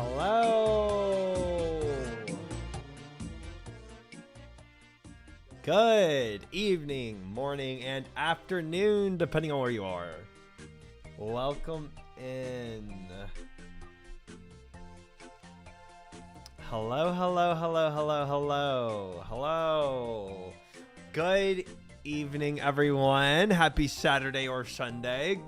Hello. Good evening, morning, and afternoon, depending on where you are. Welcome in. Hello, hello, hello, hello, hello, hello. Good evening, everyone. Happy Saturday or Sunday.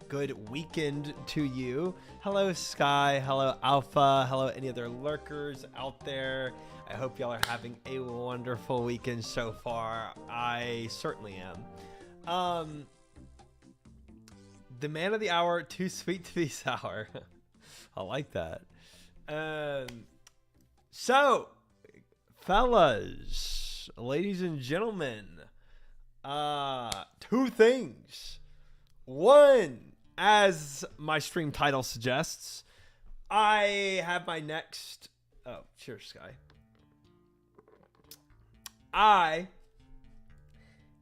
Good weekend to you. Hello, Sky. Hello, Alpha. Hello, any other lurkers out there. I hope y'all are having a wonderful weekend so far. I certainly am. The man of the hour, too sweet to be sour. I like that. So, fellas, ladies and gentlemen, two things. One, as my stream title suggests, I have my next... Oh, cheers, Sky. I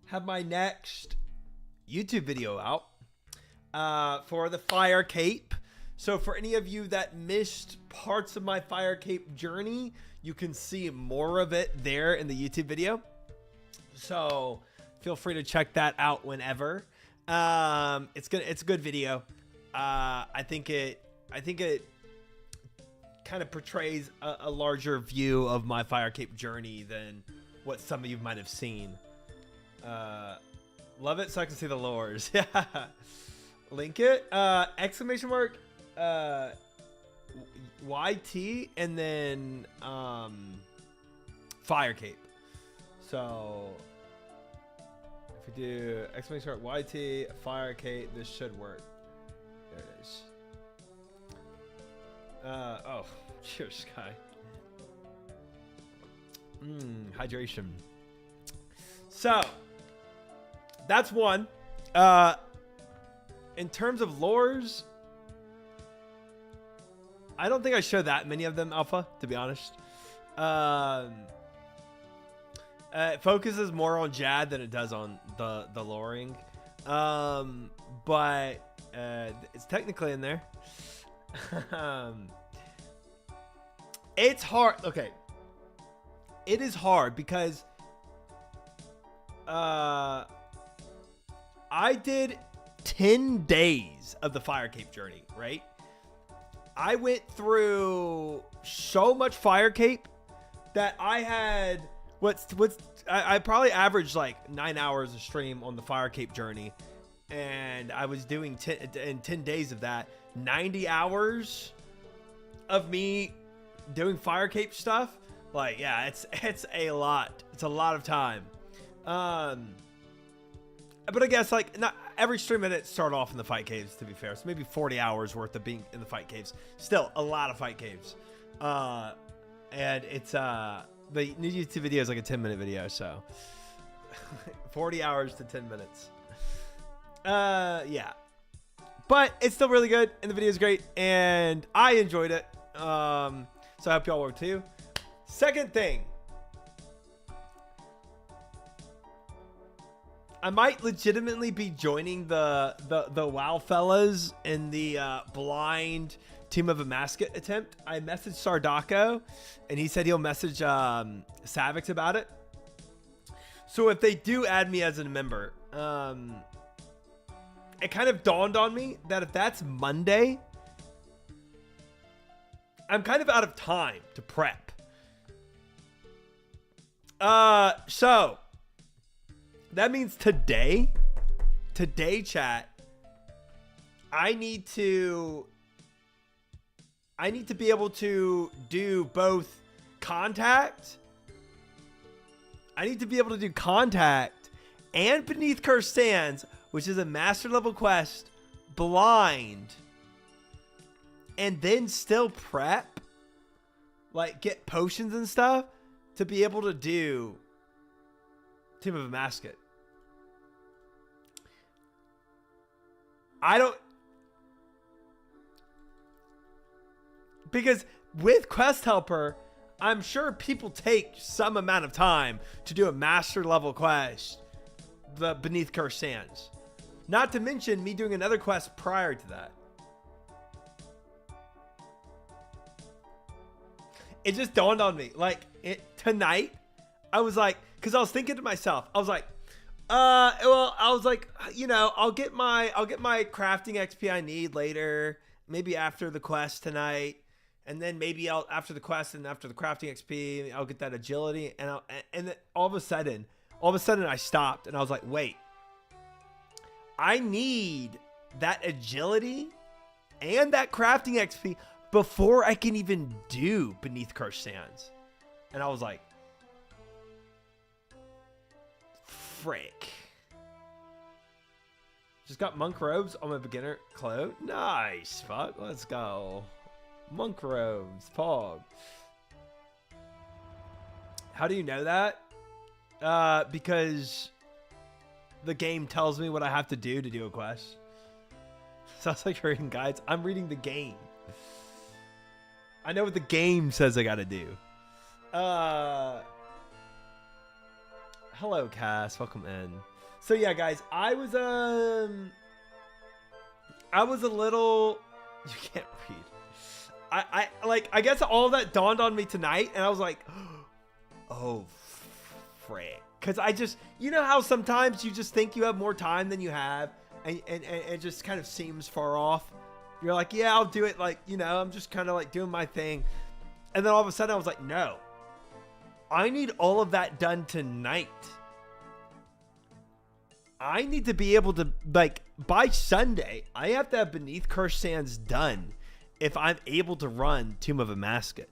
have my next YouTube video out for the Fire Cape. So for any of you that missed parts of my Fire Cape journey, you can see more of it there in the YouTube video. So feel free to check that out whenever. It's a good video. I think it kind of portrays a larger view of my Fire Cape journey than what some of you might have seen. Love it so I can see the lures. Yeah. Link it. Exclamation mark YT and then Fire Cape. So if we do exclamation mark YT Fire Cape, this should work. There it is. Oh, cheers, Sky. Hydration. So that's one. In terms of lures, I don't think I show that many of them, Alpha, to be honest. It focuses more on Jad than it does on the luring. But it's technically in there. It's hard. Okay. It is hard because I did 10 days of the Fire Cape journey, right? I went through so much Fire Cape that I had I probably averaged like 9 hours of stream on the Fire Cape journey, and I was doing 10 days of that, 90 hours of me doing Fire Cape stuff. Like, yeah, it's a lot. It's a lot of time. But I guess like not every stream minute start off in the fight caves, to be fair. So maybe 40 hours worth of being in the fight caves. Still a lot of fight caves. And it's the new YouTube video is like a 10-minute video, so 40 hours to 10 minutes. Yeah. But it's still really good and the video is great and I enjoyed it. So I hope y'all will too. Second thing, I might legitimately be joining the WoW fellas in the blind Team of a Mascot attempt. I messaged Sardako, and he said he'll message Savix about it. So if they do add me as a member, it kind of dawned on me that if that's Monday, I'm kind of out of time to prep. So that means today chat, I need to be able to do both contact. I need to be able to do contact and Beneath Cursed Sands, which is a master level quest, blind, and then still prep, like get potions and stuff to be able to do Team of a Mascot. Because with Quest Helper, I'm sure people take some amount of time to do a master level quest, the Beneath Cursed Sands. Not to mention me doing another quest prior to that. it just dawned on me. Like tonight, I was like, because I was thinking to myself, I was like, well, I was like, you know, I'll get my crafting XP I need later, maybe after the quest tonight, and then maybe I'll after the quest and after the crafting XP, I'll get that agility, and then all of a sudden I stopped and I was like, wait, I need that agility and that crafting XP before I can even do Beneath Cursed Sands. And I was like, frick. Just got monk robes on my beginner clothes. Nice. Fuck. Let's go. Monk robes. Pog. How do you know that? Because the game tells me what I have to do a quest. Sounds like you're reading guides. I'm reading the game. I know what the game says I gotta do. Hello, Cass. Welcome in. So yeah, guys, I was a little. You can't read. I guess all of that dawned on me tonight, and I was like, oh, frick. Because I just, you know how sometimes you just think you have more time than you have, and it just kind of seems far off. You're like, yeah, I'll do it. Like, you know, I'm just kind of like doing my thing. And then all of a sudden I was like, no, I need all of that done tonight. I need to be able to, like, by Sunday, I have to have Beneath Cursed Sands done if I'm able to run Tomb of a Mascot.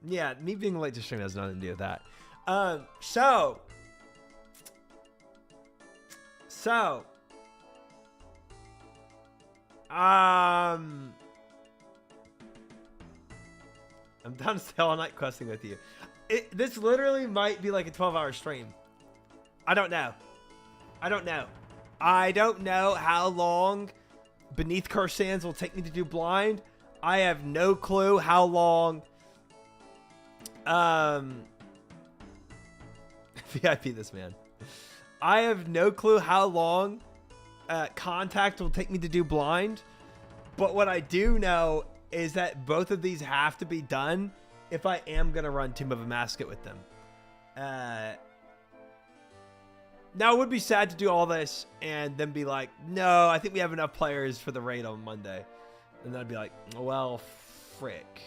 Yeah, me being late to stream has nothing to do with that. So I'm down to stay all night questing with you. This literally might be like a 12-hour stream. I don't know. I don't know how long Beneath Cursed Sands will take me to do blind. I have no clue how long VIP this man. I have no clue how long Contact will take me to do blind. But what I do know is that both of these have to be done if I am going to run Tomb of a Mascot with them. Now, it would be sad to do all this and then be like, no, I think we have enough players for the raid on Monday. And then I'd be like, well, frick.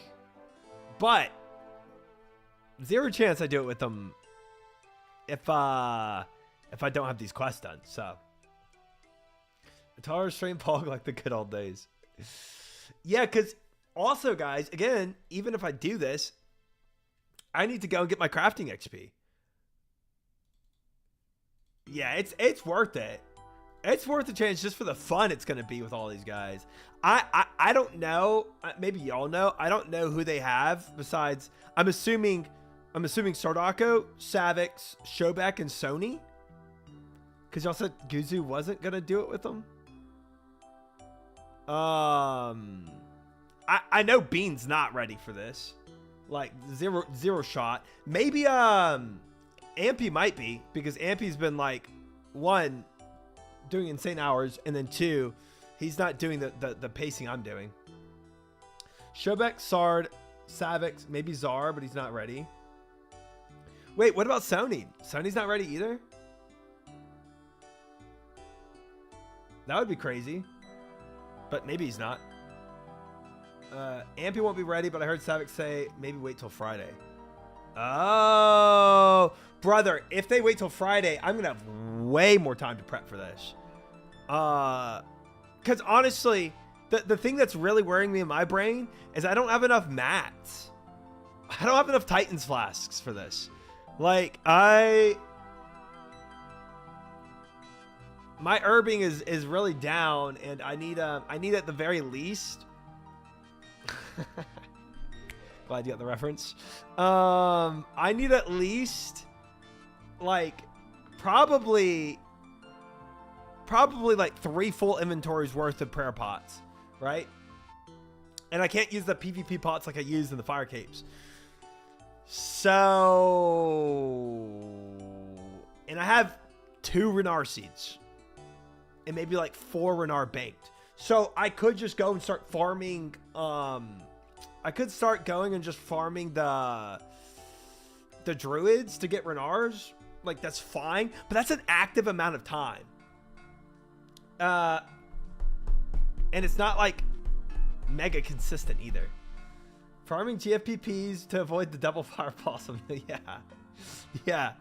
But zero chance I do it with them if I don't have these quests done. So Atara stream Pog like the good old days. Yeah, because also, guys, again, even if I do this, I need to go and get my crafting XP. Yeah, it's worth it. It's worth the change just for the fun it's going to be with all these guys. I don't know. Maybe y'all know. I don't know who they have besides. I'm assuming Sardako, Savix, Shobek, and Sony. Because y'all said Guzu wasn't going to do it with them. I know Bean's not ready for this. Like zero shot. Maybe Ampy might be, because Ampy's been like, one, doing insane hours, and then two, he's not doing the pacing I'm doing. Shobek, Sard, Savix, maybe Zar, but he's not ready. Wait, what about Sony? Sony's not ready either? That would be crazy. But maybe he's not. Ampy won't be ready, but I heard Savix say maybe wait till Friday. Oh, brother, if they wait till Friday, I'm going to have way more time to prep for this. Because honestly, the thing that's really worrying me in my brain is I don't have enough mats. I don't have enough Titans flasks for this. Like, my herbing is really down, and I need at the very least. Glad you got the reference. I need at least like probably like 3 full inventories worth of prayer pots, right? And I can't use the PvP pots like I used in the fire capes. So, and I have 2 Renar seeds. and maybe like 4 Renar banked. So I could just go and start farming. I could start going and just farming the druids to get Renars. Like, that's fine, but that's an active amount of time. And it's not like mega consistent either. Farming GFPPs to avoid the double fire blossom. Yeah,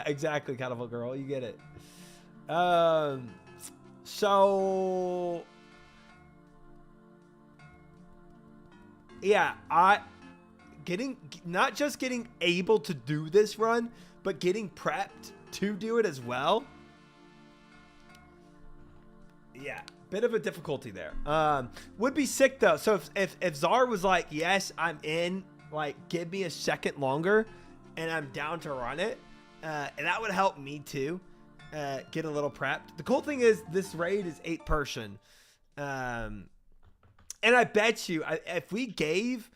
exactly, Catapult Girl. You get it. So yeah, not just getting able to do this run, but getting prepped to do it as well. Yeah, bit of a difficulty there. Would be sick though. So if Czar was like, yes, I'm in, like, give me a second longer and I'm down to run it, and that would help me too, get a little prepped. The cool thing is this raid is 8 person, and I bet you if we gave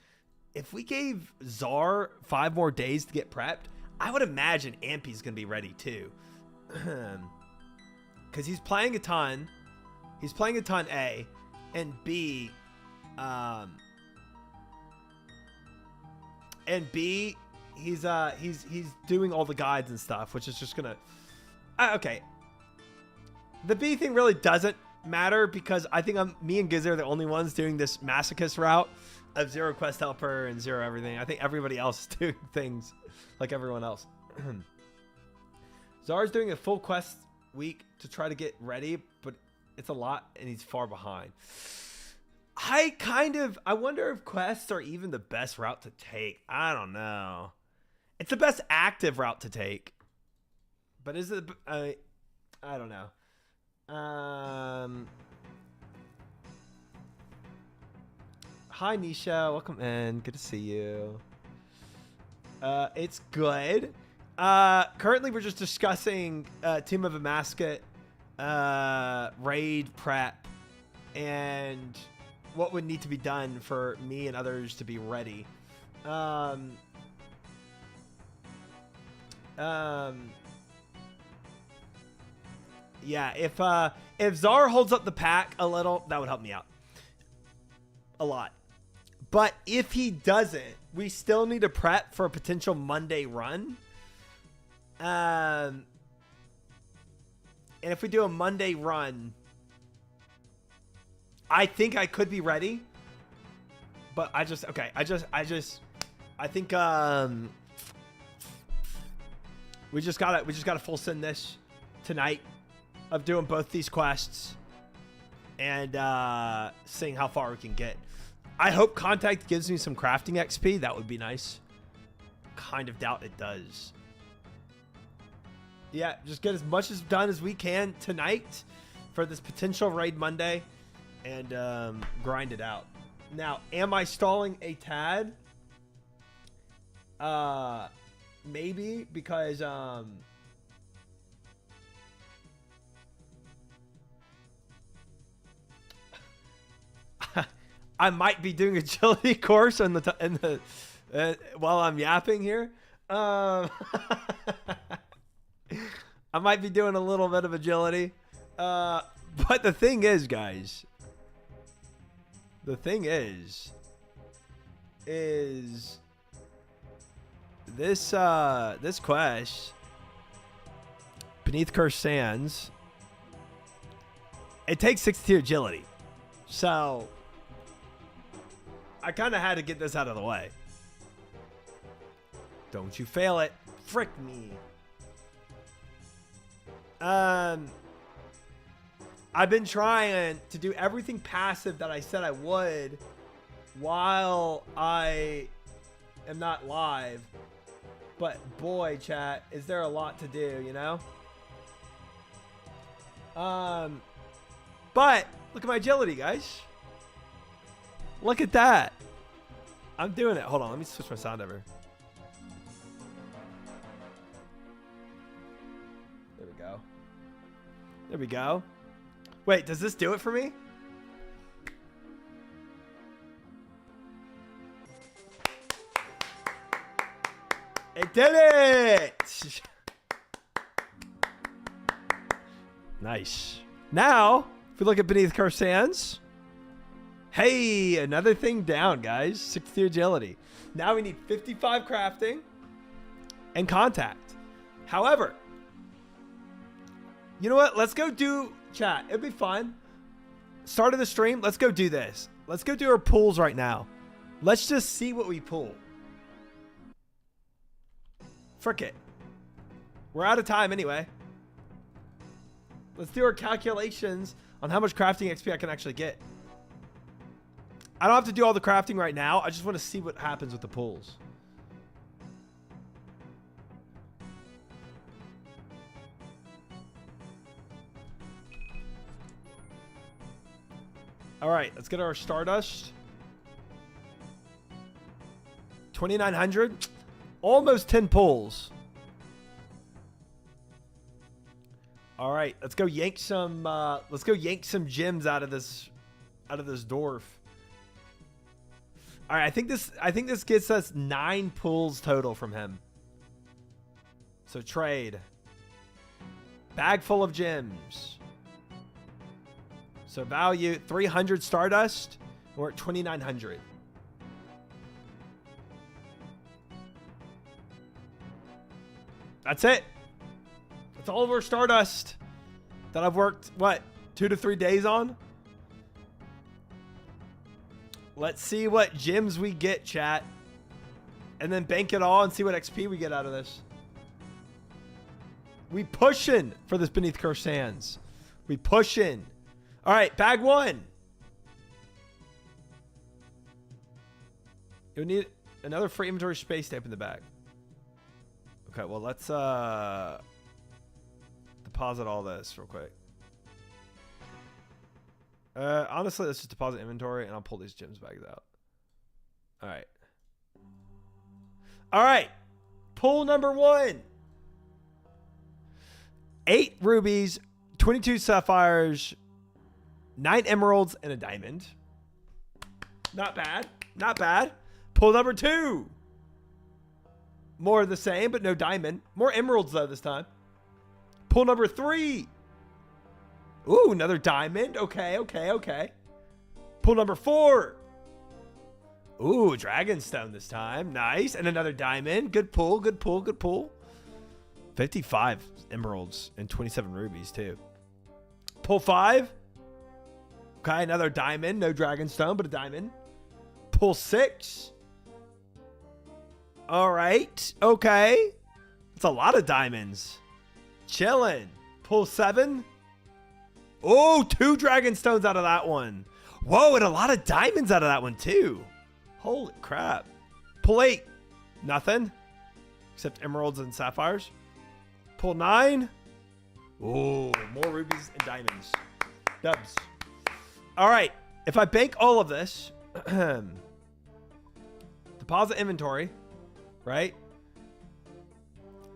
Czar 5 more days to get prepped, I would imagine Ampy's gonna be ready too, because he's playing a ton. He's playing a ton, A, and B, he's doing all the guides and stuff, which is just gonna, okay. The B thing really doesn't matter because I think me and Giz are the only ones doing this masochist route of 0 quest helper and 0 everything. I think everybody else is doing things like everyone else. Czar's doing a full quest week to try to get ready, but it's a lot and he's far behind. I wonder if quests are even the best route to take. I don't know. It's the best active route to take, but is it? I don't know. Hi Nisha, welcome in. Good to see you. It's good. Currently we're just discussing Tomb of a Mascot raid prep and what would need to be done for me and others to be ready. Yeah, if Czar holds up the pack a little, that would help me out a lot. But if he doesn't, we still need to prep for a potential Monday run. And if we do a Monday run, I think I could be ready. But I think we just gotta full send this tonight of doing both these quests and seeing how far we can get. I hope Contact gives me some crafting XP. That would be nice. Kind of doubt it does. Yeah, just get as much as done as we can tonight for this potential raid Monday and grind it out. Now, am I stalling a tad? Maybe, because I might be doing agility course in the while I'm yapping here. I might be doing a little bit of agility. But the thing is, guys, is this quest, Beneath Cursed Sands, it takes 62 agility. So I kind of had to get this out of the way. Don't you fail it. Frick me. I've been trying to do everything passive that I said I would while I am not live. But boy, chat, is there a lot to do, you know? But look at my agility, guys. Look at that. I'm doing it. Hold on, let me switch my sound over. There we go. There we go. Wait, does this do it for me? It did it! Nice. Now, if we look at beneath cursed sands, hey, another thing down, guys. 60 agility. Now we need 55 crafting and contact. However, you know what? Let's go do chat. It'll be fun. Start of the stream. Let's go do this. Let's go do our pulls right now. Let's just see what we pull. Frick it. We're out of time anyway. Let's do our calculations on how much crafting XP I can actually get. I don't have to do all the crafting right now. I just want to see what happens with the pulls. All right, let's get our Stardust. 2,900. Almost 10 pulls. All right, let's go yank some. Let's go yank some gems out of this dwarf. All right, I think this gets us 9 pulls total from him. So trade. Bag full of gems. So value 300 Stardust. We're at 2,900. That's it. That's all of our Stardust that I've worked, what, 2 to 3 days on? Let's see what gems we get, chat. And then bank it all and see what XP we get out of this. We pushing for this Beneath Cursed Sands. We pushing. All right, bag 1. You'll need another free inventory space to open the bag. Okay, well, let's deposit all this real quick. Honestly, let's just deposit inventory and I'll pull these gems bags out. All right. All right. Pull number 1. 8 rubies, 22 sapphires, 9 emeralds, and a diamond. Not bad. Not bad. Pull number 2. More of the same, but no diamond. More emeralds, though, this time. Pull number 3. Ooh, another diamond. Okay, okay, okay. Pull number 4. Ooh, dragonstone this time. Nice. And another diamond. Good pull, good pull, good pull. 55 emeralds and 27 rubies, too. Pull 5. Okay, another diamond. No dragonstone, but a diamond. Pull 6. All right. Okay. It's a lot of diamonds. Chilling. Pull 7. Oh, 2 dragonstones out of that one. Whoa, and a lot of diamonds out of that one, too. Holy crap. Pull 8. Nothing. Except emeralds and sapphires. Pull 9. Oh, more rubies and diamonds. Dubs. All right. If I bank all of this, deposit inventory, right?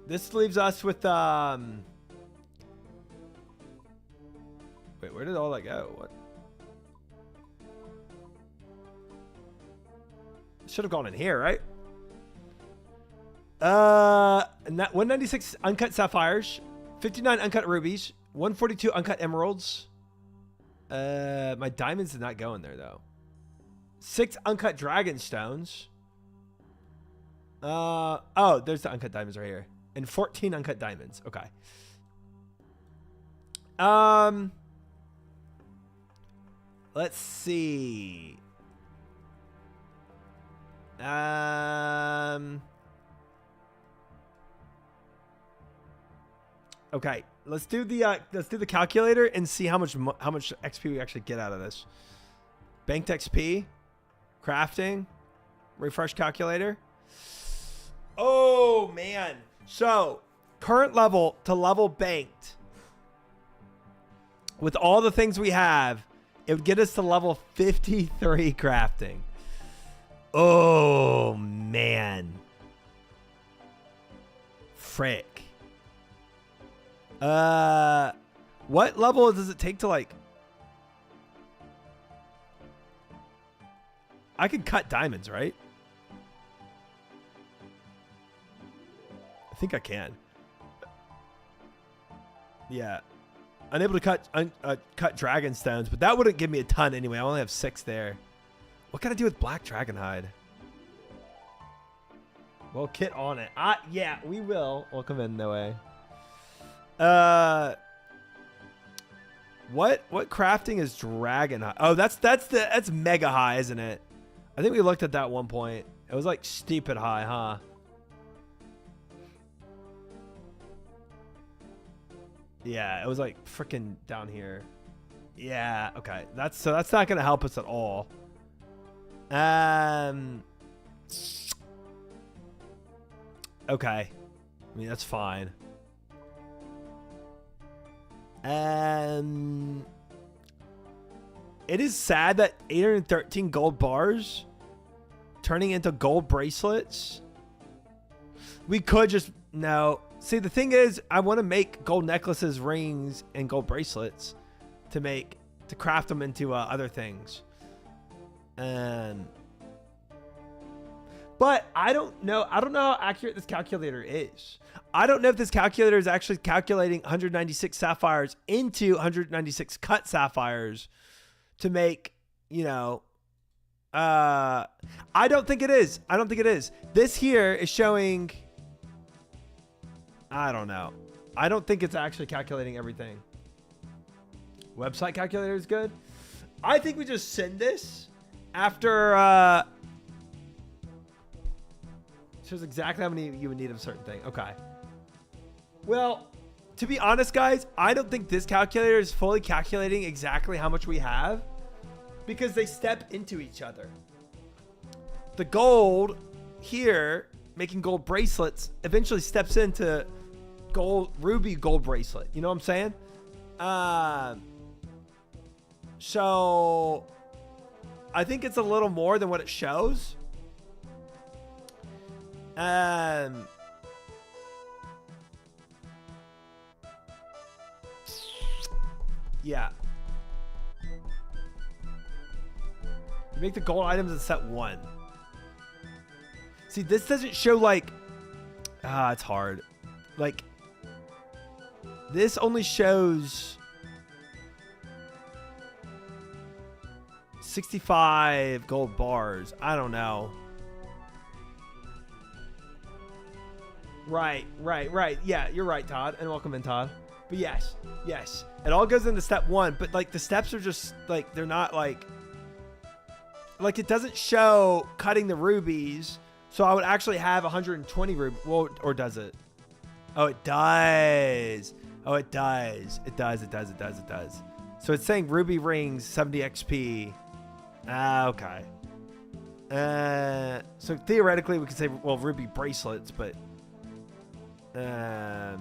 This leaves us with, wait, where did all that go? What? Should have gone in here, right? And that 196 uncut sapphires, 59 uncut rubies, 142 uncut emeralds. My diamonds did not go in there though. 6 uncut dragon stones. Oh, there's the uncut diamonds right here. And 14 uncut diamonds. Okay. Let's see. Okay, let's do the calculator and see how much XP we actually get out of this. Banked XP, crafting, refresh calculator. Oh man. So, current level to level banked. With all the things we have, it would get us to level 53 crafting. Oh man. Frick. What level does it take to like... I could cut diamonds, right? I think I can. Yeah. Unable to cut dragon stones, but that wouldn't give me a ton anyway. I only have 6 there. What can I do with black dragon hide? Well, kit on it. Yeah, we will. Welcome in, no way. What crafting is dragon high? Oh, that's mega high, isn't it? I think we looked at that one point. It was like stupid high, huh? Yeah, it was like freaking down here. Yeah, okay. That's not gonna help us at all. Okay. I mean, that's fine. It is sad that 813 gold bars turning into gold bracelets. We could just no. See, the thing is, I want to make gold necklaces, rings, and gold bracelets to craft them into other things. But I don't know how accurate this calculator is. I don't know if this calculator is actually calculating 196 sapphires into 196 cut sapphires to make, you know, I don't think it is. I don't think it is. This here is showing, I don't know. I don't think it's actually calculating everything. Website calculator is good. I think we just send this after, shows exactly how many you would need of a certain thing. Okay. Well, to be honest, guys, I don't think this calculator is fully calculating exactly how much we have because they step into each other. The gold here, making gold bracelets, eventually steps into ruby gold bracelet. You know what I'm saying? So I think it's a little more than what it shows. Yeah. You make the gold items in set 1. See, this doesn't show like, it's hard. Like, this only shows 65 gold bars. I don't know. Right. Yeah, you're right, Todd. And welcome in, Todd. But yes. It all goes into step 1, but like the steps are just like, they're not like it doesn't show cutting the rubies. So I would actually have 120 rubies. Well, or does it? Oh, it does. Oh, it does. It does. So it's saying ruby rings, 70 XP. Okay. So theoretically we could say, well, ruby bracelets, but I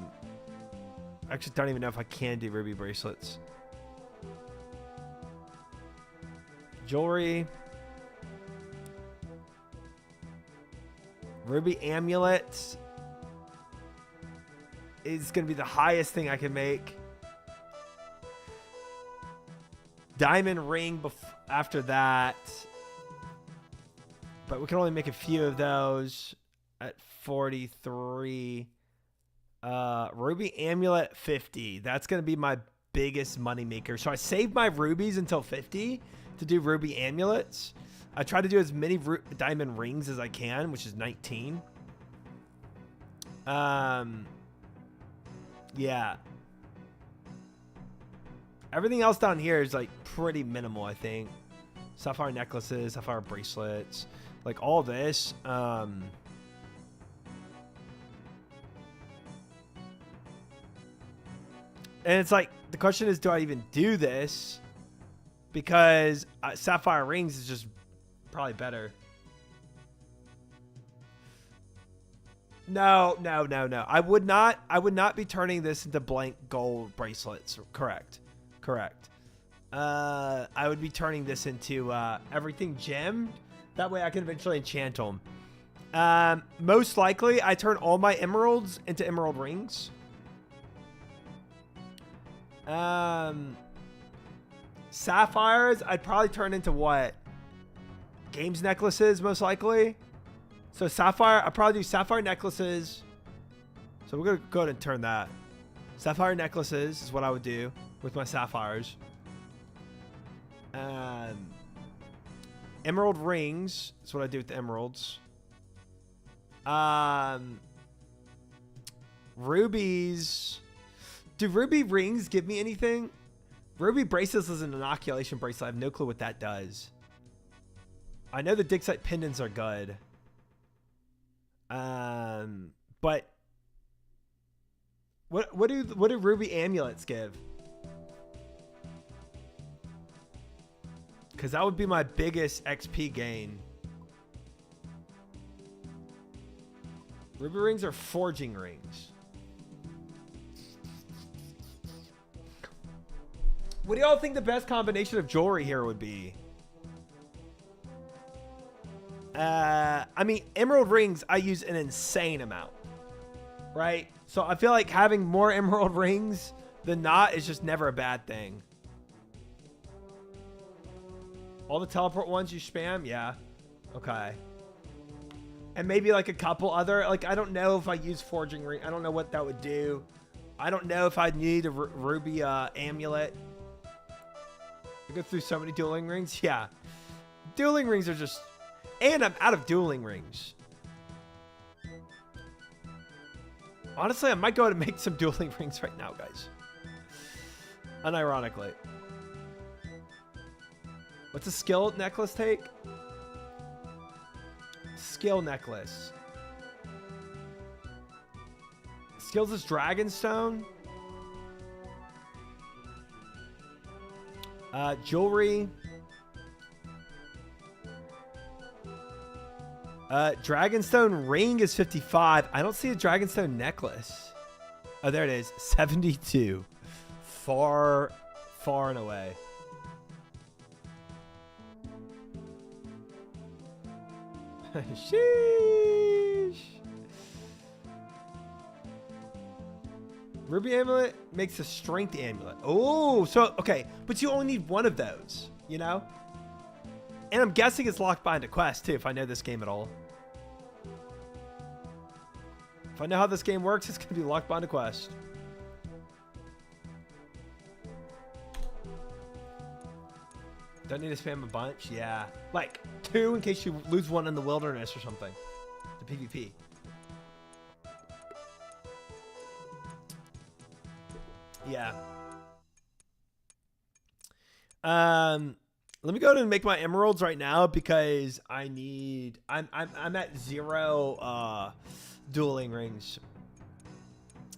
actually don't even know if I can do ruby bracelets. Jewelry. Ruby amulets is going to be the highest thing I can make. Diamond ring after that. But we can only make a few of those at 43. Ruby amulet 50. That's going to be my biggest money maker. So I saved my rubies until 50 to do ruby amulets. I try to do as many diamond rings as I can, which is 19. Yeah. Everything else down here is like pretty minimal, I think. Sapphire necklaces, sapphire bracelets, like all this. And it's like, the question is, do I even do this? Because sapphire rings is just probably better. No. I would not be turning this into blank gold bracelets. Correct. I would be turning this into everything gemmed. That way I can eventually enchant them. Most likely, I turn all my emeralds into emerald rings. Sapphires, I'd probably turn into what? Games necklaces, most likely. So sapphire, I'd probably do sapphire necklaces. So we're going to go ahead and turn that. Sapphire necklaces is what I would do. with my sapphires. Emerald rings. That's what I do with the emeralds. Rubies. Do ruby rings give me anything? Ruby bracelets is an inoculation bracelet. I have no clue what that does. I know the Dixite pendants are good. But what do ruby amulets give? Because that would be my biggest XP gain. Ruby rings are forging rings. What do y'all think the best combination of jewelry here would be? I mean, emerald rings, I use an insane amount, right? So I feel like having more emerald rings than not is just never a bad thing. All the teleport ones you spam? Yeah. Okay. And maybe like a couple other, like, I don't know if I use forging ring. I don't know what that would do. I don't know if I'd need a ruby amulet. I go through so many dueling rings. Yeah. Dueling rings are just... And I'm out of dueling rings. Honestly, I might go ahead and make some dueling rings right now, guys. Unironically. What's a skill necklace take? Skill necklace. Skills is Dragonstone. Jewelry. Dragonstone ring is 55. I don't see a Dragonstone necklace. Oh, there it is. 72. Far, far and away. Sheesh. Ruby amulet makes a strength amulet. Oh, so, okay. But you only need one of those, you know? And I'm guessing it's locked behind a quest, too, if I know this game at all. If I know how this game works, it's going to be locked behind a quest. Don't need to spam a bunch? Yeah. Like, 2 in case you lose one in the wilderness or something. The PvP. Yeah. Let me go ahead and make my emeralds right now because I need... I'm at 0 dueling rings.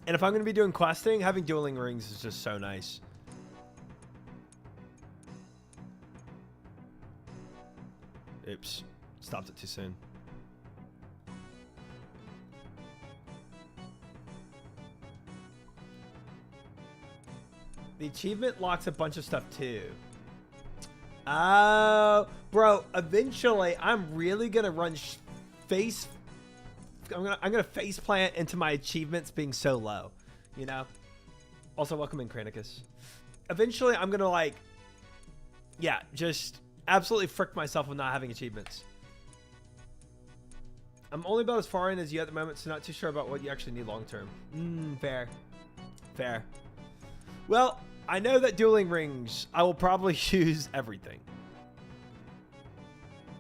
And if I'm going to be doing questing, having dueling rings is just so nice. Oops. Stopped it too soon. The achievement locks a bunch of stuff too. Oh, bro, eventually I'm really going to run I'm gonna face plant into my achievements being so low, you know? Also, welcome in, Kranicus. Eventually, I'm gonna, like, yeah, just absolutely frick myself with not having achievements. I'm only about as far in as you at the moment, so not too sure about what you actually need long term. Fair. Fair. Well, I know that dueling rings, I will probably use everything.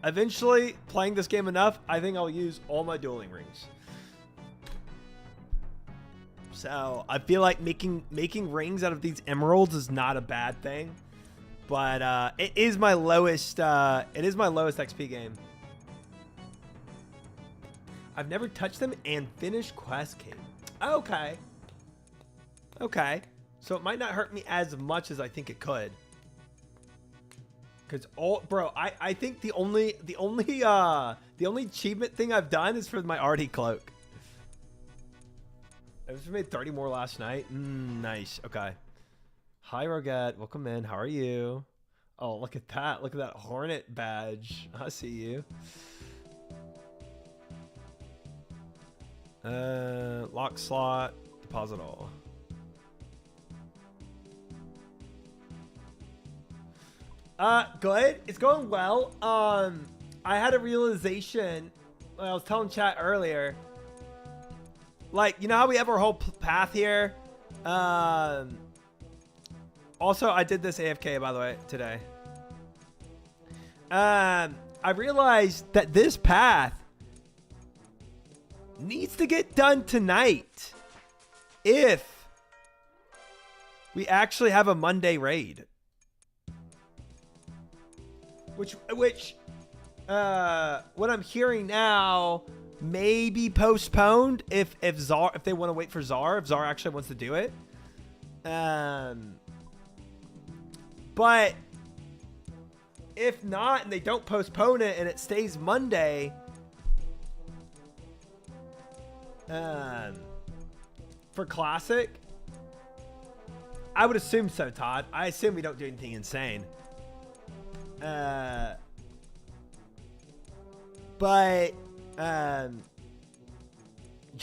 Eventually, playing this game enough, I think I'll use all my dueling rings. So I feel like making rings out of these emeralds is not a bad thing, but it is my lowest. It is my lowest XP game. I've never touched them and finished quest game. Okay. Okay. So it might not hurt me as much as I think it could. Cause bro, I think the only achievement thing I've done is for my arty cloak. I just made 30 more last night. Nice. Okay. Hi, Roget. Welcome in. How are you? Oh, look at that. Look at that Hornet badge. I see you. Lock slot. Deposit all. Good. It's going well. I had a realization when I was telling chat earlier. Like, you know how we have our whole path here? All Also, I did this AFK, by the way, today. I realized that this path needs to get done tonight if we actually have a Monday raid. Which what I'm hearing now may be postponed if they want to wait for Czar, if Czar actually wants to do it. But if not, and they don't postpone it and it stays Monday, for Classic, I would assume so, Todd. I assume we don't do anything insane. But you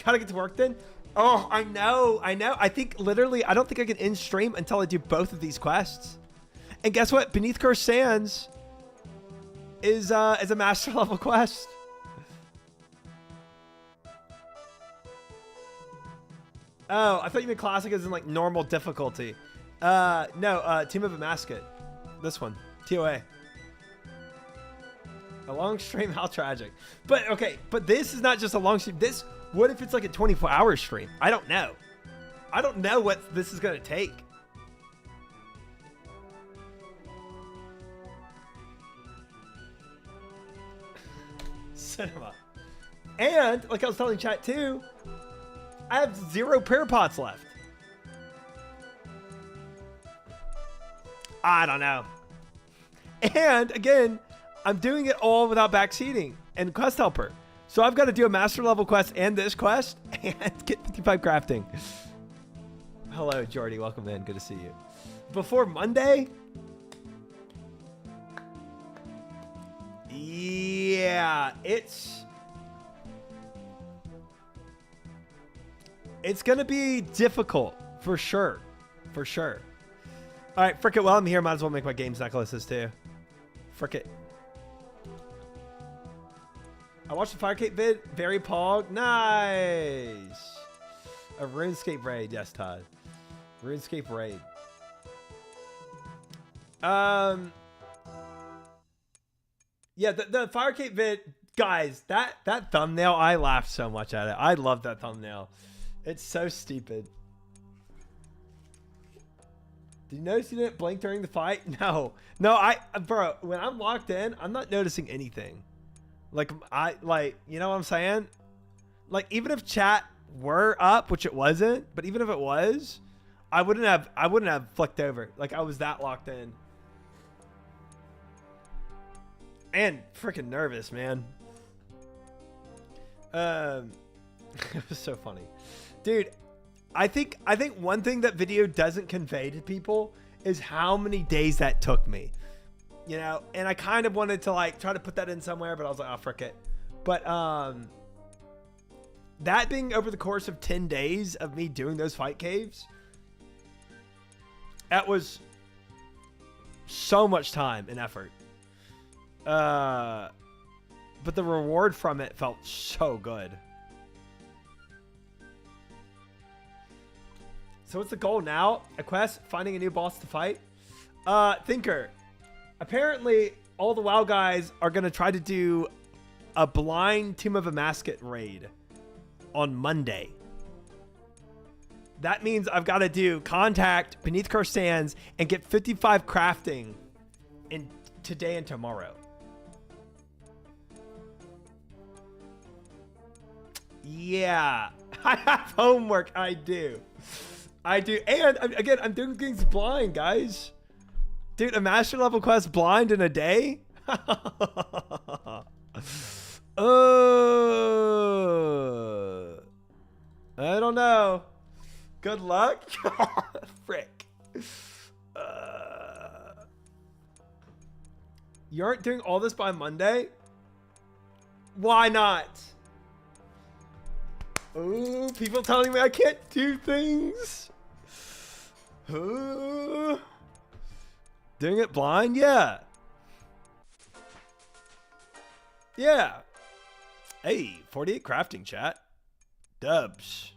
gotta get to work then. Oh, I know. I think literally, I don't think I can end stream until I do both of these quests. And guess what? Beneath Cursed Sands is a master level quest. Oh, I thought you meant classic as in like normal difficulty. No, Team of a Mascot. This one, TOA. A long stream, how tragic. But okay, but this is not just a long stream. This, what if it's like a 24-hour stream? I don't know. I don't know what this is gonna take. Cinema. And like I was telling chat too, I have 0 prayer pots left. I don't know. And again, I'm doing it all without backseating and quest helper. So I've got to do a master level quest and this quest and get 55 crafting. Hello, Jordy. Welcome in. Good to see you. Before Monday? Yeah, it's going to be difficult for sure. For sure. All right, frick it. While I'm here, might as well make my games necklaces too. Frick it. I watched the Firecape vid. Very pog. Nice. A RuneScape raid. Yes, Todd. RuneScape raid. Yeah, the Firecape vid, guys, that thumbnail, I laughed so much at it. I love that thumbnail. It's so stupid. Did you notice you didn't blink during the fight? No, bro, when I'm locked in, I'm not noticing anything. Like, you know what I'm saying? Like, even if chat were up, which it wasn't, but even if it was, I wouldn't have flicked over. Like, I was that locked in. And freaking nervous, man. It was so funny. Dude, I think one thing that video doesn't convey to people is how many days that took me. You know, and I kind of wanted to like try to put that in somewhere, but I was like, oh, frick it. But that being over the course of 10 days of me doing those fight caves, that was so much time and effort. But the reward from it felt so good. So what's the goal now? A quest, finding a new boss to fight. Thinker. Apparently, all the WoW guys are going to try to do a blind Team of a Mascot raid on Monday. That means I've got to do contact Beneath Cursed Sands and get 55 crafting in today and tomorrow. Yeah, I have homework. I do. And again, I'm doing things blind, guys. Dude, a master level quest blind in a day? I don't know. Good luck. Frick. You aren't doing all this by Monday? Why not? Ooh, people telling me I can't do things. Ooh. Doing it blind? Yeah. Yeah. Hey, 48 crafting chat. Dubs.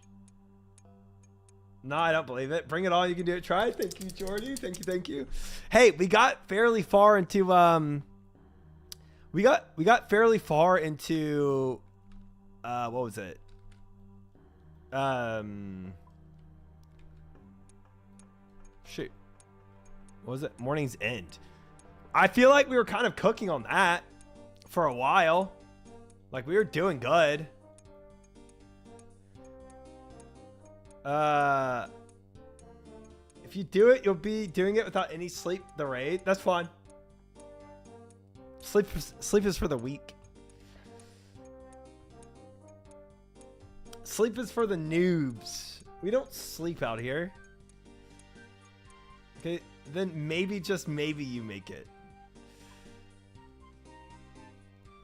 No, I don't believe it. Bring it on. You can do it. Try it. Thank you, Jordy. Thank you. Thank you. Hey, we got fairly far into we got fairly far into what was it? Shoot. What was it? Morning's End. I feel like we were kind of cooking on that for a while. Like we were doing good. If you do it, you'll be doing it without any sleep. The raid. That's fine. Sleep is for the weak. Sleep is for the noobs. We don't sleep out here. Okay, then maybe, just maybe you make it.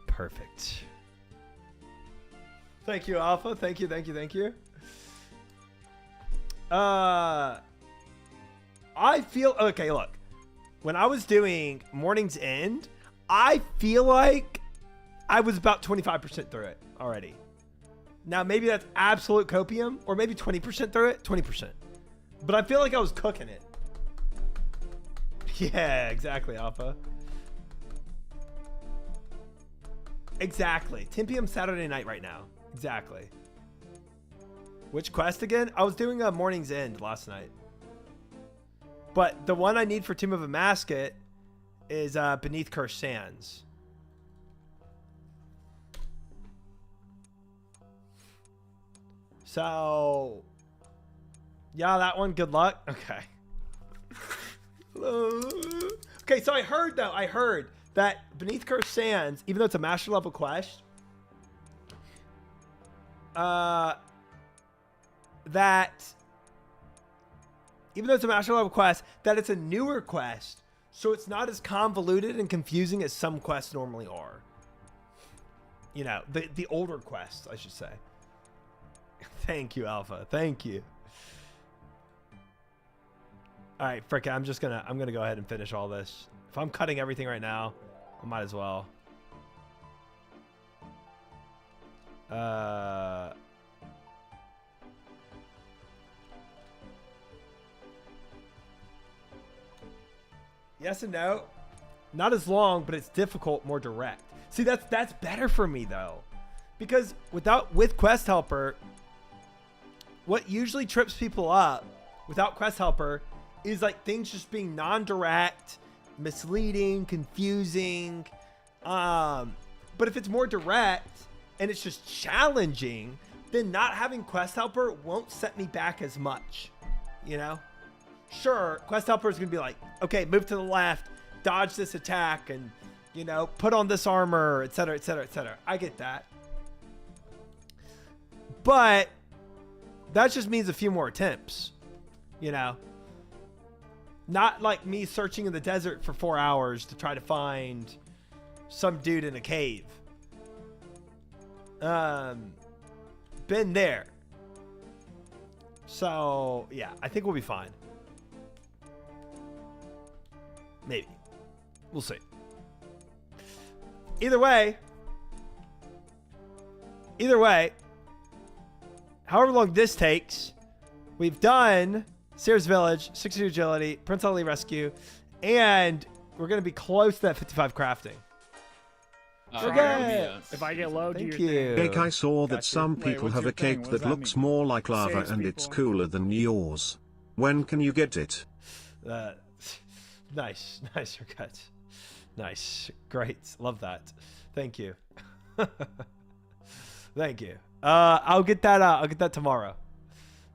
Perfect. Thank you, Alpha. Thank you, thank you, thank you. I feel, okay, look. When I was doing Morning's End, I feel like I was about 25% through it already. Now, maybe that's absolute copium, or maybe 20% through it. 20%. But I feel like I was cooking it. Yeah, exactly, Alpha. Exactly. 10 p.m. Saturday night right now. Exactly. Which quest again? I was doing a Morning's End last night. But the one I need for Tomb of a Masket is Beneath Cursed Sands. So, yeah, that one, good luck. Okay. Okay, so I heard that Beneath Cursed Sands, even though it's a master level quest, that it's a newer quest, so it's not as convoluted and confusing as some quests normally are. You know, the older quests, I should say. Thank you, Alpha. Thank you. All right, frick, I'm gonna go ahead and finish all this. If I'm cutting everything right now, I might as well. Yes and no. Not as long, but it's difficult, more direct. See, that's better for me though. Because with Quest Helper, what usually trips people up without Quest Helper is like things just being non-direct, misleading, confusing. But if it's more direct and it's just challenging, then not having Quest Helper won't set me back as much, you know? Sure, Quest Helper is going to be like, okay, move to the left, dodge this attack, and, you know, put on this armor, etc., etc., etc. I get that. But that just means a few more attempts, you know? Not like me searching in the desert for 4 hours to try to find some dude in a cave. Been there. So, yeah, I think we'll be fine. Maybe. We'll see. Either way, however long this takes, we've done Sears Village, 60 agility, Prince Ali rescue, and we're going to be close to that 55 crafting. Okay. If I get low, do your you. thing. Cake, I saw that Gotcha. some Wait, people what's have your a cake thing? What that does that looks mean? more like lava Saves and it's people. cooler than yours. When can you get it? Nice haircut. Nice, great, love that. Thank you. Thank you. I'll get that. I'll get that tomorrow.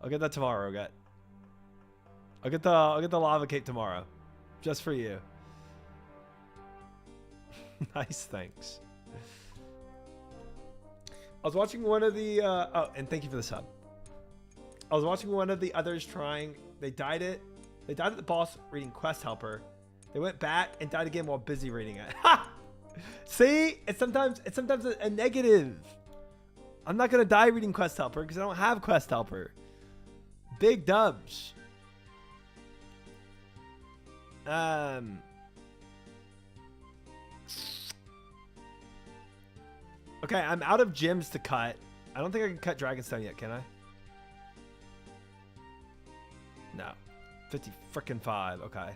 I'll get the lava cake tomorrow, just for you. Nice, thanks. I was watching one of the. Oh, and thank you for the sub. I was watching one of the others trying. They died at the boss reading Quest Helper. They went back and died again while busy reading it. Ha! See, it's sometimes a negative. I'm not gonna die reading Quest Helper because I don't have Quest Helper. Big dubs. Okay, I'm out of gems to cut. I don't think I can cut Dragonstone yet, can I? 50 frickin' 5. Okay.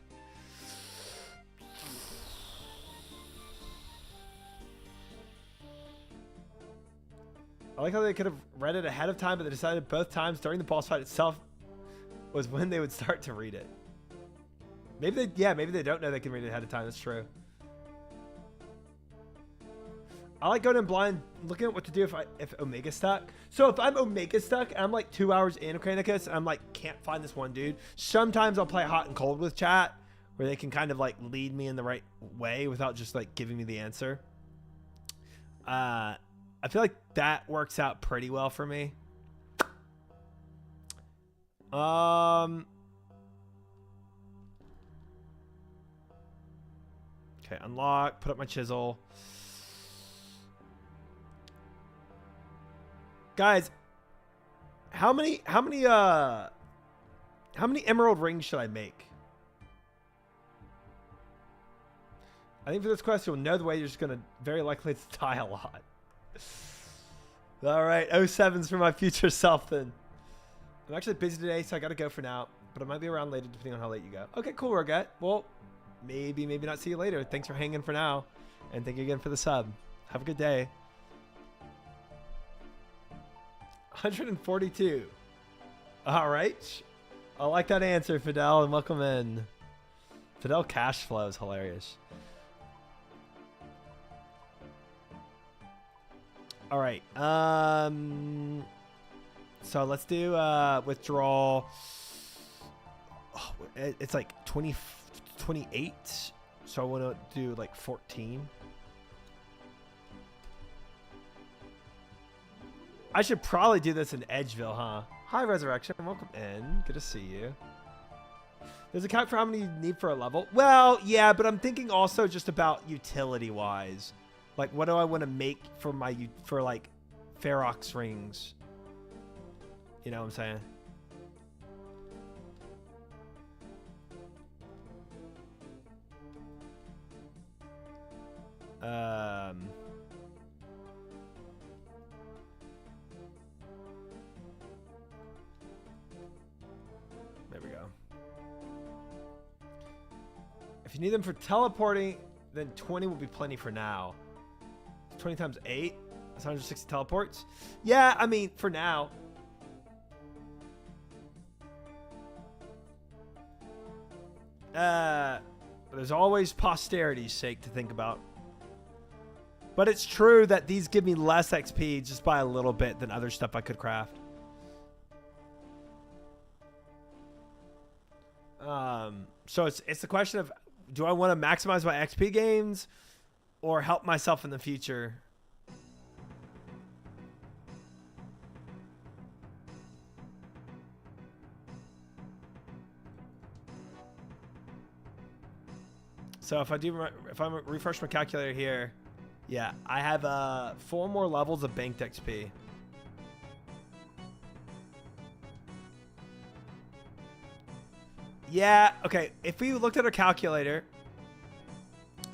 I like how they could have read it ahead of time, but they decided both times during the boss fight itself was when they would start to read it. Maybe they don't know they can read it ahead of time. That's true. I like going in blind, looking at what to do if Omega stuck. So if I'm Omega stuck and I'm like 2 hours in Chronicus and I'm like, can't find this one dude, sometimes I'll play hot and cold with chat where they can kind of like lead me in the right way without just like giving me the answer. I feel like that works out pretty well for me. Okay, unlock, put up my chisel. Guys, how many emerald rings should I make? I think for this quest, you'll know the way you're just gonna very likely to die a lot. All right, 07's for my future self then. I'm actually busy today, so I gotta go for now, but I might be around later depending on how late you go. Okay, cool, Roget. Well, maybe not see you later. Thanks for hanging for now, and thank you again for the sub. Have a good day. 142. All right. I like that answer, Fidel, and welcome in. Fidel cash flow is hilarious. All right. So let's do withdrawal. Oh, it's like 28. So I want to do like 14. I should probably do this in Edgeville, huh? Hi, Resurrection. Welcome in. Good to see you. There's a count for how many you need for a level. Well, yeah, but I'm thinking also just about utility-wise. Like, what do I want to make for like Ferox rings? You know what I'm saying? There we go. If you need them for teleporting, then 20 will be plenty for now. 20 times 8? That's 160 teleports? Yeah, I mean, for now. There's always posterity's sake to think about. But it's true that these give me less XP just by a little bit than other stuff I could craft. So it's the question of, do I want to maximize my XP gains or help myself in the future? So if I refresh my calculator here, yeah, I have 4 more levels of banked XP. Yeah, okay. If we looked at our calculator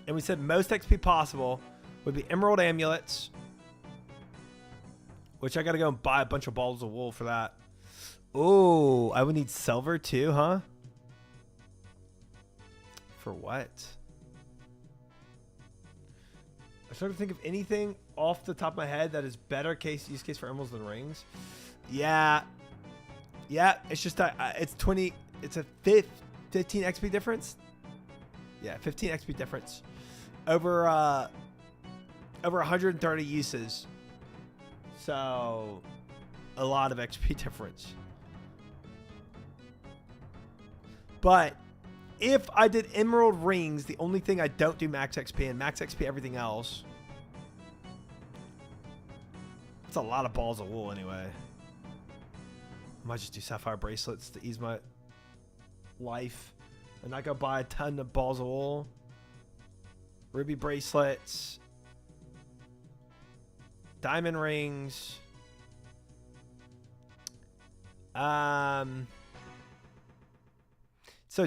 and we said most XP possible would be emerald amulets, which I got to go and buy a bunch of balls of wool for that. Oh, I would need silver too, huh? For what? I started to think of anything off the top of my head that is better use case for emeralds than rings. Yeah. Yeah, it's just it's 20... It's a 15 XP difference. Yeah, 15 XP difference over 130 uses. So a lot of XP difference. But if I did emerald rings, the only thing I don't do max XP and max XP everything else. It's a lot of balls of wool anyway. I might just do sapphire bracelets to ease my life and not go buy a ton of balls of wool. Ruby bracelets, diamond rings, so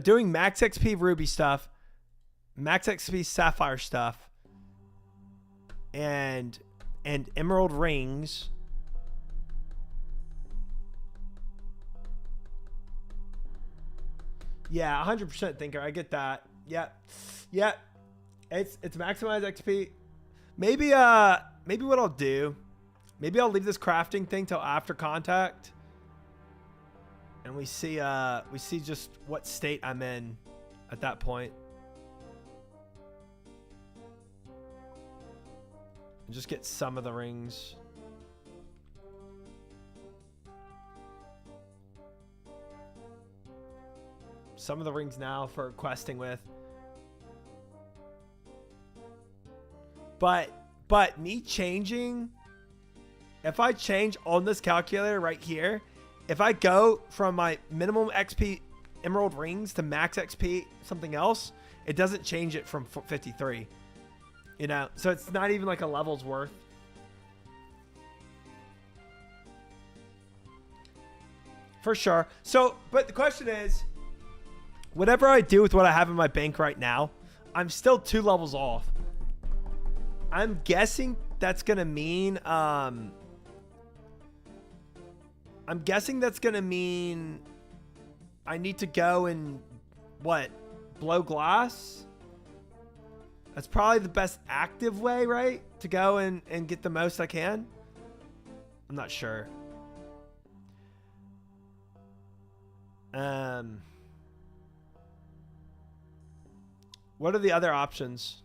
doing max XP ruby stuff, max XP sapphire stuff, and emerald rings. Yeah, 100% thinker. I get that. Yep. Yep. It's maximize XP. Maybe maybe what I'll do, maybe I'll leave this crafting thing till after contact. And we see just what state I'm in at that point. And just get some of the rings. Some of the rings now for questing with. But me changing, if I change on this calculator right here, if I go from my minimum XP emerald rings to max XP something else, it doesn't change it from 53. You know, so it's not even like a level's worth. For sure. So, but the question is, whatever I do with what I have in my bank right now, I'm still 2 levels off. I'm guessing that's going to mean, I'm guessing that's going to mean I need to go and, what, blow glass? That's probably the best active way, right? To go and get the most I can. I'm not sure. What are the other options?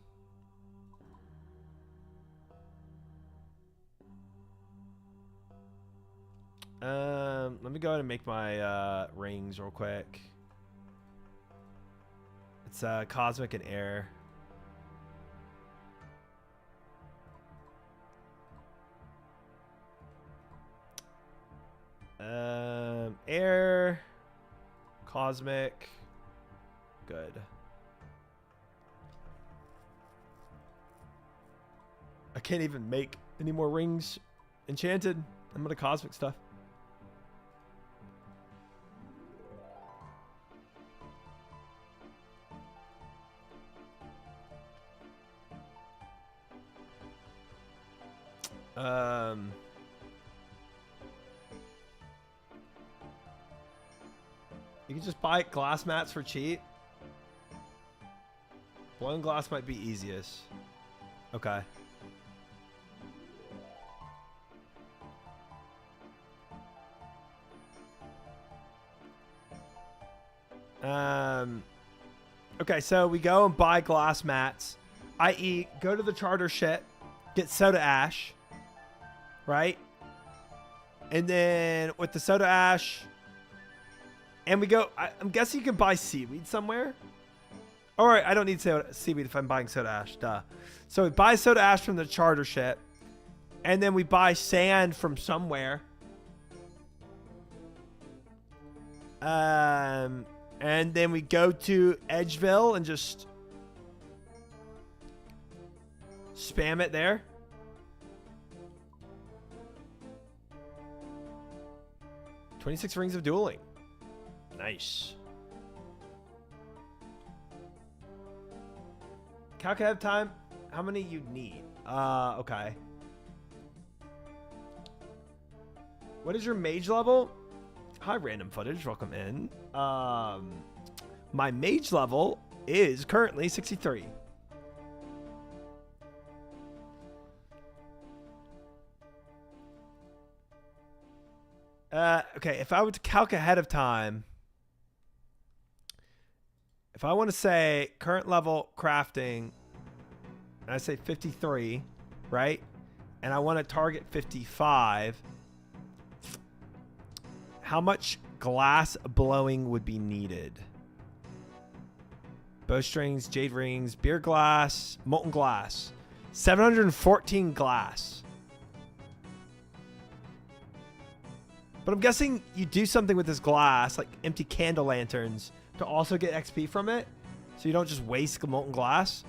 Let me go ahead and make my rings real quick. It's cosmic and air. Air, cosmic, good. I can't even make any more rings enchanted. I'm gonna cosmic stuff. You can just buy glass mats for cheap. Blown glass might be easiest. Okay. Okay, so we go and buy glass mats, i.e. go to the charter ship, get soda ash, right? And then with the soda ash, and we go, I'm guessing you can buy seaweed somewhere. All right, I don't need seaweed if I'm buying soda ash, duh. So we buy soda ash from the charter ship, and then we buy sand from somewhere. And then we go to Edgeville and just spam it there. "26 rings of dueling." Nice. Calc ahead of time. How many you'd need? Okay. What is your mage level? Hi, random footage. Welcome in. My mage level is currently 63. Okay, if I were to calc ahead of time, if I want to say current level crafting, and I say 53, right? And I want to target 55. How much glass blowing would be needed? Bowstrings, jade rings, beer glass, molten glass. 714 glass. But I'm guessing you do something with this glass, like empty candle lanterns, to also get XP from it. So you don't just waste molten glass.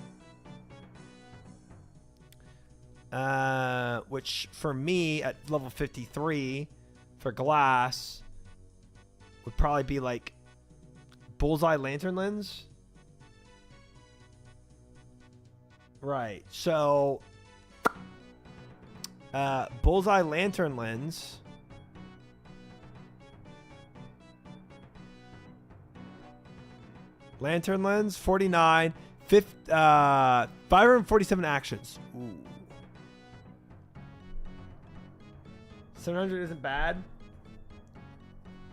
Which for me at level 53 for glass would probably be like bullseye lantern lens. Right. So bullseye lantern lens. Lantern lens, 49. 547 actions. Ooh. 700 isn't bad.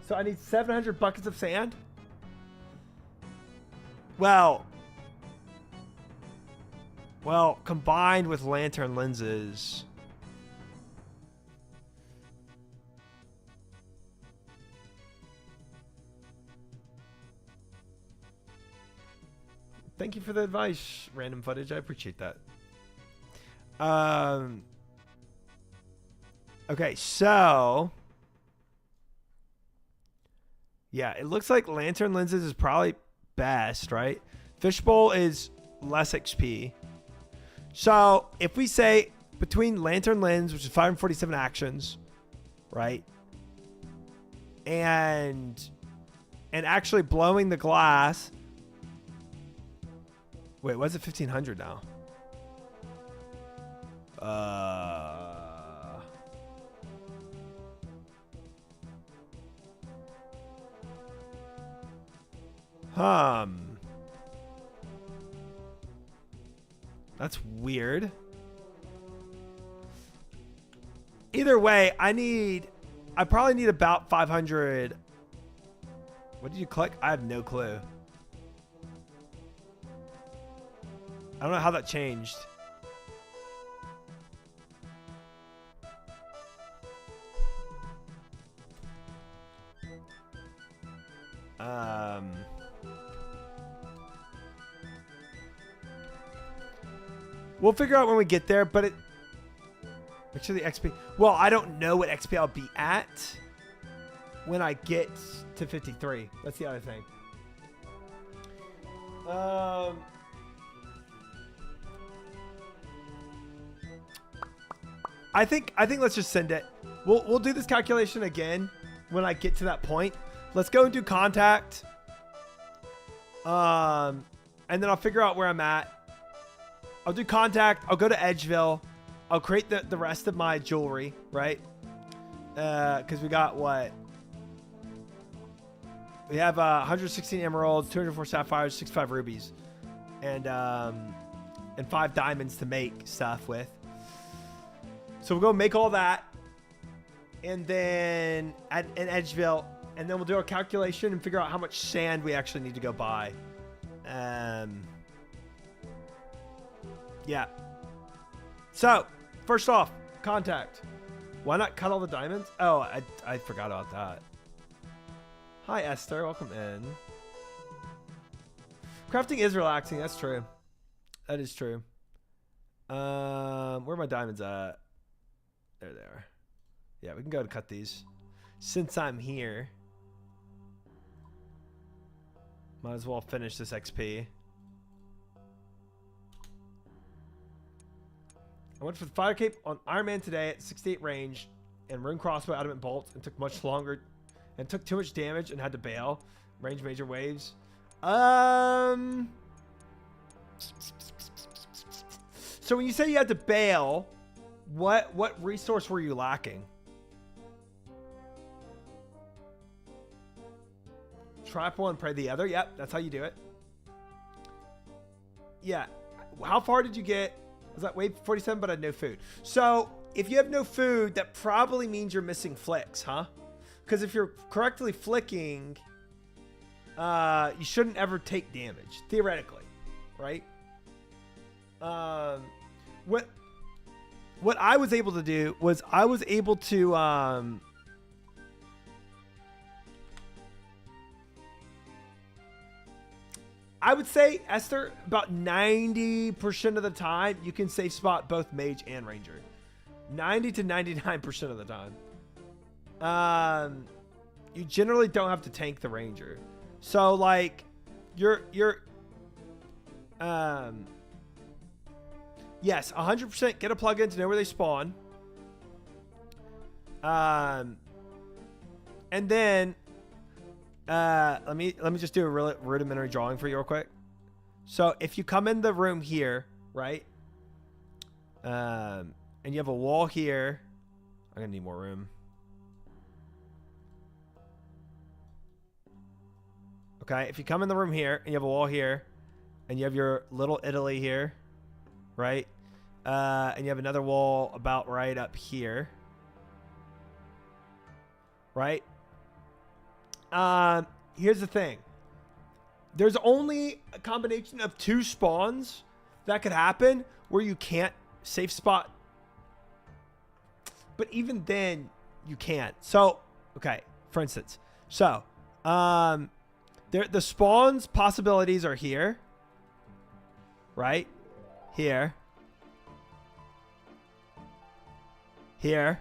So I need 700 buckets of sand? Well, combined with lantern lenses. Thank you for the advice, random footage. I appreciate that. Okay, so yeah, it looks like lantern lenses is probably best, right? Fishbowl is less XP. So if we say between lantern lens, which is 547 actions, right, and actually blowing the glass. Wait, what's it 1500 now? That's weird. Either way, I probably need about 500. What did you click? I have no clue. I don't know how that changed. We'll figure out when we get there, but make sure the XP. Well, I don't know what XP I'll be at when I get to 53. That's the other thing. I think let's just send it. We'll do this calculation again when I get to that point. Let's go and do contact. And then I'll figure out where I'm at. I'll do contact. I'll go to Edgeville. I'll create the rest of my jewelry, right? Because we got what? We have 116 emeralds, 204 sapphires, 65 rubies, and 5 diamonds to make stuff with. So we'll go make all that, and then in Edgeville, and then we'll do our calculation and figure out how much sand we actually need to go buy. Yeah. So, first off, contact. Why not cut all the diamonds? Oh, I forgot about that. Hi, Esther. Welcome in. Crafting is relaxing. That's true. That is true. Where are my diamonds at? There they are. Yeah, we can go to cut these. Since I'm here, might as well finish this XP. I went for the fire cape on Iron Man today at 68 range and rune crossbow adamant bolts and took much longer and took too much damage and had to bail. Range major waves. So when you say you had to bail, what resource were you lacking? Trap one, pray the other. Yep, that's how you do it. Yeah. How far did you get? Was that wave 47, but I had no food. So if you have no food, that probably means you're missing flicks, huh? Because if you're correctly flicking, you shouldn't ever take damage, theoretically, right? What I was able to do was I was able to I would say, Esther, about 90% of the time, you can safe spot both mage and ranger. 90 to 99% of the time. You generally don't have to tank the ranger. So, like, yes, 100% get a plugin to know where they spawn. And then let me just do a really rudimentary drawing for you real quick. So if you come in the room here, right? And you have a wall here. I'm gonna need more room. Okay, if you come in the room here and you have a wall here, and you have your little Italy here, right? And you have another wall about right up here, right? Here's the thing. There's only a combination of 2 spawns that could happen where you can't safe spot. But even then, you can't. So, okay, for instance. So, the spawns possibilities are here. Right? Here. Here.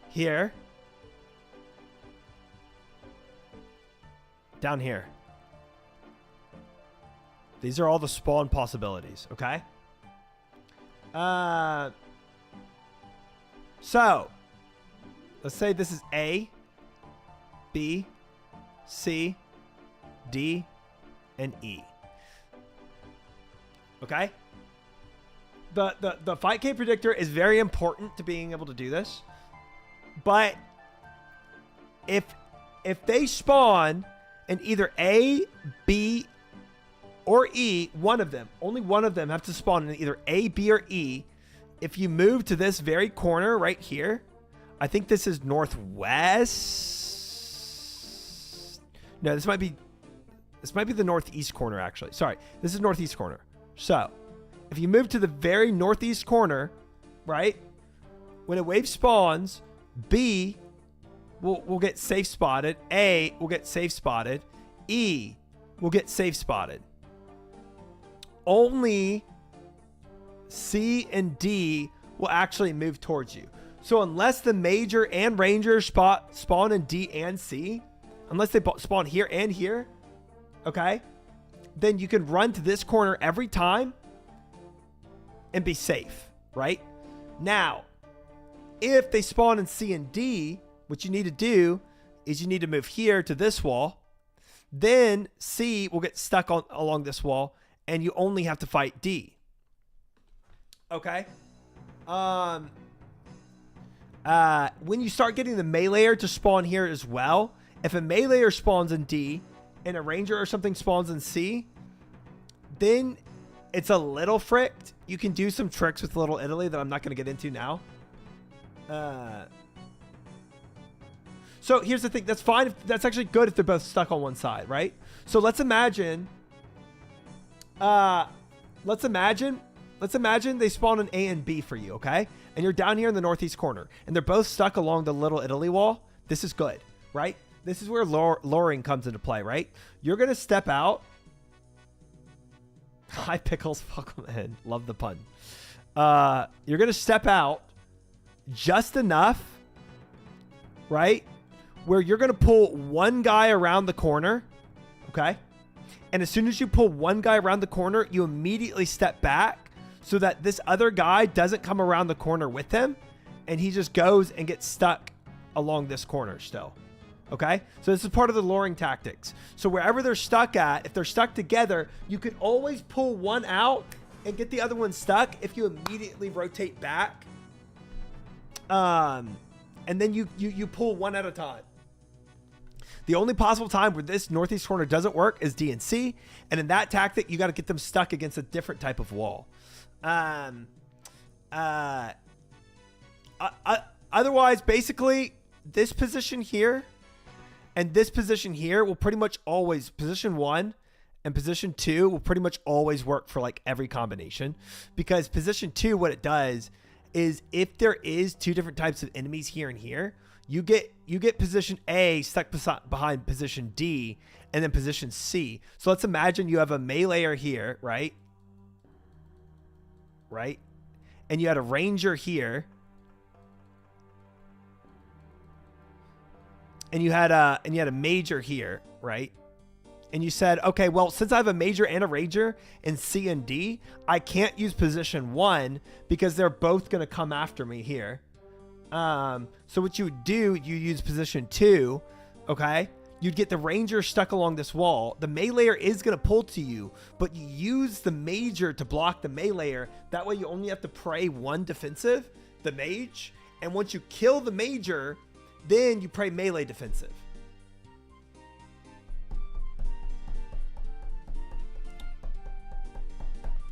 Here. Down here. These are all the spawn possibilities, okay? So, let's say this is A, B, C, D, and E. Okay? The fight K predictor is very important to being able to do this. But if they spawn in either A, B, or E, one of them, only one of them have to spawn in either A, B, or E. If you move to this very corner right here, I think this is northwest. No, this might be the northeast corner, actually. Sorry, this is northeast corner. So, if you move to the very northeast corner, right, when a wave spawns, B will get safe spotted. A will get safe spotted. E will get safe spotted. Only C and D will actually move towards you. So unless the major and ranger spawn in D and C, unless they spawn here and here, okay, then you can run to this corner every time and be safe, right? Now, if they spawn in C and D, what you need to do is you need to move here to this wall. Then C will get stuck along this wall, and you only have to fight D. Okay? When you start getting the meleeer to spawn here as well, if a meleeer spawns in D and a ranger or something spawns in C, then it's a little fricked. You can do some tricks with Little Italy that I'm not going to get into now. So here's the thing. That's fine. That's actually good if they're both stuck on one side, right? So let's imagine they spawn an A and B for you, okay? And you're down here in the northeast corner, and they're both stuck along the Little Italy wall. This is good, right? This is where luring comes into play, right? You're going to step out. Hi, Pickles. Welcome in. Love the pun. You're going to step out just enough, right? Where you're going to pull one guy around the corner, okay? And as soon as you pull one guy around the corner, you immediately step back so that this other guy doesn't come around the corner with him, and he just goes and gets stuck along this corner still. Okay? So this is part of the luring tactics. So wherever they're stuck at, if they're stuck together, you can always pull one out and get the other one stuck if you immediately rotate back. And then you pull one at a time. The only possible time where this northeast corner doesn't work is D and C. And in that tactic, you got to get them stuck against a different type of wall. Otherwise, basically, this position here and this position here will pretty much always, position 1 and position 2 will pretty much always work for like every combination. Because position 2, what it does is if there is 2 different types of enemies here and here, you get position A stuck behind position D and then position C. So let's imagine you have a meleeer here, right? Right? And you had a ranger here. And you had a major here, right? And you said, okay, well, since I have a major and a ranger in C and D, I can't use position 1 because they're both going to come after me here. So what you would do, you use position 2, okay? You'd get the ranger stuck along this wall. The meleeer is going to pull to you, but you use the major to block the meleeer. That way you only have to pray 1 defensive, the mage. And once you kill the major, then you pray melee defensive.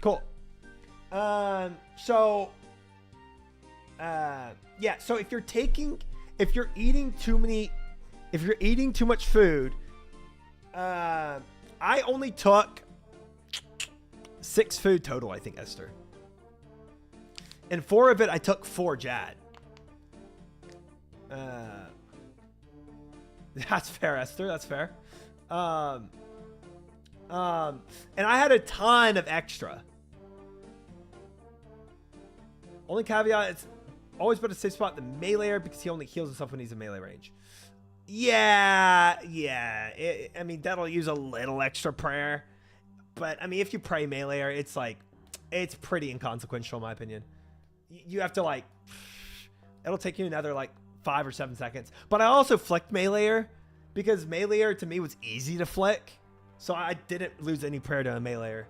Cool. Yeah, so if you're eating too much food, I only took 6 food total, I think, Esther. And 4 of it, I took 4 Jad. That's fair, Esther. That's fair. And I had a ton of extra. Only caveat, it's always better to safe spot the meleeer because he only heals himself when he's in melee range. Yeah. I mean, that'll use a little extra prayer. But, I mean, if you pray meleeer, it's like, it's pretty inconsequential in my opinion. You have to, like, it'll take you another, like, 5 or 7 seconds. But I also flicked meleeer because meleeer to me was easy to flick. So I didn't lose any prayer to a meleeer.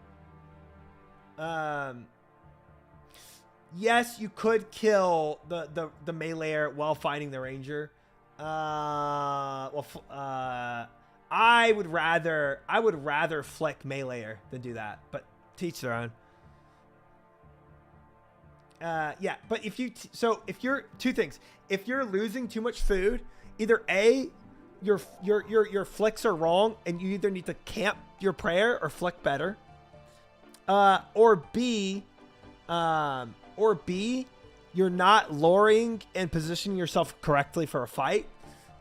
Yes, you could kill the meleeer while fighting the ranger. I would rather flick meleeer than do that, but teach their own. Yeah, but if you're two things, if you're losing too much food, either A, your flicks are wrong and you either need to camp your prayer or flick better, or B, you're not luring and positioning yourself correctly for a fight,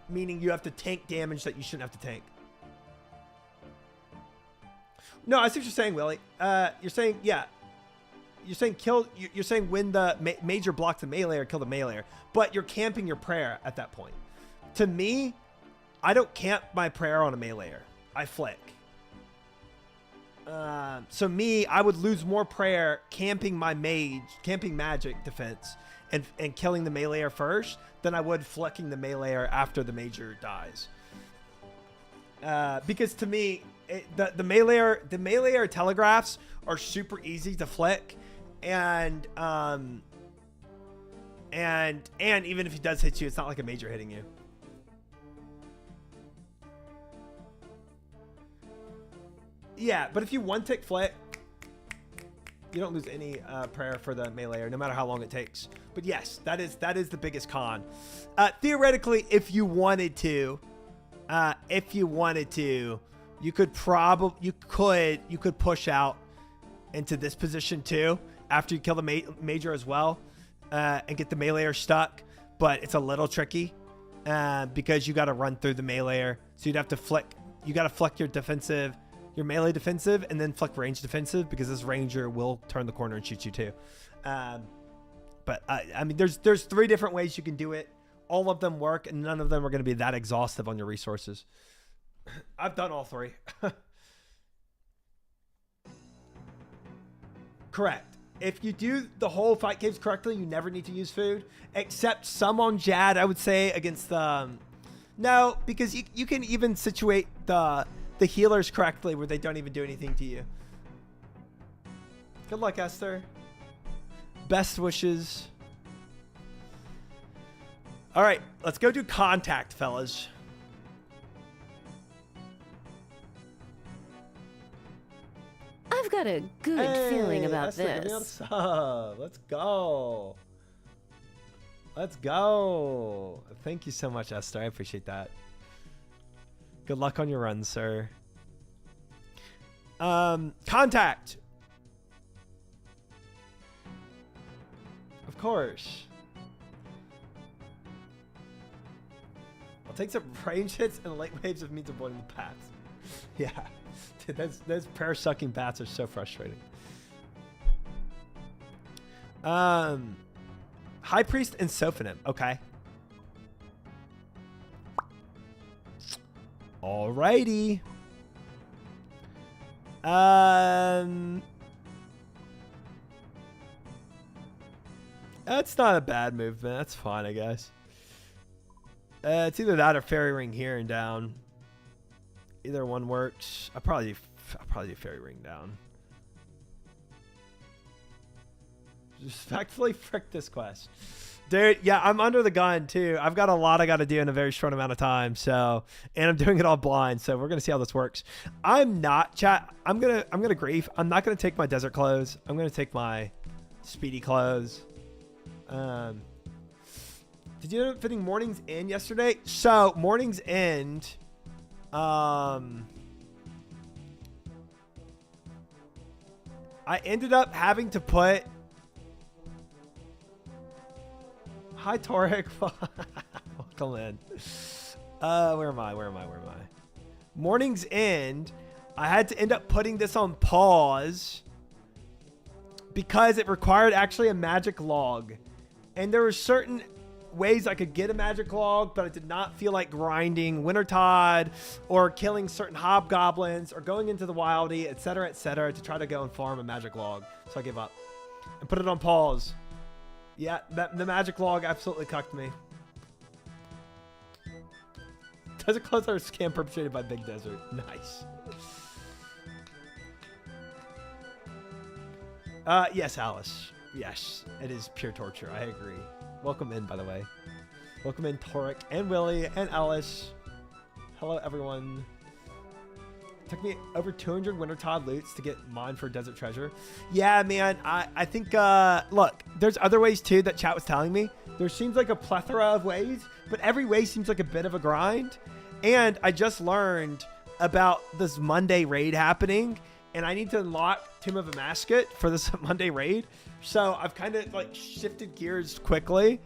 meaning you have to tank damage that you shouldn't have to tank. No, I see what you're saying, Willie. You're saying, yeah. You're saying you're saying when the major blocks the melee or kill the meleeer, but you're camping your prayer at that point. To me, I don't camp my prayer on a meleeer. I flick. So me, I would lose more prayer camping magic defense and killing the meleeer first than I would flicking the meleeer after the major dies. Because to me, the meleeer telegraphs are super easy to flick, and even if he does hit you, it's not like a major hitting you. Yeah, but if you one tick flick, you don't lose any prayer for the meleeer, no matter how long it takes. But yes, that is the biggest con. Theoretically, if you wanted to, you could push out into this position too after you kill the major as well, and get the meleeer stuck. But it's a little tricky because you got to run through the meleeer, so you'd have to flick. You got to flick your defensive. Your melee defensive, and then flick range defensive, because this ranger will turn the corner and shoot you too. But I mean, there's 3 different ways you can do it. All of them work, and none of them are going to be that exhaustive on your resources. I've done all 3. Correct. If you do the whole fight caves correctly, you never need to use food, except some on Jad, I would say, against the... No, because you can even situate the healers correctly where they don't even do anything to you. Good luck, Esther. Best wishes. All right, let's go do contact, fellas. I've got a good feeling about Esther, this. Let's go. Let's go. Thank you so much, Esther. I appreciate that. Good luck on your run, sir. Contact. Of course. I'll take some range hits and light waves if it means avoiding the bats. Yeah. Dude, those prayer sucking bats are so frustrating. High Priest and Sophonim. Okay. Alrighty. That's not a bad movement. That's fine, I guess. It's either that or Fairy Ring here and down. Either one works. I'll probably do Fairy Ring down. Respectfully, frick this quest. Dude, yeah, I'm under the gun too. I've got a lot I got to do in a very short amount of time. So, and I'm doing it all blind. So we're gonna see how this works. I'm not chat. I'm gonna grief. I'm not gonna take my desert clothes. I'm gonna take my speedy clothes. Did you end up fitting Morning's End yesterday? So Morning's End. I ended up having to put. Hi, Torek. Welcome in. Where am I? Morning's End. I had to end up putting this on pause because it required actually a magic log. And there were certain ways I could get a magic log, but I did not feel like grinding Wintertide or killing certain hobgoblins or going into the wildy, etc., to try to go and farm a magic log. So I gave up and put it on pause. Yeah, the magic log absolutely cucked me. Desert clothes are a scam perpetrated by Big Desert. Nice. Yes, Alice. Yes, it is pure torture. I agree. Welcome in, by the way. Welcome in, Torek and Willie and Alice. Hello, everyone. It took me over 200 Wintertide loots to get mine for Desert Treasure. Yeah, man. I think, look, there's other ways, too, that chat was telling me. There seems like a plethora of ways, but every way seems like a bit of a grind. And I just learned about this Monday raid happening, and I need to unlock Tomb of a Mascot for this Monday raid. So I've kind of like shifted gears quickly,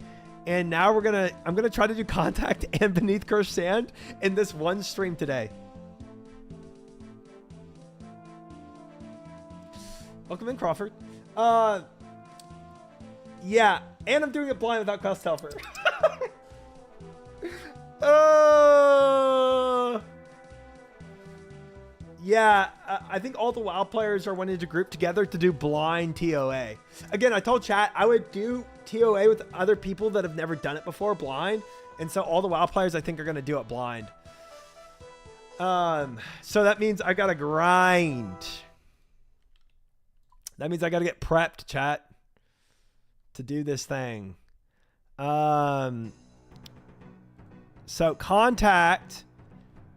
and now I'm gonna try to do Contact and Beneath Cursed Sand in this one stream today. Welcome in, Crawford. Yeah, and I'm doing it blind without Quest Helper. Yeah, I think all the WoW players are wanting to group together to do blind TOA. Again, I told chat I would do TOA with other people that have never done it before, blind. And so all the WoW players, I think, are going to do it blind. So that means I got to grind. That means I got to get prepped, chat, to do this thing. So Contact...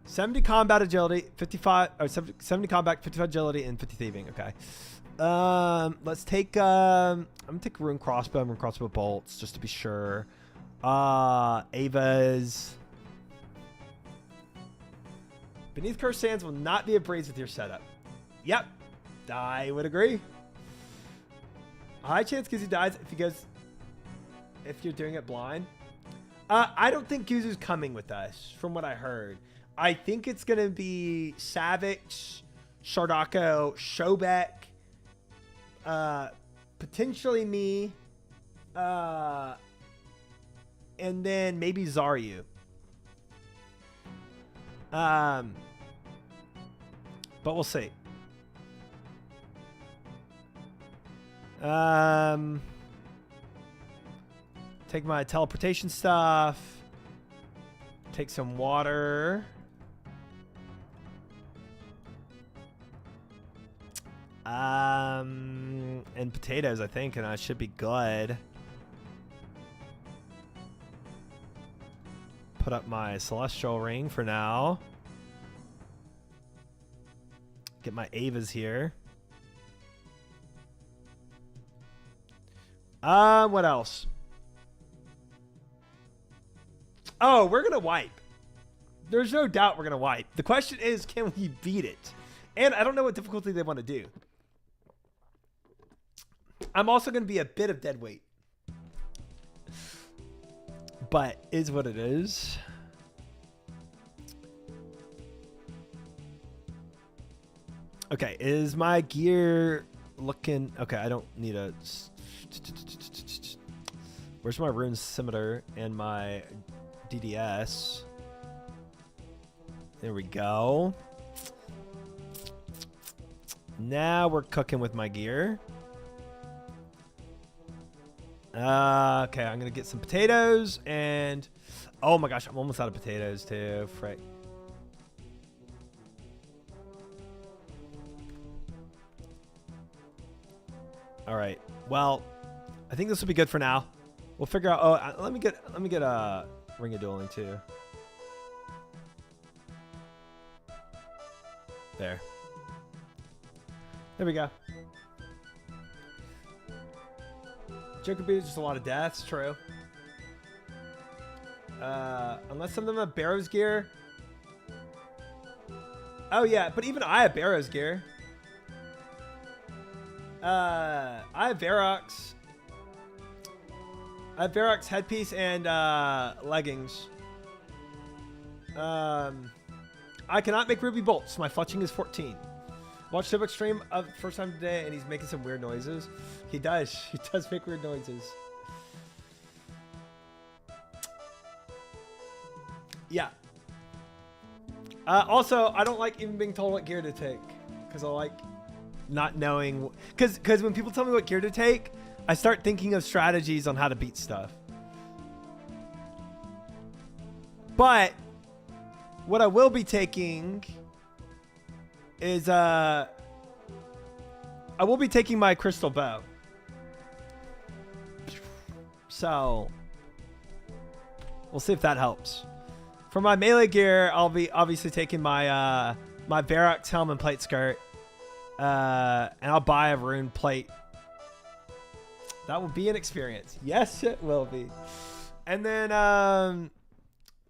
70 combat agility, 55 or 70 combat, 55 agility, and 50 thieving. Okay. Let's take I'm gonna take rune crossbow bolts just to be sure. Ava's Beneath Cursed Sands will not be a breeze with your setup. Yep, I would agree. A high chance Gizu dies if you're doing it blind. I don't think Gizu's coming with us, from what I heard. I think it's going to be Savage, Shardako, Shobek, potentially me, and then maybe Zaryu. But we'll see. Take my teleportation stuff. Take some water. And potatoes, I think, and I should be good. Put up my celestial ring for now. Get my Avas here. What else? Oh, we're gonna wipe. There's no doubt we're gonna wipe. The question is, can we beat it? And I don't know what difficulty they want to do. I'm also going to be a bit of dead weight. But is what it is. Okay, is my gear looking... Okay, I don't need a... Where's my rune scimitar and my DDS? There we go. Now we're cooking with my gear. Okay, I'm gonna get some potatoes and... Oh my gosh, I'm almost out of potatoes too. Frick. Alright, well, I think this will be good for now. We'll figure out. Oh, let me get Ring of Dueling too. There we go. Joker beat is just a lot of deaths. True. Unless some of them have Barrow's gear. Oh yeah, but even I have Barrow's gear. I have Varrock's. I have Varrock's headpiece and leggings. I cannot make ruby bolts. My fletching is 14. Watched Showback stream first time today, and he's making some weird noises. He does. He does make weird noises. Yeah. Also, I don't like even being told what gear to take, because I like not knowing. Because when people tell me what gear to take, I start thinking of strategies on how to beat stuff. But what I will be taking is I will be taking my crystal bow. So we'll see if that helps. For my melee gear, I'll be obviously taking my my Varrock's helm and plate skirt. And I'll buy a rune plate. That will be an experience. Yes, it will be. And then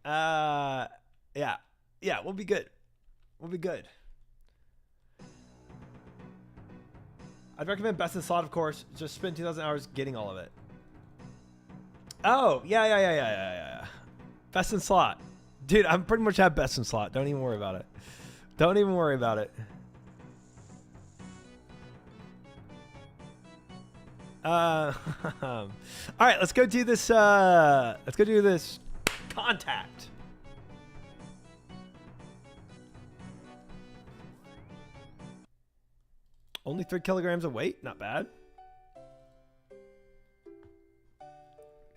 yeah, we'll be good. We'll be good. I'd recommend best in slot, of course. Just spend 2,000 hours getting all of it. Oh, yeah. Best in slot. Dude, I pretty much have best in slot. Don't even worry about it. Don't even worry about it. All right, let's go do this. Let's go do this contact. Only 3 kilograms of weight, not bad.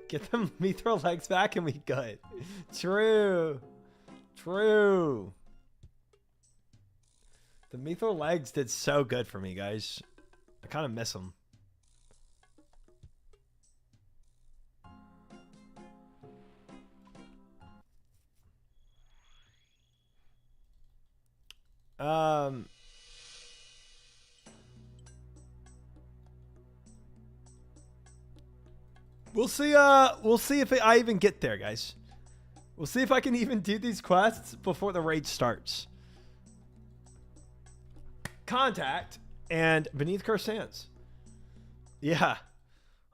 Get them mithril legs back and we good. True. True. The mithril legs did so good for me, guys. I kind of miss them. We'll see if I even get there, guys. We'll see if I can even do these quests before the raid starts. Contact and Beneath Cursed Sands. Yeah.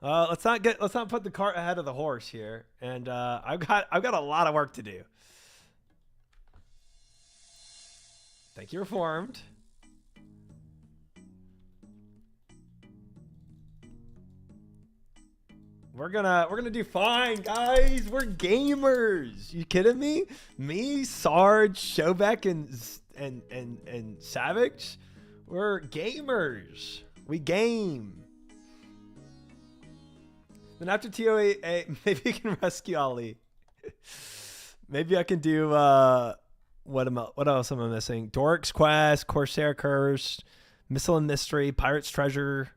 Let's not put the cart ahead of the horse here. And I've got a lot of work to do. Thank you, Reformed. We're gonna do fine, guys. We're gamers. You kidding me? Me, Sarge, Showback, and Savage. We're gamers. We game. Then after TOA, maybe you can rescue Ali. Maybe I can do what else am I missing? Doric's Quest, Corsair Curse, Missile and Mystery, Pirate's Treasure.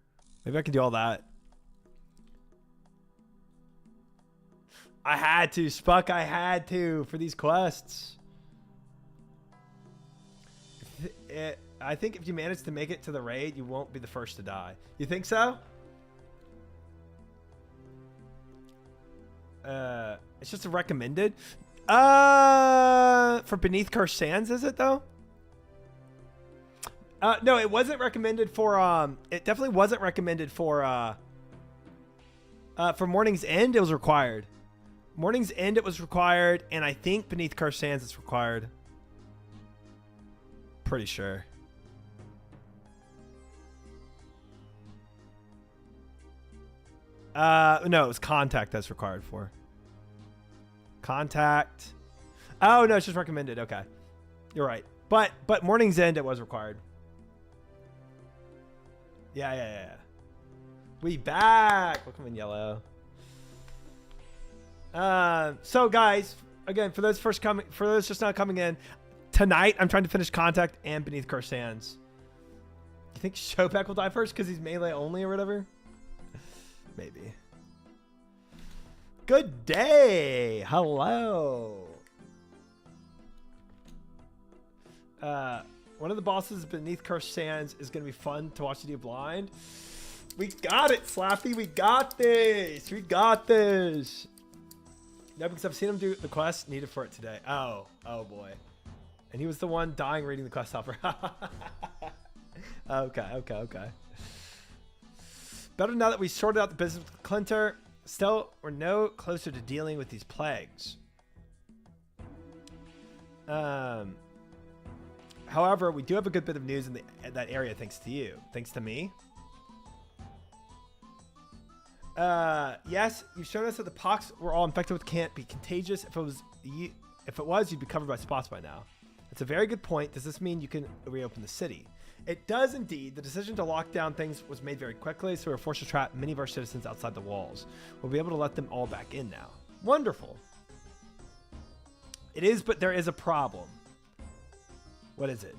Maybe I can do all that. I had to, Spuck. I had to for these quests. I think if you manage to make it to the raid, you won't be the first to die. You think so? It's just a recommended. For Beneath Cursed Sands, is it though? No, it wasn't recommended for. It definitely wasn't recommended for Morning's End. It was required. Morning's End, it was required, and I think Beneath Cursed Sands, it's required. Pretty sure. No, it was Contact that's required for. Contact. Oh, no, it's just recommended. Okay. You're right. But Morning's End, it was required. Yeah. We back. Look, I'm in yellow. So guys, again, for those just not coming in, tonight I'm trying to finish Contact and Beneath Cursed Sands. You think Showback will die first because he's melee only or whatever? Maybe. Good day. Hello. One of the bosses beneath Cursed Sands is going to be fun to watch you do blind. We got it, Slappy. We got this. We got this. No, because I've seen him do the quest needed for it today. Oh boy. And he was the one dying reading the quest helper. Okay. Better now that we sorted out the business with Clinter. Still, we're no closer to dealing with these plagues. However, we do have a good bit of news in that area thanks to you. Thanks to me. Yes, you've shown us that the pox we're all infected with can't be contagious. If it was, you'd be covered by spots by now. That's a very good point. Does this mean you can reopen the city? It does indeed. The decision to lock down things was made very quickly, so we're forced to trap many of our citizens outside the walls. We'll be able to let them all back in now. Wonderful. It is, but there is a problem. What is it?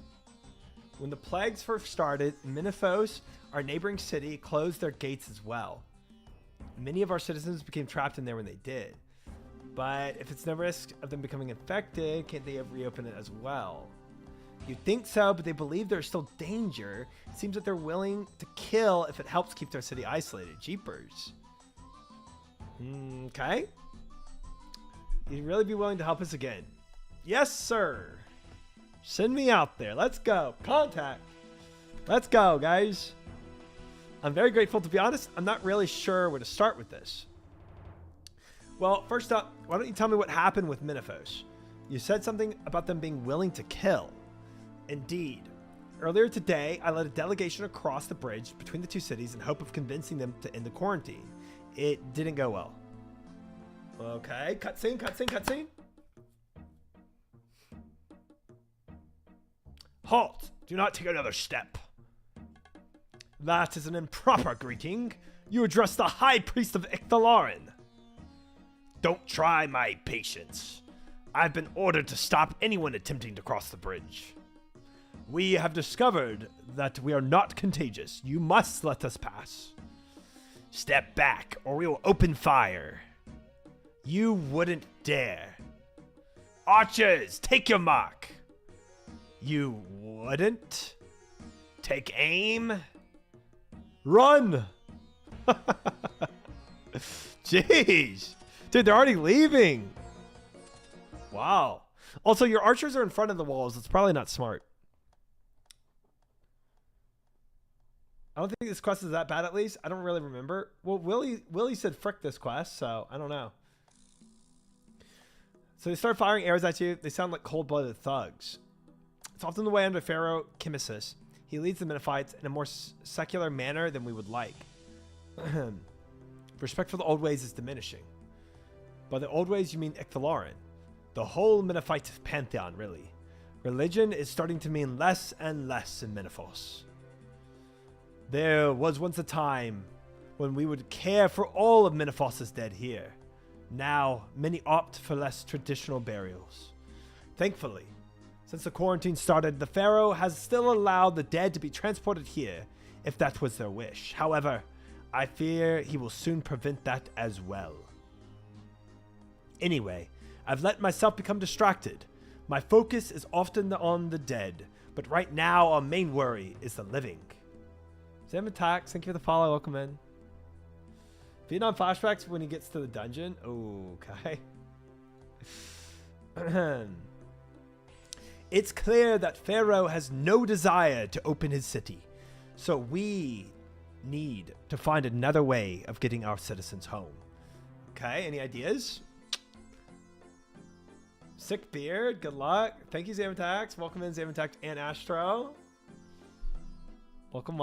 When the plagues first started, Minifos, our neighboring city, closed their gates as well. Many of our citizens became trapped in there when they did. But if it's no risk of them becoming infected, can't they reopen it as well? You'd think so, but they believe there's still danger. It seems that they're willing to kill if it helps keep their city isolated. Jeepers. Okay. You'd really be willing to help us again? Yes, sir. Send me out there. Let's go. Contact. Let's go, guys. I'm very grateful. To be honest, I'm not really sure where to start with this. Well, first up, why don't you tell me what happened with Minifos? You said something about them being willing to kill. Indeed. Earlier today, I led a delegation across the bridge between the two cities in hope of convincing them to end the quarantine. It didn't go well. Okay, cutscene. Halt! Do not take another step. That is an improper greeting. You address the High Priest of Icthalarin. Don't try my patience. I've been ordered to stop anyone attempting to cross the bridge. We have discovered that we are not contagious. You must let us pass. Step back, or we will open fire. You wouldn't dare. Archers, take your mark. You wouldn't? Take aim? Run! Jeez. Dude, they're already leaving. Wow. Also, your archers are in front of the walls. It's probably not smart. I don't think this quest is that bad, at least. I don't really remember. Well, Willie said frick this quest, so I don't know. So they start firing arrows at you. They sound like cold-blooded thugs. It's often the way under Pharaoh Kimesis. He leads the Menophites in a more secular manner than we would like. Respect for the old ways is diminishing. By the old ways, you mean Icthalarin. The whole Menophite pantheon, really. Religion is starting to mean less and less in Menephos. There was once a time when we would care for all of Menephos' dead here. Now, many opt for less traditional burials. Thankfully, since the quarantine started, the Pharaoh has still allowed the dead to be transported here, if that was their wish. However, I fear he will soon prevent that as well. Anyway, I've let myself become distracted. My focus is often on the dead, but right now our main worry is the living. Sam Attacks, thank you for the follow, welcome in. Vietnam flashbacks when he gets to the dungeon. Okay. It's clear that Pharaoh has no desire to open his city, so we need to find another way of getting our citizens home. Okay, any ideas? Sick beard, good luck. Thank you, Zamatax. Welcome in, Zamatax and Astro. Welcome.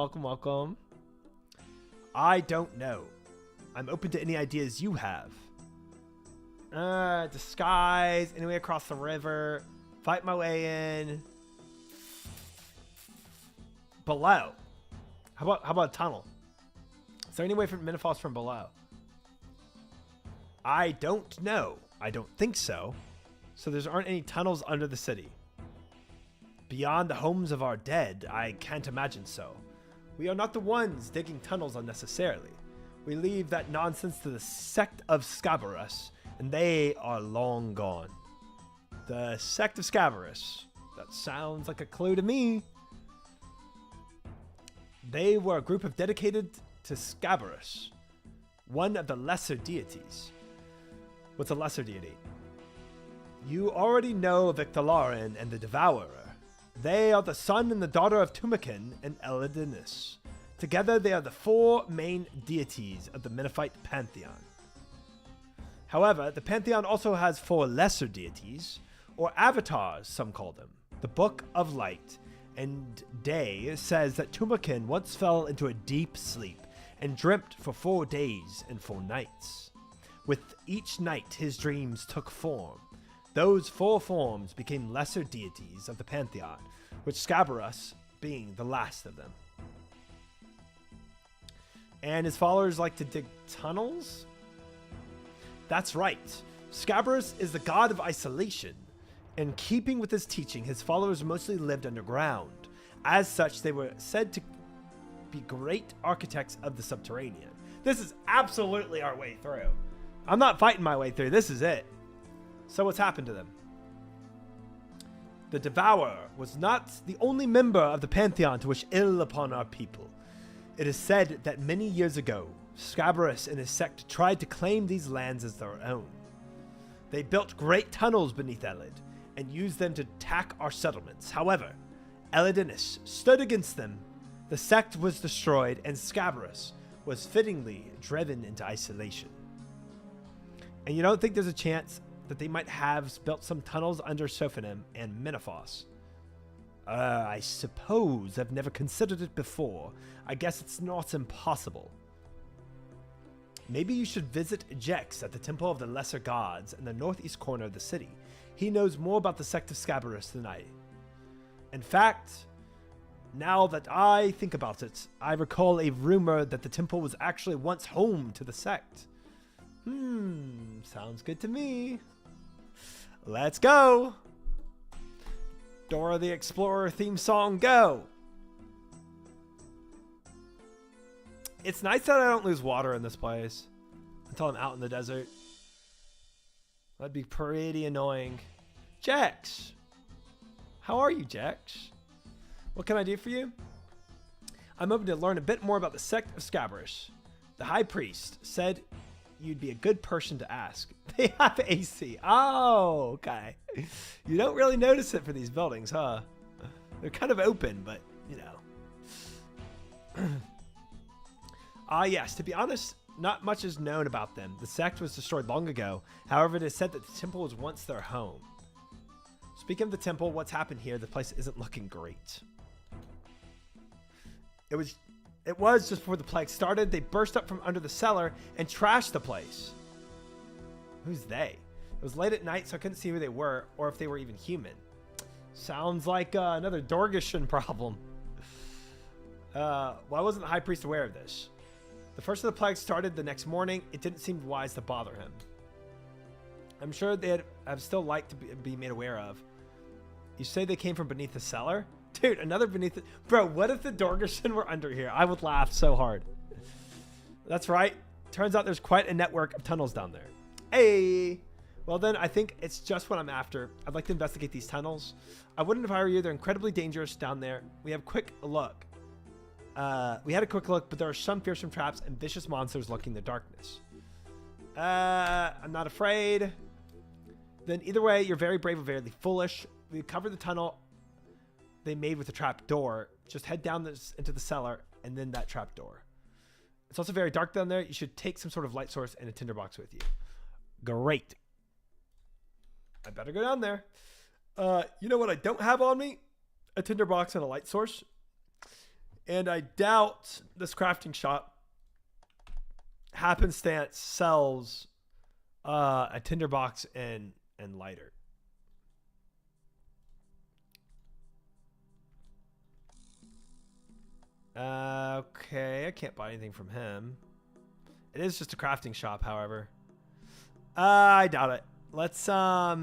I don't know. I'm open to any ideas you have. Disguise, any way across the river. Fight my way in. Below. How about a tunnel? Is there any way from Menephos from below? I don't know. I don't think so. So there aren't any tunnels under the city. Beyond the homes of our dead, I can't imagine so. We are not the ones digging tunnels unnecessarily. We leave that nonsense to the sect of Scabarus, and they are long gone. The sect of Scabarus. That sounds like a clue to me. They were a group of dedicated to Scabarus, one of the lesser deities. What's a lesser deity? You already know Victalarin and the Devourer. They are the son and the daughter of Tumakin and Elidinus. Together, they are the 4 main deities of the Mennephite pantheon. However, the pantheon also has 4 lesser deities, or avatars, some call them. The Book of Light and Day says that Tumakin once fell into a deep sleep and dreamt for 4 days and 4 nights. With each night, his dreams took form. Those 4 forms became lesser deities of the pantheon, with Scabarus being the last of them. And his followers like to dig tunnels? That's right. Scabarus is the god of isolation. In keeping with his teaching, his followers mostly lived underground. As such, they were said to be great architects of the subterranean. This is absolutely our way through. I'm not fighting my way through. This is it. So what's happened to them? The Devourer was not the only member of the pantheon to wish ill upon our people. It is said that many years ago, Scabarus and his sect tried to claim these lands as their own. They built great tunnels beneath Elid and used them to attack our settlements. However, Elidinus stood against them. The sect was destroyed and Scabarus was fittingly driven into isolation. And you don't think there's a chance that they might have built some tunnels under Sophanim and Menephos? I suppose I've never considered it before. I guess it's not impossible. Maybe you should visit Jex at the Temple of the Lesser Gods in the northeast corner of the city. He knows more about the sect of Scabarus than I. In fact, now that I think about it, I recall a rumor that the temple was actually once home to the sect. Sounds good to me. Let's go. Dora the Explorer theme song, go. It's nice that I don't lose water in this place until I'm out in the desert. That'd be pretty annoying. Jex. How are you, Jex? What can I do for you? I'm hoping to learn a bit more about the sect of Scabarus. The high priest said you'd be a good person to ask. They have AC. Oh, okay. You don't really notice it for these buildings, huh? They're kind of open, but, you know. Yes, to be honest, not much is known about them. The sect was destroyed long ago. However, it is said that the temple was once their home. Speaking of the temple, what's happened here? The place isn't looking great. It was just before the plague started. They burst up from under the cellar and trashed the place. Who's they? It was late at night, so I couldn't see who they were or if they were even human. Sounds like another Dorgishan problem. Why wasn't the high priest aware of this? The first of the plague started the next morning. It didn't seem wise to bother him. I'm sure they'd have still liked to be made aware of. You say they came from beneath the cellar? Dude, another beneath it. Bro, what if the Dorgishan were under here? I would laugh so hard. That's right. Turns out there's quite a network of tunnels down there. Hey! Well then, I think it's just what I'm after. I'd like to investigate these tunnels. I wouldn't if I were you. They're incredibly dangerous down there. We had a quick look, but there are some fearsome traps and vicious monsters lurking in the darkness. I'm not afraid. Then either way, you're very brave or very foolish. We covered the tunnel they made with a trap door. Just head down into the cellar and then that trap door. It's also very dark down there. You should take some sort of light source and a tinderbox with you. Great. I better go down there. You know what I don't have on me? A tinderbox and a light source. And I doubt this crafting shop happenstance sells a tinderbox and lighter. Okay, I can't buy anything from him. It is just a crafting shop, however. I doubt it. Let's yeah.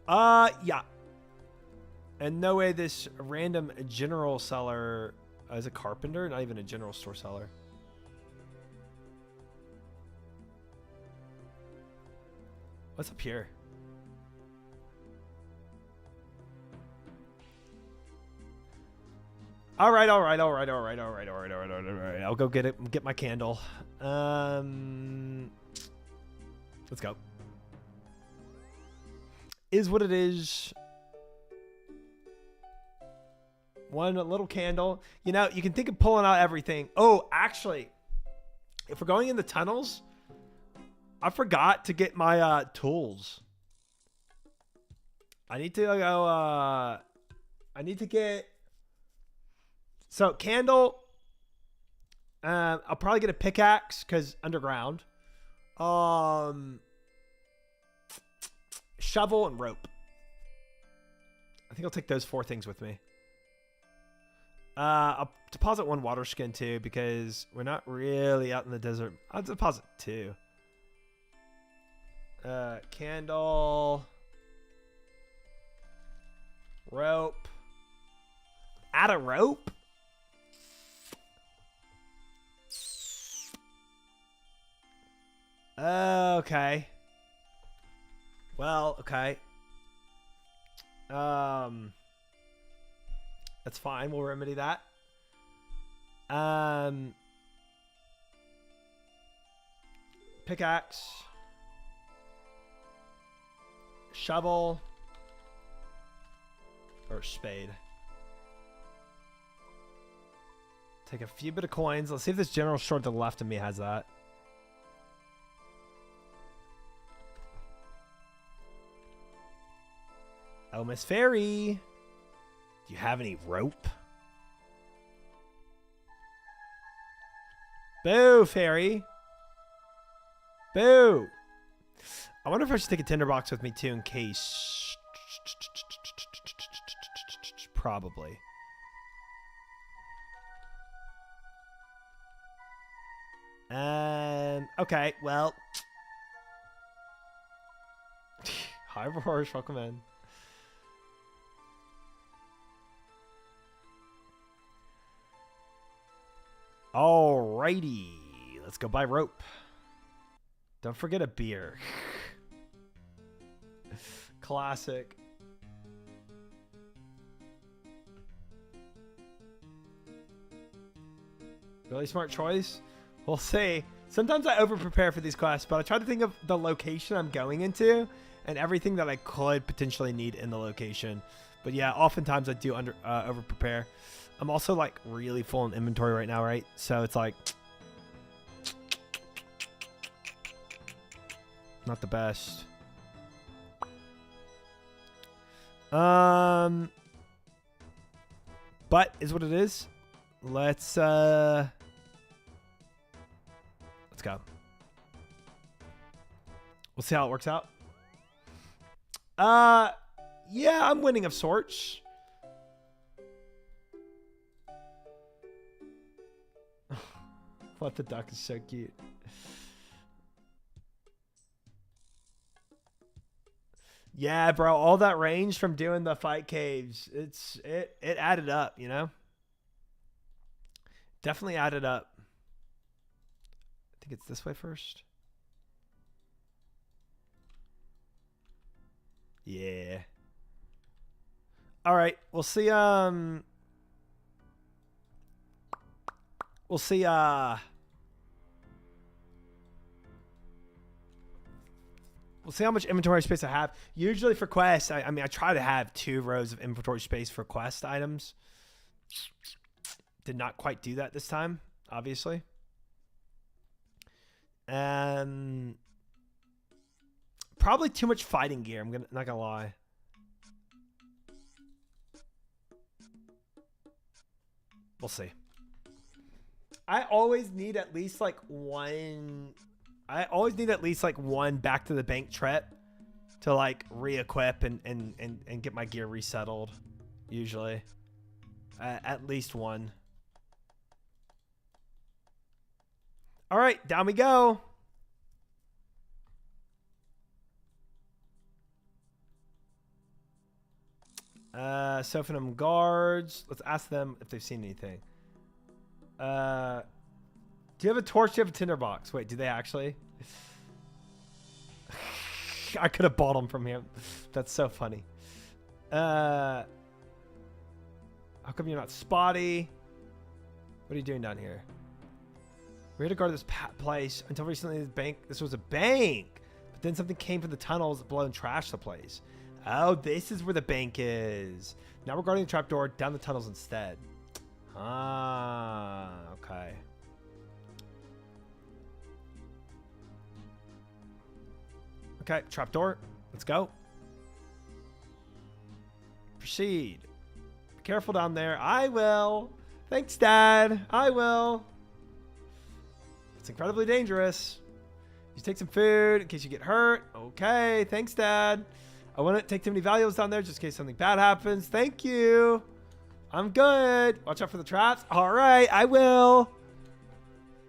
Yeah. And no way this random general seller As a carpenter, not even a general store seller. What's up here? All right. I'll go get it. Get my candle. Let's go. Is what it is. One little candle. You know, you can think of pulling out everything. Oh, actually, if we're going in the tunnels, I forgot to get my tools. I need to go. I need to get. So candle. I'll probably get a pickaxe because underground. Shovel and rope. I think I'll take those 4 things with me. I'll deposit 1 water skin too because we're not really out in the desert. I'll deposit 2. Candle. Rope. Add a rope? Okay. Well, okay. That's fine. We'll remedy that. Pickaxe. Shovel. Or spade. Take a few bit of coins. Let's see if this general store to the left of me has that. Oh, Miss Fairy. Do you have any rope? Boo, Fairy. Boo. I wonder if I should take a tinderbox with me too in case. Probably. Okay, well. Hi, Roars. Welcome in. Alrighty. Let's go buy rope. Don't forget a beer. Classic. Really smart choice. We'll see. Sometimes I over-prepare for these quests, but I try to think of the location I'm going into and everything that I could potentially need in the location. But yeah, oftentimes I do over-prepare. I'm also like really full in inventory right now, right? So it's like not the best. But is what it is. Let's go. We'll see how it works out. Yeah, I'm winning of sorts. What, the duck is so cute. Yeah, bro, all that range from doing the fight caves, it added up, you know? Definitely added up. I think it's this way first. Yeah. All right, we'll see we'll see we'll see how much inventory space I have. Usually for quests, I mean I try to have 2 rows of inventory space for quest items. Did not quite do that this time, obviously. Probably too much fighting gear. I'm not gonna lie. We'll see. I always need at least like one. I always need at least like one back to the bank trip to like re-equip and get my gear resettled. Usually, at least one. All right, down we go. Sophanum guards. Let's ask them if they've seen anything. Do you have a torch? Do you have a tinderbox? Wait, do they actually? I could have bought them from him. That's so funny. How come you're not spotty? What are you doing down here? We're here to guard this place. Until recently, this was a bank. But then something came from the tunnels below and trashed the place. Oh, this is where the bank is. Now we're guarding the trapdoor down the tunnels instead. Ah, okay. Okay, trapdoor. Let's go. Proceed. Be careful down there. I will. Thanks, Dad. I will. It's incredibly dangerous. You take some food in case you get hurt. Okay, thanks, Dad. I wouldn't take too many valuables down there just in case something bad happens. Thank you. I'm good. Watch out for the traps. All right, I will.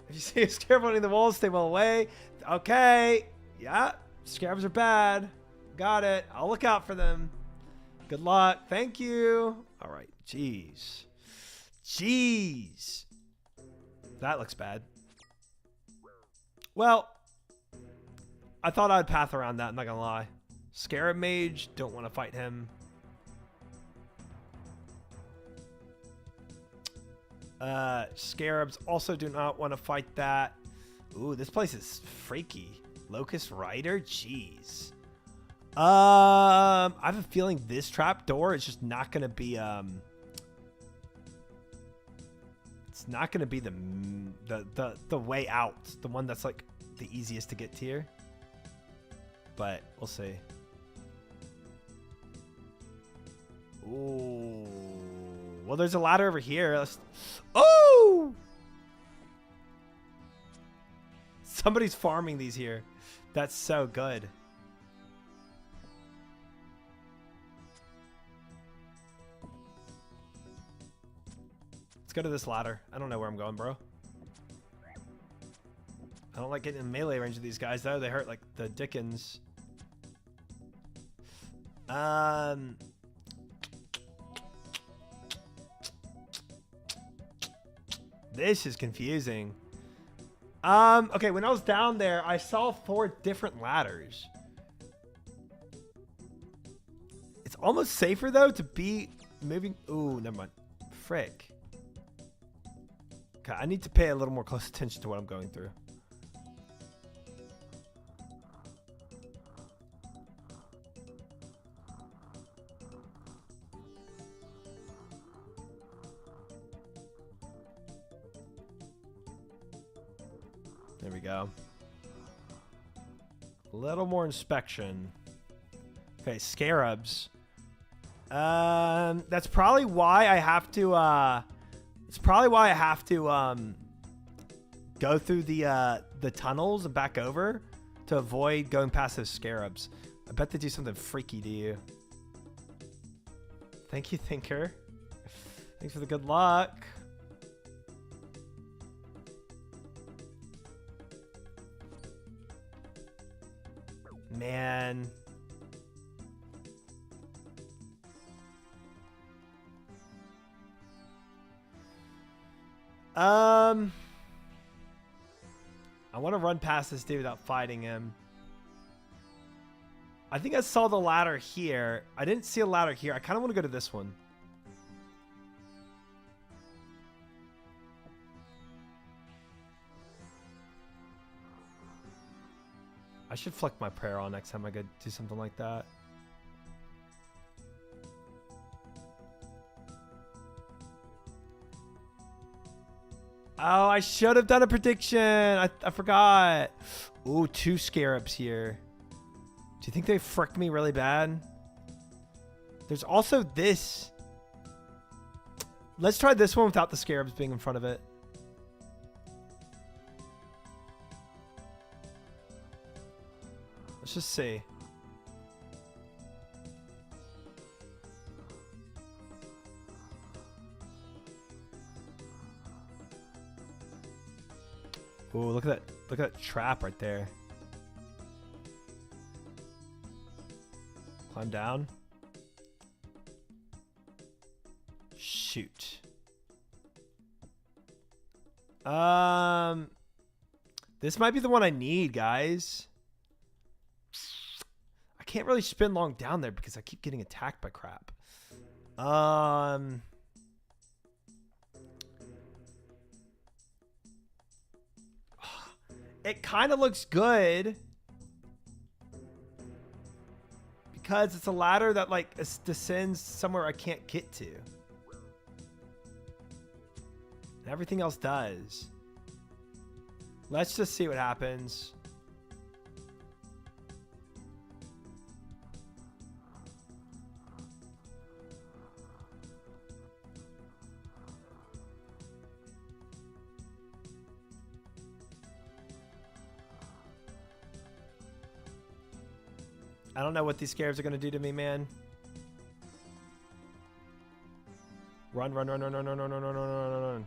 If you see a scarab running the walls, stay well away. Okay. Yeah, scarabs are bad. Got it. I'll look out for them. Good luck. Thank you. All right. Jeez. Jeez. That looks bad. Well, I thought I'd path around that. I'm not going to lie. Scarab Mage. Don't want to fight him. Scarabs also do not want to fight that. Ooh, this place is freaky. Locust Rider? Jeez. I have a feeling this trap door is just not going to be, it's not going to be the way out. The one that's like the easiest to get to here. But we'll see. Ooh. Well, there's a ladder over here. Oh! Somebody's farming these here. That's so good. Let's go to this ladder. I don't know where I'm going, bro. I don't like getting in melee range with these guys, though. They hurt like the dickens. This is confusing. Okay, when I was down there, I saw 4 different ladders. It's almost safer, though, to be moving. Ooh, never mind. Frick. Okay, I need to pay a little more close attention to what I'm going through. There we go. A little more inspection. Okay, scarabs. That's probably why I have to. It's probably why I have to go through the tunnels and back over to avoid going past those scarabs. I bet they do something freaky to you. Thank you, Thinker. Thanks for the good luck. Man. I want to run past this dude without fighting him. I think I saw the ladder here. I didn't see a ladder here. I kind of want to go to this one. I should flick my prayer on next time I go do something like that. Oh, I should have done a prediction. I forgot. Ooh, 2 scarabs here. Do you think they fricked me really bad? There's also this. Let's try this one without the scarabs being in front of it. Let's just see. Ooh, look at that trap right there. Climb down. Shoot. This might be the one I need, guys. I can't really spend long down there because I keep getting attacked by crap. It kind of looks good because it's a ladder that like descends somewhere I can't get to. And everything else does. Let's just see what happens. I don't know what these scarabs are going to do to me, man. Run, run, run, run, run, run, run, run, run, run, run, run.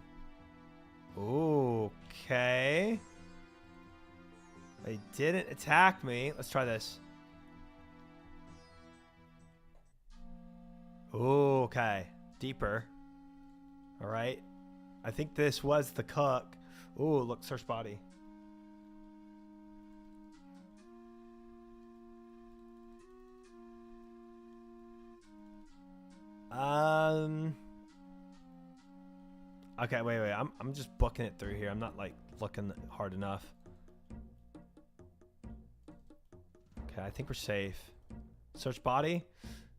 Okay. They didn't attack me. Let's try this. Okay. Deeper. All right. I think this was the cook. Ooh, look, search body. Okay, wait. I'm just booking it through here. I'm not like looking hard enough. Okay, I think we're safe. Search body.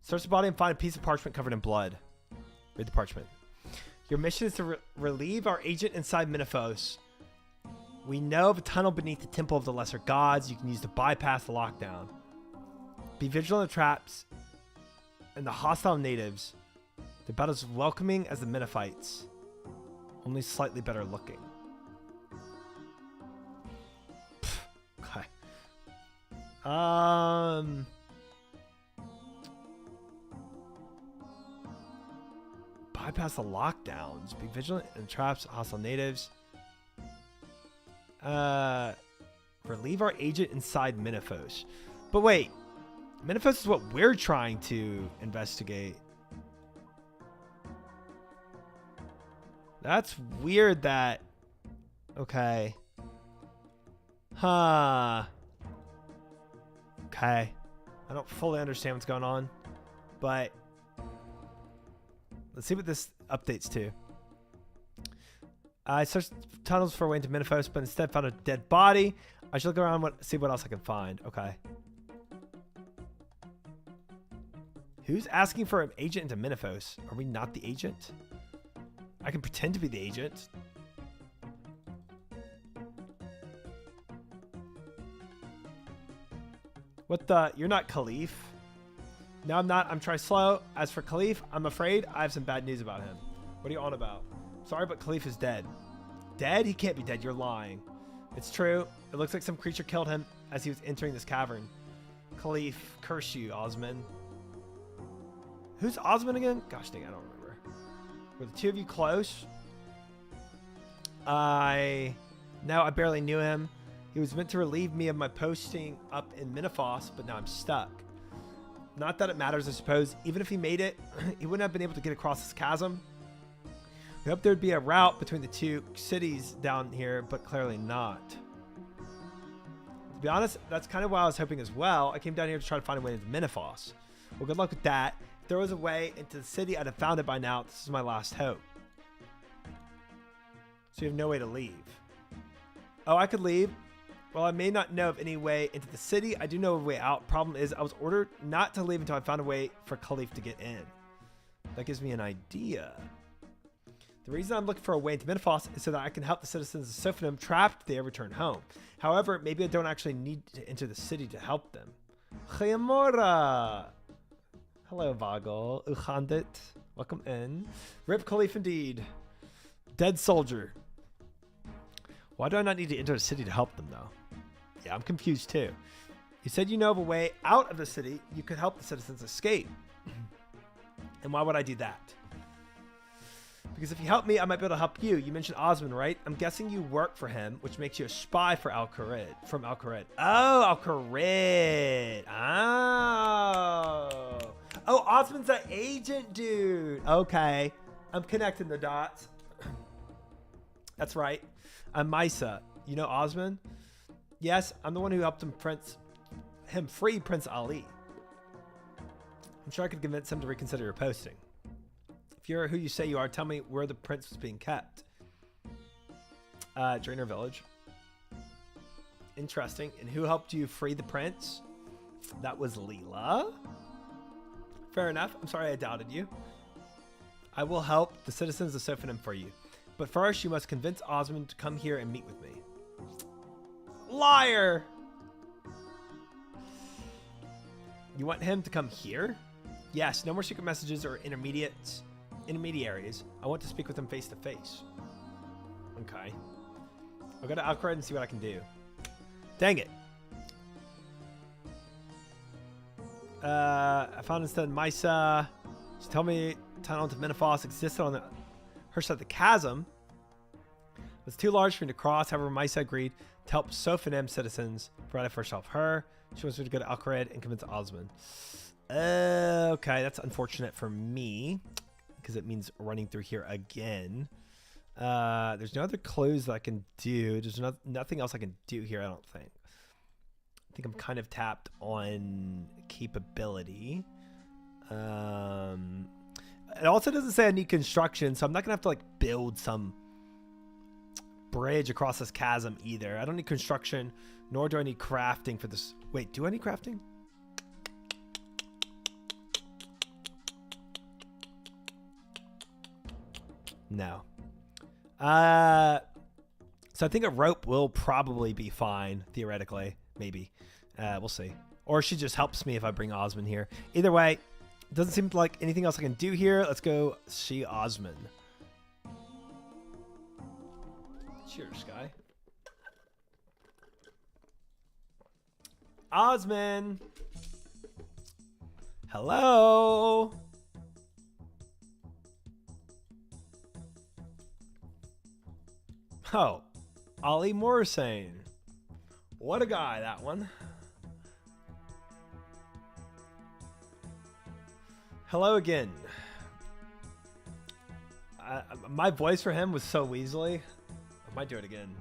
Search the body and find a piece of parchment covered in blood. Read the parchment. Your mission is to relieve our agent inside Minifos. We know of a tunnel beneath the Temple of the Lesser Gods you can use to bypass the lockdown. Be vigilant of traps and the hostile natives. They're about as welcoming as the Minophites. Only slightly better looking. Okay. Bypass the lockdowns. Be vigilant and traps hostile natives. Relieve our agent inside Minifos. But wait. Minifos is what we're trying to investigate. That's weird that... Okay. Huh. Okay. I don't fully understand what's going on. But... let's see what this updates to. I searched tunnels for a way into Minifos, but instead found a dead body. I should look around and see what else I can find. Okay. Who's asking for an agent into Minifos? Are we not the agent? I can pretend to be the agent. What the? You're not Khalif. No, I'm not. I'm Trislow. As for Khalif, I'm afraid I have some bad news about him. What are you on about? Sorry, but Khalif is dead. Dead? He can't be dead. You're lying. It's true. It looks like some creature killed him as he was entering this cavern. Khalif, curse you, Osman. Who's Osman again? Gosh dang, I don't remember. Were the two of you close? No, I barely knew him. He was meant to relieve me of my posting up in Minifos, but now I'm stuck. Not that it matters, I suppose. Even if he made it, he wouldn't have been able to get across this chasm. We hoped there'd be a route between the two cities down here, but clearly not. To be honest, that's kind of what I was hoping as well. I came down here to try to find a way into Minifos. Well, good luck with that. If there was a way into the city, I'd have found it by now. This is my last hope. So you have no way to leave. Oh, I could leave. Well, I may not know of any way into the city. I do know a way out. Problem is, I was ordered not to leave until I found a way for Khalif to get in. That gives me an idea. The reason I'm looking for a way into Minifos is so that I can help the citizens of Sophanum trapped if they ever return home. However, maybe I don't actually need to enter the city to help them. Chayamora! Hello, Vagel. Uchandit. Welcome in. Rip Khalif indeed. Dead soldier. Why do I not need to enter the city to help them, though? Yeah, I'm confused, too. You said you know of a way out of the city you could help the citizens escape. And why would I do that? Because if you help me, I might be able to help you. You mentioned Osman, right? I'm guessing you work for him, which makes you a spy for Al-Kharid. From Al-Kharid. Oh, Al-Kharid. Oh. Oh, Osman's an agent, dude. Okay. I'm connecting the dots. That's right. I'm Misa. You know Osman? Yes, I'm the one who helped him free Prince Ali. I'm sure I could convince him to reconsider your posting. If you're who you say you are, tell me where the prince was being kept. Drainer Village. Interesting. And who helped you free the prince? That was Leela. Fair enough. I'm sorry I doubted you. I will help the citizens of Sophanim for you. But first, you must convince Osman to come here and meet with me. Liar! You want him to come here? Yes, no more secret messages or intermediaries. I want to speak with him face to face. Okay. I'll go to Alcared and see what I can do. Dang it. I found instead Misa. She told me tunnel to Menopause existed on her side of the chasm. It was too large for me to cross. However, Misa agreed to help Sophanim citizens provided first help her. She wants me to go to Alcared and convince Osman. Okay, that's unfortunate for me because it means running through here again. There's no other clues that I can do. There's nothing else I can do here, I don't think. I think I'm kind of tapped on capability. It also doesn't say I need construction, so I'm not going to have to like build some bridge across this chasm either. I don't need construction, nor do I need crafting for this. Wait, do I need crafting? No. So I think a rope will probably be fine, theoretically. Maybe. We'll see. Or she just helps me if I bring Osman here. Either way, doesn't seem like anything else I can do here. Let's go see Osman. Cheers, guy. Osman! Hello! Oh, Ali Morrisane. What a guy, that one. Hello again. My voice for him was so weaselly. I might do it again.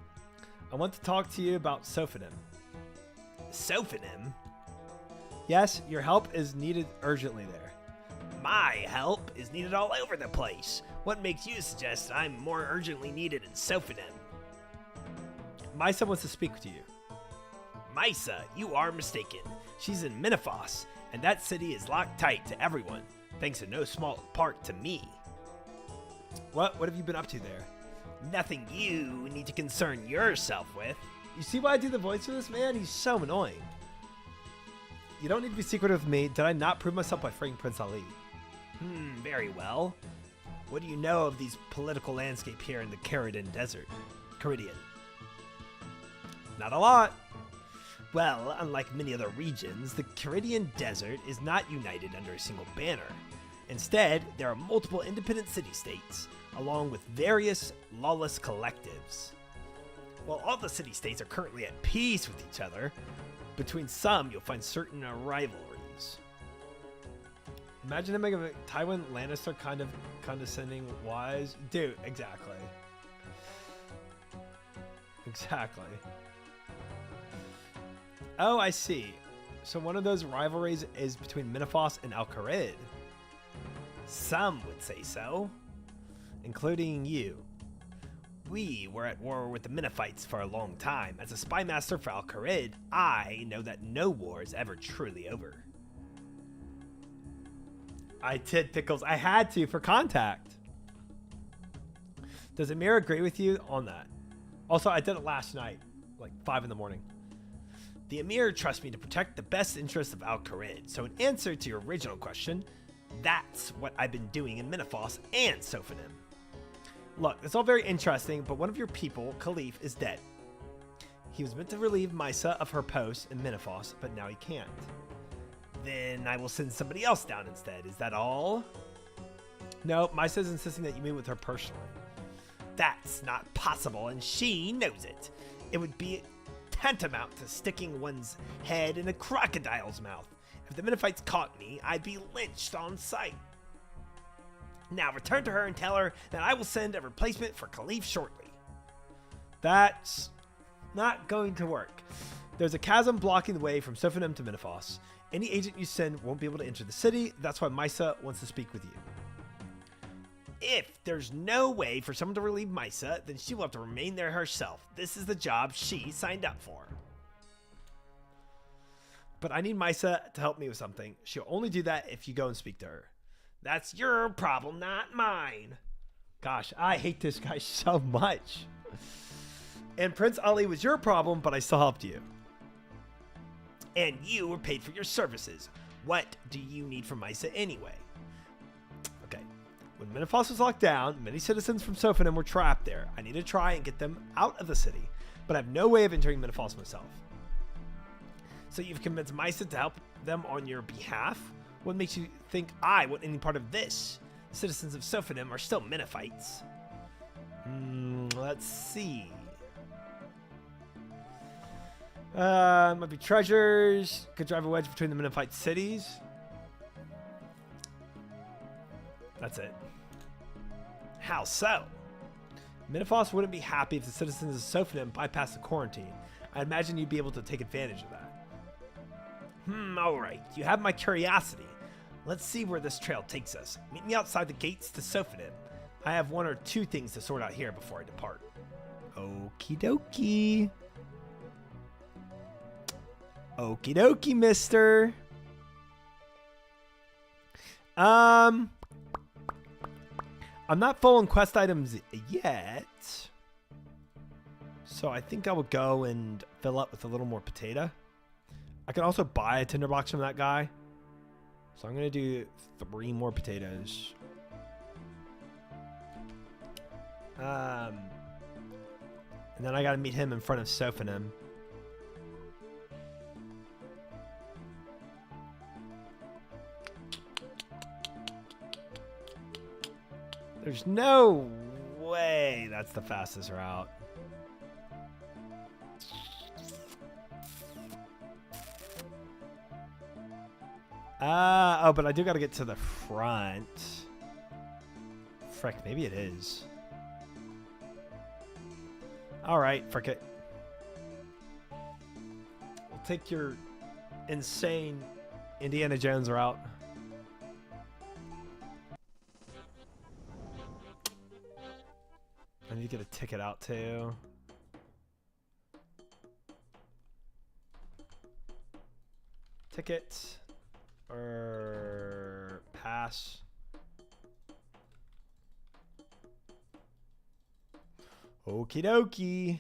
I want to talk to you about Sophanim. Sophanim? Yes, your help is needed urgently there. My help is needed all over the place. What makes you suggest I'm more urgently needed in Sophanim? Misa wants to speak to you. Misa, you are mistaken. She's in Menopause, and that city is locked tight to everyone, thanks in no small part to me. What have you been up to there? Nothing you need to concern yourself with. You see why I do the voice for this man? He's so annoying. You don't need to be secretive with me. Did I not prove myself by freeing Prince Ali? Very well. What do you know of these political landscape here in the Caridian Desert? Caridian. Not a lot. Well, unlike many other regions, the Caridian Desert is not united under a single banner. Instead, there are multiple independent city-states, along with various lawless collectives. While all the city-states are currently at peace with each other, between some you'll find certain rivalries. Imagine him making a Tywin Lannister kind of condescending wise. Dude, exactly. Exactly. Oh, I see. So one of those rivalries is between Menopause and Alcarid. Some would say so, including you. We were at war with the Menophites for a long time. As a spy master for Alcarid, I know that no war is ever truly over. I did, Pickles. I had to for contact. Does Amir agree with you on that? Also, I did it last night, like 5 in the morning. The Emir trusts me to protect the best interests of Alcarid, so in answer to your original question, that's what I've been doing in Menopause and Sophanim. Look, it's all very interesting, but one of your people, Khalif, is dead. He was meant to relieve Misa of her post in Menopause, but now he can't. Then I will send somebody else down instead. Is that all? No, Misa's insisting that you meet with her personally. That's not possible, and she knows it. It would be tantamount to sticking one's head in a crocodile's mouth. If the Menophites caught me, I'd be lynched on sight. Now return to her and tell her that I will send a replacement for Khalif shortly. That's not going to work. There's a chasm blocking the way from Sophonim to Miniphos. Any agent you send won't be able to enter the city. That's why Mysa wants to speak with you. If there's no way for someone to relieve Mysa, then she will have to remain there herself. This is the job she signed up for. But I need Mysa to help me with something. She'll only do that if you go and speak to her. That's your problem, not mine. Gosh, I hate this guy so much. And Prince Ali was your problem, but I still helped you. And you were paid for your services. What do you need from Mysa anyway? Okay. When Miniphos was locked down, many citizens from Sophonim were trapped there. I need to try and get them out of the city, but I have no way of entering Miniphos myself. So you've convinced Mysa to help them on your behalf? What makes you think I want any part of this? The citizens of Sophonim are still Miniphites. Let's see. Might be treasures. Could drive a wedge between the Miniphite cities. That's it. How so? Miniphos wouldn't be happy if the citizens of Sophonim bypassed the quarantine. I imagine you'd be able to take advantage of that. Alright. You have my curiosity. Let's see where this trail takes us. Meet me outside the gates to Sophonim. I have one or two things to sort out here before I depart. Okie dokie. Okie dokie, mister. I'm not full on quest items yet. So I think I will go and fill up with a little more potato. I can also buy a tinderbox from that guy. So I'm going to do 3 more potatoes. And then I got to meet him in front of Sophonim. There's no way that's the fastest route. Oh, but I do got to get to the front. Frick, maybe it is. All right, frick it. We'll take your insane Indiana Jones route. I need to get a ticket out too. Ticket or pass. Okie dokie.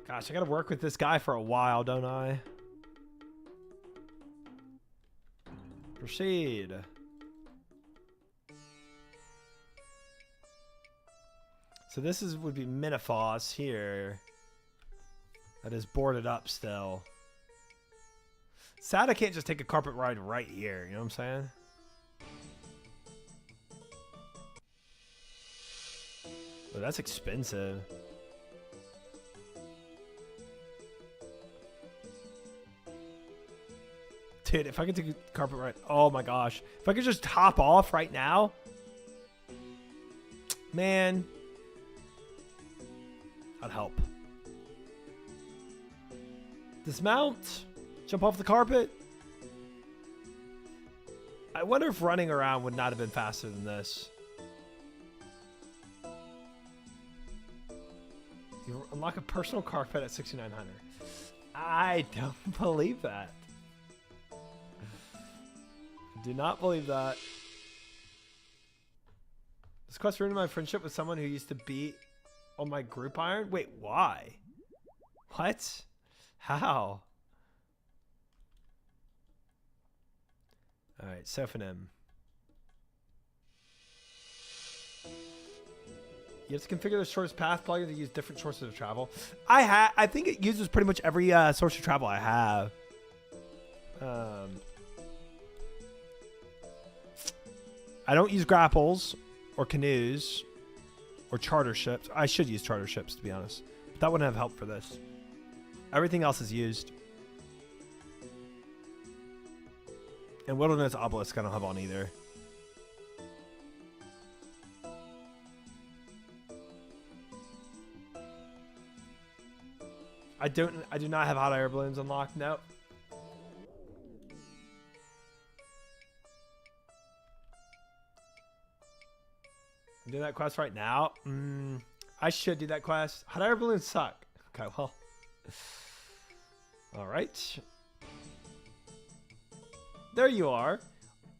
Gosh, I gotta work with this guy for a while, don't I? Proceed. So this would be Miniphos here. That is boarded up still. Sad I can't just take a carpet ride right here. You know what I'm saying? Oh, that's expensive. Dude, if I could take a carpet ride. Oh my gosh. If I could just hop off right now. Man. That'd help. Dismount. Jump off the carpet. I wonder if running around would not have been faster than this. You unlock a personal carpet at 6,900. I don't believe that. Do not believe that. This quest ruined my friendship with someone who used to be on my group iron. Wait, why? What? How? All right, Sophonim. You have to configure the shortest path. Probably to use different sources of travel. I think it uses pretty much every source of travel I have. I don't use grapples or canoes or charter ships. I should use charter ships, to be honest. But that wouldn't have helped for this. Everything else is used. And Wilderness Obelisk I don't have on either. I do not have hot air balloons unlocked. Nope. I'm doing that quest right now. I should do that quest. Hot air balloons suck. Okay, well. All right. There you are.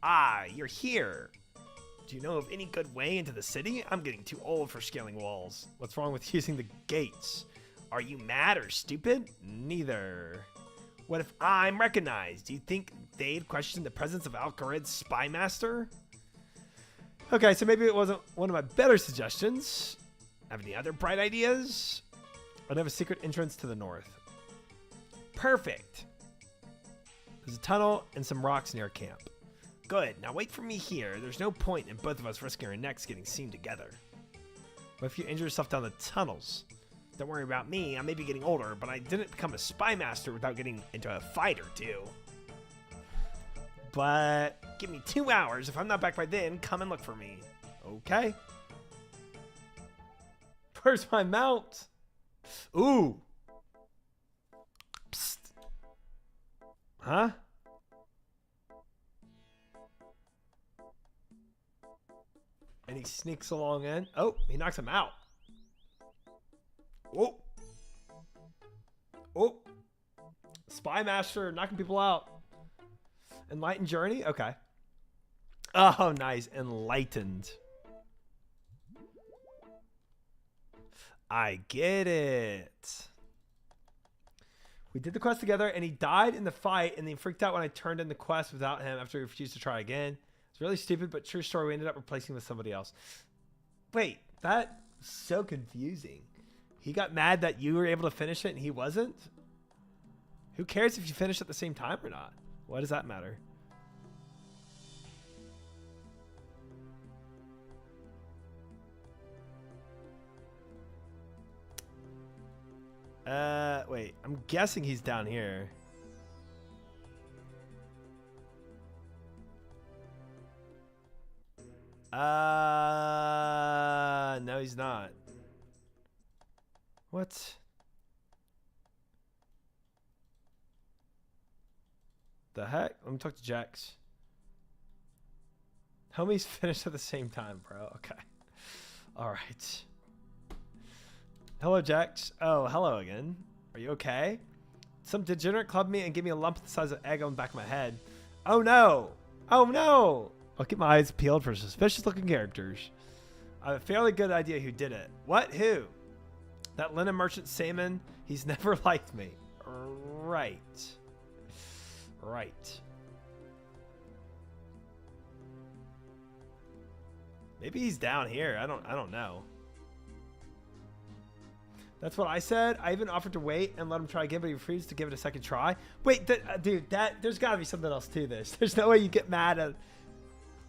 Ah, you're here. Do you know of any good way into the city? I'm getting too old for scaling walls. What's wrong with using the gates? Are you mad or stupid? Neither. What if I'm recognized? Do you think they'd question the presence of Alcarid's spy master? Okay, so maybe it wasn't one of my better suggestions. Have any other bright ideas? I have a secret entrance to the north. Perfect. There's a tunnel and some rocks near camp. Good. Now wait for me here. There's no point in both of us risking our necks getting seen together. What if you injure yourself down the tunnels? Don't worry about me. I may be getting older, but I didn't become a spy master without getting into a fight or two. But give me 2 hours. If I'm not back by then, come and look for me. Okay. Where's my mount? Ooh. Psst. Huh? And he sneaks along in. Oh, he knocks him out. Oh. Oh. Spy master knocking people out. Enlightened journey? Okay. Oh, nice. Enlightened. I get it. We did the quest together, and he died in the fight, and then freaked out when I turned in the quest without him after he refused to try again. It's really stupid, but true story. We ended up replacing him with somebody else. Wait, that's so confusing. He got mad that you were able to finish it, and he wasn't? Who cares if you finish at the same time or not? Why does that matter? Wait, I'm guessing he's down here. No, he's not. What? The heck? Let me talk to Jax. Homies finished at the same time, bro. Okay. All right. Hello, Jax. Oh, hello again. Are you okay? Some degenerate clubbed me and gave me a lump the size of an egg on the back of my head. Oh, no. Oh, no. I'll keep my eyes peeled for suspicious-looking characters. I have a fairly good idea who did it. What? Who? That linen merchant Salmon. He's never liked me. Right. Right. Maybe he's down here. I don't know. That's what I said. I even offered to wait and let him try again, but he refused to give it a second try. Wait, dude, there's got to be something else to this. There's no way you get mad at...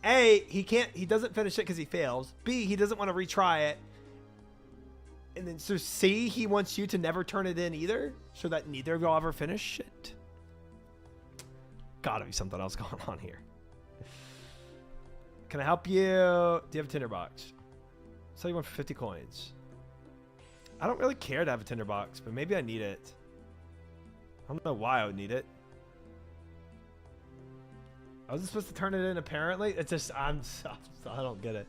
A, he doesn't finish it because he fails. B, he doesn't want to retry it. And then, so C, he wants you to never turn it in either, so that neither of y'all ever finish it. Gotta be something else going on here. Can I help you? Do you have a tinderbox? Sell you one for 50 coins. I don't really care to have a tinderbox, but maybe I need it. I don't know why I would need it. I was supposed to turn it in apparently. It's just, I don't get it.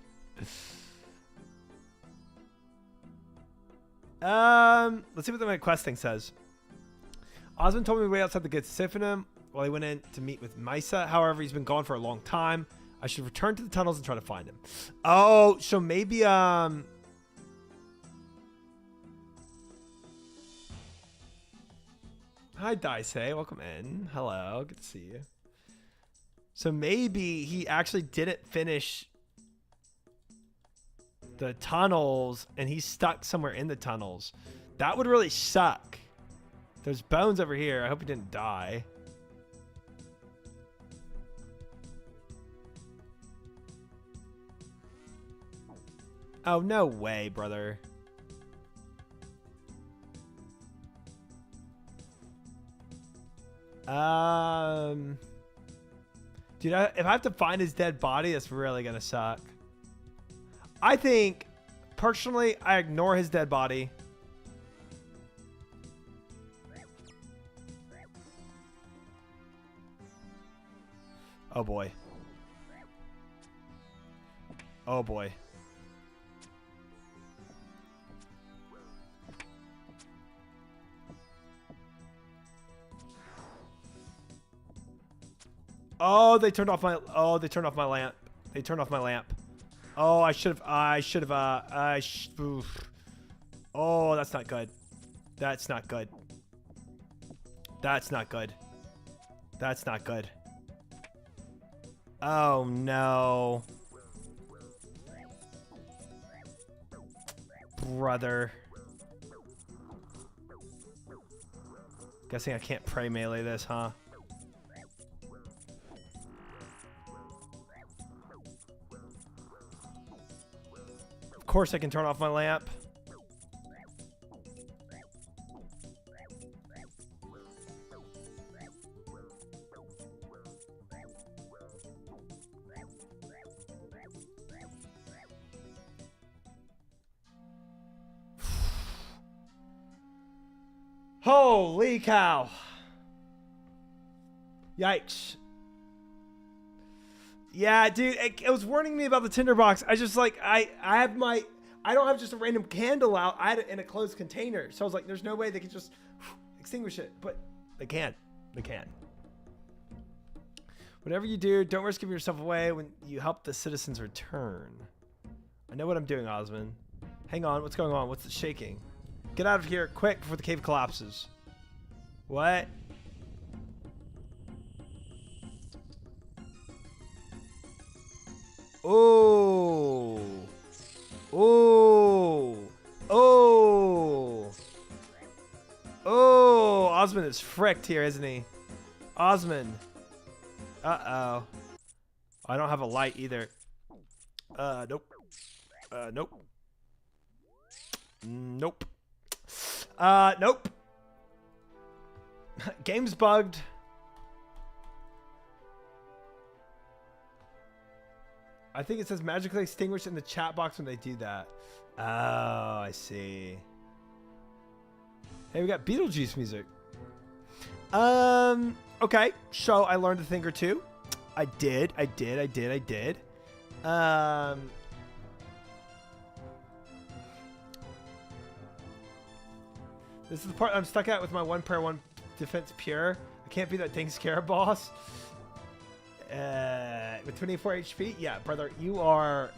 Let's see what the quest thing says. Osmond told me to wait outside the gates of Siphenum while he went in to meet with Misa. However, he's been gone for a long time. I should return to the tunnels and try to find him. Oh, so maybe, Hi, Dice. Welcome in. Hello. Good to see you. So maybe he actually didn't finish the tunnels and he's stuck somewhere in the tunnels. That would really suck. There's bones over here. I hope he didn't die. Oh, no way, brother. Dude, if I have to find his dead body, that's really gonna suck. I think, personally, I ignore his dead body. Oh boy. Oh boy. Oh, they turned off my. Oh, they turned off my lamp. They turned off my lamp. Oh, I should have. Oof. Oh, that's not good. That's not good. That's not good. That's not good. Oh no. Brother. Guessing I can't pray melee this, huh? Of course I can turn off my lamp. Holy cow. Yikes. Yeah, dude, it was warning me about the tinderbox. I just like, I don't have just a random candle out. I had it in a closed container. So I was like, there's no way they could just extinguish it. But they can. They can. Whatever you do, don't risk giving yourself away when you help the citizens return. I know what I'm doing, Osmond. Hang on, what's going on? What's it shaking? Get out of here, quick, before the cave collapses. What? Oh. Oh. Oh. Oh. Osmond is fricked here, isn't he? Osmond. Uh-oh. I don't have a light either. Nope. Nope. Nope. Nope. Game's bugged. I think it says magically extinguished in the chat box when they do that. Oh, I see. Hey, we got Beetlejuice music. Okay. So I learned a thing or two. I did. This is the part I'm stuck at with my one prayer, one defense pure. I can't be that dang scare boss. With 24 HP, yeah, brother, you are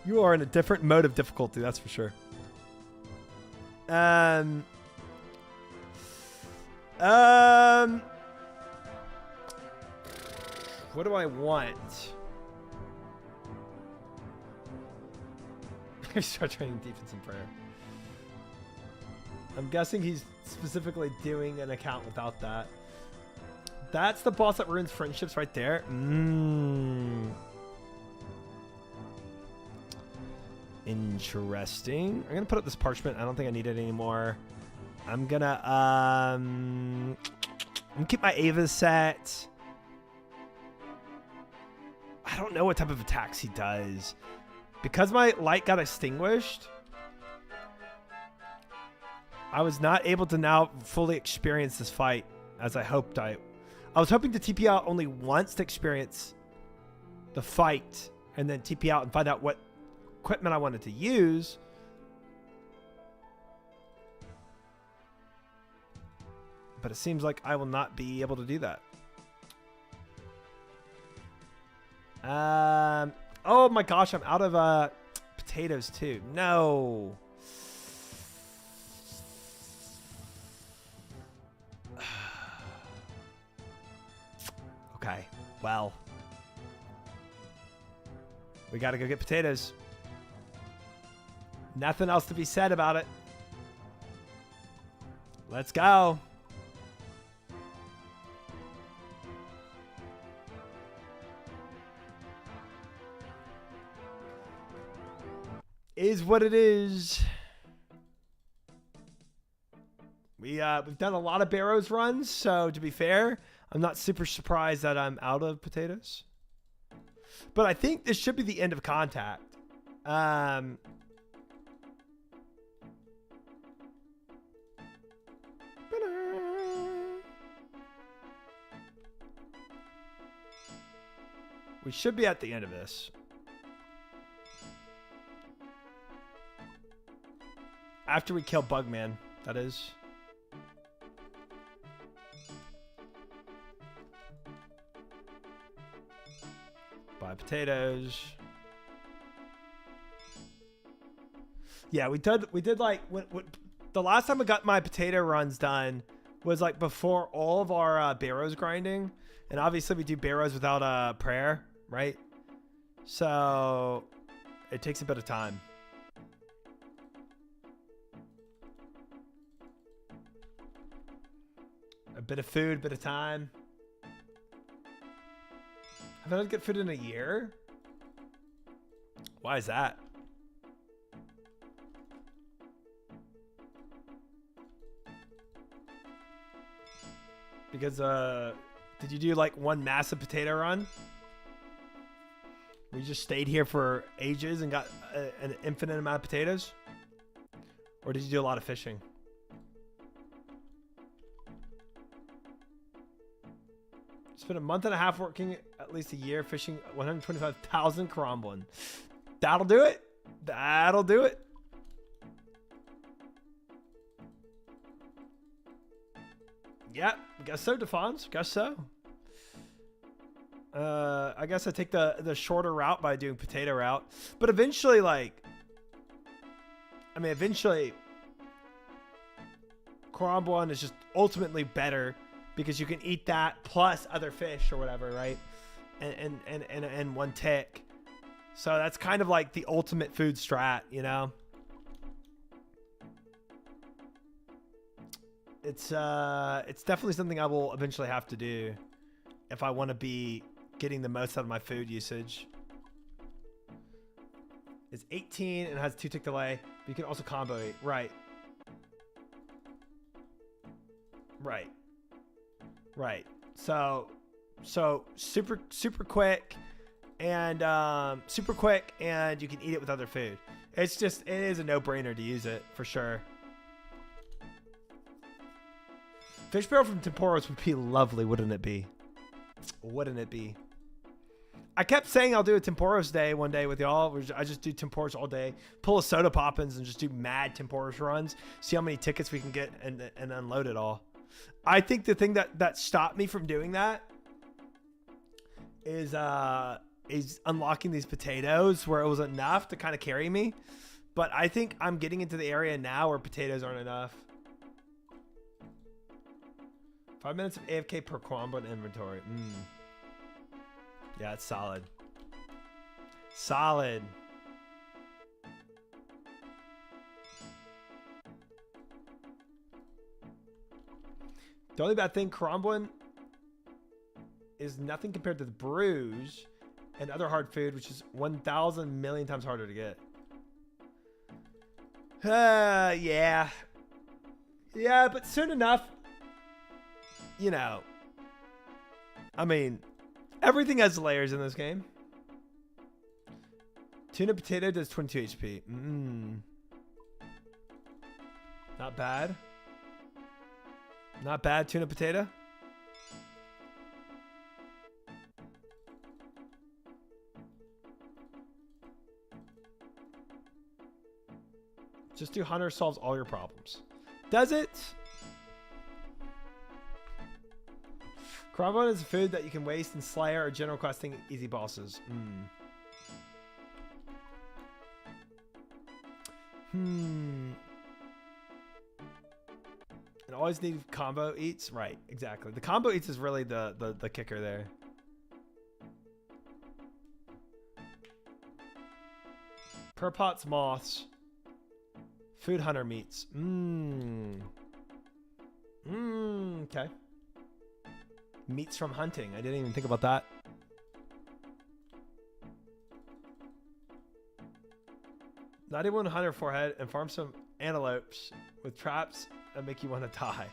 in a different mode of difficulty. That's for sure. What do I want? I start training defense and prayer. I'm guessing he's specifically doing an account without that. That's the boss that ruins friendships right there. Interesting. I'm gonna put up this parchment. I don't think I need it anymore. I'm gonna keep my Ava set. I don't know what type of attacks he does. Because my light got extinguished, I was not able to now fully experience this fight as I hoped I was hoping to TP out only once to experience the fight and then TP out and find out what equipment I wanted to use. But it seems like I will not be able to do that. Oh my gosh, I'm out of potatoes too. No. Okay, well, we gotta go get potatoes. Nothing else to be said about it. Let's go. Is what it is. We've done a lot of Barrows runs, so to be fair, I'm not super surprised that I'm out of potatoes. But I think this should be the end of contact. We should be at the end of this. After we kill Bugman, that is. Buy potatoes. Yeah, we did like the last time I got my potato runs done was like before all of our barrows grinding, and obviously we do barrows without prayer, right? So it takes a bit of time. A bit of food, a bit of time. Have I not get food in a year? Why is that? Because did you do like one massive potato run? We just stayed here for ages and got an infinite amount of potatoes? Or did you do a lot of fishing? Spent a month and a half working at least a year fishing 125,000 Karambwan. That'll do it. That'll do it. Yeah, guess so, Defons. Guess so. I guess I take the shorter route by doing potato route. But eventually, like, I mean, eventually, Karambwan is just ultimately better because you can eat that plus other fish or whatever, right? And one tick. So that's kind of like the ultimate food strat, you know? It's definitely something I will eventually have to do if I want to be getting the most out of my food usage. It's 18 and has 2 tick delay, but you can also combo eat. Right. Right. Right. So super quick and you can eat it with other food. It is a no-brainer to use it for sure. Fish barrel from Temporos would be lovely, wouldn't it be? Wouldn't it be? I kept saying I'll do a Temporos day one day with y'all. I just do Temporos all day, pull a soda poppins and just do mad Temporos runs. See how many tickets we can get and unload it all. I think the thing that stopped me from doing that is unlocking these potatoes where it was enough to kind of carry me. But I think I'm getting into the area now where potatoes aren't enough. 5 minutes of AFK per Karambwan inventory. Yeah, it's solid. Solid. The only bad thing, Karambwan is nothing compared to the brews and other hard food, which is 1,000 million times harder to get. Yeah. Yeah, but soon enough, you know, I mean, everything has layers in this game. Tuna potato does 22 HP. Not bad. Not bad, tuna potato. Just do hunter solves all your problems. Does it? Karambwan is a food that you can waste in Slayer or general questing easy bosses. And always need combo eats. Right, exactly. The combo eats is really the kicker there. Per pots moths. Food hunter meats. Okay. Meats from hunting. I didn't even think about that. Not even hunter forehead and farm some antelopes with traps that make you want to die.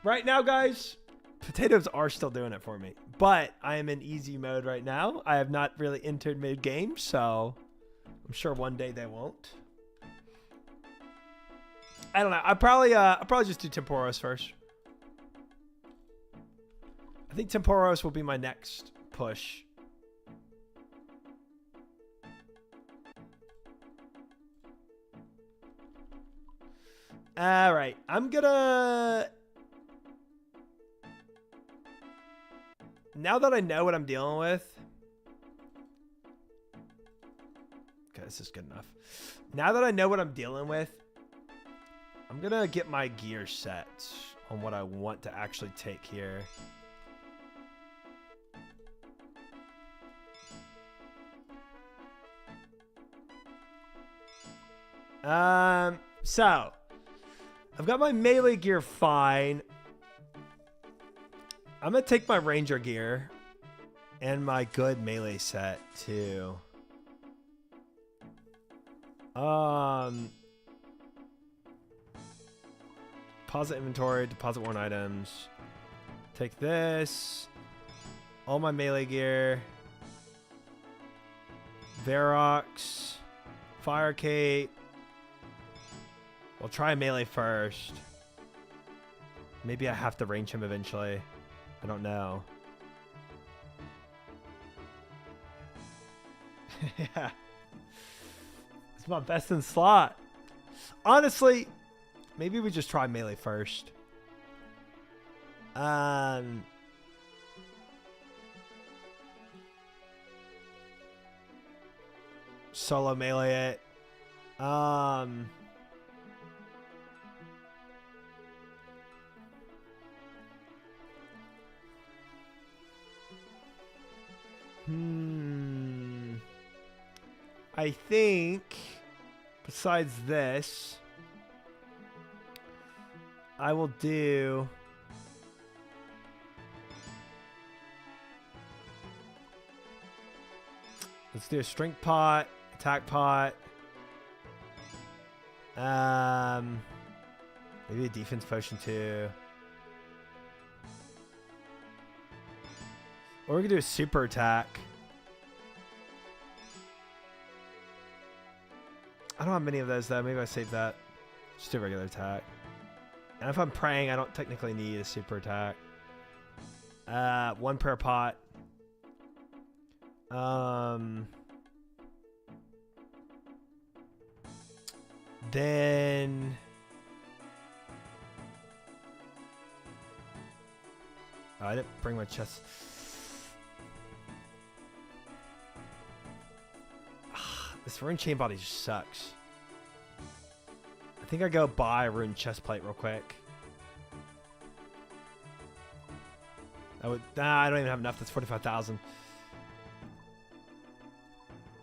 Right now, guys, potatoes are still doing it for me, but I am in easy mode right now. I have not really entered mid game, so I'm sure one day they won't. I don't know. I'll probably just do Temporos first. I think Temporos will be my next push. All right, I'm gonna... Now that I know what I'm dealing with... Okay, this is good enough. Now that I know what I'm dealing with, I'm gonna get my gear set on what I want to actually take here. So I've got my melee gear fine. I'm gonna take my ranger gear and my good melee set too. Deposit inventory, deposit worn items. Take this. All my melee gear. Verox. Fire cape. We'll try melee first. Maybe I have to range him eventually. I don't know. Yeah. It's my best in slot. Honestly, maybe we just try melee first. Solo melee it. I think besides this, I will do let's do a strength pot, attack pot, maybe a defense potion too. Or we could do a super attack. I don't have many of those though. Maybe I save that. Just do a regular attack. And if I'm praying, I don't technically need a super attack. One prayer pot. Then oh, I didn't bring my chest. This rune chain body just sucks. I think I go buy a rune chest plate real quick. I don't even have enough. That's 45,000.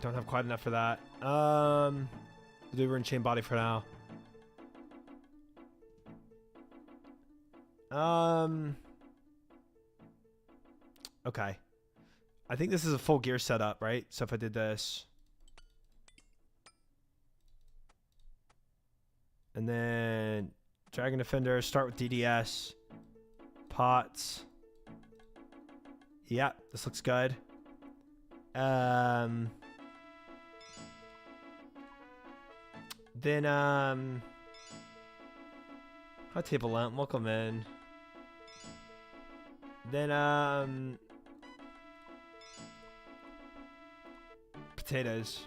Don't have quite enough for that. We'll do rune chain body for now. Okay. I think this is a full gear setup, right? So if I did this. And then Dragon Defender, start with DDS. Pots. Yeah, this looks good. Then hot table lamp, welcome in. Then potatoes.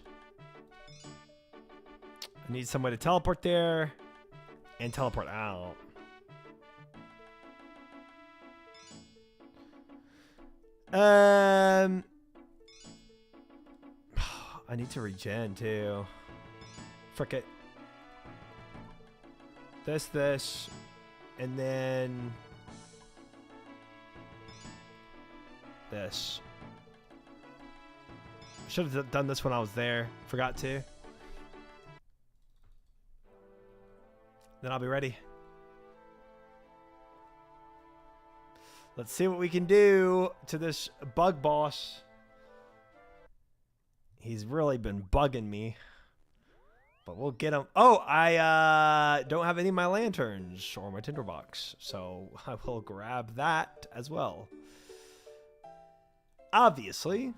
I need some way to teleport there and teleport out. I need to regen too. Frick it. This, and then this. Should have done this when I was there. Forgot to. Then I'll be ready. Let's see what we can do to this bug boss. He's really been bugging me. But we'll get him. Oh, I don't have any of my lanterns or my tinderbox. So I will grab that as well. Obviously.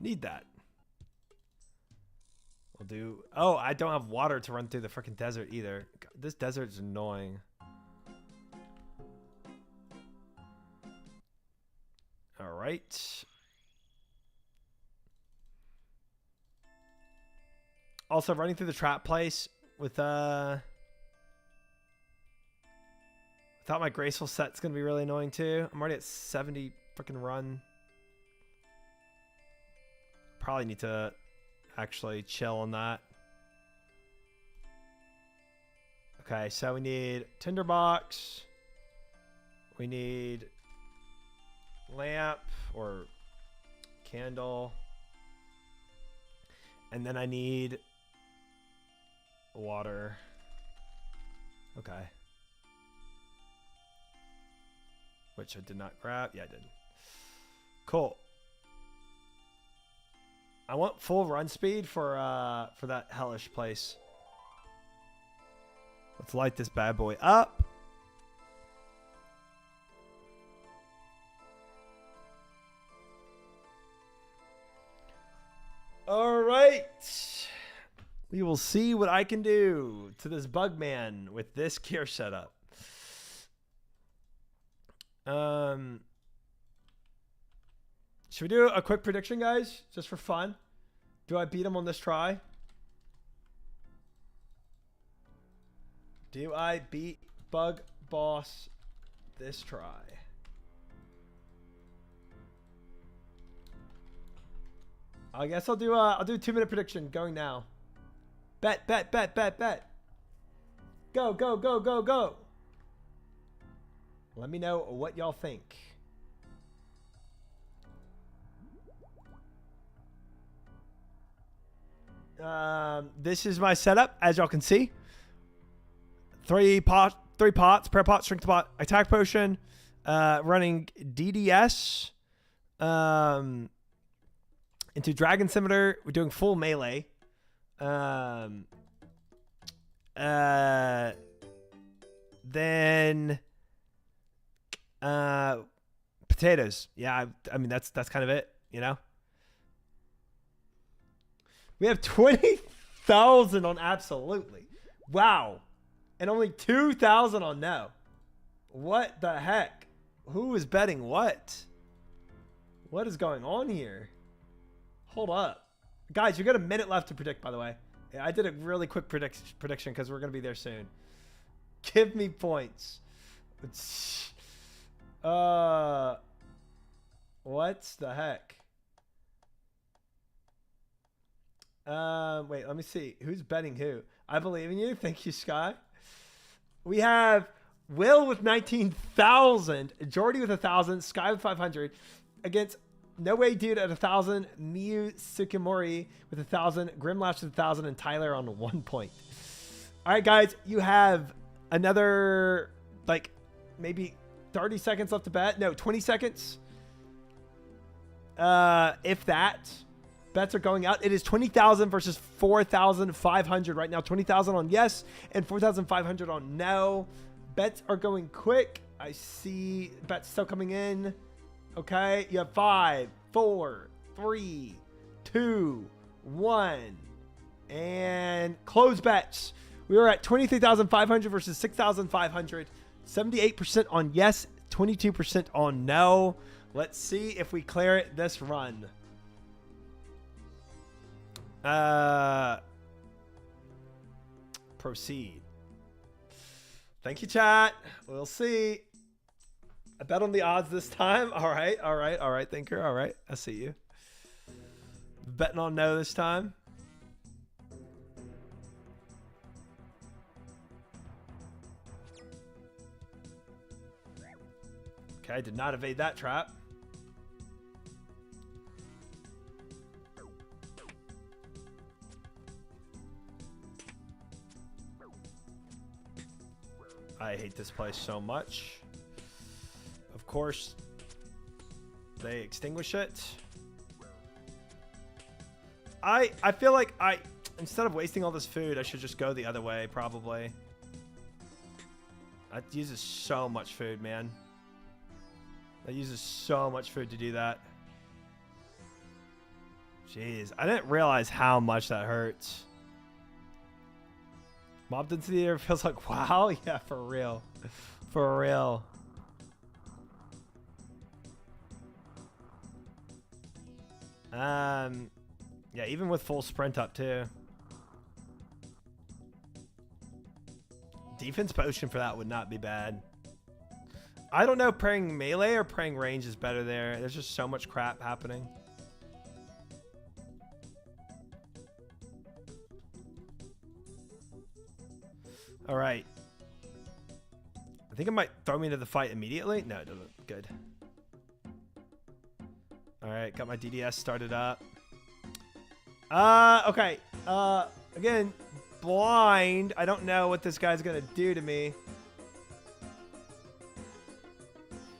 Need that. We'll do... Oh, I don't have water to run through the freaking desert either. God, this desert is annoying. right. Also running through the trap place with without my graceful set's gonna be really annoying too. I'm already at 70 freaking run. Probably need to actually chill on that. Okay, so we need tinderbox. We need lamp or candle. And then I need water. Okay. Which I did not grab. Yeah, I did. Cool. I want full run speed for that hellish place. Let's light this bad boy up. All right. We will see what I can do to this bug man with this gear setup. Should we do a quick prediction, guys? Just for fun. Do I beat him on this try? Do I beat Bug Boss this try? I guess I'll do a 2-minute prediction going now. Bet. Go. Let me know what y'all think. This is my setup, as y'all can see. 3 pots, prayer pot, strength pot, attack potion, running DDS, into Dragon Scimitar. We're doing full melee. Then potatoes. Yeah, I mean that's kind of it, you know. We have 20,000 on absolutely. Wow. And only 2,000 on no. What the heck? Who is betting what? What is going on here? Hold up. Guys, you got a minute left to predict, by the way. Yeah, I did a really quick prediction because we're going to be there soon. Give me points. What the heck? Wait, let me see. Who's betting who? I believe in you. Thank you, Sky. We have Will with 19,000, Jordy with 1,000, Sky with 500 against No Way Dude at 1,000, Miyu Sukimori with 1,000, Grimlash with 1,000, and Tyler on 1 point. All right, guys, you have another like maybe 30 seconds left to bet. No, 20 seconds. If that. Bets are going out. It is 20,000 versus 4,500 right now. 20,000 on yes and 4,500 on no. Bets are going quick. I see bets still coming in. Okay. You have 5, 4, 3, 2, 1. And close bets. We are at 23,500 versus 6,500. 78% on yes, 22% on no. Let's see if we clear it this run. Proceed. Thank you, chat. We'll see. I bet on the odds this time. All right, thinker. All right, I see you. Betting on no this time. Okay, did not evade that trap. I hate this place so much. Of course, they extinguish it. I feel like instead of wasting all this food, I should just go the other way, probably. That uses so much food, man. That uses so much food to do that. Jeez, I didn't realize how much that hurts. Mob density there feels like, wow. Yeah, for real. For real. Yeah, even with full sprint up too. Defense potion for that would not be bad. I don't know if praying melee or praying range is better there. There's just so much crap happening. All right. I think it might throw me into the fight immediately. No, it doesn't. Good. All right, got my DDS started up. Okay. Again, blind. I don't know what this guy's gonna do to me.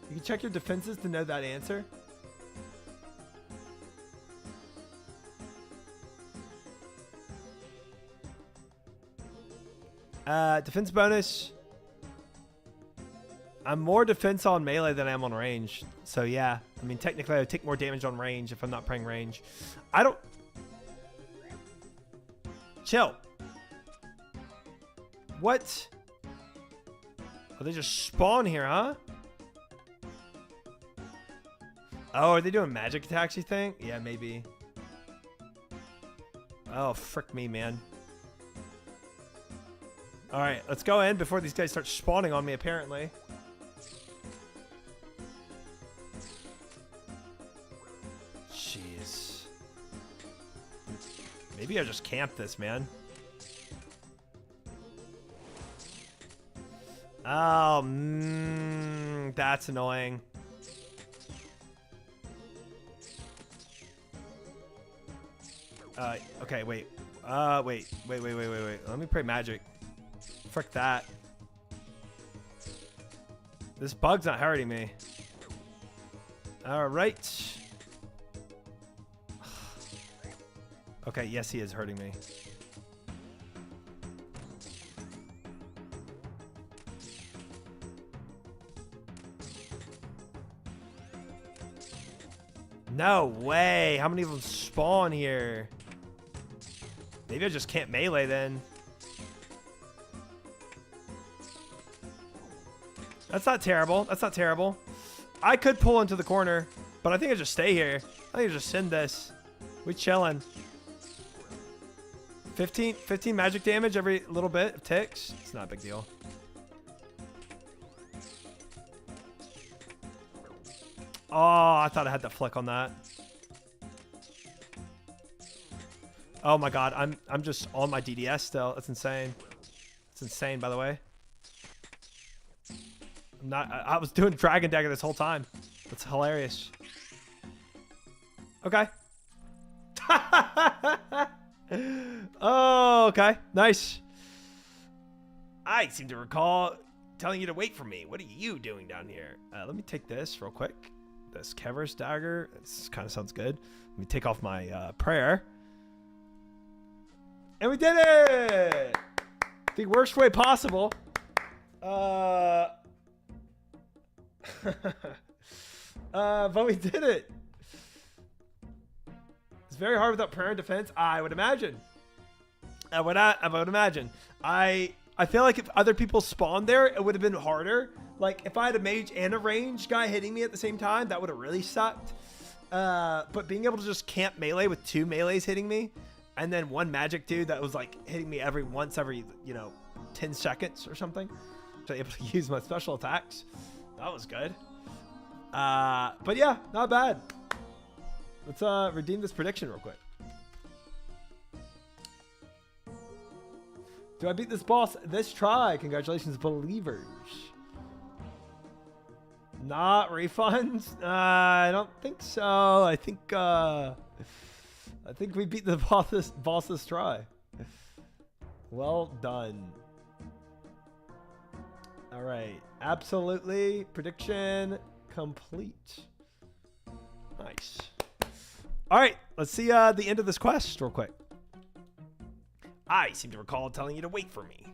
You can check your defenses to know that answer. Defense bonus. I'm more defense on melee than I am on range. So yeah, I mean technically I would take more damage on range if I'm not praying range. I don't... Chill. What? Oh, they just spawn here, huh? Oh, are they doing magic attacks, you think? Yeah, maybe. Oh, frick me, man. Alright, let's go in before these guys start spawning on me, apparently. Jeez. Maybe I just camp this, man. Oh, that's annoying. Okay, wait. Wait. Let me pray magic. Frick that. This bug's not hurting me. All right. Okay, yes, he is hurting me. No way. How many of them spawn here? Maybe I just can't melee then. That's not terrible. That's not terrible. I could pull into the corner, but I think I just stay here. I think I just send this. We chilling. 15 magic damage every little bit of ticks. It's not a big deal. Oh, I thought I had that flick on that. Oh my god, I'm just on my DDS still. That's insane. It's insane, by the way. I'm not. I was doing Dragon Dagger this whole time. That's hilarious. Okay. Oh, okay. Nice. I seem to recall telling you to wait for me. What are you doing down here? Let me take this real quick. This Kever's Dagger. This kind of sounds good. Let me take off my prayer. And we did it! The worst way possible. But we did it. It's very hard without prayer and defense, I would imagine. I would imagine. I feel like if other people spawned there, it would have been harder. Like, if I had a mage and a range guy hitting me at the same time, that would have really sucked. But being able to just camp melee with 2 melees hitting me, and then 1 magic dude that was like hitting me every 10 seconds or something. So able to use my special attacks. That was good. But yeah, not bad. Let's redeem this prediction real quick. Do I beat this boss this try? Congratulations, believers. Not refunds? I don't think so. I think we beat the boss this try. Well done. All right. Absolutely. Prediction complete. Nice. All right. Let's see the end of this quest real quick. I seem to recall telling you to wait for me.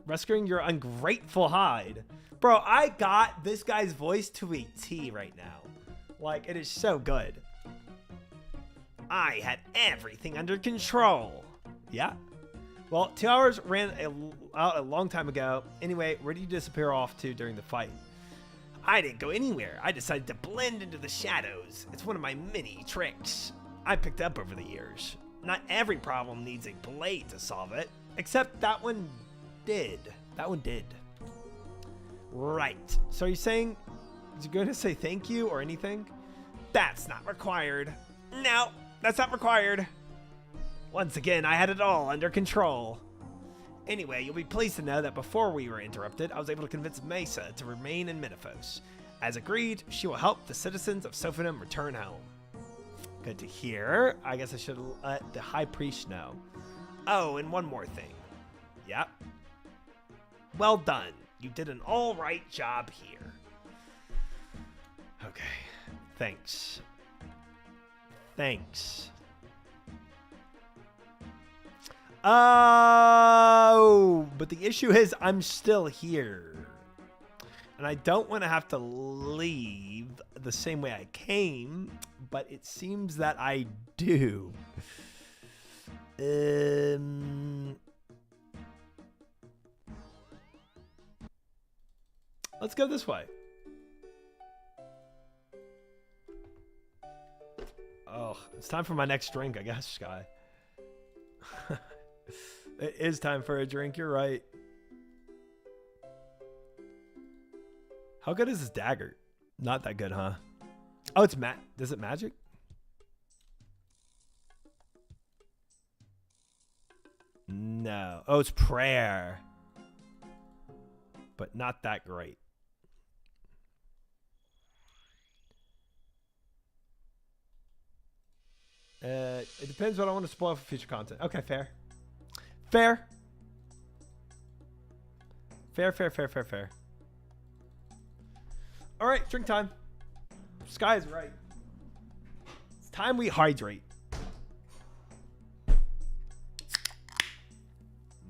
Rescuing your ungrateful hide. Bro, I got this guy's voice to a T right now. Like, it is so good. I had everything under control. Yeah. Well, 2 hours ran out a long time ago. Anyway, where did you disappear off to during the fight? I didn't go anywhere. I decided to blend into the shadows. It's one of my many tricks. I picked up over the years. Not every problem needs a blade to solve it, except that one did. That one did. Right. So are you saying, is you going to say thank you or anything? That's not required. No, that's not required. Once again, I had it all under control. Anyway, you'll be pleased to know that before we were interrupted, I was able to convince Mesa to remain in Minifos. As agreed, she will help the citizens of Sophanum return home. Good to hear. I guess I should let the High Priest know. Oh, and one more thing. Yep. Well done. You did an all right job here. Okay. Thanks. Thanks. Oh, but the issue is I'm still here. And I don't want to have to leave the same way I came, but it seems that I do. Let's go this way. Oh, it's time for my next drink, I guess, Sky. It is time for a drink, you're right. How good is this dagger? Not that good, huh? Oh, it's is it magic? No. Oh, it's prayer. But not that great. It depends what I want to spoil for future content. Okay, fair. Fair. Fair. All right, drink time. Sky is right. It's time we hydrate.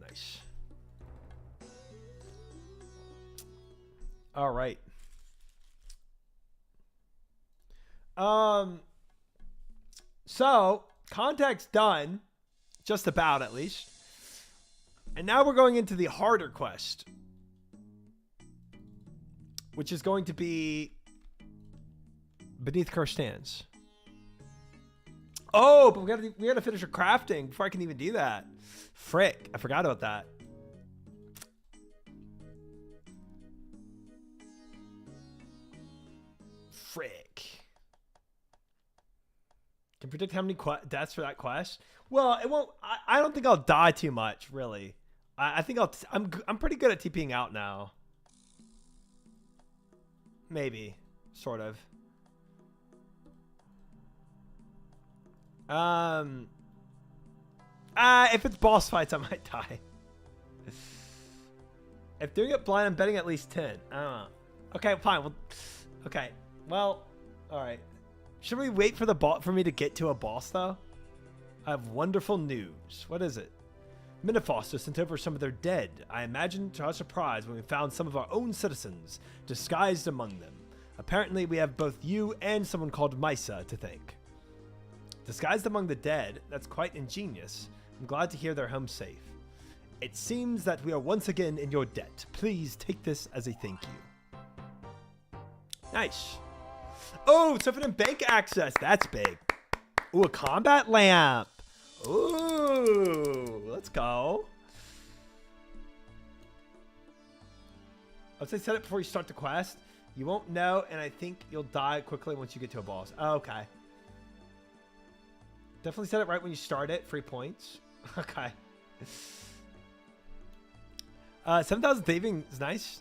Nice. All right. So contact's done, just about at least. And now we're going into the harder quest, which is going to be Beneath Cursed Stands. Oh, but we gotta finish our crafting before I can even do that. Frick, I forgot about that. Frick. Can predict how many deaths for that quest. Well, it won't. I don't think I'll die too much, really. I think I'm pretty good at TPing out now. Maybe, sort of. If it's boss fights, I might die. If doing it blind, I'm betting at least 10. I don't know. Okay, fine. Well, okay. Well, all right. Should we wait for me to get to a boss though? I have wonderful news. What is it? Minifoster sent over some of their dead. I imagine to our surprise when we found some of our own citizens disguised among them. Apparently, we have both you and someone called Misa to thank. Disguised among the dead? That's quite ingenious. I'm glad to hear they're home safe. It seems that we are once again in your debt. Please take this as a thank you. Nice. Oh, Sophanum bank access. That's big. Ooh, a combat lamp. Ooh, let's go. Let's say set it before you start the quest. You won't know, and I think you'll die quickly once you get to a boss. Oh, okay. Definitely set it right when you start it. Free points. Okay. 7,000 thieving is nice.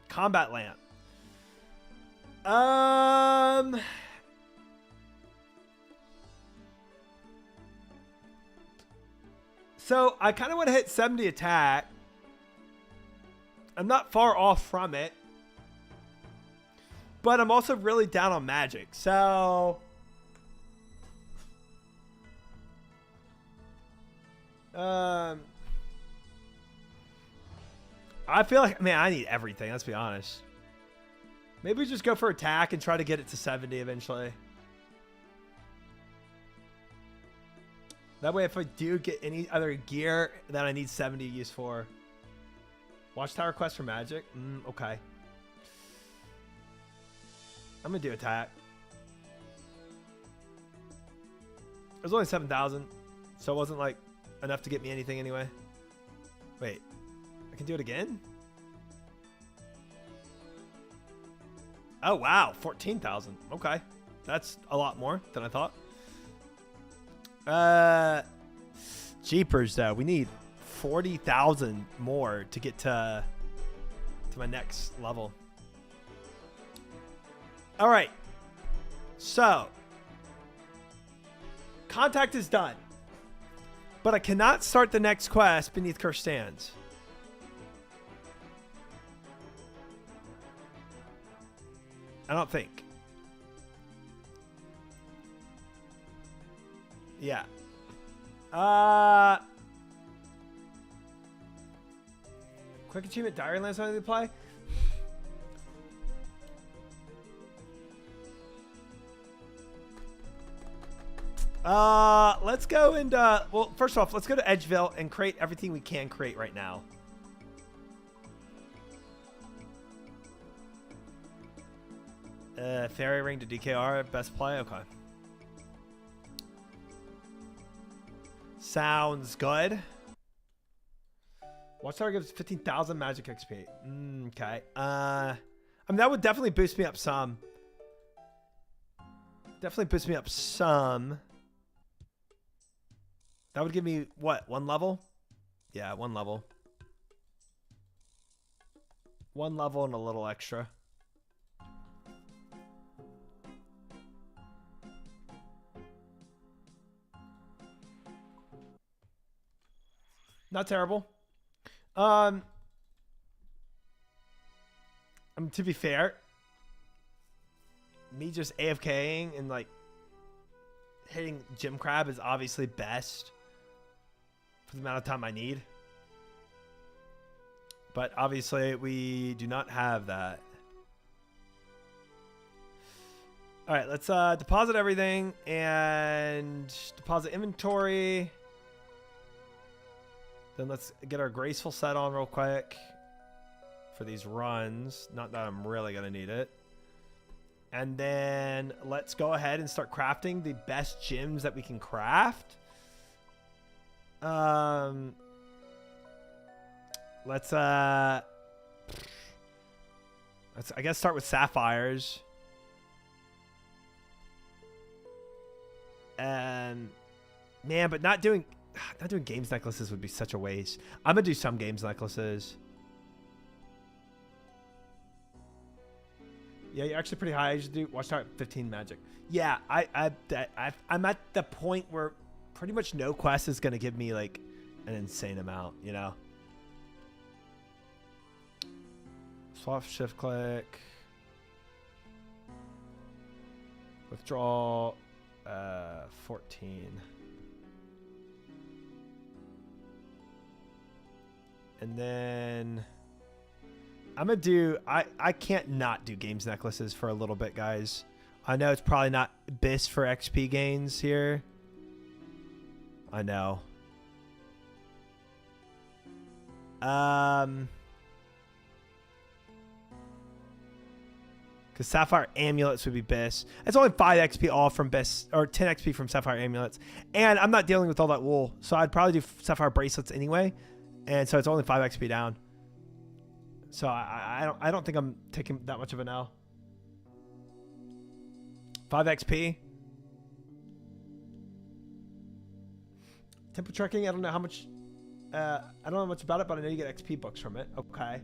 Combat lamp. So I kind of want to hit 70 attack. I'm not far off from it. But I'm also really down on magic. So I feel like, man, I need everything. Let's be honest. Maybe we just go for attack and try to get it to 70 eventually. That way, if I do get any other gear that I need 70 use for. Watchtower quest for magic. Okay. I'm gonna do attack. It was only 7,000, so it wasn't like enough to get me anything anyway. Wait, I can do it again? Oh wow, 14,000. Okay, that's a lot more than I thought. Jeepers though, we need 40,000 more to get to my next level. All right, so contact is done, but I cannot start the next quest beneath cursed stands. I don't think. Yeah. Quick achievement diary lands on the apply. Let's go and well, first off, let's go to Edgeville and create everything we can create right now. Fairy ring to DKR, best play. Okay. Sounds good. Watchtower gives 15,000 magic XP. Okay. I mean, that would definitely boost me up some. Definitely boost me up some. That would give me, what, 1 level? Yeah, 1 level. 1 level and a little extra. Not terrible. To be fair, me just AFKing and like hitting Gym Crab is obviously best for the amount of time I need. But obviously we do not have that. All right, let's deposit everything and deposit inventory. Then let's get our graceful set on real quick for these runs. Not that I'm really going to need it. And then let's go ahead and start crafting the best gyms that we can craft. Let's I guess start with sapphires. And man, but not doing games necklaces would be such a waste. I'm gonna do some games necklaces. Yeah, you're actually pretty high. I should do Watchtower 15 magic. Yeah, I'm at the point where pretty much no quest is gonna give me like an insane amount, you know. Swap, shift click, withdraw, 14. And then I'm going to do... I can't not do games necklaces for a little bit, guys. I know it's probably not best for XP gains here. I know. Because Sapphire Amulets would be best. It's only 5 XP off from best, or 10 XP from Sapphire Amulets. And I'm not dealing with all that wool. So I'd probably do Sapphire Bracelets anyway. And so it's only 5 XP down. So I don't think I'm taking that much of an L. 5 XP. Temple trekking, I don't know how much I don't know much about it, but I know you get XP books from it. Okay.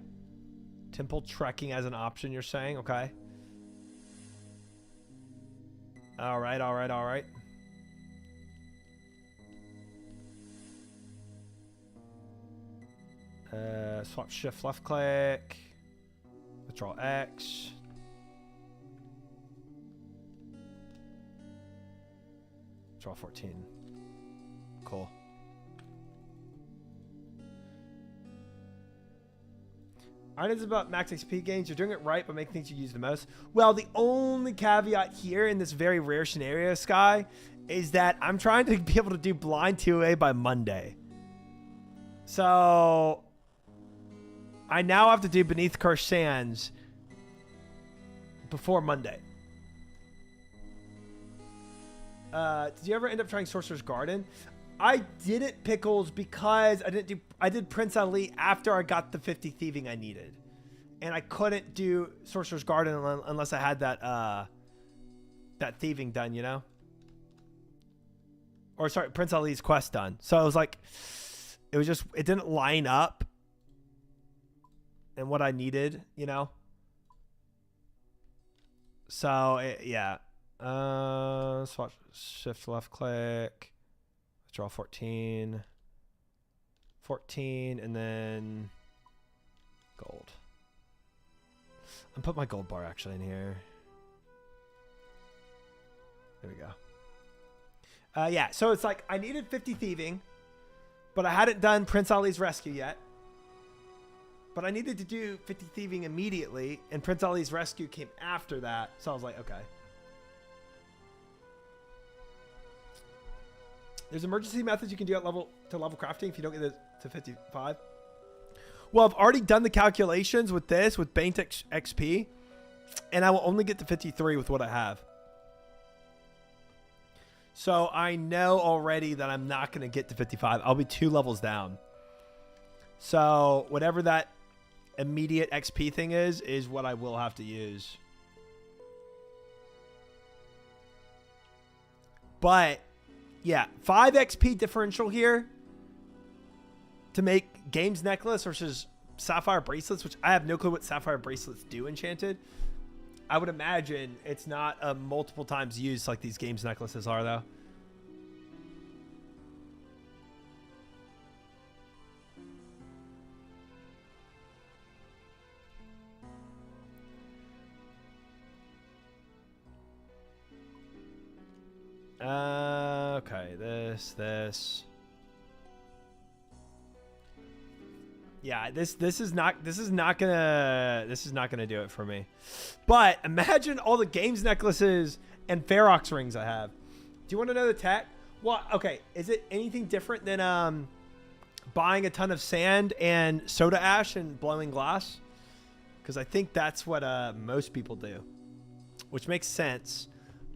Temple trekking as an option, you're saying? Okay. Alright, alright, alright. Swap shift left click. Withdraw X. Draw 14. Cool. Alright, it's about max XP gains. You're doing it right, but make things you use the most. Well, the only caveat here in this very rare scenario, Sky, is that I'm trying to be able to do blind 2A by Monday. So I now have to do Beneath Cursed Sands before Monday. Did you ever end up trying Sorcerer's Garden? I didn't, Pickles, because I did Prince Ali after I got the 50 thieving I needed. And I couldn't do Sorcerer's Garden unless I had that thieving done, you know? Or sorry, Prince Ali's quest done. So it was like, it didn't line up and what I needed, you know? So yeah. Swap, shift left click, draw 14, and then gold. I'm put my gold bar actually in here. There we go. Yeah, so it's like I needed 50 thieving, but I hadn't done Prince Ali's rescue yet. But I needed to do 50 thieving immediately, and Prince Ali's rescue came after that. So I was like, okay. There's emergency methods you can do at level crafting if you don't get it to 55. Well, I've already done the calculations with this, with Banked XP, and I will only get to 53 with what I have. So I know already that I'm not going to get to 55. I'll be 2 levels down. So whatever that immediate XP thing is what I will have to use. But yeah, 5 XP differential here to make Games Necklace versus Sapphire Bracelets, which I have no clue what Sapphire Bracelets do enchanted. I would imagine it's not a multiple times used like these Games Necklaces are, though. Okay, this. Yeah, this is not gonna do it for me. But imagine all the Games Necklaces and Ferox rings I have. Do you want to know the tech? Well, okay, is it anything different than buying a ton of sand and soda ash and blowing glass? Because I think that's what most people do, which makes sense.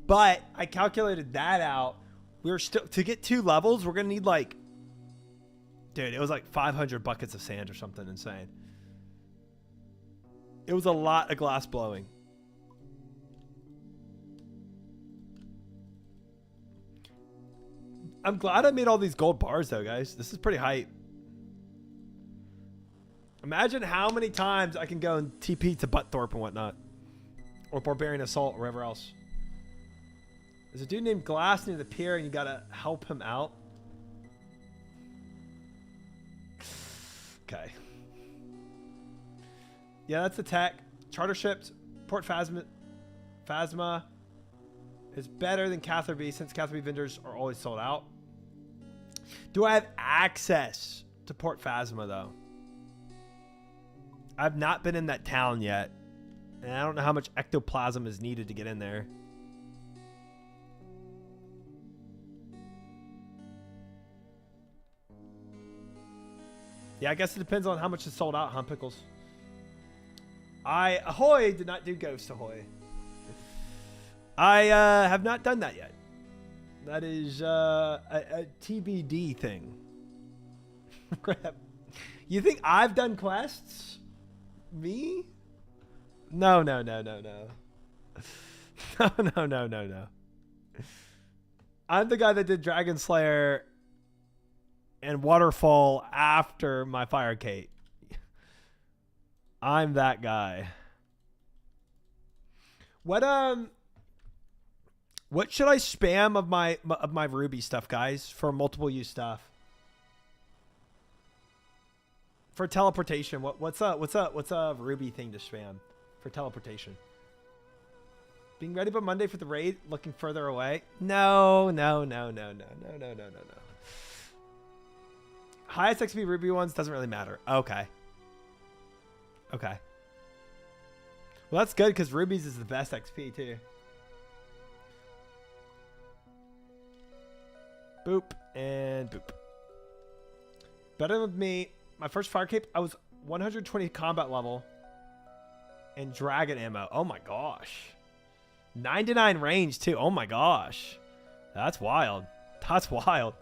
But I calculated that out. We're still, to get 2 levels, we're gonna need like, dude, it was like 500 buckets of sand or something insane. It was a lot of glass blowing. I'm glad I made all these gold bars though, guys. This is pretty hype. Imagine how many times I can go and TP to Butthorpe and whatnot. Or Barbarian Assault or wherever else. There's a dude named Glass near the pier and you gotta help him out. Okay. Yeah, that's the tech. Charter ships. Port Phasma is better than Catherby since Catherby vendors are always sold out. Do I have access to Port Phasma though? I've not been in that town yet. And I don't know how much ectoplasm is needed to get in there. Yeah, I guess it depends on how much is sold out, huh, Pickles? Ahoy did not do Ghost Ahoy. I have not done that yet. That is a TBD thing. You think I've done quests? Me? No. No. I'm the guy that did Dragon Slayer and Waterfall after my Fire Cape. I'm that guy. What should I spam of my Ruby stuff, guys, for multiple use stuff? For teleportation, what's a Ruby thing to spam for teleportation? Being ready by Monday for the raid, looking further away? No. Highest XP Ruby ones doesn't really matter. Okay. Well, that's good because Ruby's is the best XP too. Boop and boop. Better than me. My first Fire Cape, I was 120 combat level and dragon ammo. Oh my gosh. 99 range too. Oh my gosh. That's wild. That's wild.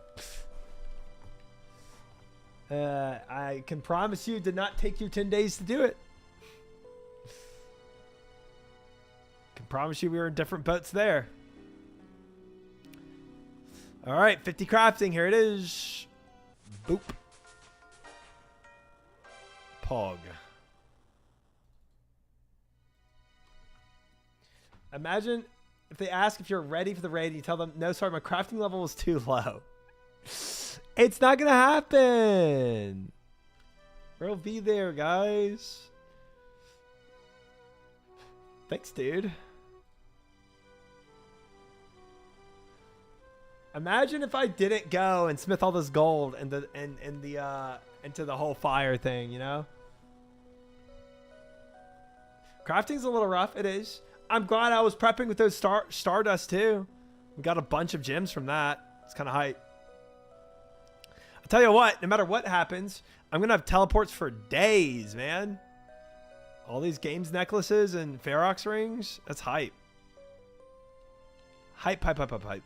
I can promise you it did not take you 10 days to do it. Can promise you we were in different boats there. All right, 50 crafting. Here it is. Boop. Pog. Imagine if they ask if you're ready for the raid and you tell them, no, sorry, my crafting level was too low. It's not going to happen. We'll be there, guys. Thanks, dude. Imagine if I didn't go and smith all this gold and into the whole fire thing, you know? Crafting's a little rough. It is. I'm glad I was prepping with those Stardust too. We got a bunch of gems from that. It's kind of hype. I'll tell you what, no matter what happens, I'm going to have teleports for days, man. All these games necklaces and Ferox rings. That's hype. Hype, hype, hype, hype, hype.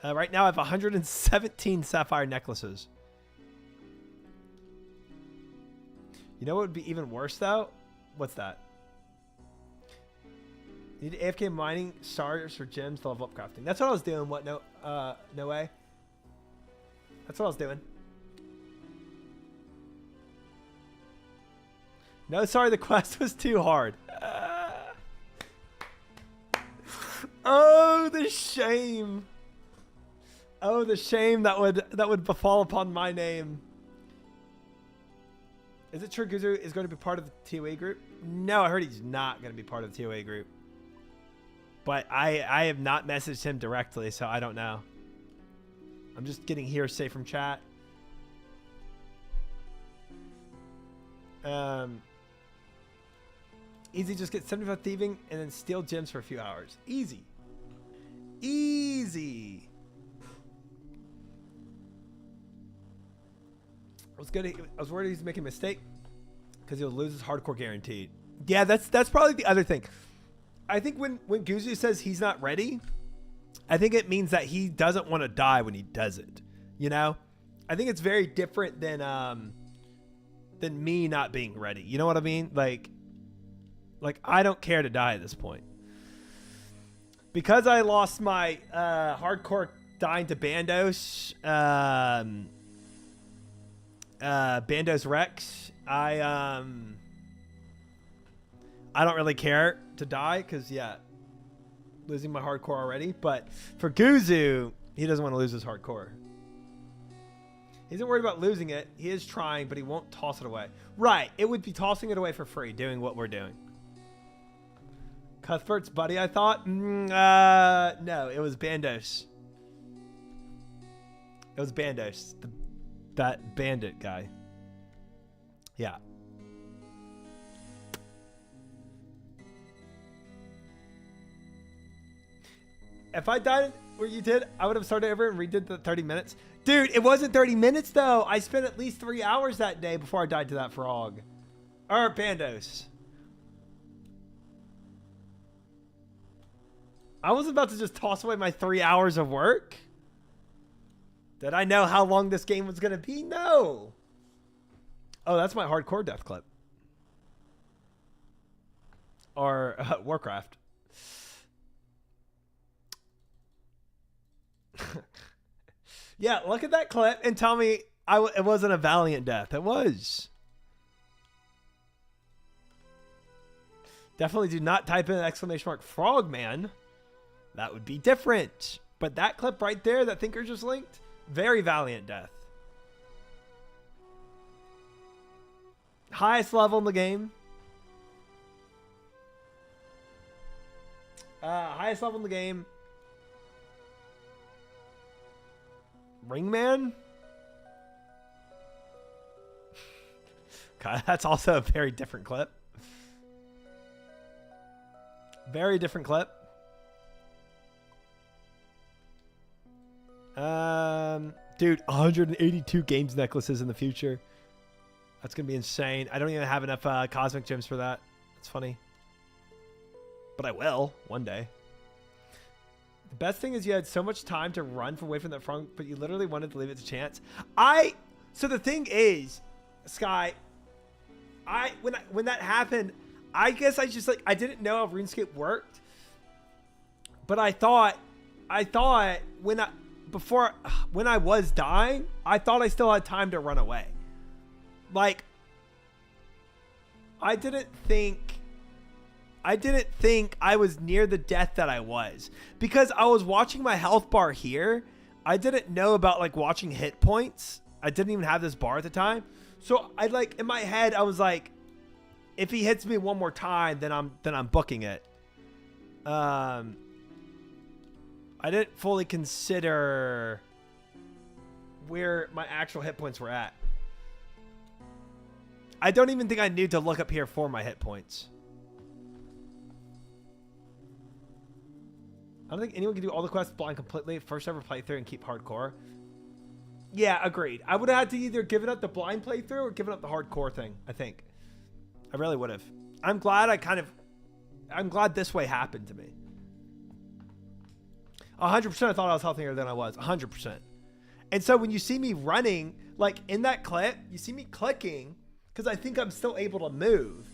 Right now I have 117 sapphire necklaces. You know what would be even worse though? What's that? You need AFK mining stars or gems to level up crafting. That's what I was doing. What? No, no way. That's what I was doing. No, sorry, the quest was too hard. Oh, the shame. Oh, the shame that would befall upon my name. Is it true Guzu is going to be part of the TOA group? No, I heard he's not going to be part of the TOA group. But I have not messaged him directly, so I don't know. I'm just getting hearsay from chat. Easy, just get 75 thieving and then steal gems for a few hours. Easy. Easy. I was worried he was making a mistake because he'll lose his hardcore guaranteed. Yeah, that's probably the other thing. I think when Guzu says he's not ready, I think it means that he doesn't want to die when he does it. You know, I think it's very different than me not being ready. You know what I mean? Like I don't care to die at this point because I lost my hardcore dying to Bandos. Bandos Rex. I don't really care to die because losing my hardcore already. But for Guzu, he doesn't want to lose his hardcore. He isn't worried about losing it. He is trying, but he won't toss it away. Right. It would be tossing it away for free, doing what we're doing. Cuthbert's buddy, I thought. No, it was Bandos. It was Bandos. That bandit guy. Yeah. If I died where you did, I would have started over and redid the 30 minutes. Dude, it wasn't 30 minutes though. I spent at least 3 hours that day before I died to that frog. Or Bandos. I was about to just toss away my 3 hours of work. Did I know how long this game was going to be? No. Oh, that's my hardcore death clip. Or Warcraft. Yeah, look at that clip and tell me it wasn't a valiant death. It was. Definitely do not type in ! Frogman. That would be different. But that clip right there that Thinker just linked, very valiant death. Highest level in the game. Highest level in the game. Ringman? God, that's also a very different clip. Very different clip. Dude, 182 games necklaces in the future. That's gonna be insane. I don't even have enough cosmic gems for that. That's funny. But I will one day. The best thing is you had so much time to run away from the front, but you literally wanted to leave it to chance. So the thing is, Sky, when that happened, I guess I just I didn't know how RuneScape worked, but I thought when I was dying, I thought I still had time to run away. Like, I didn't think I was near the death that I was, because I was watching my health bar here. I didn't know about like watching hit points. I didn't even have this bar at the time. So I in my head, I was like, if he hits me one more time, then I'm booking it. I didn't fully consider where my actual hit points were at. I don't even think I knew to look up here for my hit points. I don't think anyone can do all the quests blind completely. First ever playthrough and keep hardcore. Yeah, agreed. I would have had to either given up the blind playthrough or given up the hardcore thing, I think. I really would have. I'm glad I'm glad this way happened to me. 100% I thought I was healthier than I was. 100%. And so when you see me running, like in that clip, you see me clicking because I think I'm still able to move.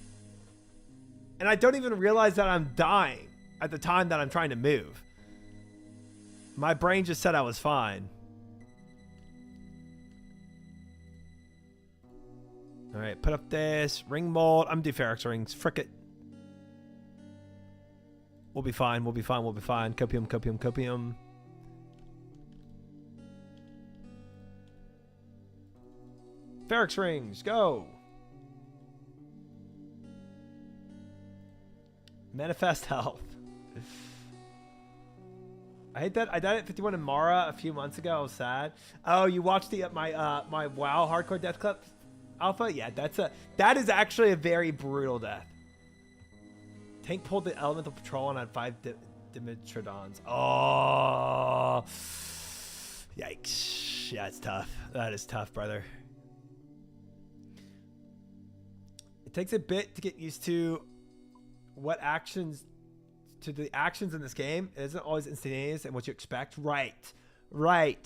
And I don't even realize that I'm dying at the time that I'm trying to move. My brain just said I was fine. All right, put up this ring mold. I'm gonna do Ferox rings. Frick it. We'll be fine. We'll be fine. We'll be fine. Copium, copium, copium. Ferox rings, go. Manifest health. I hate that. I died at 51 in Mara a few months ago. I was sad. Oh, you watched my WoW hardcore death clip alpha? Yeah, that is actually a very brutal death. Tank pulled the elemental patrol and had 5 Dimitrodons. Oh, yikes. Yeah, it's tough. That is tough, brother. It takes a bit to get used to the actions in this game. It isn't always instantaneous and what you expect. Right. I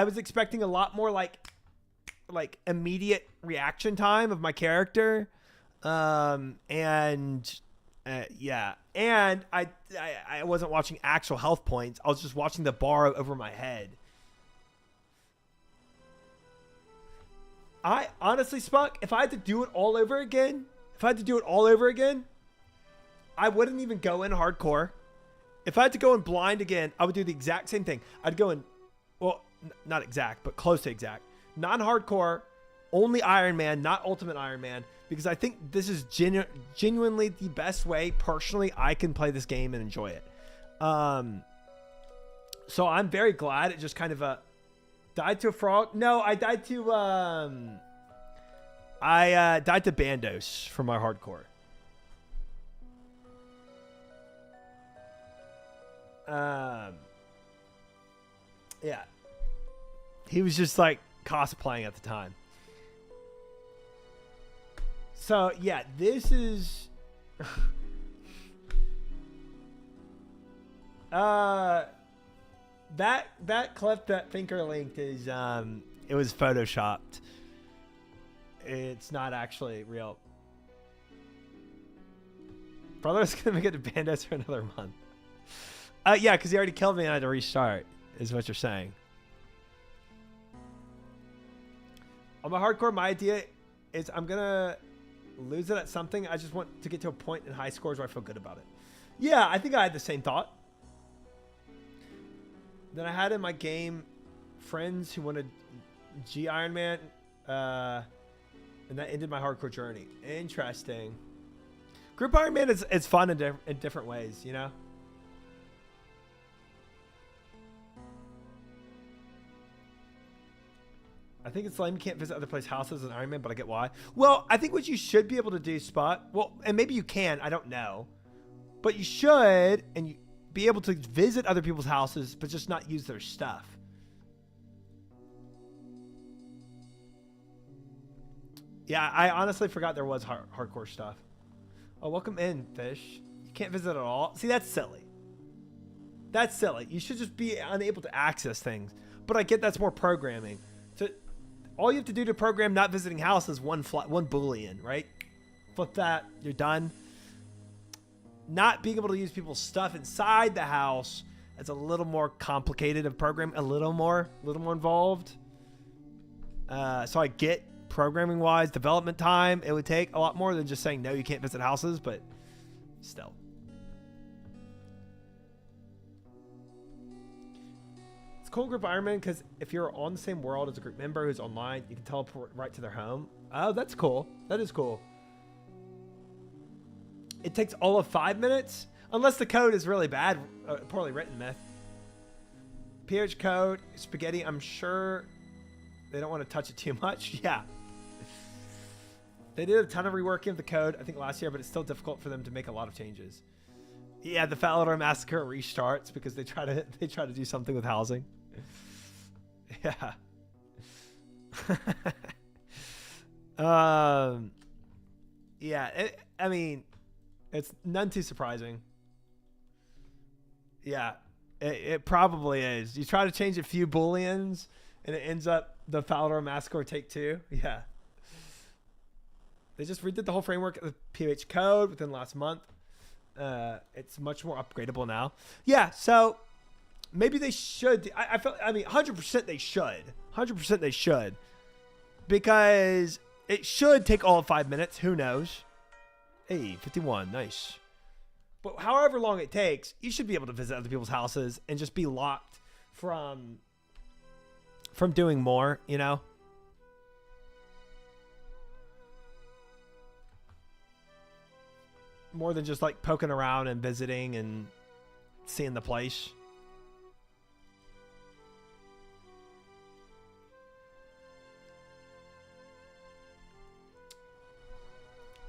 was expecting a lot more like immediate reaction time of my character. And I wasn't watching actual health points. I was just watching the bar over my head. I honestly, Spuck, if I had to do it all over again, I wouldn't even go in hardcore. If I had to go in blind again, I would do the exact same thing. I'd go in, well, not exact, but close to exact. Non-hardcore, only Iron Man, not Ultimate Iron Man, because I think this is genuinely the best way, personally, I can play this game and enjoy it. So I'm very glad it just kind of died to a frog. No, I died to Bandos for my hardcore. Yeah. He was just like cosplaying at the time. So yeah, this is that clip that Thinker linked is it was photoshopped. It's not actually real. Brother's gonna make it to Bandos for another month. Yeah, because he already killed me and I had to restart, is what you're saying. On my hardcore, my idea is I'm gonna lose it at something. I just want to get to a point in high scores where I feel good about it. Yeah, I think I had the same thought. Then I had in my game friends who wanted G Iron Man, and that ended my hardcore journey. Interesting. Group Iron Man is fun in different ways, you know? I think it's lame you can't visit other players' houses as Iron Man, but I get why. Well, I think what you should be able to do, Spot, well, and maybe you can, I don't know, but you should, and you be able to visit other people's houses, but just not use their stuff. Yeah, I honestly forgot there was hardcore stuff. Oh, welcome in, Fish. You can't visit at all. See, that's silly. That's silly. You should just be unable to access things. But I get that's more programming. So all you have to do to program not visiting house is one Boolean, right? Flip that, you're done. Not being able to use people's stuff inside the house, it's a little more complicated of program, a little more involved. So I get programming wise, development time, it would take a lot more than just saying no, you can't visit houses, but still. It's cool group Iron Man because if you're on the same world as a group member who's online, you can teleport right to their home. Oh, that's cool. That is cool. It takes all of 5 minutes, unless the code is really bad, poorly written, myth. PH code, spaghetti, I'm sure they don't want to touch it too much. Yeah. They did a ton of reworking of the code, I think, last year, but it's still difficult for them to make a lot of changes. Yeah, the Fat Little Massacre restarts because they try to do something with housing. Yeah. Yeah, I mean, it's none too surprising. Yeah, it probably is. You try to change a few Booleans, and it ends up the Fat Little Massacre take 2. Yeah. They just redid the whole framework of the PH code within the last month. It's much more upgradable now. Yeah, so maybe they should. I mean, 100% they should. 100% they should. Because it should take all of 5 minutes. Who knows? Hey, 51. Nice. But however long it takes, you should be able to visit other people's houses and just be locked from doing more, you know? More than just like poking around and visiting and seeing the place.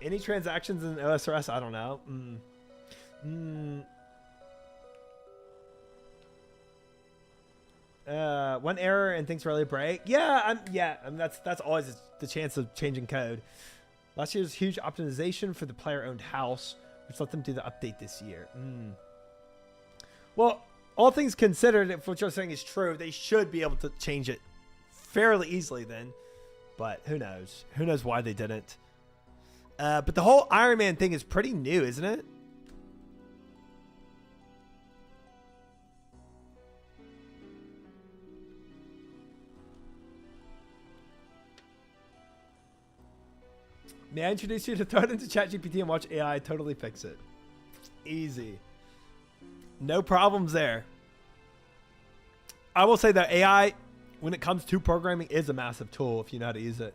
Any transactions in OSRS? I don't know. One error and things really break. Yeah, that's always the chance of changing code. Last year's huge optimization for the player-owned house, which let them do the update this year. Well, all things considered, if what you're saying is true, they should be able to change it fairly easily then. But who knows? Who knows why they didn't? But the whole Iron Man thing is pretty new, isn't it? May I introduce you to throw it into ChatGPT and watch AI totally fix it? Easy. No problems there. I will say that AI, when it comes to programming, is a massive tool if you know how to use it.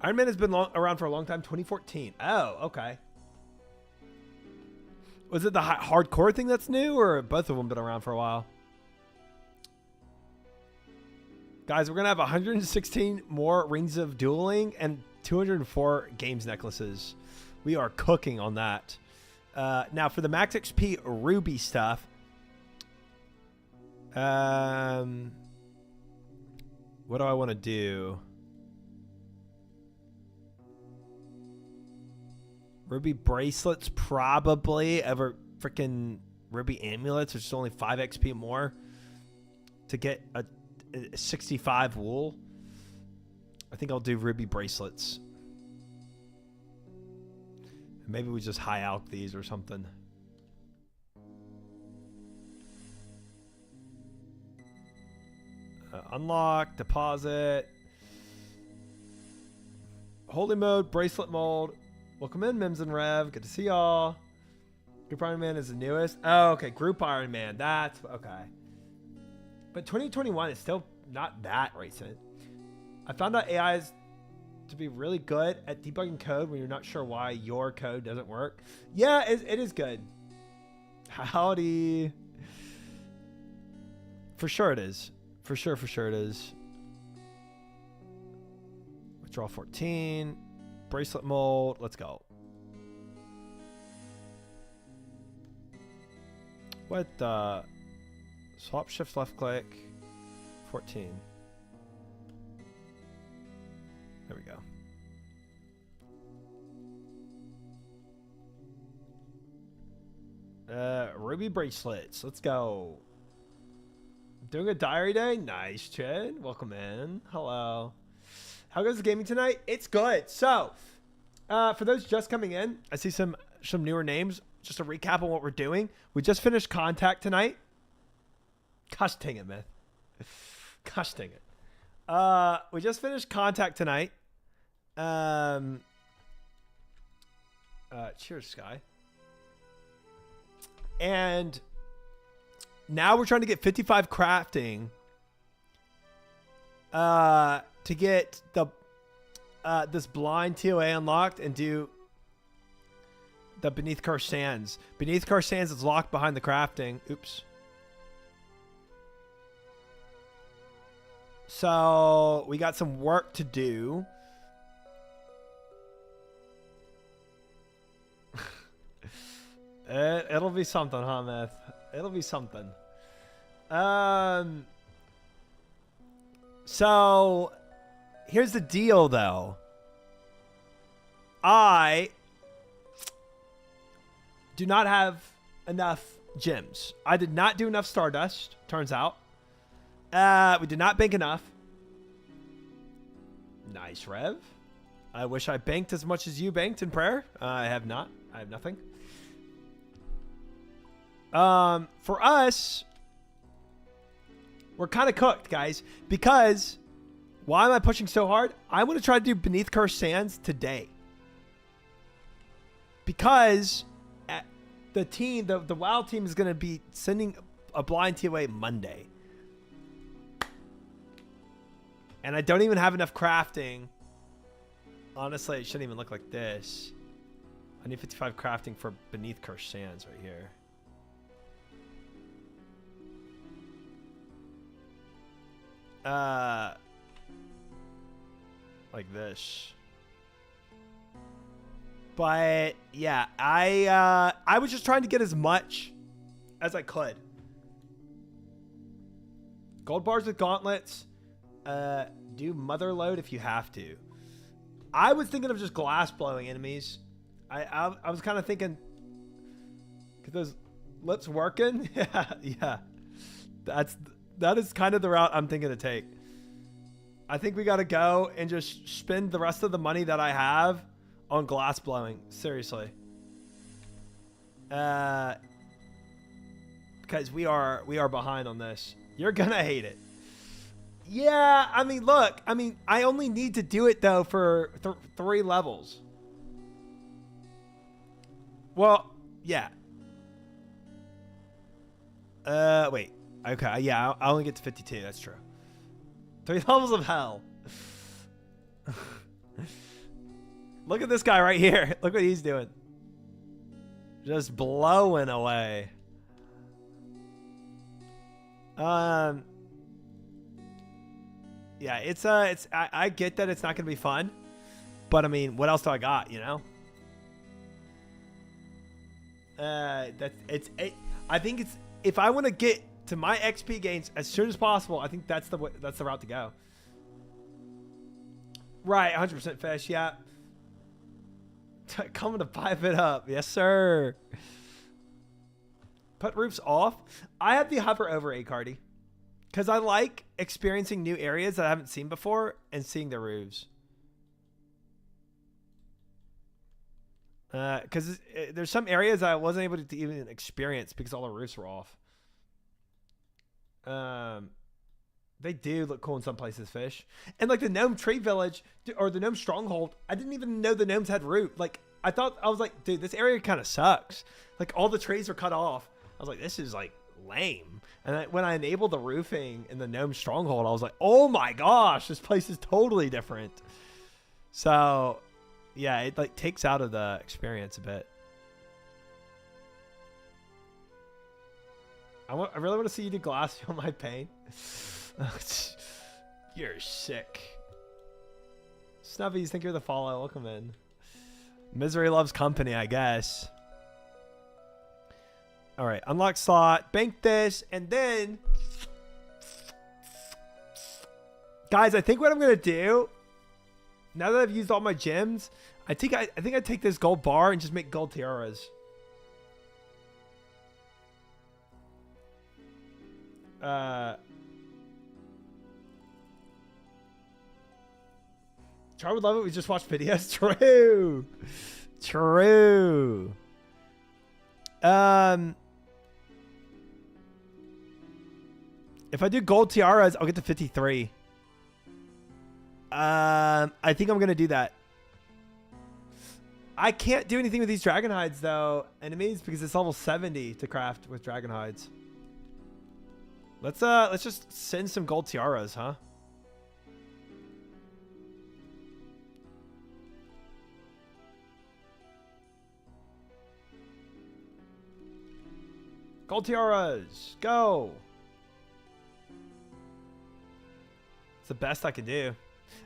Iron Man has been around for a long time, 2014. Oh, okay. Was it the hardcore thing that's new, or both of them been around for a while? Guys, we're going to have 116 more Rings of Dueling and 204 games necklaces. We are cooking on that. Now, for the Max XP Ruby stuff. What do I want to do? Ruby bracelets, probably, over freaking Ruby amulets, which is only 5 XP more to get a 65 wool. I think I'll do Ruby bracelets. Maybe we just high alch these or something. Unlock, deposit, holy mode, bracelet mold. Welcome in, Mims and Rev. Good to see y'all. Group Iron Man is the newest. Oh, okay. Group Iron Man. That's okay. But 2021 is still not that recent. I found out AI is to be really good at debugging code when you're not sure why your code doesn't work. Yeah, it is good. Howdy. For sure it is. For sure it is. Withdraw 14. Bracelet mold. Let's go. What the? Swap shift left click. 14. There we go. Ruby bracelets. Let's go. Doing a diary day? Nice, Chad. Welcome in. Hello. How goes the gaming tonight? It's good. So, for those just coming in, I see some newer names. Just a recap on what we're doing. We just finished Contact tonight. Gosh dang it, man. Gosh dang it. We just finished Contact tonight. Cheers, Sky. And now we're trying to get 55 crafting to get the this blind TOA unlocked and do the Beneath Cursed Sands. Beneath Cursed Sands is locked behind the crafting. Oops. So we got some work to do. It'll be something, huh, Myth? It'll be something. So here's the deal, though. I do not have enough gems. I did not do enough Stardust, turns out. We did not bank enough. Nice, Rev. I wish I banked as much as you banked in prayer. I have not. I have nothing. For us, we're kind of cooked, guys, because why am I pushing so hard? I want to try to do Beneath Cursed Sands today. Because the team, the WoW team is going to be sending a blind TOA Monday. And I don't even have enough crafting. Honestly, it shouldn't even look like this. I need 55 crafting for Beneath Cursed Sands right here. Like this. But yeah, I was just trying to get as much as I could. Gold bars with gauntlets. Do mother load if you have to. I was thinking of just glass blowing enemies. I was kind of thinking, get those lips working. yeah. That is kind of the route I'm thinking to take. I think we got to go and just spend the rest of the money that I have on glass blowing. Seriously. Because we are behind on this. You're going to hate it. Yeah, I mean, look. I mean, I only need to do it, though, for 3 levels. Well, yeah. Wait. Okay, yeah, I only get to 52. That's true. 3 levels of hell. Look at this guy right here. Look what he's doing. Just blowing away. Yeah, I get that it's not gonna be fun, but I mean, what else do I got? You know. I think it's if I want to get to my XP gains as soon as possible, I think that's the route to go. Right, 100% fish, yeah. Coming to pipe it up, yes sir. Put roofs off. I have the hover over A Cardi because I like experiencing new areas that I haven't seen before and seeing the roofs. Because there's some areas I wasn't able to even experience because all the roofs were off. They do look cool in some places, fish. And like the Gnome Tree Village or the Gnome Stronghold, I didn't even know the gnomes had root. Like I was like, dude, this area kind of sucks. Like all the trees were cut off. I was like, this is like lame. And when I enabled the roofing in the Gnome Stronghold, I was like, oh my gosh, this place is totally different. So yeah, it like takes out of the experience a bit. I really want to see you do glass on my pain. You're sick. Snubbies, thank you for the follow. Welcome in. Misery loves company, I guess. All right, unlock slot, bank this, and then, guys, I think what I'm gonna do now that I've used all my gems, I think I take this gold bar and just make gold tiaras. Char would love it. We just watched videos. True. True. If I do gold tiaras, I'll get to 53. I think I'm gonna do that. I can't do anything with these dragon hides though, enemies, because it's level 70 to craft with dragon hides. Let's just send some gold tiaras, huh? Gold tiaras, go. It's the best I can do.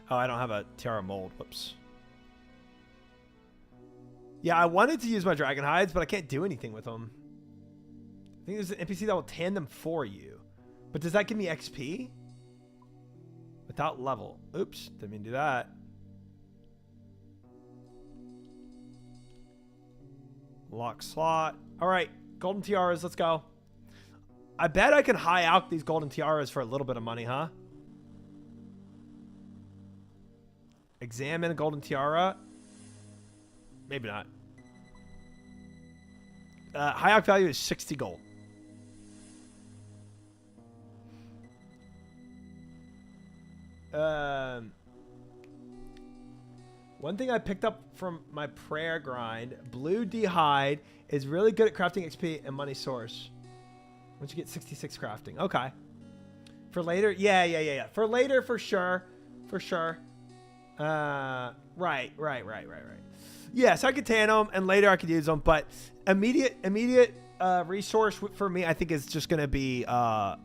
Oh, I don't have a tiara mold. Whoops. Yeah, I wanted to use my dragon hides, but I can't do anything with them. I think there's an NPC that will tan them for you. But does that give me XP? Without level. Oops, didn't mean to do that. Lock slot. All right, golden tiaras, let's go. I bet I can high out these golden tiaras for a little bit of money, huh? Examine a golden tiara. Maybe not. High out value is 60 gold. One thing I picked up from my prayer grind, blue D-hide is really good at crafting XP and money source. Once you get 66 crafting. Okay. For later? Yeah. For later, for sure. For sure. Right. Yeah, so I could tan them, and later I could use them, but immediate resource for me, I think, is just going to be glass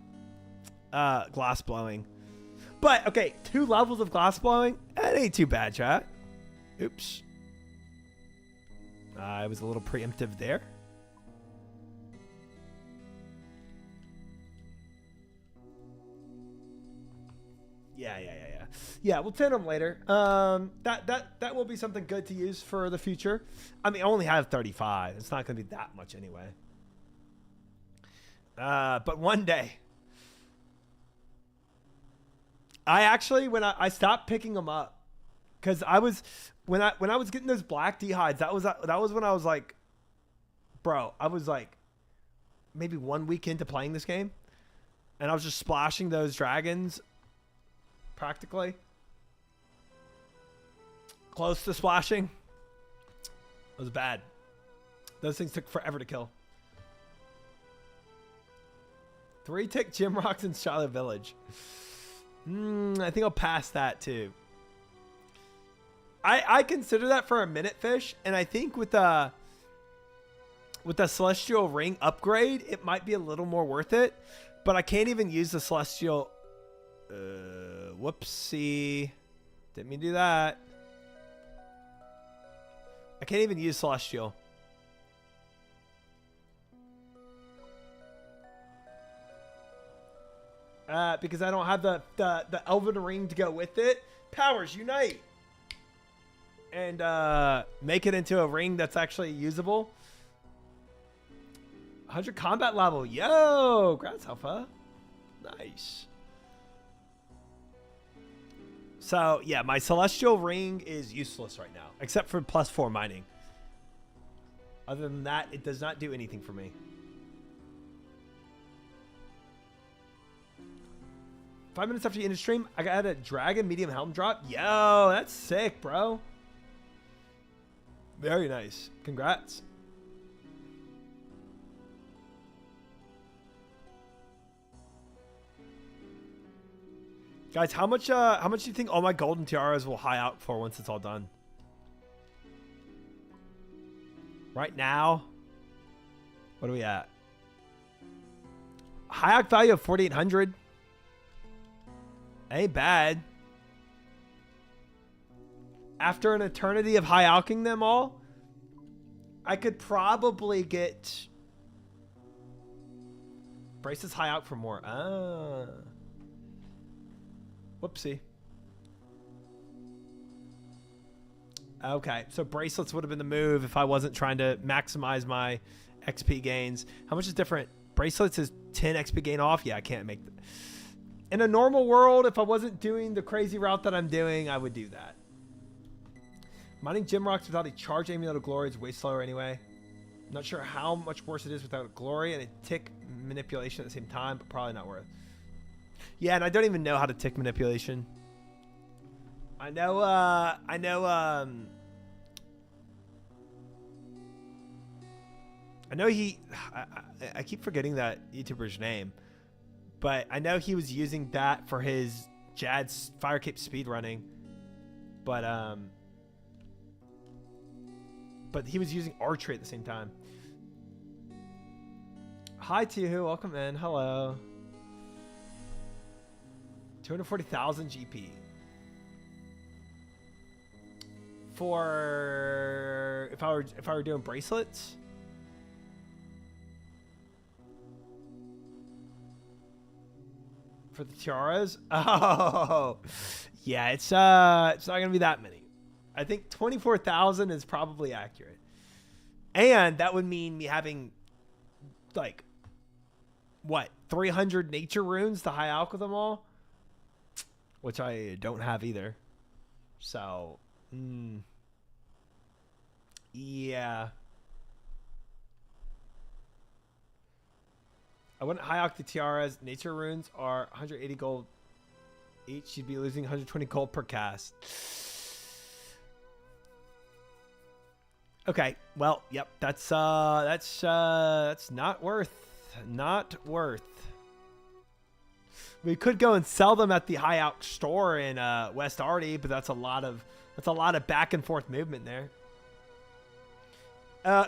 blowing. But, okay, 2 levels of glass blowing, that ain't too bad, chat. Oops. I was a little preemptive there. Yeah, we'll tan them later. That will be something good to use for the future. I mean, I only have 35. It's not going to be that much anyway. But one day, I actually, when I stopped picking them up, because when I was getting those black D-hides, that was when I was like, bro, I was like maybe 1 week into playing this game, and I was just splashing those dragons practically. Close to splashing. It was bad. Those things took forever to kill. 3 tick gym rocks in Charlotte Village. I think I'll pass that too. I consider that for a minute fish, and I think with the Celestial Ring upgrade, it might be a little more worth it. But I can't even use the Celestial. Whoopsie. Didn't mean to do that. I can't even use Celestial. Because I don't have the Elven Ring to go with it. Powers unite. And make it into a ring that's actually usable. 100 combat level. Yo! Congrats, Alpha. Nice. So, yeah, my Celestial Ring is useless right now. Except for +4 mining. Other than that, it does not do anything for me. 5 minutes after you end the stream, I got a Dragon Medium Helm drop. Yo, that's sick, bro. Very nice. Congrats. Guys, how much do you think all my golden tiaras will high out for once it's all done? Right now, what are we at? High out value of 4,800. Ain't bad. After an eternity of high alching them all, I could probably get bracelets high out for more. Whoopsie. Okay, so bracelets would have been the move if I wasn't trying to maximize my XP gains. How much is different? bracelets is 10 XP gain off. Yeah, I can't make that. In a normal world, if I wasn't doing the crazy route that I'm doing, I would do that. Mining gem rocks without a charge amulet of glory is way slower anyway. Not sure how much worse it is without a glory and a tick manipulation at the same time, but probably not worth. Yeah, and I don't even know how to tick manipulation. I know I keep forgetting that YouTuber's name, but I know he was using that for his Jad's Firecape speedrunning, but he was using archery at the same time. Hi Tihu, welcome in. Hello. 240,000 GP. For if I were doing bracelets. For the tiaras? Oh. Yeah, it's not going to be that many. I think 24,000 is probably accurate. And that would mean me having like what, 300 nature runes to high alch with them all, which I don't have either. So, yeah. I wouldn't high alch the tiaras. Nature runes are 180 gold each. You'd be losing 120 gold per cast. Okay, well, yep, that's not worth. Not worth. We could go and sell them at the high alch store in West Arty, but that's a lot of back and forth movement there.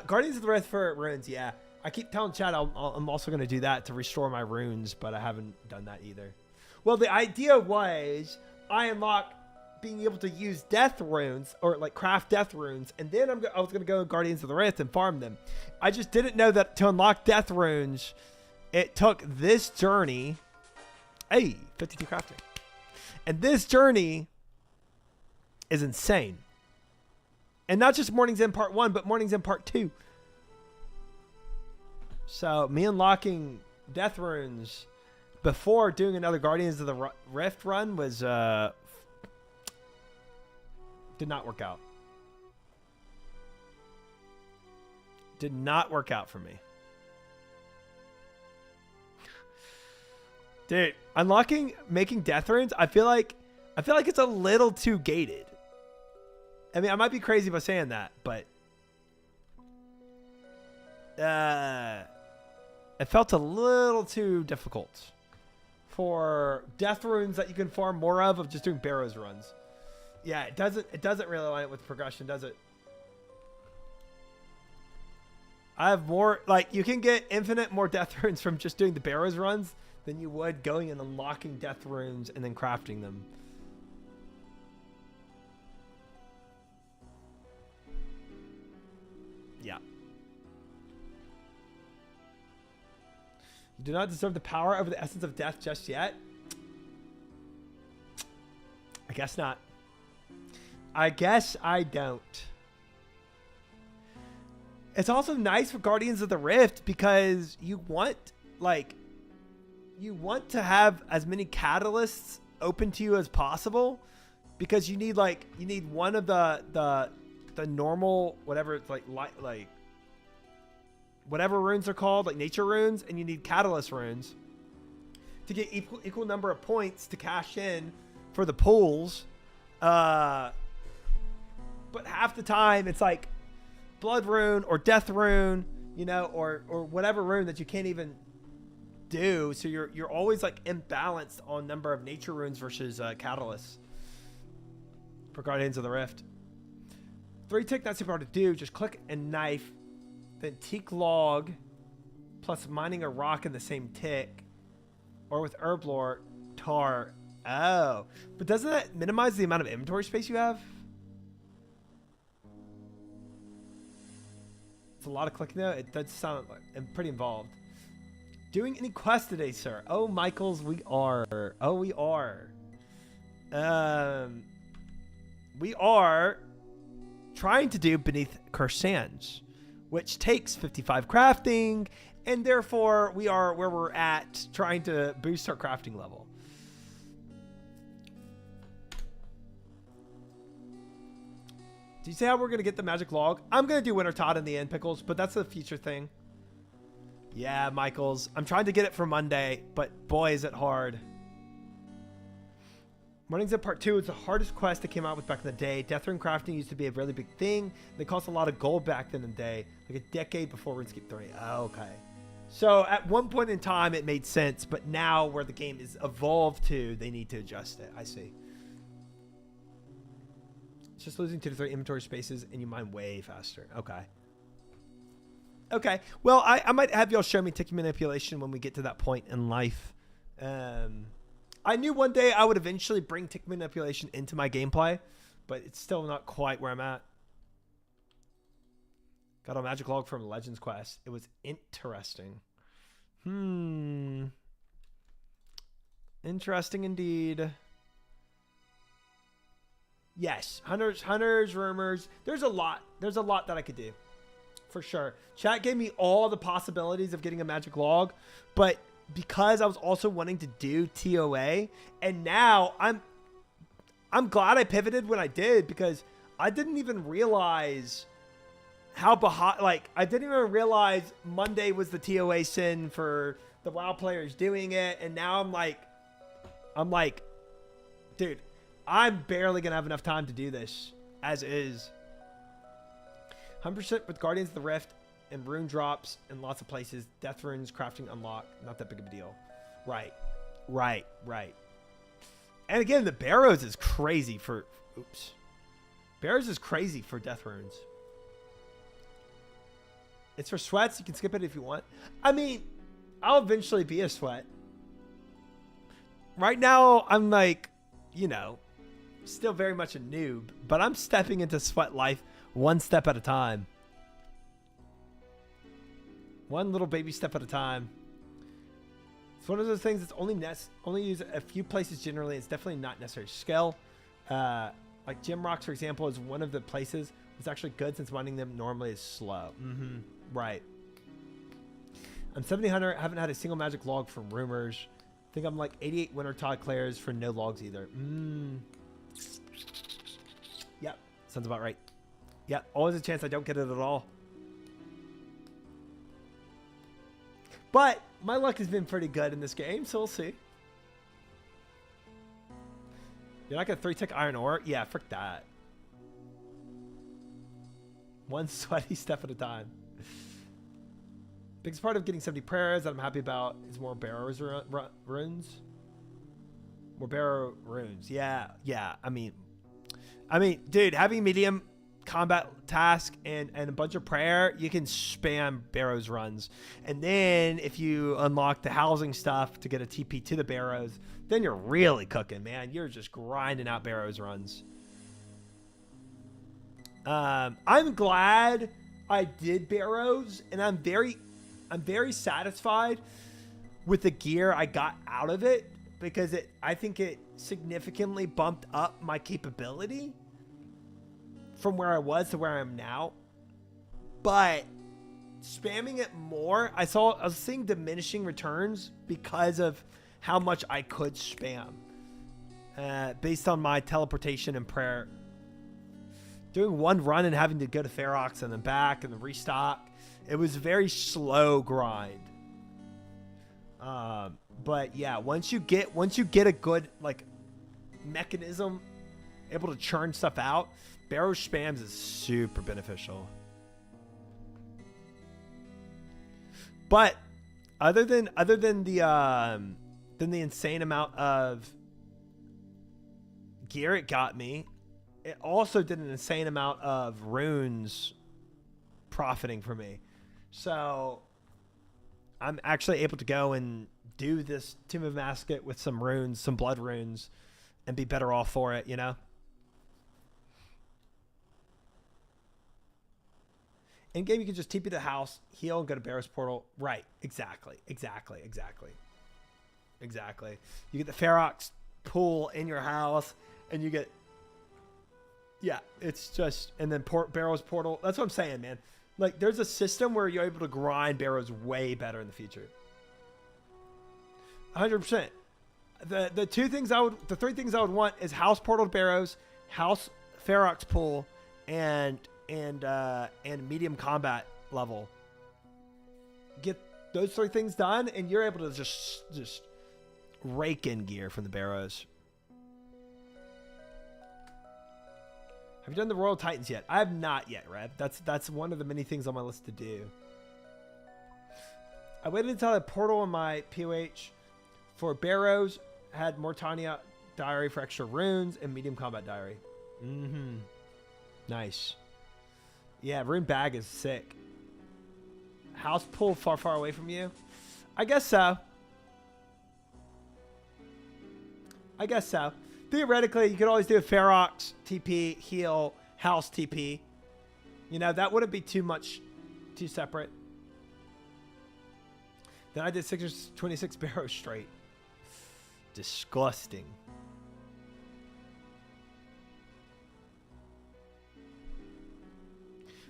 Guardians of the Rift for runes, yeah. I keep telling Chad I'm also going to do that to restore my runes, but I haven't done that either. Well, the idea was I unlock being able to use death runes or like craft death runes, and then I was going to go to Guardians of the Rift and farm them. I just didn't know that to unlock death runes, it took this journey. Hey, 52 crafting. And this journey is insane. And not just Morning's End Part 1, but Morning's End Part 2. So me unlocking death runes before doing another Guardians of the Rift run was did not work out. Did not work out for me. Dude, making death runes, I feel like it's a little too gated. I mean, I might be crazy by saying that, but it felt a little too difficult for death runes that you can farm more of just doing Barrows runs. Yeah, it doesn't really line up with progression, does it? I have more, like, you can get infinite more death runes from just doing the Barrows runs than you would going and unlocking death runes and then crafting them. Yeah. You do not deserve the power over the essence of death just yet. I guess not. I guess I don't. It's also nice for Guardians of the Rift because you want to have as many catalysts open to you as possible, because you need one of the normal whatever it's like whatever runes are called, like nature runes, and you need catalyst runes to get equal number of points to cash in for the pools. But half the time it's like blood rune or death rune, you know, or whatever rune that you can't even do. So you're always like imbalanced on number of nature runes versus catalysts for Guardians of the Rift. 3 tick, not super hard to do. Just click and knife, then teak log plus mining a rock in the same tick, or with herblore tar. Oh, but doesn't that minimize the amount of inventory space you have? It's a lot of clicking though. It does sound like pretty involved. Doing any quests today, sir? Oh, Michaels, we are. Oh, we are. We are trying to do Beneath Cursed Sands, which takes 55 crafting And therefore, we are where we're at, trying to boost our crafting level. Do you see how we're going to get the magic log? I'm going to do Winter Todd in the end, Pickles, but that's a future thing. Yeah, Michaels. I'm trying to get it for Monday, but boy, is it hard. Morning's Part 2 is the hardest quest that came out with back in the day. Death Rune crafting used to be a really big thing. They cost a lot of gold back then in the day, like a decade before RuneScape 3. Oh, okay. So at one point in time, it made sense, but now where the game is evolved to, they need to adjust it. I see. It's just losing 2 to 3 inventory spaces, and you mine way faster. Okay. Okay. Well, I might have y'all show me tick manipulation when we get to that point in life. I knew one day I would eventually bring tick manipulation into my gameplay, but it's still not quite where I'm at. Got a magic log from Legends Quest. It was interesting. Interesting indeed. Yes, hunters, rumors. There's a lot that I could do, for sure. Chat gave me all the possibilities of getting a magic log, but because I was also wanting to do TOA, and now I'm glad I pivoted when I did, because I didn't even realize how behind. Like, I didn't even realize Monday was the TOA sin for the WoW players doing it, and now I'm like, dude, I'm barely gonna have enough time to do this as is. 100% with Guardians of the Rift and rune drops in lots of places. Death runes, crafting unlock, not that big of a deal. Right. And again, the Barrows is crazy for... Oops. Barrows is crazy for death runes. It's for sweats. You can skip it if you want. I mean, I'll eventually be a sweat. Right now, I'm like, you know, still very much a noob, but I'm stepping into sweat life one step at a time. One little baby step at a time. It's one of those things that's only used a few places generally. It's definitely not necessary to scale. Like Gem Rocks, for example, is one of the places that's actually good since mining them normally is slow. Right. I'm 70 hunter. I haven't had a single magic log from rumors. I think I'm like 88 Winter Todd Clairs for no logs either. Yep. Sounds about right. Yep. Always a chance I don't get it at all. But my luck has been pretty good in this game, so we'll see. You're not going to 3-tick iron ore? Yeah, frick that. One sweaty step at a time. Biggest part of getting 70 prayers that I'm happy about is more Barrows runes. More Barrow runes. Yeah. I mean, dude, having medium combat task and a bunch of prayer, you can spam Barrows runs. And then if you unlock the housing stuff to get a TP to the Barrows, then you're really cooking, man. You're just grinding out Barrows runs. I'm glad I did Barrows, and I'm very satisfied with the gear I got out of it, because I think it significantly bumped up my capability from where I was to where I am now. But spamming it more, I was seeing diminishing returns because of how much I could spam based on my teleportation and prayer. Doing one run and having to go to Ferox and then back and then restock, it was a very slow grind. But yeah, once you get a good like mechanism able to churn stuff out, Barrow spams is super beneficial. But other than the insane amount of gear it got me, it also did an insane amount of runes profiting for me. So I'm actually able to go and do this Tomb of Masket with some runes, some blood runes, and be better off for it, you know? In game, you can just TP the house, heal, and go to Barrow's Portal. Right. Exactly. You get the Ferox pool in your house, and you get... Yeah, it's just... And then Barrow's Portal. That's what I'm saying, man. Like, there's a system where you're able to grind barrows way better in the future. 100%. The three things I would want is house portal barrows, house Ferox pool, and medium combat level. Get those three things done, and you're able to just rake in gear from the barrows. Have you done the Royal Titans yet? I have not yet, Rev. That's one of the many things on my list to do. I waited until I had portal in my POH for barrows, had Mortania diary for extra runes, and medium combat diary. Mm-hmm. Nice. Yeah, rune bag is sick. House pool far away from you? I guess so. Theoretically, you could always do a Ferox TP, heal, house TP. You know, that wouldn't be too separate. Then I did 626 barrows straight. Disgusting.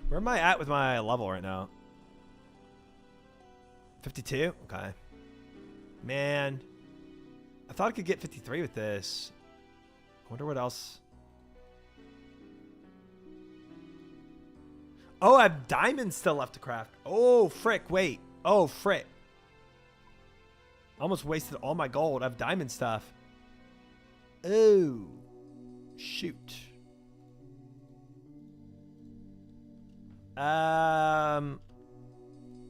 Where am I at with my level right now? 52? Okay. Man. I thought I could get 53 with this. I wonder what else. Oh, I have diamonds still left to craft. Oh, frick. Wait. Oh, frick. Almost wasted all my gold. I have diamond stuff. Oh. Shoot. That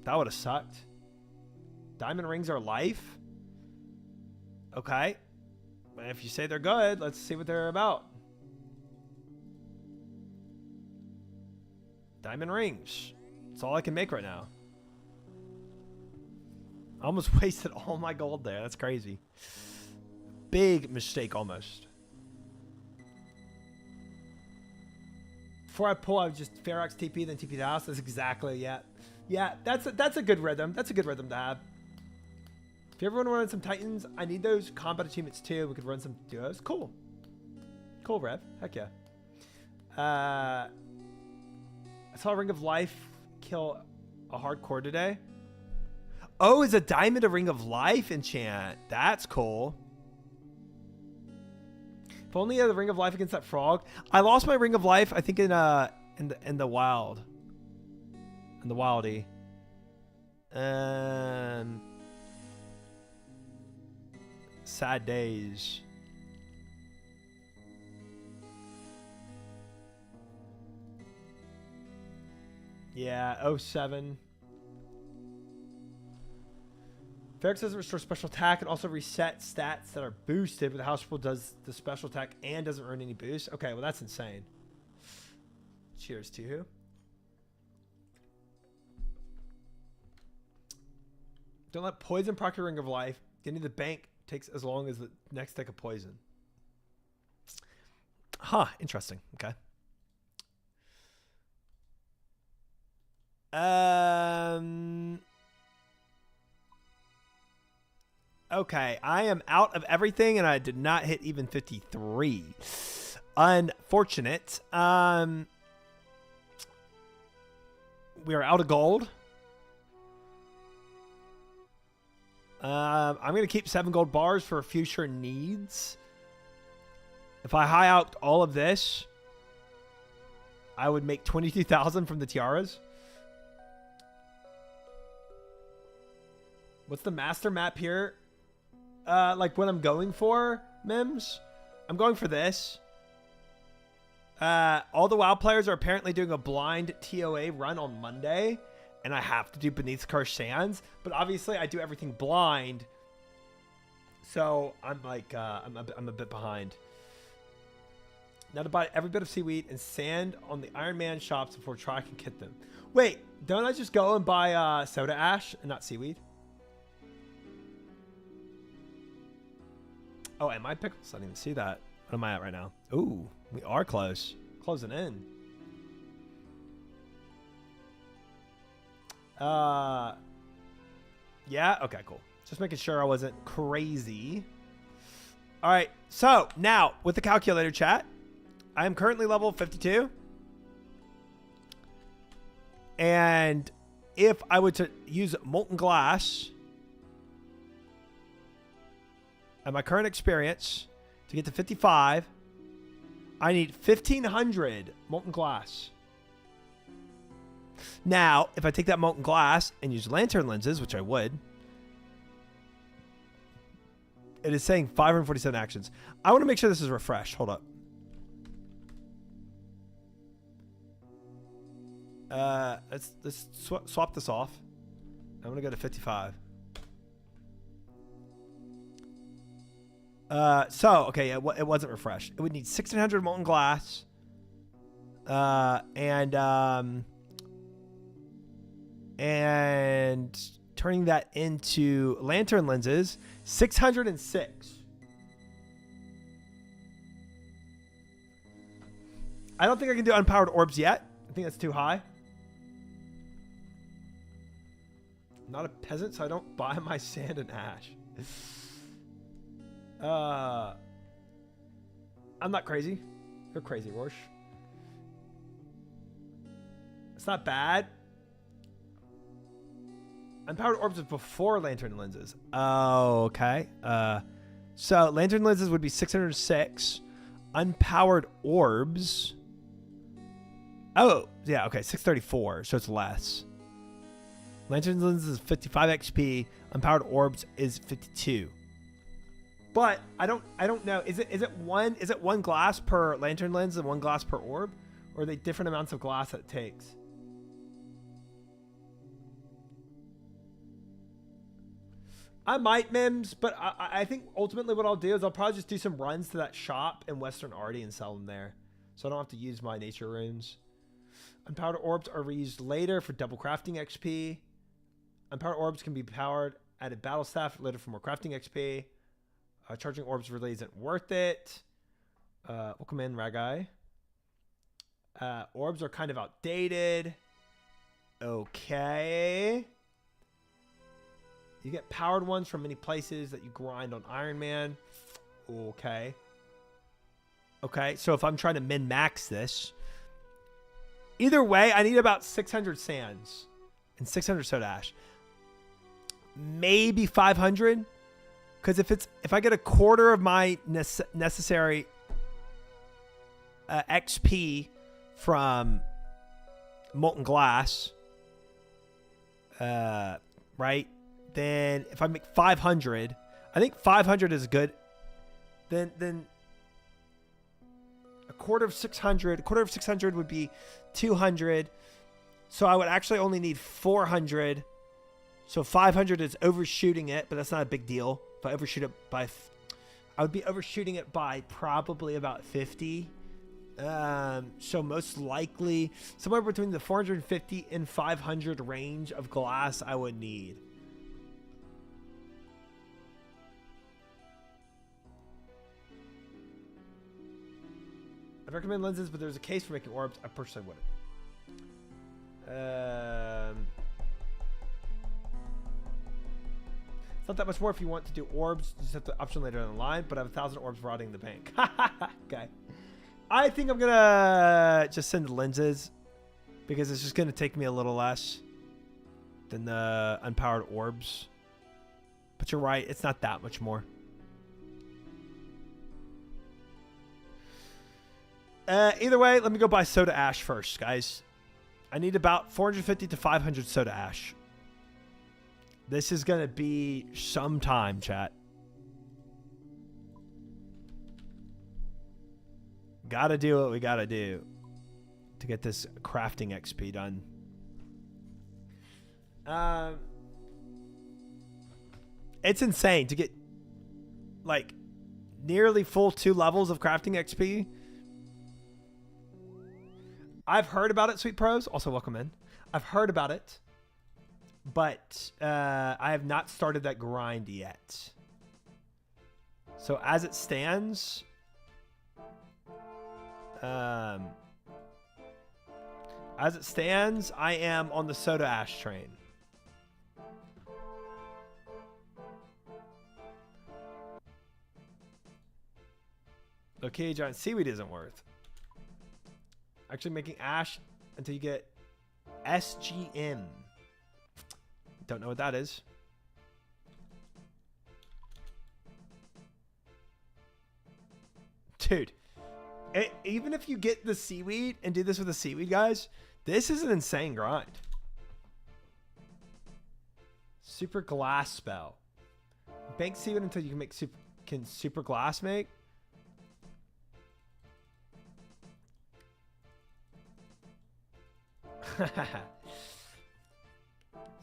would have sucked. Diamond rings are life? Okay. If you say they're good, let's see what they're about. Diamond rings. That's all I can make right now. I almost wasted all my gold there. That's crazy. Big mistake almost. Before I pull, I would just Ferox TP, then TP the house. That's exactly, yeah. Yeah, that's a good rhythm. That's a good rhythm to have. If you ever want to run some Titans, I need those combat achievements too. We could run some duos. Cool. Cool, Rev. Heck yeah. I saw Ring of Life kill a hardcore today. Oh, is a diamond a Ring of Life enchant? That's cool. If only you had the Ring of Life against that frog. I lost my Ring of Life, I think in the wild. In the wildy. Sad days. Yeah, 07. Ferox doesn't restore special attack and also reset stats that are boosted, but the house pool does the special attack and doesn't earn any boost. Okay, well that's insane. Cheers to who? Don't let poison proc your Ring of Life. Getting to the bank takes as long as the next deck of poison. Huh, interesting. Okay. Okay, I am out of everything and I did not hit even 53. Unfortunate. We are out of gold. I'm going to keep 7 gold bars for future needs. If I high out all of this, I would make 22,000 from the tiaras. What's the master map here? Like what I'm going for, Mims? I'm going for this. All the WoW players are apparently doing a blind TOA run on Monday. And I have to do Beneath Cursed Sands, but obviously I do everything blind, so I'm like I'm a bit behind. Now to buy every bit of seaweed and sand on the Iron Man shops before try can kit them. Wait, don't I just go and buy soda ash and not seaweed? Oh, am I pickles? I didn't even see that. What am I at right now? Ooh, we are close, closing in. Yeah, okay, cool. Just making sure I wasn't crazy. All right, so now with the calculator chat, I am currently level 52. And if I were to use molten glass at my current experience to get to 55, I need 1,500 molten glass. Now, if I take that molten glass and use lantern lenses, which I would, it is saying 547 actions. I want to make sure this is refreshed. Hold up. Let's swap this off. I'm going to go to 55. Okay, it wasn't refreshed. It would need 1,600 molten glass. And turning that into lantern lenses, 606. I don't think I can do unpowered orbs yet. I think that's too high. I'm not a peasant, so I don't buy my sand and ash. I'm not crazy. You're crazy, Rorsch. It's not bad. Unpowered orbs is before lantern lenses. Oh, okay. So lantern lenses would be 606. Unpowered orbs. Oh, yeah, okay, 634, so it's less. Lantern lenses is 55 XP. Unpowered orbs is 52. But I don't know. Is it one glass per lantern lens and one glass per orb? Or are they different amounts of glass that it takes? I might, Mims, but I think ultimately what I'll do is I'll probably just do some runs to that shop in Western Arty and sell them there. So I don't have to use my nature runes. Unpowered orbs are reused later for double crafting XP. Unpowered orbs can be powered at a battle staff later for more crafting XP. Charging orbs really isn't worth it. Welcome in, Ragai. Orbs are kind of outdated. Okay. You get powered ones from many places that you grind on Iron Man. Okay. Okay, so if I'm trying to min-max this, either way, I need about 600 sands and 600 soda ash. Maybe 500, because if I get a quarter of my necessary XP from molten glass, right? Then if I make 500, I think 500 is good. Then a quarter of 600 would be 200. So I would actually only need 400. So 500 is overshooting it, but that's not a big deal. If I overshoot it by, I would be overshooting it by probably about 50. So most likely somewhere between the 450 and 500 range of glass I would need. I recommend lenses, but there's a case for making orbs. I personally wouldn't. It's not that much more if you want to do orbs. You just have the option later down the line, but I have 1,000 orbs rotting in the bank. Okay. I think I'm going to just send lenses because it's just going to take me a little less than the unpowered orbs. But you're right. It's not that much more. Either way, let me go buy soda ash first, guys. I need about 450 to 500 soda ash. This is going to be some time, chat. Gotta do what we gotta do to get this crafting XP done. It's insane to get like nearly full 2 levels of crafting XP. I've heard about it, Sweet Pros. Also, welcome in. I've heard about it, but I have not started that grind yet. So as it stands, I am on the soda ash train. Okay, giant seaweed isn't worth. Actually making ash until you get SGM. Don't know what that is. Dude, even if you get the seaweed and do this with the seaweed, guys, this is an insane grind. Super glass spell. Bank seaweed until you can make super glass make.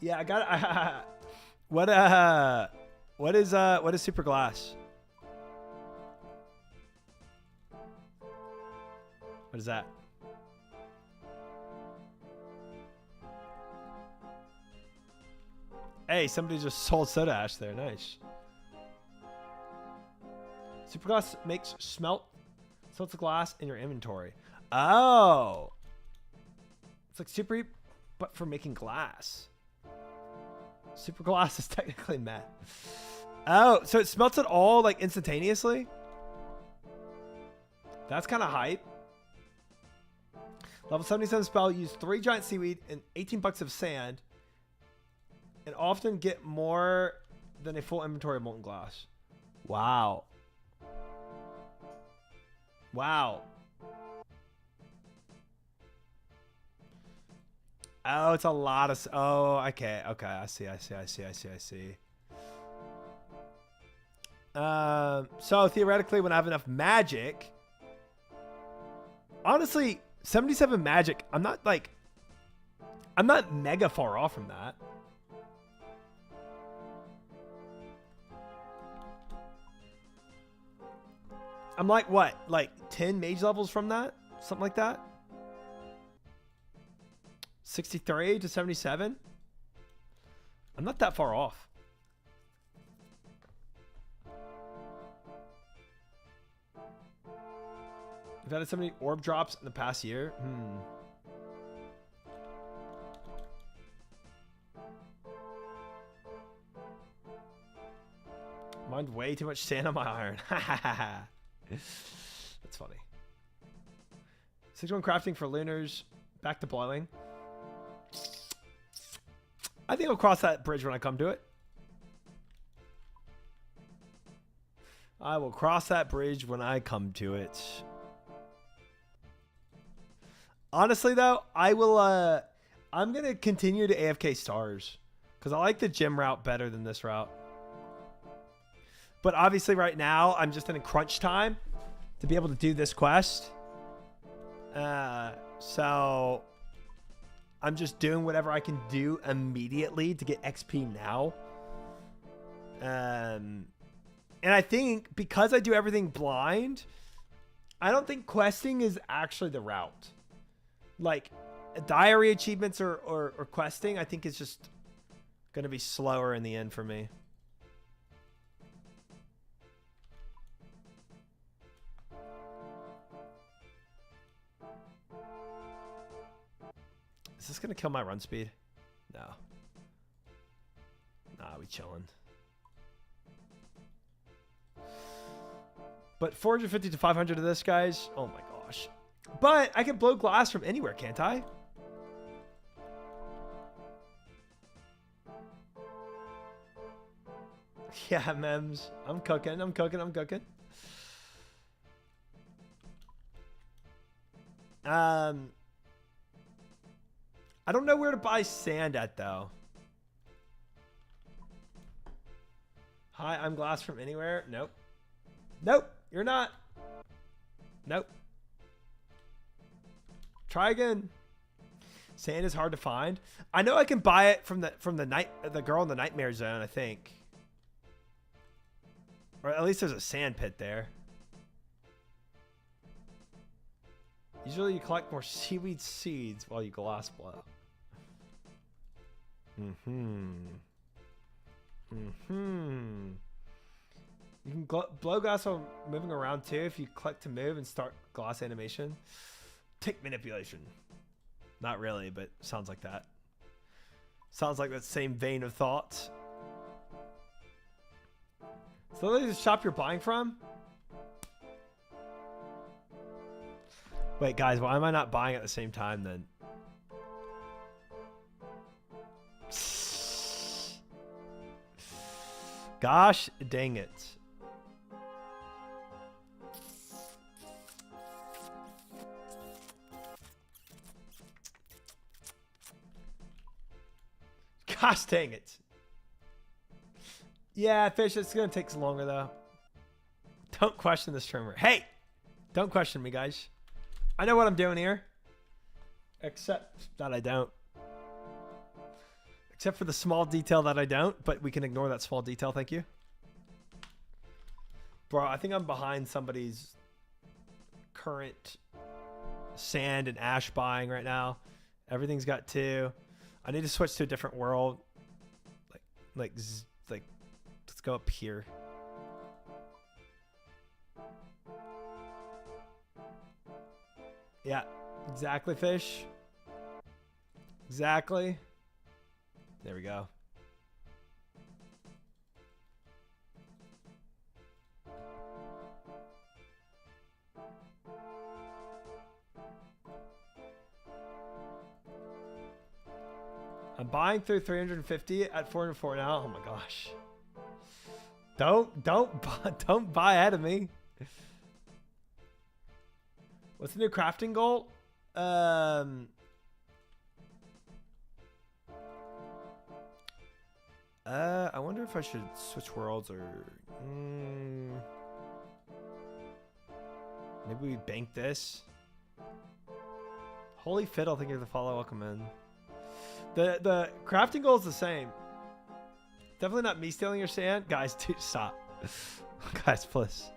Yeah, I got what is super glass? What is that? Hey, somebody just sold soda ash there. Nice. Superglass makes smelts of glass in your inventory. Oh. It's like Super Heat, but for making glass. Super glass is technically matte. Oh, so it smelts it all like instantaneously? That's kind of hype. Level 77 spell, use 3 giant seaweed and 18 bucks of sand, and often get more than a full inventory of molten glass. Wow. Wow. Oh, it's a lot of... Oh, okay. Okay, I see. So theoretically, when I have enough magic... Honestly, 77 magic, I'm not mega far off from that. I'm like, what? Like 10 mage levels from that? Something like that? 63 to 77? I'm not that far off. We've had so many orb drops in the past year. Mined way too much sand on my iron. That's funny. 61 crafting for lunars. Back to blowing. I think I'll cross that bridge when I come to it. I will cross that bridge when I come to it. Honestly, though, I will. I'm gonna continue to AFK stars because I like the gym route better than this route. But obviously, right now, I'm just in a crunch time to be able to do this quest. So I'm just doing whatever I can do immediately to get XP now. And I think because I do everything blind, I don't think questing is actually the route. Like diary achievements or questing, I think it's just going to be slower in the end for me. Is this going to kill my run speed? No. Nah, we chilling. But 450 to 500 of this, guys. Oh my gosh. But I can blow glass from anywhere, can't I? Yeah, memes. I'm cooking. I don't know where to buy sand at, though. Hi, I'm glass from anywhere. Nope. Nope, you're not. Nope. Try again. Sand is hard to find. I know I can buy it from the girl in the nightmare zone, I think. Or at least there's a sand pit there. Usually you collect more seaweed seeds while you glass blow. You can blow glass while moving around too if you click to move and start glass animation. Tick manipulation. Not really, but sounds like that. Sounds like that same vein of thought. So this is the shop you're buying from? Wait, guys, why am I not buying at the same time then? Gosh dang it. Gosh dang it. Yeah, Fish, it's going to take longer, though. Don't question the streamer. Hey! Don't question me, guys. I know what I'm doing here. Except that I don't. Except for the small detail that I don't, but we can ignore that small detail, thank you. Bro, I think I'm behind somebody's current sand and ash buying right now. Everything's got 2. I need to switch to a different world. Like, let's go up here. Yeah, exactly, Fish. Exactly. There we go. I'm buying through 350 at 404 now. Oh my gosh. Don't buy ahead of me. What's the new crafting goal? I wonder if I should switch worlds or maybe we bank this. Holy fiddle, thank you for the follow. Welcome in. The crafting goal is the same. Definitely not me stealing your sand. Guys, dude, stop. Guys, please.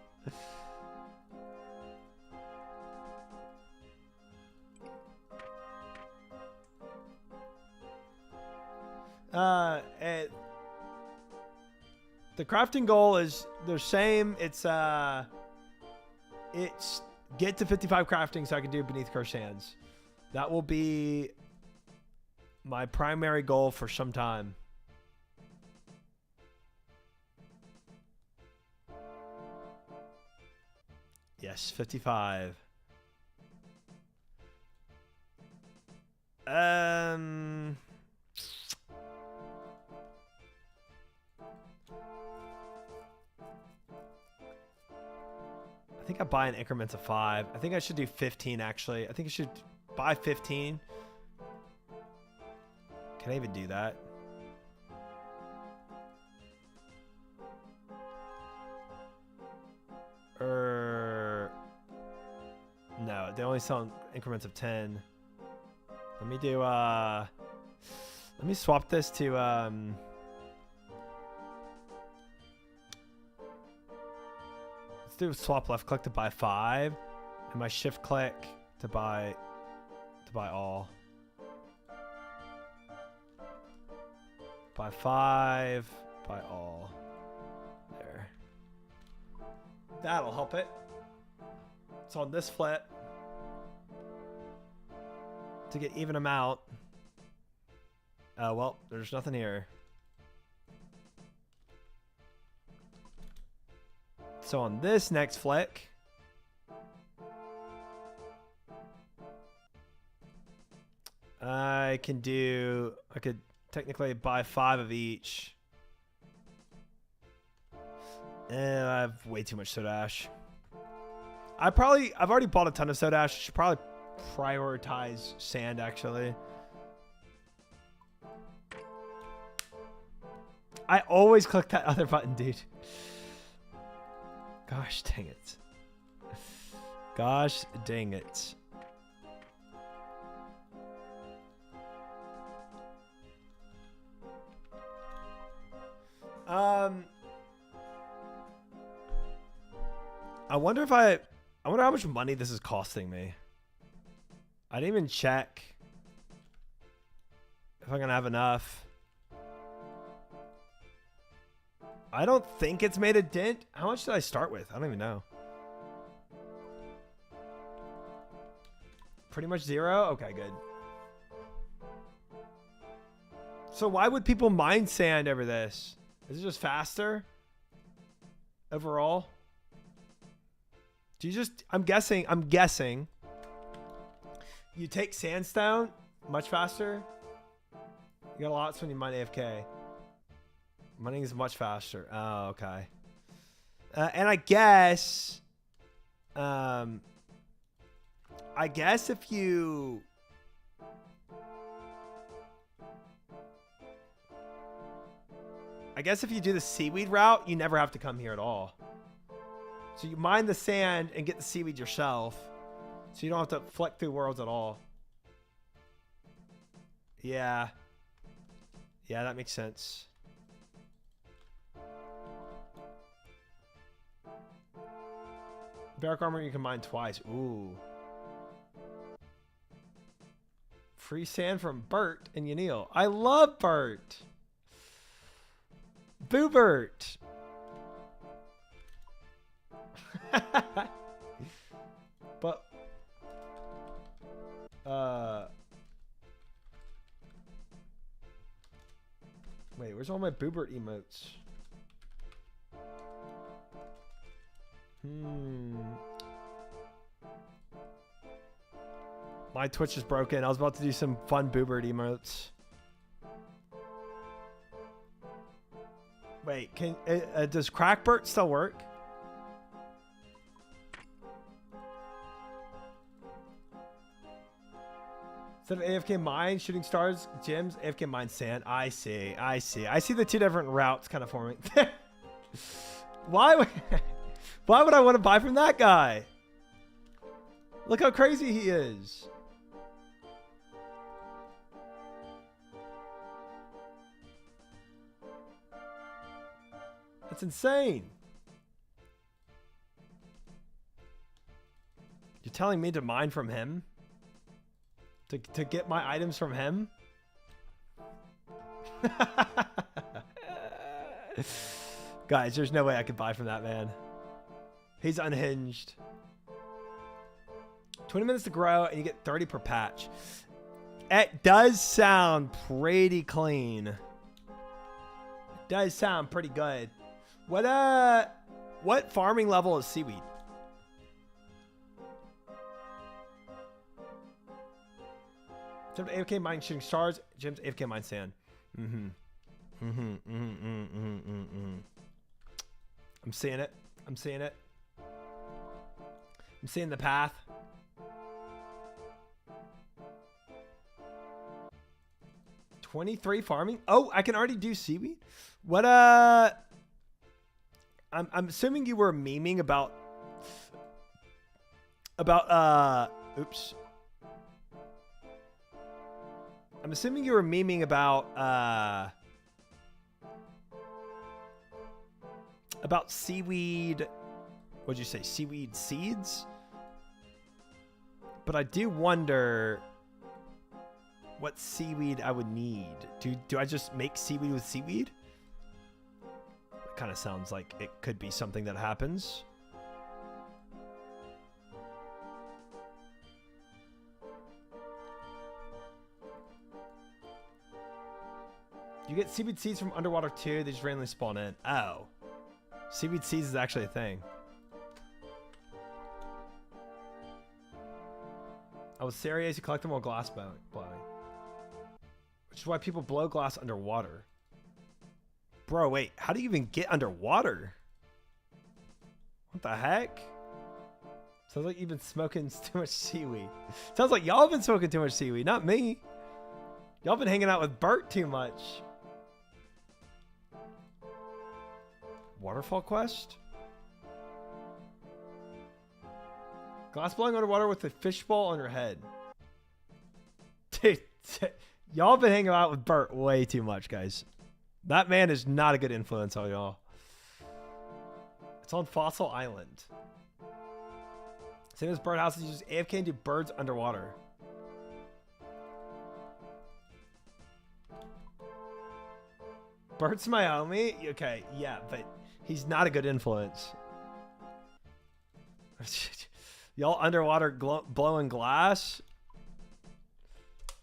The crafting goal is the same. It's get to 55 crafting so I can do beneath cursed hands. That will be my primary goal for some time. Yes, 55. I think I buy in increments of 5. I think I should do 15 actually. I think I should buy 15. Can I even do that? No, they only sell in increments of 10. Let me do let me swap this to let's do swap left click to buy 5 and my shift click to buy all. Buy 5, buy all. There. That'll help it. It's on this flip to get even amount. Oh, well, there's nothing here. So on this next flick, I could technically buy 5 of each. And I have way too much soda ash. I've already bought a ton of soda ash. I should probably prioritize sand actually. I always click that other button, dude. Gosh dang it. Gosh dang it. I wonder how much money this is costing me. I didn't even check if I'm gonna have enough. I don't think it's made a dent. How much did I start with? I don't even know. Pretty much 0? Okay, good. So why would people mine sand over this? Is it just faster? Overall? Do you just... I'm guessing. You take sandstone much faster. You got lots when you mine AFK. Mining is much faster. Oh, okay. And I guess if you do the seaweed route, you never have to come here at all. So you mine the sand and get the seaweed yourself. So you don't have to flick through worlds at all. Yeah. Yeah, that makes sense. Barrack armor you can mine twice. Ooh. Free sand from Bert and Yanil. I love Bert. Boo Bert. But wait, where's all my Boobert emotes? My Twitch is broken. I was about to do some fun Boobert emotes. Wait, does Crackbert still work? Instead of AFK mine, shooting stars, gems, AFK mine sand. I see. I see the two different routes kind of forming. Why would I want to buy from that guy? Look how crazy he is. That's insane. You're telling me to mine from him? To get my items from him? Guys, there's no way I could buy from that man. He's unhinged. 20 minutes to grow and you get 30 per patch. It does sound pretty clean. It does sound pretty good. What farming level is seaweed? AFK mine shooting stars, gems, AFK mine sand. I'm seeing it. I'm seeing it. I'm seeing the path. $23 farming. Oh, I can already do seaweed. What? I'm assuming you were memeing about. Oops. I'm assuming you were memeing about seaweed. What'd you say? Seaweed seeds? But I do wonder what seaweed I would need. Do I just make seaweed with seaweed? It kind of sounds like it could be something that happens. You get seaweed seeds from underwater too. They just randomly spawn in. Oh. Seaweed seeds is actually a thing. I was serious. You collect them while glass blowing. Which is why people blow glass underwater. Bro, wait. How do you even get underwater? What the heck? Sounds like you've been smoking too much seaweed. Sounds like y'all have been smoking too much seaweed. Not me. Y'all been hanging out with Bert too much. Waterfall quest? Glass blowing underwater with a fishbowl on your head. Dude, y'all been hanging out with Bert way too much, guys. That man is not a good influence on y'all. It's on Fossil Island. Same as birdhouses, use AFK and do birds underwater. Bert's my homie? Okay, yeah, but he's not a good influence. Y'all underwater blowing glass?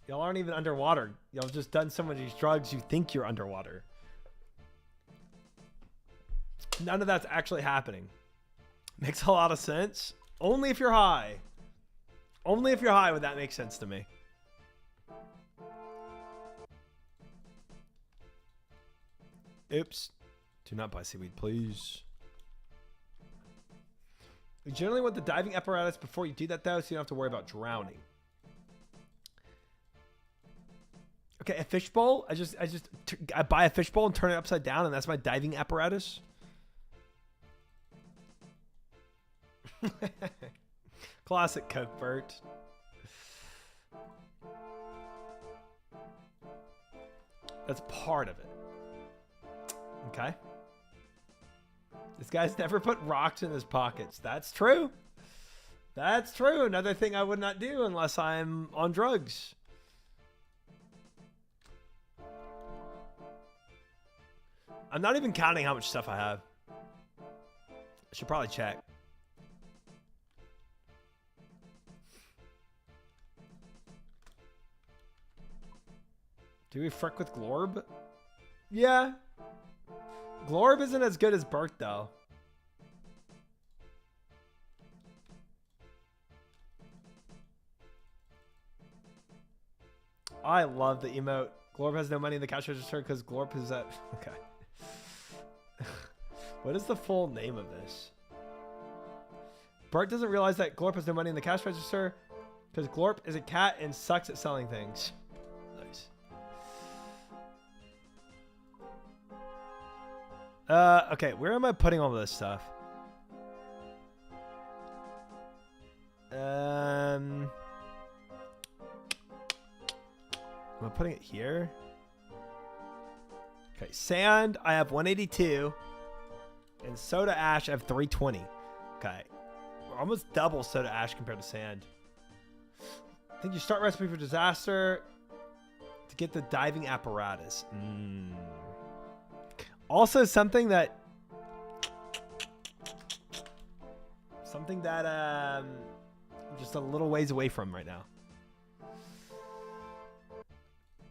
Y'all aren't even underwater. Y'all just done some of these drugs you think you're underwater. None of that's actually happening. Makes a lot of sense. Only if you're high. Only if you're high would that make sense to me. Oops. Do not buy seaweed, please. You generally want the diving apparatus before you do that, though, so you don't have to worry about drowning. Okay, a fishbowl. I buy a fishbowl and turn it upside down, and that's my diving apparatus. Classic Coke, Bert. That's part of it. Okay. This guy's never put rocks in his pockets. That's true. That's true. Another thing I would not do unless I'm on drugs. I'm not even counting how much stuff I have. I should probably check. Do we frick with Glorb? Yeah. Glorb isn't as good as Bert, though. I love the emote. Glorb has no money in the cash register because Glorb is at... Okay. What is the full name of this? Bert doesn't realize that Glorp has no money in the cash register because Glorp is a cat and sucks at selling things. Nice. Okay, where am I putting all this stuff? Am I putting it here? Okay, sand, I have 182. And soda ash, I have 320. Okay. We're almost double soda ash compared to sand. I think you start recipe for disaster to get the diving apparatus. Also something that I'm just a little ways away from right now.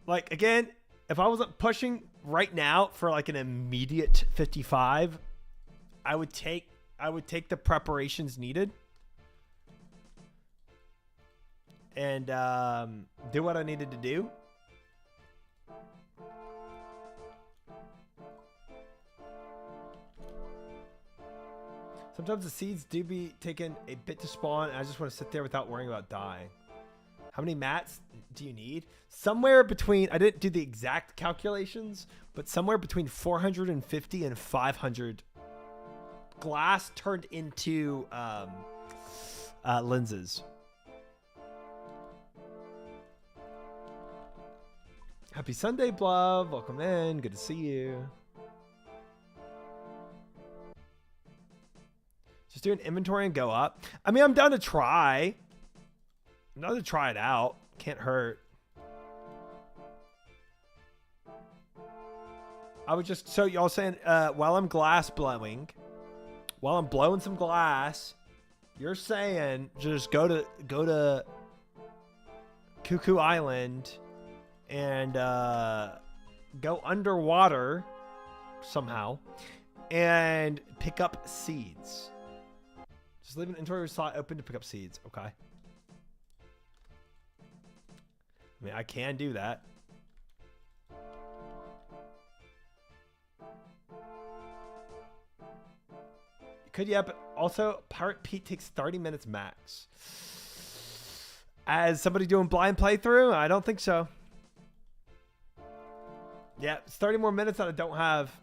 Like, again, if I wasn't pushing right now for like an immediate 55, I would take the preparations needed and do what I needed to do. Sometimes the seeds do be taking a bit to spawn, and I just want to sit there without worrying about dying. How many mats do you need? Somewhere between, I didn't do the exact calculations, but somewhere between 450 and 500 glass turned into lenses. Happy Sunday, Blove. Welcome in. Good to see you. Just do an inventory and go up. I mean, I'm down to try. I'm down to try it out. Can't hurt. I would just, so y'all saying, while I'm glass blowing, while I'm blowing some glass, you're saying just go to Cuckoo Island and go underwater somehow and pick up seeds. Just leave an inventory slot open to pick up seeds. Okay. I mean, I can do that. Could, yeah, but also Pirate Pete takes 30 minutes max. As somebody doing blind playthrough, I don't think so. Yeah, it's 30 more minutes that I don't have.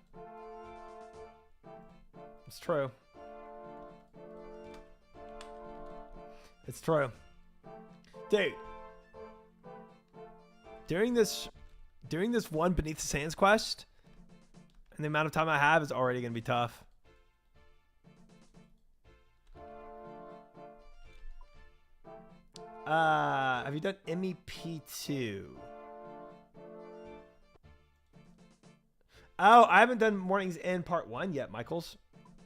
It's true. It's true. Dude. During this one Beneath the Sands quest, and the amount of time I have is already going to be tough. Have you done MEP2? Oh, I haven't done Mornings in Part 1 yet, Michaels.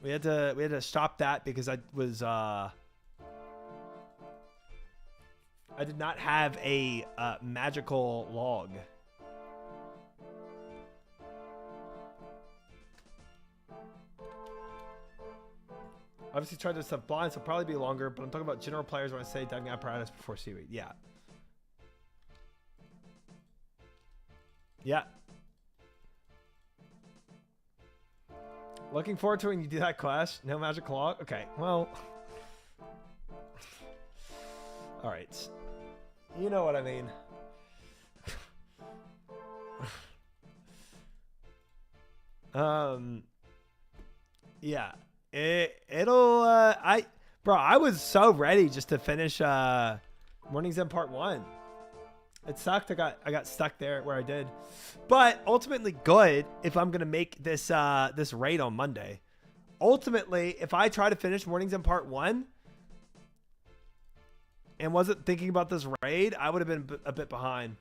We had to stop that because I did not have a magical log. Obviously tried this stuff blind, so it'll probably be longer, but I'm talking about general players when I say diving apparatus before seaweed. Yeah. Yeah. Looking forward to when you do that quest. No magic clock. Okay, well. All right. You know what I mean. Yeah. It'll bro, I was so ready just to finish Morning's End Part 1. It sucked. I got stuck there where I did. But ultimately good if I'm going to make this this raid on Monday. Ultimately, if I try to finish Morning's End Part 1 and wasn't thinking about this raid, I would have been a bit behind.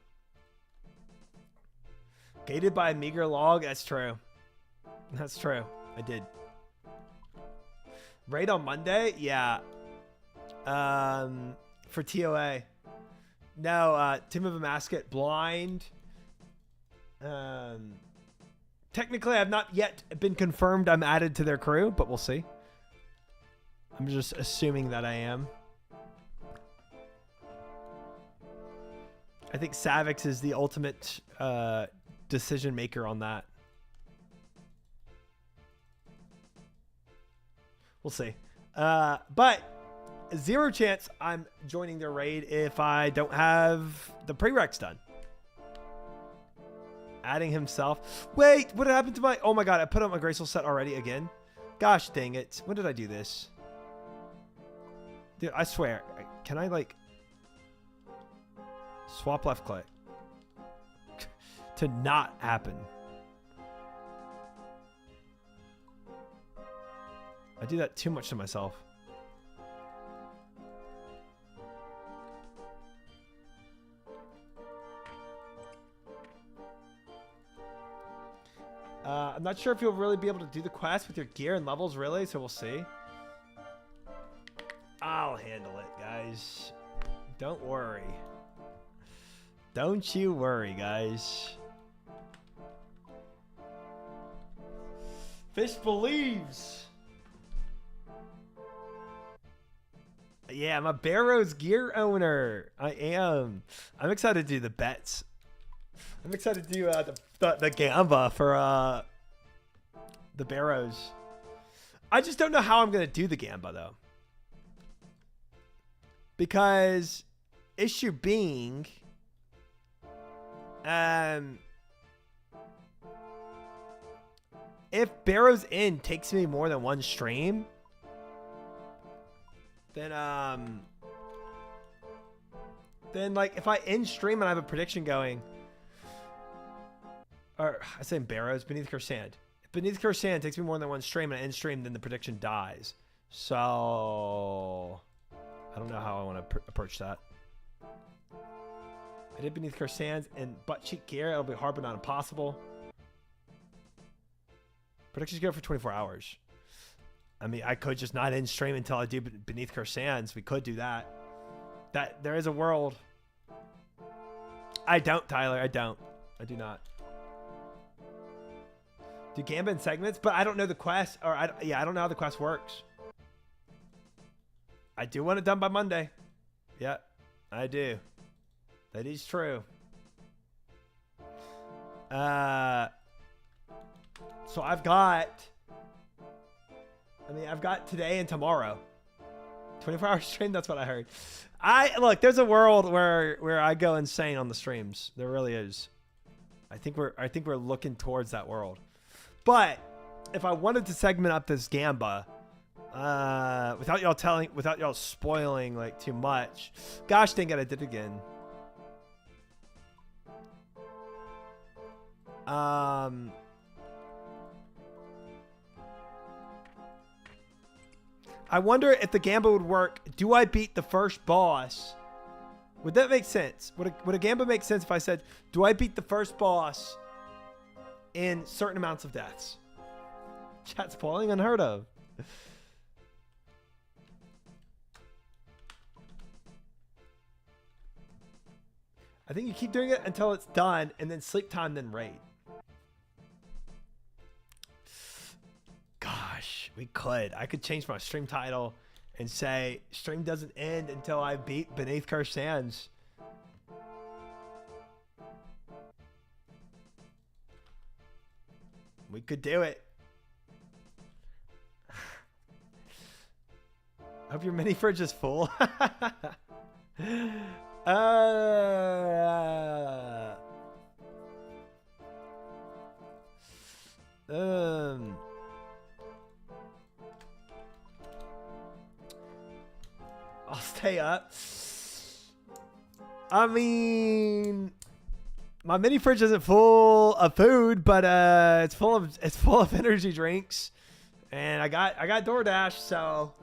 Gated by a meager log. That's true. That's true. I did. Raid on Monday? Yeah. For TOA. No, Team of a Mascot, blind. Technically, I've not yet been confirmed I'm added to their crew, but we'll see. I'm just assuming that I am. I think Savix is the ultimate decision maker on that. We'll see. But zero chance I'm joining their raid if I don't have the prereqs done. Adding himself. Wait, what happened to my... Oh my god, I put on my Graceful set already again. Gosh dang it. When did I do this? Dude, I swear. Can I like... swap left click? To not happen. I do that too much to myself. I'm not sure if you'll really be able to do the quest with your gear and levels, really, so we'll see. I'll handle it, guys. Don't worry. Don't you worry, guys. Fish believes. Yeah, I'm a Barrows gear owner. I am. I'm excited to do the bets. I'm excited to do the Gamba for the Barrows. I just don't know how I'm going to do the Gamba, though. Because issue being... if Barrows in takes me more than one stream... Then like if I end stream and I have a prediction going, or I say Barrows, Beneath Cursed Sand. If Beneath Cursed Sand takes me more than one stream and I end stream, then the prediction dies. So I don't know how I want to approach that. I did Beneath Cursed Sands and butt cheek gear. It'll be hard but not impossible. Predictions go for 24 hours. I mean, I could just not end stream until I do Beneath Cursed Sands. We could do that. There is a world. I don't, Tyler. I don't. I do not. Do Gamba in segments, but I don't know the quest, or I don't know how the quest works. I do want it done by Monday. Yeah, I do. That is true. So I've got today and tomorrow. 24-hour stream, that's what I heard. Look, there's a world where I go insane on the streams. There really is. I think we're looking towards that world. But if I wanted to segment up this Gamba, without y'all spoiling like too much, gosh dang it, I did it again. I wonder if the Gamba would work. Do I beat the first boss? Would that make sense? Would a Gamba make sense if I said, do I beat the first boss in certain amounts of deaths? Chat spoiling unheard of. I think you keep doing it until it's done, and then sleep time, then raid. Gosh, we could. I could change my stream title and say, stream doesn't end until I beat Beneath Cursed Sands. We could do it. Hope your mini fridge is full. I'll stay up. I mean, my mini fridge isn't full of food, but it's full of energy drinks, and I got DoorDash, so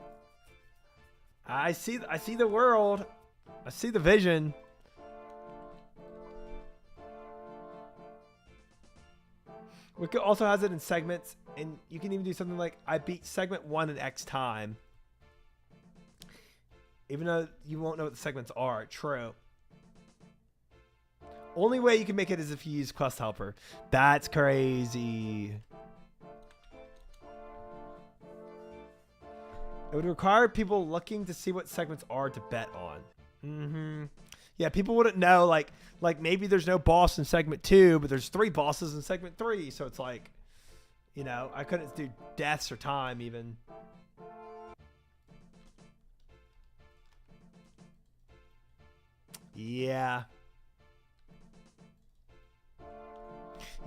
I see the world, I see the vision. Wicca also has it in segments, and you can even do something like I beat segment 1 in X time. Even though you won't know what the segments are. True. Only way you can make it is if you use Quest Helper. That's crazy. It would require people looking to see what segments are to bet on. Yeah, people wouldn't know. Like maybe there's no boss in segment 2, but there's 3 bosses in segment 3. So it's like, you know, I couldn't do deaths or time even. Yeah.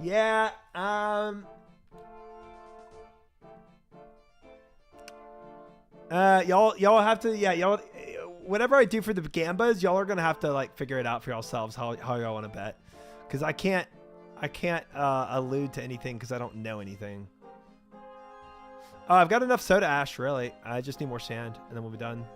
Yeah. Y'all have to, y'all, whatever I do for the gambas, y'all are gonna have to like figure it out for yourselves how y'all want to bet, because I can't allude to anything because I don't know anything. Oh, I've got enough soda ash, really. I just need more sand and then we'll be done.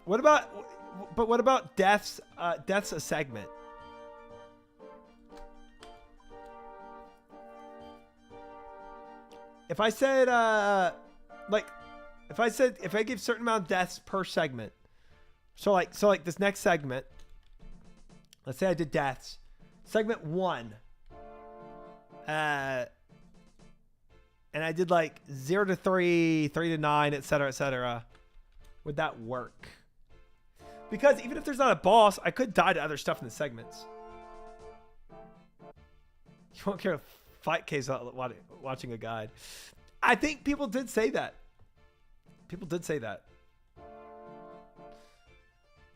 What about deaths? Deaths a segment. If I said if I give certain amount of deaths per segment, so like this next segment, let's say I did deaths, segment 1, and I did like 0 to 3, 3 to 9, etc. Would that work? Because even if there's not a boss, I could die to other stuff in the segments. You won't care if fight case watching a guide. I think people did say that. People did say that.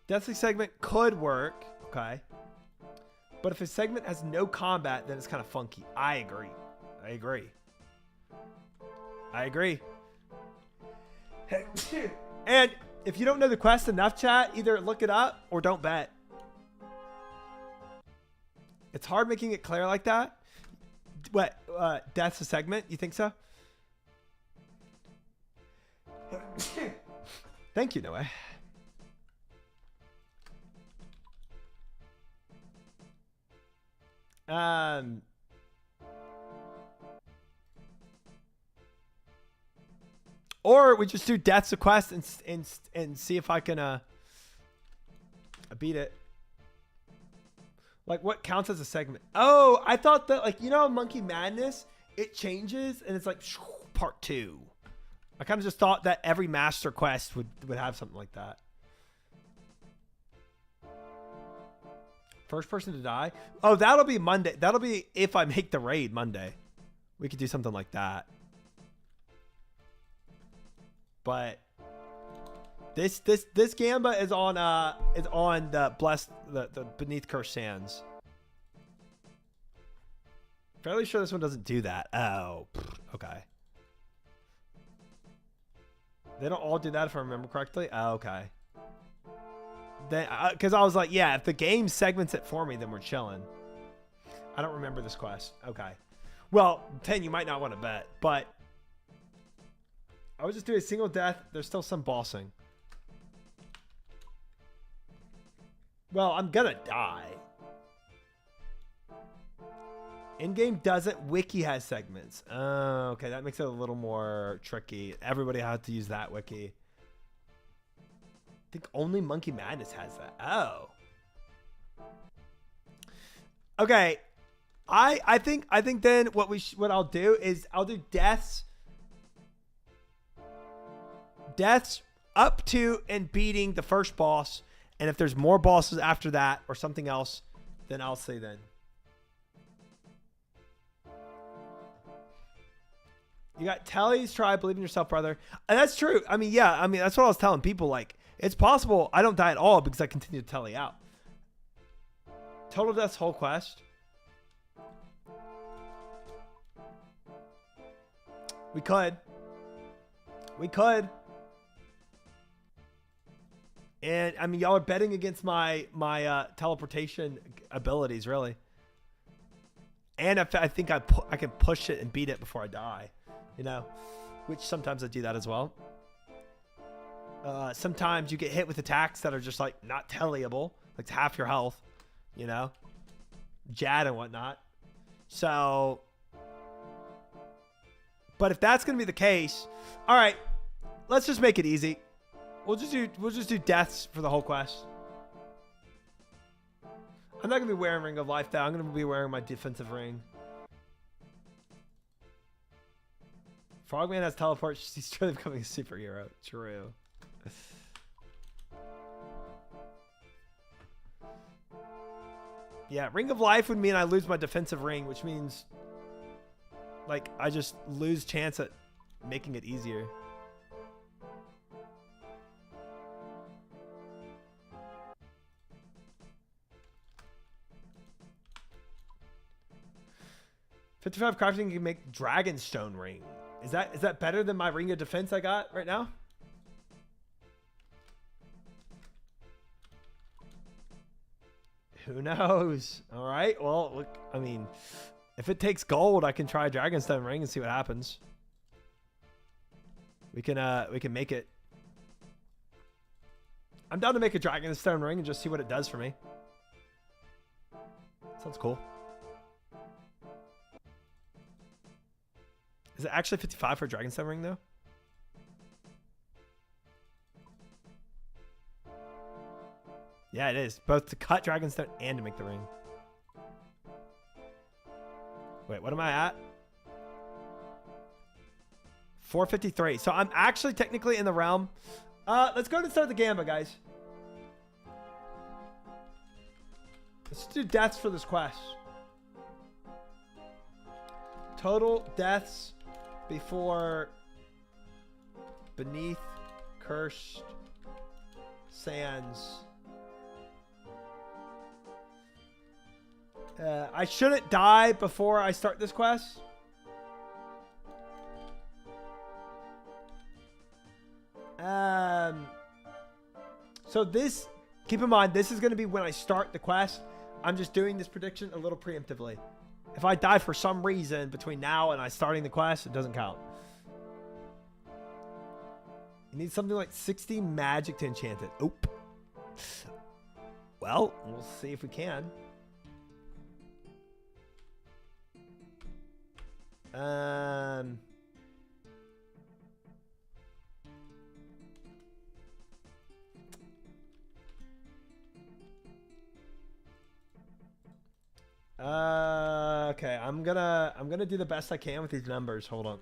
Deathly segment could work. Okay. But if a segment has no combat, then it's kind of funky. I agree. And if you don't know the quest enough, chat, either look it up or don't bet. It's hard making it clear like that. What? Death's a segment? You think so? Thank you, Noah. Or we just do Death's a quest and see if I can beat it. Like, what counts as a segment? Oh, I thought that, like, you know, Monkey Madness, it changes and it's like part 2. I kind of just thought that every master quest would have something like that. First person to die? Oh, that'll be Monday. That'll be if I make the raid Monday. We could do something like that. But this gamba is on the blessed the Beneath Cursed Sands. Fairly sure this one doesn't do that. Oh, okay. They don't all do that if I remember correctly. Oh, okay. Then, because I was like, yeah, if the game segments it for me, then we're chilling. I don't remember this quest. Okay. Well, 10, you might not want to bet, but I would just do a single death. There's still some bossing. Well, I'm gonna die. In-game doesn't. Wiki has segments. Oh, okay. That makes it a little more tricky. Everybody has to use that wiki. I think only Monkey Madness has that. Oh. Okay. I think then what I'll do is I'll do deaths up to and beating the first boss, and if there's more bosses after that or something else, then I'll say then. You got Telly's try, believe in yourself, brother. And that's true. I mean, yeah. I mean, that's what I was telling people. Like, it's possible I don't die at all because I continue to Telly out. Total deaths, whole quest. We could. We could. And I mean, y'all are betting against my teleportation abilities, really. And I think I can push it and beat it before I die, you know, which sometimes I do that as well. Sometimes you get hit with attacks that are just like not tellyable, like half your health, you know, Jad and whatnot. So, but if that's going to be the case, all right, let's just make it easy. We'll just do deaths for the whole quest. I'm not going to be wearing Ring of Life, though. I'm going to be wearing my defensive ring. Frogman has teleport. He's truly becoming a superhero. True. Yeah, Ring of Life would mean I lose my defensive ring, which means, like, I just lose chance at making it easier. $55 crafting can make Dragonstone ring. Is that better than my ring of defense I got right now? Who knows? All right. Well, look, I mean, if it takes gold, I can try Dragonstone ring and see what happens. We can make it. I'm down to make a Dragonstone ring and just see what it does for me. Sounds cool. Is it actually 55 for a Dragonstone ring, though? Yeah, it is. Both to cut Dragonstone and to make the ring. Wait, what am I at? 453. So I'm actually technically in the realm. Let's go ahead and start the Gamba, guys. Let's do deaths for this quest. Total deaths before beneath cursed sands. I shouldn't die before I start this quest. So this, keep in mind, this is going to be when I start the quest. I'm just doing this prediction a little preemptively. If I die for some reason between now and I starting the quest, it doesn't count. You need something like 60 magic to enchant it. Oop. Well, we'll see if we can. Okay, I'm gonna do the best I can with these numbers. Hold on.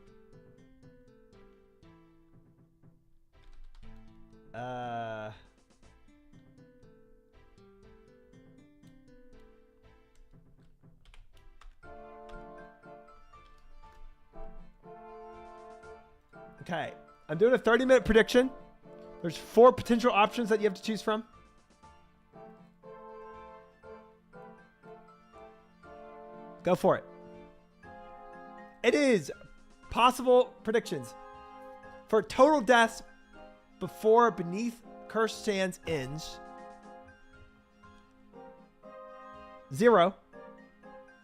Okay, I'm doing a 30-minute prediction. There's 4 potential options that you have to choose from. Go for it. It is possible predictions for total deaths before beneath cursed sands ends. 0,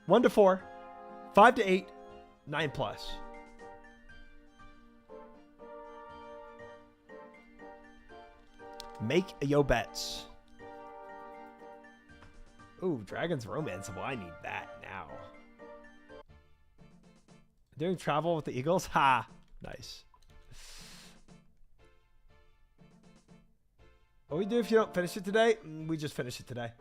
1 to 4, 5 to 8, 9 plus. Make your bets. Ooh, Dragon's Romance. Well, I need that now. Doing travel with the Eagles? Ha! Nice. What we do if you don't finish it today? We just finish it today.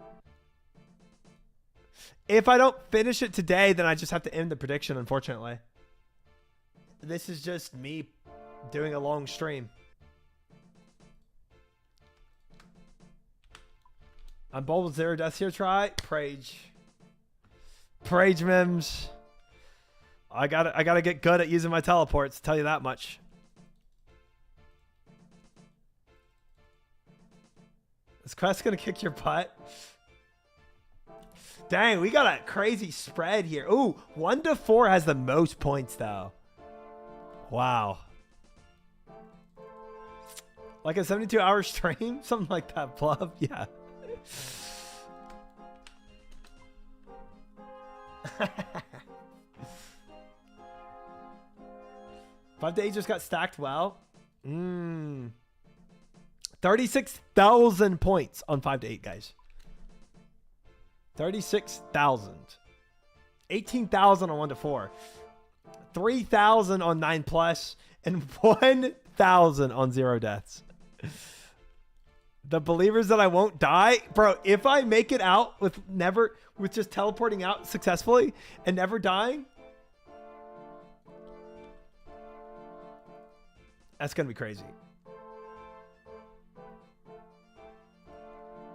If I don't finish it today, then I just have to end the prediction, unfortunately. This is just me doing a long stream. I'm bold with 0 deaths here. Try. Prage. Prage memes. I gotta get good at using my teleports, tell you that much. This quest gonna kick your butt. Dang, we got a crazy spread here. Ooh, 1 to 4 has the most points though. Wow. Like a 72-hour stream? Something like that, Plub. Yeah. 5 to 8 just got stacked well. 36,000 points on 5 to 8, guys. 36,000. 18,000 on 1 to 4. 3,000 on 9 plus, and 1,000 on 0 deaths. The believers that I won't die, bro. If I make it out with just teleporting out successfully and never dying, that's gonna be crazy.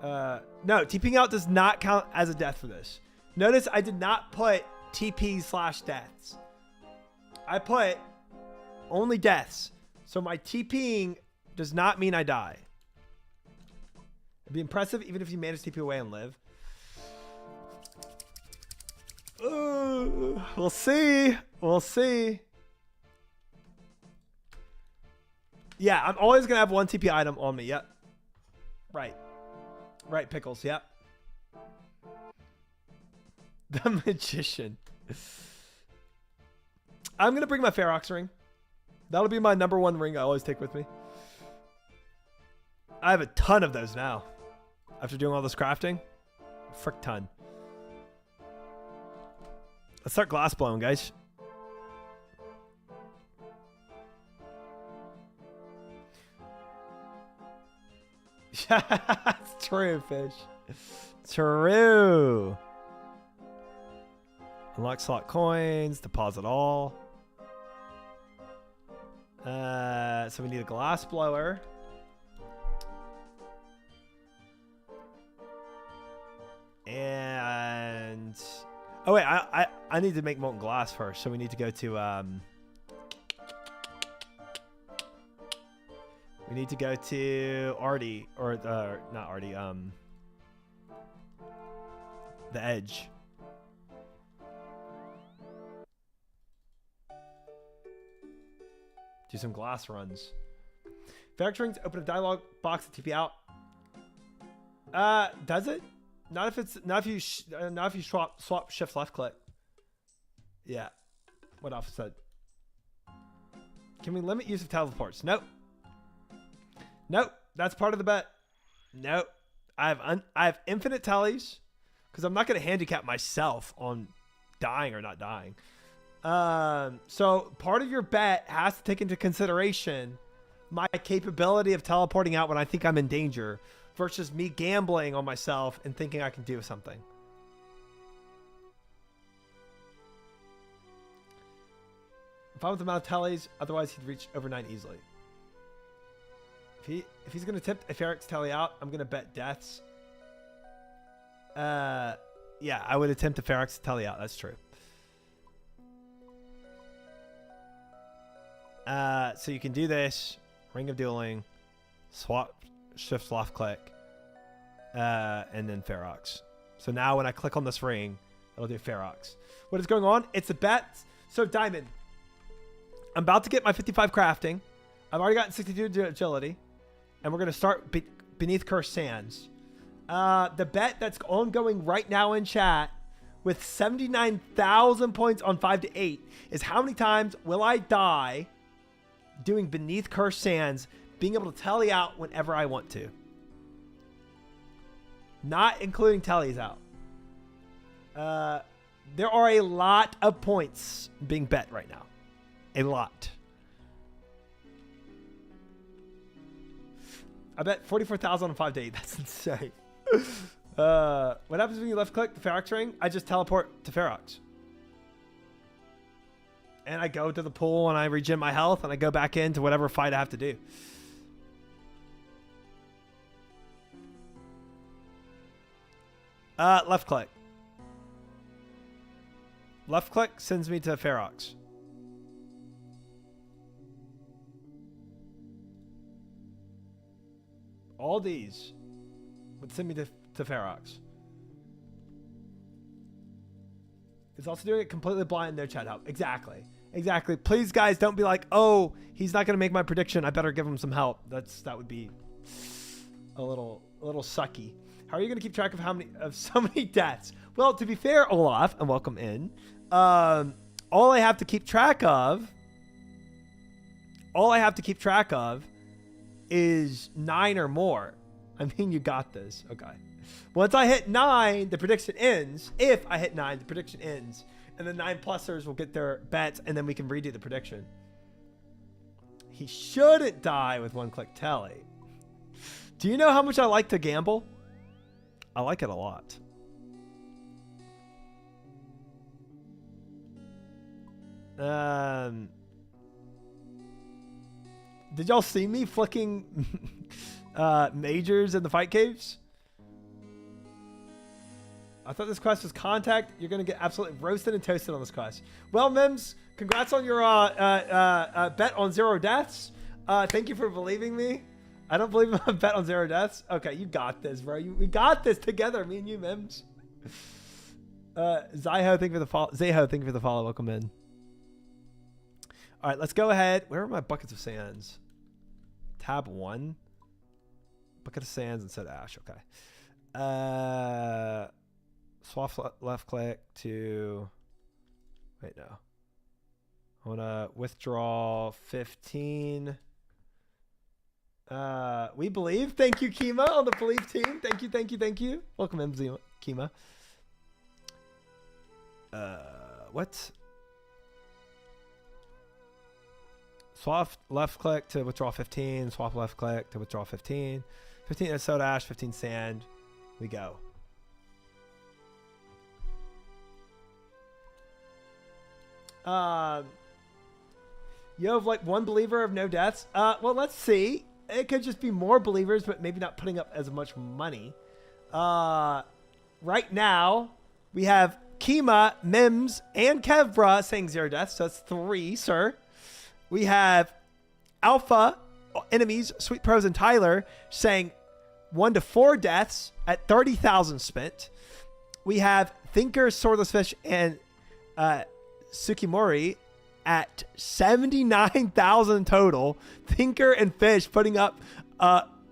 No, TPing out does not count as a death for this. Notice I did not put TP/deaths. I put only deaths. So my TPing does not mean I die. It'd be impressive even if you manage to TP away and live. We'll see. We'll see. Yeah, I'm always going to have one TP item on me. Yep. Right. Right, Pickles. Yep. The Magician. I'm going to bring my Ferox ring. That'll be my #1 ring I always take with me. I have a ton of those now. After doing all this crafting. A frick ton. Let's start glass blowing, guys. That's true, Fish. True. Unlock slot coins. Deposit all. So we need a glass blower. And oh wait, I need to make molten glass first, so we need to go to Artie, or not Artie, the Edge. Do some glass runs. Ferox rings open a dialogue box to TP out. Does it? Not if you swap shift left click. Yeah. What off said? Can we limit use of teleports? Nope. Nope. That's part of the bet. Nope. I have infinite tellies because I'm not going to handicap myself on dying or not dying. So part of your bet has to take into consideration my capability of teleporting out when I think I'm in danger versus me gambling on myself and thinking I can do something. If I with the amount of tellies, otherwise he'd reach over 9 easily. If he's gonna tip a Ferox telly out, I'm gonna bet deaths. Yeah, I would attempt a Ferox telly out. That's true. So you can do this. Ring of Dueling. Swap shift left click. And then Ferox. So now when I click on this ring, it'll do Ferox. What is going on? It's a bet. So Diamond. I'm about to get my 55 crafting. I've already gotten 62 agility. And we're going to start beneath Cursed Sands. The bet that's ongoing right now in chat with 79,000 points on 5 to 8 is how many times will I die doing Beneath Cursed Sands, being able to telly out whenever I want to. Not including tellies out. There are a lot of points being bet right now. A lot. I bet 44,000 on 5 to 8. That's insane. What happens when you left click the Ferox ring? I just teleport to Ferox. And I go to the pool and I regen my health and I go back into whatever fight I have to do. Left click. Left click sends me to Ferox. All these would send me to Ferox. It's also doing it completely blind. No chat help. Exactly. Exactly. Please, guys, don't be like, oh, he's not going to make my prediction. I better give him some help. That would be a little sucky. How are you going to keep track of so many deaths? Well, to be fair, Olaf, and welcome in. All I have to keep track of is 9 or more. I mean, you got this. Okay. Once I hit 9, the prediction ends. If I hit 9, the prediction ends. And the 9-plussers will get their bets, and then we can redo the prediction. He shouldn't die with one-click telly. Do you know how much I like to gamble? I like it a lot. Did y'all see me flicking majors in the fight caves? I thought this quest was contact. You're going to get absolutely roasted and toasted on this quest. Well, Mims, congrats on your bet on 0 deaths. Thank you for believing me. I don't believe in a bet on 0 deaths. Okay, you got this, bro. We got this together, me and you, Mims. Zyho, thank you for the follow. Zayho, thank you for the follow. Welcome in. All right, let's go ahead. Where are my buckets of sands? Tab 1. Bucket of sands instead of ash. Okay. Swap left click to. Wait, no. I want to withdraw 15. We believe. Thank you, Kima, on the believe team. Thank you. Welcome in, Kima. What? Swap left click to withdraw 15. Swap left click to withdraw 15. 15 is soda ash, 15 sand. We go. You have like 1 believer of no deaths. Well, let's see. It could just be more believers, but maybe not putting up as much money. Right now, we have Kima, Mims, and Kevbra saying 0 deaths. So that's 3, sir. We have Alpha, Enemies, Sweet Pros, and Tyler saying 1 to 4 deaths at 30,000 spent. We have Thinker, Swordless Fish, and Tsukimori at 79,000 total. Thinker and Fish putting up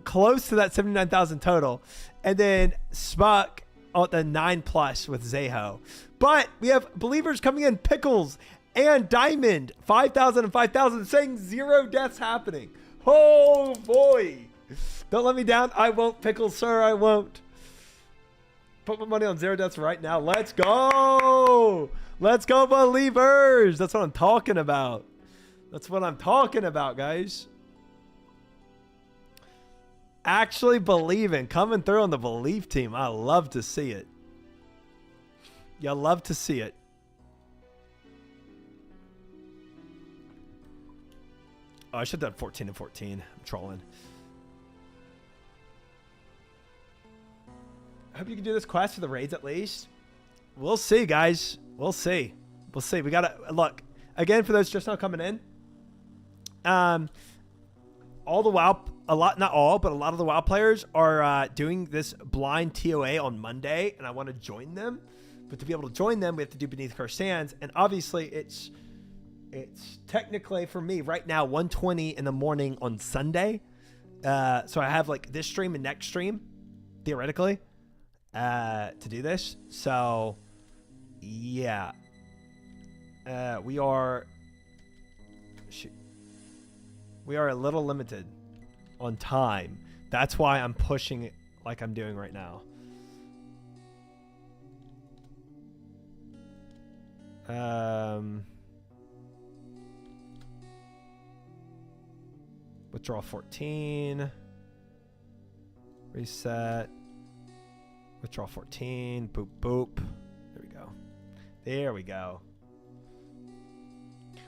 close to that 79,000 total. And then Spuck at the 9+ with Zayho. But we have believers coming in. Pickles and Diamond, 5,000 and 5,000, saying 0 deaths happening. Oh, boy. Don't let me down. I won't, Pickles, sir. I won't. Put my money on 0 deaths right now. Let's go. Let's go, believers. That's what I'm talking about. That's what I'm talking about, guys. Actually believing. Coming through on the belief team. I love to see it. You love to see it. Oh, I should have done 14 and 14. I'm trolling. I hope you can do this quest for the raids at least. We'll see, guys. We'll see. We'll see. We got to look again for those just now coming in. All the WoW, not all, but a lot of the WoW players are doing this blind TOA on Monday, and I want to join them. But to be able to join them, we have to do Beneath Cursed Sands, and obviously it's technically for me right now 1:20 in the morning on Sunday. So I have like this stream and next stream, theoretically, to do this. So yeah, we are a little limited on time. That's why I'm pushing it like I'm doing right now. Withdraw 14. Reset. Withdraw 14. Boop, boop. There we go. There we go.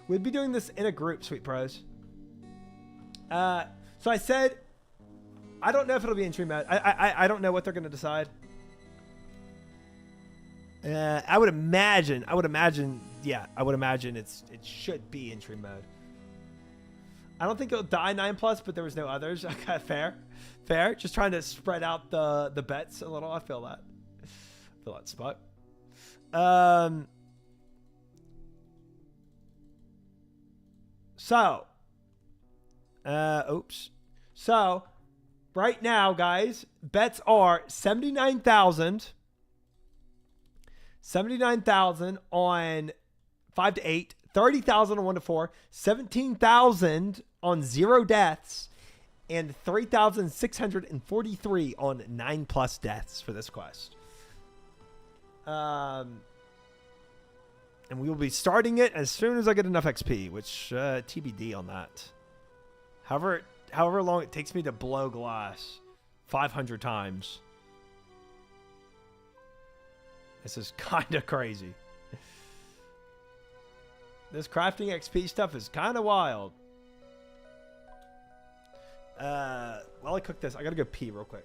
We'd be doing this in a group, Sweet Pros. So I said, I don't know if it'll be in stream mode. I don't know what they're going to decide. I would imagine. Yeah, I would imagine it should be entry mode. I don't think it'll die 9+, but there was no others. Okay, fair. Just trying to spread out the bets a little. I feel that. Spot. So, oops. So, right now, guys, bets are 79,000 on 5 to 8, 30,000 on 1 to 4, 17,000 on 0 deaths, and 3,643 on 9+ deaths for this quest. And we will be starting it as soon as I get enough XP, which TBD on that. However long it takes me to blow glass 500 times. This is kind of crazy. This crafting XP stuff is kind of wild. While I cook this, I gotta go pee real quick.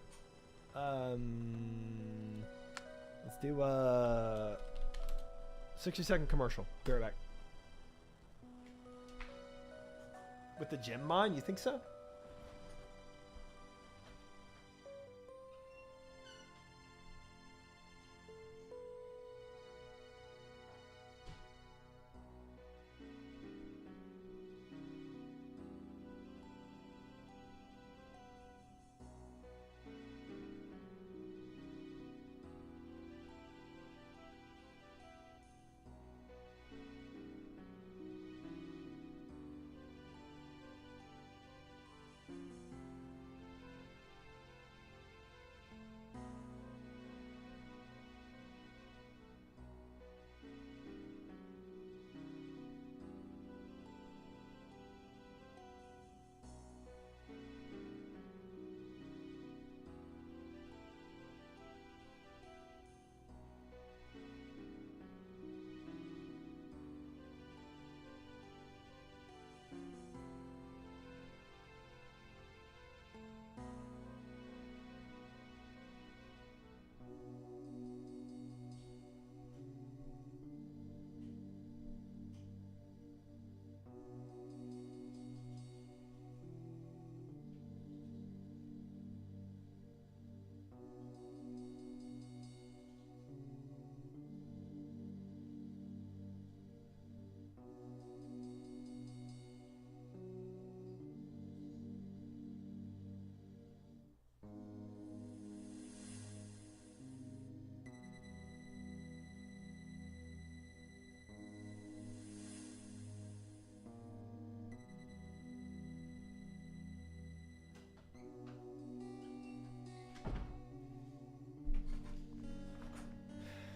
Let's do a 60-second commercial. Be right back. With the gem mine, you think so?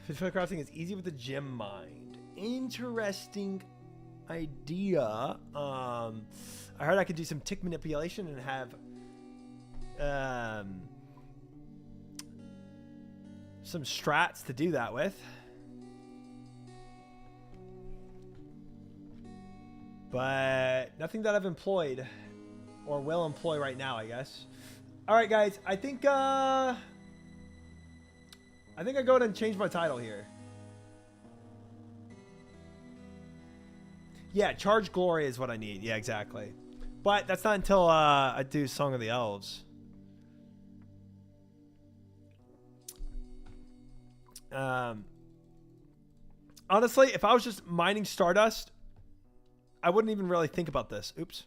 Fish crafting is easy with the gem mine. Interesting idea. I heard I could do some tick manipulation and have some strats to do that with. But nothing that I've employed or will employ right now, I guess. All right, guys. I think I go ahead and change my title here. Yeah, Charge Glory is what I need. Yeah, exactly. But that's not until I do Song of the Elves. Honestly, if I was just mining Stardust, I wouldn't even really think about this. Oops.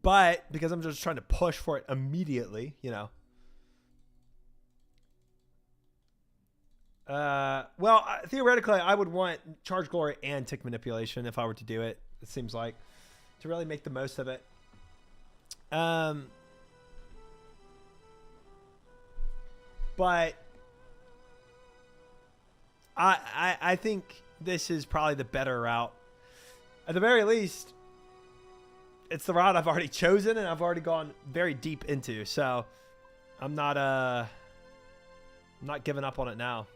But because I'm just trying to push for it immediately, you know. Well, theoretically, I would want Charge Glory and Tick Manipulation if I were to do it. It seems like to really make the most of it. But I think this is probably the better route. At the very least, it's the route I've already chosen and I've already gone very deep into. So I'm not giving up on it now.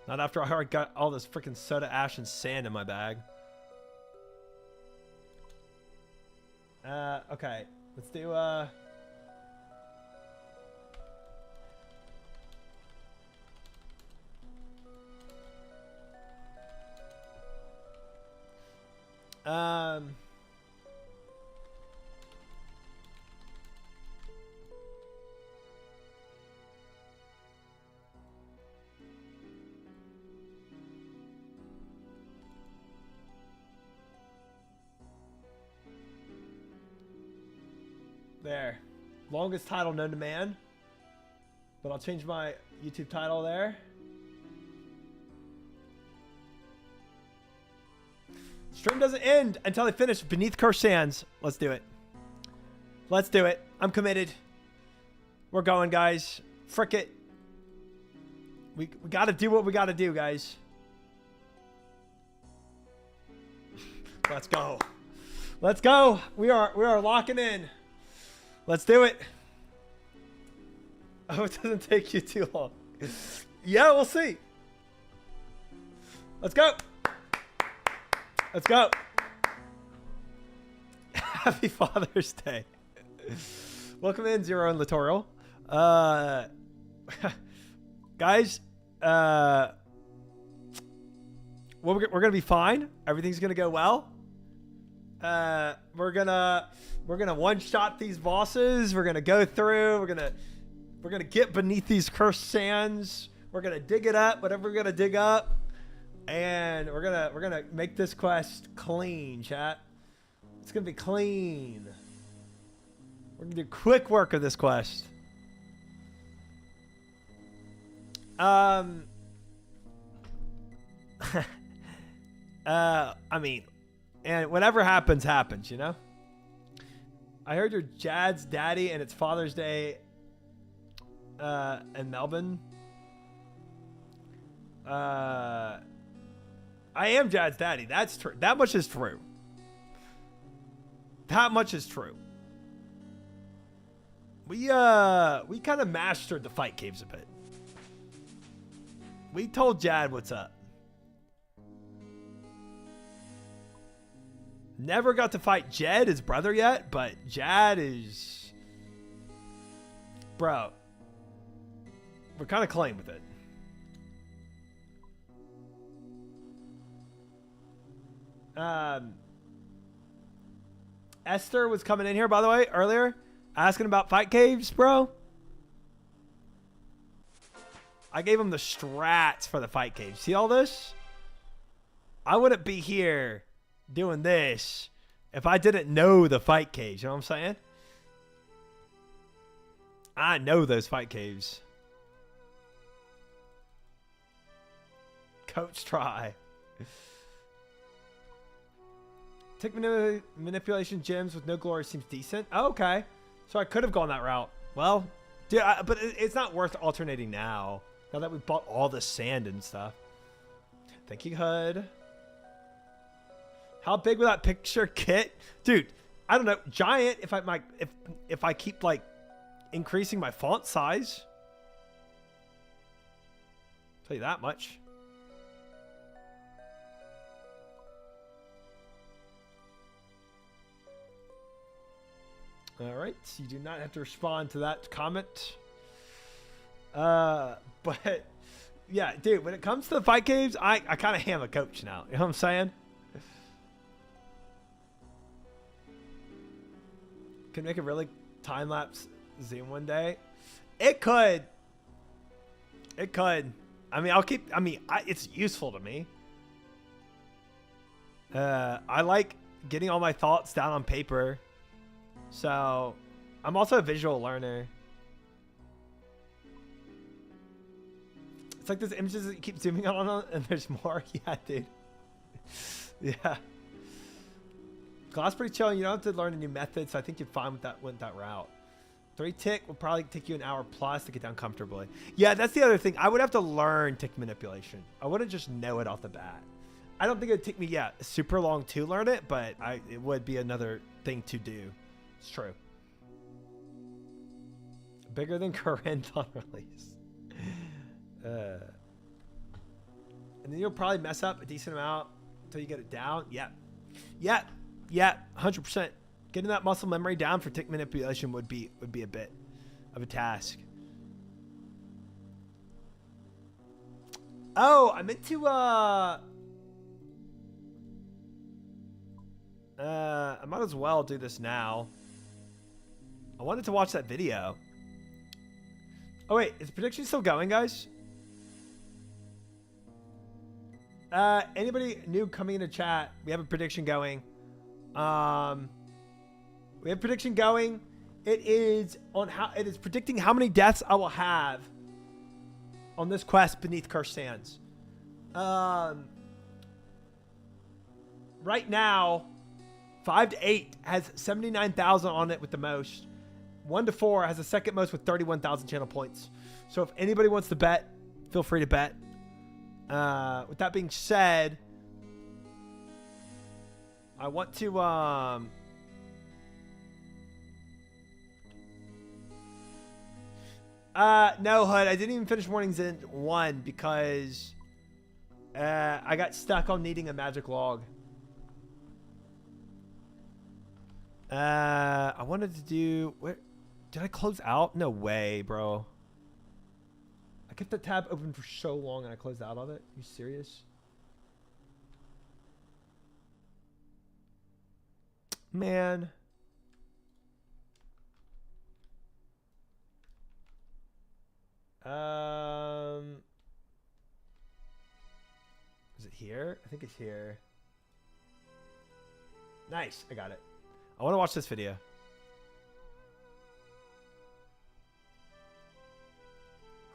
Not after I already got all this freaking soda ash and sand in my bag. Okay. Let's do, Um. There. Longest title known to man. But I'll change my YouTube title there. Stream doesn't end until I finish Beneath Cursed Sands. Let's do it. Let's do it. I'm committed. We're going, guys. Frick it. We got to do what we got to do, guys. Let's go. Let's go. We are locking in. Let's do it. I hope it doesn't take you too long. Yeah, we'll see. Let's go. Let's go. Happy Father's Day. Welcome in, Zero and Littoral. Guys, we're gonna be fine. Everything's gonna go well. We're gonna one-shot these bosses. We're gonna go through. We're gonna get beneath these cursed sands. We're gonna dig it up, whatever we're gonna dig up, and we're gonna make this quest clean, chat. It's gonna be clean. We're gonna do quick work of this quest. I mean, and whatever happens, happens, you know? I heard you're Jad's daddy and it's Father's Day in Melbourne. I am Jad's daddy. That's true. That much is true. That much is true. We kind of mastered the fight caves a bit. We told Jad what's up. Never got to fight Jed, his brother, yet, but Jad is... Bro. We're kind of clean with it. Esther was coming in here, by the way, earlier, asking about fight caves, bro. I gave him the strats for the fight cave. See all this? I wouldn't be here doing this if I didn't know the fight caves. You know what I'm saying? I know those fight caves. Coach try. Tick manipulation gems with no glory seems decent. Oh, okay. So I could have gone that route. Well, dude, but it's not worth alternating now. Now that we bought all the sand and stuff. Thank you, HUD. How big will that picture get? Dude, I don't know. Giant if I keep like increasing my font size. Tell you that much. All right, you do not have to respond to that comment. But yeah, dude, when it comes to the fight caves, I kind of am a coach now. You know what I'm saying? Can make a really time-lapse zoom one day. It could. It could. I mean, it's useful to me. I like getting all my thoughts down on paper. So, I'm also a visual learner. It's like those images that you keep zooming on and there's more. Yeah, dude. Yeah. Class pretty chill. You don't have to learn a new method, so I think you're fine with that route. 3 tick will probably take you an hour plus to get down comfortably. Yeah, that's the other thing. I would have to learn tick manipulation. I wouldn't just know it off the bat. I don't think it would take me, super long to learn it, but it would be another thing to do. It's true. Bigger than Corinth on release. And then you'll probably mess up a decent amount until you get it down. Yeah. 100%. Getting that muscle memory down for tick manipulation would be a bit of a task. Oh, I meant to I might as well do this now. I wanted to watch that video. Oh wait, is prediction still going, guys? Anybody new coming into chat? We have a prediction going. We have prediction going. It is predicting how many deaths I will have on this quest beneath Cursed Sands. Right now, 5 to 8 has 79,000 on it with the most. 1 to 4 has the second most with 31,000 channel points. So if anybody wants to bet, feel free to bet. With that being said, I want to no, Hood, I didn't even finish Morning's End 1 because I got stuck on needing a magic log. I wanted to do... Where did I close out? No way, bro. I kept the tab open for so long and I closed out of it. Are you serious? Man. Is it here? I think it's here. Nice. I got it. I want to watch this video.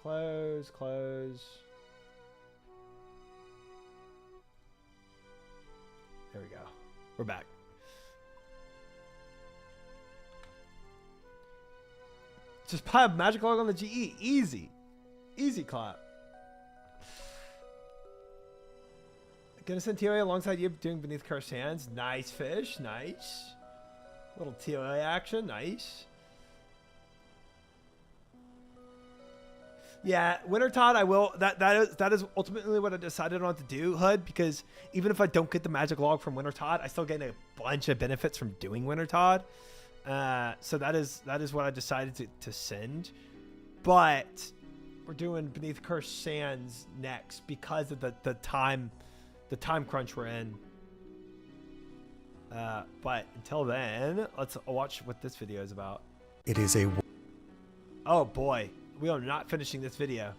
Close, close. There we go. We're back. Just pop magic log on the GE. Easy. Easy clap. Gonna send TOA alongside you doing Beneath Cursed Hands. Nice fish. Nice. Little TOA action. Nice. Yeah, Winter Todd, I will. That is ultimately what I decided on to do, Hood, because even if I don't get the magic log from Winter Todd, I still get a bunch of benefits from doing Winter Todd. So that is what I decided to send. But we're doing Beneath Cursed Sands next because of the time crunch we're in. But until then, let's watch what this video is about. It is a... Oh boy, we are not finishing this video.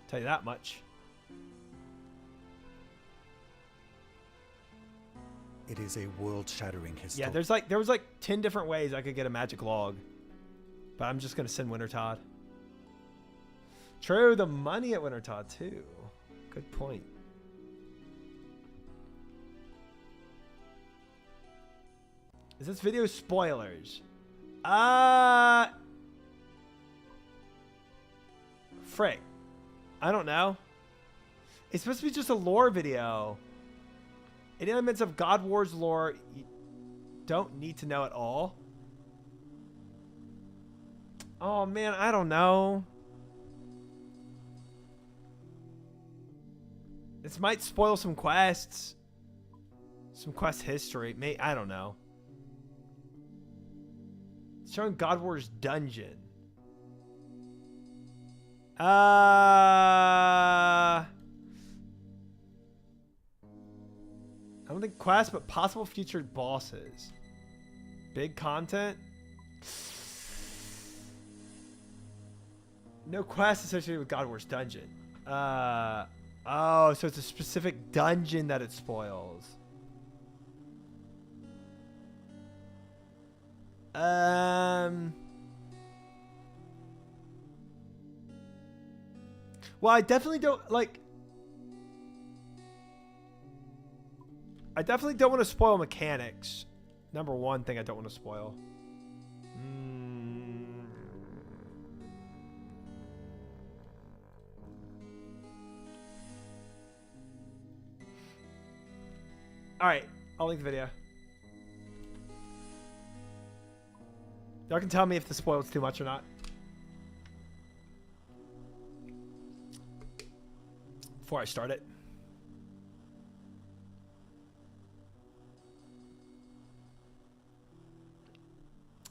Tell you that much. It is a world-shattering history. Yeah, there was like 10 different ways I could get a magic log, but I'm just gonna send Winter Todd. True, the money at Winter Todd too. Good point. Is this video spoilers? Frick. I don't know. It's supposed to be just a lore video. Any elements of God Wars lore you don't need to know at all. Oh man, I don't know. This might spoil some quests. Some quest history. I don't know. It's showing God Wars dungeon. I don't think quests, but possible future bosses. Big content. No quest associated with God Wars dungeon. Oh, so it's a specific dungeon that it spoils. Well, I definitely don't like. I definitely don't want to spoil mechanics. Number one thing I don't want to spoil. All right, I'll link the video. Y'all can tell me if the spoil's too much or not. Before I start it.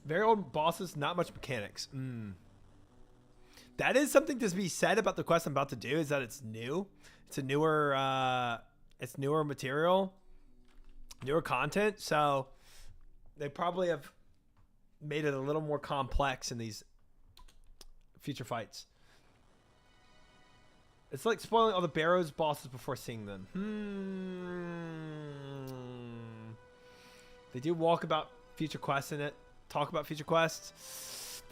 Very old bosses, not much mechanics. That is something to be said about the quest I'm about to do, is that it's new. It's a newer material, newer content. So They probably have made it a little more complex in these future fights. It's like spoiling all the Barrows bosses before seeing them. They do walk about future quests in it. Talk about future quests.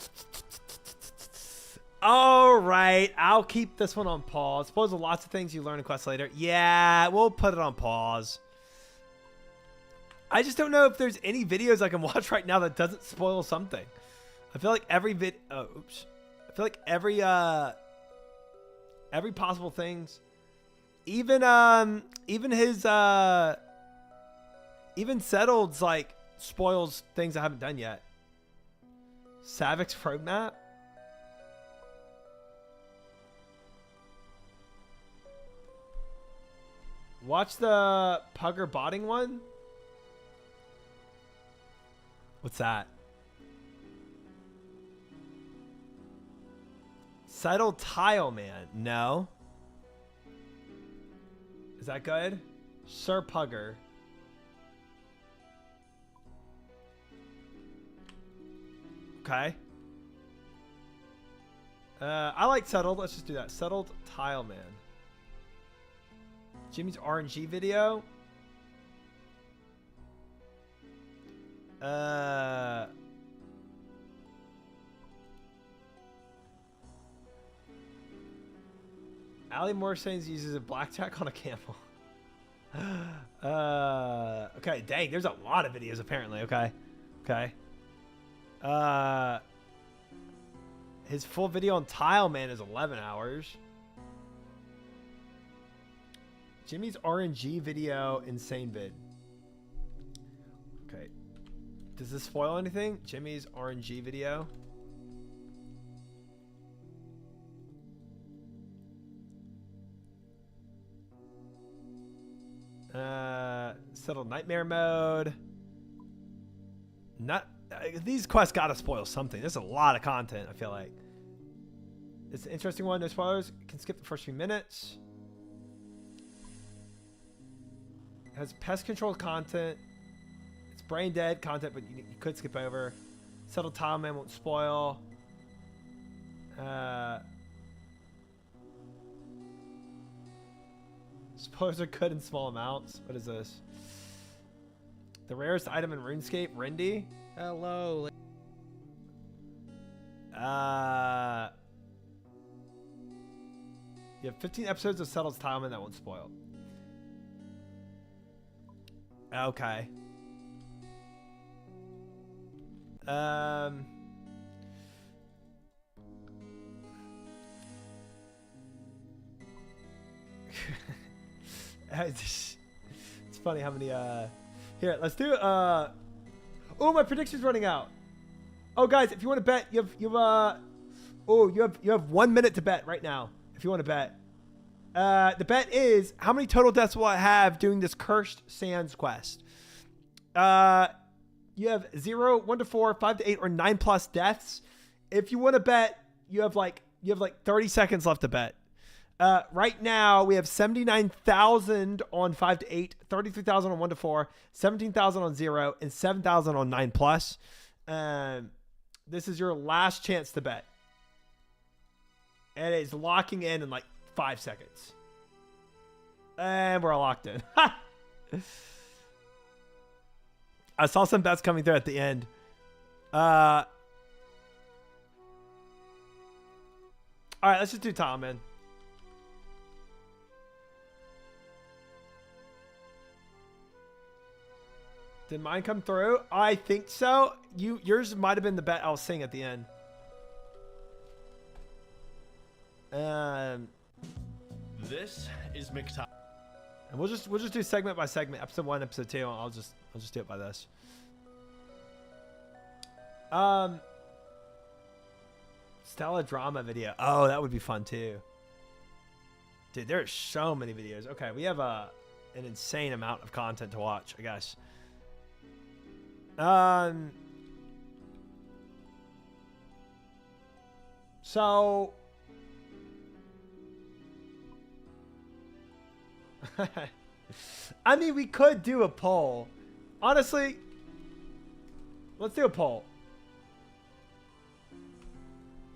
All right, I'll keep this one on pause. Suppose there's lots of things you learn in quests later. Yeah, we'll put it on pause. I just don't know if there's any videos I can watch right now that doesn't spoil something. I feel like every I feel like every possible things, even his even Settled's like spoils things I haven't done yet. Savik's roadmap. Watch the Pugger botting one. What's that? Settled Tile Man. No. Is that good? Sir Pugger. Okay. I like Settled. Let's just do that. Settled Tile Man. Jimmy's RNG video. Ali Morsanes uses a blackjack on a camel. Okay, dang, there's a lot of videos apparently. Okay. His full video on Tile Man is 11 hours. Jimmy's RNG video, insane vid. Okay. Does this spoil anything? Jimmy's RNG video. Settled Nightmare Mode. These quests gotta spoil something. There's a lot of content, I feel like. It's an interesting one. No spoilers. You can skip the first few minutes. It has pest control content. It's brain dead content, but you could skip over. Settled Tile Man won't spoil. Spoilers are good in small amounts. What is this? The rarest item in RuneScape, Rindy. Hello. You have 15 episodes of Settled Tile Man that won't spoil. Okay. It's funny how many here, let's do oh, my prediction's running out. Oh guys, if you want to bet, you have 1 minute to bet right now if you want to bet. The bet is how many total deaths will I have doing this Cursed Sands quest? You have 0, 1 to 4, 5 to 8, or 9 plus deaths. If you want to bet, you have like 30 seconds left to bet. Right now we have 79,000 on 5 to 8, 33,000 on 1 to 4, 17,000 on 0, and 7,000 on 9 plus. This is your last chance to bet. And it's locking in like 5 seconds. And we're all locked in. I saw some bets coming through at the end. All right, let's just do Tile Man. Did mine come through? I think so. Yours might have been the bet I was seeing at the end. This is McTop. And we'll just do segment by segment, episode 1, episode 2. I'll just do it by this. Stella drama video. Oh, that would be fun too. Dude, there's so many videos. Okay, we have an insane amount of content to watch, I guess. So I mean, we could do a poll. Honestly, Let's do a poll.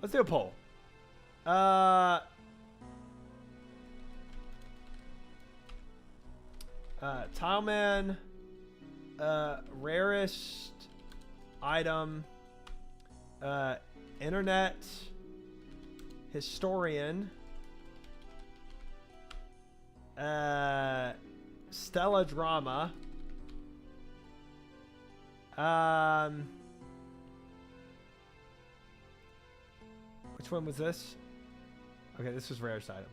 Let's do a poll. Tileman, rarest item, internet historian, Stella drama, which one was this? Okay, this was rarest item.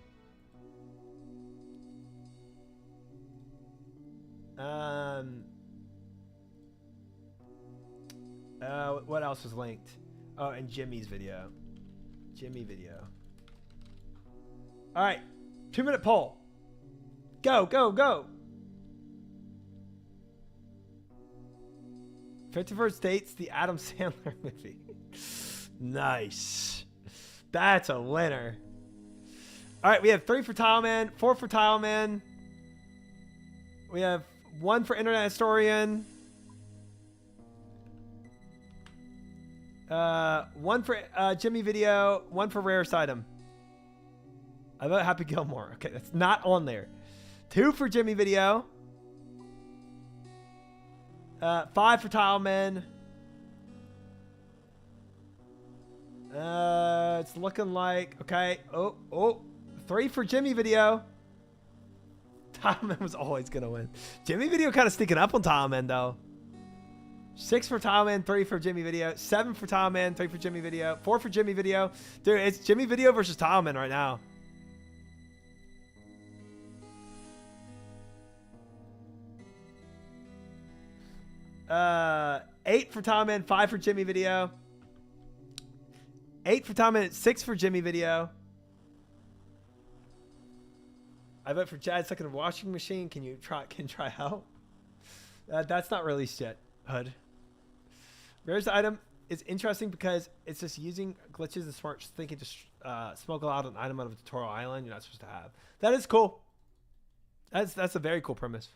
What else was linked? Oh, and Jimmy's video. Jimmy video. All right, 2-minute poll. Go, go, go. 51st Dates, the Adam Sandler movie. Nice. That's a winner. All right, we have 3 for Tileman, 4 for Tileman. We have 1 for Internet Historian. 1 for Jimmy Video. 1 for Rarest Item. I vote Happy Gilmore. Okay, that's not on there. 2 for Jimmy Video. 5 for Tileman. It's looking like okay. Oh, 3 for Jimmy Video. Tileman was always gonna win. Jimmy Video kind of sneaking up on Tileman though. 6 for Tileman, 3 for Jimmy Video, 7 for Tileman, 3 for Jimmy Video, 4 for Jimmy Video. Dude, it's Jimmy Video versus Tileman right now. Uh, 8 for Tileman, 5 for Jimmy Video. 8 for Tileman, 6 for Jimmy Video. I vote for Chad second washing machine. Can you try out? That's not released yet, Hood. Rarest item is interesting because it's just using glitches and smart thinking to smuggle out an item out of a tutorial island you're not supposed to have. That is cool. That's a very cool premise.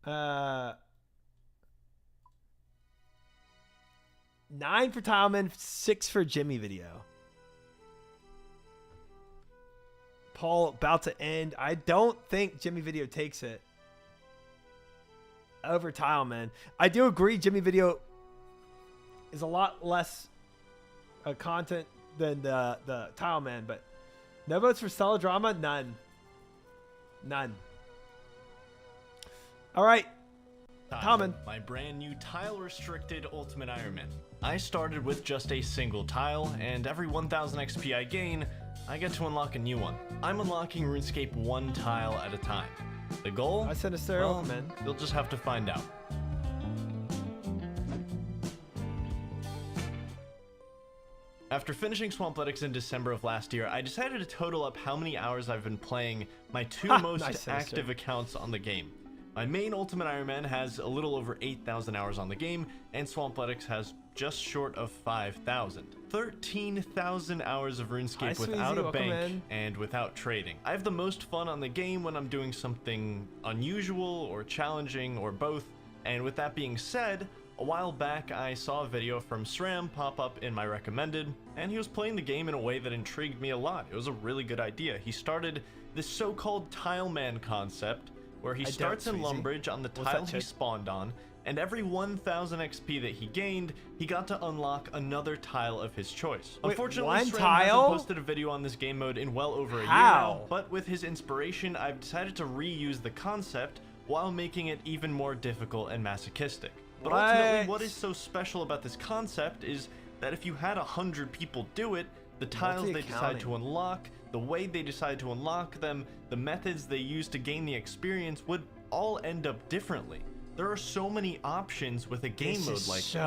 9 for Tileman, 6 for Jimmy Video. Paul about to end. I don't think Jimmy Video takes it over Tileman. I do agree Jimmy Video is a lot less content than the Tileman, but no votes for Stella Drama? None. All right. Tileman. My brand new tile-restricted Ultimate Iron Man. I started with just a single tile, and every 1000 XP I gain, I get to unlock a new one. I'm unlocking RuneScape 1 tile at a time. The goal? I sent a Well, man. you'll just have to find out. After finishing Swampletics in December of last year, I decided to total up how many hours I've been playing my 2 most Nice, active accounts on the game. My main Ultimate Iron Man has a little over 8,000 hours on the game, and Swampletics has just short of 5,000. 13,000 hours of RuneScape without a bank and without trading. I have the most fun on the game when I'm doing something unusual or challenging or both, and with that being said, a while back I saw a video from SRAM pop up in my recommended, and he was playing the game in a way that intrigued me a lot. It was a really good idea. He started this so-called Tileman concept, where he starts in Lumbridge on the tile he spawned on, and every 1000 XP that he gained, he got to unlock another tile of his choice. Wait, unfortunately, one SRAM tile? hasn't posted a video on this game mode in well over a year now, but with his inspiration, I've decided to reuse the concept while making it even more difficult and masochistic. But ultimately, what is so special about this concept is that if you had 100 people do it, the tiles they decide to unlock, the way they decide to unlock them, the methods they use to gain the experience would all end up differently. There are so many options with a game mode like this.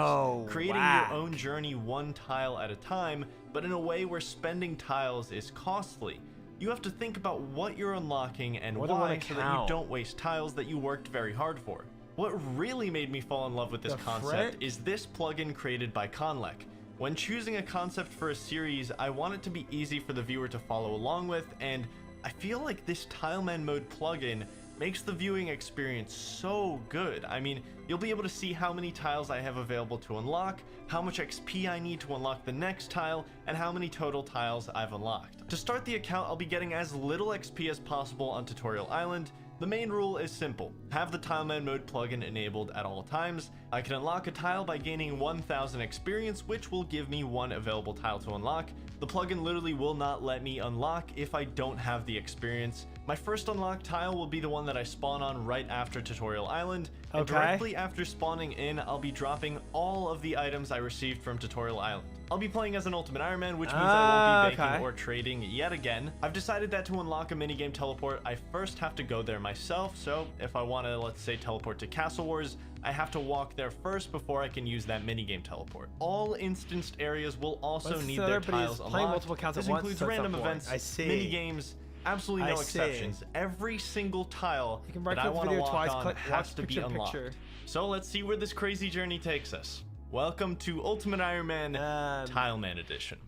Creating your own journey 1 tile at a time, but in a way where spending tiles is costly. You have to think about what you're unlocking and why, so that you don't waste tiles that you worked very hard for. What really made me fall in love with this concept is this plugin created by Conlec. When choosing a concept for a series, I want it to be easy for the viewer to follow along with, and I feel like this Tileman mode plugin makes the viewing experience so good. I mean, you'll be able to see how many tiles I have available to unlock, how much XP I need to unlock the next tile, and how many total tiles I've unlocked. To start the account, I'll be getting as little XP as possible on Tutorial Island. The main rule is simple. Have the Tileman mode plugin enabled at all times. I can unlock a tile by gaining 1000 experience, which will give me 1 available tile to unlock. The plugin literally will not let me unlock if I don't have the experience. My first unlocked tile will be the one that I spawn on right after Tutorial Island. And directly after spawning in, I'll be dropping all of the items I received from Tutorial Island. I'll be playing as an Ultimate Iron Man, which means I won't be baking or trading yet again. I've decided that to unlock a minigame teleport, I first have to go there myself. So if I want to, let's say, teleport to Castle Wars, I have to walk there first before I can use that minigame teleport. All instanced areas will also need their tiles unlocked. This includes random events, minigames, absolutely no exceptions. Every single tile that I want to walk on has to be unlocked. So let's see where this crazy journey takes us. Welcome to Ultimate Iron Man Tileman Edition.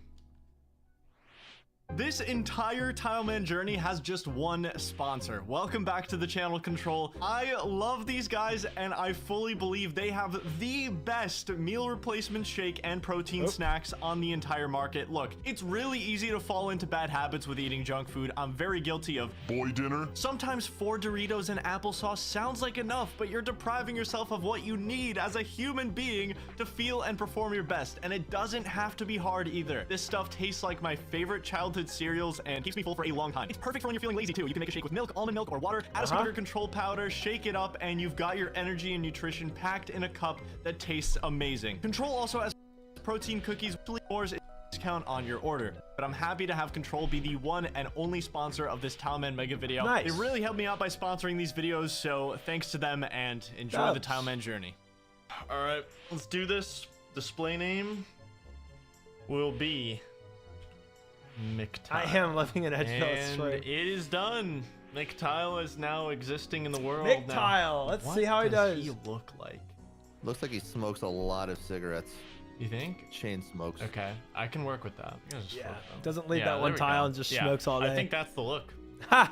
This entire Tileman journey has just one sponsor. Welcome back to the channel, Control. I love these guys, and I fully believe they have the best meal replacement shake and protein snacks on the entire market. Look, it's really easy to fall into bad habits with eating junk food. I'm very guilty of boy dinner. Sometimes 4 Doritos and applesauce sounds like enough, but you're depriving yourself of what you need as a human being to feel and perform your best. And it doesn't have to be hard either. This stuff tastes like my favorite childhood cereals and keeps me full for a long time. It's perfect for when you're feeling lazy too. You can make a shake with milk, almond milk, or water, add a sweeter control powder, shake it up, and you've got your energy and nutrition packed in a cup that tastes amazing. Control also has protein cookies, more discount on your order. But I'm happy to have Control be the one and only sponsor of this Tileman mega video. They really helped me out by sponsoring these videos, so thanks to them and enjoy the Tileman journey. All right, let's do this. Display name will be McTile. I am living in Edgefield. And it is done. McTile is now existing in the world. McTile. Let's see how he does. What does he look like? Looks like he smokes a lot of cigarettes. You think? Chain smokes. Okay, I can work with that. Yeah. Doesn't leave that one tile and just smokes all day. I think that's the look. Ha!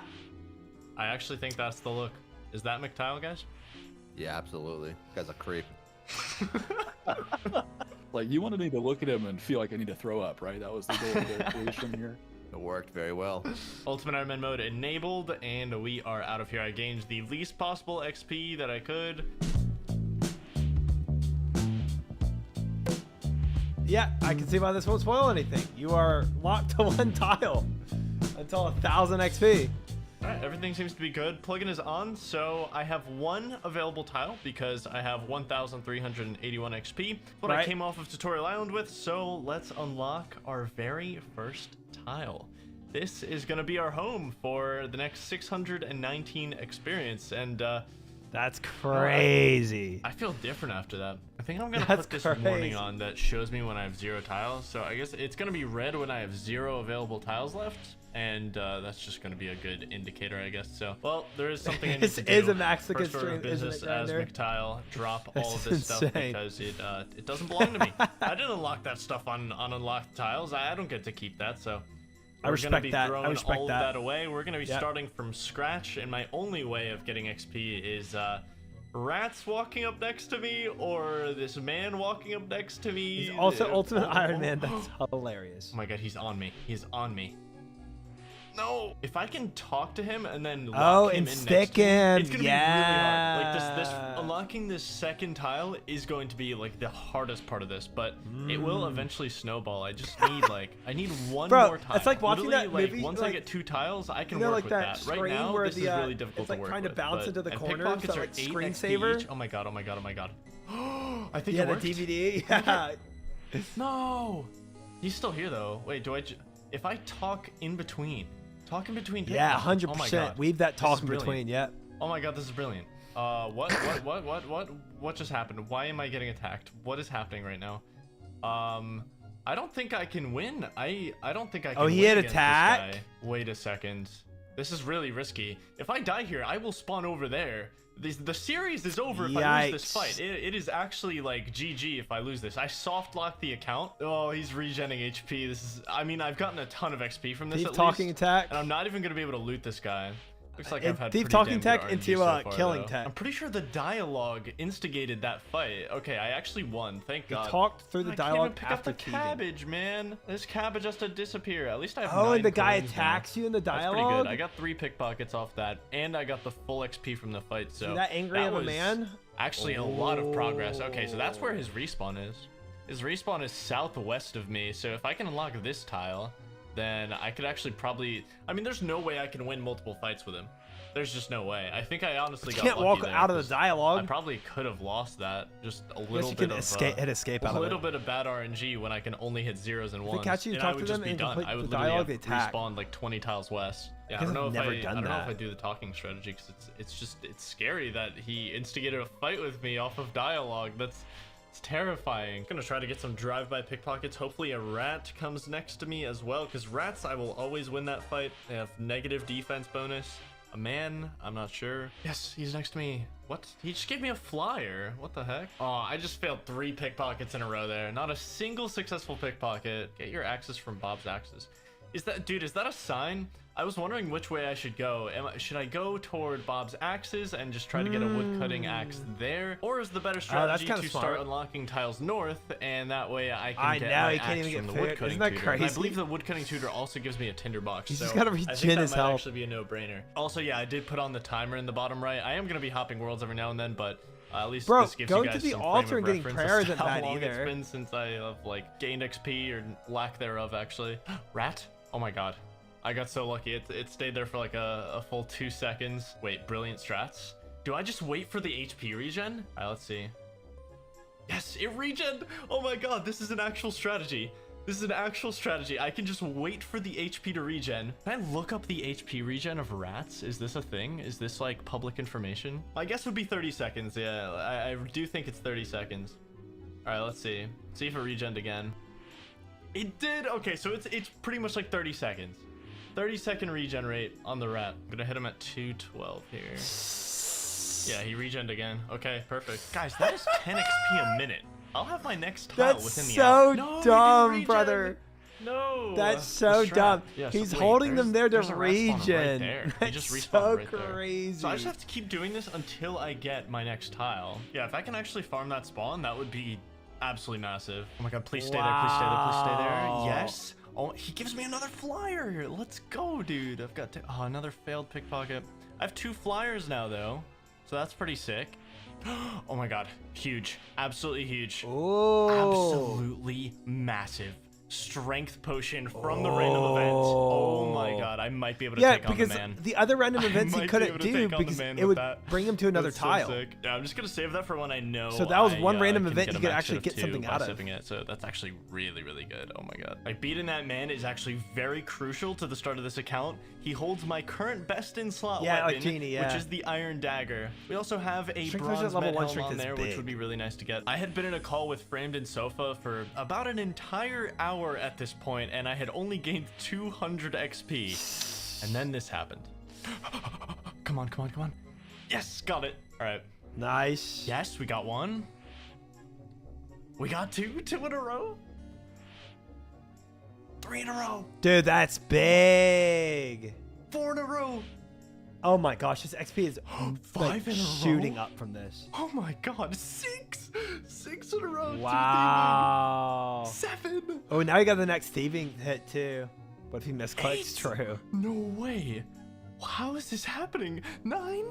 I actually think that's the look. Is that McTile, guys? Yeah, absolutely. Guy's a creep. Like, you wanted me to look at him and feel like I need to throw up, right? That was the goal of the creation here. It worked very well. Ultimate Iron Man mode enabled, and we are out of here. I gained the least possible XP that I could. Yeah, I can see why this won't spoil anything. You are locked to one tile until 1000 XP. Alright, everything seems to be good. Plugin is on, so I have 1 available tile because I have 1,381 XP. What I came off of Tutorial Island with, so let's unlock our very first tile. This is going to be our home for the next 619 experience, and that's crazy. I feel different after that. I think I'm going to put this warning on that shows me when I have 0 tiles, so I guess it's going to be red when I have 0 available tiles left. And that's just going to be a good indicator, I guess. So, well, there is something I need to do. This is a Mexican First order of stream, business isn't it, as Grinder? McTile. Drop all of this stuff because it doesn't belong to me. I didn't unlock that stuff on unlocked tiles. I don't get to keep that. So I respect that. Throwing I respect all that. of that away. We're going to be starting from scratch, and my only way of getting XP is rats walking up next to me or this man walking up next to me. He's also Ultimate Iron Man. That's hilarious. Oh my god, he's on me. He's on me. No! If I can talk to him and then lock him and in stick next to me, him. it's gonna be really hard. Like this unlocking this second tile is going to be like the hardest part of this, but it will eventually snowball. I just need I need one more tile. It's like watching literally, that movie. Once I get 2 tiles, I can work work with with that. Right now, where this is really difficult to work trying to with, bounce into the and corners. pickpockets So are like 8 screensaver. XP. Oh my god! Oh my god! Oh my god! I think Yeah, it worked. the DVD. Yeah. No, he's still here though. Wait, if I talk in between? Talk in between. Yeah, 100%. Oh my god. Weave that talk in between. Yep. Oh my god, this is brilliant. What just happened? Why am I getting attacked? What is happening right now? I don't think I can win. I don't think I can. Oh, he had against attack? this guy. Wait a second. This is really risky. If I die here, I will spawn over there. The series is over if I lose this fight. It is actually like GG if I lose this. I soft locked the account. Oh, he's regenning HP. This is. I mean, I've gotten a ton of XP from this. Keep talking attack. And I'm not even gonna be able to loot this guy. Looks like I've had Thief pretty talking damn good tech RNG into so far, killing though. tech. I'm pretty sure the dialogue instigated that fight. Okay, I actually won. Thank He God. talked through the I dialogue can't even pick after up the thieving. cabbage, man. This cabbage has to disappear. At least I have Oh, 9 and the guy coins now. attacks you in the That's dialogue? pretty good. I got 3 pickpockets off that, and I got the full XP from the fight. So See that angry of a was man? Actually, a lot of progress. Okay, so that's where his respawn is. His respawn is southwest of me. So if I can unlock this tile, then I could actually probably. I mean, there's no way I can win multiple fights with him. There's just no way. I think I honestly You got can't lucky walk there, out of the 'cause dialogue. I probably could have lost that. Just a Yes, little you bit can of escape out a of little it. bit of bad RNG when I can only hit 0s and 1s. catch you, and talk I to would them, just be and done. complete I would the literally dialogue, have they attack. respawned like 20 tiles west. Yeah, I guys don't know have if never I done don't know if that. I do the talking strategy because it's scary that he instigated a fight with me off of dialogue. It's terrifying. I'm gonna try to get some drive-by pickpockets. Hopefully a rat comes next to me as well, because rats, I will always win that fight. They have negative defense bonus. A man, I'm not sure. Yes, he's next to me. What? He just gave me a flyer. What the heck? Oh, I just failed 3 pickpockets in a row there. Not a single successful pickpocket. Get your axes from Bob's Axes. Is that, dude, is that a sign? I was wondering which way I should go. Should I go toward Bob's Axes and just try to get a wood cutting axe there? Or is the better strategy to start unlocking tiles north, and that way I can get my axe from the wood cutting tutor? And I believe the wood cutting tutor also gives me a tinderbox. He's so just gotta I think regen that his might health. actually be a no-brainer. Also, yeah, I did put on the timer in the bottom right. I am gonna be hopping worlds every now and then, but at least Bro, this gives going you guys to the some altar frame and of getting reference prayer as to isn't how bad long either. It's been since I have like gained XP or lack thereof, actually. Rat? Oh my god. I got so lucky. It stayed there for like a full 2 seconds. Wait, brilliant strats. Do I just wait for the HP regen? All right, let's see. Yes, it regen. Oh my god, this is an actual strategy. This is an actual strategy. I can just wait for the HP to regen. Can I look up the HP regen of rats? Is this a thing? Is this like public information? I guess it would be 30 seconds. Yeah, I do think it's 30 seconds. All right, let's see. See if it regened again. It did. Okay, so it's pretty much like 30 seconds. 30-second regen rate on the rat. I'm gonna hit him at 212 here. Yeah, he regened again. Okay, perfect. Guys, that is 10 XP a minute. I'll have my next tile That's within the so hour. No, he didn't dumb, regen. brother. No. That's so dumb. Yeah, He's so wait, holding them there to there's a rat spawner regen. Right there. He just That's respawned so right there. crazy. So I just have to keep doing this until I get my next tile. Yeah, if I can actually farm that spawn, that would be absolutely massive. Oh my god, please stay there, please stay there, please stay there. Yes. Oh, he gives me another flyer. Let's go, dude. I've got another failed pickpocket. I have 2 flyers now, though, so that's pretty sick. Oh my god, huge, absolutely huge. Oh, Absolutely massive. Strength potion from the random event. Oh my god, I might be able to take on the man. because the other random events he might be couldn't able to do take on the because man it with would that. bring him to another That's so tile. sick. Yeah, I'm just gonna save that for when I know. So that was one I, random can event get you a could max actually hit get of something 2 out by of. sipping it. So that's actually really, really good. Oh my god. Like beating that man is actually very crucial to the start of this account. He holds my current best in slot Yeah, like weapon, Genie, yeah. which is the Iron Dagger. We also have a Strength bronze version level med 1 helm strength on is there, which big. would be really nice to get. I had been in a call with Framed and Sofa for about an entire hour at this point, and I had only gained 200 XP. And then this happened. Come on, come on, come on. Yes, got it. All right. Nice. Yes, we got 1. We got 2 in a row. 3 in a row. Dude, that's big. 4 in a row. Oh my gosh, this XP is 5 like in a row? shooting up from this. Oh my god, 6 in a row. 2 Wow. thieving. 7. Oh, now you got the next thieving hit too. What if he misclicks? 8. True. No way. How is this happening? 9?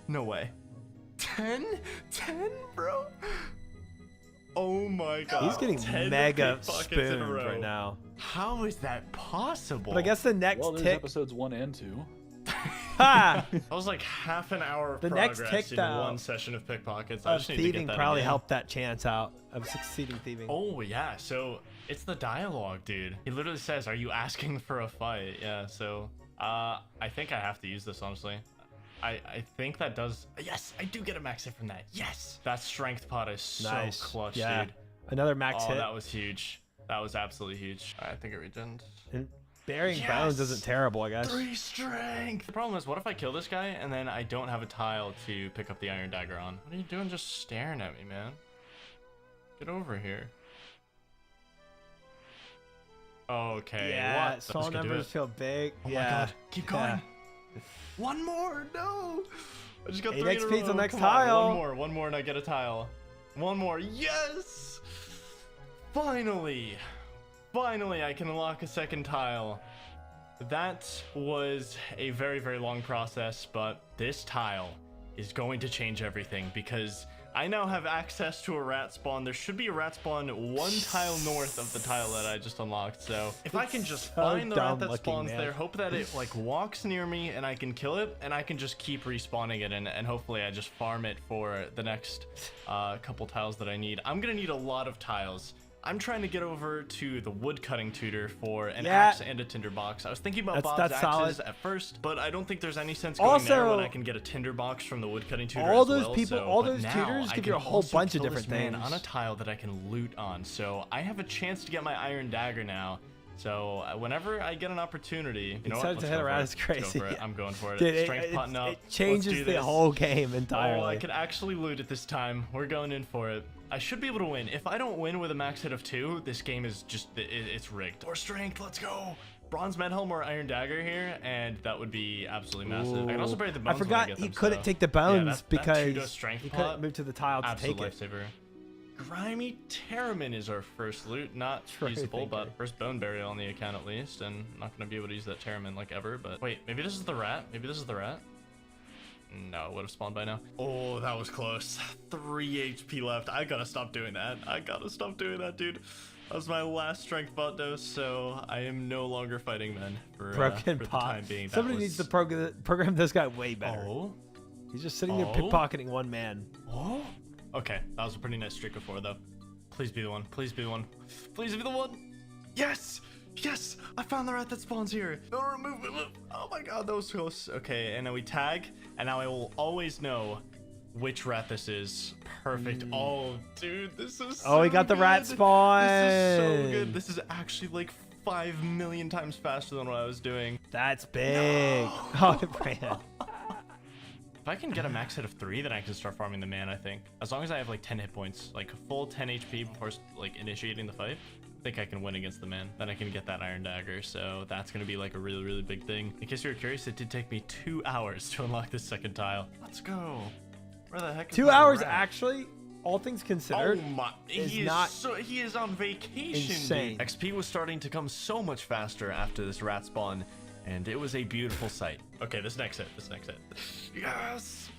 No way. 10? 10, bro? Oh my god. He's getting 10 mega pickpockets in a spooned row. right now. How is that possible? But I guess the next Well, there's tick. episodes 1 and 2. Ha! That was like half an hour of The next progress tick in down one session of pickpockets. I Of just need to get thieving that probably again. helped that chance out of succeeding thieving. Oh yeah, so it's the dialogue, dude. He literally says, "Are you asking for a fight?" Yeah, so I think I have to use this honestly. I think that does. Yes, I do get a max hit from that. Yes, that strength pot is so Nice. clutch, Yeah. dude. Another max Oh, hit. that was huge. That was absolutely huge. I think it regened. And burying Yes! bones isn't terrible, I guess. 3 strength. The problem is, what if I kill this guy and then I don't have a tile to pick up the Iron Dagger on? What are you doing just staring at me, man? Get over here. Okay. Yeah, what? small Let's go do numbers it. feel big. Oh yeah. my god. Keep going. Yeah. One more, no. I just got 8 3 in a XP 's the row. next Come on, tile. One more, and I get a tile. One more, yes. Finally, I can unlock a second tile. That was a very, very long process, but this tile is going to change everything because I now have access to a rat spawn. There should be a rat spawn 1 tile north of the tile that I just unlocked. So if I can just find the rat that spawns there, hope that it like walks near me and I can kill it, and I can just keep respawning it, and hopefully I just farm it for the next couple tiles that I need. I'm gonna need a lot of tiles. I'm trying to get over to the woodcutting tutor for an axe and a tinderbox. I was thinking about Bob's axes at first, but I don't think there's any sense going there when I can get a tinderbox from the woodcutting tutor all as those well. people, all those tutors give you a whole bunch of different things on a tile that I can loot on. So I have a chance to get my iron dagger now. So whenever I get an opportunity, you know what? To hit a rat is crazy. I'm going for it. Dude, Strength potting up. It changes the whole game entirely. Oh, I can actually loot it this time. We're going in for it. I should be able to win. If I don't win with a max hit of 2, this game is just, it's rigged. Or strength, let's go. Bronze med helm or iron dagger here, and that would be absolutely massive. I can also bury the bones. I forgot he couldn't take the bones because he couldn't move to the tile to take it. Lifesaver. Grimy Terramin is our first loot, not feasible, but first bone burial on the account at least, and I'm not gonna be able to use that Terramin like ever. But wait, maybe this is the rat. Maybe this is the rat. No, it would have spawned by now. Oh, that was close. 3 HP left. I gotta stop doing that. I gotta stop doing that, dude. That was my last strength bot dose, so I am no longer fighting men for the time being. Somebody needs to program this guy way better. Oh. He's just sitting there pickpocketing one man. Oh. Okay, that was a pretty nice streak before, though. Please be the one. Please be the one. Please be the one. Yes! Yes! I found the rat that spawns here. No, remove it. Oh my god, that was close. Okay, and now we tag, and now I will always know which rat this is. Perfect. Oh, dude, this is so he got the rat spawn. This is so good. This is actually like 5 million times faster than what I was doing. That's big. No. Oh, Brand. If I can get a max hit of 3, then I can start farming the man, I think. As long as I have like 10 hit points, like full 10 HP before like initiating the fight, I think I can win against the man. Then I can get that iron dagger, so that's gonna be like a really, really big thing. In case you were curious, it did take me 2 hours to unlock this second tile. Let's go. Where the heck is 2 hours actually? All things considered, oh my, he is on vacation. Insane. Dude. XP was starting to come so much faster after this rat spawn, and it was a beautiful sight. Okay, this next hit. Yes!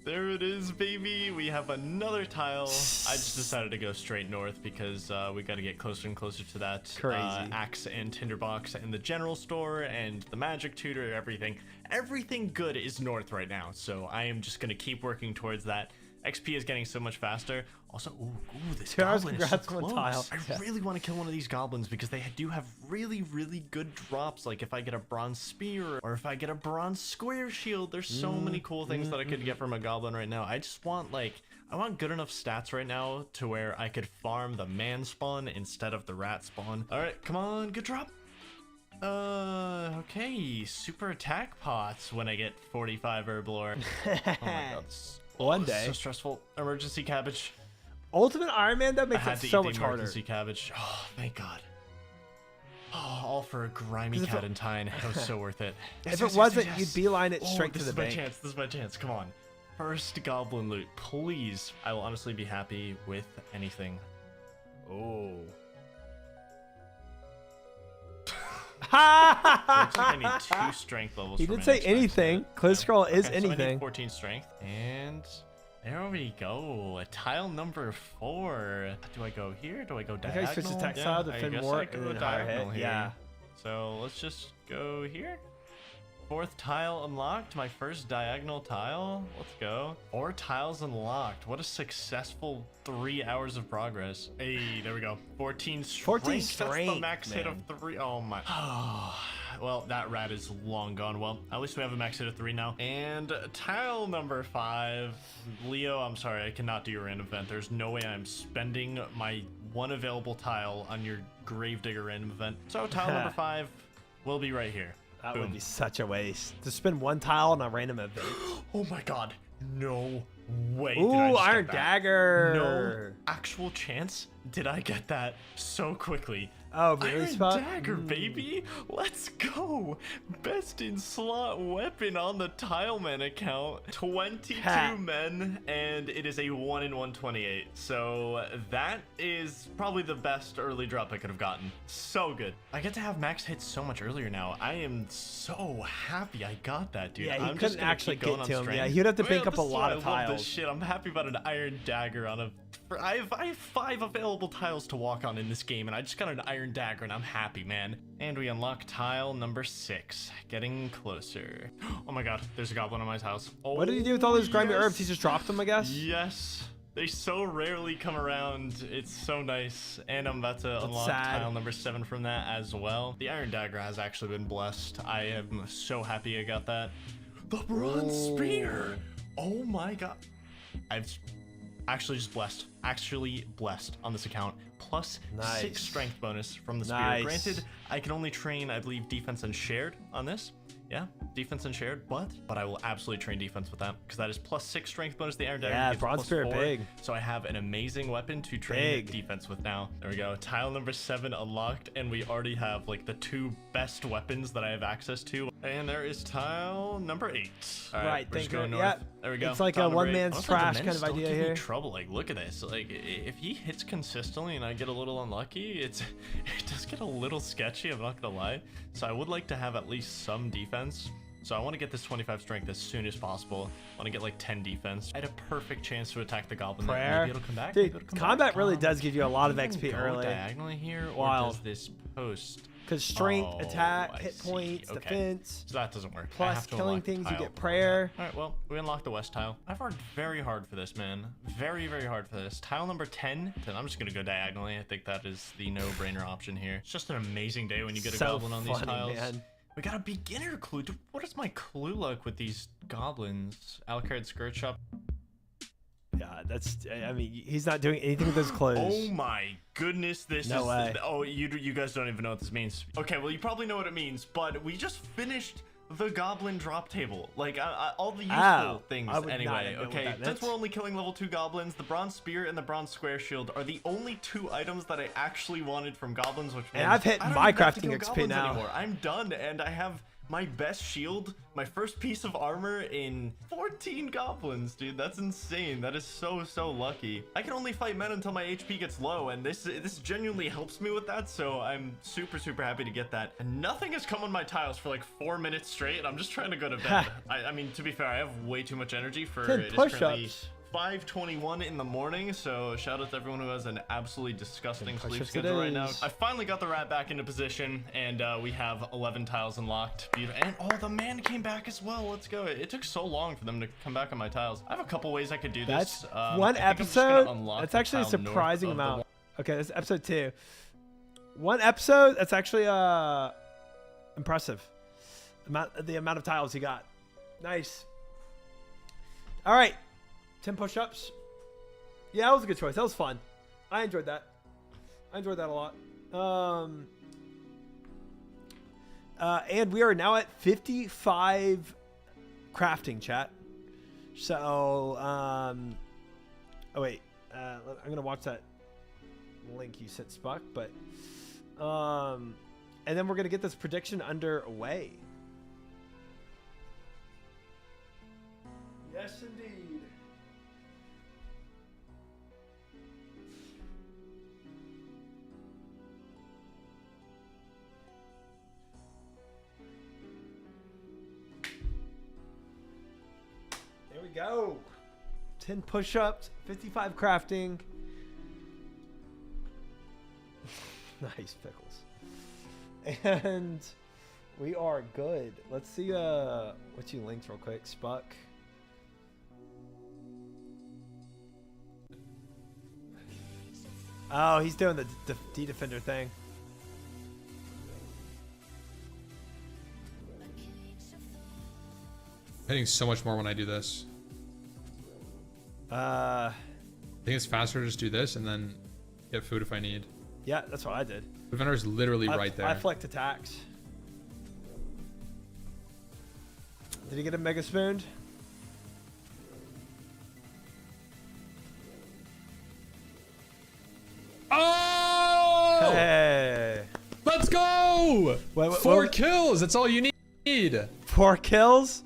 There it is, baby. We have another tile. I just decided to go straight north because we got to get closer and closer to that axe and tinderbox and the general store and the magic tutor, everything. Everything good is north right now, so I am just going to keep working towards that. XP is getting so much faster. Also, this goblin is so close. I really want to kill one of these goblins because they do have really, really good drops. Like if I get a bronze spear or if I get a bronze square shield, there's so many cool things that I could get from a goblin right now. I just want I want good enough stats right now to where I could farm the man spawn instead of the rat spawn. All right, come on, good drop. Okay, super attack pots when I get 45 herb lore. Oh my god. One day. So stressful. Emergency cabbage. Ultimate Iron Man, that makes it so much harder. Emergency cabbage. Oh, thank God. Oh, all for a grimy cat and tine. It was so worth it. If it wasn't, you'd beeline it straight to the bank. This is my chance. Come on. First goblin loot, please. I will honestly be happy with anything. Oh. Looks like I need 2 strength levels. He did say anything. Close scroll is anything. So I need 14 strength, and there we go. Tile number 4. Do I go here? Do I go diagonal? Okay, switch to text style to defend more I go diagonal here. Yeah. So let's just go here. 4th tile unlocked. My first diagonal tile. Let's go. 4 tiles unlocked. What a successful 3 hours of progress. Hey, there we go. 14 strength. 14 strength. That's the max hit of 3. Oh my. Well, that rat is long gone. Well, at least we have a max hit of 3 now. And tile number 5. Leo, I'm sorry. I cannot do your random event. There's no way I'm spending my 1 available tile on your Gravedigger random event. So tile number 5 will be right here. That would be such a waste. To spend 1 tile on a random event. Oh my god. No way. Ooh, iron dagger. No actual chance did I get that so quickly. Oh, really, Iron Spot? Dagger, baby! Let's go! Best in slot weapon on the Tileman account. 22 Ha. men, and it is a 1 in 128. So that is probably the best early drop I could have gotten. So good. I get to have max hits so much earlier now. I am so happy I got that, dude. Yeah, he I'm just couldn't gonna actually keep going get to on him. strength. Yeah, he'd have to Man, bank up this a is lot why of I love tiles. this shit. I'm happy about an Iron Dagger on a... I have 5 available tiles to walk on in this game, and I just got an Iron Dagger, and I'm happy, man. And we unlock tile number 6. Getting closer. Oh my god, there's a goblin on my tiles. Oh, What did he do with all those grimy yes. herbs? He just dropped them, I guess? Yes. They so rarely come around. It's so nice. And I'm about to unlock sad. tile number 7 from that as well. The Iron Dagger has actually been blessed. I am so happy I got that. The Bronze Spear! Oh my god. I've actually just blessed. Actually blessed on this account. Plus Nice. 6 strength bonus from the spear. Nice. Granted, I can only train, I believe, defense and shared on this. Yeah, defense and shared, but I will absolutely train defense with that because that is plus 6 strength bonus. The Iron Dagger Yeah, gives Bronze plus Spear 4, big. so I have an amazing weapon to train defense with now. There we go. Tile number 7 unlocked, and we already have like the 2 best weapons that I have access to. And there is tile number 8. All right, Right, we're just thank going you. north. Yeah, There we go. it's like Tile a number one 8. man's Honestly, the trash men kind of still idea give me here. trouble. Like, look at this. Like, if he hits consistently and I get a little unlucky, it does get a little sketchy. I'm not gonna lie. So I would like to have at least some defense. So I want to get this 25 strength as soon as possible. I want to get like 10 defense. I had a perfect chance to attack the goblin. there. Prayer. Maybe it'll come back. Maybe Dude, it'll come combat back. really does give you a lot of Can I XP even go early. diagonally here, Wild. or does this post? Because strength, Oh, attack, I hit see. points, Okay. defense. So that doesn't work. I Plus have to killing unlock the things, you tile get before prayer. that. All right, well, we unlocked the west tile. I've worked very hard for this, man. Very, very hard for this. Tile number 10. Then I'm just going to go diagonally. I think that is the no-brainer option here. It's just an amazing day when you get a So goblin on these funny, tiles. man. We got a beginner clue. Dude, what is my clue like with these goblins? Alucard skirt shop. Yeah, that's. I mean, he's not doing anything with those clothes. Oh my goodness, this No is. way. Oh, you guys don't even know what this means. Okay, well, you probably know what it means, but we just finished the goblin drop table. Like, all the useful things I would not anyway. know what Okay, that since meant. we're only killing level 2 goblins, the bronze spear and the bronze square shield are the only 2 items that I actually wanted from goblins, which And means I've hit I don't my even have to crafting kill XP goblins now. anymore. I'm done, and I have my best shield, my first piece of armor in 14 goblins, dude. That's insane. That is so lucky. I can only fight men until my HP gets low, and this genuinely helps me with that, so I'm super happy to get that. And nothing has come on my tiles for like 4 minutes straight, and I'm just trying to go to bed. I mean, to be fair, I have way too much energy for 10 it is currently push-ups. 5:21 in the morning, so shout out to everyone who has an absolutely disgusting sleep push-ups schedule it right now. is. I finally got the rat back into position, and we have 11 tiles unlocked. Beautiful. And oh, the man came back as well. Let's go. It took so long for them to come back on my tiles. I have a couple ways I could do That's this. one I think I'm just gonna episode. unlock That's the actually a tile north surprising of the amount. Okay, this is episode 2. One episode. That's actually impressive. The amount of tiles he got. Nice. All right, 10 push-ups. Yeah, that was a good choice. That was fun. I enjoyed that. I enjoyed that a lot. And we are now at 55 crafting, chat. So, oh wait, I'm gonna watch that link you sent, Spuck. But, and then we're gonna get this prediction underway. Yes, indeed. There we go. 10 push-ups, 55 crafting. Nice pickles. And we are good. Let's see what you linked real quick, Spuck. Oh, he's doing the D-Defender thing. Hitting so much more when I do this. I think it's faster to just do this and then get food if I need. Yeah, that's what I did. The vendor is literally right there. I flicked attacks. Did he get a mega spoon? Oh! Hey. Let's go! Wait, 4 kills. That's all you need. 4 kills?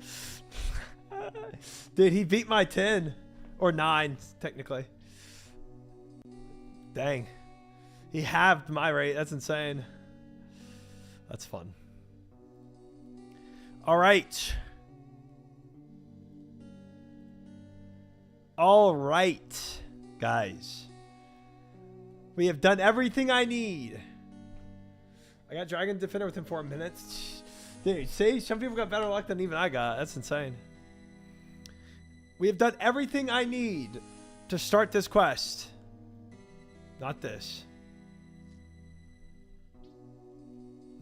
Dude, he beat my 10. Or 9, technically. Dang. He halved my rate. That's insane. That's fun. All right. All right, guys. We have done everything I need. I got Dragon Defender within 4 minutes. Dude, see? Some people got better luck than even I got. That's insane. We have done everything I need to start this quest. Not this.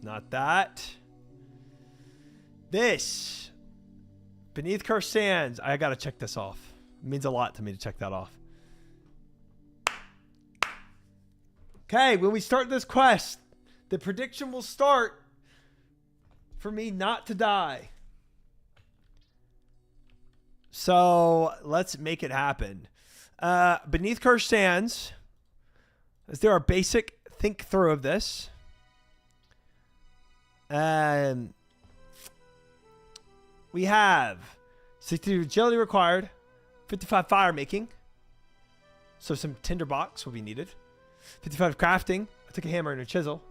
Not that. This. Beneath Cursed Sands. I gotta check this off. It means a lot to me to check that off. Okay, when we start this quest, the prediction will start for me not to die. So let's make it happen. Beneath Cursed Sands. Let's do our basic think through of this. We have 60 agility required, 55 fire making. So some tinderbox will be needed. 55 crafting. I took a hammer and a chisel.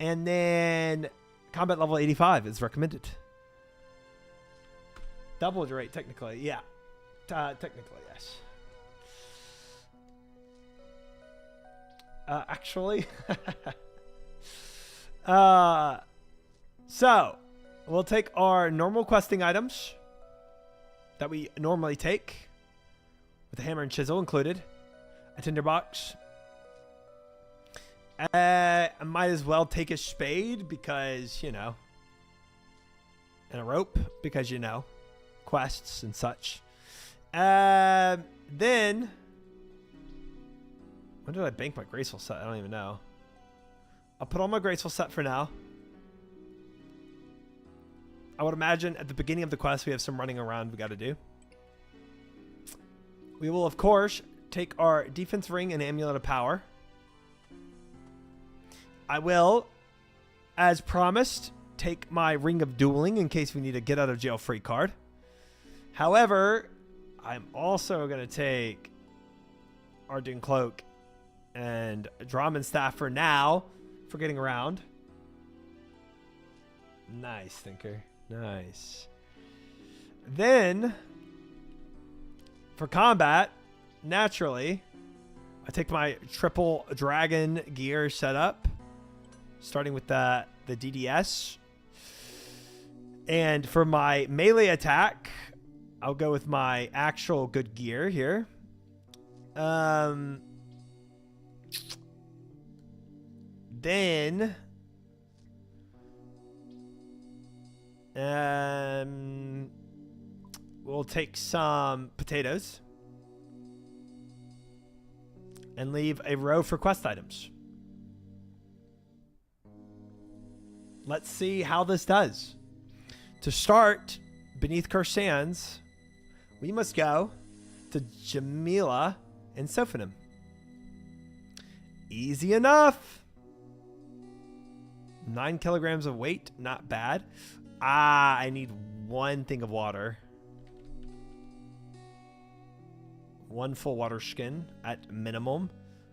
And then combat level 85 is recommended. Doubled your rate, technically. Yeah. Technically, yes. Actually. So, we'll take our normal questing items that we normally take, with a hammer and chisel included, a tinderbox. I might as well take a spade because, you know, and a rope because, you know, quests and such. Then, when did I bank my graceful set? I don't even know. I'll put on my graceful set for now. I would imagine at the beginning of the quest we have some running around we got to do. We will, of course, take our defense ring and amulet of power. I will, as promised, take my ring of dueling in case we need a get out of jail free card. However, I'm also going to take our Dune Cloak and Draman Staff for now for getting around. Nice, Thinker. Nice. Then, for combat, naturally, I take my triple dragon gear setup, starting with the DDS. And for my melee attack, I'll go with my actual good gear here. Then we'll take some potatoes and leave a row for quest items. Let's see how this does. To start, Beneath Cursed Sands, we must go to Jamila and Sophanim. Easy enough. 9 kilograms of weight, not bad. I need 1 thing of water. 1 full water skin at minimum.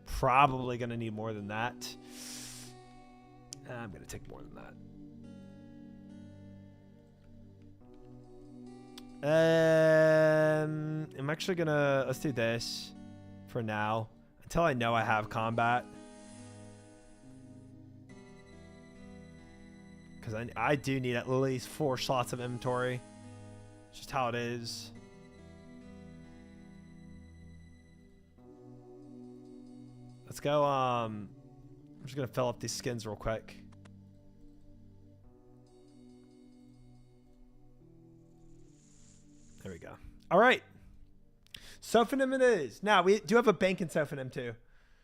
Probably going to need more than that. I'm going to take more than that. I'm actually going to... Let's do this for now. Until I know I have combat. Because I do need at least 4 slots of inventory. It's just how it is. Let's go. I'm just going to fill up these skins real quick. There we go. All right. Sophanim it is. Now, we do have a bank in Sophanim too.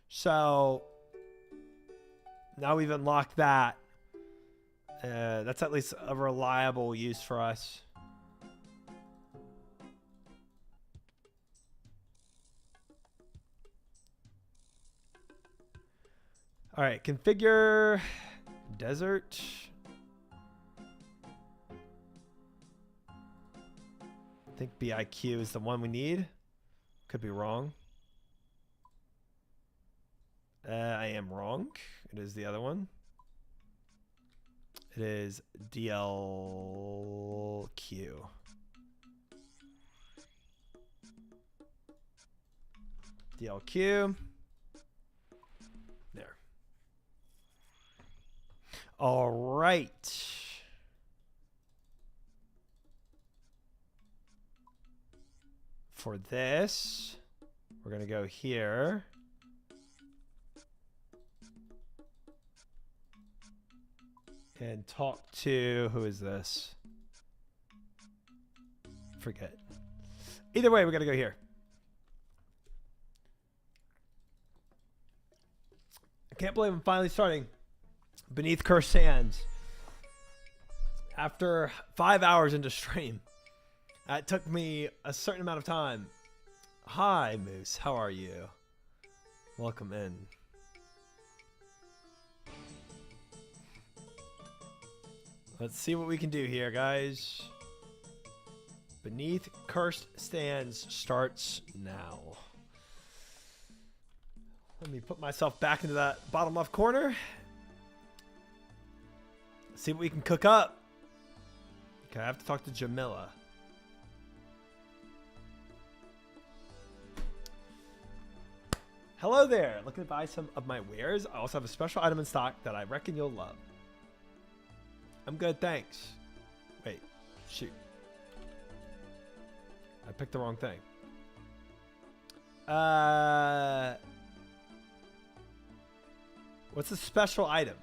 So, now we've unlocked that. That's at least a reliable use for us. All right, configure desert. I think BIQ is the one we need. Could be wrong. I am wrong. It is the other one. It is DLQ. DLQ. There. All right. For this, we're going to go here. And talk to, who is this? Forget. Either way, we're going to go here. I can't believe I'm finally starting Beneath Cursed Sands. After 5 hours into stream. It took me a certain amount of time. Hi, Moose. How are you? Welcome in. Let's see what we can do here, guys. Beneath Cursed Sands starts now. Let me put myself back into that bottom left corner. See what we can cook up. Okay, I have to talk to Jamila. Hello there. Looking to buy some of my wares. I also have a special item in stock that I reckon you'll love. I'm good, thanks. Wait, shoot. I picked the wrong thing. What's a special item?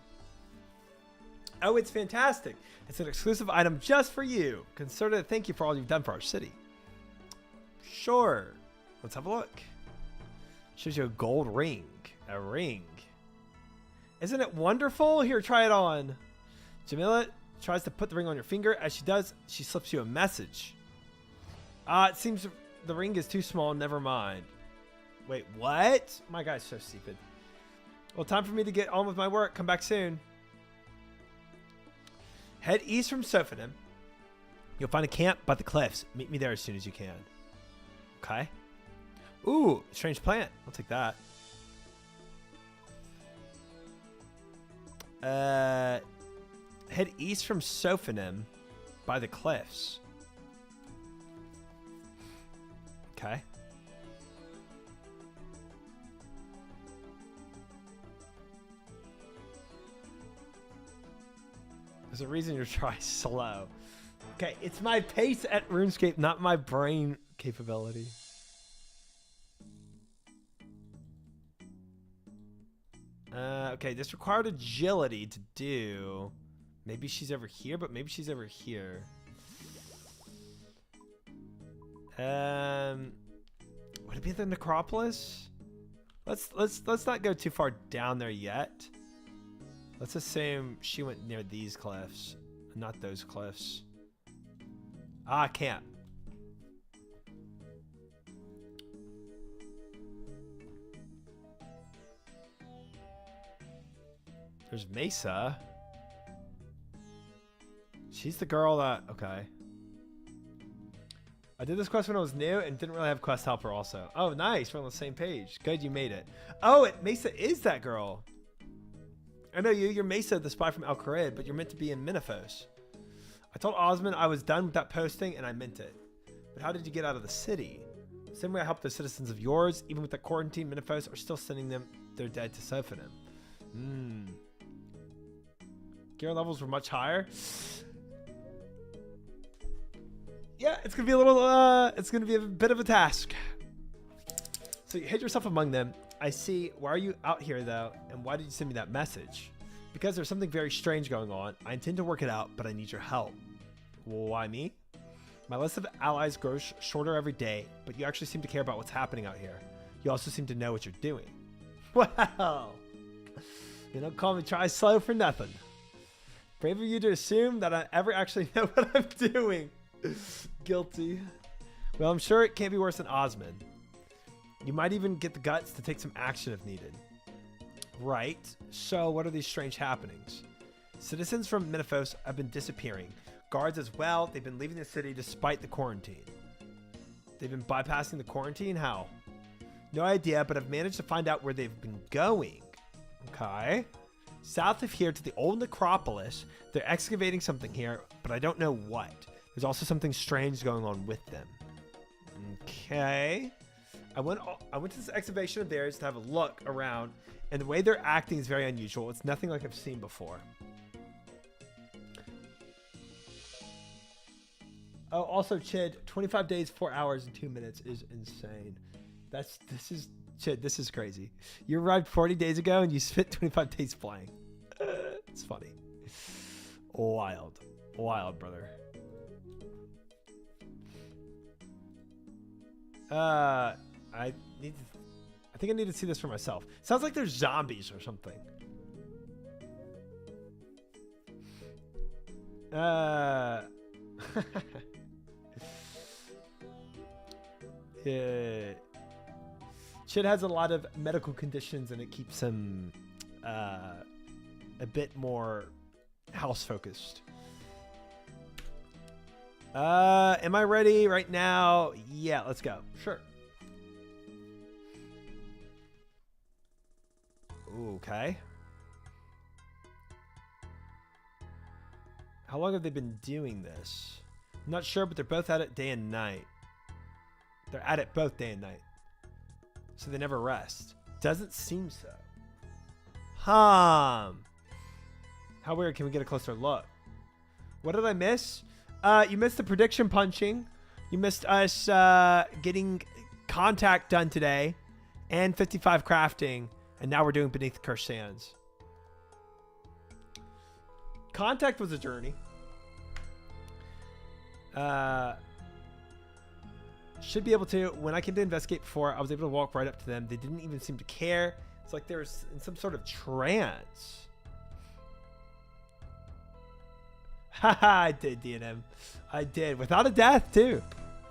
Oh, it's fantastic. It's an exclusive item just for you. Consider it. Thank you for all you've done for our city. Sure. Let's have a look. Shows you a gold ring. A ring. Isn't it wonderful? Here, try it on. Jamila tries to put the ring on your finger. As she does, she slips you a message. It seems the ring is too small. Never mind. Wait, what? My guy's so stupid. Well, time for me to get on with my work. Come back soon. Head east from Sophanim. You'll find a camp by the cliffs. Meet me there as soon as you can. Okay. Ooh, strange plant. I'll take that. Head east from Sophanim by the cliffs. Okay. There's a reason you try slow. Okay, it's my pace at RuneScape, not my brain capability. Okay, this required agility to do. Maybe she's over here, but maybe she's over here. Would it be the necropolis? Let's not go too far down there yet. Let's assume she went near these cliffs, not those cliffs. I can't. There's Mesa. She's the girl that... Okay. I did this quest when I was new and didn't really have quest helper also. Oh, nice. We're on the same page. Good, you made it. Oh, Mesa is that girl. I know you're Mesa, the spy from El Kharid, but you're meant to be in Minifos. I told Osmond I was done with that posting, and I meant it. But how did you get out of the city? Same way I helped the citizens of yours, even with the quarantine, Minifos are still sending them their dead to Sophanim. Gear levels were much higher. Yeah, it's gonna be a little. It's gonna be a bit of a task. So you hid yourself among them. I see. Why are you out here though? And why did you send me that message? Because there's something very strange going on. I intend to work it out, but I need your help. Why me? My list of allies grows shorter every day, but you actually seem to care about what's happening out here. You also seem to know what you're doing. Wow. You don't call me try slow for nothing. Brave of you to assume that I ever actually know what I'm doing. Guilty. Well, I'm sure it can't be worse than Osmond. You might even get the guts to take some action if needed. Right. So what are these strange happenings? Citizens from Minifos have been disappearing. Guards as well. They've been leaving the city despite the quarantine. They've been bypassing the quarantine? How? No idea, but I've managed to find out where they've been going. Okay. South of here to the old necropolis. They're excavating something here, but I don't know what. There's also something strange going on with them. Okay. I went to this excavation of theirs to have a look around, and the way they're acting is very unusual. It's nothing like I've seen before. Oh, also, Chid, 25 days, 4 hours, and 2 minutes is insane. Chid, this is crazy. You arrived 40 days ago, and you spent 25 days flying. It's funny. Wild. Wild, brother. I think I need to see this for myself. Sounds like there's zombies or something. Yeah. Chid has a lot of medical conditions, and it keeps him a bit more house focused. Am I ready right now? Yeah, let's go. Sure. Okay. How long have they been doing this? I'm not sure, but they're both at it day and night. They're at it both day and night. So they never rest. Doesn't seem so. How weird. Can we get a closer look? What did I miss? You missed the prediction punching. You missed us getting contact done today. And 55 crafting. And now we're doing Beneath the Cursed Sands. Contact was a journey. Should be able to. When I came to investigate before, I was able to walk right up to them. They didn't even seem to care. It's like they were in some sort of trance. Haha, I did, DNM. I did. Without a death, too.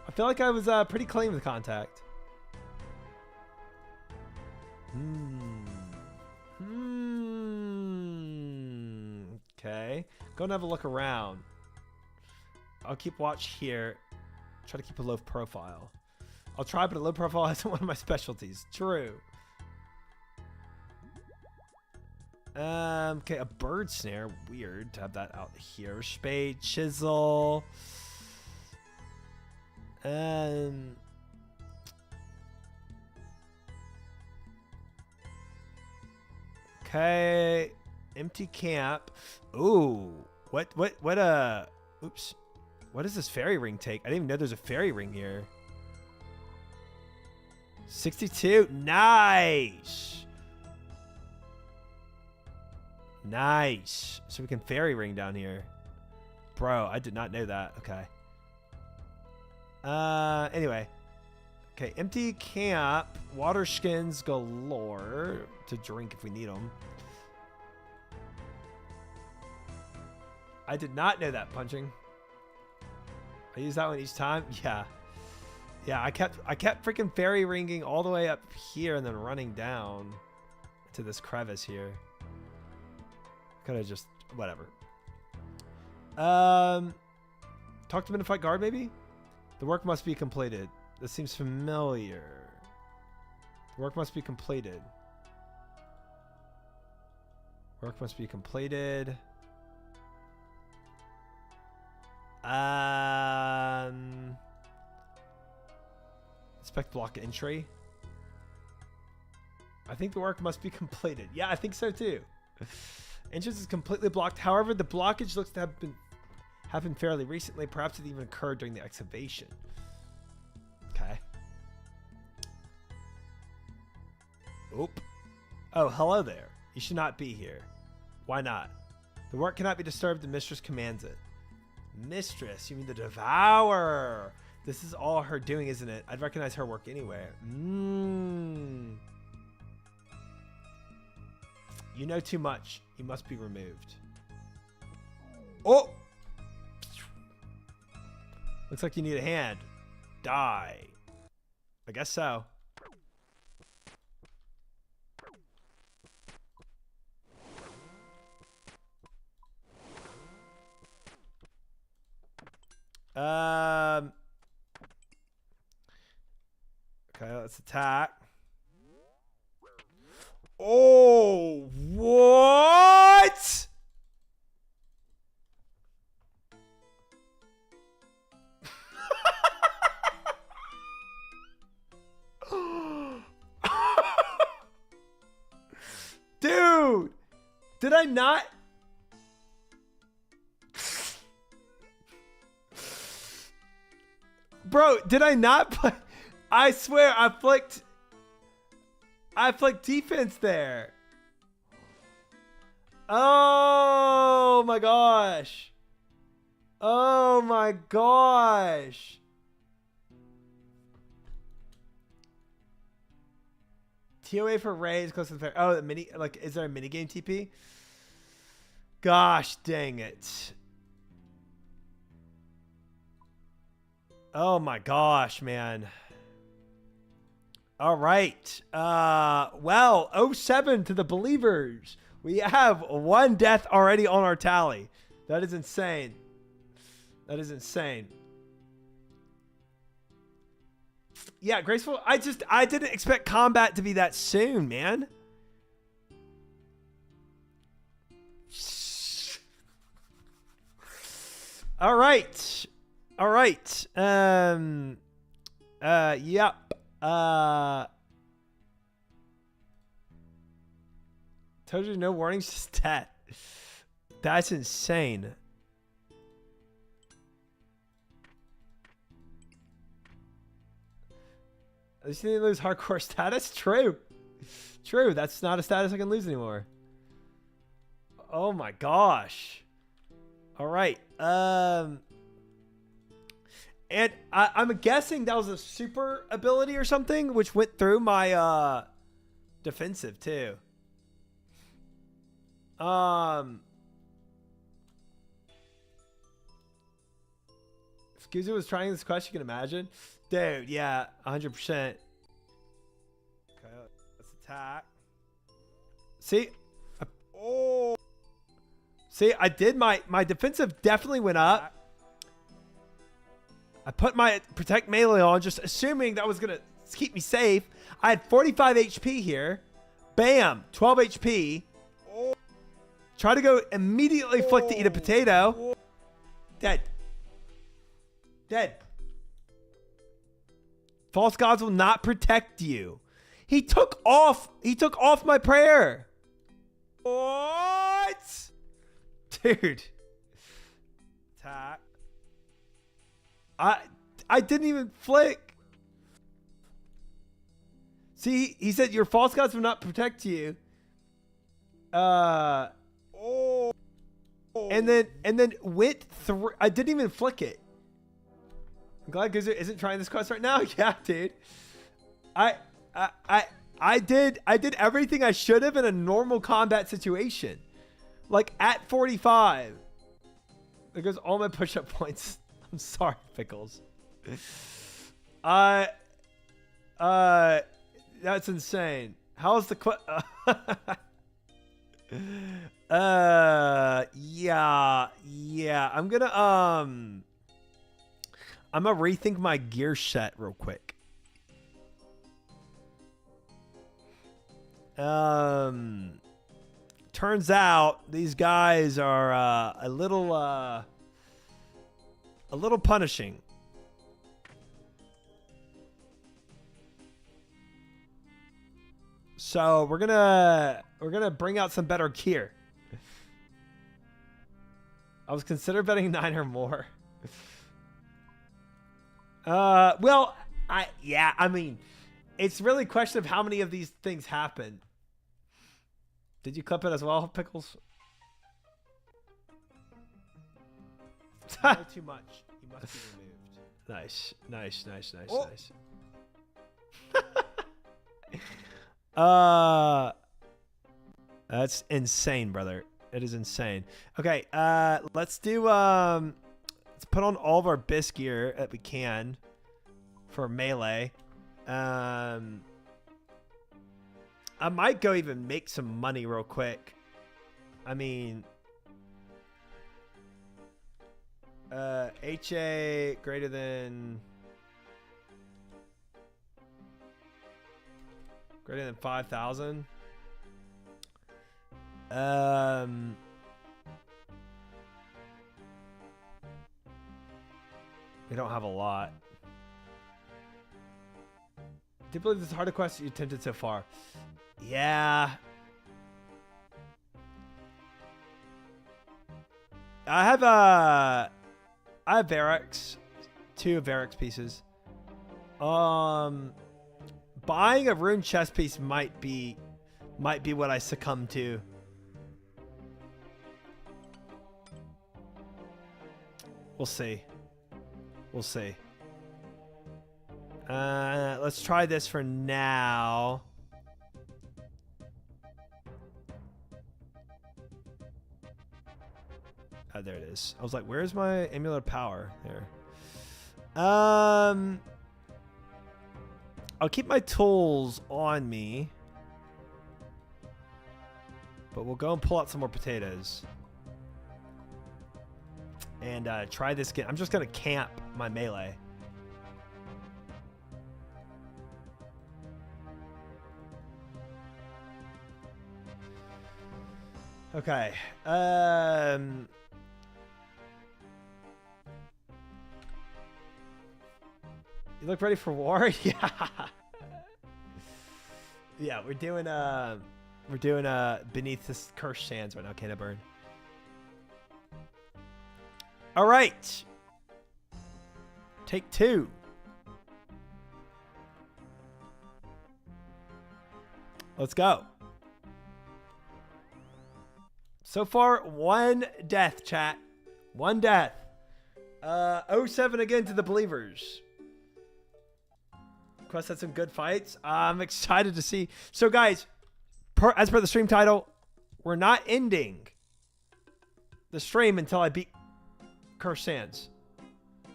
I feel like I was pretty clean with contact. Okay. Go and have a look around. I'll keep watch here. Try to keep a low profile. I'll try, but a low profile isn't one of my specialties. True. Okay, a bird snare. Weird to have that out here. Spade, chisel. Okay. Empty camp. Ooh. What, oops. What does this fairy ring take? I didn't even know there's a fairy ring here. 62. Nice. Nice. So we can fairy ring down here. Bro, I did not know that. Okay. Anyway. Okay, empty camp. Water skins galore to drink if we need them. I did not know that punching. I use that one each time. Yeah. Yeah, I kept freaking fairy ringing all the way up here and then running down to this crevice here. Could have just whatever. Talk to Minified Guard maybe? The work must be completed. This seems familiar. The work must be completed. Work must be completed. Inspect block entry. I think the work must be completed. Yeah, I think so too. Entrance is completely blocked. However, the blockage looks to have happened fairly recently. Perhaps it even occurred during the excavation. Okay. Oop. Oh, hello there. You should not be here. Why not? The work cannot be disturbed. The mistress commands it. Mistress? You mean the Devourer? This is all her doing, isn't it? I'd recognize her work anywhere. You know too much. You must be removed. Oh! Looks like you need a hand. Die. I guess so. let's attack. Oh, what? Dude, did I not? Bro, did I not play? I swear I flicked defense there. Oh my gosh. Oh my gosh. TOA for Ray is close to the fair. Oh, the mini, like, is there a mini game TP? Gosh dang it. Oh my gosh, man. All right. Well, 07 to the believers. We have 1 death already on our tally. That is insane. That is insane. Yeah, Graceful. I didn't expect combat to be that soon, man. All right. All right. Yep. Told you no warnings, just that. That's insane. At least you didn't lose hardcore status? True. True. That's not a status I can lose anymore. Oh my gosh. All right. And I'm guessing that was a super ability or something, which went through my defensive too. Scusa was trying this quest, you can imagine. Dude, yeah, 100%. Okay, let's attack. See? Oh. See, I did my defensive definitely went up. I put my protect melee on, just assuming that was going to keep me safe. I had 45 HP here. Bam, 12 HP. Try to go immediately flick to eat a potato. Dead. Dead. False gods will not protect you. He took off my prayer. What? Dude. Attack. I didn't even flick. See, he said your false gods will not protect you. And then went through. I didn't even flick it. I'm glad Gizzard isn't trying this quest right now. Yeah, dude. I did everything I should have in a normal combat situation. Like at 45. There goes all my push-up points. I'm sorry, Pickles. That's insane. How's the yeah. I'm gonna rethink my gear set real quick. Turns out these guys are a little punishing. So we're gonna bring out some better gear. I was considering betting 9 or more. Well, I mean, it's really a question of how many of these things happen. Did you clip it as well, Pickles? Too much. You must be removed. Nice. That's insane, brother. It is insane. Okay, let's do let's put on all of our bisque gear that we can for melee. I might go even make some money real quick. I mean, HA greater than Greater than 5,000. We don't have a lot. Do you believe this is the hardest quest you attempted so far? Yeah. I have Varix. 2 Varix pieces. Buying a rune chest piece might be what I succumb to. We'll see. We'll see. Let's try this for now. Oh, there it is. I was like, where's my amulet of power? There. I'll keep my tools on me. But we'll go and pull out some more potatoes. And try this again. I'm just going to camp my melee. Okay. You look ready for war? Yeah. Yeah, we're doing beneath this cursed sands right now, Can of Burn. All right. Take 2. Let's go. So far, 1 death, chat. 1 death. 07 again to the believers. Quest had some good fights. I'm excited to see. So, guys, as per the stream title, we're not ending the stream until I beat Cursed Sands.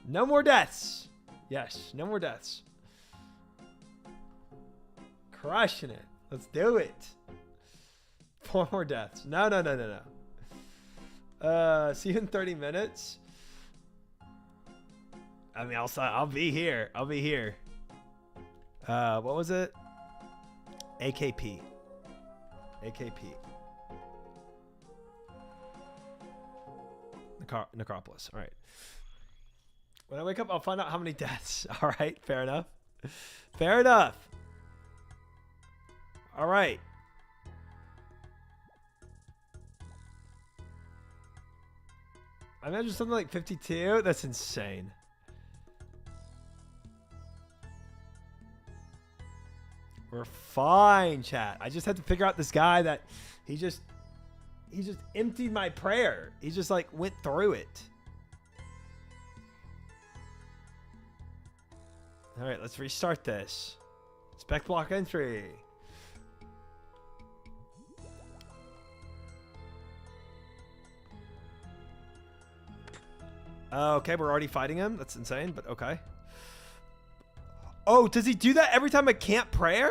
No more deaths. Yes, no more deaths. Crushing it. Let's do it. 4 more deaths. No. See you in 30 minutes. I mean, I'll be here. I'll be here. What was it? AKP. Necropolis. All right. When I wake up, I'll find out how many deaths. All right. Fair enough. Fair enough. All right. I imagine something like 52. That's insane. We're fine, chat. I just had to figure out this guy that he just emptied my prayer. He just like went through it. All right, let's restart this. Spec block entry. Okay, we're already fighting him. That's insane, but okay. Oh, does he do that every time I camp prayer?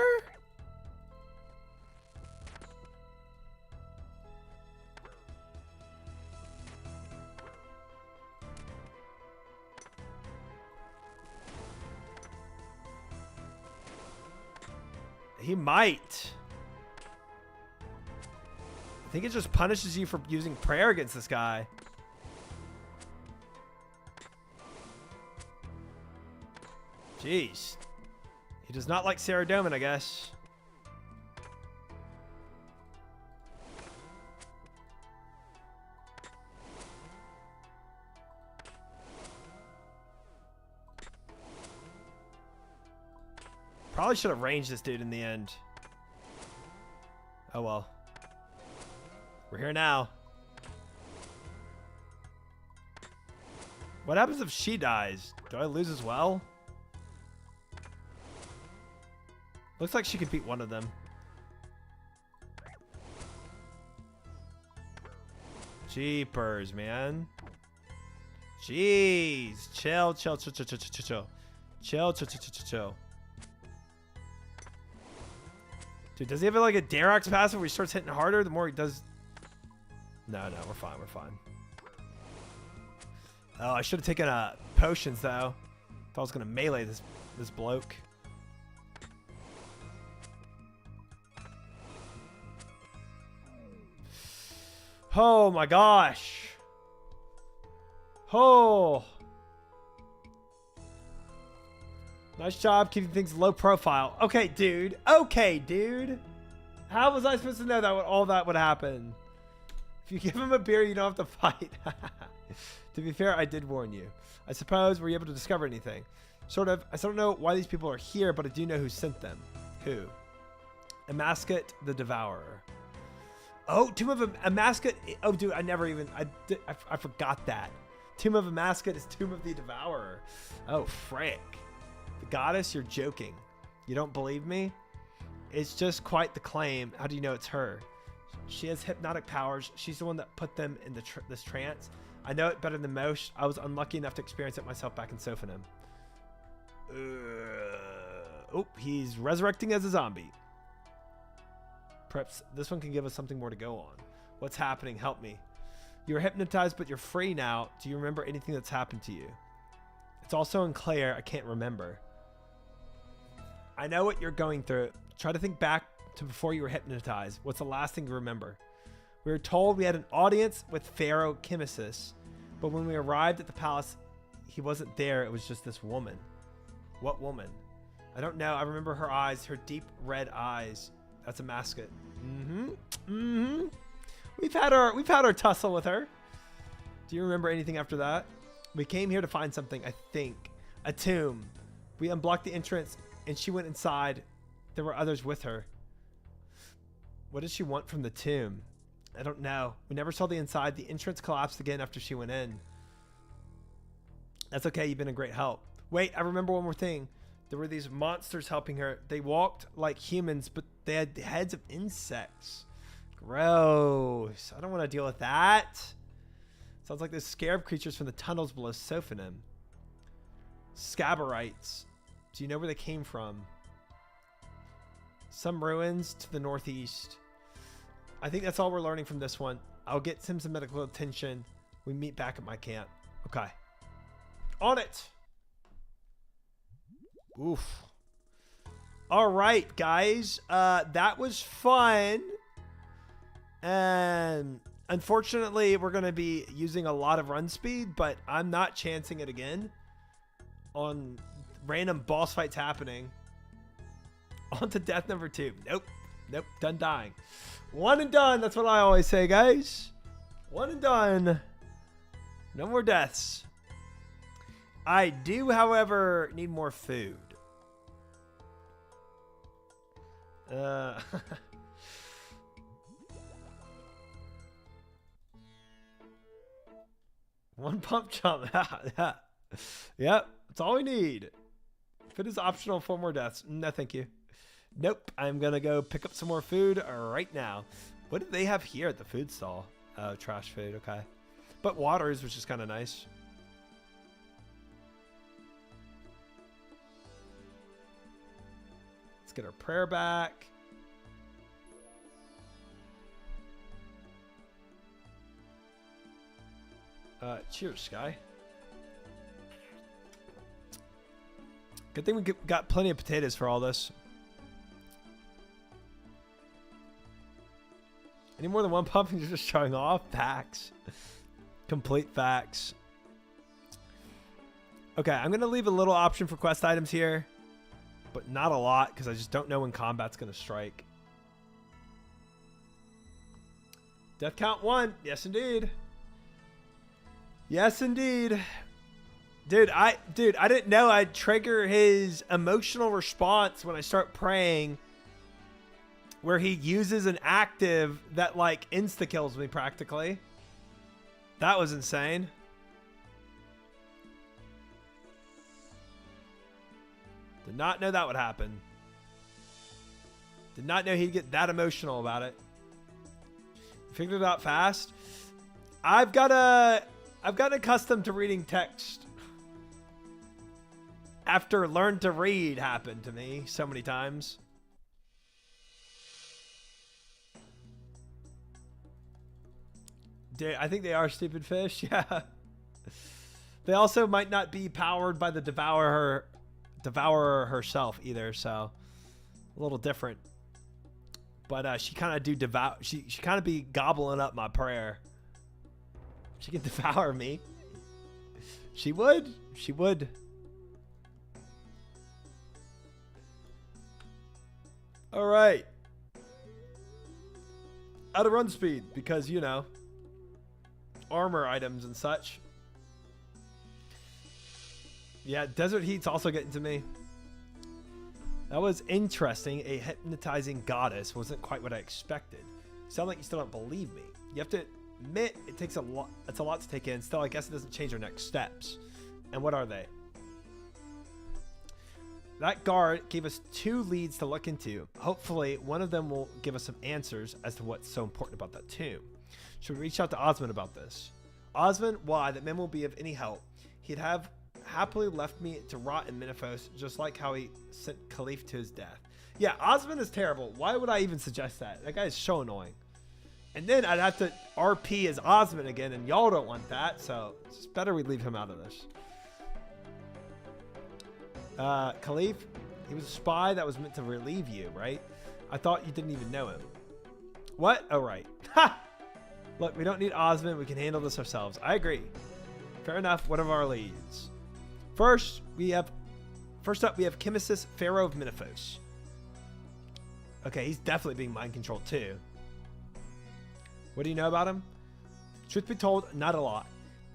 He might. I think it just punishes you for using prayer against this guy. Jeez. He does not like Sarah Doman, I guess. Probably should have ranged this dude in the end. Oh well. We're here now. What happens if she dies? Do I lose as well? Looks like she could beat one of them. Jeepers, man. Jeez. Chill. Dude, does he have like a Darox passive where he starts hitting harder the more he does? No, we're fine. We're fine. Oh, I should have taken potions though. If I was gonna melee this bloke. Oh my gosh. Oh. Nice job keeping things low profile. Okay, dude. Okay, dude. How was I supposed to know that all that would happen? If you give him a beer, you don't have to fight. To be fair, I did warn you. I suppose, were you able to discover anything? Sort of. I still don't know why these people are here, but I do know who sent them. Who? Amasket the Devourer. Oh, Tomb of Amasket. Oh, dude, I forgot that. Tomb of Amasket is Tomb of the Devourer. Oh, frick. The goddess, you're joking. You don't believe me? It's just quite the claim. How do you know it's her? She has hypnotic powers. She's the one that put them in this trance. I know it better than most. I was unlucky enough to experience it myself back in Sophanim. Oh, he's resurrecting as a zombie. Perhaps this one can give us something more to go on. What's happening? Help me. You're hypnotized, but you're free now. Do you remember anything that's happened to you? It's also unclear. I can't remember. I know what you're going through. Try to think back to before you were hypnotized. What's the last thing you remember? We were told we had an audience with Pharaoh Chemesis, but when we arrived at the palace, he wasn't there. It was just this woman. What woman? I don't know. I remember her eyes, her deep red eyes. That's a mascot. We've had our tussle with her. Do you remember anything after that? We came here to find something, I think. A tomb. We unblocked the entrance and she went inside. There were others with her. What does she want from the tomb? I don't know. We never saw the inside. The entrance collapsed again after she went in. That's okay. You've been a great help. Wait, I remember one more thing. There were these monsters helping her. They walked like humans, but they had the heads of insects. Gross. I don't want to deal with that. Sounds like those scarab creatures from the tunnels below Sophanim. Scabarites. Do you know where they came from? Some ruins to the northeast. I think that's all we're learning from this one. I'll get him some medical attention. We meet back at my camp. Okay. On it. Oof. All right, guys. That was fun. And unfortunately, we're going to be using a lot of run speed, but I'm not chancing it again on random boss fights happening. On to death number 2. Nope. Nope. Done dying. One and done. That's what I always say, guys. One and done. No more deaths. I do, however, need more food. One pump jump. Yep. That's all we need. If it is optional, 4 more deaths. No, thank you. Nope. I'm going to go pick up some more food right now. What do they have here at the food stall? Oh, trash food. Okay. But waters, which is kind of nice. Let's get our prayer back. Cheers, Sky. Good thing we got plenty of potatoes for all this. Any more than one pump and you're just showing off? Facts. Complete facts. Okay, I'm going to leave a little option for quest items here, but not a lot because I just don't know when combat's going to strike. Death count 1. Yes, indeed. Yes, indeed. Dude, I didn't know I'd trigger his emotional response when I start praying, where he uses an active that like insta kills me practically. That was insane. Did not know that would happen. Did not know he'd get that emotional about it. Figured it out fast. I've gotten accustomed to reading text. After learn to read happened to me so many times. Dude, I think they are stupid fish. Yeah. They also might not be powered by the devourer herself either, so a little different. But she kind of do devour. She kind of be gobbling up my prayer. She can devour me. She would. She would. All right. Out of run speed because, you know, armor items and such. Yeah, desert heat's also getting to me. That was interesting. A hypnotizing goddess wasn't quite what I expected. You sound like you still don't believe me. You have to admit it takes a lot. It's a lot to take in. Still, I guess it doesn't change our next steps. And what are they? That guard gave us 2 leads to look into. Hopefully, one of them will give us some answers as to what's so important about that tomb. Should we reach out to Osmond about this? Osmond, why? That man will be of any help. He'd have happily left me to rot in Menifos, just like how he sent Khalif to his death. Yeah, Osmond is terrible. Why would I even suggest that? That guy is so annoying. And then I'd have to RP as Osmond again, and y'all don't want that, so it's better we leave him out of this. Khalif, he was a spy that was meant to relieve you, right? I thought you didn't even know him. What? Oh, right. Ha! Look, we don't need Osmond. We can handle this ourselves. I agree. Fair enough. What are our leads? First up, we have Chemistus, Pharaoh of Menifos. Okay, he's definitely being mind controlled too. What do you know about him? Truth be told, not a lot.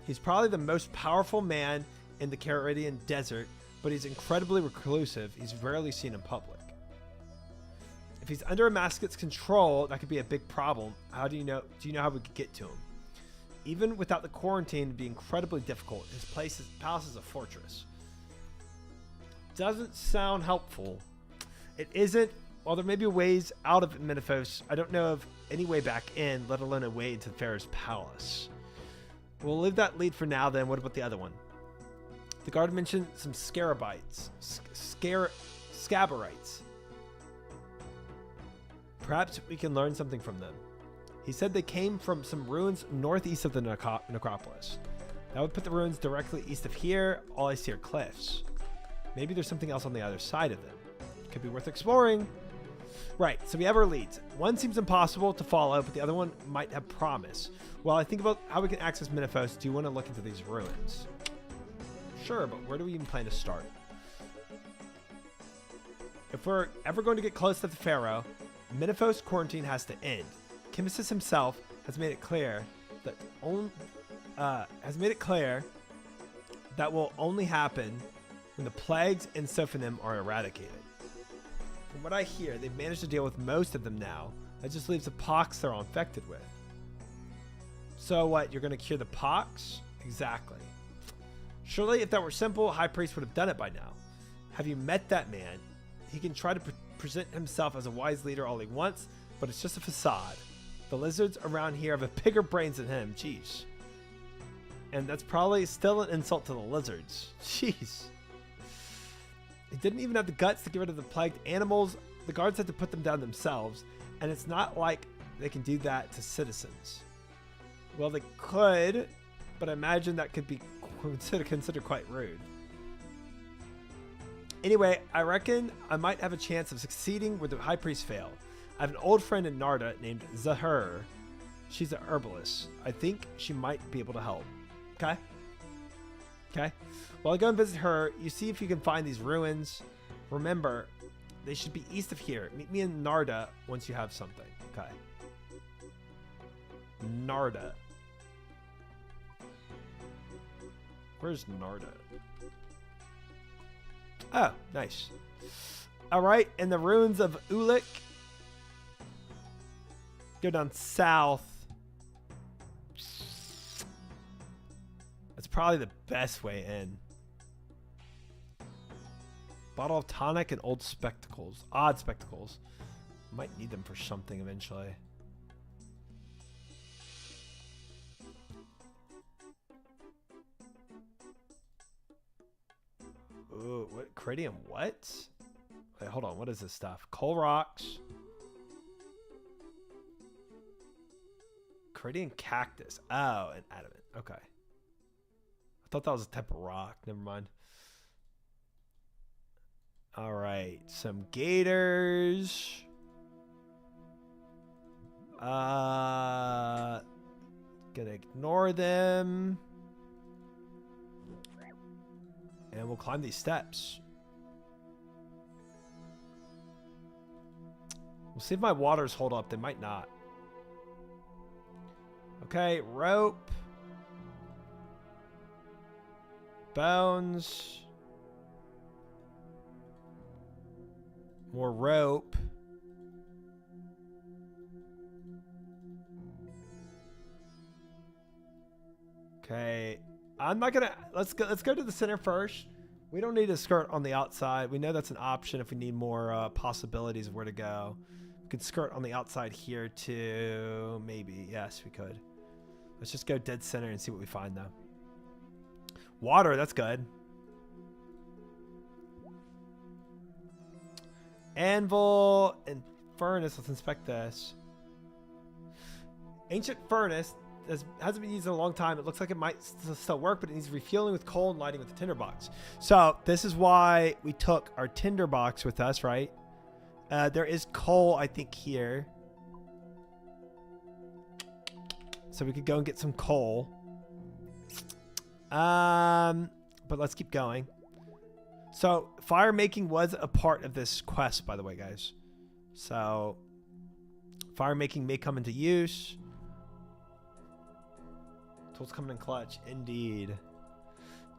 He's probably the most powerful man in the Caribbean desert, but he's incredibly reclusive. He's rarely seen in public. If he's under a Masket's control, that could be a big problem. How do you know? Do you know how we could get to him? Even without the quarantine, it'd be incredibly difficult. His palace is a fortress. Doesn't sound helpful. It isn't. While there may be ways out of Menifos, I don't know of any way back in, let alone a way into Pharaoh's palace. We'll leave that lead for now. Then what about the other one? The guard mentioned some scarabites. Scabarites. Perhaps we can learn something from them. He said they came from some ruins northeast of the necropolis. That would put the ruins directly east of here. All I see are cliffs. Maybe there's something else on the other side of them. Could be worth exploring. Right, so we have our leads. One seems impossible to follow, but the other one might have promise. While I think about how we can access Menifos, do you want to look into these ruins? Sure, but where do we even plan to start? If we're ever going to get close to the Pharaoh, Menifos quarantine has to end. Chemistus himself has made it clear that will only happen when the plagues in Sophonim are eradicated. From what I hear, they've managed to deal with most of them now. That just leaves the pox they're all infected with. So what, you're going to cure the pox? Exactly. Surely if that were simple, High Priest would have done it by now. Have you met that man? He can try to present himself as a wise leader all he wants, but it's just a facade. The lizards around here have a bigger brains than him. Jeez. And that's probably still an insult to the lizards. Jeez. He didn't even have the guts to get rid of the plagued animals. The guards had to put them down themselves. And it's not like they can do that to citizens. Well, they could, but I imagine that could be considered quite rude. Anyway, I reckon I might have a chance of succeeding where the High Priest failed. I have an old friend in Narda named Zahir. She's a herbalist. I think she might be able to help. Okay? Okay? Well, I go and visit her. You see if you can find these ruins. Remember, they should be east of here. Meet me in Narda once you have something. Okay. Narda. Where's Narda? Oh, nice. All right, in the ruins of Ulik. Go down south. That's probably the best way in. Bottle of tonic and old spectacles. Odd spectacles. Might need them for something eventually. Ooh, what? Cranium what? Wait, hold on. What is this stuff? Coal rocks. Cranium cactus. Oh, and adamant. Okay. I thought that was a type of rock. Never mind. All right. Some gators. Gonna ignore them. And we'll climb these steps. We'll see if my waters hold up. They might not. Okay, rope. Bones. More rope. Okay. I'm not gonna let's go to the center first. We don't need a skirt on the outside. We know that's an option if we need more possibilities of where to go. We could skirt on the outside here too. Maybe. Yes, we could. Let's just go dead center and see what we find though. Water, that's good. Anvil and furnace. Let's inspect this. Ancient furnace hasn't been used in a long time. It looks like it might still work, but it needs refueling with coal and lighting with the tinderbox. So this is why we took our tinderbox with us, right? There is coal, I think, here. So we could go and get some coal. But let's keep going. So fire making was a part of this quest, by the way, guys. So fire making may come into use. Tools coming in clutch, indeed.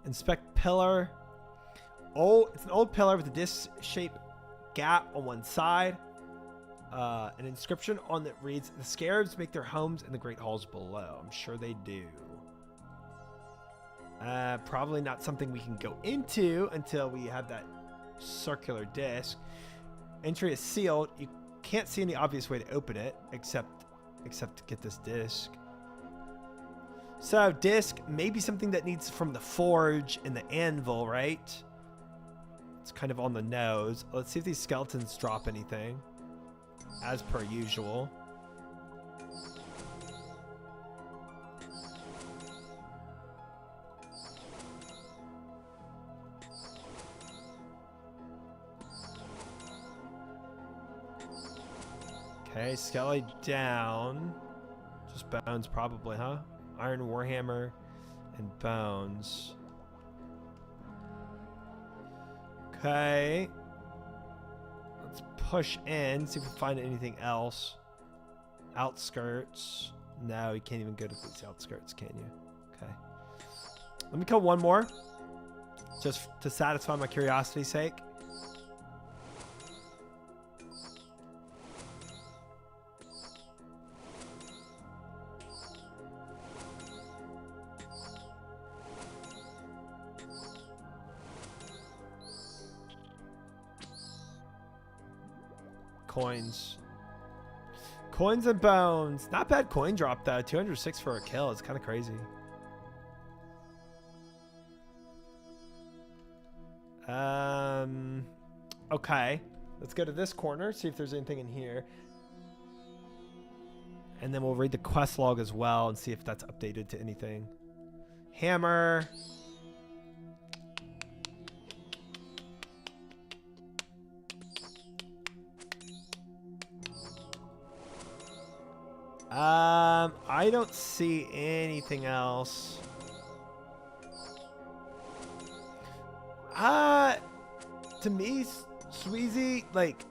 Inspect pillar. Oh, it's an old pillar with a disc-shaped gap on one side. An inscription on that reads, "The scarabs make their homes in the great halls below." I'm sure they do. Probably not something we can go into until we have that circular disc. Entry is sealed. You can't see any obvious way to open it except to get this disc. So disc may be something that needs from the forge and the anvil, right? It's kind of on the nose. Let's see if these skeletons drop anything. As per usual. Okay, Skelly down. Just bones probably, huh? Iron Warhammer and bones. Okay. Let's push in, see if we find anything else. Outskirts. No, you can't even go to these outskirts, can you? Okay. Let me kill one more. Just to satisfy my curiosity's sake. Coins and bones. Not bad coin drop though. 206 for a kill. It's kind of crazy. Okay, let's go to this corner, see if there's anything in here, and then we'll read the quest log as well and see if that's updated to anything. Hammer. I don't see anything else. To me, Sweezy, like,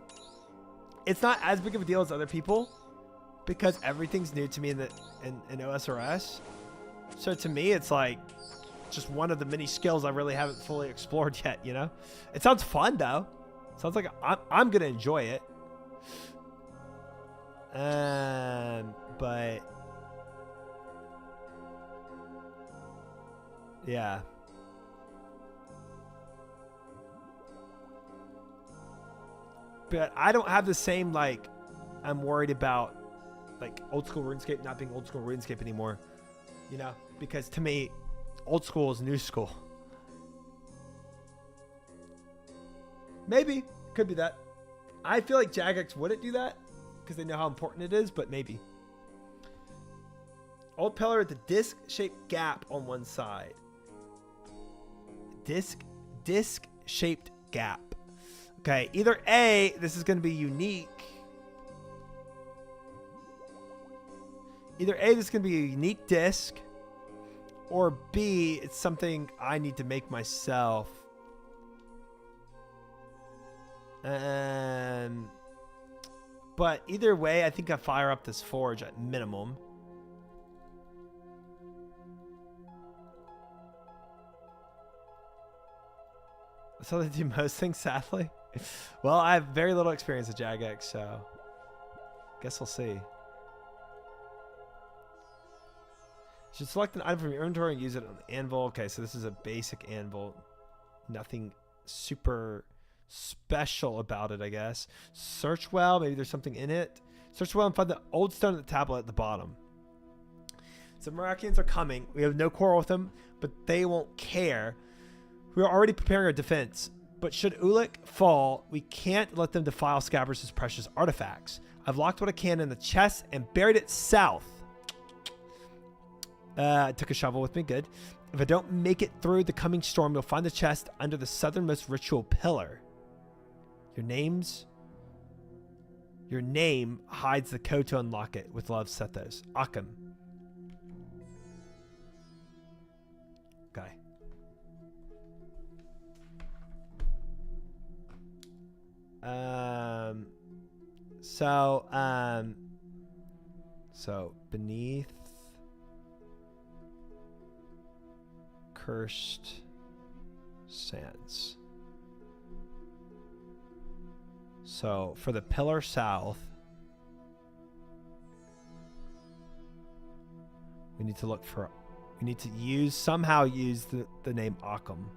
it's not as big of a deal as other people because everything's new to me in OSRS. So to me, it's like just one of the many skills I really haven't fully explored yet, you know? It sounds fun though. Sounds like I'm gonna enjoy it. But yeah. But I don't have the same, like, I'm worried about, like, old school RuneScape not being old school RuneScape anymore, you know? Because to me, old school is new school. Maybe. Could be that. I feel like Jagex wouldn't do that because they know how important it is, but maybe. Old pillar with the disc-shaped gap on one side. Disc-shaped gap. Okay, either A, this is going to be unique. Either A, this is going to be a unique disc, or B, it's something I need to make myself. But either way, I think I fire up this forge at minimum. That's how they do most things, sadly. Well, I have very little experience with Jagex, so guess we'll see. You should select an item from your inventory and use it on the anvil. Okay, so this is a basic anvil. Nothing super special about it, I guess. Search well. Maybe there's something in it. Search well and find the old stone at the tablet at the bottom. So Merakians are coming. We have no quarrel with them, but they won't care. We are already preparing our defense. But should Ulik fall, we can't let them defile Scabrous' precious artifacts. I've locked what I can in the chest and buried it south. I took a shovel with me. Good. If I don't make it through the coming storm, you'll find the chest under the southernmost ritual pillar. Your name hides the code to unlock it. With love, Sethos. Akam. Okay. So beneath cursed sands. So for the pillar south, we need to look for, we need to somehow use the name Occam.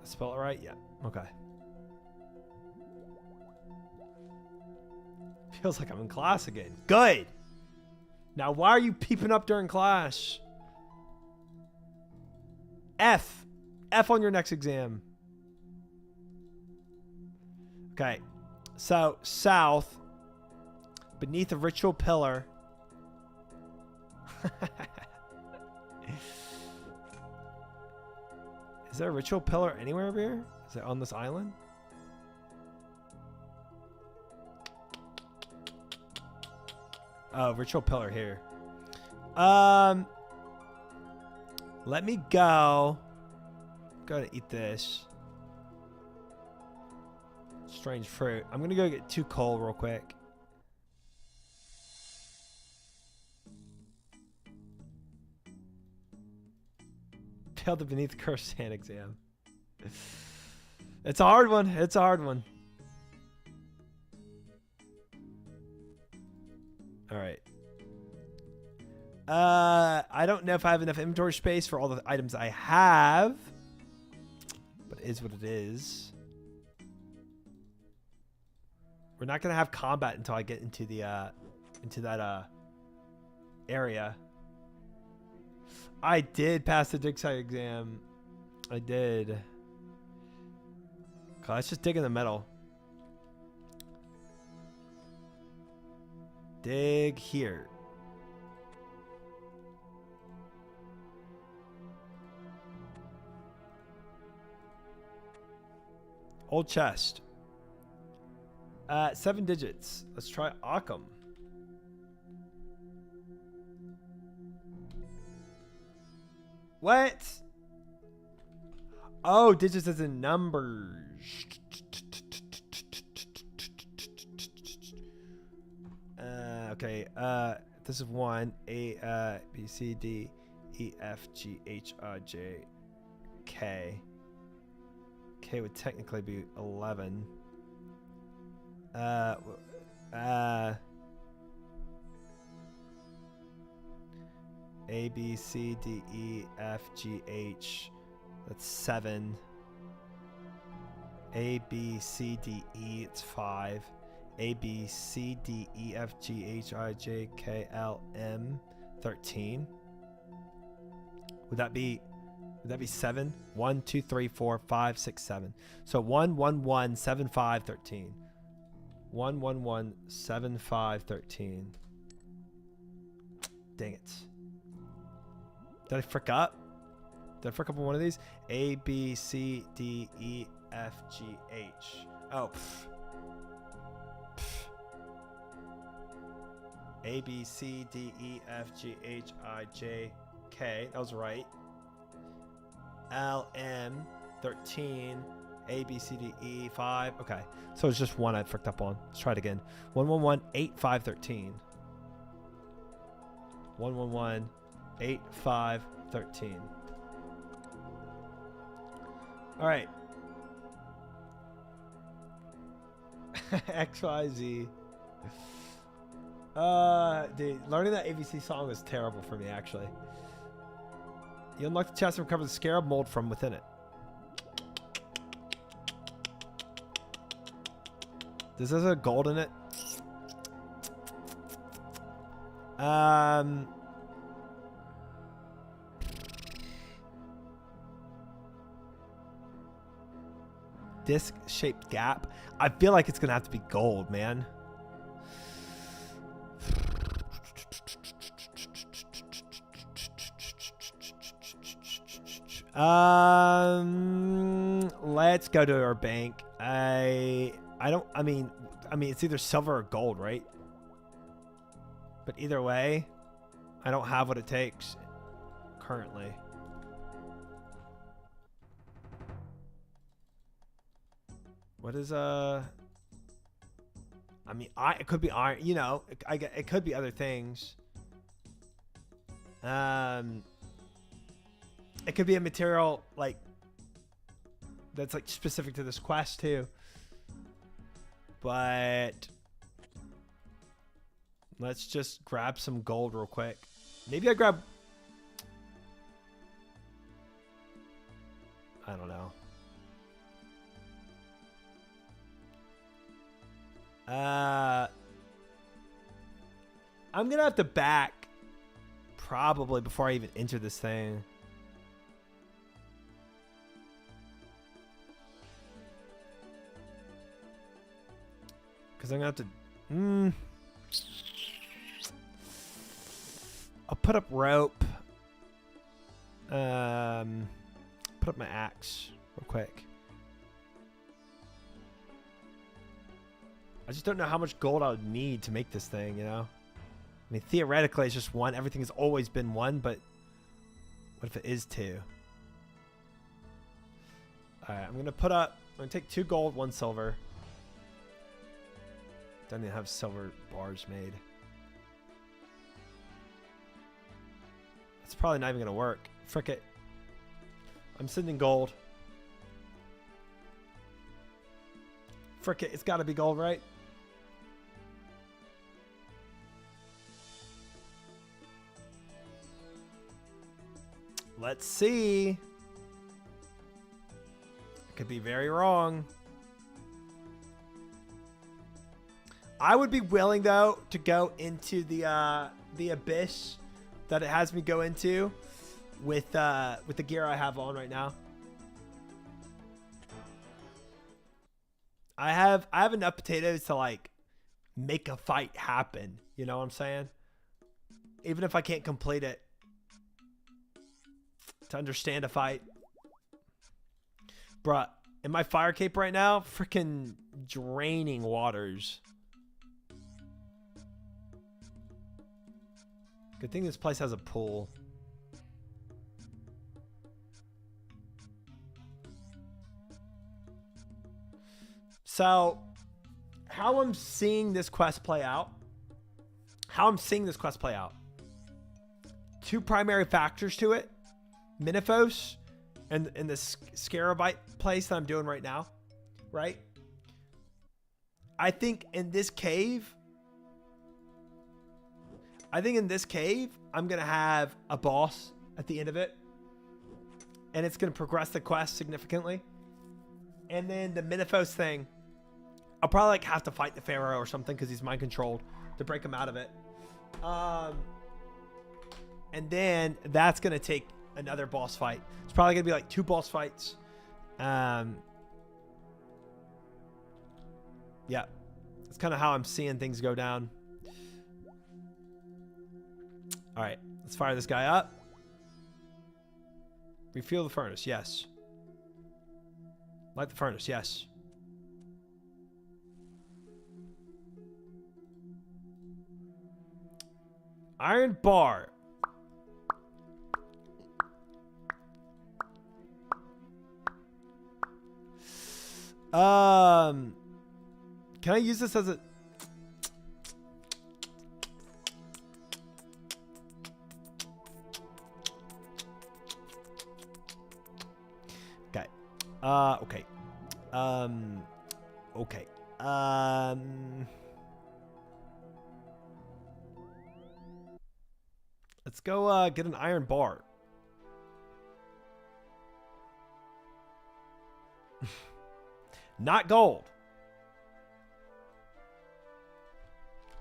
Spell it right? Yeah. Okay. Feels like I'm in class again. Good. Now, why are you peeping up during class? F. F on your next exam. Okay. So, south. Beneath a ritual pillar. Is there a ritual pillar anywhere over here? Is it on this island? Oh, ritual pillar here. Let me go. Go to eat this. Strange fruit. I'm gonna go get 2 coal real quick. Failed the beneath cursed sand exam. It's a hard one. It's a hard one. All right. I don't know if I have enough inventory space for all the items I have, but it is what it is. We're not gonna have combat until I get into the into that area. I did pass the dig site exam. I did. Okay, let's just dig in the metal. Dig here. Old chest. 7 digits. Let's try Occam. What? Oh, digits as in numbers. Okay. This is 1. A, B, C, D, E, F, G, H, I, J, K. K would technically be 11. A, B, C, D, E, F, G, H. That's 7. A, B, C, D, E. It's 5. A, B, C, D, E, F, G, H, I, J, K, L, M. 13. Would that be 7? 1, 2, 3, 4, 5, 6, 7. So 1, 1, 1, 7, 5, 13. 1, 1, 1, 7, 5, 13. Dang it. Did I frick up? Did I frick up on one of these? A, B, C, D, E, F, G, H. Oh, pff. Pff. A, B, C, D, E, F, G, H, I, J, K. That was right. L, M, 13. A, B, C, D, E, 5. Okay. So it's just one I fricked up on. Let's try it again. 111, 8, 5, 13. 111, 8, 5, 13. All right. X, Y, Z. Dude, learning that ABC song was terrible for me, actually. You unlock the chest and recover the scarab mold from within it. Does this have gold in it? Disc-shaped gap. I feel like it's gonna have to be gold, man. Let's go to our bank. I mean it's either silver or gold, right? But either way, I don't have what it takes currently. What is I mean, it could be iron, you know, it could be other things. It could be a material like that's like specific to this quest too. But let's just grab some gold real quick. Maybe I grab, I don't know. I'm gonna have to back probably before I even enter this thing. Because I'm gonna have to I'll put up rope. Put up my axe real quick. I just don't know how much gold I would need to make this thing, you know? I mean, theoretically, it's just one. Everything has always been one, but what if it is two? Alright, I'm going to take 2 gold, 1 silver. Don't even have silver bars made. That's probably not even going to work. Frick it. I'm sending gold. Frick it, it's got to be gold, right? Let's see. I could be very wrong. I would be willing though to go into the abyss that it has me go into with the gear I have on right now. I have enough potatoes to like make a fight happen. You know what I'm saying? Even if I can't complete it. To understand a fight. Bruh, in my fire cape right now, freaking draining waters. Good thing this place has a pool. So, how I'm seeing this quest play out. Two primary factors to it. Minifos and the Scarabite place that I'm doing right now, right? I think in this cave, I'm going to have a boss at the end of it. And it's going to progress the quest significantly. And then the Minifos thing, I'll probably like have to fight the Pharaoh or something because he's mind controlled to break him out of it. And then that's going to take another boss fight. It's probably gonna be like 2 boss fights. Yeah, it's kind of how I'm seeing things go down. All right, let's fire this guy up. Refuel the furnace. Yes. Light the furnace, yes. Iron bar. Can I use this as a... Okay. Okay. Okay. Let's go get an iron bar. Not gold.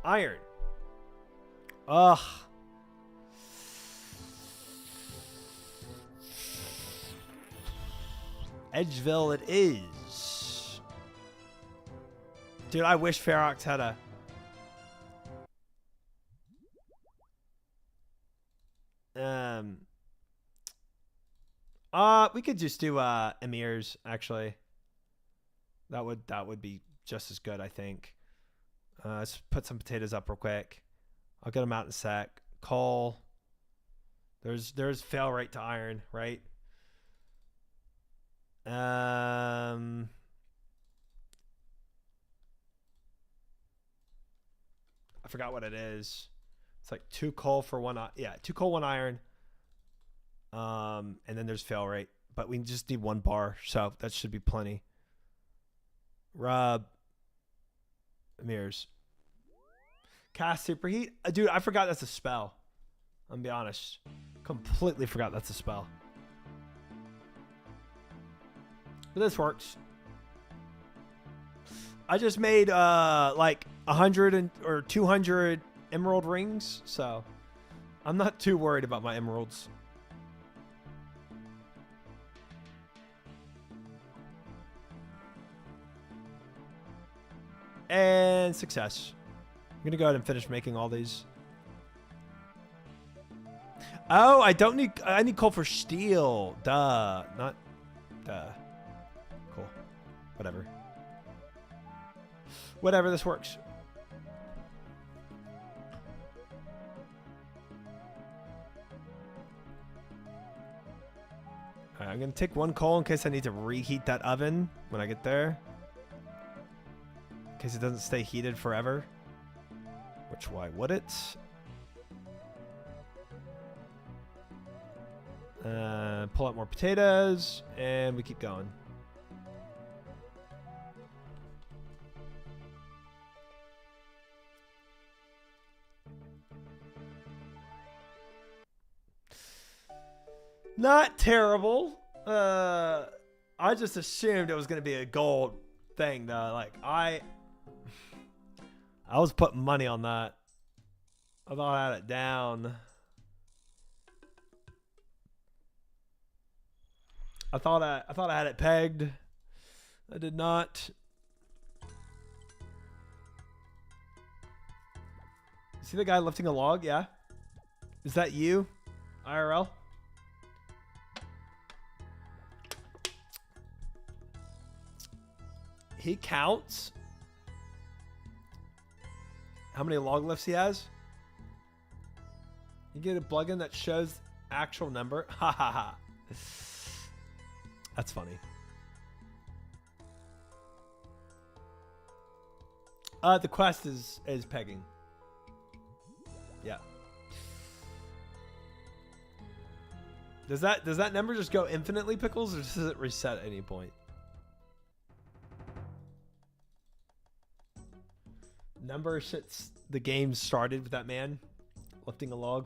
Iron. Ugh. Edgeville it is. Dude, I wish Ferox had a... we could just do emirs, actually. That would be just as good, I think. Let's put some potatoes up real quick. I'll get them out in a sec. Coal. There's fail rate to iron, right? I forgot what it is. It's like 2 coal for 1. Yeah, 2 coal, 1 iron. And then there's fail rate, but we just need 1 bar, so that should be plenty. Rub. Mirrors. Cast superheat. Dude, I forgot that's a spell. I'm gonna be honest. Completely forgot that's a spell. But this works. I just made like 100 or 200 emerald rings, so I'm not too worried about my emeralds. And success. I'm gonna go ahead and finish making all these. Oh, I need coal for steel. Duh. Not duh. Cool. Whatever. Whatever, this works. Alright, I'm gonna take 1 coal in case I need to reheat that oven when I get there. In case it doesn't stay heated forever. Which, why would it? Pull out more potatoes, and we keep going. Not terrible. I just assumed it was going to be a gold thing, though. Like, I was putting money on that. I thought I had it down. I thought I had it pegged. I did not. See the guy lifting a log? Yeah. Is that you, IRL? He counts how many log lifts he has. You get a plugin that shows actual number. Ha ha ha. That's funny. The quest is pegging. Yeah. Does that number just go infinitely, Pickles, or does it reset at any point? Number shits. The game started with that man lifting a log.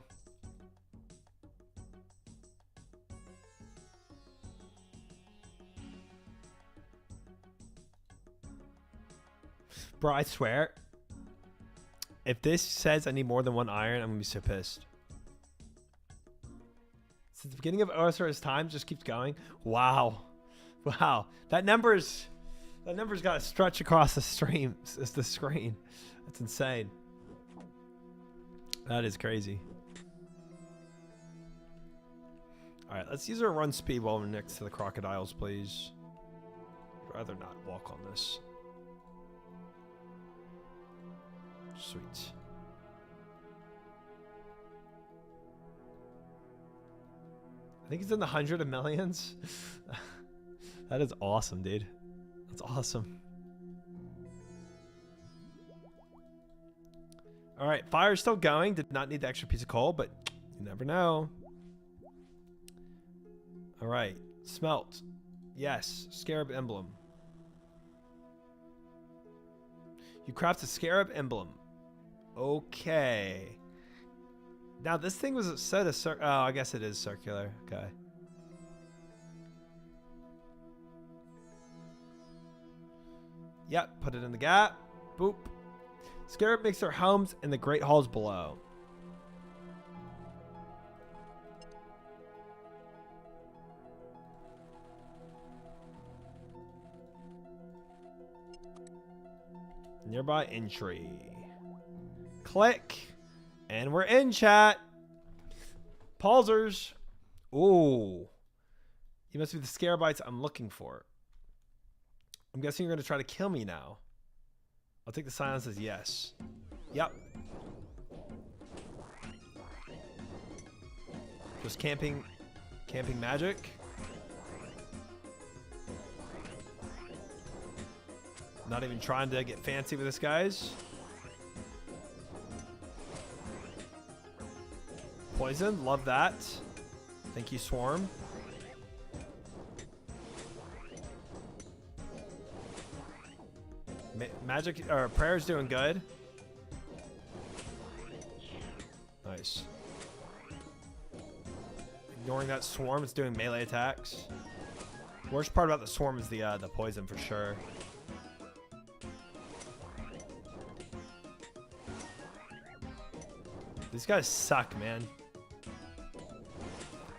Bro, I swear, if this says I need more than 1 iron, I'm gonna be so pissed. Since the beginning of OSR's time, just keeps going. Wow, wow, that number's got to stretch across the stream. It's the screen. That's insane. That is crazy. All right, let's use our run speed while we're next to the crocodiles, please. rather not walk on this. Sweet. I think he's in the 100 of millions. That is awesome, dude. That's awesome. All right, fire's still going. Did not need the extra piece of coal, but you never know. All right, smelt. Yes, scarab emblem. You craft a scarab emblem. Okay. Now this thing was set a oh, I guess it is circular. Okay. Yep, put it in the gap. Boop. Scarab makes their homes in the great halls below. Nearby entry. Click. And we're in, chat. Pausers. Ooh. You must be the Scarabites I'm looking for. I'm guessing you're going to try to kill me now. I'll take the silence as yes. Yep. Just camping magic. Not even trying to get fancy with this, guys. Poison, love that. Thank you, Swarm. Magic or prayer's doing good. Nice. Ignoring that swarm, it's doing melee attacks. Worst part about the swarm is the poison for sure. These guys suck, man.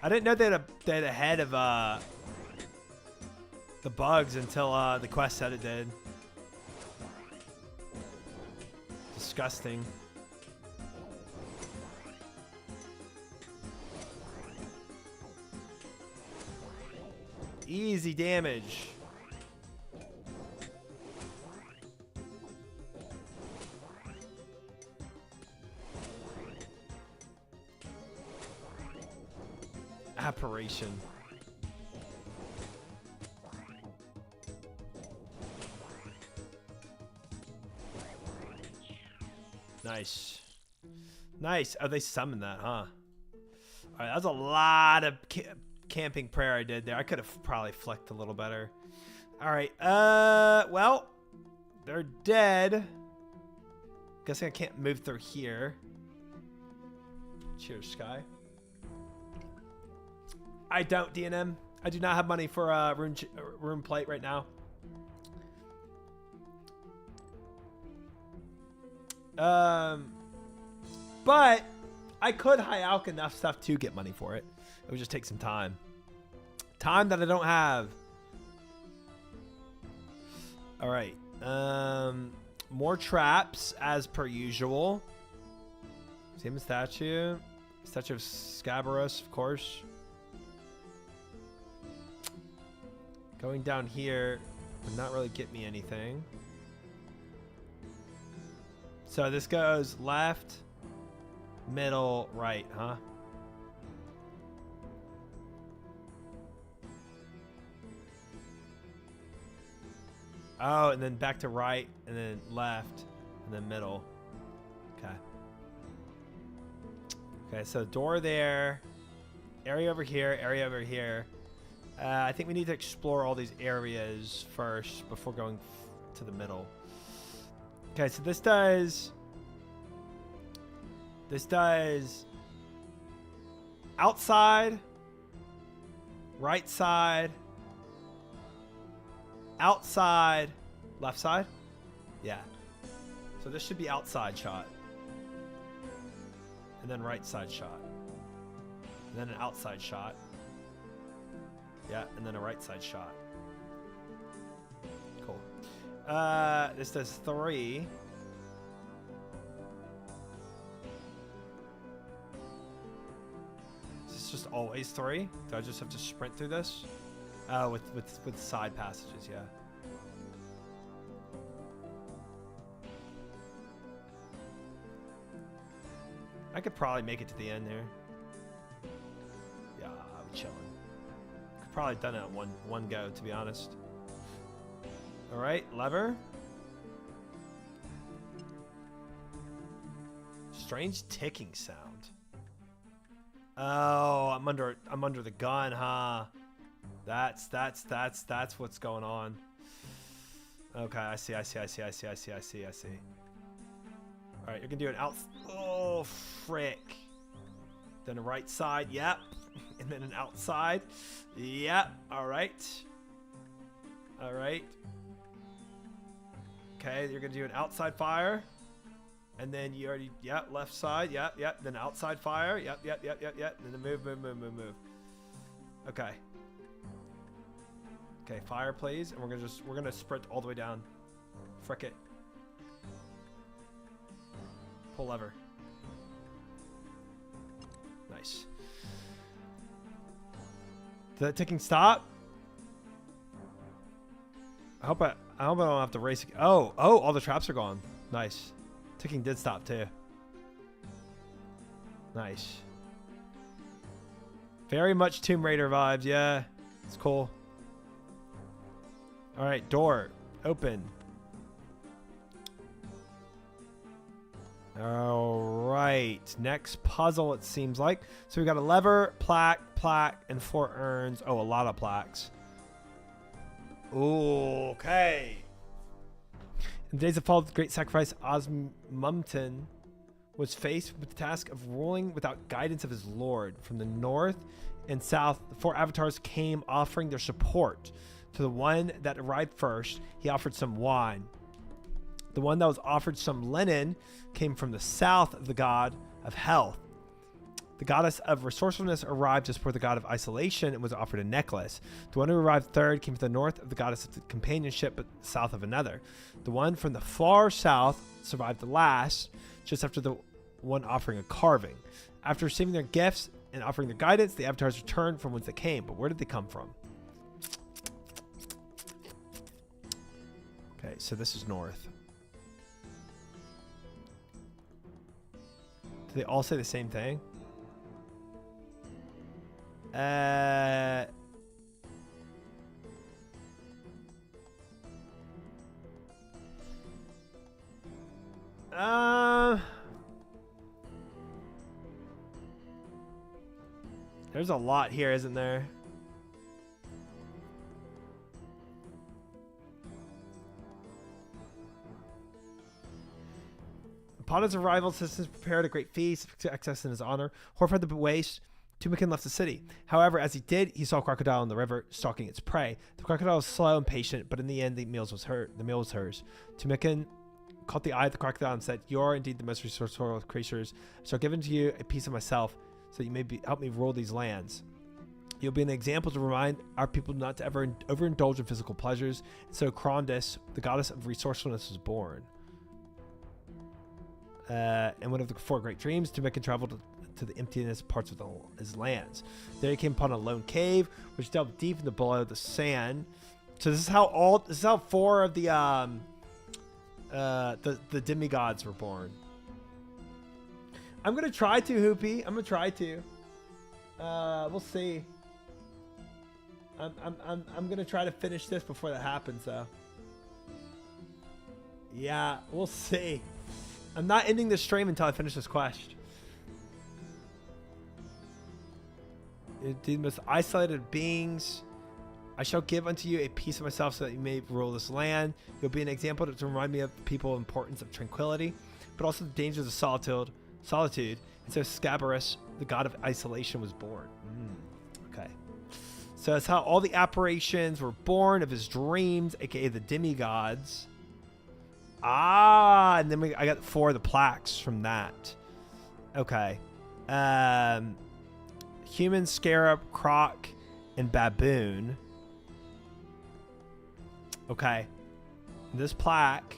I didn't know they had a head of the bugs until the quest said it did. Disgusting. Easy damage. Apparition. Nice. Nice. Oh, they summoned that, huh? All right, that's a lot of camping prayer I did there. I could have probably flicked a little better. All right. Well, they're dead. Guessing I can't move through here. Cheers, Sky. I don't, DNM. I do not have money for room plate right now. But I could high alch enough stuff to get money for it. It would just take some time. Time that I don't have. All right. More traps as per usual. Same statue. Statue of Scabarus, of course. Going down here would not really get me anything. So this goes left, middle, right, huh? Oh, and then back to right, and then left, and then middle. Okay. Okay, so door there, area over here, area over here. I think we need to explore all these areas first before going to the middle. Okay, so this does outside, right side, outside, left side. Yeah. So this should be outside shot. And then right side shot. And then an outside shot. Yeah, and then a right side shot. Cool. This does 3. Is this just always 3? Do I just have to sprint through this? Oh, with side passages, yeah. I could probably make it to the end there. Yeah, I'm chilling. Could probably done it at one go, to be honest. All right, lever. Strange ticking sound. Oh, I'm under the gun, huh? That's what's going on. Okay, I see. All right, you're gonna do an out. Oh, frick. Then a right side, yep. And then an outside, yep. All right. Okay, you're gonna do an outside fire. And then you already, yep, left side, yep. Then outside fire, yep. Then move. Okay. Okay, fire, please. And we're gonna sprint all the way down. Frick it. Pull lever. Nice. Did that ticking stop? I hope I don't have to race. Oh, all the traps are gone. Nice. Ticking did stop too. Nice. Very much Tomb Raider vibes. Yeah, it's cool. All right, door open. All right, next puzzle it seems like. So we got a lever, plaque, and 4 urns. Oh, a lot of plaques. Ooh, okay. In the days that followed the great sacrifice, Osmumten was faced with the task of ruling without guidance of his lord. From the north and south, the 4 avatars came offering their support. To the one that arrived first, he offered some wine. The one that was offered some linen came from the south of the god of health. The goddess of resourcefulness arrived just before the god of isolation and was offered a necklace. The one who arrived third came from the north of the goddess of companionship, but south of another. The one from the far south survived the last, just after the one offering a carving. After receiving their gifts and offering their guidance, the avatars returned from whence they came. But where did they come from? Okay, so this is north. Do they all say the same thing? There's a lot here, isn't there? Upon his arrival, citizens prepared a great feast to excess in his honor. Horrified at the waste, Tumikin left the city. However, as he did, he saw a crocodile in the river stalking its prey. The crocodile was slow and patient, but in the end, the meal was hers. Tumikin caught the eye of the crocodile and said, "You are indeed the most resourceful of creatures. So I've given to you a piece of myself, so that you may help me rule these lands. You'll be an example to remind our people not to ever overindulge in physical pleasures." And so Krondis, the goddess of resourcefulness, was born. And one of the 4 great dreams, Tumikin traveled to the emptiness parts of his lands. There he came upon a lone cave, which delved deep into below the sand. So this is how 4 of the demigods were born. I'm gonna try to, Hoopy. I'm gonna try to. We'll see. I'm gonna try to finish this before that happens, though. Yeah, we'll see. I'm not ending this stream until I finish this quest. The most isolated beings. I shall give unto you a piece of myself so that you may rule this land. You'll be an example to remind me of people the importance of tranquility, but also the dangers of solitude. And so Scabarus, the god of isolation, was born. Okay. So that's how all the apparitions were born of his dreams, aka the demigods. And then I got 4 of the plaques from that. Okay. Human, scarab, croc, and baboon. Okay. This plaque.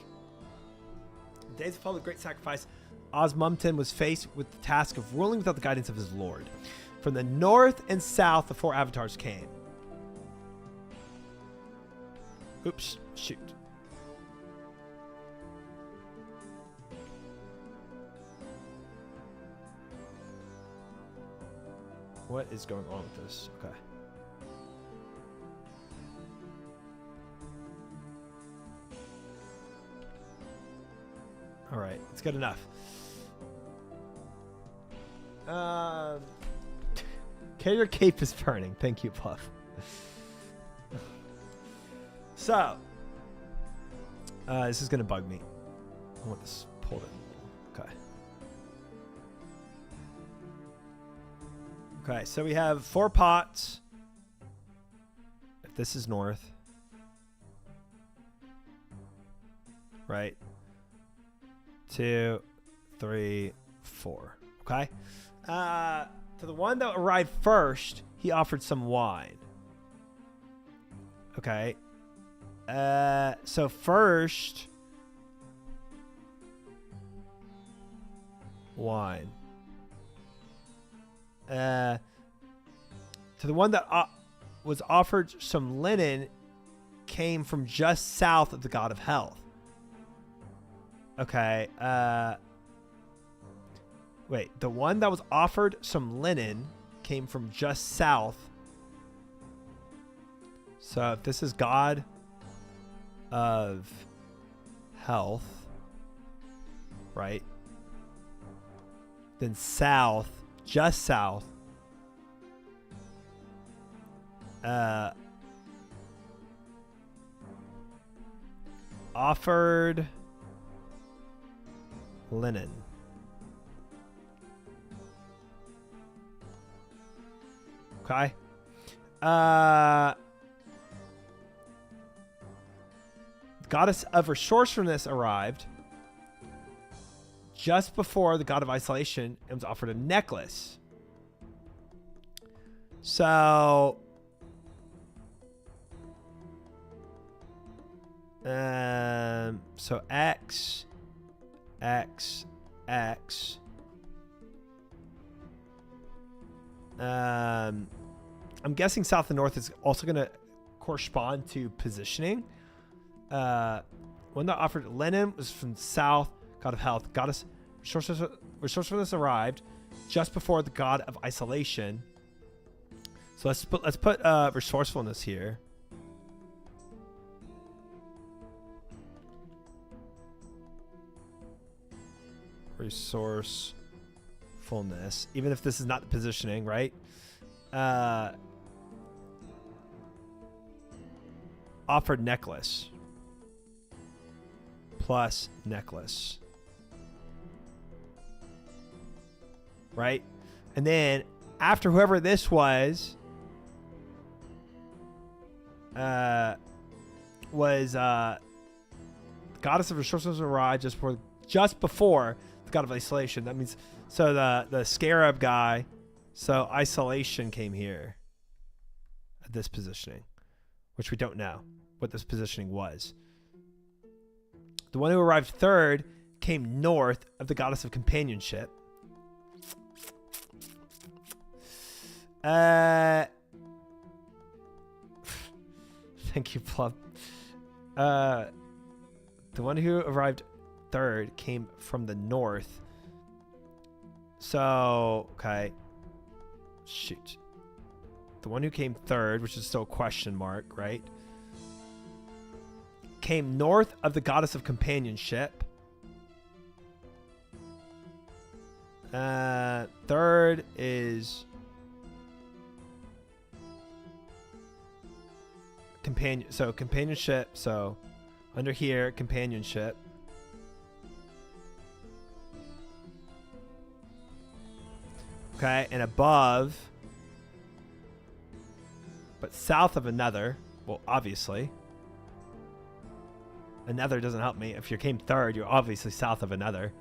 In the days that followed the great sacrifice, Osmumten was faced with the task of ruling without the guidance of his lord. From the north and south, the 4 avatars came. Oops. Shoot. What is going on with this? Okay. All right, it's good enough. Okay, your cape is burning. Thank you, Puff. So, this is gonna bug me. I want this pulled in. Okay. Okay, so we have 4 pots. If this is north, right? 2, 3, 4. Okay. To the one that arrived first, he offered some wine. Okay. So first, wine. To the one that was offered some linen, came from just south of the god of health. Okay. Wait, the one that was offered some linen came from just south. So if this is god of health, right? Then south, just south, offered linen. Okay. Goddess of resourcefulness arrived just before the god of isolation and was offered a necklace. So, so X, X, X. I'm guessing south and north is also going to correspond to positioning. One that offered linen was from south, god of health. Goddess resourcefulness arrived just before the god of isolation. So let's put resourcefulness here. Resourcefulness, even if this is not the positioning, right? Offered necklace plus necklace, right? And then after whoever this was goddess of resources arrived just before the god of isolation. That means so the scarab guy, so isolation came here at this positioning, which we don't know what this positioning was. The one who arrived third came north of the goddess of companionship. Thank you, Plum. The one who arrived third came from the north. So, okay. Shoot. The one who came third, which is still a question mark, right? Came north of the goddess of companionship. Third is companionship. So under here, companionship. Okay, and above, but south of another. Well, obviously. Another doesn't help me. If you came third, you're obviously south of another.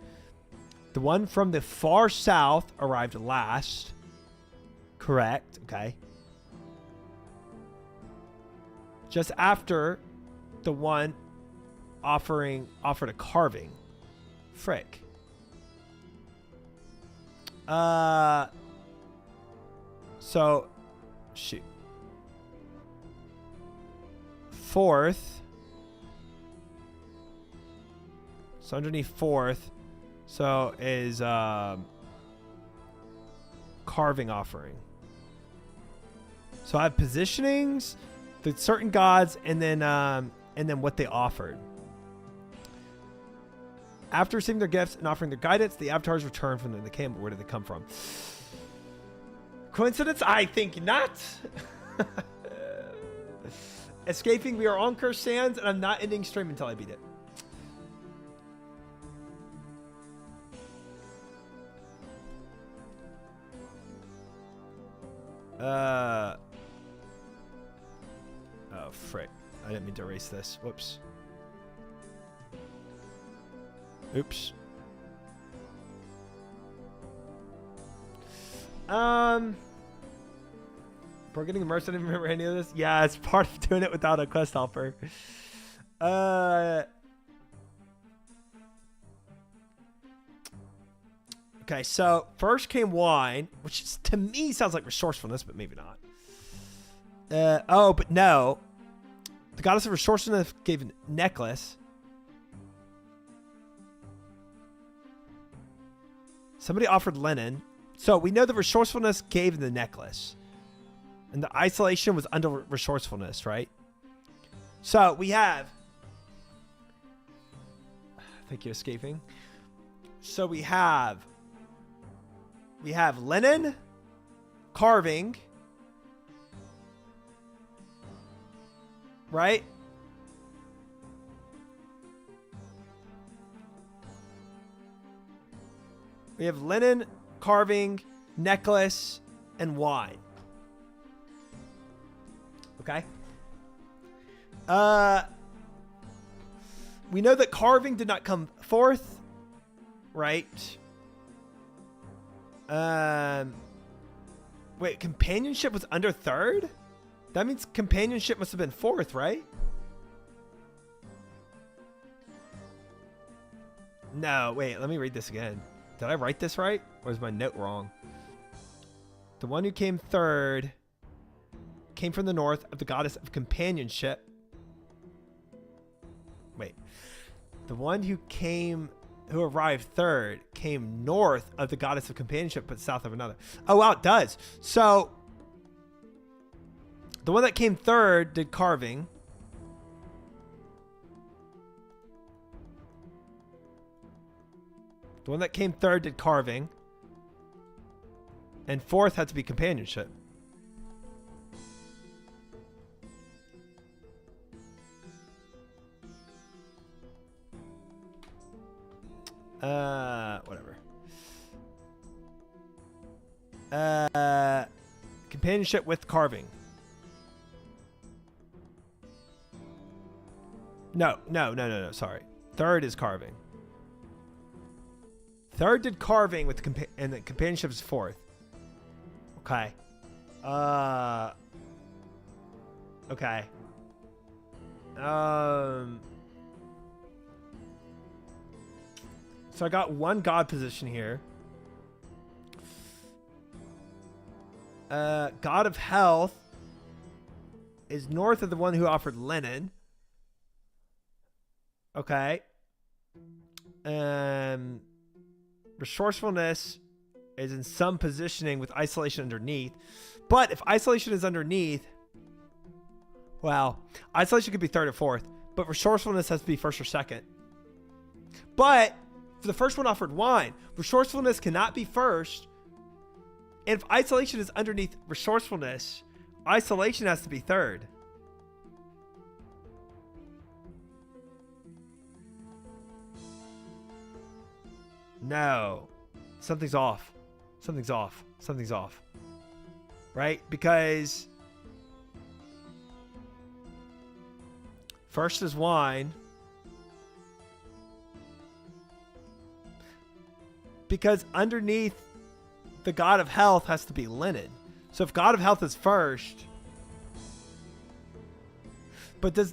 The one from the far south arrived last. Correct. Okay. Just after the one offered a carving. Frick. So, shoot. Fourth. So underneath fourth, so is carving offering. So I have positionings, the certain gods, and then what they offered. After receiving their gifts and offering their guidance, the avatars return from the camp. Where did they come from? Coincidence? I think not. Escaping, we are on cursed sands, and I'm not ending stream until I beat it. Oh, frick. I didn't mean to erase this. Whoops. Oops. We're getting immersed. I didn't remember any of this. Yeah, it's part of doing it without a quest helper. Okay, so first came wine, which is, to me sounds like resourcefulness, but maybe not. Oh, but no. The goddess of resourcefulness gave a necklace. Somebody offered linen. So we know the resourcefulness gave the necklace. And the isolation was under resourcefulness, right? So we have... Thank you, escaping. So we have linen, carving, right? We have linen, carving, necklace, and wine. Okay. We know that carving did not come fourth, right? Wait, companionship was under third? That means companionship must have been fourth, right? No, wait, let me read this again. Did I write this right? Or is my note wrong? The one who came third came from the north of the goddess of companionship. Wait. The one who arrived third came north of the goddess of companionship, but south of another. Oh, wow, it does. So, the one that came third did carving. The one that came third did carving. And fourth had to be companionship. Whatever. Companionship with carving. No, sorry. Third is carving. Third did carving with and the companionship is fourth. Okay. Okay. So I got one god position here. God of health is north of the one who offered linen. Okay. Resourcefulness is in some positioning with isolation underneath. But if isolation is underneath, well, isolation could be third or fourth, but resourcefulness has to be first or second. But for the first one offered wine, resourcefulness cannot be first. And if isolation is underneath resourcefulness, isolation has to be third. No. Something's off. Something's off. Something's off. Right? Because first is wine. Because underneath the god of health has to be linen. So if god of health is first, but does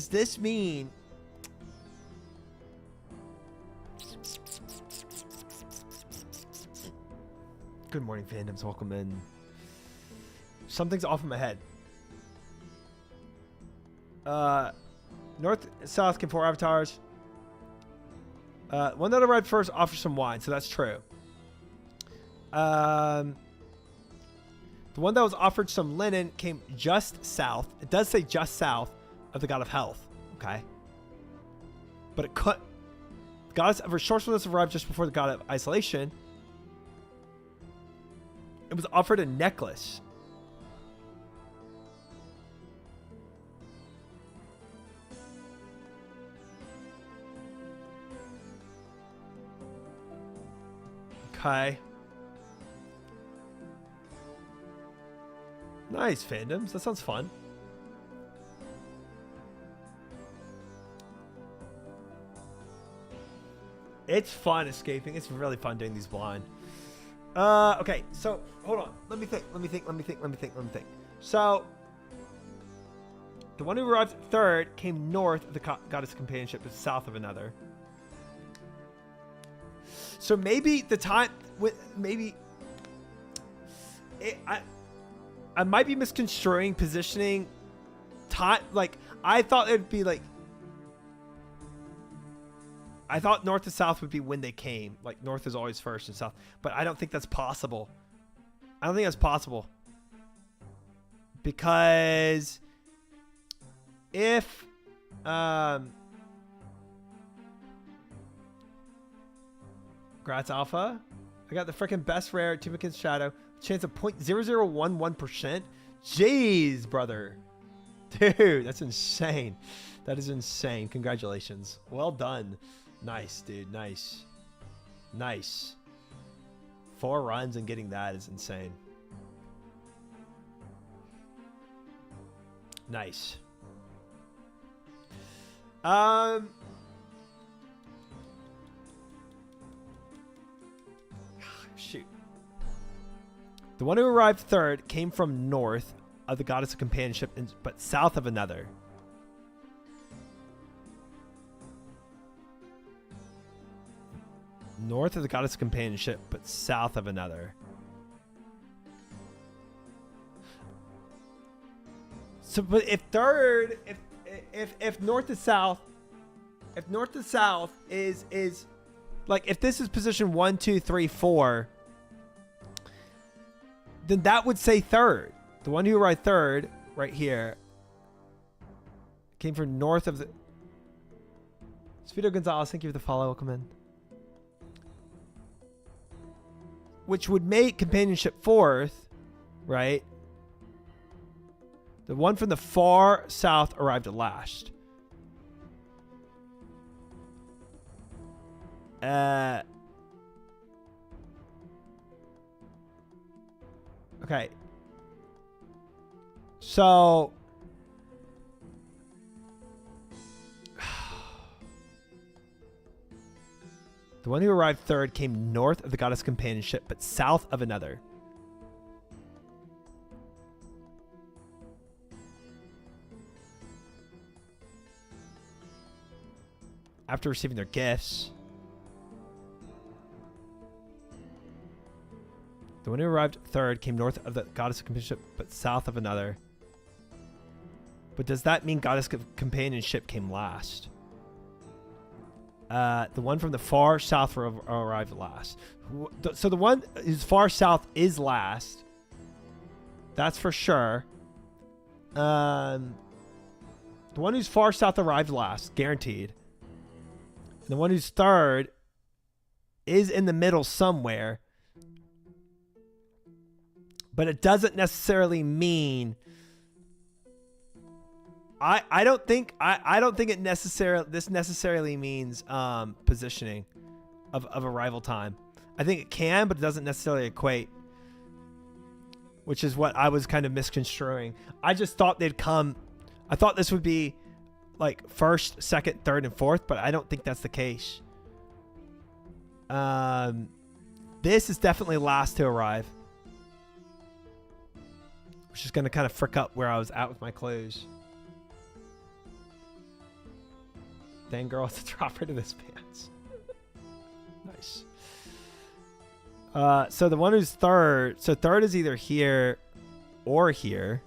this mean good morning fandoms, welcome in. Something's off in my head. North and south came 4 avatars. One that arrived first offers some wine, so that's true. The one that was offered some linen came just south. It does say just south of the god of health. Okay. But it could. The goddess of resourcefulness arrived just before the god of isolation. It was offered a necklace. Okay. Nice, fandoms. That sounds fun. It's fun escaping. It's really fun doing these blind. Okay, so hold on. Let me think. So the one who arrived third came north of the goddess companionship, but south of another. So maybe the time with I might be misconstruing positioning time. Like I thought it'd be like I thought north to south would be when they came. Like north is always first and south, but I don't think that's possible. I don't think that's possible because if Grats Alpha. I got the freaking best rare Timikin's Shadow. Chance of 0.0011%. Jeez, brother. Dude, that's insane. That is insane. Congratulations. Well done. Nice, dude. Nice. Nice. 4 runs and getting that is insane. Nice. Shoot. The one who arrived third came from north of the goddess of companionship, but south of another. North of the goddess of companionship, but south of another. So, but if third, if north to south, is like if this is position 1, 2, 3, 4, then that would say third. The one who arrived third, right here, came from north of the. Speedo Gonzalez, thank you for the follow. Welcome in. Which would make companionship fourth, right? The one from the far south arrived at last. Okay. So the one who arrived third came north of the goddess companionship, but south of another. After receiving their gifts. The one who arrived third came north of the goddess of companionship, but south of another. But does that mean goddess of companionship came last? The one from the far south arrived last. So the one who's far south is last. That's for sure. The one who's far south arrived last, guaranteed. And the one who's third is in the middle somewhere. But it doesn't necessarily mean. I don't think it necessarily means positioning of arrival time. I think it can, but it doesn't necessarily equate. Which is what I was kind of misconstruing. I just thought they'd come. I thought this would be like first, second, third, and fourth, but I don't think that's the case. This is definitely last to arrive. Which is going to kind of frick up where I was at with my clues. Dang girl, it's a dropper to this pants. Nice. So the one who's third. So third is either here or here.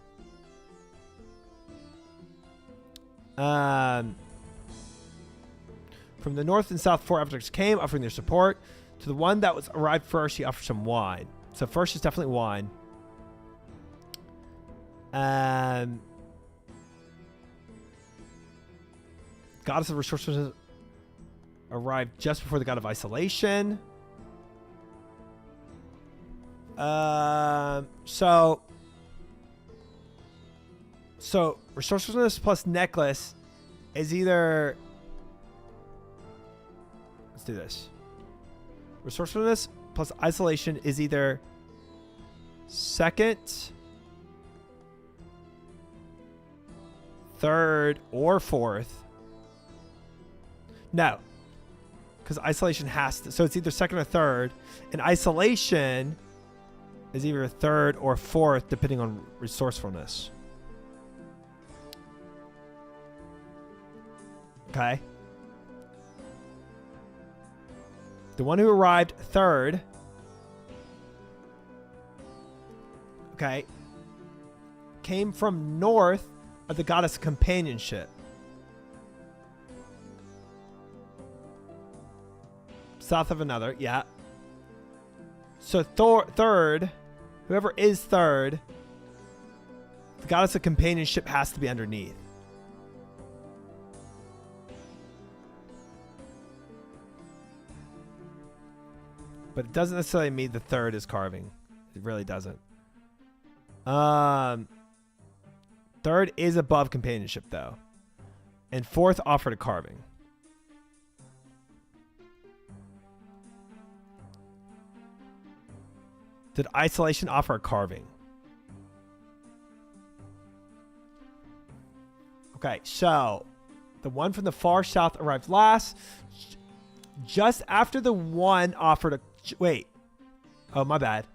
From the north and south, 4 objects came, offering their support. To the one that was arrived first, he offered some wine. So first is definitely wine. Goddess of resourcefulness arrived just before the god of isolation. So resourcefulness plus necklace is either. Let's do this. Resourcefulness plus isolation is either second, third, or fourth. No, because isolation has to. So it's either second or third, and isolation is either third or fourth, depending on resourcefulness. Okay. The one who arrived third, okay, came from north of the goddess of companionship. South of another, yeah. So third, whoever is third, the goddess of companionship has to be underneath. But it doesn't necessarily mean the third is carving. It really doesn't. Third is above companionship though. And fourth offered a carving. Did isolation offer a carving? Okay, so the one from the far south arrived last. Just after the one offered a... Wait. Oh, my bad.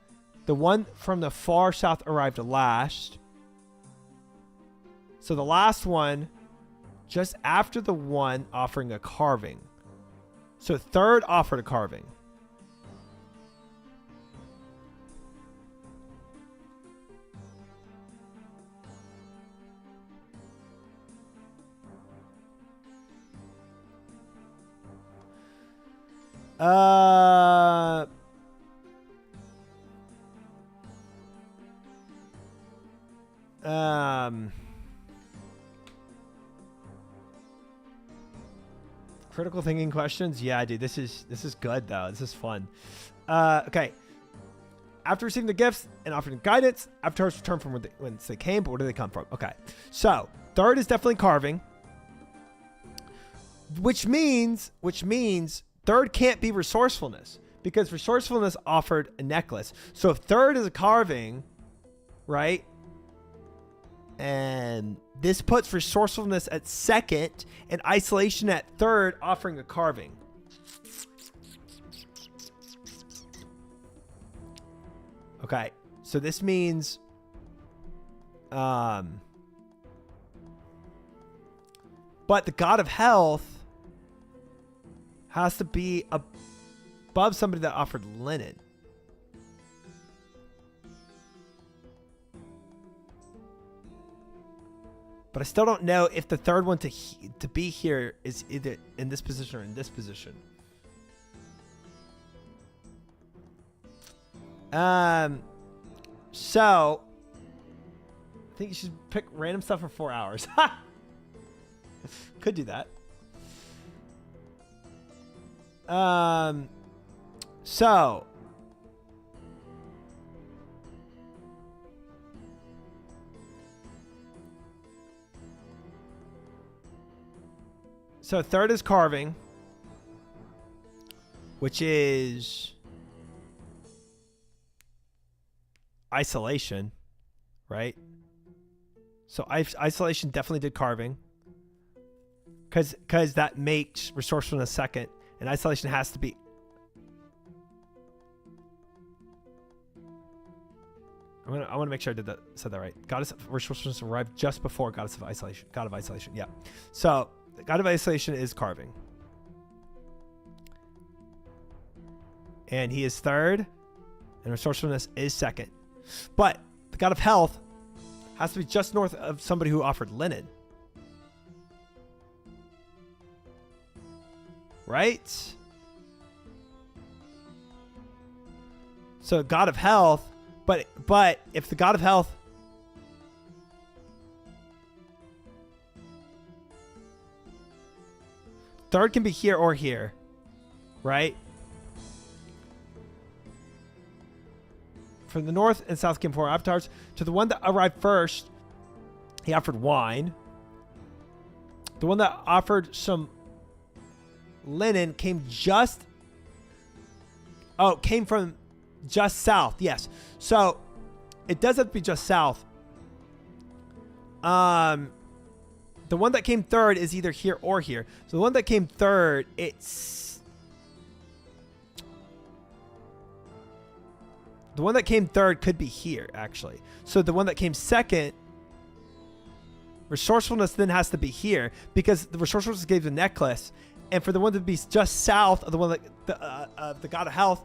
The one from the far south arrived last. So the last one, just after the one offering a carving. So third offered a carving. Critical thinking questions? Yeah, dude, this is good though. This is fun. Okay. After receiving the gifts and offering guidance, avatars return from whence they came, but where do they come from? Okay. So, third is definitely carving. Which means third can't be resourcefulness because resourcefulness offered a necklace. So if third is a carving, right? And this puts resourcefulness at second and isolation at third, offering a carving. Okay. So this means but the god of health has to be above somebody that offered linen. But I still don't know if the third one to be here is either in this position or in this position. So I think you should pick random stuff for 4 hours. Could do that. So third is carving, which is isolation, right? So isolation definitely did carving because that makes resourcefulness second, and isolation has to be. I want to make sure I said that right. Goddess of resourcefulness arrived just before goddess of isolation. God of isolation, yeah. So the god of isolation is carving, and he is third, and resourcefulness is second. But the god of health has to be just north of somebody who offered linen, right? So god of health, but if the god of health third can be here or here, right? From the north and south came 4 avatars. To the one that arrived first, he offered wine. The one that offered some linen came from just south. Yes. So it does have to be just south. The one that came third is either here or here. So the one that came third, the one that came third could be here, actually. So the one that came second, resourcefulness then has to be here because the resourcefulness gave the necklace. And for the one to be just south of the one that the god of health,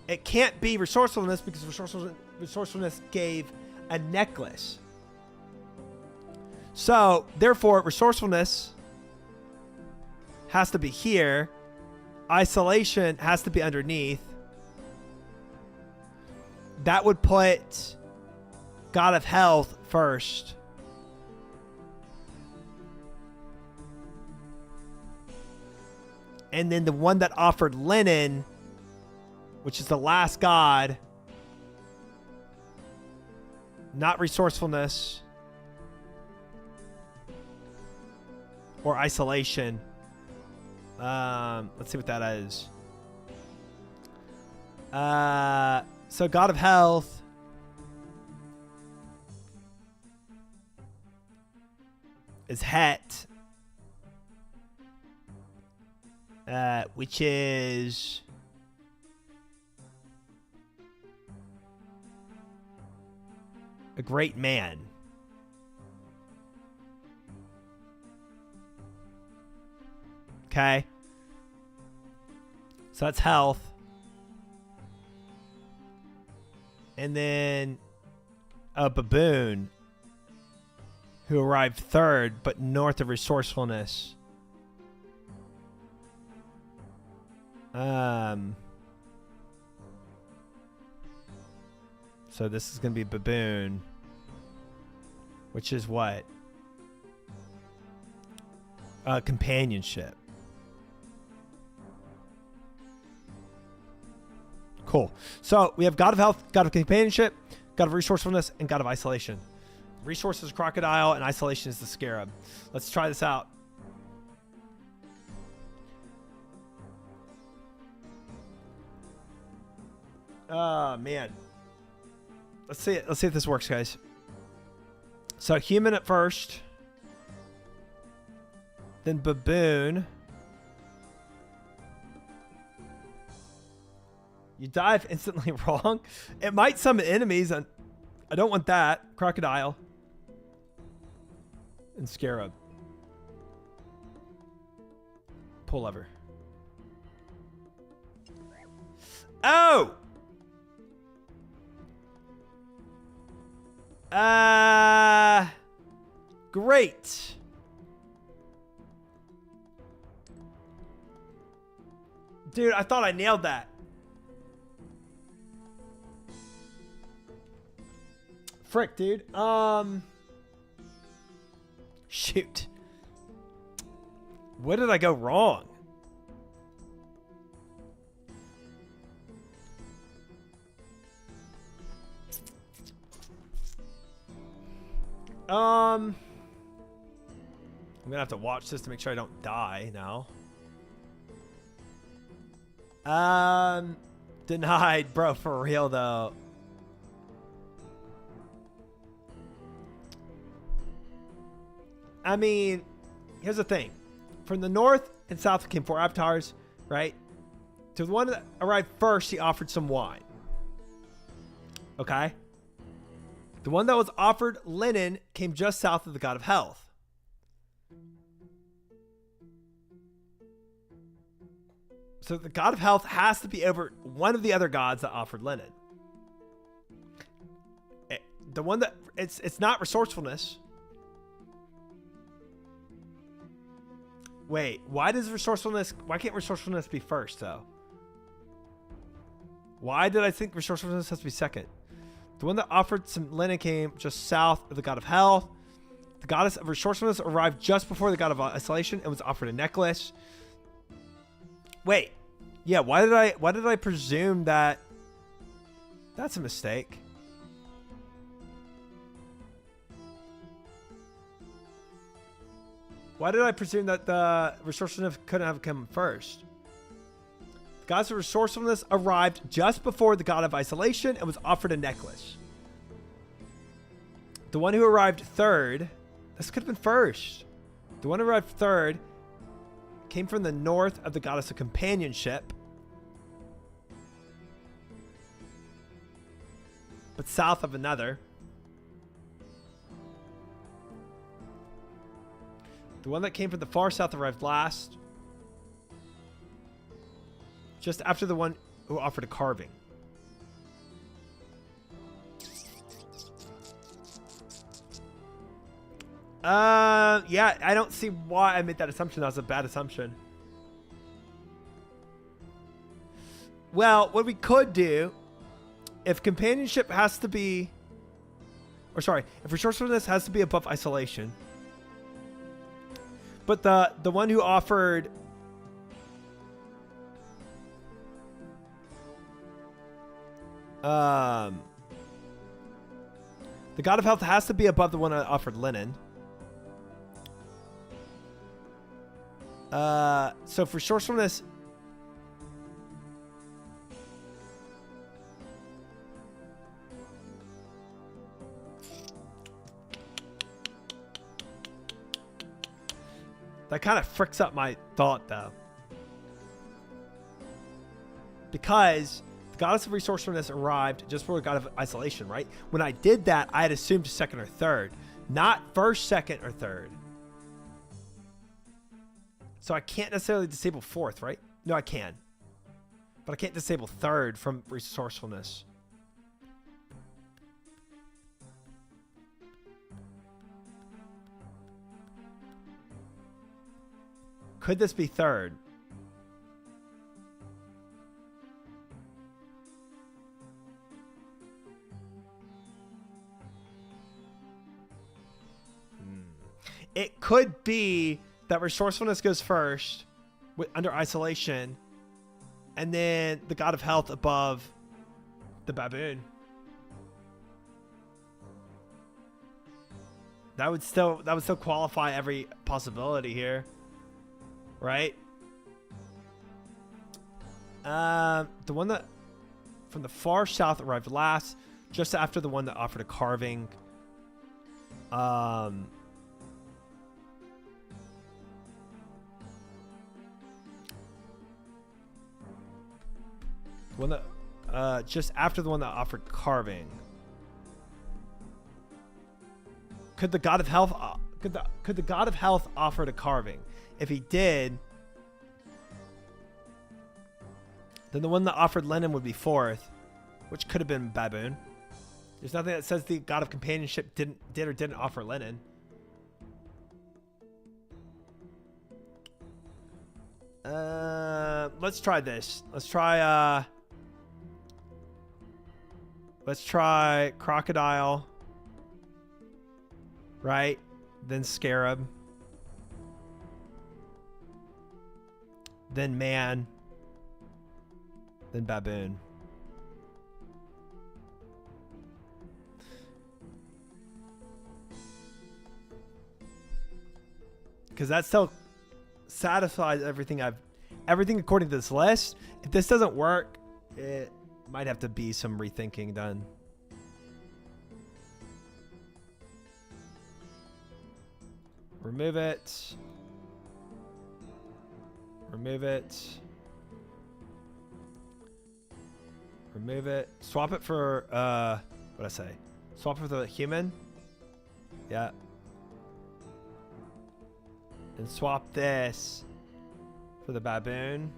it can't be resourcefulness because resourcefulness gave a necklace. So therefore, resourcefulness has to be here. Isolation has to be underneath. That would put god of health first. And then the one that offered linen, which is the last god, not resourcefulness or isolation. Let's see what that is. So god of health is Het. Which is a great man. Okay. So that's health. And then a baboon who arrived third, but north of resourcefulness. So this is going to be baboon, which is what? Companionship. Cool. So we have god of health, god of companionship, god of resourcefulness, and god of isolation. Resource is crocodile, and isolation is the scarab. Let's try this out. Oh, man. Let's see it. Let's see if this works, guys. So human at first. Then baboon. You dive instantly wrong. It might summon enemies. I don't want that. Crocodile. And scarab. Pull lever. Oh! Great. Dude, I thought I nailed that. Frick, dude. Shoot. Where did I go wrong? I'm gonna have to watch this to make sure I don't die now. Denied, bro, for real though. I mean, here's the thing. From the north and south came 4 avatars, right? To the one that arrived first, he offered some wine. Okay? The one that was offered linen came just south of the god of health. So the god of health has to be over one of the other gods that offered linen. The one that it's not resourcefulness. Wait, why can't resourcefulness be first though? Why did I think resourcefulness has to be second? The one that offered some linen came just south of the god of health. The goddess of resourcefulness arrived just before the god of isolation and was offered a necklace. Wait. Yeah, why did I presume that? That's a mistake. Why did I presume that the resourcefulness couldn't have come first? The goddess of resourcefulness arrived just before the god of isolation and was offered a necklace. The one who arrived third, this could have been first. The one who arrived third came from the north of the goddess of companionship, but south of another. The one that came from the far south arrived last, just after the one who offered a carving. Yeah, I don't see why I made that assumption. That was a bad assumption. Well, what we could do, if companionship has to be, or sorry, if resourcefulness has to be above isolation, but the one who offered the god of health has to be above the one that offered linen. So for resourcefulness, that kind of fricks up my thought though, because the goddess of resourcefulness arrived just before the god of isolation, right? When I did that, I had assumed second or third, not first, second, or third. So I can't necessarily disable fourth, right? No, I can. But I can't disable third from resourcefulness. Could this be third? It could be that resourcefulness goes first under isolation, and then the god of health above the baboon. That would still qualify every possibility here, right? The one that from the far south arrived last, just after the one that offered a carving. One that, just after the one that offered carving. Could the god of health, could the god of health offer a carving? If he did, then the one that offered linen would be fourth, which could have been baboon. There's nothing that says the god of companionship did or didn't offer linen. Let's try this. Let's try crocodile, right? Then scarab, then man, then baboon. Because that still satisfies everything according to this list. If this doesn't work, it might have to be some rethinking done. Remove it. Remove it. Remove it. Swap it for what'd I say? Swap it for the human. Yeah. And swap this for the baboon.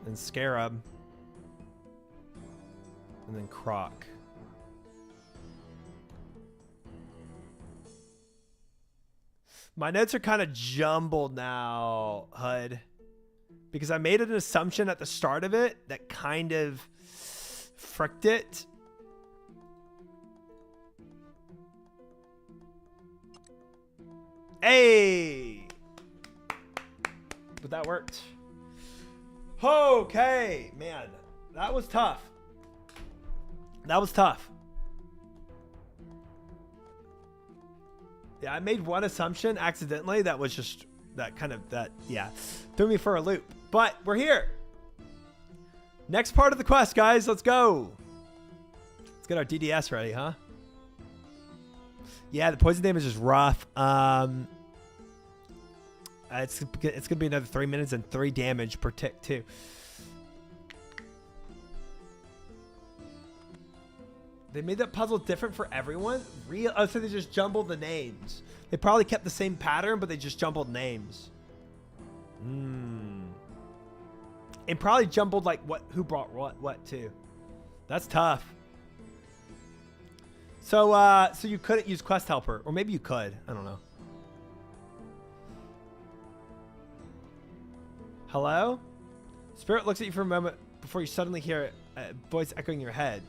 And scarab. And then croc. My notes are kind of jumbled now, HUD. Because I made an assumption at the start of it that kind of fricked it. Hey! But that worked. Okay, man. That was tough. That was tough. Yeah, I made one assumption accidentally that was just yeah, threw me for a loop. But we're here. Next part of the quest, guys. Let's go. Let's get our DDS ready, huh? Yeah, the poison damage is rough. It's gonna be another 3 minutes and 3 damage per tick too. They made that puzzle different for everyone. Oh, so they just jumbled the names. They probably kept the same pattern, but they just jumbled names. And probably jumbled like who brought what too. That's tough. So you couldn't use Quest Helper, or maybe you could. I don't know. Hello? Spirit looks at you for a moment before you suddenly hear a voice echoing in your head.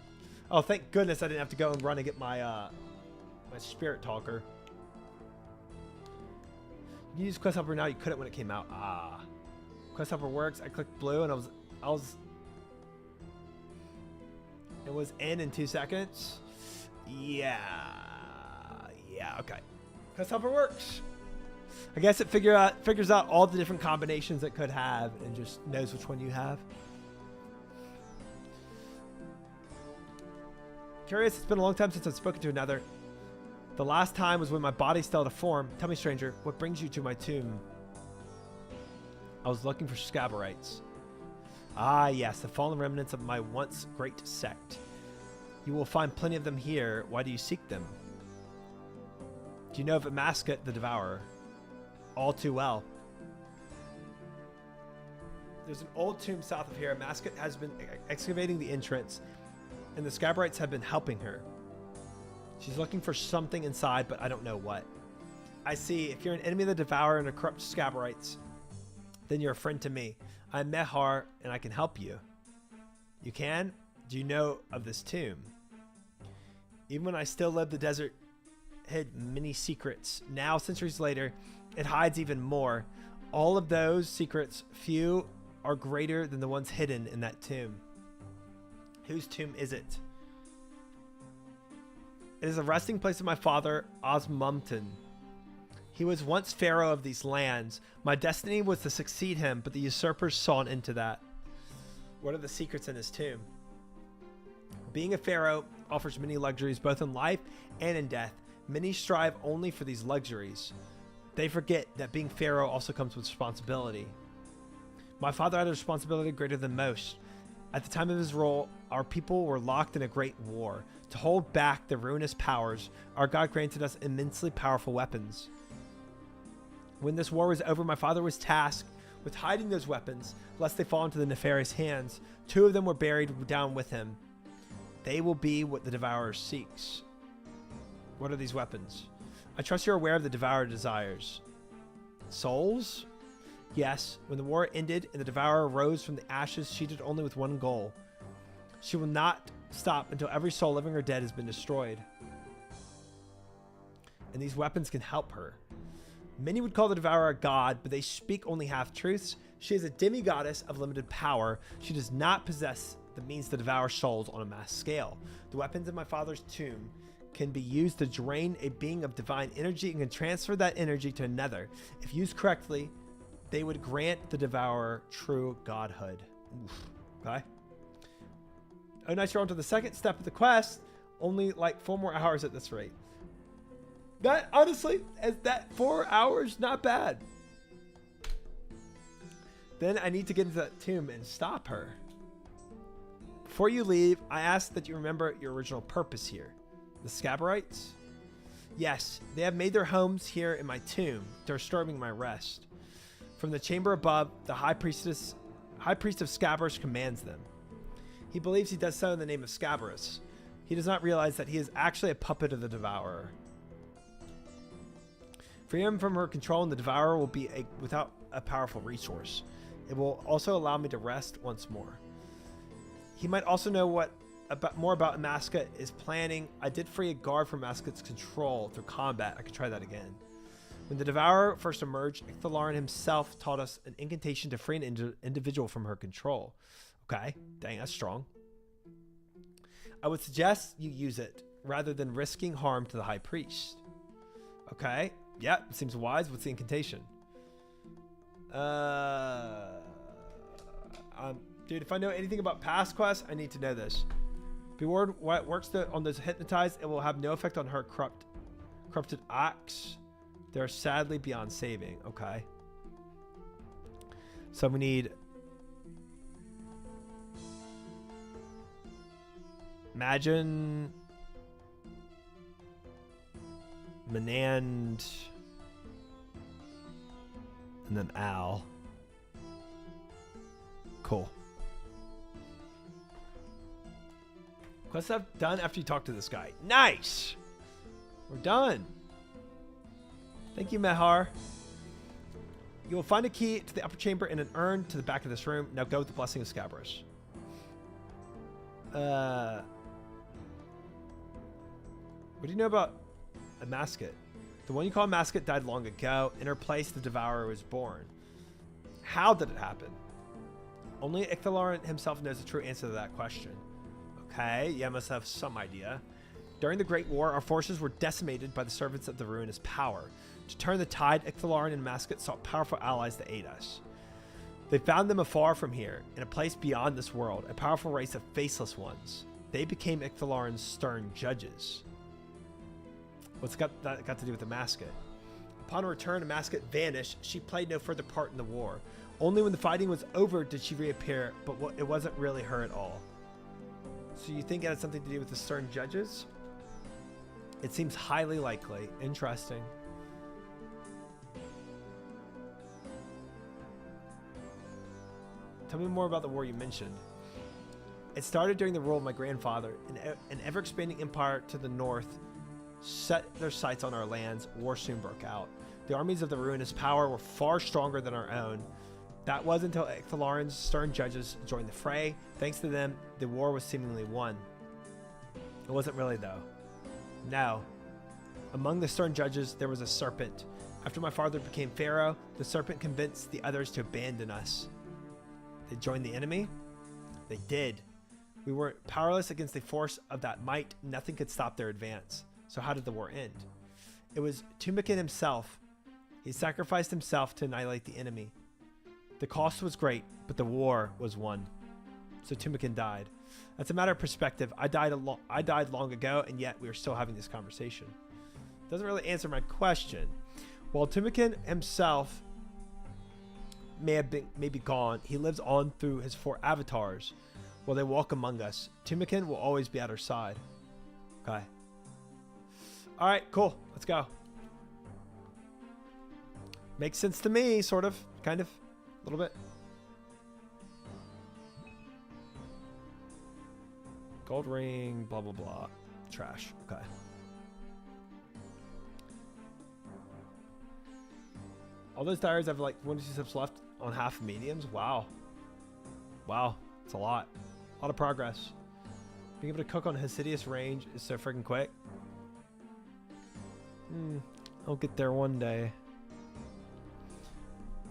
Oh, thank goodness I didn't have to go and run and get my my spirit talker. You can use Quest Helper now. You couldn't when it came out. Ah. Quest Helper works. I clicked blue and it was in 2 seconds. Yeah, okay. Quest Helper works. I guess it figures out all the different combinations it could have and just knows which one you have. Curious, it's been a long time since I've spoken to another. The last time was when my body still had a form. Tell me, stranger, what brings you to my tomb? I was looking for Scaberites. Ah, yes, the fallen remnants of my once great sect. You will find plenty of them here. Why do you seek them? Do you know of Amascut the Devourer? All too well. There's an old tomb south of here. Amascut has been excavating the entrance, and the Scaberites have been helping her. She's looking for something inside, but I don't know what. I see. If you're an enemy of the Devourer and a corrupt Scaberites, then you're a friend to me. I'm Mehar, and I can help you. You can? Do you know of this tomb? Even when I still lived, the desert hid many secrets. Now, centuries later, it hides even more. All of those secrets, few are greater than the ones hidden in that tomb. Whose tomb is it? It is a resting place of my father, Osmumton. He was once pharaoh of these lands. My destiny was to succeed him, but the usurpers saw an end to that. What are the secrets in his tomb? Being a pharaoh offers many luxuries, both in life and in death. Many strive only for these luxuries. They forget that being pharaoh also comes with responsibility. My father had a responsibility greater than most. At the time of his rule, our people were locked in a great war. To hold back the ruinous powers, our God granted us immensely powerful weapons. When this war was over, my father was tasked with hiding those weapons, lest they fall into the nefarious hands. 2 of them were buried down with him. They will be what the Devourer seeks. What are these weapons? I trust you're aware of the Devourer desires. Souls? Yes, when the war ended and the Devourer rose from the ashes, she did only with one goal. She will not stop until every soul, living or dead, has been destroyed. And these weapons can help her. Many would call the Devourer a god, but they speak only half-truths. She is a demigoddess of limited power. She does not possess the means to devour souls on a mass scale. The weapons in my father's tomb can be used to drain a being of divine energy and can transfer that energy to another. If used correctly, they would grant the Devourer true godhood. Oof. Okay. Oh, nice. You're on to the second step of the quest. Only like 4 more hours at this rate. That, honestly, as that 4 hours, not bad. Then I need to get into that tomb and stop her. Before you leave, I ask that you remember your original purpose here. The Scaberites? Yes, they have made their homes here in my tomb, disturbing my rest. From the chamber above, the High Priest of Scabrous commands them. He believes he does so in the name of Scabrous. He does not realize that he is actually a puppet of the Devourer. Free him from her control, and the Devourer will be without a powerful resource. It will also allow me to rest once more. He might also know more about Amascut is planning. I did free a guard from Amascut's control through combat. I could try that again. When the Devourer first emerged, Icthalarin himself taught us an incantation to free an individual from her control. Okay, dang, that's strong. I would suggest you use it rather than risking harm to the High Priest. Okay, yeah, seems wise. What's the incantation? Dude, if I know anything about past quests, I need to know this. Be warned, what works on those hypnotized, it will have no effect on her corrupted acts. They're sadly beyond saving. Okay. So we need Imagine Manand and then Al. Cool. Quest I've done after you talk to this guy. Nice. We're done. Thank you, Mehar. You will find a key to the upper chamber in an urn to the back of this room. Now go with the blessing of Scabrous. What do you know about a Masket? The one you call a Masket died long ago. In her place, the Devourer was born. How did it happen? Only Icthalarin himself knows the true answer to that question. Okay, yeah, must have some idea. During the Great War, our forces were decimated by the servants of the ruinous power. To turn the tide, Icthalarin and Masket sought powerful allies to aid us. They found them afar from here, in a place beyond this world, a powerful race of faceless ones. They became Icthalarin's stern judges. What's that got to do with the Masket? Upon her return, the Masket vanished. She played no further part in the war. Only when the fighting was over did she reappear, but it wasn't really her at all. So you think it had something to do with the stern judges? It seems highly likely. Interesting. Tell me more about the war you mentioned. It started during the rule of my grandfather. An ever-expanding empire to the north set their sights on our lands. War soon broke out. The armies of the ruinous power were far stronger than our own. That was until Icthalarin's stern judges joined the fray. Thanks to them, the war was seemingly won. It wasn't really, though. No. Among the stern judges, there was a serpent. After my father became pharaoh, the serpent convinced the others to abandon us. They joined the enemy? They did. We were powerless against the force of that might. Nothing could stop their advance. So how did the war end? It was Tumikin himself. He sacrificed himself to annihilate the enemy. The cost was great, but the war was won. So Tumikin died. That's a matter of perspective. I died long ago, and yet we are still having this conversation. Doesn't really answer my question. While Tumikin himself may be gone, he lives on through his 4 avatars. While they walk among us, Tumikin will always be at our side. Okay. All right, cool. Let's go. Makes sense to me, sort of, kind of, a little bit. Gold ring, blah, blah, blah. Trash. Okay. All those diaries have like 1 to 2 steps left on half mediums. Wow. Wow. It's a lot. A lot of progress. Being able to cook on Hesidious range is so freaking quick. I'll get there one day.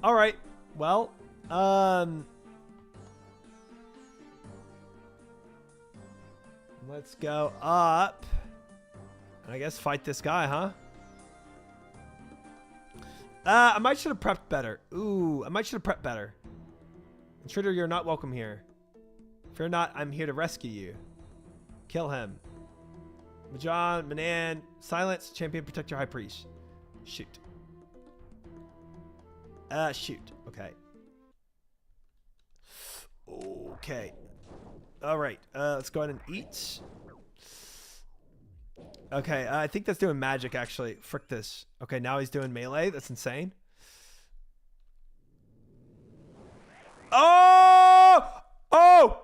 All right. Well, let's go up. I guess fight this guy, huh? I might should have prepped better. Ooh, I might should have prepped better. Intruder, you're not welcome here. Fear not, I'm here to rescue you. Kill him. Majan, Manan, silence, champion, protect your high priest. Shoot. Shoot. Okay. Okay. All right. Let's go ahead and eat. Okay. I think that's doing magic, actually. Frick this. Okay. Now he's doing melee. That's insane. Oh! Oh!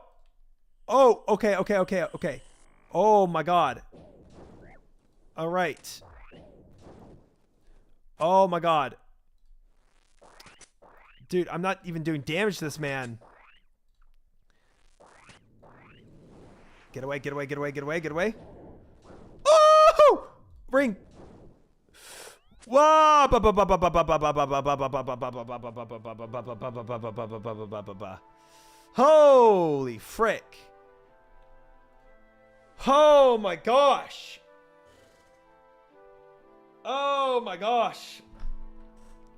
Oh, okay, okay, okay, okay. Oh my god. All right. Oh my god. Dude, I'm not even doing damage to this man. Get away, get away, get away, get away, get away. Oh! Ring. Whoa! Holy frick. Oh my gosh. Oh my gosh.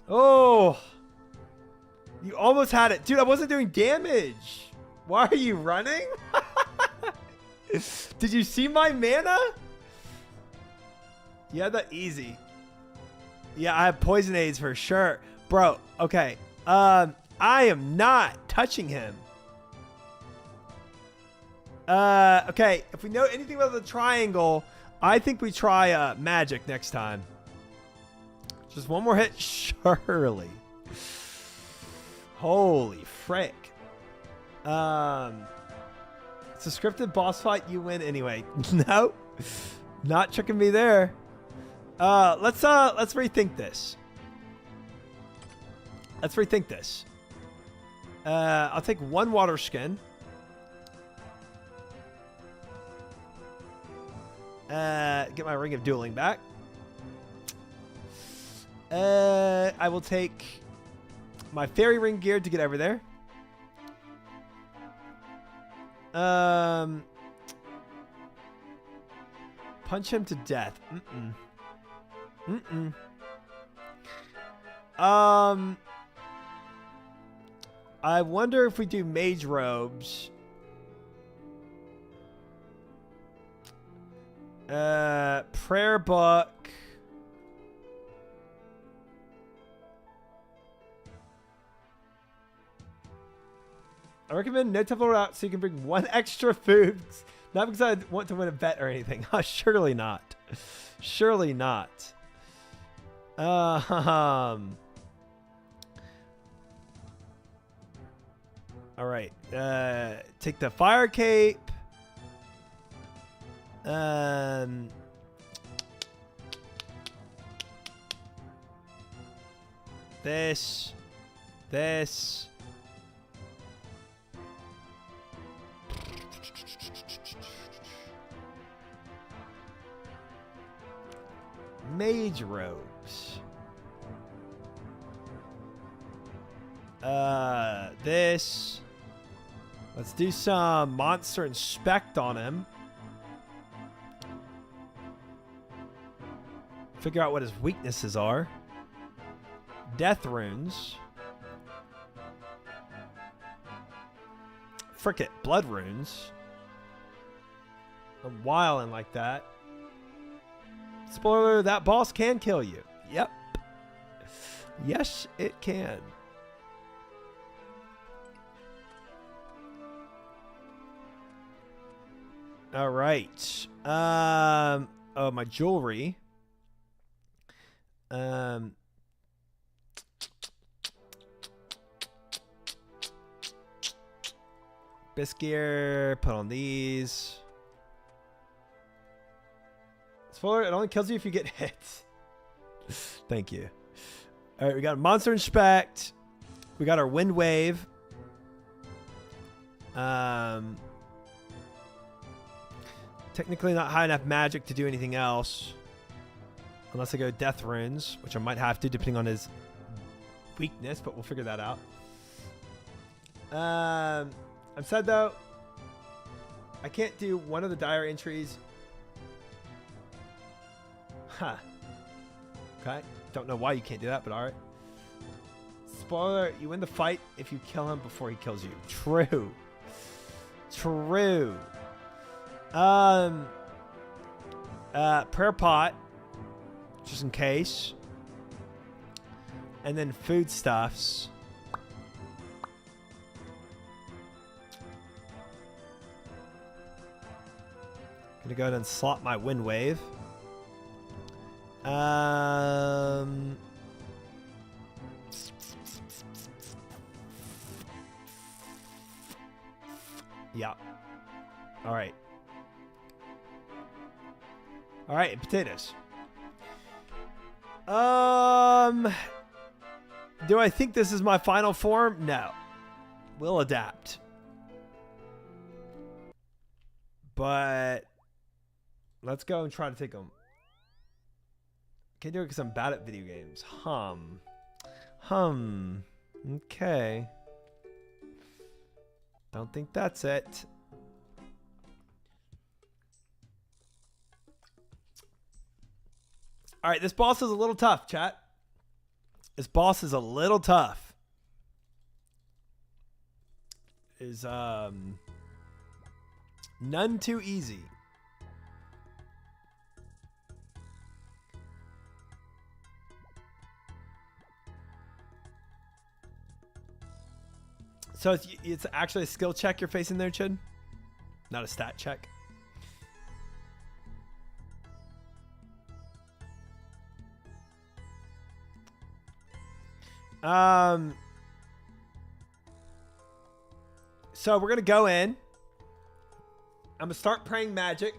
Oh. You almost had it. Dude, I wasn't doing damage. Why are you running? Did you see my mana? You had that easy. Yeah, I have poison aids for sure. Bro, okay. I am not touching him. Okay, if we know anything about the triangle, I think we try magic next time. Just one more hit, surely. Holy frick. It's a scripted boss fight, you win anyway. No, not tricking me there. Let's rethink this. Let's rethink this. I'll take one water skin. Get my ring of dueling back. I will take my fairy ring gear to get over there. Punch him to death. I wonder if we do mage robes. Prayer book. I recommend no temple route so you can bring one extra food. Not because I want to win a bet or anything. Surely not. Surely not. All right. Take the fire cape. This. Mage robes. This. Let's do some monster inspect on him. Figure out what his weaknesses are. Death runes. Frick it, blood runes. I'm wilding like that. Spoiler, that boss can kill you. Yep. Yes, it can. All right. Oh, my jewelry. Bisgear, put on these. Spoiler, it only kills you if you get hit. Thank you. All right, we got a monster inspect. We got our wind wave. Technically not high enough magic to do anything else. Unless I go death runes, which I might have to depending on his weakness, but we'll figure that out. I'm sad though. I can't do one of the dire entries. Huh. Okay. Don't know why you can't do that, but alright. Spoiler, you win the fight if you kill him before he kills you. True. True. Prayer pot. Just in case. And then foodstuffs. Gonna go ahead and slot my wind wave. Yeah. All right. All right, potatoes. Do I think this is my final form? No. We'll adapt. But let's go and try to take them. Can't do it because I'm bad at video games. Okay. Don't think that's it. All right, this boss is a little tough, chat. This boss is a little tough. Is none too easy. So it's actually a skill check you're facing there, Chid? Not a stat check. So we're gonna go in. I'm gonna start praying magic.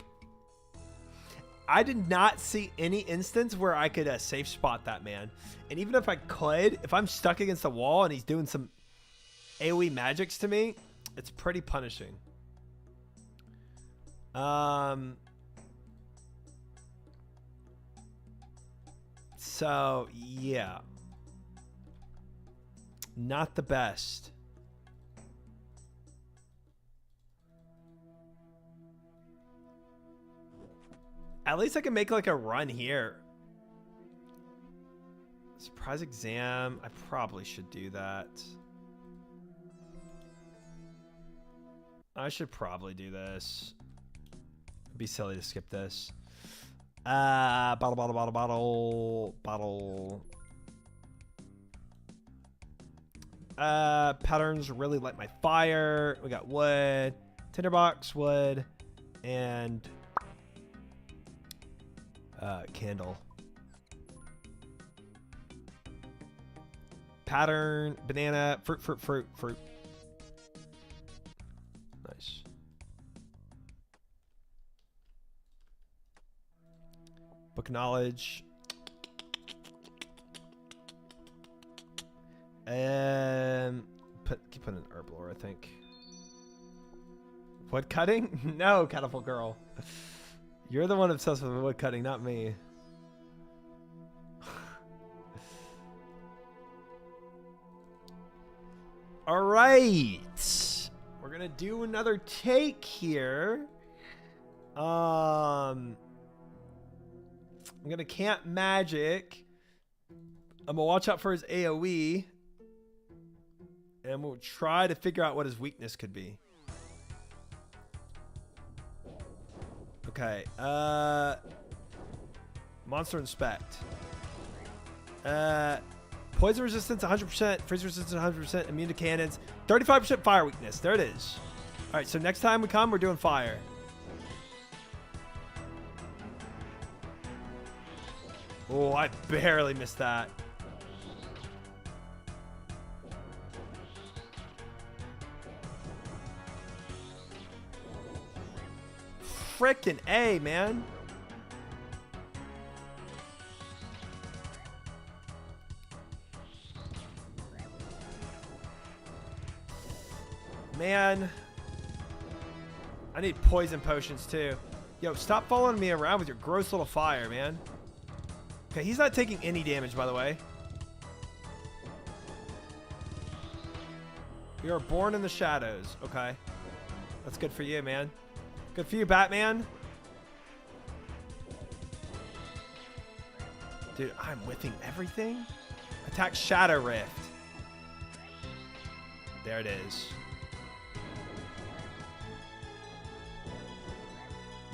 I did not see any instance where I could safe spot that man. And even if I could, if I'm stuck against the wall and he's doing some AoE magics to me, it's pretty punishing. So yeah, not the best. At least I can make like a run here. Surprise exam. I probably should do that. I should probably do this. It'd be silly to skip this. Bottle. Patterns really light my fire. We got wood, tinderbox, wood, and candle. Pattern, banana, fruit. Nice. Book knowledge. Keep putting an herb lore, I think. Wood cutting? No, Catapult Girl. You're the one obsessed with wood cutting, not me. All right. We're going to do another take here. I'm going to camp magic. I'm going to watch out for his AoE. And we'll try to figure out what his weakness could be. Okay. Monster Inspect. Poison resistance 100%. Freeze resistance 100%. Immune to cannons. 35% fire weakness. There it is. All right. So next time we come, we're doing fire. Oh, I barely missed that. Frickin' A, man. Man. I need poison potions too. Yo, stop following me around with your gross little fire, man. Okay, he's not taking any damage, by the way. You are born in the shadows. Okay. That's good for you, man. Good for you, Batman. Dude, I'm whiffing everything. Attack Shadow Rift. There it is.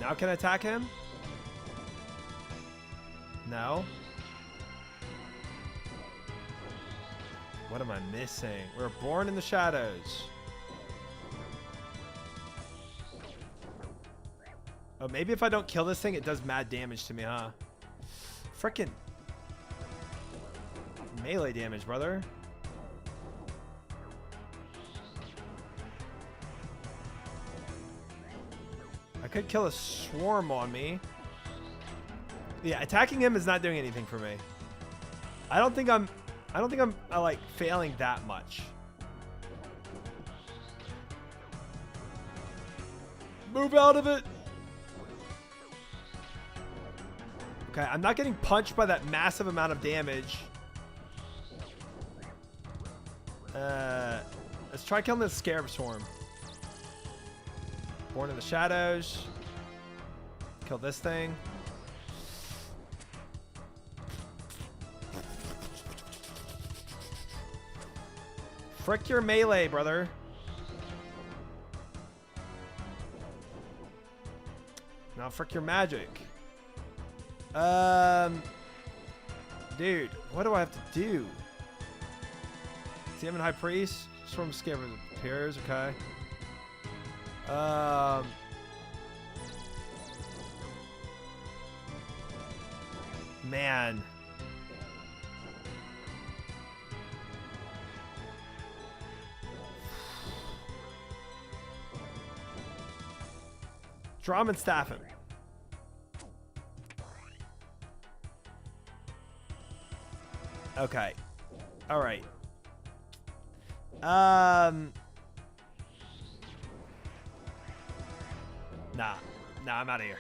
Now can I attack him? No. What am I missing? We're born in the shadows. Oh, maybe if I don't kill this thing, it does mad damage to me, huh? Frickin' melee damage, brother. I could kill a swarm on me. Yeah, attacking him is not doing anything for me. I don't think I'm like failing that much. Move out of it. Okay, I'm not getting punched by that massive amount of damage. Let's try killing this Scarab Swarm. Born in the Shadows. Kill this thing. Frick your melee, brother. Now frick your magic. Dude, what do I have to do? Demon High Priest. Storm Scabbard appears, okay. Man. Drum and staff him. Okay. All right. Nah, I'm out of here.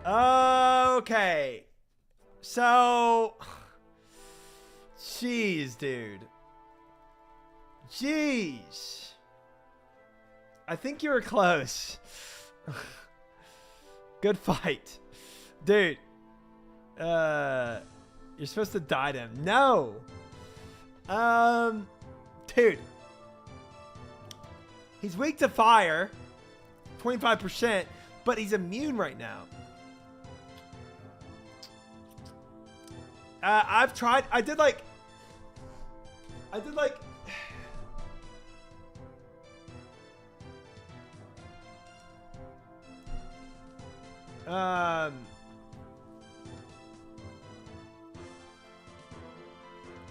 Okay. So, jeez, dude. Jeez. I think you were close. Good fight. Dude. You're supposed to die to him. No. Dude. He's weak to fire. 25%, but he's immune right now. I've tried. I did like.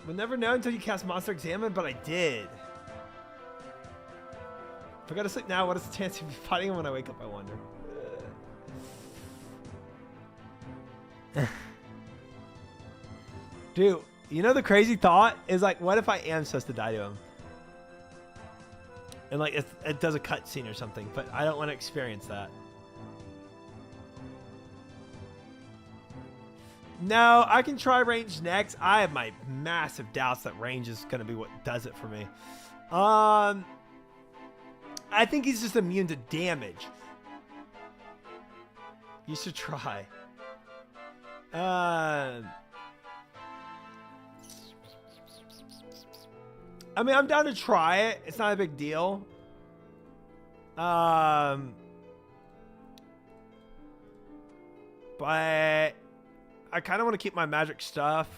We'll never know until you cast Monster Examine, but I did. If I go to sleep now, what is the chance of me fighting him when I wake up, I wonder. Dude, you know the crazy thought is like, what if I am supposed to die to him? And like, it does a cutscene or something, but I don't want to experience that. No, I can try range next. I have my massive doubts that range is going to be what does it for me. I think he's just immune to damage. You should try. I mean, I'm down to try it. It's not a big deal. But I kind of want to keep my magic stuff.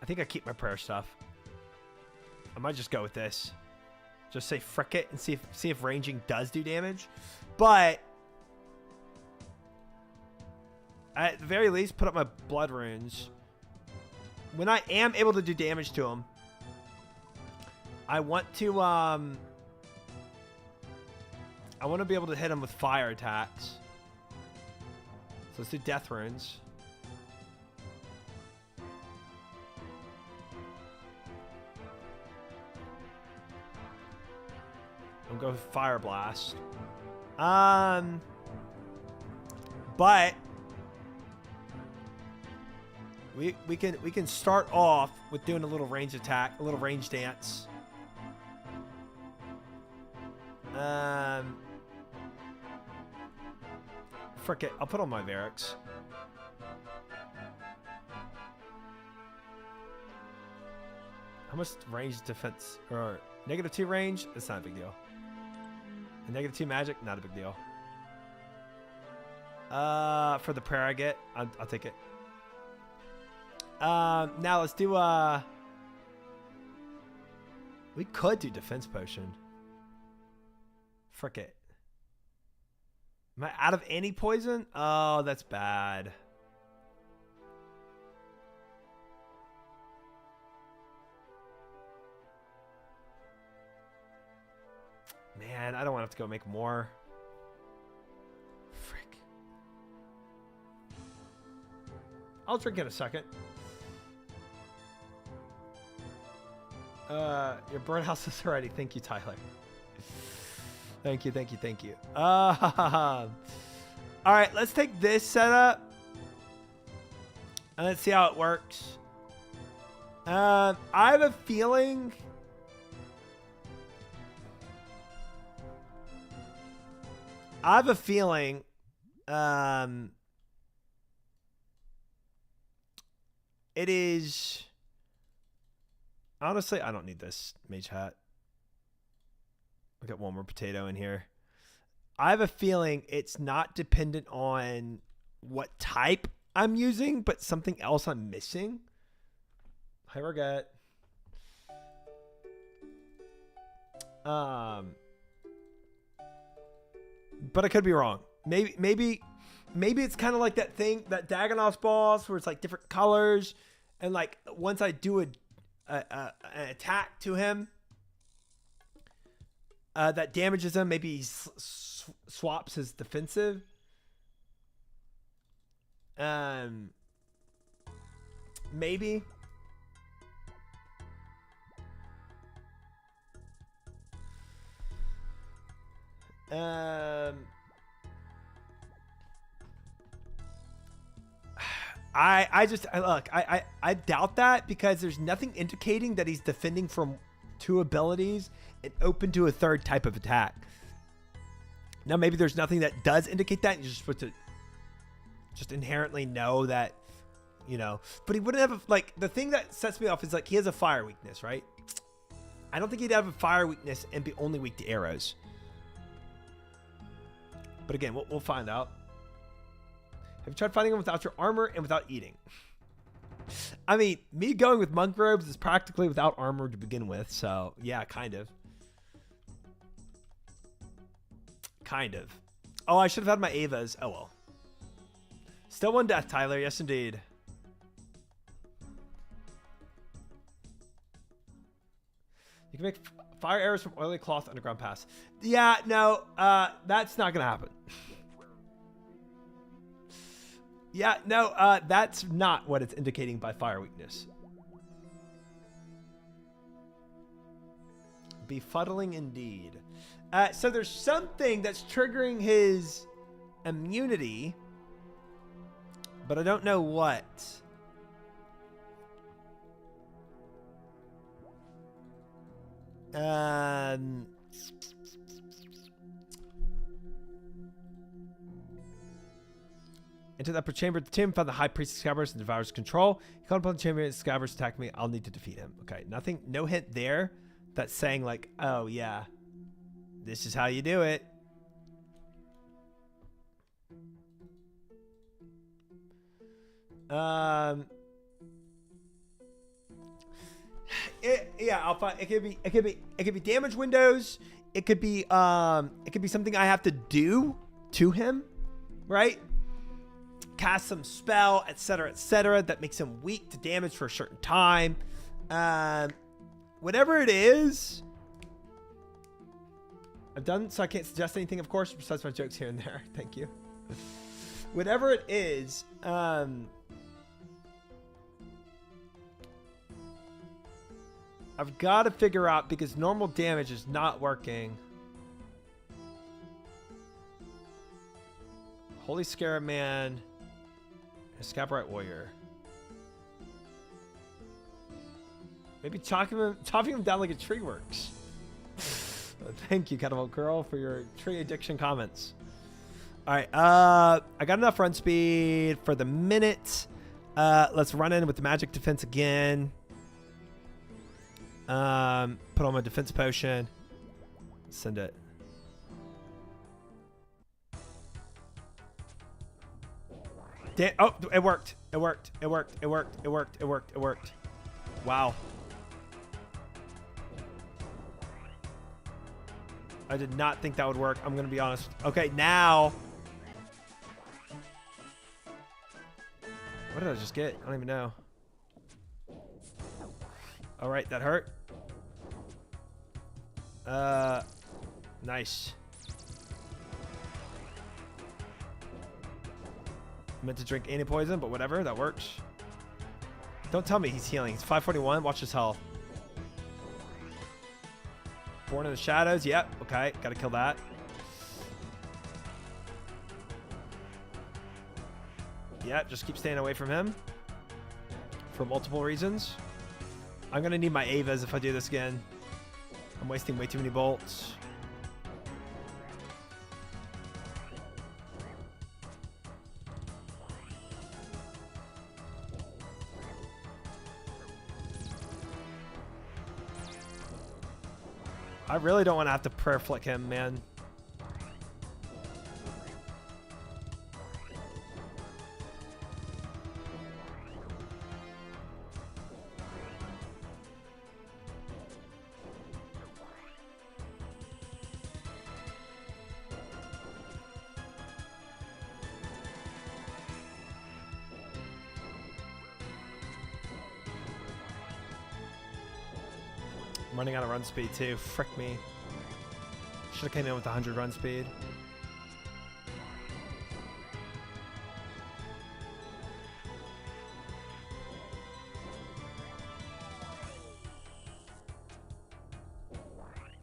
I think I keep my prayer stuff. I might just go with this. Just say frick it and see if ranging does do damage. But at the very least, put up my blood runes. When I am able to do damage to him, I want to be able to hit him with fire attacks. So let's do death runes. I'm going with fire blast. But we can start off with doing a little range attack, a little range dance. Frick it, I'll put on my Varix. How much range defense or -2 range? It's not a big deal. And -2 magic, not a big deal. For the prayer I get, I'll take it. Now let's do we could do defense potion. Frick it. Am I out of any poison? Oh, that's bad. Man, I don't want to have to go make more. Frick. I'll drink in a second. Your birdhouse is already. Thank you, Tyler. Thank you, thank you, thank you. All right, let's take this setup. And let's see how it works. I have a feeling... it is... Honestly, I don't need this mage hat. I've got one more potato in here. I have a feeling it's not dependent on what type I'm using, but something else I'm missing. I forget. But I could be wrong. Maybe it's kind of like that thing, that Dagonoff's boss, where it's like different colors, and like once I do an attack to him that damages him, maybe he swaps his defensive. Maybe. I doubt that, because there's nothing indicating that he's defending from 2 abilities and open to a 3rd type of attack. Now maybe there's nothing that does indicate that. You're just supposed to just inherently know that, you know. But he wouldn't have like, the thing that sets me off is like he has a fire weakness, right? I don't think he'd have a fire weakness and be only weak to arrows. But again, we'll find out. Have you tried fighting him without your armor and without eating? I mean, me going with monk robes is practically without armor to begin with. So, yeah, kind of. Kind of. Oh, I should have had my Avas. Oh, well. Still 1 death, Tyler. Yes, indeed. You can make fire arrows from oily cloth underground pass. Yeah, no, that's not going to happen. Yeah, no, that's not what it's indicating by fire weakness. Befuddling indeed. So there's something that's triggering his immunity, but I don't know what. Into the upper chamber of the tomb, found the high priest of Scabbers and devours control. He called upon the chamber and Scabbers attacked me. I'll need to defeat him. Okay, nothing, no hint there that's saying like, oh yeah, this is how you do it. Yeah, I'll find. It could be damage windows. It could be something I have to do to him, right? Cast some spell, etc., that makes him weak to damage for a certain time. Whatever it is, I've done, so I can't suggest anything, of course, besides my jokes here and there. Thank you. Whatever it is, I've got to figure out, because normal damage is not working. Holy Scarab Man. Scabrite Warrior. Maybe chopping him down like a tree works. Thank you, Catapult Girl, for your tree addiction comments. All right, I got enough run speed for the minute. Let's run in with the magic defense again. Put on my defense potion. Send it. Oh, it worked. It worked. It worked. It worked. It worked. It worked. It worked. Wow. I did not think that would work. I'm going to be honest. Okay, now. What did I just get? I don't even know. All right, that hurt. Nice. Meant to drink anti-poison, but whatever, that works. Don't tell me he's healing. He's 541. Watch his health. Born in the shadows. Yep. Okay. Gotta kill that. Yeah, just keep staying away from him. For multiple reasons. I'm going to need my Avas if I do this again. I'm wasting way too many bolts. I really don't want to have to prayer flick him, man. I'm running out of run speed too. Frick me. Should have came in with 100 run speed.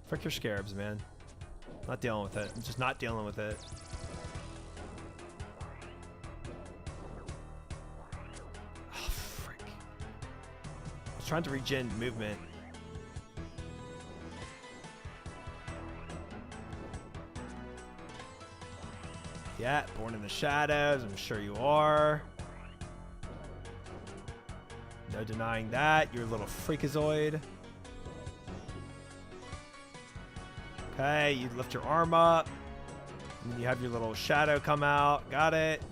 Frick your scarabs, man. Not dealing with it. I'm just not dealing with it. Oh, frick. I was trying to regen movement. Yeah, born in the shadows. I'm sure you are. No denying that. You're a little freakazoid. Okay, you lift your arm up. And then you have your little shadow come out. Got it.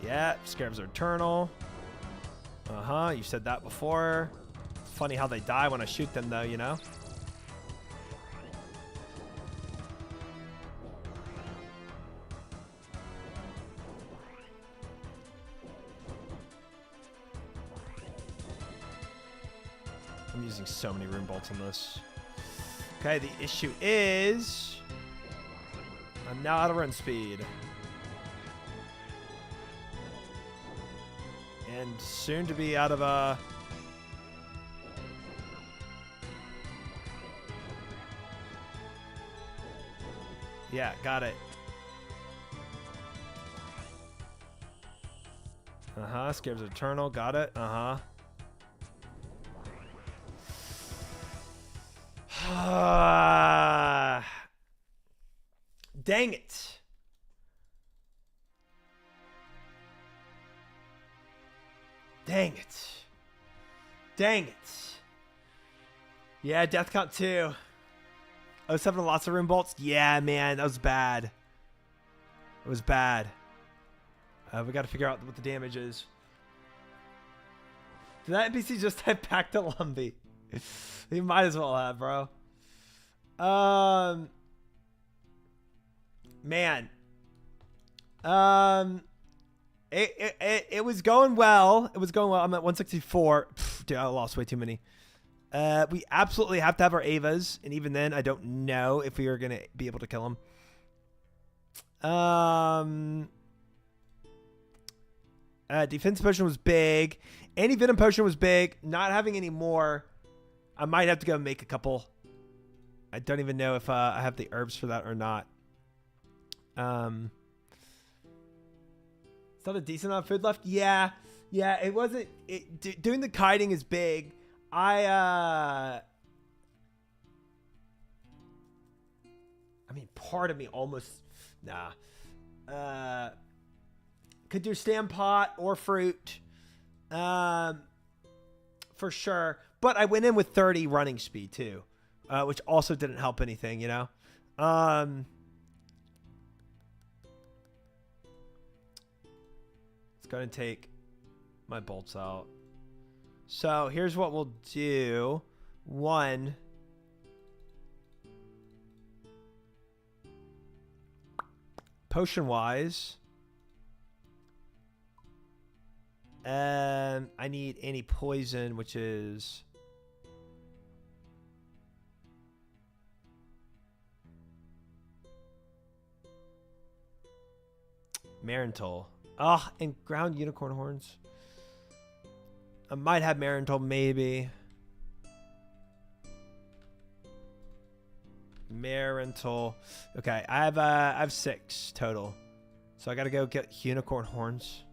Yeah, scarabs are eternal. Uh-huh, you said that before. Funny how they die when I shoot them, though, you know? I'm using so many rune bolts on this. Okay, the issue is I'm now out of run speed. And soon to be out of yeah, got it. Uh-huh, Scares Eternal, got it. Uh-huh. Dang it. Dang it. Dang it. Yeah, death count 2. 07 lots of rune bolts. Yeah, man, that was bad. It was bad. We got to figure out what the damage is. Did that NPC just type back to Lumbee? He might as well have, bro. Man. It was going well. It was going well. I'm at 164. Pff, dude, I lost way too many. We absolutely have to have our Avas, and even then, I don't know if we are gonna be able to kill him. Defense potion was big. Anti-venom potion was big. Not having any more, I might have to go make a couple. I don't even know if I have the herbs for that or not. Is that a decent amount of food left? Yeah. Yeah, it wasn't. Doing the kiting is big. I mean, part of me almost, could do stand pot or fruit, for sure. But I went in with 30 running speed too, which also didn't help anything, you know. Let's go and take my bolts out. So here's what we'll do. One, potion wise, I need any poison, which is Marintol. Ah, and ground unicorn horns. I might have Marintol, maybe. Mare rental. Okay, I have 6 total. So I gotta go get unicorn horns.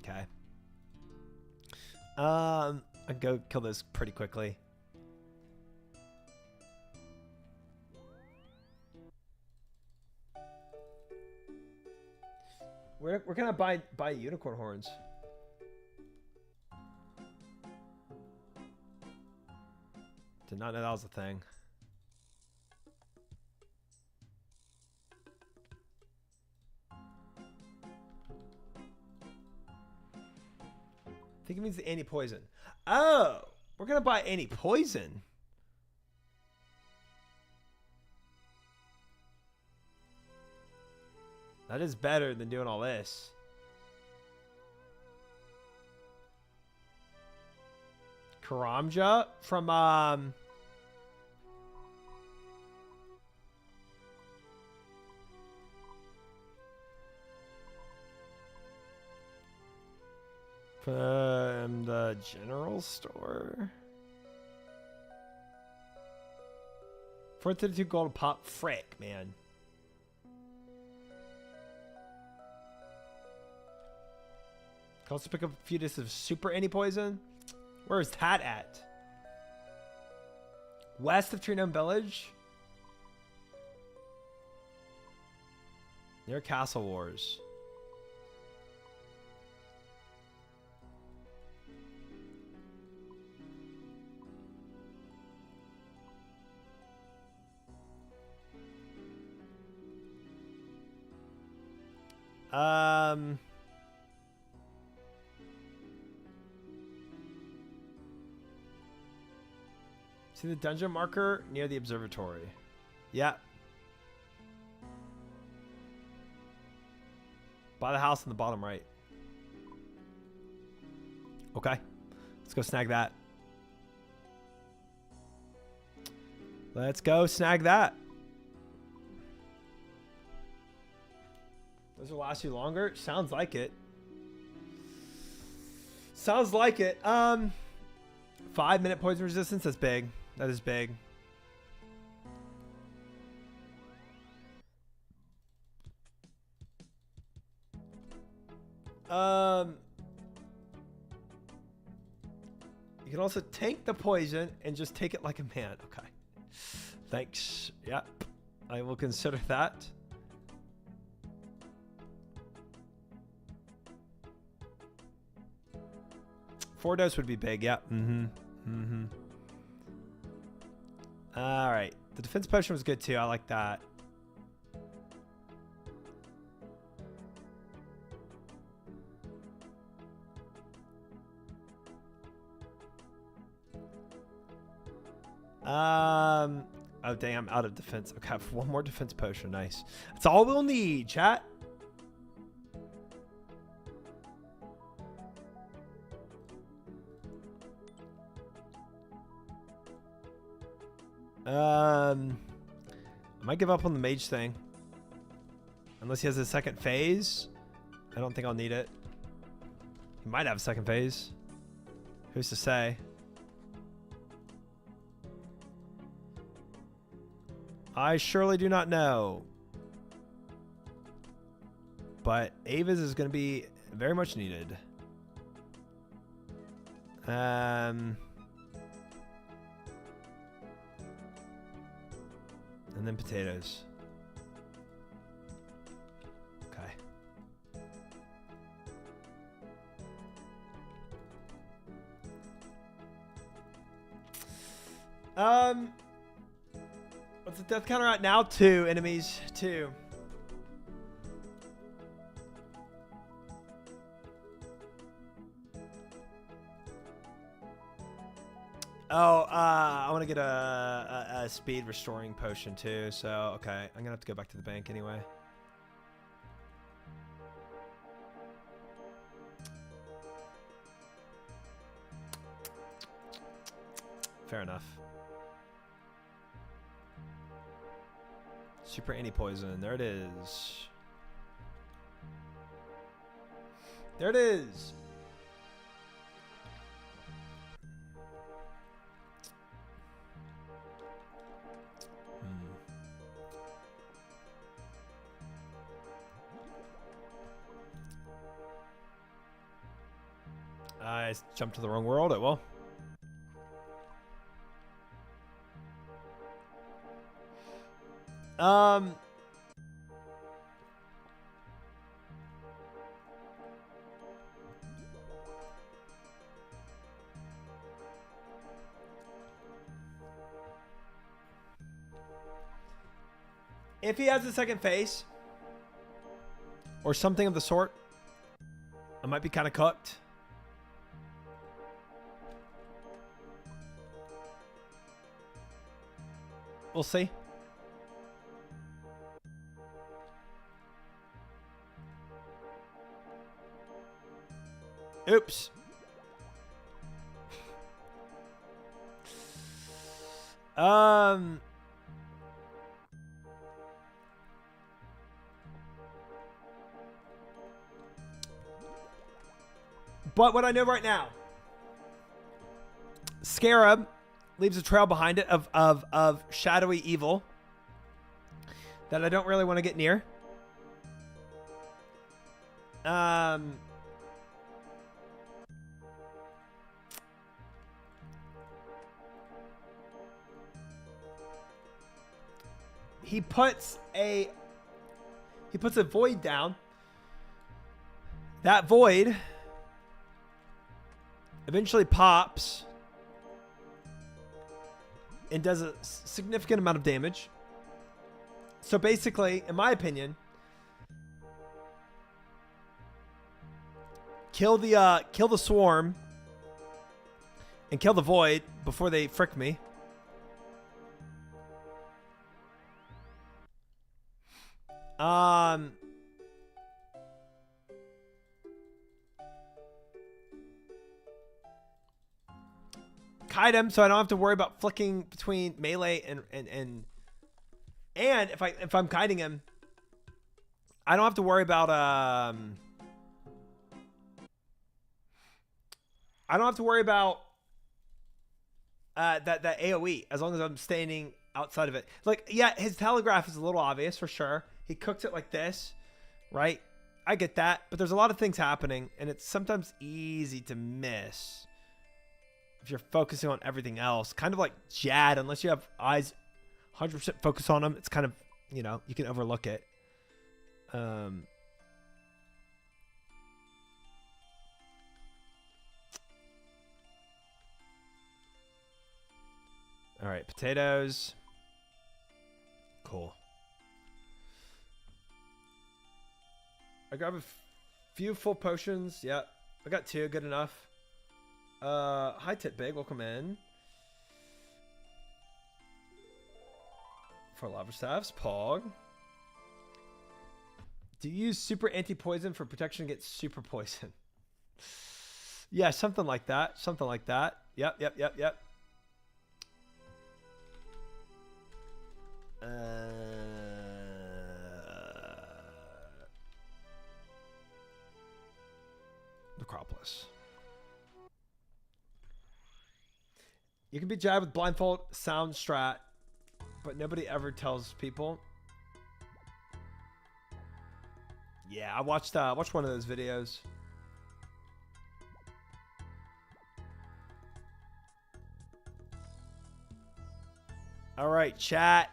Okay. I can go kill this pretty quickly. We're gonna buy unicorn horns. Did not know that was a thing. I think it means the anti-poison. Oh, we're gonna buy anti-poison. That is better than doing all this. Karamja from the general store. 432 gold pop. Frick, man. Can also pick up a few discs of super anti-poison. Where is that at? West of Tree Gnome Village? Near Castle Wars. See the dungeon marker near the observatory. Yeah. By the house in the bottom right. Okay. Let's go snag that. Let's go snag that. Those will last you longer? Sounds like it. Sounds like it. 5-minute poison resistance. That's big. That is big. You can also take the poison and just take it like a man. Okay. Thanks. Yep. I will consider that. Four dose would be big. Yep. All right. The defense potion was good too. I like that. Oh dang, I'm out of defense. Okay, I have one more defense potion. Nice. That's all we'll need, chat. I might give up on the mage thing. Unless he has a second phase. I don't think I'll need it. He might have a second phase. Who's to say? I surely do not know. But Ava's is going to be very much needed. And then potatoes. Okay. What's the death counter at now? 2 enemies. 2. Oh, I want to get a speed restoring potion too. So, okay. I'm going to have to go back to the bank anyway. Fair enough. Super anti-poison. There it is. There it is. I jumped to the wrong world. It will. If he has a second face or something of the sort, I might be kind of cooked. We'll see. Oops. But what I know right now, Scarab leaves a trail behind it of shadowy evil that I don't really want to get near. He puts a void down. That void eventually pops and does a significant amount of damage. So basically, in my opinion, kill the swarm and kill the void before they frick me. Kite him so I don't have to worry about flicking between melee and if I'm kiting him, I don't have to worry about that AoE as long as I'm standing outside of it. Like, yeah, his telegraph is a little obvious for sure. He cooks it like this, right? I get that, but there's a lot of things happening, and it's sometimes easy to miss if you're focusing on everything else. Kind of like Jad, unless you have eyes 100% focus on him, it's kind of, you know, you can overlook it. All right, potatoes. Cool. I grab a few full potions. Yeah, I got 2. Good enough. Hi, Tit Big. Welcome in. 4 lava staffs. Pog. Do you use super anti-poison for protection against super poison? Yeah, something like that. Something like that. Yep. Necropolis. You can be jabbed with blindfold sound strat, but nobody ever tells people. Yeah, I watched one of those videos. All right, chat.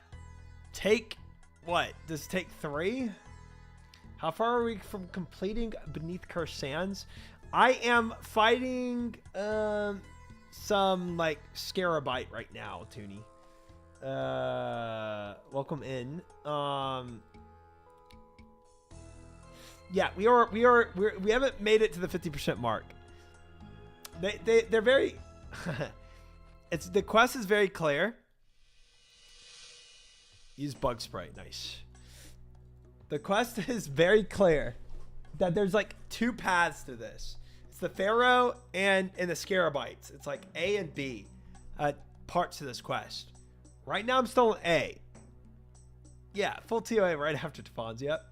Take what? Does it take 3? How far are we from completing Beneath Cursed Sands? I am fighting some like Scarabite right now, Toonie. Welcome in. Yeah, we haven't made it to the 50% mark. They're very the quest is very clear. Use bug spray. Nice. The quest is very clear that there's like 2 paths to this. It's the Pharaoh and the Scarabites. It's like A and B parts to this quest. Right now I'm still in A. Yeah, full TOA right after Tafons. Yep.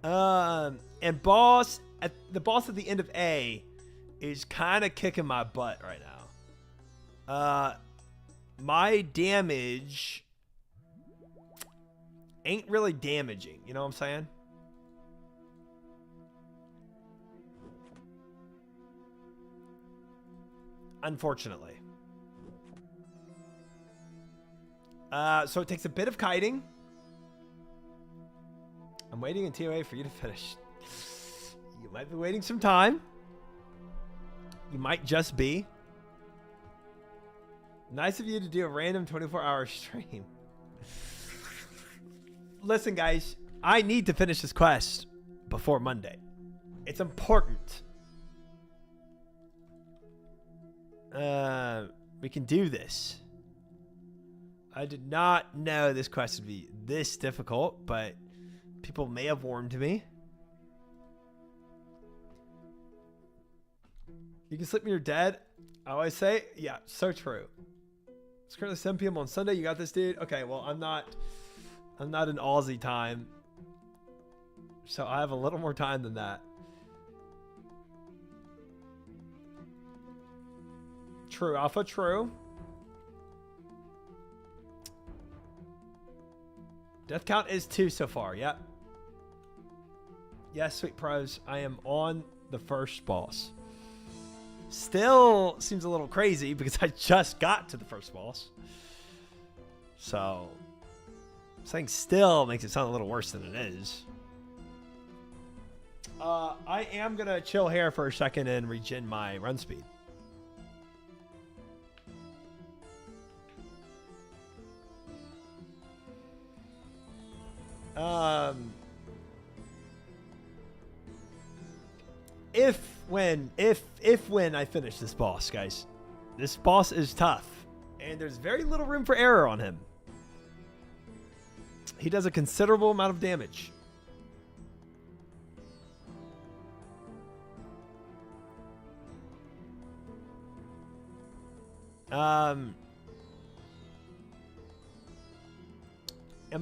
And the boss at the end of A is kind of kicking my butt right now. My damage ain't really damaging, you know what I'm saying? Unfortunately. So it takes a bit of kiting. I'm waiting in TOA for you to finish. You might be waiting some time. You might just be. Nice of you to do a random 24-hour stream. Listen, guys, I need to finish this quest before Monday. It's important. We can do this. I did not know this quest would be this difficult, but people may have warned me. You can sleep when you're dead. I always say, yeah, so true. It's currently 7 p.m. on Sunday. You got this, dude? Okay, well, I'm not in Aussie time. So I have a little more time than that. True, Alpha, true. Death count is 2 so far, yep. Yes, sweet pros. I am on the first boss. Still seems a little crazy because I just got to the first boss. So, saying still makes it sound a little worse than it is. I am going to chill here for a second and regen my run speed. If when I finish this boss, guys, this boss is tough and there's very little room for error on him. He does a considerable amount of damage. And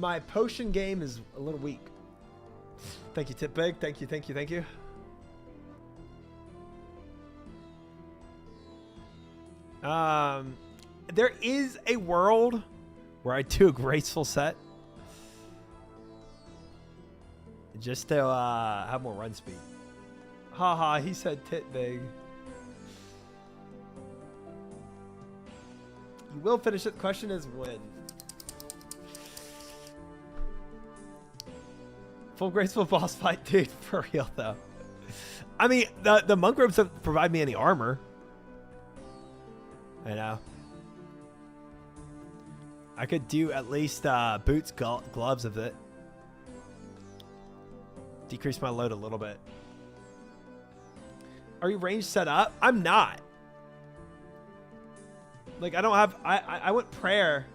my potion game is a little weak. Thank you, Tip Big. Thank you, thank you, thank you. There is a world where I do a graceful set just to have more run speed. Haha, he said tit big. You will finish it. The question is when. Full graceful boss fight, dude, for real though. I mean, the monk robes don't provide me any armor. I know. I could do at least boots, gloves of it. Decrease my load a little bit. Are you range set up? I'm not. Like, I don't have... I went prayer.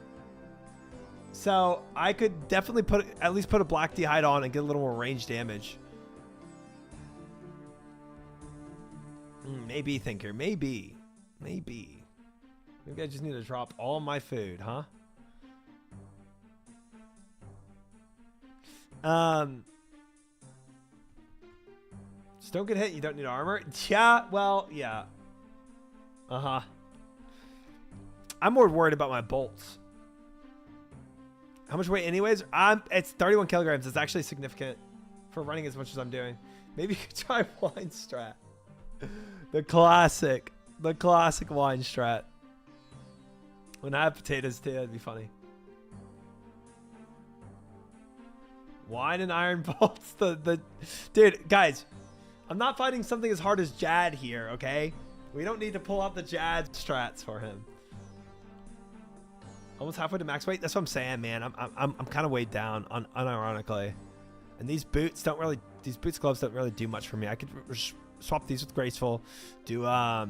So, I could definitely at least put a black D-hide on and get a little more range damage. Maybe, Thinker. Maybe. Maybe I just need to drop all my food, huh? Just don't get hit. You don't need armor. Yeah, well, yeah. Uh-huh. I'm more worried about my bolts. How much weight anyways? It's 31 kilograms. It's actually significant for running as much as I'm doing. Maybe you could try wine strat. The classic wine strat. When I have potatoes too, that'd be funny. Wine and iron bolts. Dude, guys, I'm not fighting something as hard as Jad here, okay? We don't need to pull out the Jad strats for him. Almost halfway to max weight. That's what I'm saying, man. I'm kind of weighed down, unironically. And these boots gloves don't really do much for me. I could swap these with graceful. Do a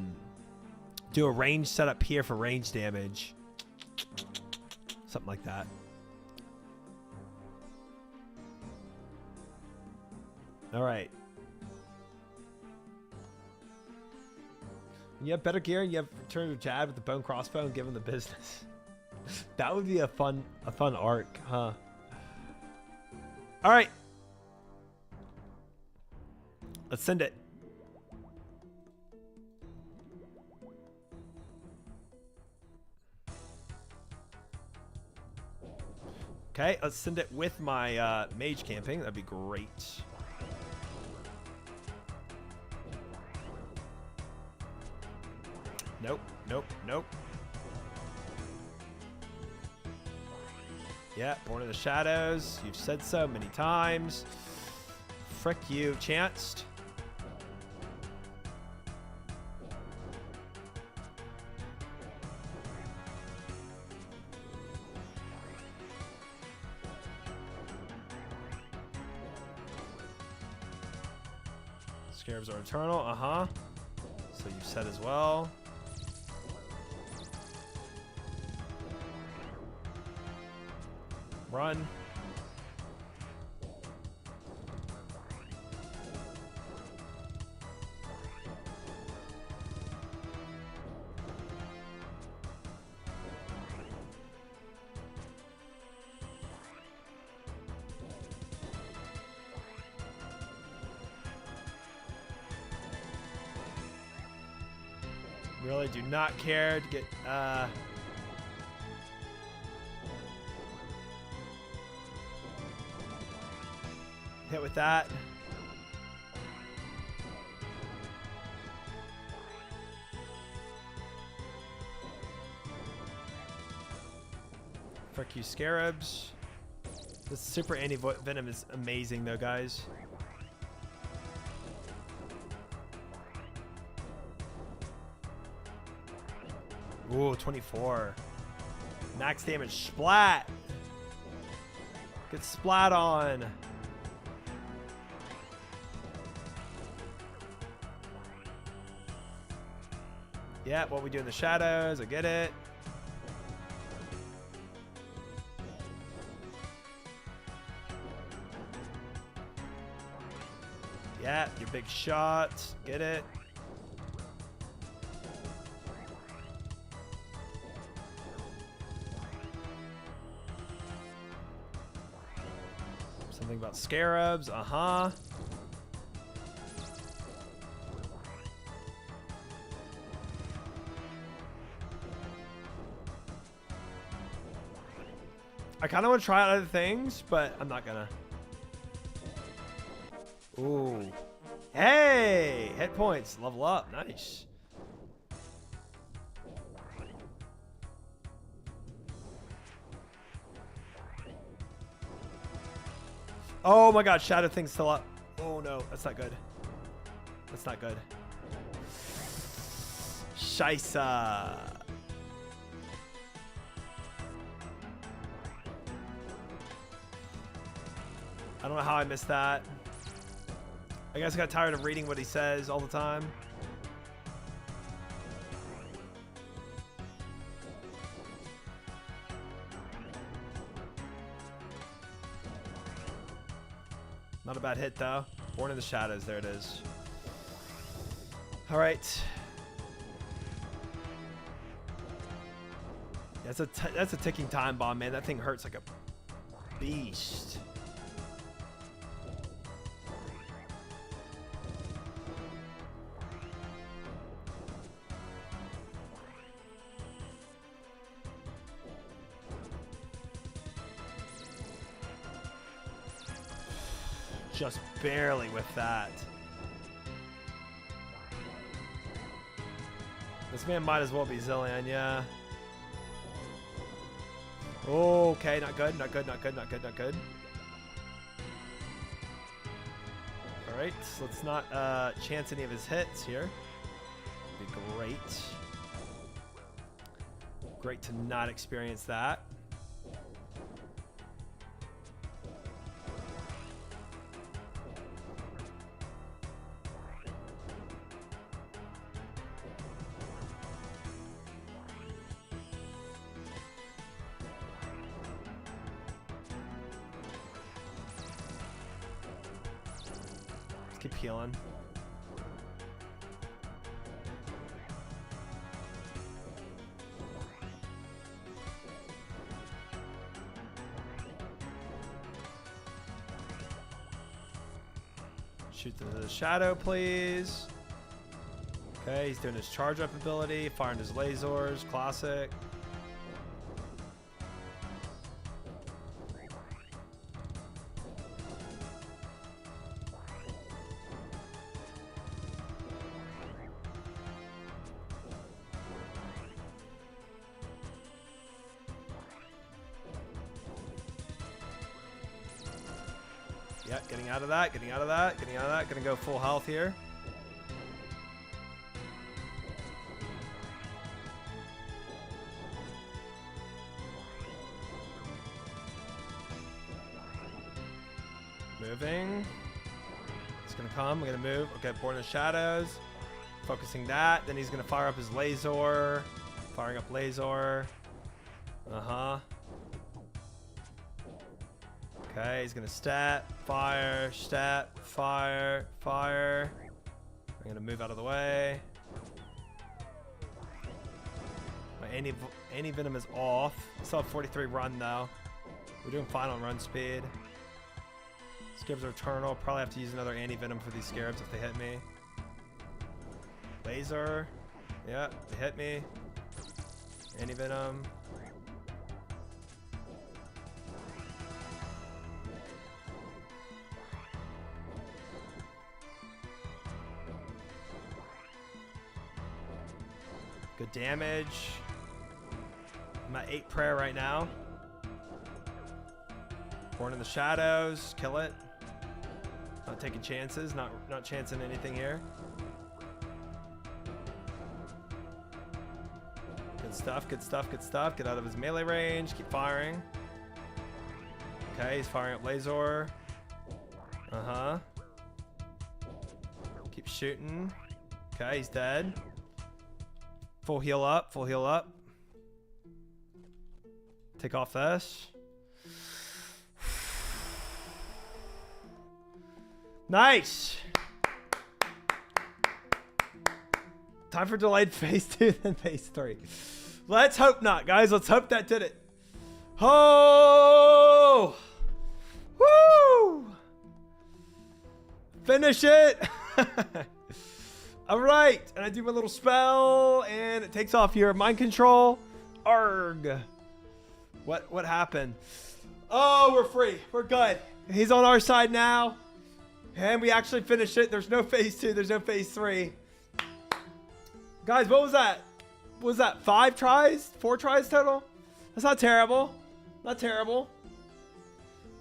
range setup here for range damage. Something like that. All right. When you have better gear and you have return to Jad with the bone crossbow and give him the business. That would be a fun arc, huh? All right. Let's send it. Okay, let's send it with my mage camping. That'd be great. Nope, nope, nope. Yeah, Born in the Shadows. You've said so many times. Frick you, chanced. Scarabs are eternal, uh-huh. So you've said as well. Run. Really do not care to get hit with that. Frick you, scarabs. This super anti-venom is amazing though, guys. Ooh, 24. Max damage splat. Get splat on. Yeah, what we do in the shadows, I get it. Yeah, your big shots, get it. Something about scarabs, uh-huh. I kind of want to try out other things, but I'm not gonna. Ooh. Hey! Hit points. Level up. Nice. Oh my god, Shadow Thing's still up. Oh no, that's not good. That's not good. Scheisse. I don't know how I missed that. I guess I got tired of reading what he says all the time. Not a bad hit though. Born in the Shadows, there it is. All right. That's a ticking time bomb, man. That thing hurts like a beast. Just barely with that. This man might as well be Zillion, yeah. Okay, not good, not good, not good, not good, not good. Alright, so let's not chance any of his hits here. Be great. Great to not experience that. Keep healing. Shoot the shadow, please. Okay, he's doing his charge up ability, firing his lasers, classic. Yep, getting out of that, getting out of that, getting out of that. Gonna go full health here. Moving. It's gonna come. We're gonna move. Okay, Born in the Shadows. Focusing that. Then he's gonna fire up his laser. Firing up laser. Uh-huh. Okay, he's gonna step, fire, fire. I'm gonna move out of the way. My anti-venom is off. I still have 43 run though. We're doing fine on run speed. Scarabs are eternal. Probably have to use another anti-venom for these scarabs if they hit me. Laser. Yeah, they hit me. Anti-venom. Good damage. I'm at 8 prayer right now. Born in the Shadows. Kill it. Not taking chances. Not chancing anything here. Good stuff. Good stuff. Good stuff. Get out of his melee range. Keep firing. Okay, he's firing up laser. Uh-huh. Keep shooting. Okay, he's dead. Full heal up, full heal up. Take off this. Nice. Time for delayed phase 2, then phase 3. Let's hope not, guys. Let's hope that did it. Oh! Woo! Finish it. All right, and I do my little spell, and it takes off your mind control. Arg. What happened? Oh, we're free. We're good. He's on our side now, and we actually finished it. There's no phase 2. There's no phase 3. Guys, what was that? What was that 5 tries? 4 tries total? That's not terrible. Not terrible.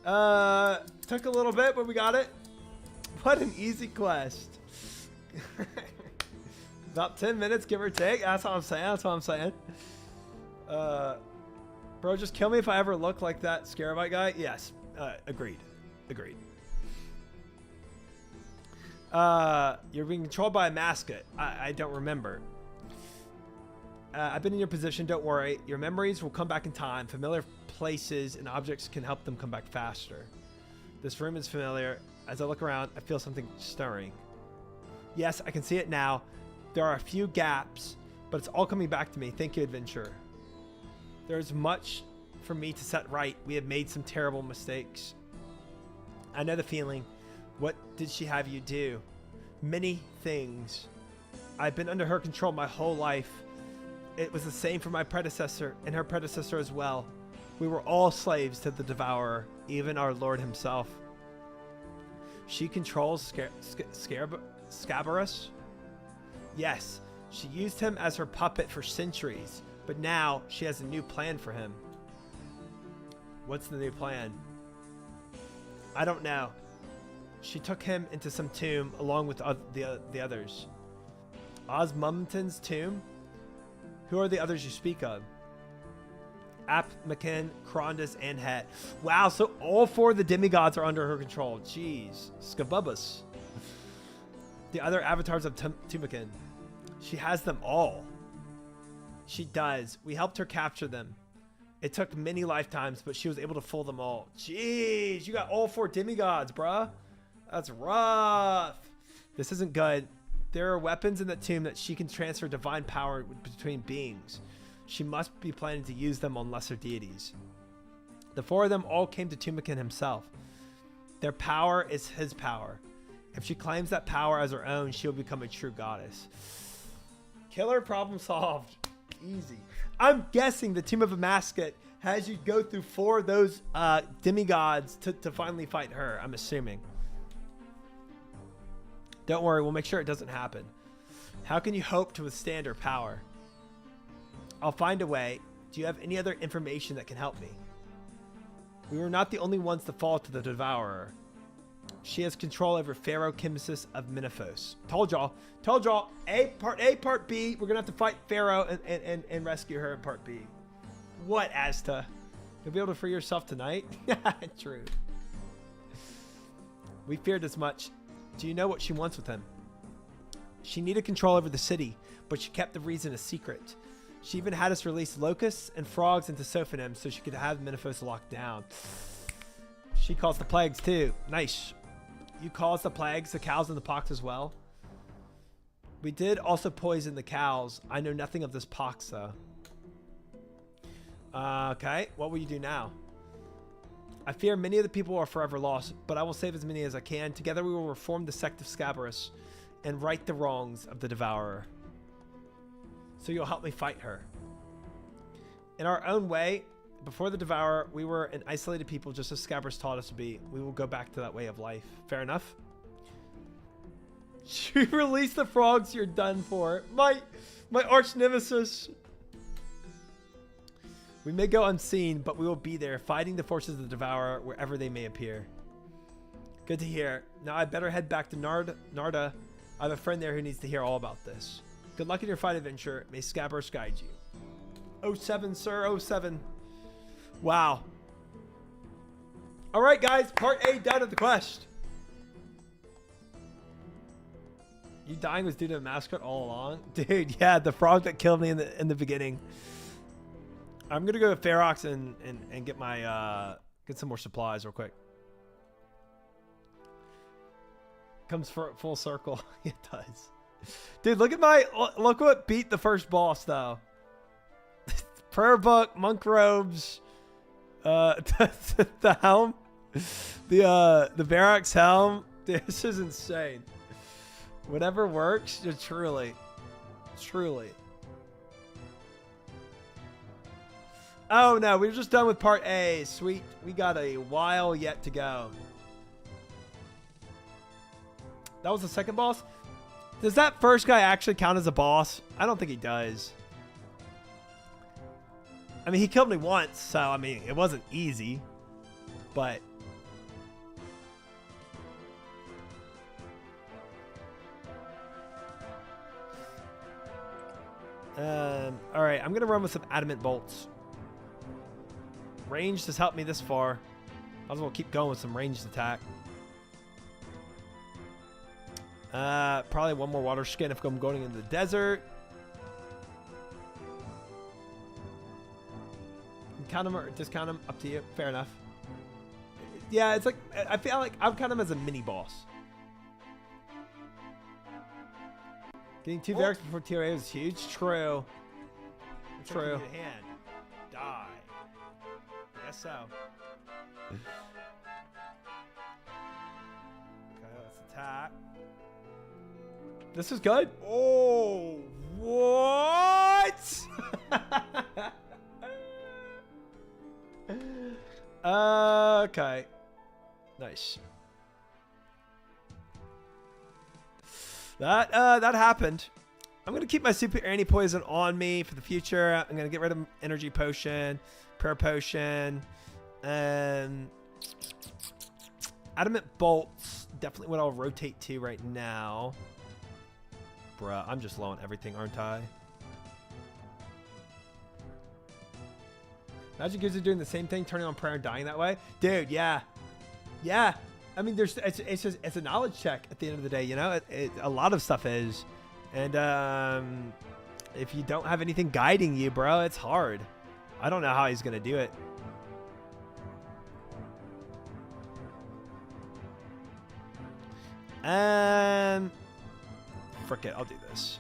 Took a little bit, but we got it. What an easy quest. About 10 minutes, give or take. That's what I'm saying. That's what I'm saying. Bro, just kill me if I ever look like that Scarabite guy. Yes. Agreed. Agreed. You're being controlled by a mascot. I don't remember. I've been in your position. Don't worry. Your memories will come back in time. Familiar places and objects can help them come back faster. This room is familiar. As I look around, I feel something stirring. Yes, I can see it now. There are a few gaps, but it's all coming back to me. Thank you, adventurer. There's much for me to set right. We have made some terrible mistakes. I know the feeling. What did she have you do? Many things. I've been under her control my whole life. It was the same for my predecessor and her predecessor as well. We were all slaves to the devourer, even our Lord himself. She controls Scabarus? Yes, she used him as her puppet for centuries, but now she has a new plan for him. What's the new plan? I don't know. She took him into some tomb along with the others. Osmumten's tomb? Who are the others you speak of? Apmakin, Krondus, and Het. Wow, so all 4 of the demigods are under her control. Jeez. Skabubus. The other avatars of Tumakin. She has them all. She does. We helped her capture them. It took many lifetimes, but she was able to fool them all. Jeez, you got all 4 demigods, bruh. That's rough. This isn't good. There are weapons in the tomb that she can transfer divine power between beings. She must be planning to use them on lesser deities. The 4 of them all came to Tumakin himself. Their power is his power. If she claims that power as her own, she will become a true goddess. Killer, problem solved. Easy. I'm guessing the Tomb of a Mascot has you go through 4 of those demigods to finally fight her. I'm assuming. Don't worry, we'll make sure it doesn't happen. How can you hope to withstand her power? I'll find a way. Do you have any other information that can help me? We were not the only ones to fall to the Devourer. She has control over Pharaoh Kimsis of Menephos. Told y'all. Told y'all. A, part B. We're going to have to fight Pharaoh and rescue her in part B. What, Asta? You'll be able to free yourself tonight? True. We feared as much. Do you know what she wants with him? She needed control over the city, but she kept the reason a secret. She even had us release locusts and frogs into Sophonim so she could have Menephos locked down. She caused the plagues too. Nice. You caused the plagues, the cows, and the pox as well? We did also poison the cows. I know nothing of this pox, though. Okay, what will you do now? I fear many of the people are forever lost, but I will save as many as I can. Together we will reform the sect of Scabarus and right the wrongs of the Devourer. So you'll help me fight her. In our own way, before the Devourer, we were an isolated people just as Scabarus taught us to be. We will go back to that way of life. Fair enough. You release the frogs, you're done for. My arch nemesis. We may go unseen, but we will be there, fighting the forces of the Devourer wherever they may appear. Good to hear. Now I better head back to Narda. I have a friend there who needs to hear all about this. Good luck in your fight adventure. May Scabarus guide you. 07, sir. 07. Wow. All right, guys. Part A done of the quest. You dying was due to a mascot all along? Dude, yeah. The frog that killed me in the beginning. I'm gonna go to Ferox and get my get some more supplies real quick. Comes for full circle. It does. Dude, look what beat the first boss though. Prayer book, monk robes, the helm, the Barracks helm. Dude, this is insane. Whatever works, just truly. Oh no, we were just done with part A. Sweet. We got a while yet to go. That was the second boss? Does that first guy actually count as a boss? I don't think he does. I mean, he killed me once, so I mean, it wasn't easy. But all right, I'm gonna run with some adamant bolts. Range has helped me this far. Might as well keep going with some ranged attack. Probably one more water skin if I'm going into the desert. Count him or discount him, up to you. Fair enough. Yeah, it's like I feel like I'll count him as a mini boss. Getting 2 barracks before TRA was huge. True. True. Hand. Die. Guess so. Okay, let's attack. This is good. Oh, what? Okay. Nice. That happened. I'm gonna keep my super anti-poison on me for the future. I'm gonna get rid of energy potion, prayer potion, and adamant bolts. Definitely what I'll rotate to right now. Bruh, I'm just low on everything, aren't I? Imagine kids are doing the same thing, turning on prayer and dying that way. Dude, yeah. Yeah. I mean, it's a knowledge check at the end of the day, you know? A lot of stuff is. And if you don't have anything guiding you, bro, it's hard. I don't know how he's going to do it. Frick it, I'll do this.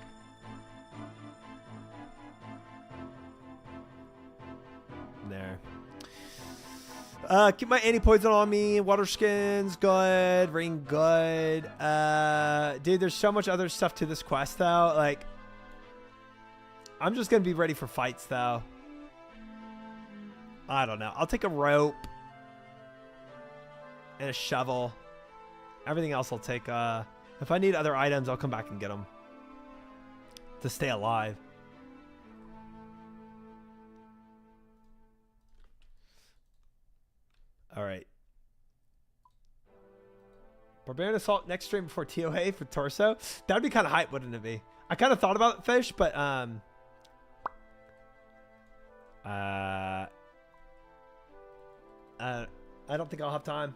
There. Keep my anti-poison on me. Water skins, good. Ring, good. Dude, there's so much other stuff to this quest, though. Like, I'm just going to be ready for fights, though. I don't know. I'll take a rope. And a shovel. Everything else I'll take. If I need other items, I'll come back and get them. To stay alive. All right. Barbarian Assault next stream before TOA for Torso. That'd be kind of hype, wouldn't it be? I kind of thought about it, Fish, but I don't think I'll have time.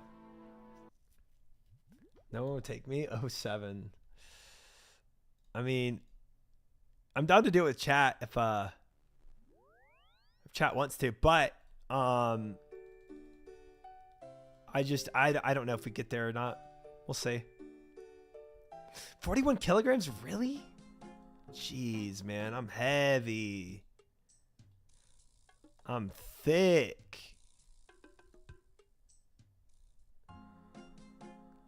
No one would take me. 07. I mean, I'm down to do it with chat if chat wants to, but I don't know if we get there or not. We'll see. 41 kilograms, really? Jeez, man, I'm heavy. I'm thick.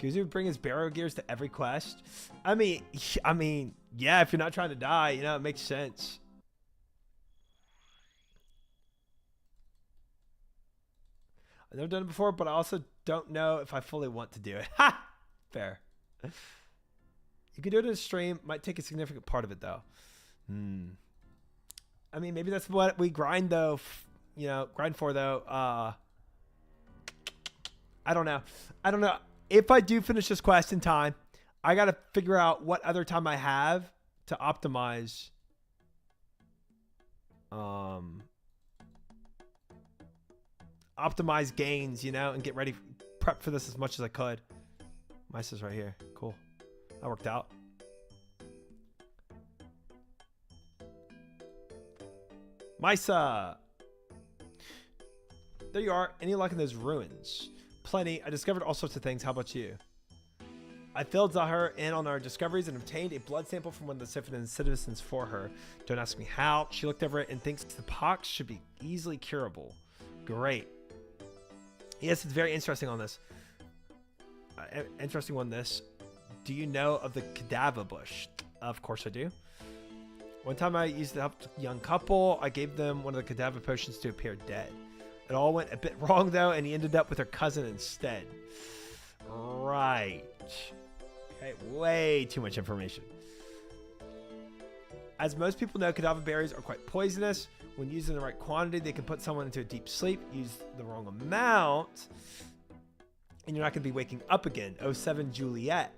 Guzu would bring his barrow gears to every quest. I mean, yeah, if you're not trying to die, you know, it makes sense. I've never done it before, but I also don't know if I fully want to do it. Ha! Fair. You can do it in a stream. Might take a significant part of it, though. I mean, maybe that's what we grind, though. You know, grind for, though. I don't know. I don't know. If I do finish this quest in time, I got to figure out what other time I have to optimize. Optimize gains, you know, and get ready, prep for this as much as I could. Misa's right here. Cool. That worked out. Misa! There you are. Any luck in those ruins? Plenty. I discovered all sorts of things. How about you? I filled Zahir in on our discoveries and obtained a blood sample from one of the Sifan citizens for her. Don't ask me how. She looked over it and thinks the pox should be easily curable. Great. Yes, it's very interesting on this. Interesting on this. Do you know of the cadaver bush? Of course I do. One time I used to help a young couple. I gave them one of the cadaver potions to appear dead. It all went a bit wrong, though, and he ended up with her cousin instead. Right. Okay, way too much information. As most people know, cadaver berries are quite poisonous. When used in the right quantity, they can put someone into a deep sleep. Use the wrong amount, and you're not going to be waking up again. 07 Juliet.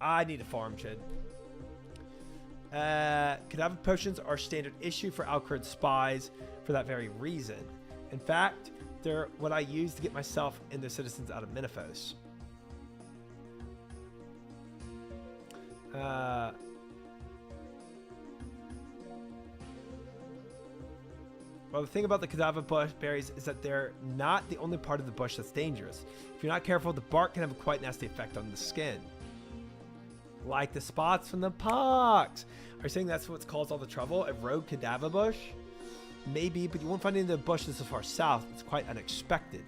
I need a farm, Chid. Cadaver potions are standard issue for Alcrid spies for that very reason. In fact, they're what I use to get myself and the citizens out of Menifos. Well, the thing about the cadaver bush berries is that they're not the only part of the bush that's dangerous. If you're not careful, the bark can have a quite nasty effect on the skin. Like the spots from the pox. Are you saying that's what's caused all the trouble? A rogue cadaver bush? Maybe, but you won't find any of the bushes so far south. It's quite unexpected.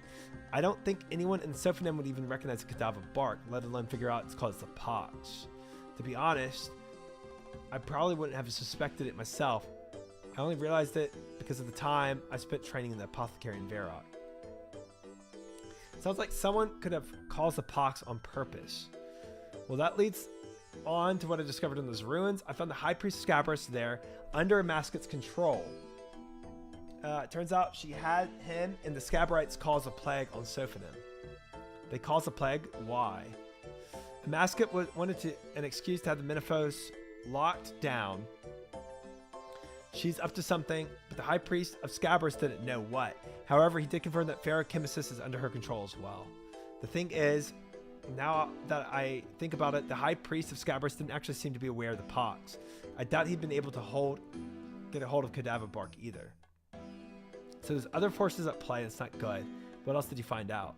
I don't think anyone in Sophonim would even recognize the cadaver bark, let alone figure out it's caused the pox. To be honest, I probably wouldn't have suspected it myself. I only realized it because of the time I spent training in the apothecary in Varrock. Sounds like someone could have caused the pox on purpose. Well, that leads on to what I discovered in those ruins. I found the High Priest Scabrous there under a Masket's control. It turns out she had him and the Scabarites cause a plague on Sophonim. They caused a plague? Why? The Masket wanted an excuse to have the Menifos locked down. She's up to something, but the High Priest of Scabrous didn't know what. However, he did confirm that Pharaoh-Chemesis is under her control as well. The thing is, now that I think about it, the High Priest of Scabrous didn't actually seem to be aware of the pox. I doubt he'd been able to get a hold of cadaver bark either. So there's other forces at play, and it's not good. What else did you find out?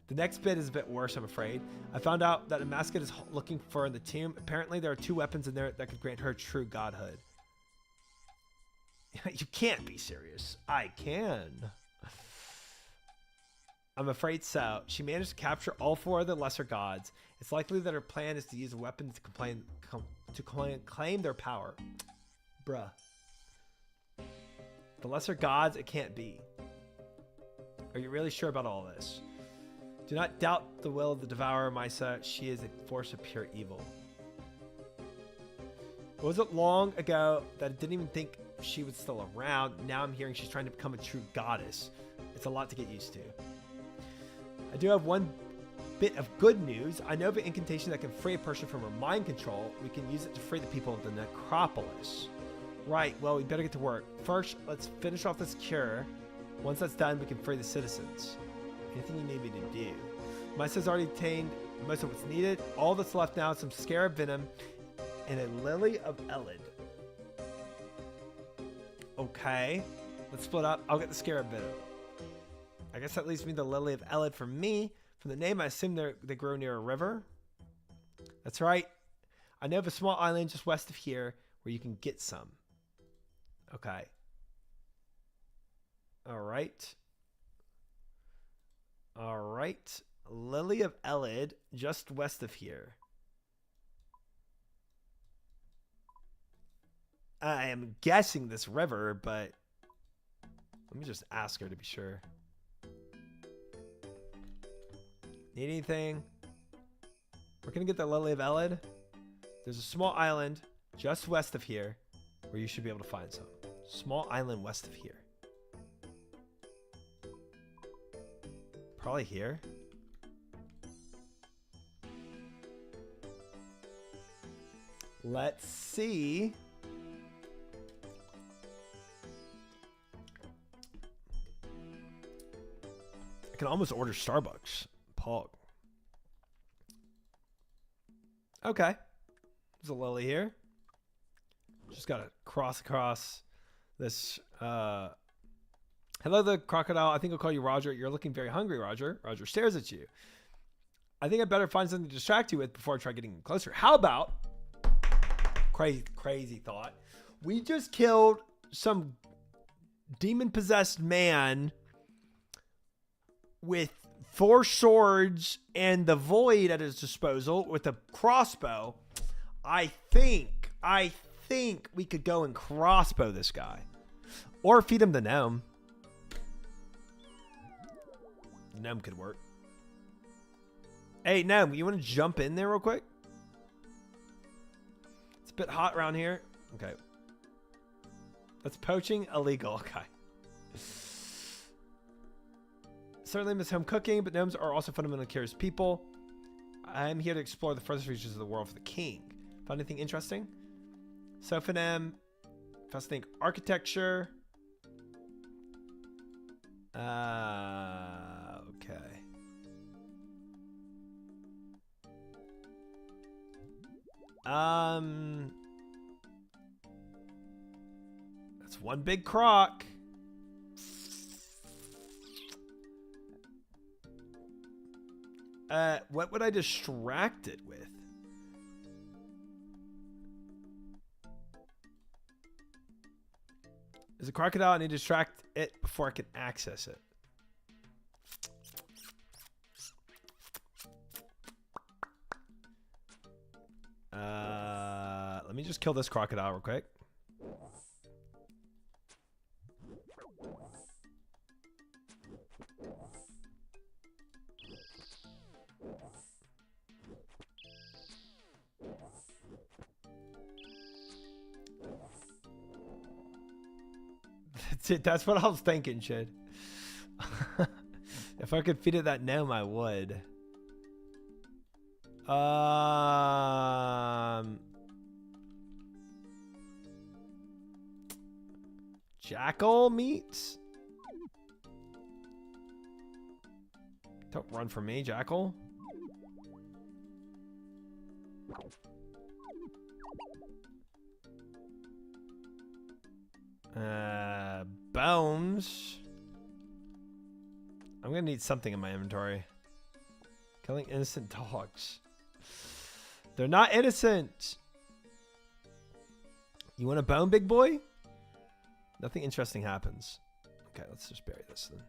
The next bit is a bit worse, I'm afraid. I found out that a Masket is looking for in the tomb. Apparently, there are 2 weapons in there that could grant her true godhood. You can't be serious. I can. I'm afraid so. She managed to capture all 4 of the lesser gods. It's likely that her plan is to use a weapon to claim their power. Bruh. The lesser gods, it can't be. Are you really sure about all this? Do not doubt the will of the Devourer, Misa. She is a force of pure evil. It wasn't long ago that I didn't even think she was still around. Now I'm hearing she's trying to become a true goddess. It's a lot to get used to. I do have one bit of good news. I know of an incantation that can free a person from her mind control. We can use it to free the people of the necropolis. Right, well, we better get to work. First, let's finish off this cure. Once that's done, we can free the citizens. Anything you need me to do? My has already obtained most of what's needed. All that's left now is some scarab venom and a lily of Elid. Okay, let's split up. I'll get the scarab venom. I guess that leaves me the lily of Elid for me. From the name, I assume they grow near a river. That's right. I know of a small island just west of here where you can get some. Okay. All right. All right. Lily of Elid, just west of here. I am guessing this river, but let me just ask her to be sure. Need anything? We're going to get the Lily of Elid. There's a small island just west of here where you should be able to find some. Small island west of here. Probably here. Let's see. I can almost order Starbucks. Pog. Okay. There's a lily here. Just gotta cross across this. Hello, the crocodile. I think I'll call you Roger. You're looking very hungry, Roger. Roger stares at you. I think I better find something to distract you with before I try getting closer. How about, crazy thought, we just killed some demon-possessed man with 4 swords and the void at his disposal with a crossbow. I think we could go and crossbow this guy. Or feed him the gnome. The gnome could work. Hey, gnome, you want to jump in there real quick? It's a bit hot around here. Okay. That's poaching illegal. Okay. Certainly miss home cooking, but gnomes are also fundamentally curious people. I'm here to explore the furthest reaches of the world for the king. Found anything interesting? Sophonem. Fascinating architecture. Okay. That's one big croc. What would I distract it with? As a crocodile, I need to distract it before I can access it. Let me just kill this crocodile real quick. That's it. That's what I was thinking, Shid. If I could feed it that gnome, I would. Jackal meat? Don't run from me, Jackal. Bones. I'm gonna need something in my inventory. Killing innocent dogs. They're not innocent. You want a bone, big boy? Nothing interesting happens. Okay, let's just bury this then.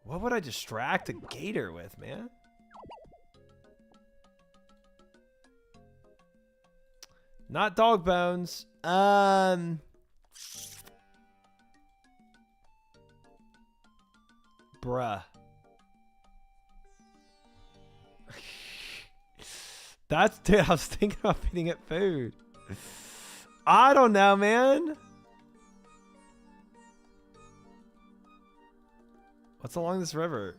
What would I distract a gator with, man? Not dog bones. Bruh. That's, dude, I was thinking about feeding it food. I don't know, man. What's along this river?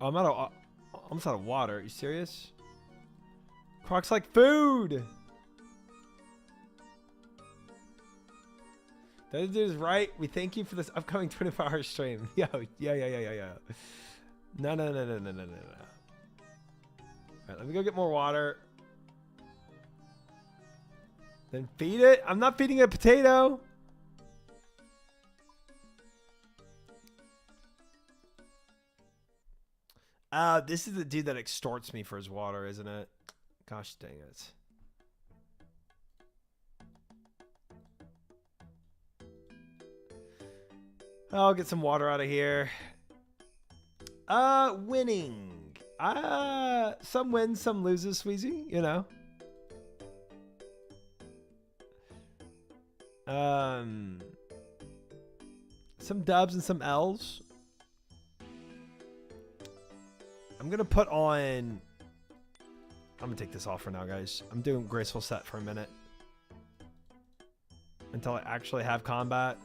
Oh, I'm almost out of water. Are you serious? Croc's like food. That dude is right. We thank you for this upcoming 24-hour stream. Yo, yeah. No. All right, let me go get more water. Then feed it. I'm not feeding it a potato. This is the dude that extorts me for his water, isn't it? Gosh dang it. I'll get some water out of here. Winning. Some wins, some loses, Sweezy, you know. Some dubs and some L's. I'm gonna put on. I'm gonna take this off for now, guys. I'm doing graceful set for a minute until I actually have combat.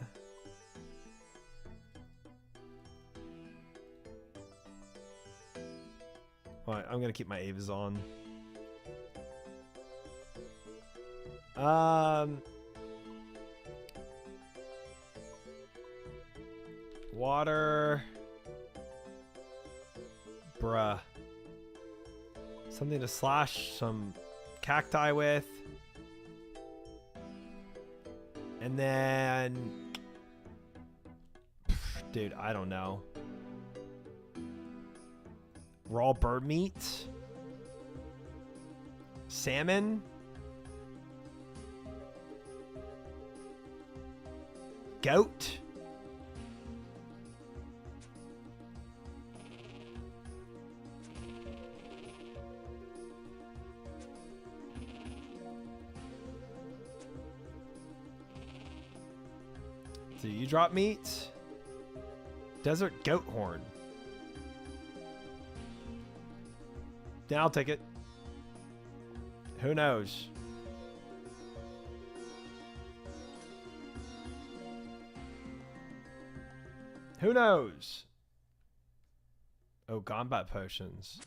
All right, I'm gonna keep my Avas on. Water. Bruh. Something to slash some cacti with. And then... Dude, I don't know. Raw bird meat? Salmon? Goat? So you drop meat? Desert goat horn. Yeah, I'll take it. Who knows? Who knows? Oh, combat potions.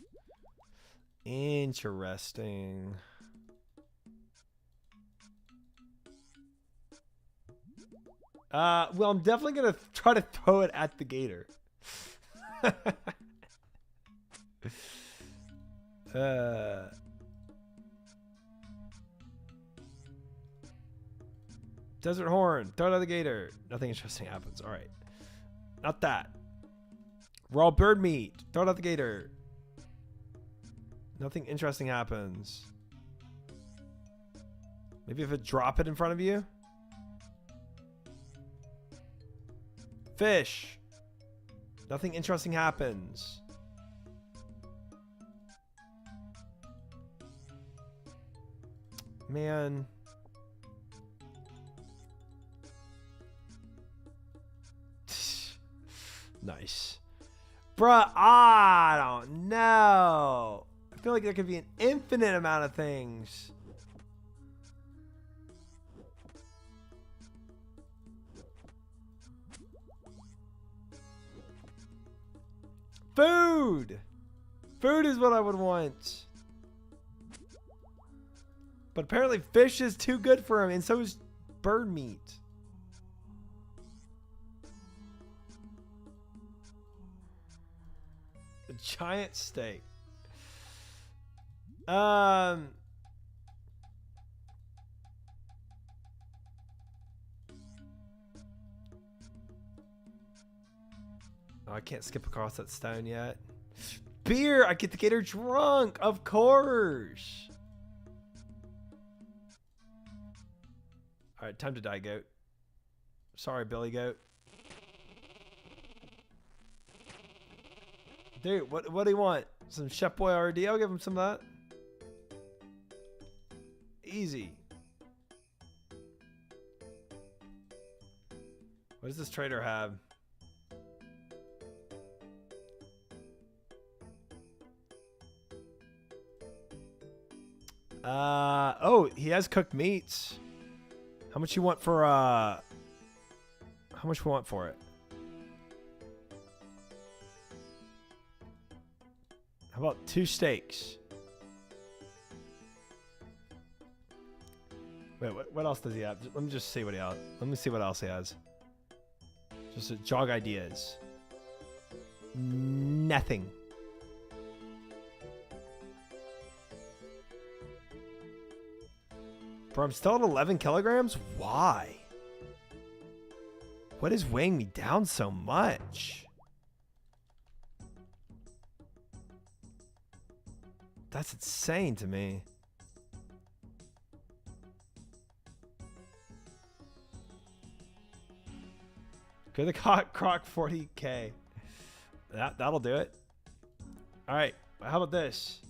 Interesting. Well, I'm definitely gonna try to throw it at the gator. Desert horn, throw it at the gator. Nothing interesting happens. All right, not that. Raw bird meat, throw it at the gator. Nothing interesting happens. Maybe if I drop it in front of you. Fish. Nothing interesting happens. Man. Nice. Bruh, I don't know. I feel like there could be an infinite amount of things. Food! Food is what I would want. But apparently fish is too good for him, and so is bird meat. A giant steak. Oh, I can't skip across that stone yet. Beer! I get to get her drunk! Of course! Alright, time to die, goat. Sorry, Billy Goat. Dude, what do you want? Some Chef Boy RD? I'll give him some of that. Easy. What does this trader have? Oh, he has cooked meats. How much you want for how much we want for it? How about 2 steaks? Wait, what else does he have? Let me just see what he has. Let me see what else he has. Just to jog ideas. Nothing. Bro, I'm still at 11 kilograms? Why? What is weighing me down so much? That's insane to me. Go to the Croc 40K. That'll do it. All right. How about this?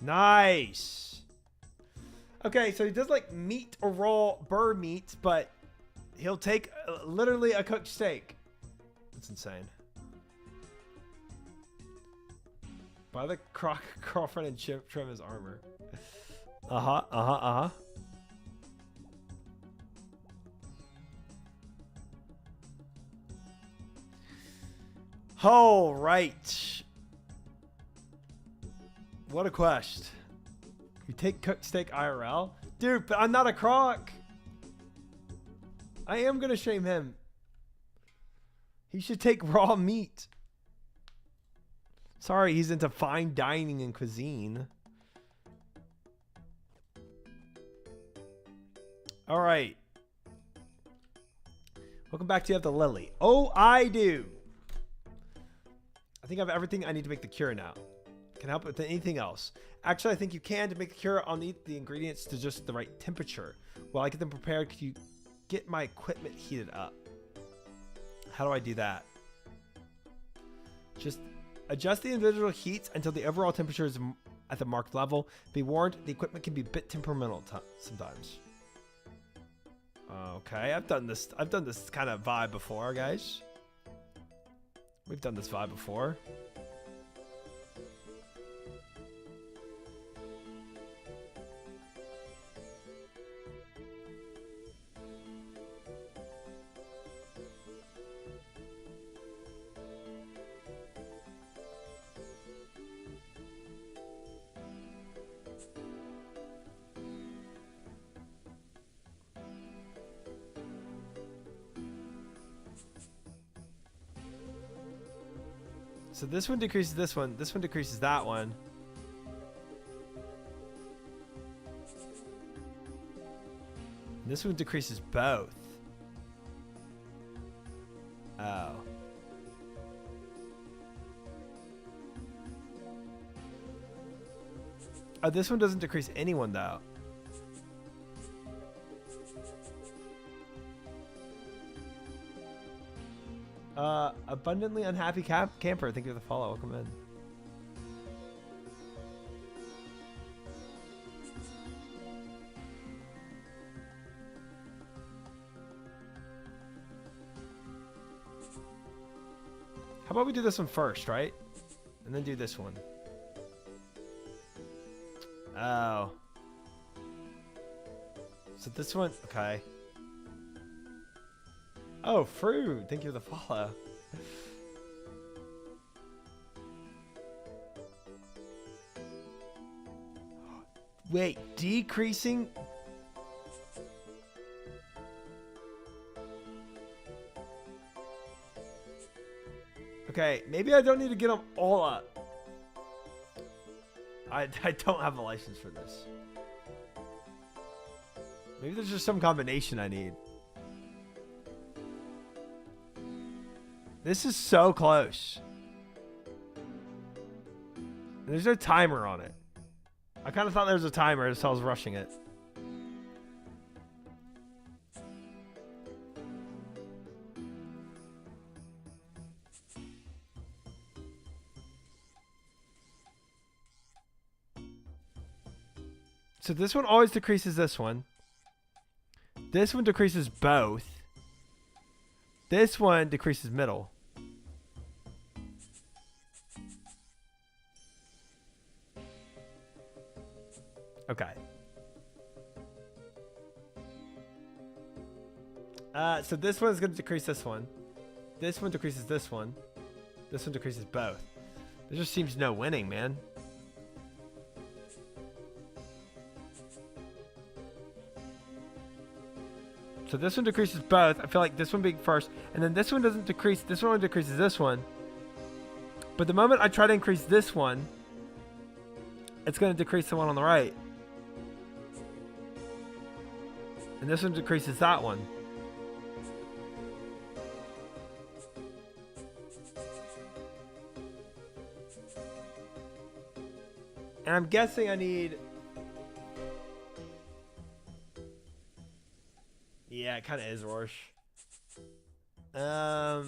Nice. Okay, so he does like meat or raw bird meat, but he'll take literally a cooked steak. That's insane. Buy the Croc girlfriend and trim his armor. All right. What a quest. You take cooked steak IRL? Dude, but I'm not a croc. I am going to shame him. He should take raw meat. Sorry, he's into fine dining and cuisine. All right. Welcome back to You Have the Lily. Oh, I do. I think I have everything I need to make the cure now. Can I help with anything else? Actually, I think you can. To make the cure, I'll need the ingredients to just the right temperature. While I get them prepared, could you get my equipment heated up? How do I do that? Just adjust the individual heats until the overall temperature is at the marked level. Be warned, the equipment can be a bit temperamental sometimes. Okay, I've done this kind of vibe before, guys. We've done this vibe before. So this one decreases this one decreases that one. And this one decreases both. Oh. Oh, this one doesn't decrease anyone though. Abundantly unhappy camper. Thank you for the follow. Welcome in. How about we do this one first, right? And then do this one. Oh. So this one, okay. Oh, fruit. Thank you for the follow. Wait, decreasing? Okay, maybe I don't need to get them all up. I don't have a license for this. Maybe there's just some combination I need. This is so close. There's no timer on it. I kind of thought there was a timer, so I was rushing it. So this one always decreases this one. This one decreases both. This one decreases middle. Okay. So this one's going to decrease this one. This one decreases this one. This one decreases both. There just seems no winning, man. So this one decreases both. I feel like this one being first. And then this one doesn't decrease. This one only decreases this one. But the moment I try to increase this one, it's going to decrease the one on the right. And this one decreases that one. And I'm guessing I need... Yeah, it kind of is Rorsch. Have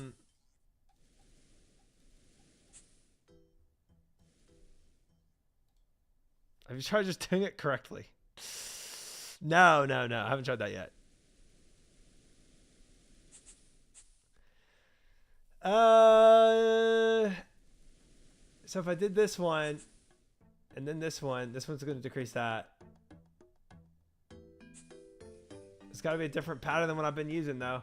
you tried just doing it correctly? No. I haven't tried that yet. So if I did this one, and then this one's going to decrease that. It's got to be a different pattern than what I've been using, though.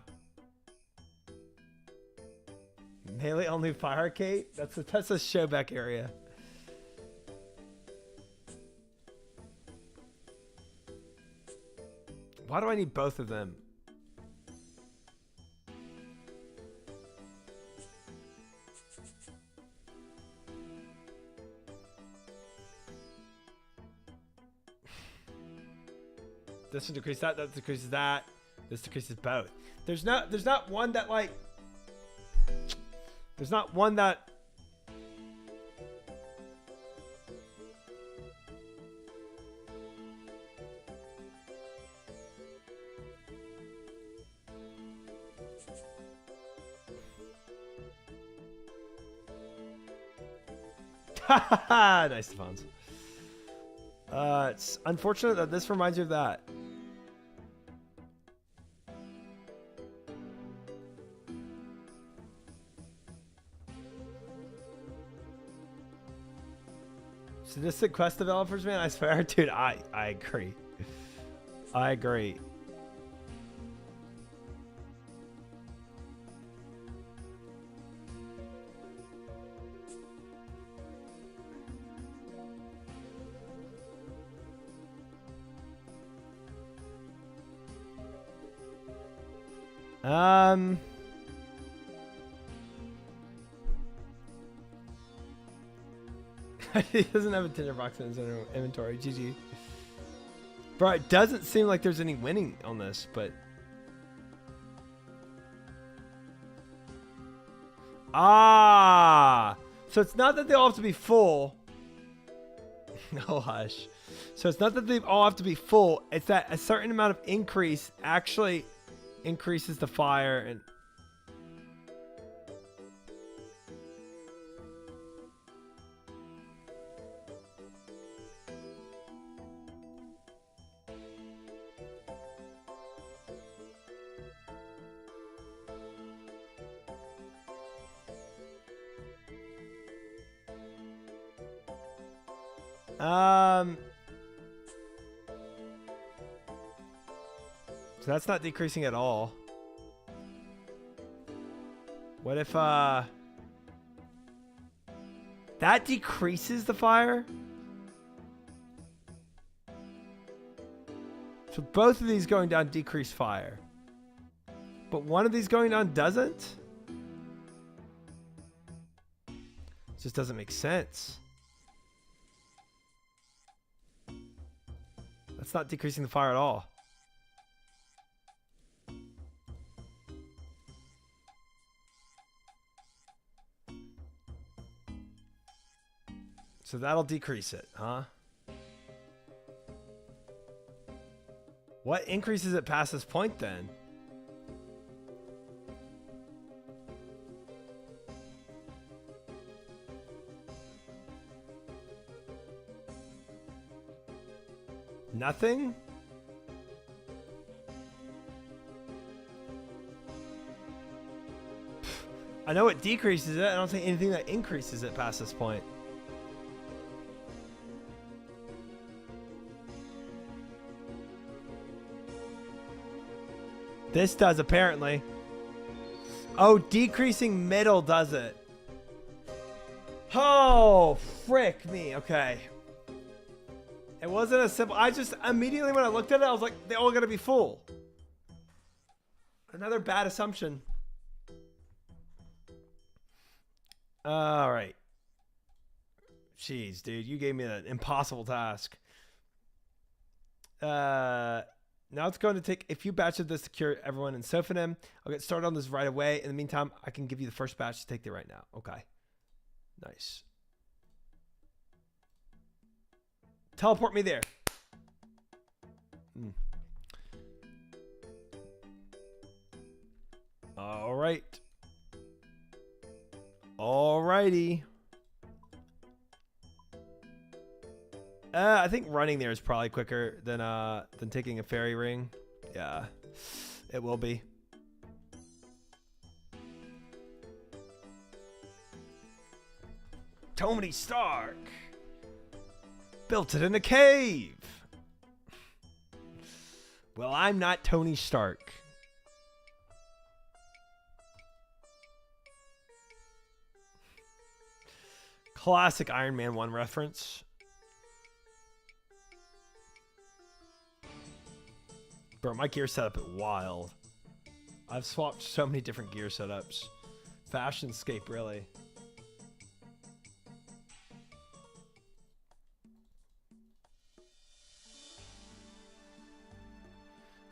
Melee only fire cape? That's a showback area. Why do I need both of them? This one decreases that, that decreases that. This decreases both. There's not one that like... There's not one that... Nice, Stephans. It's unfortunate that this reminds you of that. Sadistic quest developers, man, I swear, dude, I agree. I agree. He doesn't have a tinderbox in his inventory. GG. Bro, it doesn't seem like there's any winning on this, but... Ah! So it's not that they all have to be full. No, hush. So it's not that they all have to be full. It's that a certain amount of increase actually increases the fire and... So that's not decreasing at all. What if that decreases the fire? So both of these going down decrease fire. But one of these going down doesn't? It just doesn't make sense. That's not decreasing the fire at all. So that'll decrease it, huh? What increases it past this point then? Nothing? I know it decreases it. I don't see anything that increases it past this point. This does, apparently. Oh, decreasing middle does it. Oh, frick me. Okay. It wasn't a simple... I just, immediately when I looked at it, I was like, they all gotta be full. Another bad assumption. All right. Jeez, dude, you gave me an impossible task. Now it's going to take a few batches of this to cure everyone in Sophonim. I'll get started on this right away. In the meantime, I can give you the first batch to take there right now. Okay. Nice. Teleport me there. All right. All righty. I think running there is probably quicker than taking a fairy ring. Yeah, it will be. Tony Stark built it in a cave. Well, I'm not Tony Stark. Classic Iron Man 1 reference. Bro, my gear setup is wild. I've swapped so many different gear setups. Fashionscape, really.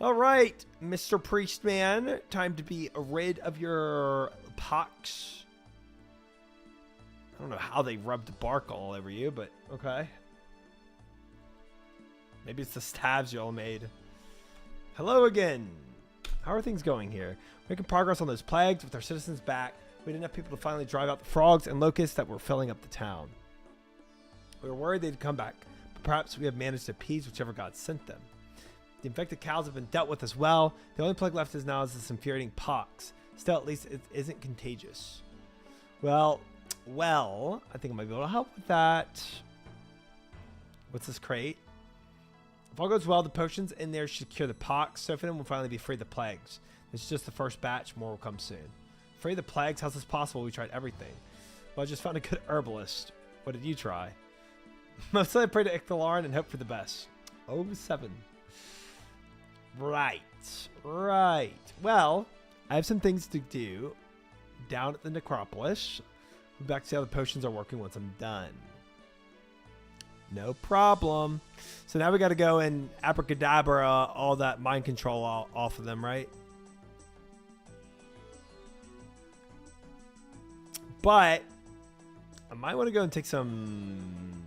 All right, Mr. Priestman. Time to be rid of your pox. I don't know how they rubbed bark all over you, but okay. Maybe it's the stabs you all made. Hello again. How are things going here? Making progress on those plagues with our citizens back. We had enough people to finally drive out the frogs and locusts that were filling up the town. We were worried they'd come back, but perhaps we have managed to appease whichever god sent them. The infected cows have been dealt with as well. The only plague left is now is this infuriating pox. Still, at least it isn't contagious. Well, I think I might be able to help with that. What's this crate? If all goes well, the potions in there should cure the pox. Sophonim will finally be free of the plagues. This is just the first batch. More will come soon. Free of the plagues? How's this possible? We tried everything. Well, I just found a good herbalist. What did you try? Mostly I pray to Icthalarin and hope for the best. 07. Right. Well, I have some things to do down at the necropolis. We'll be back to see how the potions are working once I'm done. No problem. So now we got to go and abracadabra all that mind control off of them, right? But I might want to go and take some,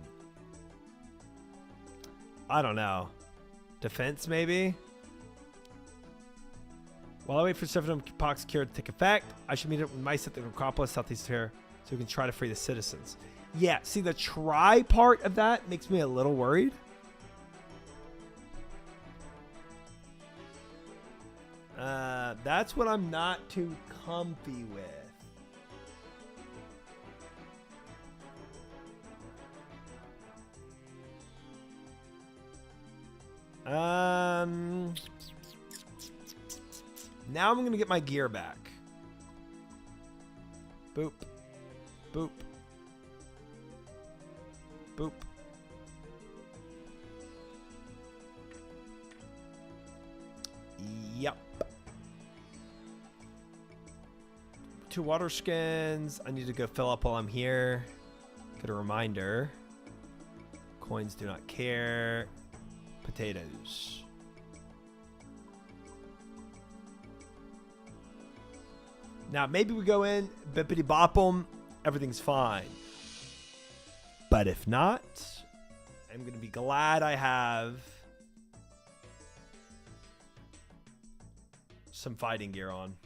I don't know, defense maybe? While I wait for Sophonim Pox Cure to take effect, I should meet up with mice at the necropolis southeast here so we can try to free the citizens. Yeah, see, the try part of that makes me a little worried. That's what I'm not too comfy with. Now I'm going to get my gear back. Boop. Boop. Boop. Yep. 2 water skins. I need to go fill up while I'm here. Get a reminder. Coins do not care. Potatoes. Now, maybe we go in, bippity bop 'em, everything's fine. But if not, I'm going to be glad I have some fighting gear on.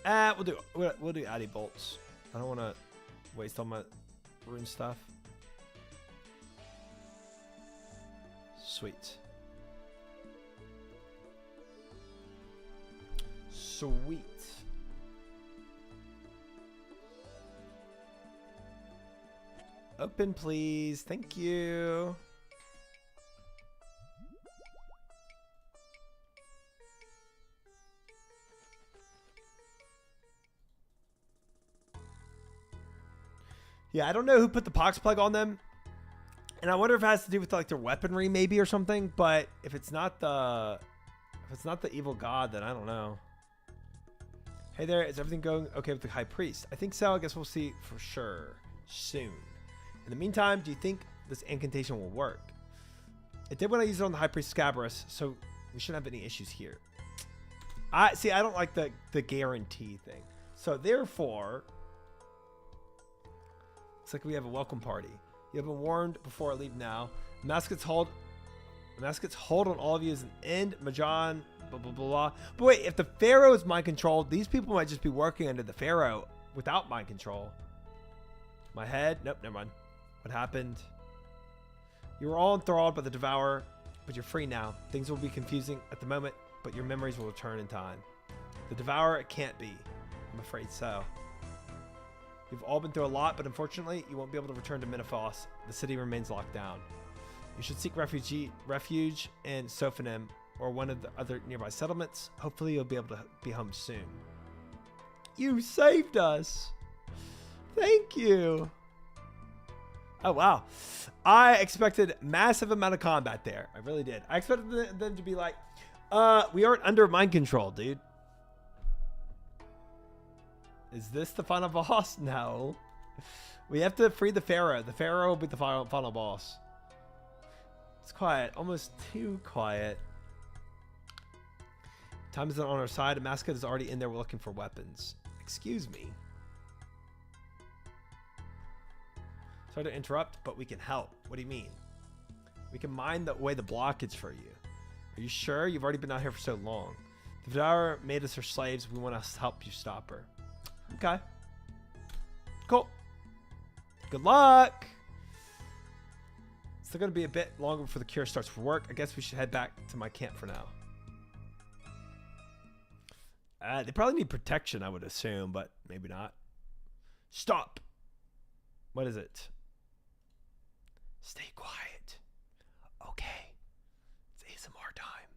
We'll do Addy bolts. I don't want to waste all my rune stuff. Sweet. Sweet. Open, please. Thank you. Yeah, I don't know who put the pox plague on them. And I wonder if it has to do with like their weaponry maybe or something, but if it's not the evil god, then I don't know. Hey there, is everything going okay with the high priest? I think so. I guess we'll see for sure soon. In the meantime, do you think this incantation will work? It did when I used it on the high priest Scabrous, so we shouldn't have any issues here. I don't like the guarantee thing. So therefore, looks like we have a welcome party. You have been warned before I leave now. Masket's hold on all of you as an end. Majan, blah, blah, blah, blah. But wait, if the Pharaoh is mind controlled, these people might just be working under the Pharaoh without mind control. My head? Nope, never mind. What happened? You were all enthralled by the Devourer, but you're free now. Things will be confusing at the moment, but your memories will return in time. The Devourer, it can't be. I'm afraid so. You've all been through a lot, but unfortunately, you won't be able to return to Minifos. The city remains locked down. You should seek refuge in Sophanim or one of the other nearby settlements. Hopefully, you'll be able to be home soon. You saved us. Thank you. Oh, wow. I expected massive amount of combat there. I really did. I expected them to be like, we aren't under mind control, dude. Is this the final boss? No. We have to free the Pharaoh. The Pharaoh will be the final boss. It's quiet. Almost too quiet. Time isn't on our side. A mascot is already in there. We're looking for weapons. Excuse me. Sorry to interrupt, but we can help. What do you mean? We can mine away the blockage for you. Are you sure? You've already been out here for so long. The Devourer made us her slaves. We want to help you stop her. Okay. Cool. Good luck. Still going to be a bit longer before the cure starts for work. I guess we should head back to my camp for now. They probably need protection, I would assume, but maybe not. Stop. What is it? Stay quiet. Okay. It's ASMR time.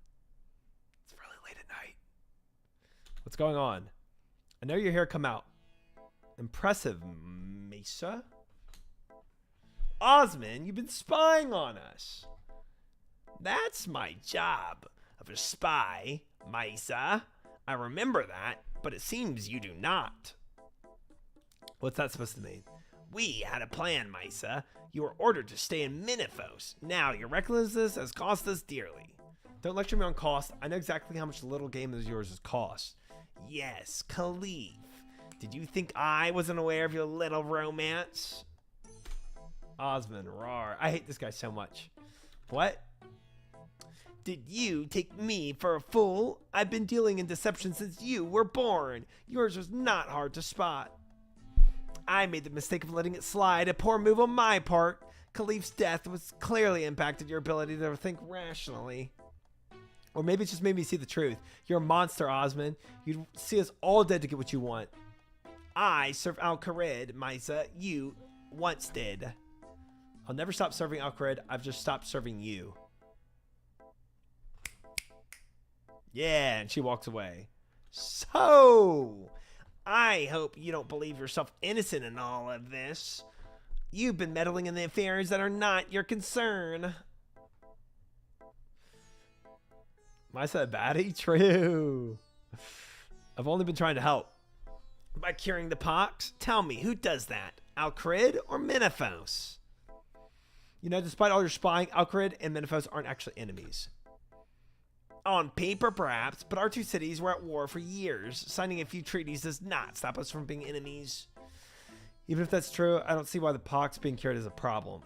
It's really late at night. What's going on? I know you're here. Come out. Impressive, Mesa. Osmond, you've been spying on us. That's my job of a spy, Mesa. I remember that, but it seems you do not. What's that supposed to mean? We had a plan, Mesa. You were ordered to stay in Minifos. Now, your recklessness has cost us dearly. Don't lecture me on cost. I know exactly how much the little game of yours has cost. Yes, Khalif. Did you think I wasn't aware of your little romance? Osmond, rawr. I hate this guy so much. What? Did you take me for a fool? I've been dealing in deception since you were born. Yours was not hard to spot. I made the mistake of letting it slide, a poor move on my part. Khalif's death was clearly impacted your ability to think rationally. Or maybe it just made me see the truth. You're a monster, Osmond. You'd see us all dead to get what you want. I serve Al-Kharid, Misa. You once did. I'll never stop serving Al-Kharid. I've just stopped serving you. Yeah, and she walks away. So, I hope you don't believe yourself innocent in all of this. You've been meddling in the affairs that are not your concern. Am I said baddie? True. I've only been trying to help. By curing the pox? Tell me, who does that? Al-Kharid or Minifos? You know, despite all your spying, Al-Kharid and Minifos aren't actually enemies. On paper, perhaps, but our two cities were at war for years. Signing a few treaties does not stop us from being enemies. Even if that's true, I don't see why the pox being cured is a problem.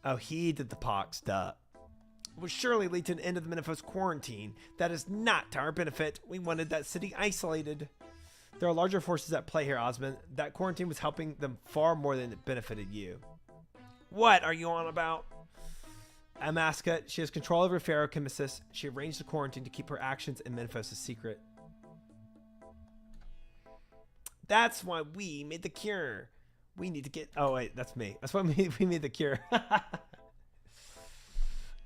Oh, he did the pox, duh. It would surely lead to an end of the Minifos quarantine. That is not to our benefit. We wanted that city isolated. There are larger forces at play here, Osmond. That quarantine was helping them far more than it benefited you. What are you on about? Amaska, she has control over Pharaoh Chemesis. She arranged the quarantine to keep her actions in Minifos a secret. That's why we made the cure. We need to get... Oh, wait, that's me. That's why we made the cure.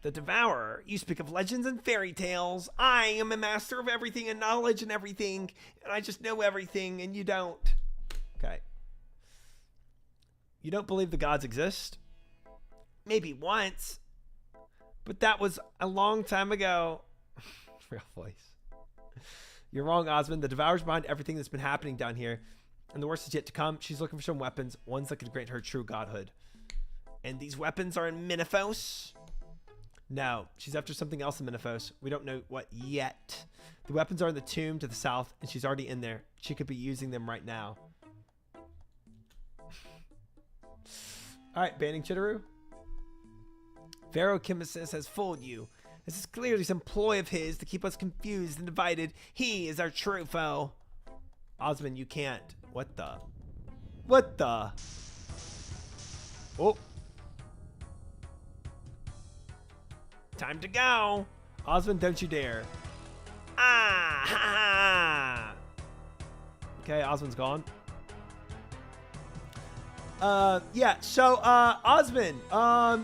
The Devourer. You speak of legends and fairy tales. I am a master of everything and knowledge and everything. And I just know everything and you don't. Okay. You don't believe the gods exist? Maybe once, but that was a long time ago. Real voice. You're wrong, Osmond. The Devourer's behind everything that's been happening down here, and the worst is yet to come. She's looking for some weapons, ones that could grant her true godhood. And these weapons are in Minifos? No, she's after something else in Minifos. We don't know what yet. The weapons are in the tomb to the south, and she's already in there. She could be using them right now. All right, banning Chitteru. Pharaoh Chemist has fooled you. This is clearly some ploy of his to keep us confused and divided. He is our true foe. Osmond, you can't. What the? What the? Oh. Time to go. Osmond, don't you dare. Ah! Ha, ha. Okay, Osmond's gone. Yeah, so, Osmond, are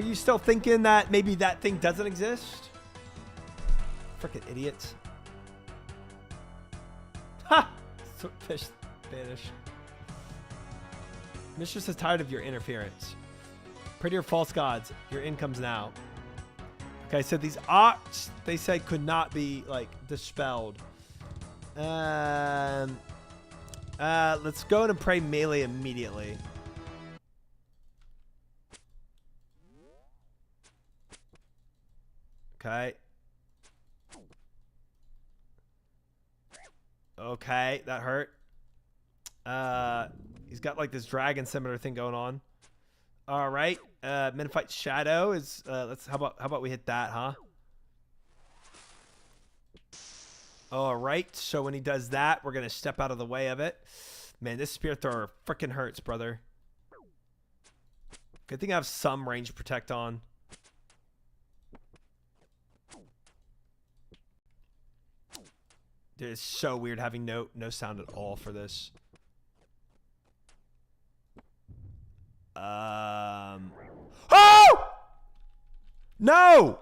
you still thinking that maybe that thing doesn't exist? Frickin' idiots. Ha! Fish Spanish. Mistress is tired of your interference. Prettier false gods, your income's now. Okay, so these ox, they say, could not be, like, dispelled. Let's go in and pray melee immediately. Okay. Okay, that hurt. He's got like this dragon similar thing going on. All right. Minifight Shadow is how about we hit that, huh? All right. So when he does that, we're going to step out of the way of it. Man, this Spirit Thrower freaking hurts, brother. Good thing I have some range protect on. Dude, it's so weird having no sound at all for this. Oh! No!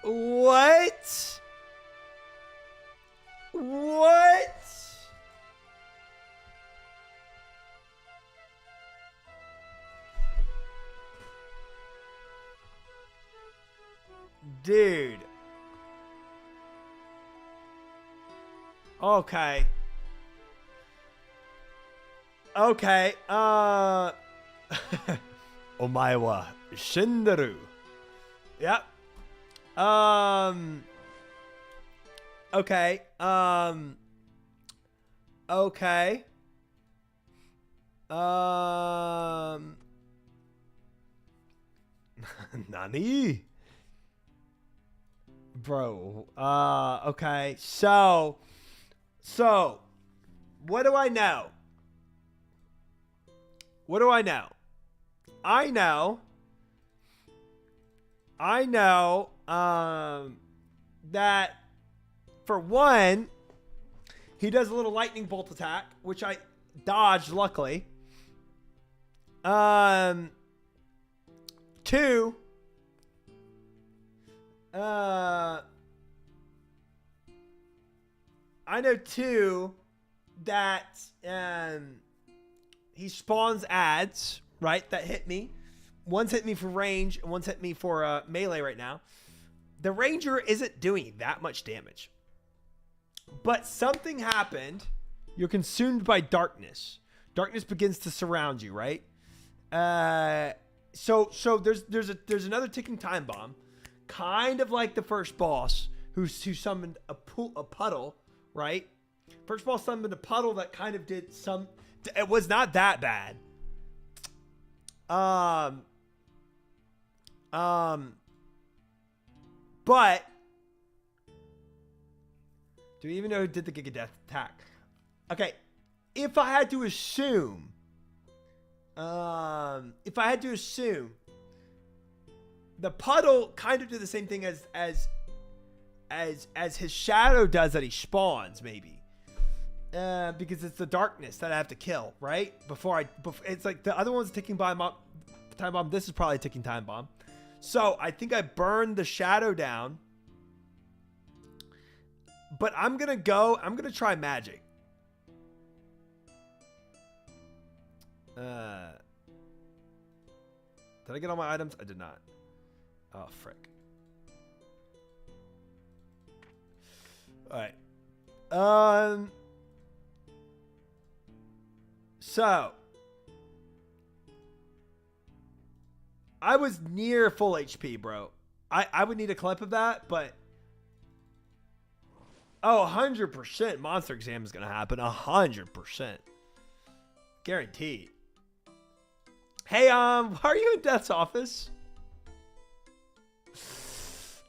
What? What? Dude. Okay. Okay. Omae wa shinderu. Yep. Okay. Okay. Nani? Bro. Okay. So, what do I know? What do I know? I know that for one, he does a little lightning bolt attack, which I dodged luckily. Two, I know too that he spawns ads, right, that hit me. One's hit me for range, and one's hit me for melee right now. The ranger isn't doing that much damage. But something happened. You're consumed by darkness. Darkness begins to surround you, right? So there's another ticking time bomb. Kind of like the first boss who summoned a puddle, right? First boss summoned a puddle that kind of did some... It was not that bad. But do we even know who did the Giga Death attack? Okay, if I had to assume, the puddle kind of did the same thing as as his shadow does that he spawns, maybe. Because it's the darkness that I have to kill, right? Before it's like the other one's ticking time bomb. This is probably a ticking time bomb. So I think I burned the shadow down. But I'm going to try magic. Did I get all my items? I did not. Oh, frick. All right. So I was near full HP, bro. I would need a clip of that, but 100% monster exam is going to happen. 100%. Guaranteed. Hey, are you in Death's office?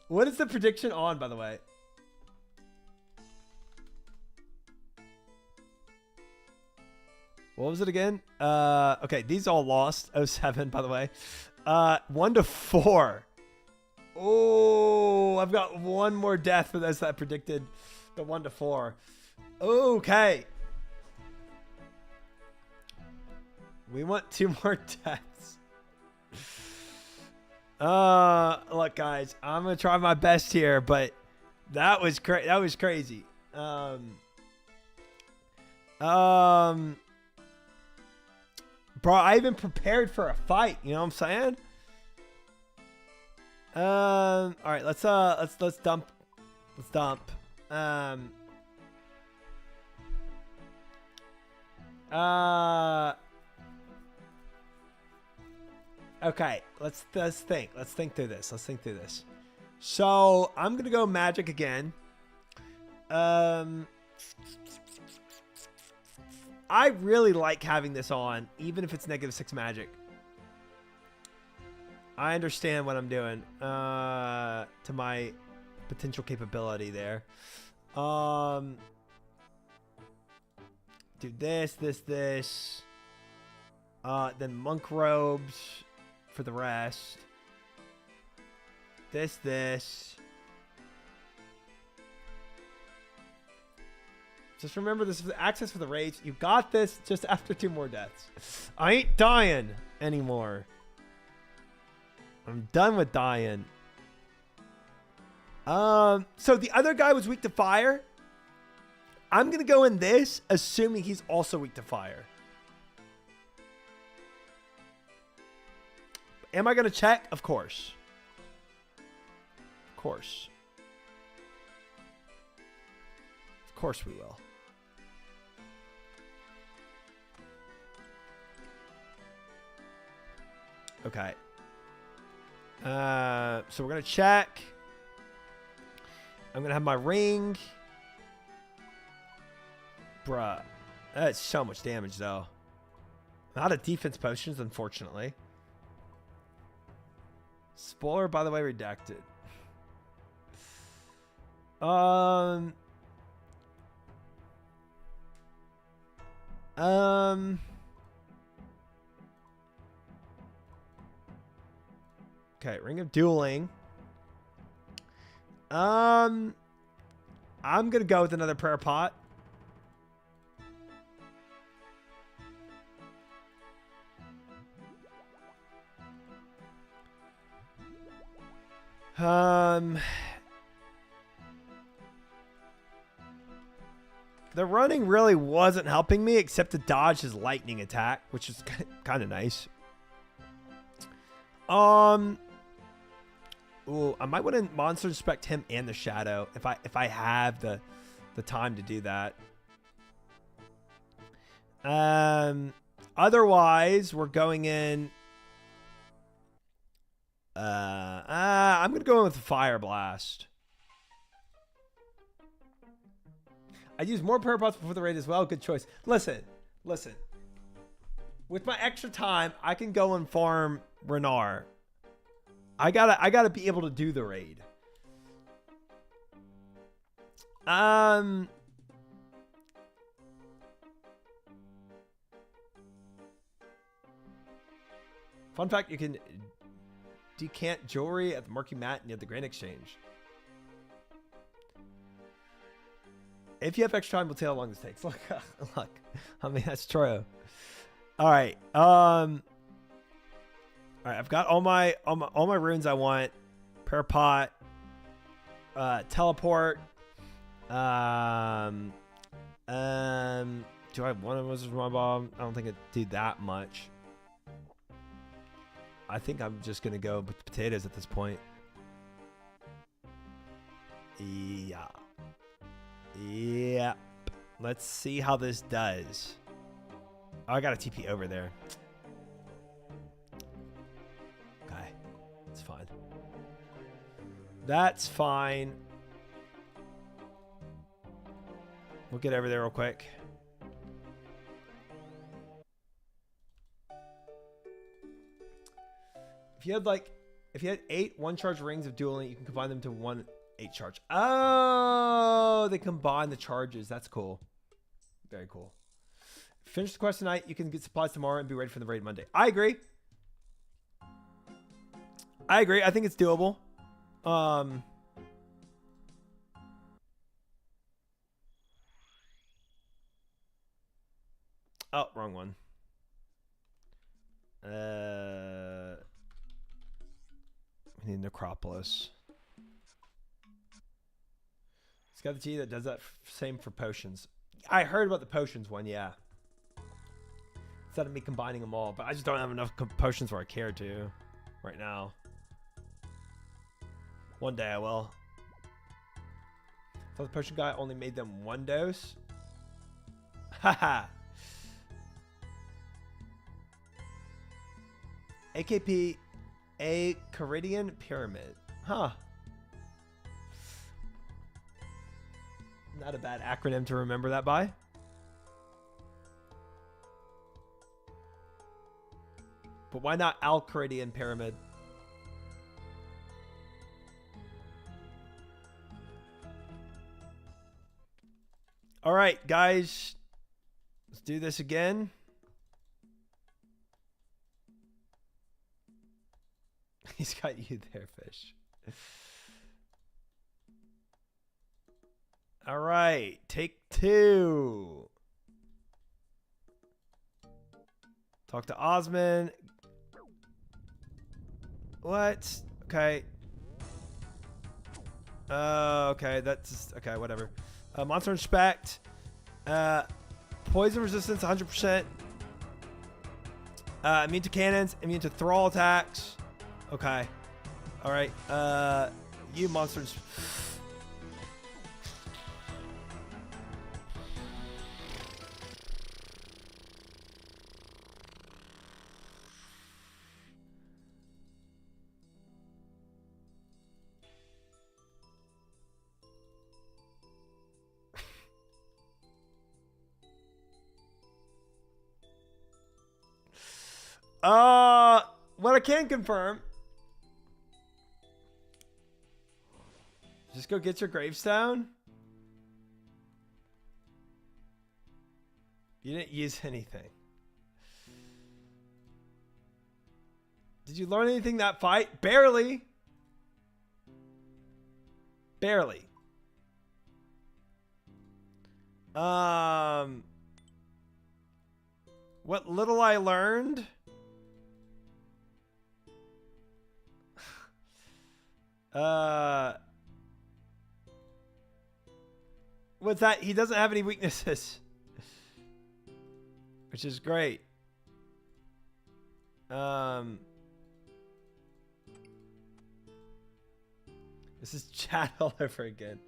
What is the prediction on, by the way? What was it again? Okay, these all lost. 07, by the way. 1 to 4. Oh, I've got one more death for those that predicted the 1 to 4. Okay. We want 2 more deaths. Look, guys, I'm gonna try my best here, but that was crazy. Bro, I even prepared for a fight. You know what I'm saying? All right, let's dump. Let's dump. Okay, let's think. Let's think through this. So I'm gonna go magic again. I really like having this on, even if it's -6 magic. I understand what I'm doing to my potential capability there. Do this. Then monk robes for the rest. This. Just remember, this is access for the rage. You got this just after 2 more deaths. I ain't dying anymore. I'm done with dying. So the other guy was weak to fire. I'm going to go in this, assuming he's also weak to fire. Am I going to check? Of course. Of course. Of course we will. Okay. So we're going to check. I'm going to have my ring. Bruh. That's so much damage, though. Not a defense potions, unfortunately. Spoiler, by the way, redacted. Okay, Ring of Dueling. I'm gonna go with another prayer pot. The running really wasn't helping me except to dodge his lightning attack, which is kind of nice. Ooh, I might want to monster inspect him and the shadow if I have the time to do that. Otherwise, we're going in. I'm gonna go in with the Fire Blast. I use more prayer pots before the raid as well. Good choice. Listen. With my extra time, I can go and farm Renar. I gotta be able to do the raid. Fun fact, you can decant jewelry at the Murky Mat near the Grain Exchange. If you have extra time, we'll tell how long this takes. Look, look. I mean, that's true. All right. All right. I've got all my runes I want. Parapot. Teleport. Do I have one of those for my bomb? I don't think it did that much. I think I'm just gonna go with potatoes at this point. Yeah. Yep. Let's see how this does. Oh, I got a TP over there. Okay. It's fine. That's fine. We'll get over there real quick. If you had 8 1-charge rings of dueling, you can combine them to 1 8-charge. Oh, they combine the charges. That's cool. Very cool. Finish the quest tonight. You can get supplies tomorrow and be ready for the raid Monday. I agree. I think it's doable. Oh, wrong one. We need Necropolis. It's got the T that does that same for potions. I heard about the potions one, yeah. Instead of me combining them all, but I just don't have enough potions where I care to right now. One day I will. I thought the potion guy only made them 1 dose. Haha. AKP, a Caridian Pyramid. Huh. Not a bad acronym to remember that by. But why not Al-Caridian Pyramid? All right, guys. Let's do this again. He's got you there, fish. All right, take 2. Talk to Osman. What? Okay. Okay, that's okay. Whatever. Monster Inspect. Poison resistance 100%. Immune to cannons. Immune to thrall attacks. Okay. All right. You monsters. What I can confirm. Just go get your gravestone. You didn't use anything. Did you learn anything that fight? Barely. Barely. What little I learned. What's that? He doesn't have any weaknesses, which is great. This is chat all over again.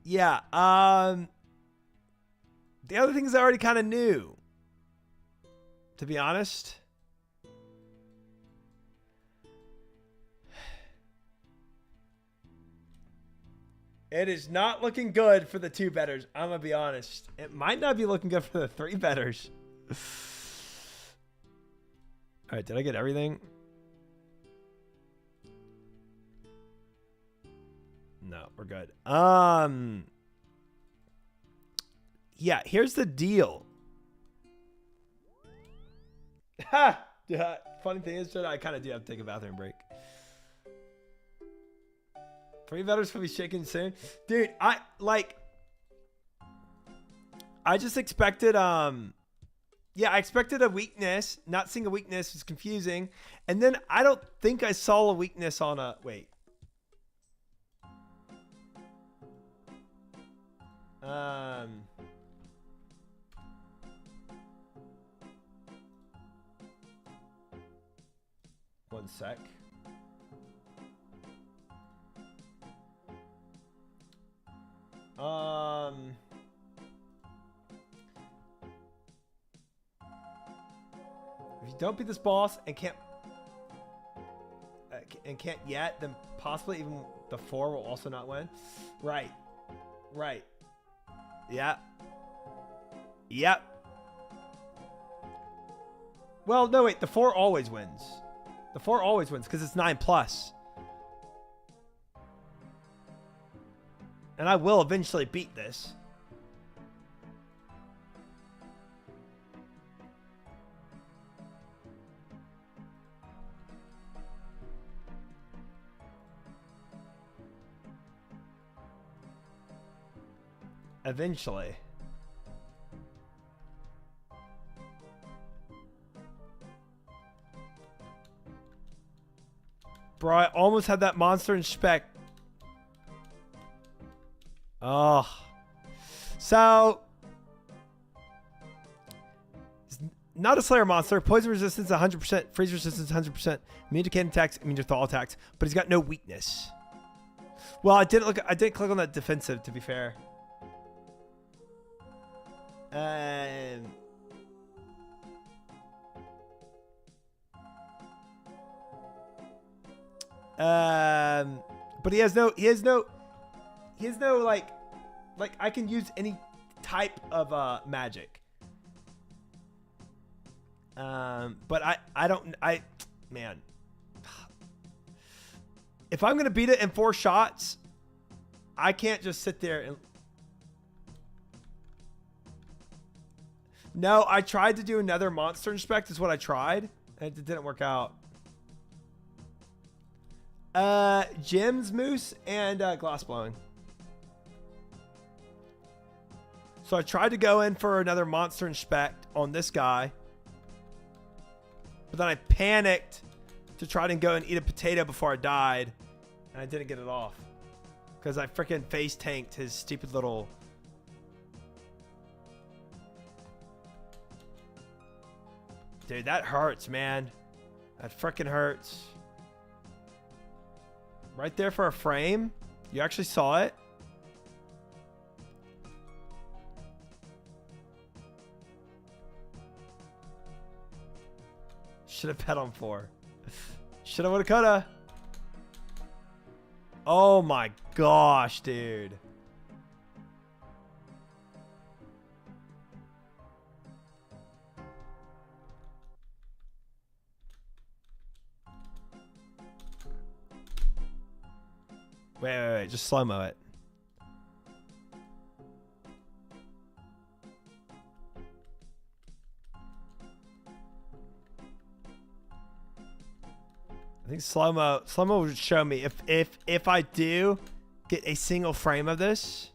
Yeah. The other things I already kind of knew, to be honest. It is not looking good for the 2 betters. I'm going to be honest. It might not be looking good for the 3 betters. All right. Did I get everything? No, we're good. Yeah, here's the deal. Ha! Yeah, funny thing is, I kind of do have to take a bathroom break. 3 veterans will be shaken soon. Dude, I just expected, yeah, I expected a weakness. Not seeing a weakness was confusing. And then I don't think I saw a weakness on a, wait. One sec. If you don't beat this boss and can't yet, then possibly even the 4 will also not win. Right. Right. Yeah. Yep. Well, no, wait. The 4 always wins. The 4 always wins because it's 9+. And I will eventually beat this. Eventually. Bro, I almost had that monster in spec. Oh. So. It's not a Slayer monster. Poison resistance 100%. Freeze resistance 100%. Immune to cannon attacks. Immune to thaw attacks. But he's got no weakness. Well, I didn't click on that defensive, to be fair. But he has no like I can use any type of magic. But man, if I'm gonna beat it in 4 shots, I can't just sit there and. No, I tried to do another monster inspect is what I tried, and it didn't work out. Gems, moose, and glass blowing. So I tried to go in for another monster inspect on this guy, but then I panicked to try to go and eat a potato before I died, and I didn't get it off because I freaking face tanked his stupid little. Dude, that hurts, man. That freaking hurts. Right there for a frame. You actually saw it. Should have bet on 4. Shoulda, woulda, coulda. Oh my gosh, dude. Wait. Just slow-mo it. I think slow-mo would show me if I do get a single frame of this.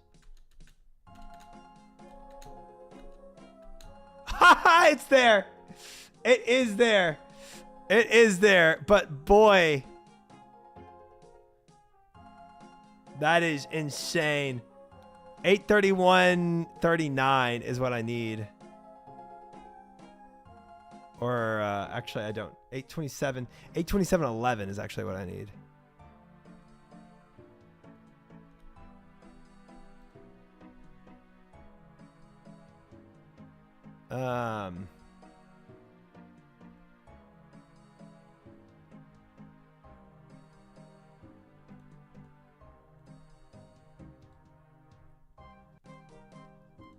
Haha, it's there. It is there. It is there. But boy, that is insane. 831.39 is what I need. Or actually I don't. 827.11 is actually what I need.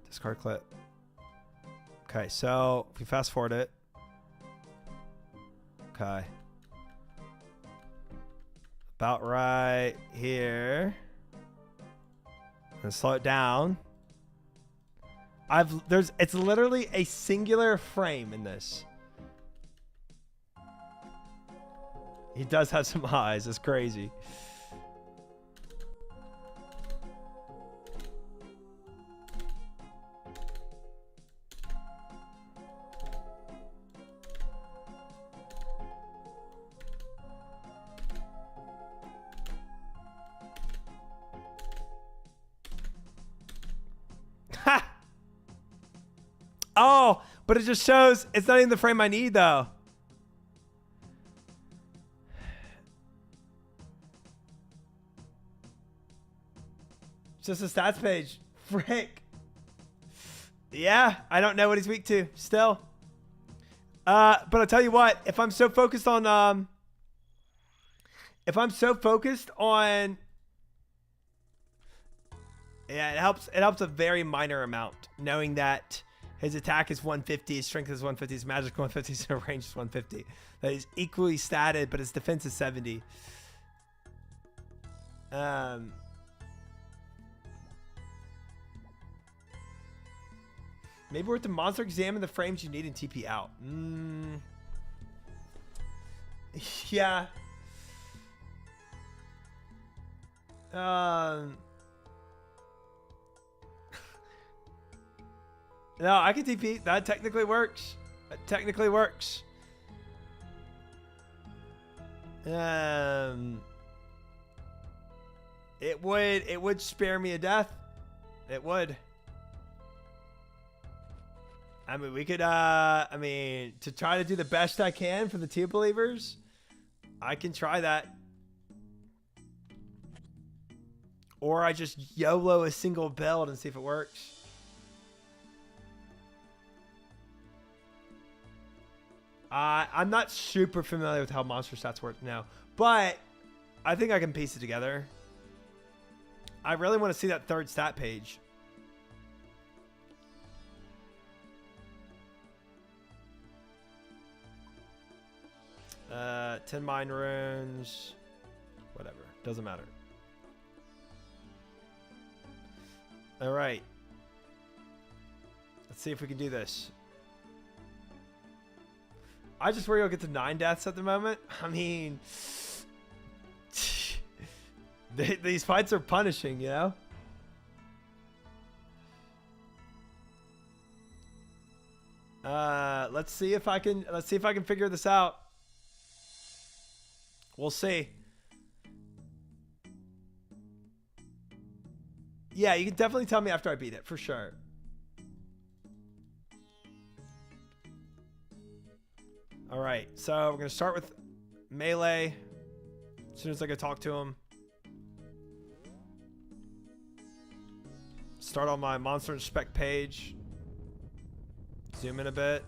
Discard clip. Okay, so if we fast forward it. Okay. About right here. And slow it down. It's literally a singular frame in this. He does have some eyes. It's crazy. Ha! Oh, but it just shows it's not even the frame I need though. It's just a stats page. Frick. Yeah, I don't know what he's weak to still. But I'll tell you what, if I'm so focused on yeah, it helps a very minor amount knowing that his attack is 150, his strength is 150, his magic is 150, his range is 150. That he's equally statted, but his defense is 70. Maybe worth the monster examine the frames you need in TP out. Yeah. No, I can TP. That technically works. That technically works. It would spare me a death. It would. I mean, we could, to try to do the best I can for the two believers, I can try that. Or I just YOLO a single build and see if it works. I'm not super familiar with how monster stats work now, but I think I can piece it together. I really want to see that third stat page. 10 mind runes, whatever, doesn't matter. All right, let's see if we can do this. I just worry I'll get to 9 deaths at the moment. I mean, these fights are punishing, you know. Let's see if I can figure this out. We'll see. Yeah, you can definitely tell me after I beat it, for sure. All right, so we're going to start with melee as soon as I can talk to him. Start on my monster inspect page. Zoom in a bit.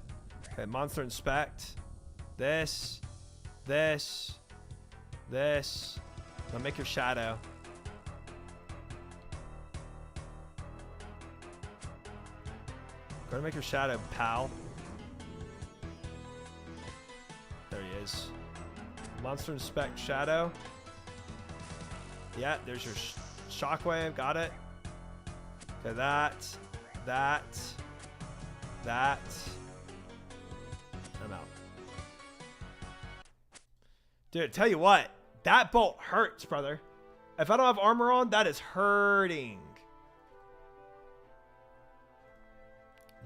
Okay, monster inspect. This. Now make your shadow. Go to make your shadow, pal. There he is. Monster inspect shadow. Yeah, there's your shockwave. Got it. Okay, that. I'm out. Dude, tell you what. That bolt hurts, brother. If I don't have armor on, that is hurting.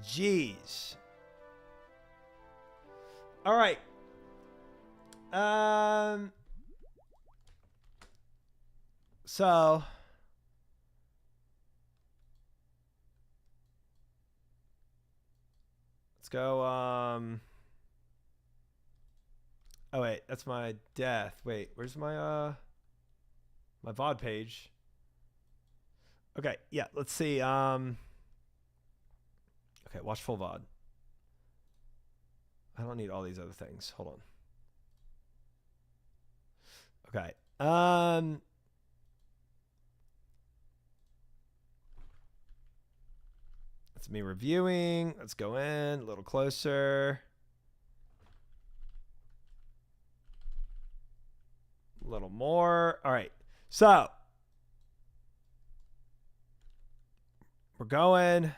Jeez. All right. So let's go. Oh wait, that's my death. Wait, where's my my VOD page? Okay, yeah, let's see. Okay, watch full VOD. I don't need all these other things. Hold on. Okay. That's me reviewing. Let's go in a little closer. A little more. All right. So we're going.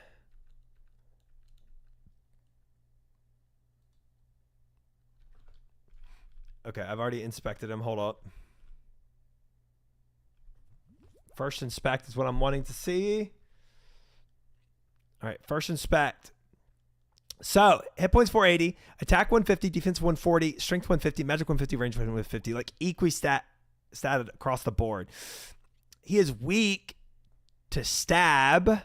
Okay, I've already inspected him. Hold up. First inspect is what I'm wanting to see. All right, first inspect. So, hit points 480, attack 150, defense 140, strength 150, magic 150, range 150. Like, statted across the board. He is weak to stab.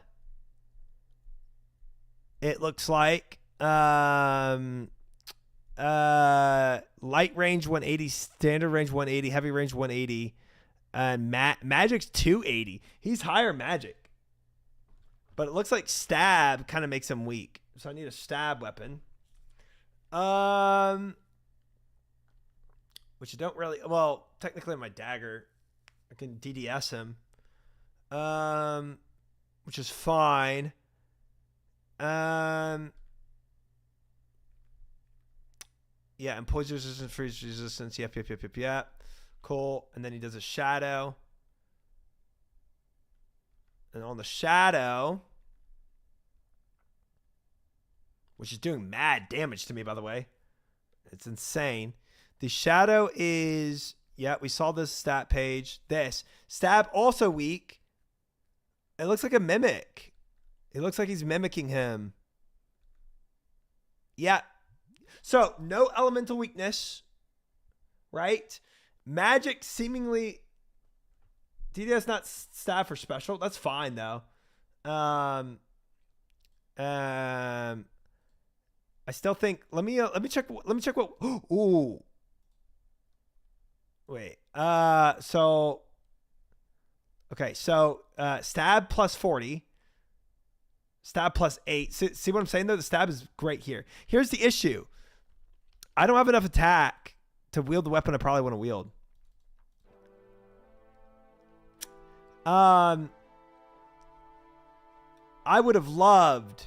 It looks like. Light range 180, standard range 180, heavy range 180, and magic's 280. He's higher magic, but it looks like stab kind of makes him weak. So I need a stab weapon. Which I don't really. Well, technically my dagger, I can DDS him. Which is fine. Yeah, and poison resistance, freeze resistance. Yep. Cool. And then he does a shadow. And on the shadow, which is doing mad damage to me, by the way. It's insane. The shadow is, yeah, we saw this stat page. This. Stab also weak. It looks like a mimic. It looks like he's mimicking him. Yeah. So, no elemental weakness. Right? Magic seemingly... DDS not stab for special. That's fine, though. I still think... Let me check what... Ooh. Wait. So... Okay, so stab plus 40. Stab plus 8. See what I'm saying, though? The stab is great here. Here's the issue. I don't have enough attack to wield the weapon I probably want to wield. I would have loved...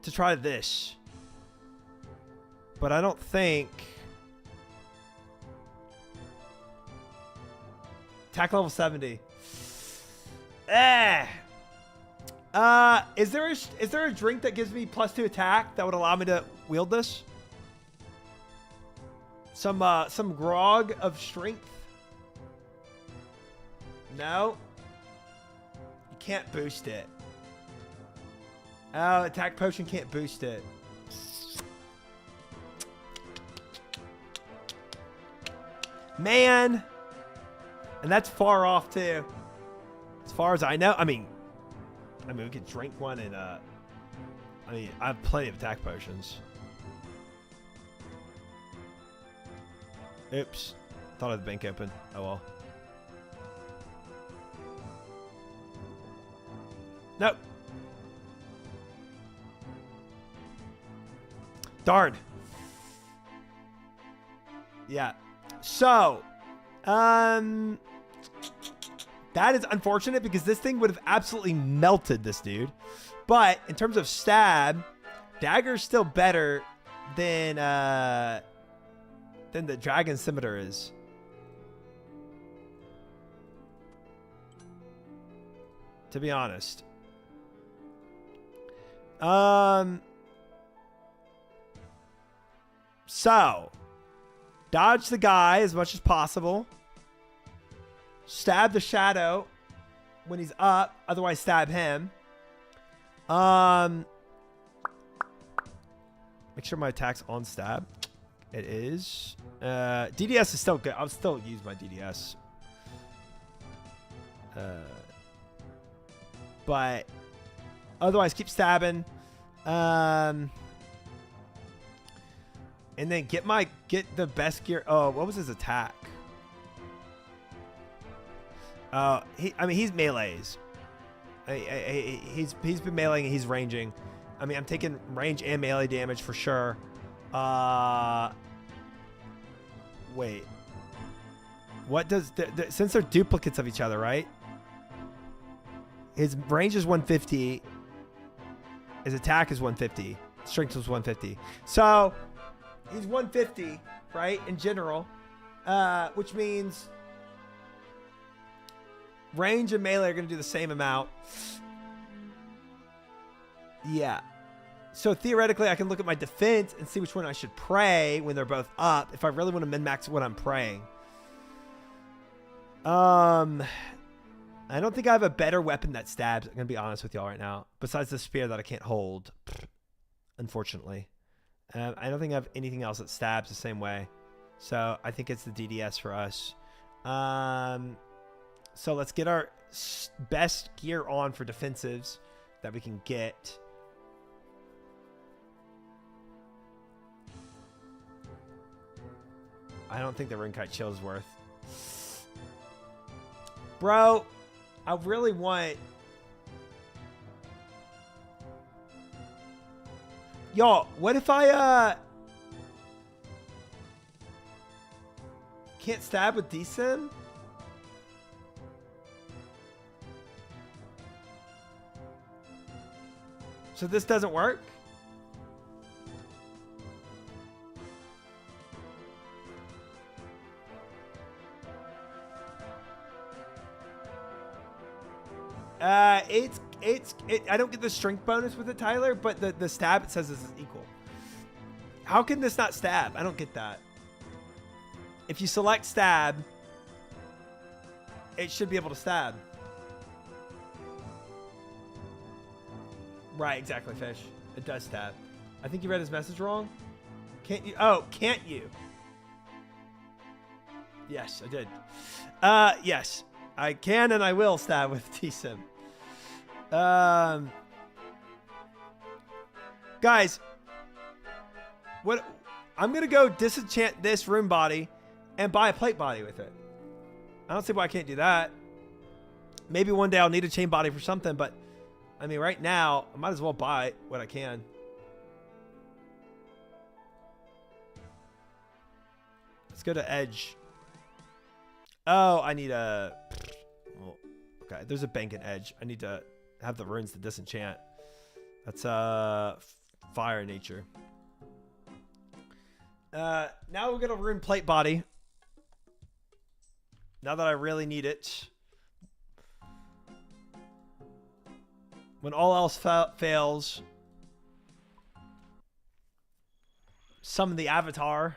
to try this. But I don't think... Attack level 70. Is there a drink that gives me +2 attack that would allow me to wield this? Some grog of strength? No? You can't boost it. Oh, attack potion can't boost it. Man. And that's far off too. As far as I know. I mean we could drink one and I have plenty of attack potions. Oops. Thought I had the bank open. Oh well. Nope. Darn. Yeah. So, that is unfortunate because this thing would have absolutely melted this dude. But in terms of stab, dagger's still better than the dragon scimitar is. To be honest. So, dodge the guy as much as possible. Stab the shadow when he's up. Otherwise, stab him. Make sure my attack's on stab. It is. DDS is still good. I'll still use my DDS. But otherwise, keep stabbing. And then get the best gear. Oh, what was his attack? He's melees. He's been meleeing and he's ranging. I mean, I'm taking range and melee damage for sure. Wait. What does since they're duplicates of each other, right? His range is 150. His attack is 150. Strength is 150. So he's 150, right? In general, which means range and melee are going to do the same amount. Yeah. So theoretically, I can look at my defense and see which one I should pray when they're both up. If I really want to min-max what I'm praying. I don't think I have a better weapon that stabs. I'm gonna be honest with y'all right now. Besides the spear that I can't hold, unfortunately. I don't think I have anything else that stabs the same way. So I think it's the DDS for us. So let's get our best gear on for defensives that we can get. I don't think the Runkite shield is worth. Bro, I really want... Y'all, what if I, can't stab with DSIM? So this doesn't work? I don't get the strength bonus with it, Tyler, but the stab, it says this is equal. How can this not stab? I don't get that. If you select stab, it should be able to stab. Right, exactly, Fish. It does stab. I think you read his message wrong. Can't you? Oh, can't you? Yes, I did. Yes, I can and I will stab with T-Sim. Guys, what? I'm gonna go disenchant this room body and buy a plate body with it. I don't see why I can't do that. Maybe one day I'll need a chain body for something, but I mean, right now I might as well buy what I can. Let's go to Edge. Oh, I need a... Well, okay, there's a bank in Edge. I need to have the runes to disenchant. That's fire nature. Now we're gonna rune plate body. Now that I really need it. When all else fails, summon the avatar.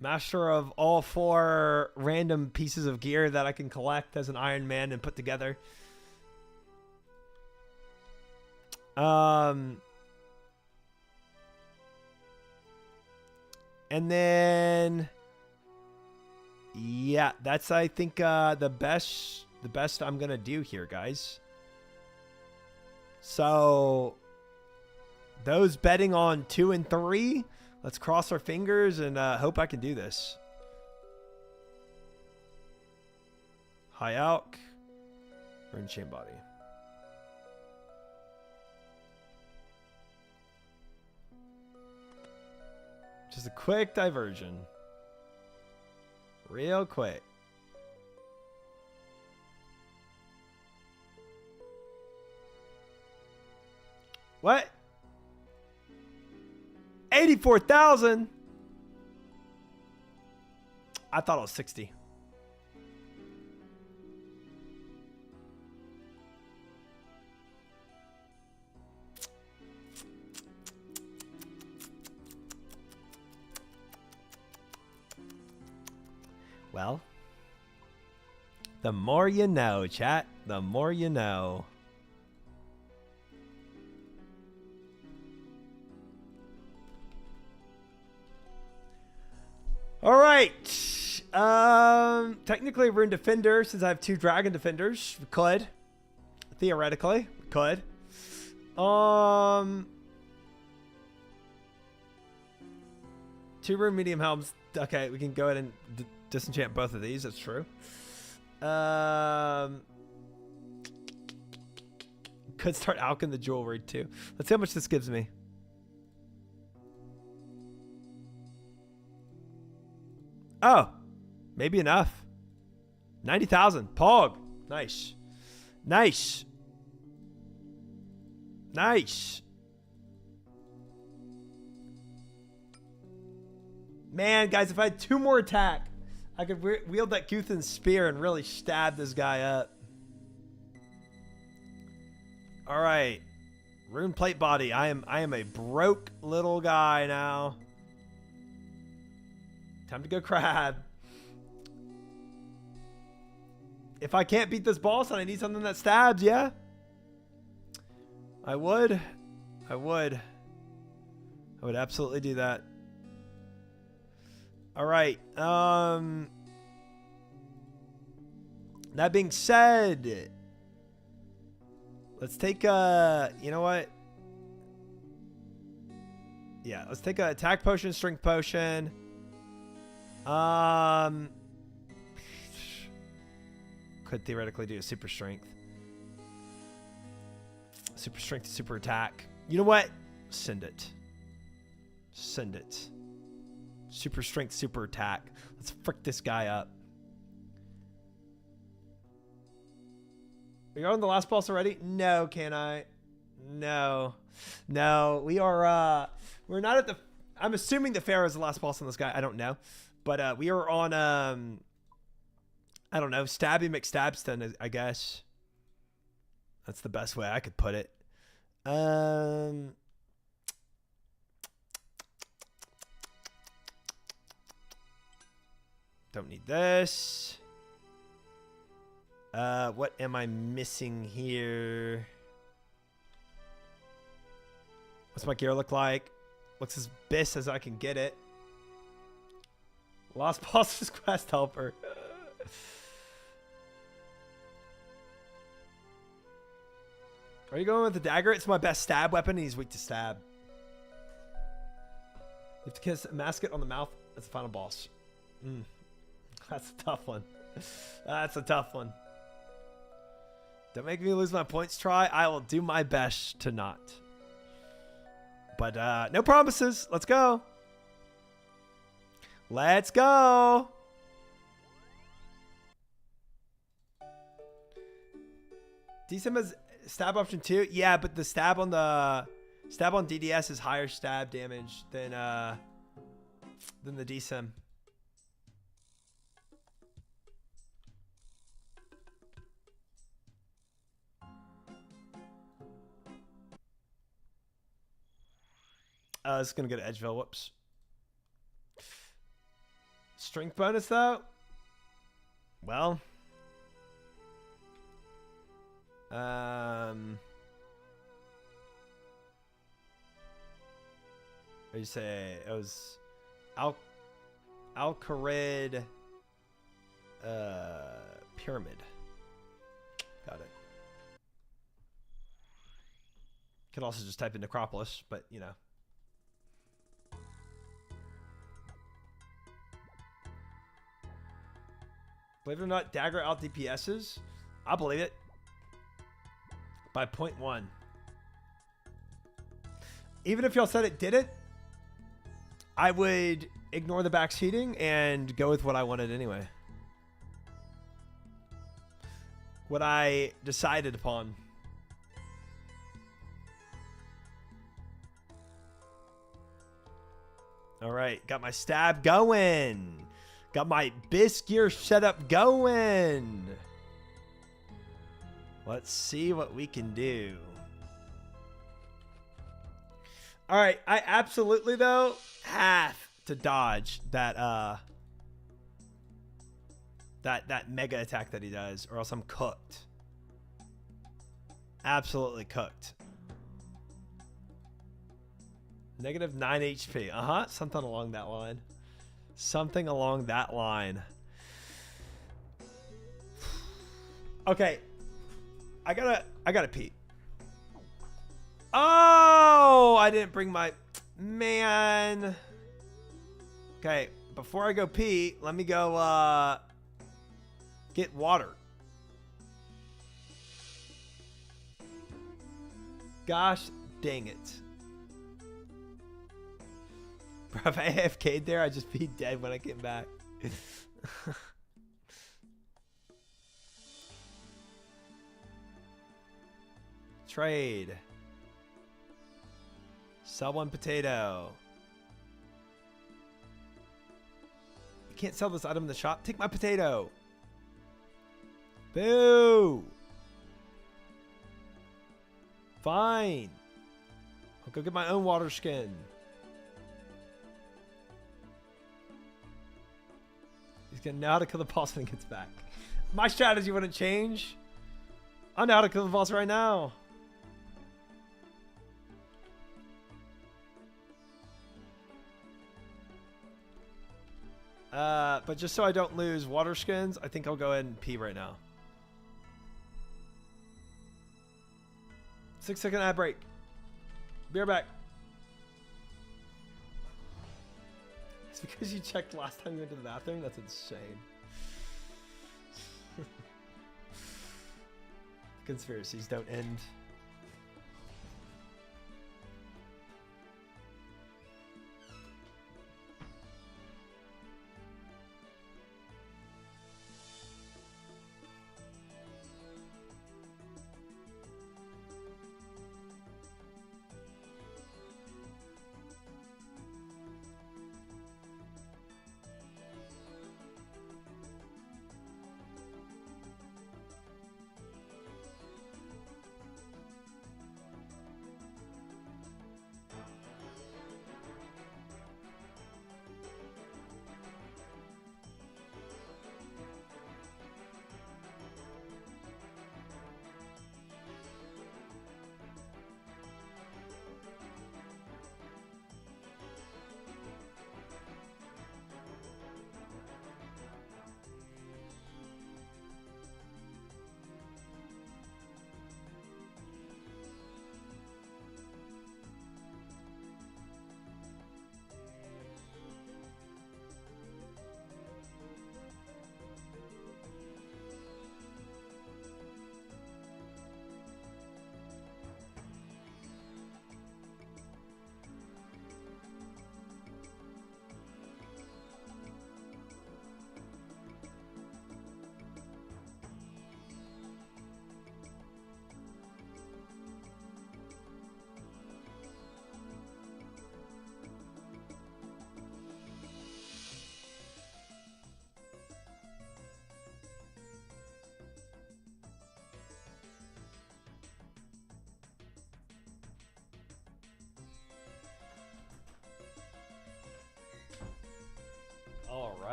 Master of all 4 random pieces of gear that I can collect as an Iron Man and put together. And then, yeah, that's, I think, the best I'm gonna do here, guys. So those betting on 2 and 3, let's cross our fingers and hope I can do this. High Alk, rune chain body. Just a quick diversion. Real quick. What? 84,000? I thought it was 60. Well, the more you know, chat. The more you know. All right. Technically, Rune Defender, since I have 2 Dragon Defenders. We could. Theoretically, we could. 2 Rune Medium Helms. Okay, we can go ahead and disenchant both of these. That's true. Could start alching the jewelry too. Let's see how much this gives me. Oh, maybe enough. 90,000. Pog. Nice. Nice. Nice. Man, guys, if I had 2 more attack, I could wield that Guthan spear and really stab this guy up. All right. Rune plate body. I am a broke little guy now. Time to go crab. If I can't beat this boss and I need something that stabs, yeah. I would absolutely do that. All right. That being said, let's take a, you know what? Yeah, let's take a attack potion, strength potion. Could theoretically do a super strength. Super strength to super attack. You know what? Send it. Send it. Super strength, super attack. Let's frick this guy up. Are you on the last boss already? No, can I? No. No. We are we're not at the, I'm assuming the Pharaoh is the last boss on this guy. I don't know. But we are on I don't know, Stabby McStabston, I guess. That's the best way I could put it. Don't need this. What am I missing here? What's my gear look like? Looks as best as I can get it. Lost Boss's Quest Helper. Are you going with the dagger? It's my best stab weapon, and he's weak to stab. You have to kiss a mascot on the mouth. That's the final boss. That's a tough one. That's a tough one. Don't make me lose my points, try. I will do my best to not. But no promises. Let's go. Let's go. DSM has stab option 2. Yeah, but the stab on DDS is higher stab damage than the DSM. This is gonna go to Edgeville. Whoops. Strength bonus though. Well. What do you say? It was Alcarid Pyramid. Got it. Could also just type in Necropolis, but you know. Believe it or not, dagger out DPSs. I believe it. By 0.1. Even if y'all said it didn't, I would ignore the backseating and go with what I wanted anyway. What I decided upon. All right, got my stab going. Got my bisque gear setup going. Let's see what we can do. All right, I absolutely though have to dodge that that mega attack that he does, or else I'm cooked. Absolutely cooked. Negative 9 HP. Something along that line. Something along that line. Okay. I gotta pee. Oh, I didn't bring my, man. Okay, before I go pee, let me go get water. Gosh dang it. Bro, if I AFK'd there, I'd just be dead when I came back. Trade. Sell one potato. You can't sell this item in the shop. Take my potato. Boo. Fine. I'll go get my own water skin. He's gonna know how to kill the boss when he gets back. My strategy wouldn't change. I know how to kill the boss right now. But just so I don't lose water skins, I think I'll go ahead and pee right now. 6-second ad break. Be right back. It's because you checked last time you went to the bathroom? That's insane. Conspiracies don't end.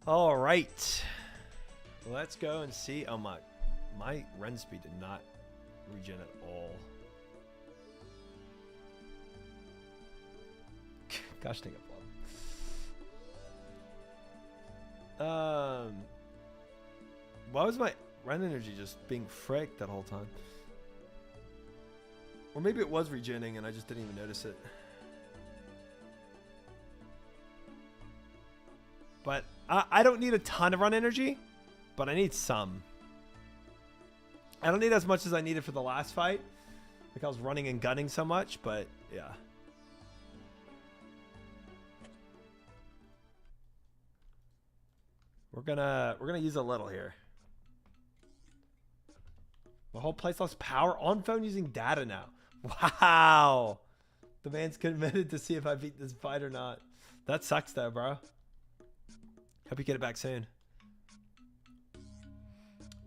All right. Let's go and see. Oh my run speed did not regen at all. Gosh dang it, Blood. Why was my run energy just being fricked that whole time? Or maybe it was regenning and I just didn't even notice it. But I don't need a ton of run energy, but I need some. I don't need as much as I needed for the last fight. Like I was running and gunning so much, but yeah. We're gonna use a little here. The whole place lost power on phone using data now. Wow. The man's committed to see if I beat this fight or not. That sucks though, bro. Hope you get it back soon.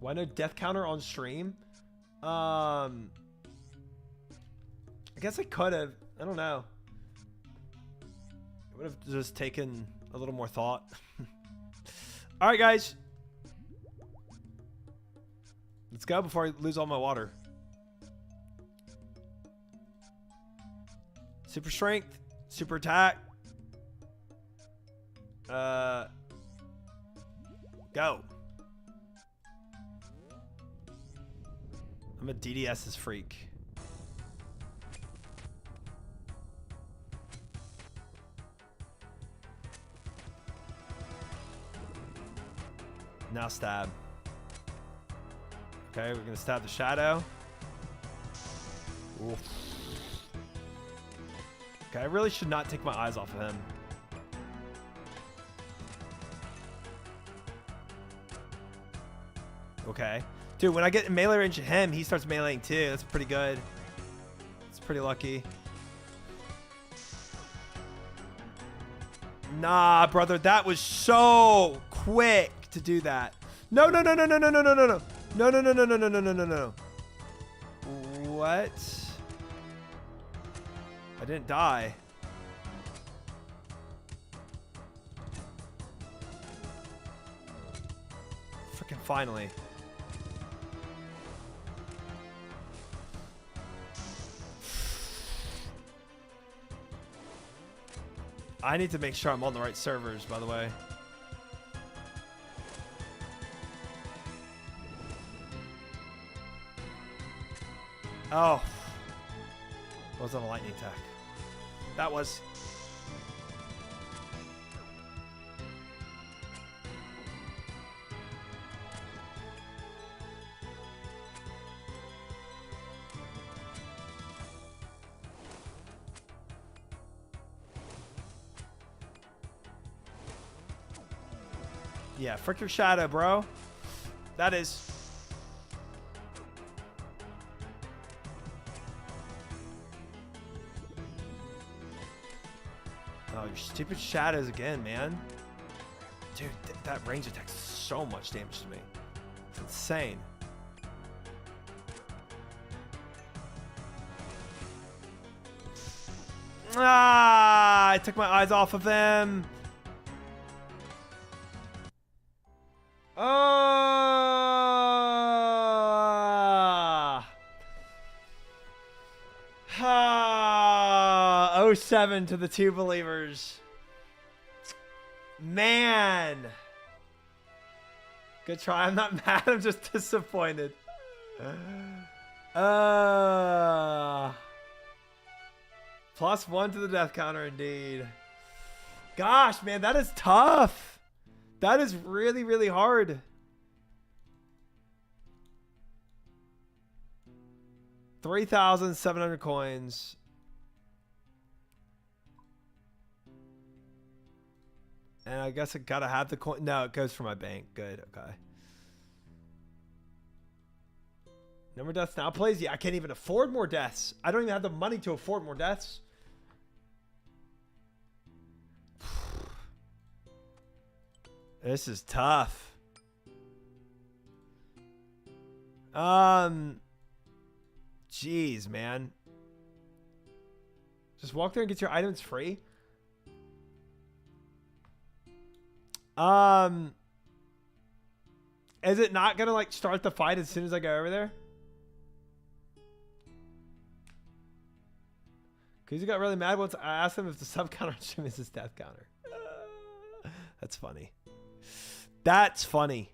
Why no death counter on stream? I guess I could have. I don't know. It would have just taken a little more thought. All right, guys. Let's go before I lose all my water. Super strength, super attack. Go. I'm a DDS's freak. Now stab. Okay, we're gonna stab the shadow. Oof. Okay, I really should not take my eyes off of him. Okay. Dude, when I get in melee range of him, he starts meleeing too. That's pretty good. It's pretty lucky. Nah, brother, that was so quick to do that. No, no, no, no, no, no, no, no, no, no. No, no, no, no, no, no, no, no, no, no. What? I didn't die. Freaking finally. I need to make sure I'm on the right servers, by the way. Oh. Was on a lightning attack. That was. Yeah, frick your shadow, bro. That is. Oh, your stupid shadows again, man. Dude, that range attack's so much damage to me. It's insane. Ah, I took my eyes off of him. Oh, 07 to the two believers. Man. Good try. I'm not mad. I'm just disappointed. +1 to the death counter, indeed. Gosh, man, that is tough. That is really, really hard. $3,700 coins. And I guess I gotta have the coin. No, it goes for my bank. Good. Okay. No more deaths now, please. Yeah, I can't even afford more deaths. I don't even have the money to afford more deaths. This is tough. Jeez, man. Just walk there and get your items free. Is it not gonna like start the fight as soon as I go over there? Cause he got really mad once I asked him if the sub counter on stream is his death counter. That's funny. That's funny.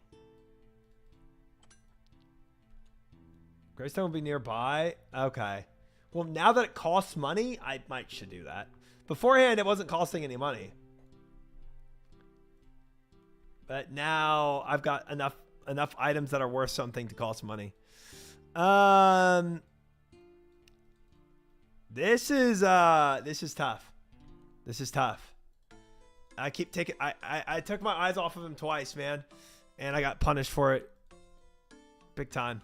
Greystone will be nearby. Okay. Well, now that it costs money, I should do that. Beforehand, it wasn't costing any money. But now I've got enough items that are worth something to cost money. This is tough. This is tough. I keep taking I took my eyes off of him twice, man. And I got punished for it. Big time.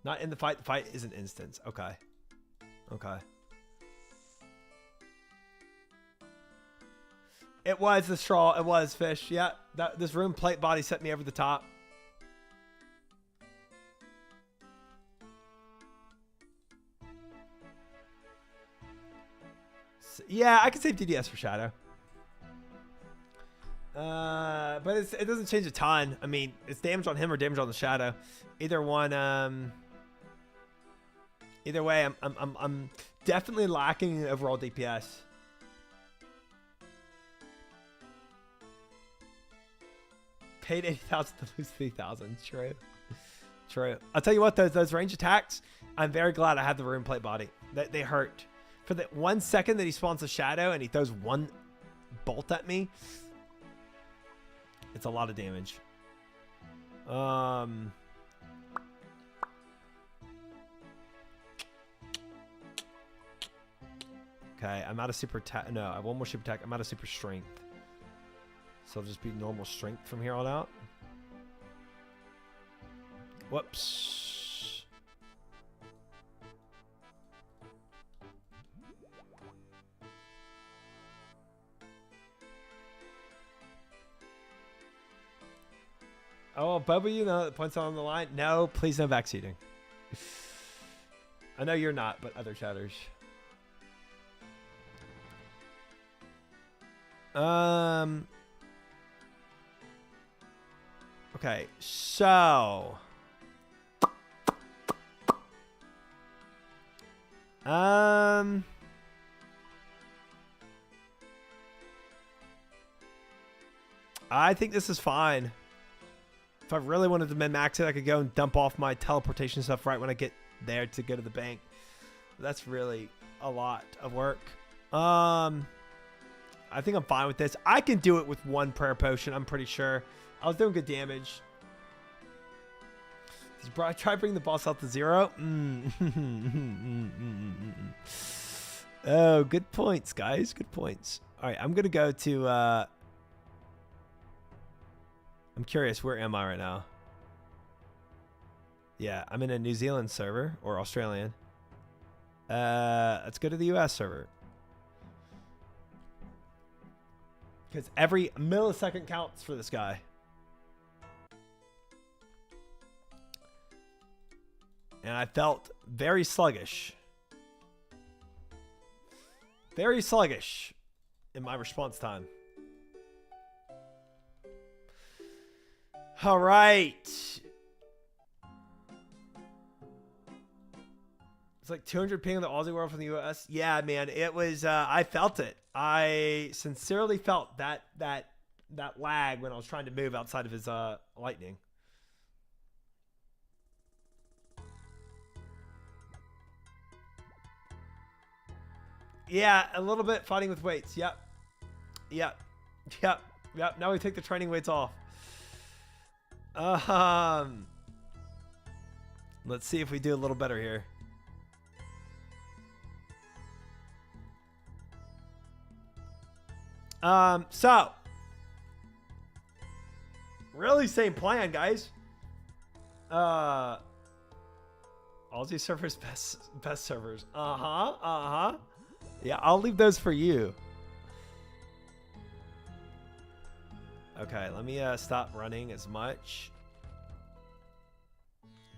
Not in the fight. The fight is an instance. Okay. Okay. It was the straw. It was fish. Yeah. This room plate body set me over the top. So, yeah, I can save DDS for Shadow. But it doesn't change a ton. I mean, it's damage on him or damage on the Shadow. Either one. Either way, I'm definitely lacking in overall DPS. Paid 80,000 to lose 3,000. True. True. I'll tell you what, those range attacks, I'm very glad I had the room plate body. They hurt. For the 1 second that he spawns a shadow and he throws one bolt at me, it's a lot of damage. Okay, I'm out of super attack. No, I have one more super attack. I'm out of super strength. So I'll just be normal strength from here on out. Whoops. Oh, Bubba, you know the points on the line. No, please no backseating. I know you're not, but other chatters. Okay, so I think this is fine. If I really wanted to min-max it, I could go and dump off my teleportation stuff right when I get there to go to the bank. That's really a lot of work. I think I'm fine with this. I can do it with one prayer potion, I'm pretty sure. I was doing good damage. Try bringing the boss out to 0. Oh, good points, guys. Good points. All right, I'm going to go to... I'm curious, where am I right now? Yeah, I'm in a New Zealand server, or Australian. Let's go to the US server. Because every millisecond counts for this guy. And I felt very sluggish. Very sluggish in my response time. All right. It's like 200 ping in the Aussie world from the US. Yeah, man, it was, I felt it. I sincerely felt that lag when I was trying to move outside of his lightning. Yeah, a little bit fighting with weights. Yep. Yep. Yep. Yep. Now we take the training weights off. Let's see if we do a little better here. So really same plan, guys. Aussie servers, best servers. Yeah, I'll leave those for you. Okay, let me stop running as much.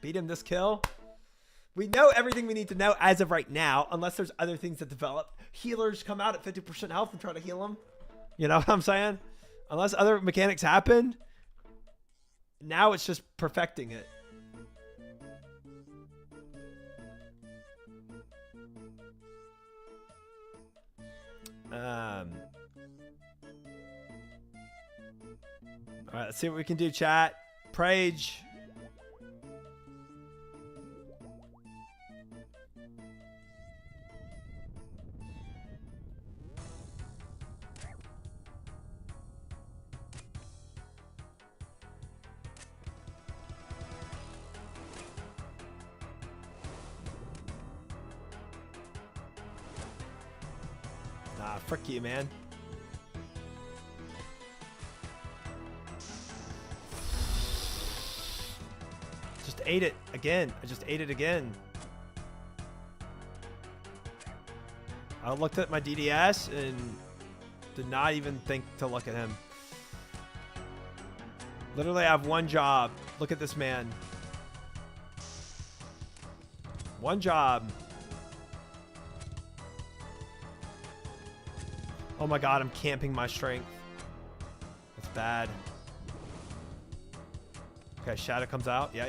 Beat him this kill. We know everything we need to know as of right now, unless there's other things that develop. Healers come out at 50% health and try to heal them. You know what I'm saying? Unless other mechanics happen, now it's just perfecting it. All right, let's see what we can do, chat. Prage. Nah, frick you, man. Just ate it again. I just ate it again. I looked at my DDS and did not even think to look at him. Literally, I have one job. Look at this man. One job. Oh my god, I'm camping my strength. That's bad. Okay, Shadow comes out. Yeah.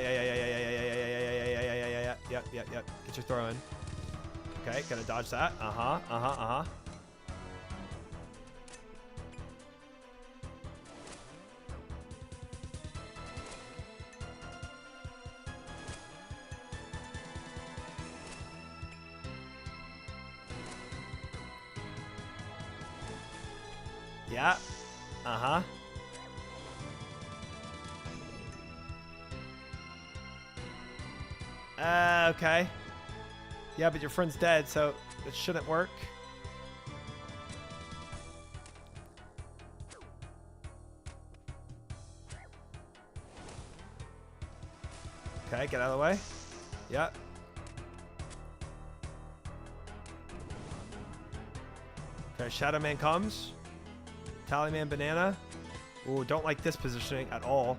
Get your throw in. Okay, gotta dodge that. Yeah. Okay. Yeah, but your friend's dead, so it shouldn't work. Okay, get out of the way. Yeah. Okay, Shadow Man comes. Tallyman banana. Ooh, don't like this positioning at all.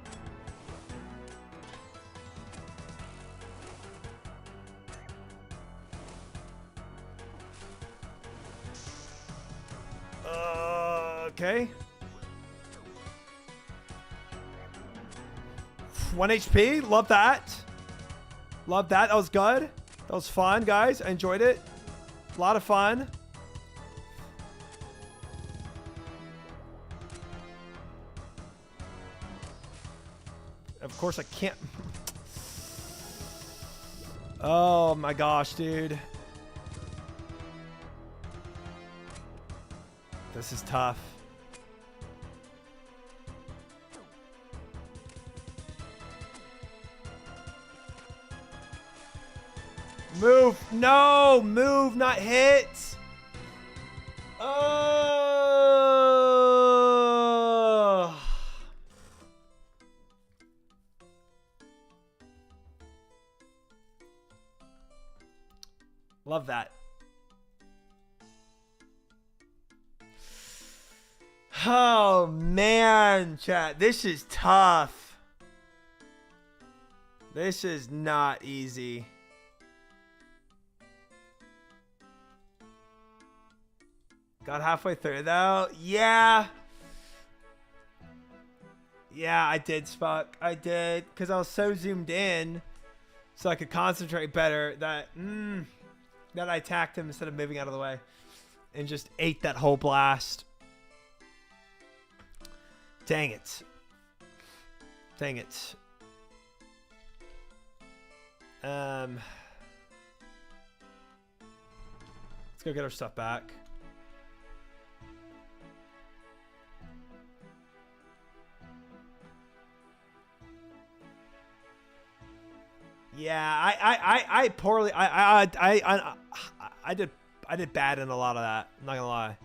Okay. 1 HP. Love that. Love that. That was good. That was fun, guys. I enjoyed it. A lot of fun. Of course, I can't. Oh my gosh, dude. This is tough. Move. No. Move, not hit. Oh. Love that. Oh, man, chat. This is tough. This is not easy. Got halfway through, though. Yeah. Yeah, I did, Spock. I did. Because I was so zoomed in so I could concentrate better that, that I attacked him instead of moving out of the way. And just ate that whole blast. Dang it. Dang it. Let's go get our stuff back. Yeah, I poorly. I did bad in a lot of that. I'm not gonna lie.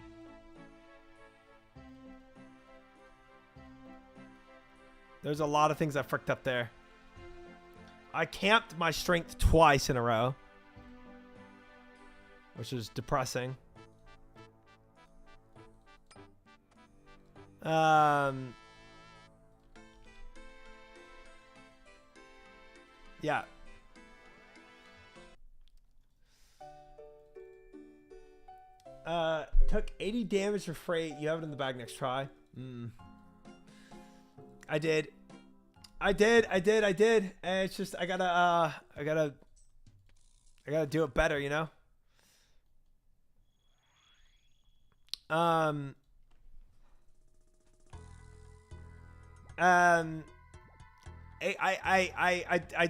There's a lot of things I fricked up there. I camped my strength twice in a row, which is depressing. Yeah. Took 80 damage for freight. You have it in the bag next try. I did. And it's just I gotta do it better, you know? I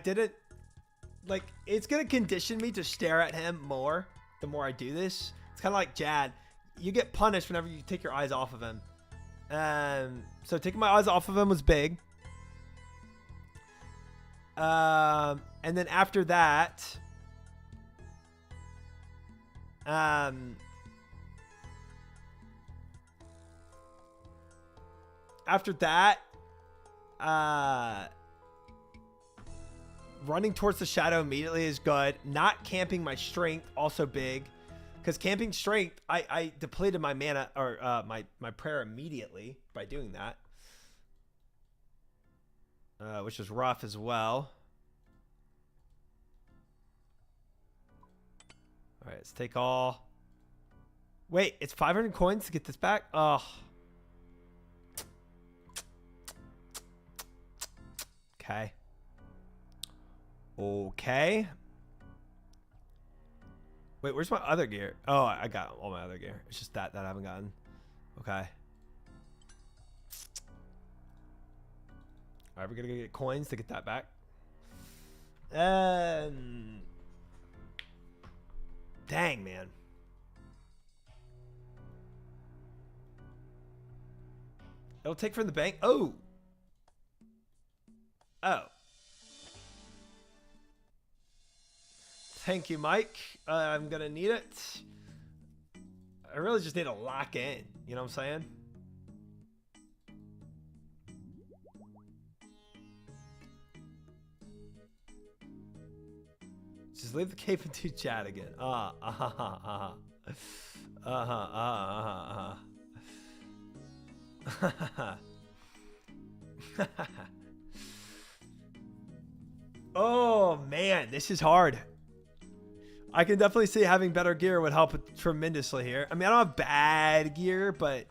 didn't, like, it's gonna condition me to stare at him more the more I do this. It's kind of like Jad. You get punished whenever you take your eyes off of him. So taking my eyes off of him was big. And then after that, running towards the shadow immediately is good. Not camping my strength, also big. Because camping strength, I depleted my mana, or my prayer immediately by doing that. Which is rough as well. Alright, let's take all. Wait, it's 500 coins to get this back? Oh. Okay. Okay. Wait, where's my other gear? Oh, I got all my other gear. It's just that I haven't gotten. Okay. Alright, we're gonna go get coins to get that back. Dang, man. It'll take from the bank. Oh. Oh. Thank you, Mike. I'm gonna need it. I really just need to lock in. You know what I'm saying? Just leave the cape and do chat again. Oh man, this is hard. I can definitely see having better gear would help tremendously here. I mean, I don't have bad gear, but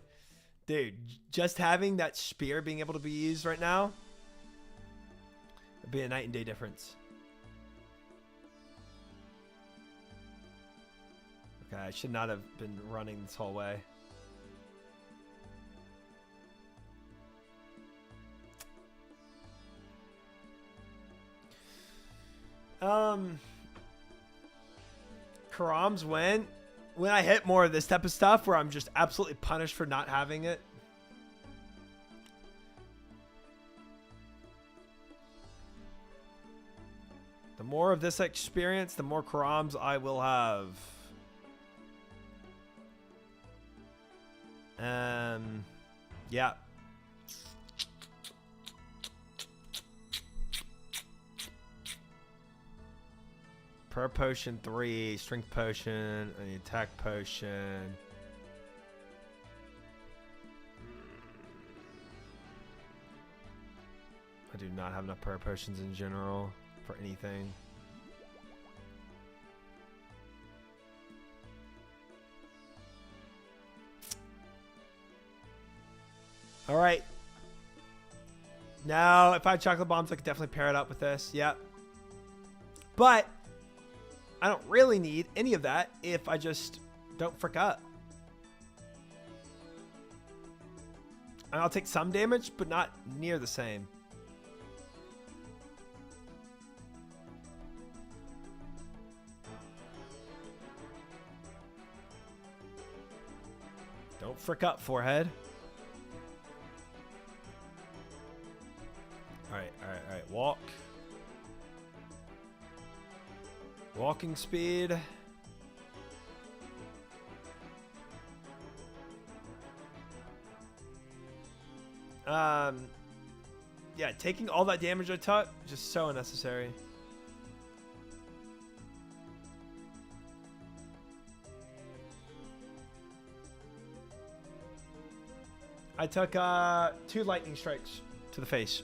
Dude, just having that spear being able to be used right now would be a night and day difference. Okay, I should not have been running this whole way. Karam's when I hit more of this type of stuff where I'm just absolutely punished for not having it. The more of this experience, the more Karams I will have. Yeah. Per potion 3, strength potion, and the attack potion. I do not have enough per potions in general for anything. All right. Now, if I had chocolate bombs, I could definitely pair it up with this. Yep. But I don't really need any of that if I just don't frick up. And I'll take some damage, but not near the same. Don't frick up, forehead. Alright, alright, alright. Walk. Walking speed. Yeah, taking all that damage I took, just so unnecessary. I took 2 lightning strikes to the face.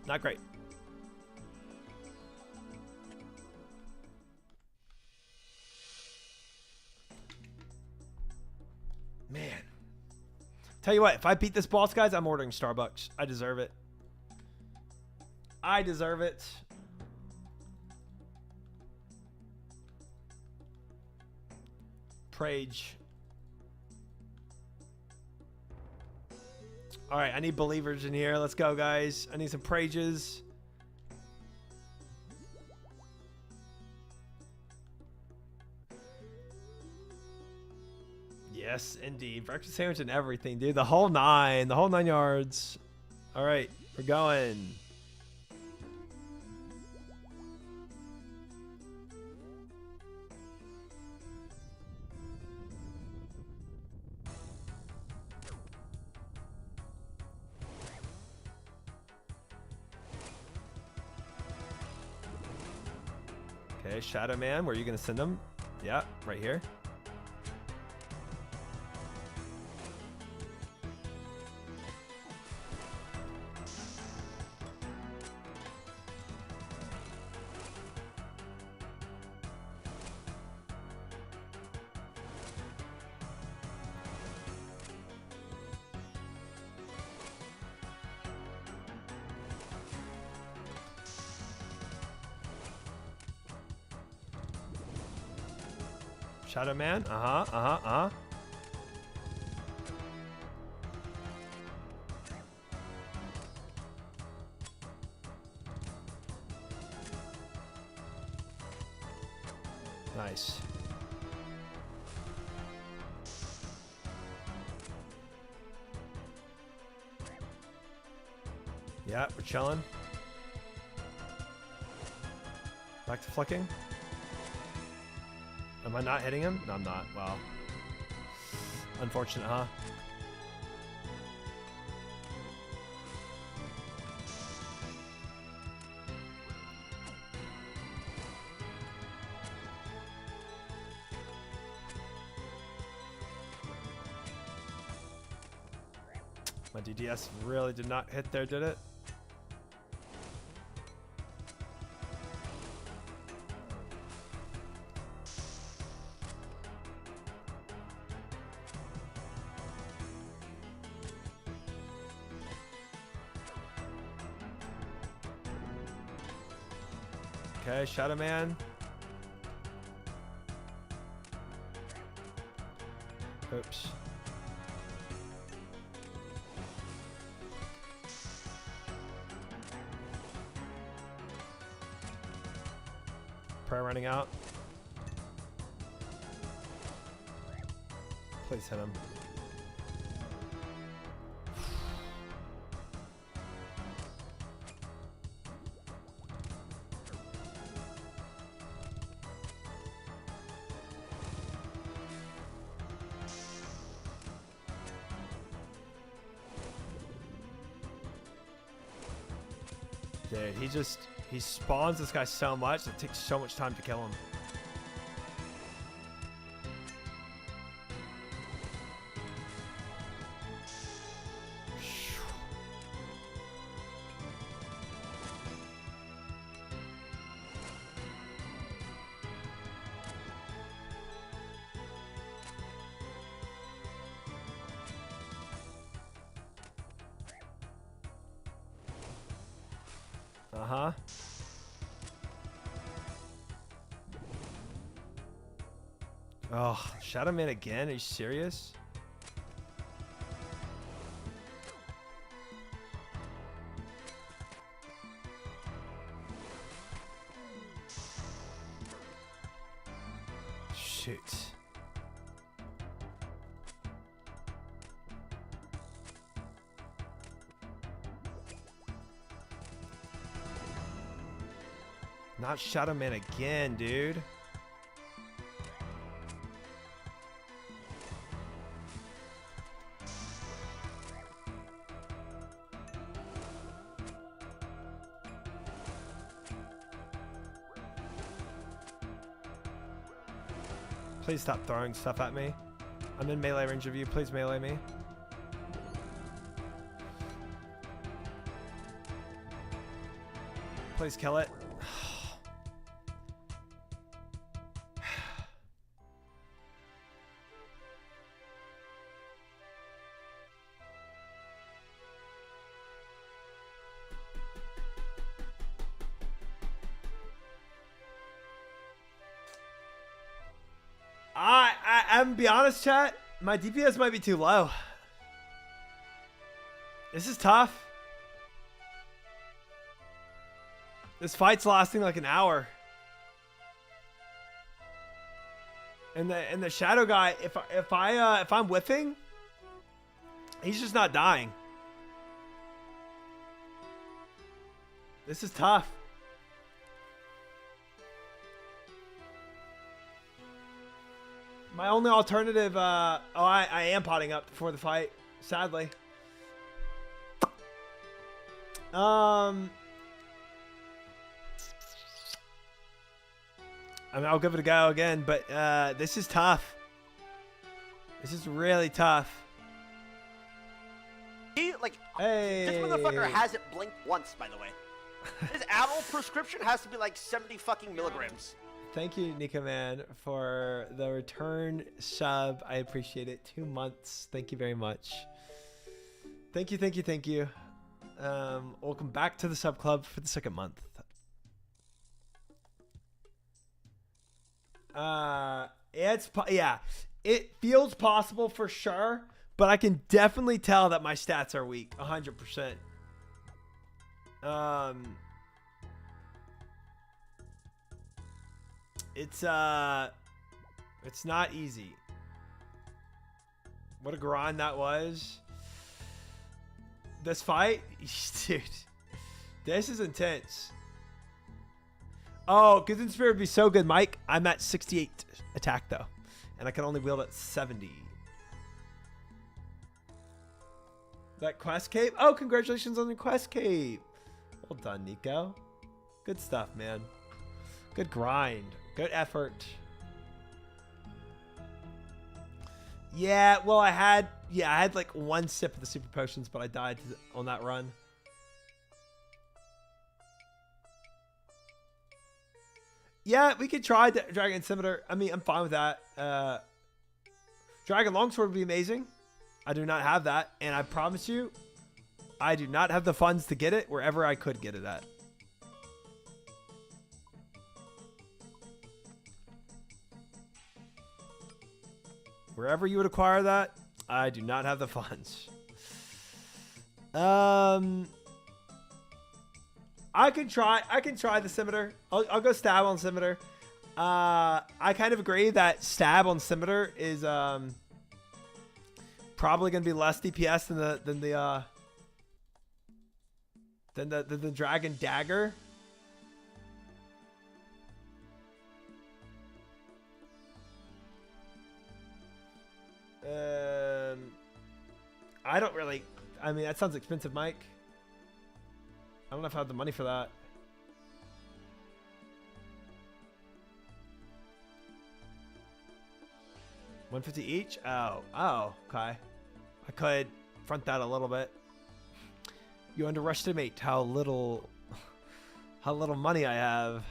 Not great. Man. Tell you what, if I beat this boss, guys, I'm ordering Starbucks. I deserve it. I deserve it. Prage. All right, I need believers in here. Let's go, guys. I need some prages. Yes, indeed. Breakfast sandwich and everything, dude. The whole 9 yards. All right, we're going. Okay, Shadow Man, where are you going to send him? Yeah, right here. Shadow Man. Nice. Yeah, we're chilling. Back to flicking. Am I not hitting him? No, I'm not. Wow. Unfortunate, huh? My DDS really did not hit there, did it? Okay, Shadow Man. Oops. Prayer running out. Please hit him. Dude, he spawns this guy so much, it takes so much time to kill him. Uh-huh. Oh, Shadow Man again? Are you serious? Shoot. Not Shadow Man again, dude. Please stop throwing stuff at me. I'm in melee range of you. Please melee me. Please kill it. I'm gonna be honest, chat. My DPS might be too low. This is tough. This fight's lasting like an hour. And the shadow guy, if I'm whiffing, he's just not dying. This is tough. My only alternative, I am potting up before the fight, sadly. I mean, I'll give it a go again, but this is tough. This is really tough. Like, hey. This motherfucker hasn't blinked once, by the way. His ammo prescription has to be like 70 fucking milligrams. Thank you, Nika Man, for the return sub. I appreciate it. 2 months. Thank you very much. Thank you, thank you, thank you. Welcome back to the sub club for the 2nd month. Yeah, it feels possible for sure, but I can definitely tell that my stats are weak, 100%. It's not easy. What a grind that was. This fight, dude, this is intense. Oh, Good in Spirit would be so good, Mike. I'm at 68 attack though, and I can only wield at 70. That quest cape? Oh, congratulations on the quest cape. Well done, Nico. Good stuff, man. Good grind. Good effort. Yeah, well, I had like 1 sip of the super potions, but I died on that run. Yeah, we could try Dragon Scimitar. I mean, I'm fine with that. Dragon Longsword would be amazing. I do not have that, and I promise you, I do not have the funds to get it wherever I could get it at. Wherever you would acquire that, I do not have the funds. I can try the scimitar. I'll go stab on scimitar. I kind of agree that stab on scimitar is probably going to be less DPS than the dragon dagger. I don't really. I mean, that sounds expensive, Mike. I don't know if I have the money for that. $150 each? Oh, okay. I could front that a little bit. You underestimate how little money I have.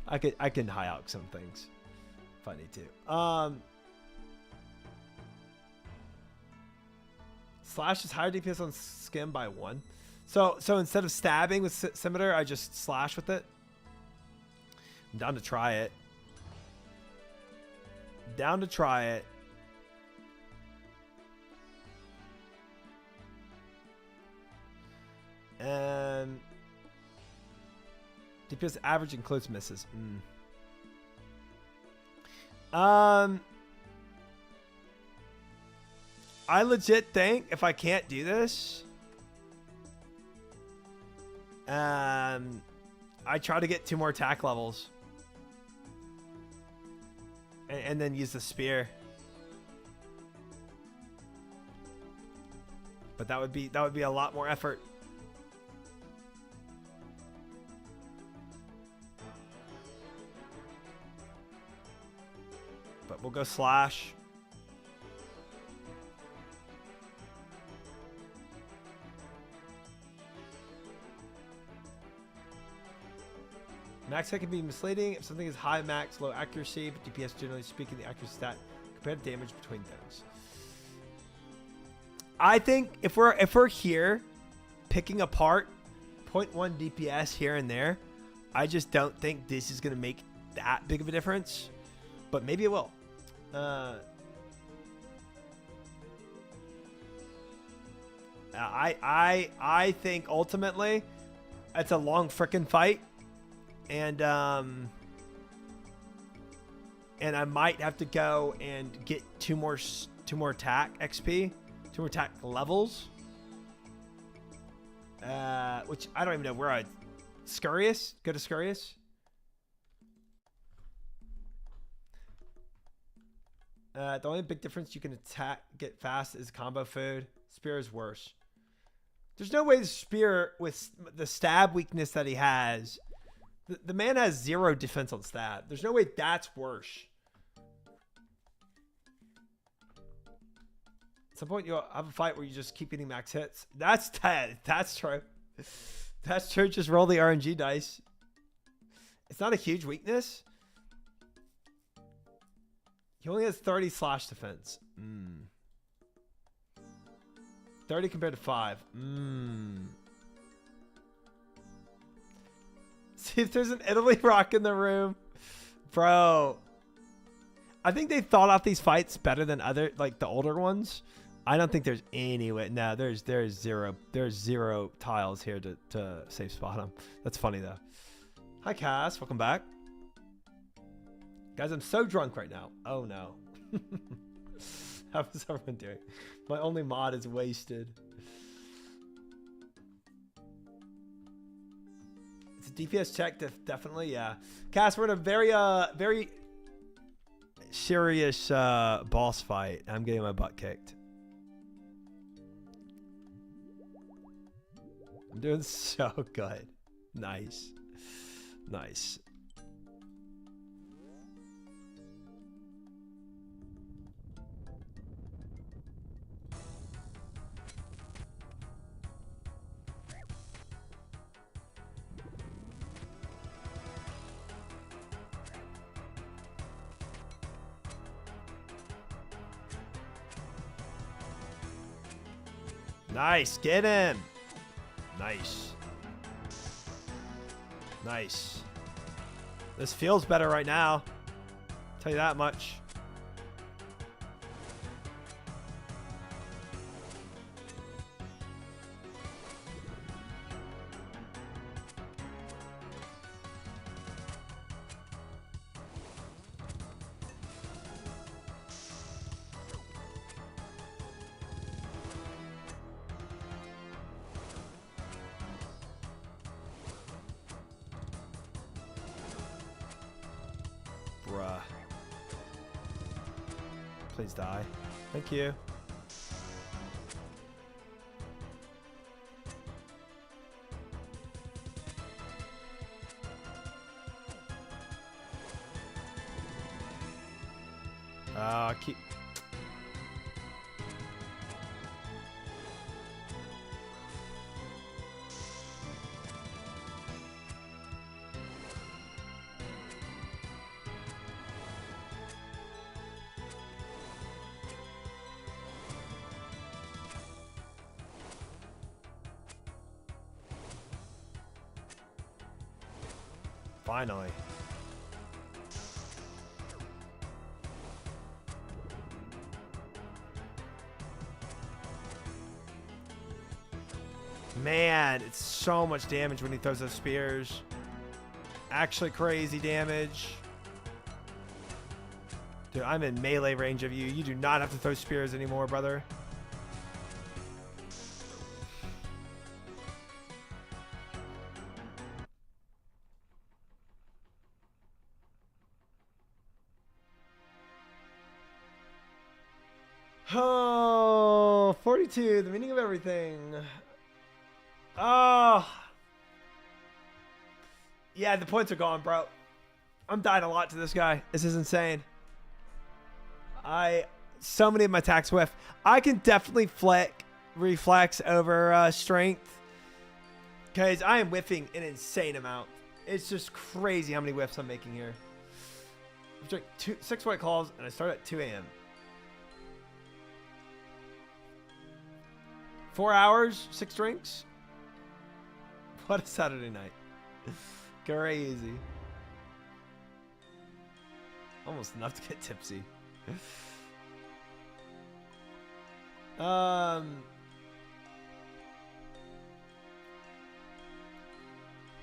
I can high out some things if I need to. Slash is higher DPS on skim by 1. So instead of stabbing with scimitar, I just slash with it. I'm down to try it. Down to try it. And DPS average includes misses. I legit think if I can't do this, I try to get 2 more attack levels, and then use the spear. But that would be a lot more effort. But we'll go slash. Max hit can be misleading if something is high max, low accuracy, but DPS generally speaking, the accuracy stat compared to damage between things. I think if we're here picking apart 0.1 DPS here and there, I just don't think this is gonna make that big of a difference. But maybe it will. I think ultimately it's a long frickin' fight. And I might have to go and get two more attack XP, 2 more attack levels. Which I don't even know where I'd Scurious. Go to Scurious. The only big difference you can get fast is combo food. Spear is worse. There's no way the spear with the stab weakness that he has. The man has 0 defense on stab. There's no way that's worse. At some point, you'll have a fight where you just keep getting max hits. That's true. That's true. Just roll the RNG dice. It's not a huge weakness. He only has 30 slash defense. 30 compared to 5. See if there's an Italy rock in the room. Bro. I think they thought out these fights better than other, like the older ones. I don't think there's any way. No, there's 0 tiles here to safe spot them. That's funny though. Hi Cass, welcome back. Guys, I'm so drunk right now. Oh no. How is everyone doing? My only mod is wasted. It's a DPS check, definitely, yeah. Cass, we're in a very serious boss fight. I'm getting my butt kicked. I'm doing so good. Nice. Nice. Nice, get him. Nice. Nice. This feels better right now. Tell you that much. Bruh. Please die. Thank you. Keep. Finally. Man, it's so much damage when he throws those spears. Actually crazy damage. Dude, I'm in melee range of you. You do not have to throw spears anymore, brother. Oh, 42, the meaning of everything. Oh. Yeah, the points are gone, bro. I'm dying a lot to this guy. This is insane. So many of my attacks whiff. I can definitely reflex over strength. Because I am whiffing an insane amount. It's just crazy how many whiffs I'm making here. I've drank 6 White Claws and I start at 2 a.m. 4 hours, 6 drinks. What a Saturday night. Crazy. Almost enough to get tipsy. Drown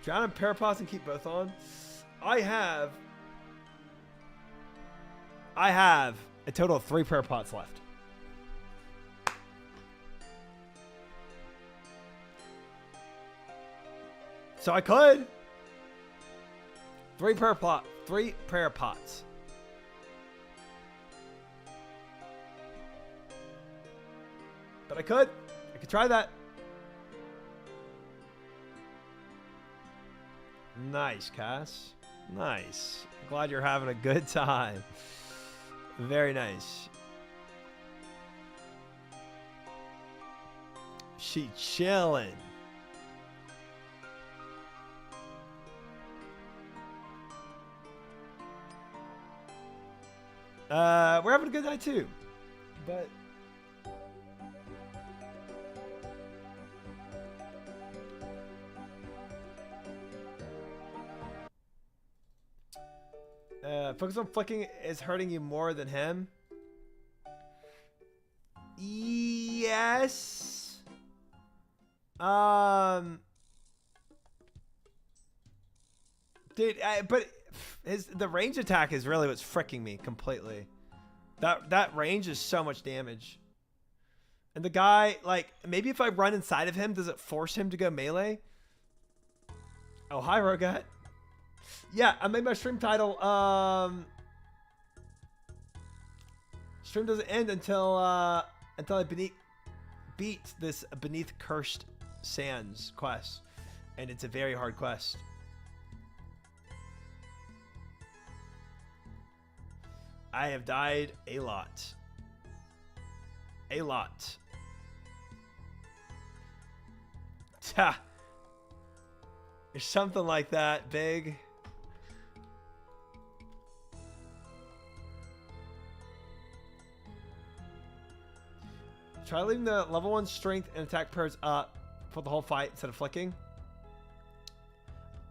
and Parapods and keep both on. I have a total of 3 Parapods left. So I could 3 prayer pots. But I could try that. Nice, Cass. Nice. Glad you're having a good time. Very nice. She chilling. We're having a good night too, but focus on flicking is hurting you more than him. Yes. Dude, but the range attack is really what's fricking me completely. That range is so much damage. And the guy, like, maybe if I run inside of him, does it force him to go melee? Oh, hi, Rogat. Yeah, I made my stream title. Stream doesn't end until I beat this Beneath Cursed Sands quest. And it's a very hard quest. I have died a lot. A lot. Ta. Or something like that, big. Try leaving the level 1 strength and attack pairs up for the whole fight instead of flicking.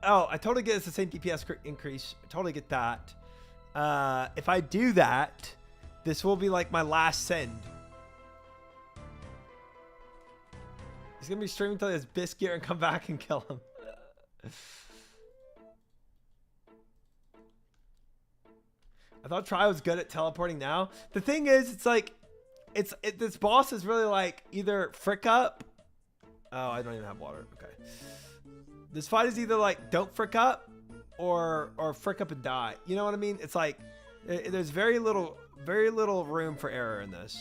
Oh, I totally get it's the same DPS increase. I totally get that. If I do that, this will be like my last send. He's gonna be streaming till he has Biscuit and come back and kill him. I thought Try was good at teleporting now. The thing is, it's like, this boss is really like either frick up. Oh, I don't even have water. Okay. This fight is either like don't frick up or frick up and die. You know what I mean? It's like there's very little room for error in this.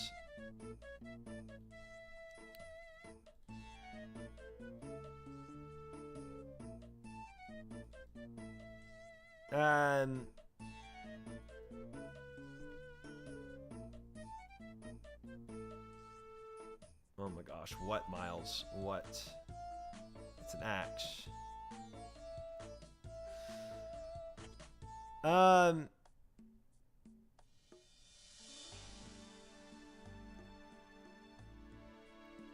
Oh my gosh, what, Miles? What? It's an axe.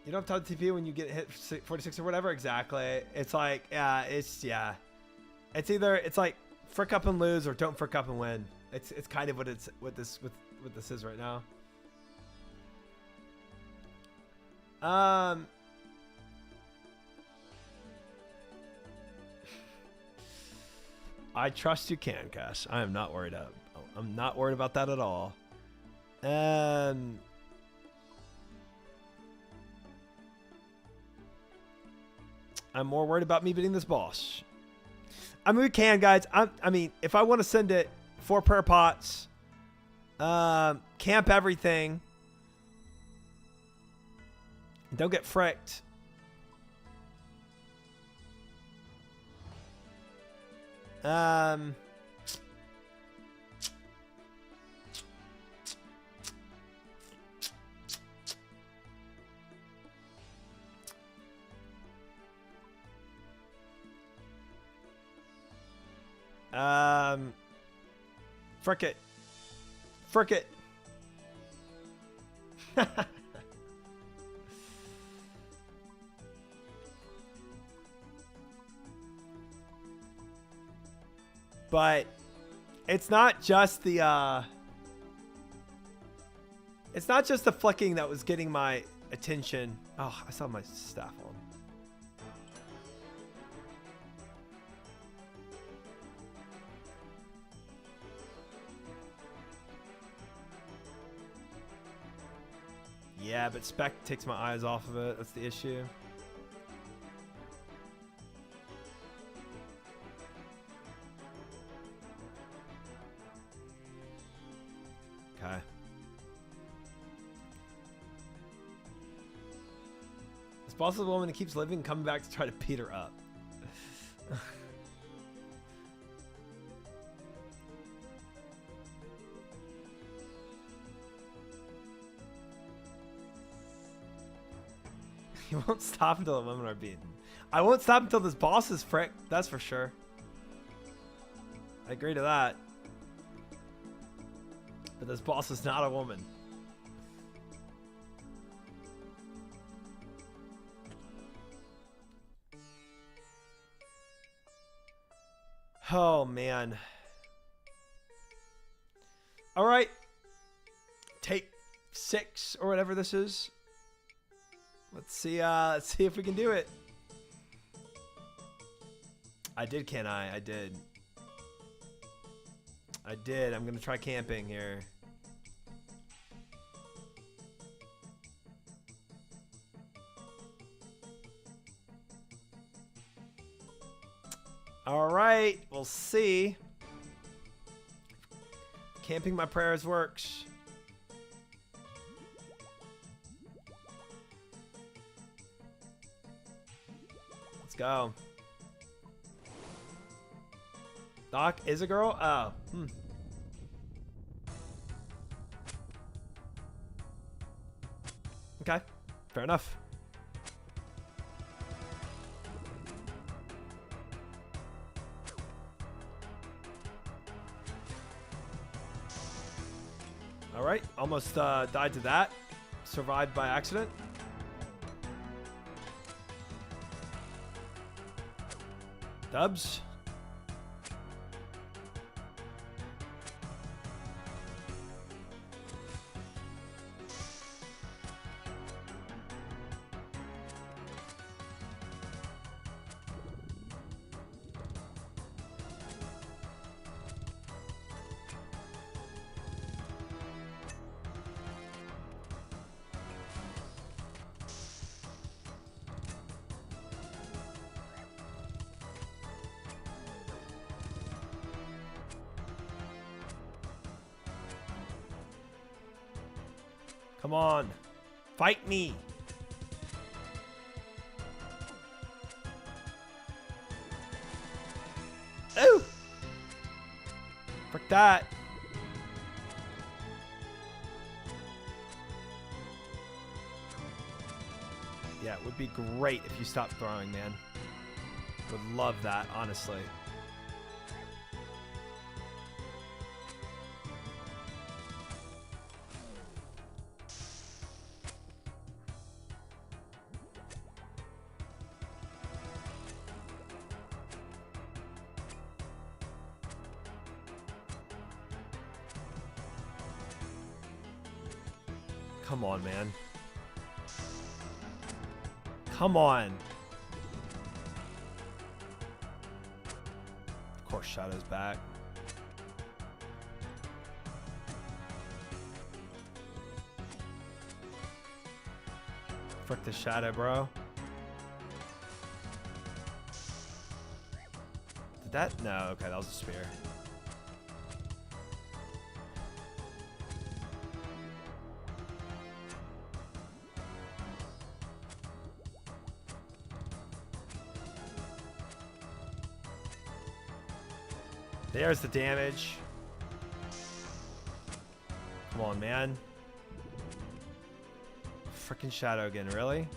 You don't have to TP when you get hit 46 or whatever. Exactly. It's like, it's either it's like frick up and lose or don't frick up and win. It's kind of what this is right now. I trust you can, Cash. I am not worried I'm not worried about that at all. I'm more worried about me beating this boss. I mean, we can, guys. I mean, if I want to send it 4 prayer pots, camp everything, don't get fricked. Frick it. Frick it. But it's not just the it's not just the flicking that was getting my attention. Oh, I saw my staff on. Yeah, but Spec takes my eyes off of it. That's the issue. Okay. This boss is the woman that keeps living and coming back to try to beat her up. You won't stop until the women are beaten. I won't stop until this boss is fricked. That's for sure. I agree to that. But this boss is not a woman. Oh, man. All right. Take 6 or whatever this is. Let's see if we can do it. I did, can I? I did. I did. I'm going to try camping here. All right. We'll see. Camping my prayers works. Let's go. Doc is a girl? Oh. Okay. Fair enough. All right. Almost died to that. Survived by accident. Dubs. Come on. Fight me. Ooh! Frick that. Yeah, it would be great if you stopped throwing, man. Would love that, honestly. Come on, man. Come on. Of course, Shadow's back. Frick the Shadow, bro. Did that? No, okay, that was a spear. There's the damage. Come on, man. Freaking Shadow again, really?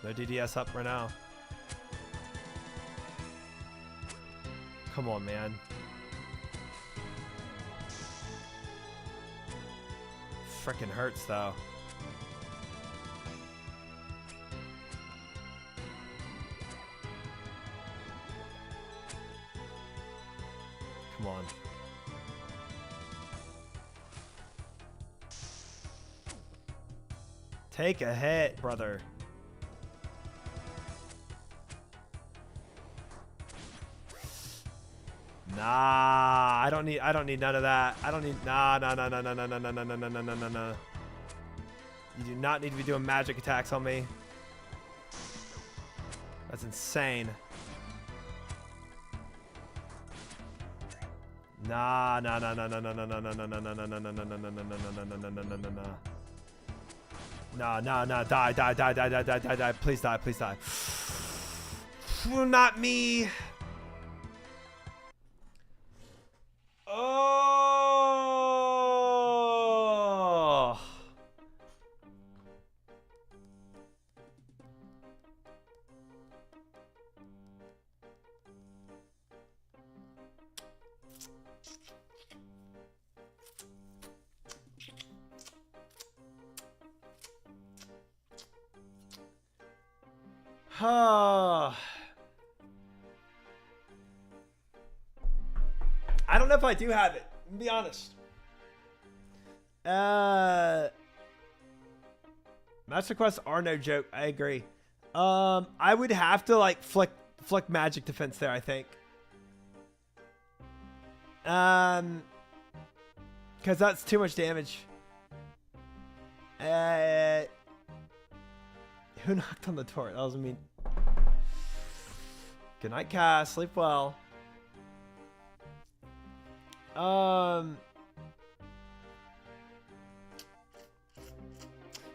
No DDS up right now. Come on, man. Freaking hurts, though. Come on. Take a hit, brother. Nah, I don't need none of that. I don't need nah. You do not need to be doing magic attacks on me. That's insane. Nah. Die. Please die. Not me. Oh. I don't know if I do have it. To be honest. Match requests are no joke. I agree. I would have to like flick magic defense there, I think. Because that's too much damage. Who knocked on the door? That was me. Good night, Cass. Sleep well.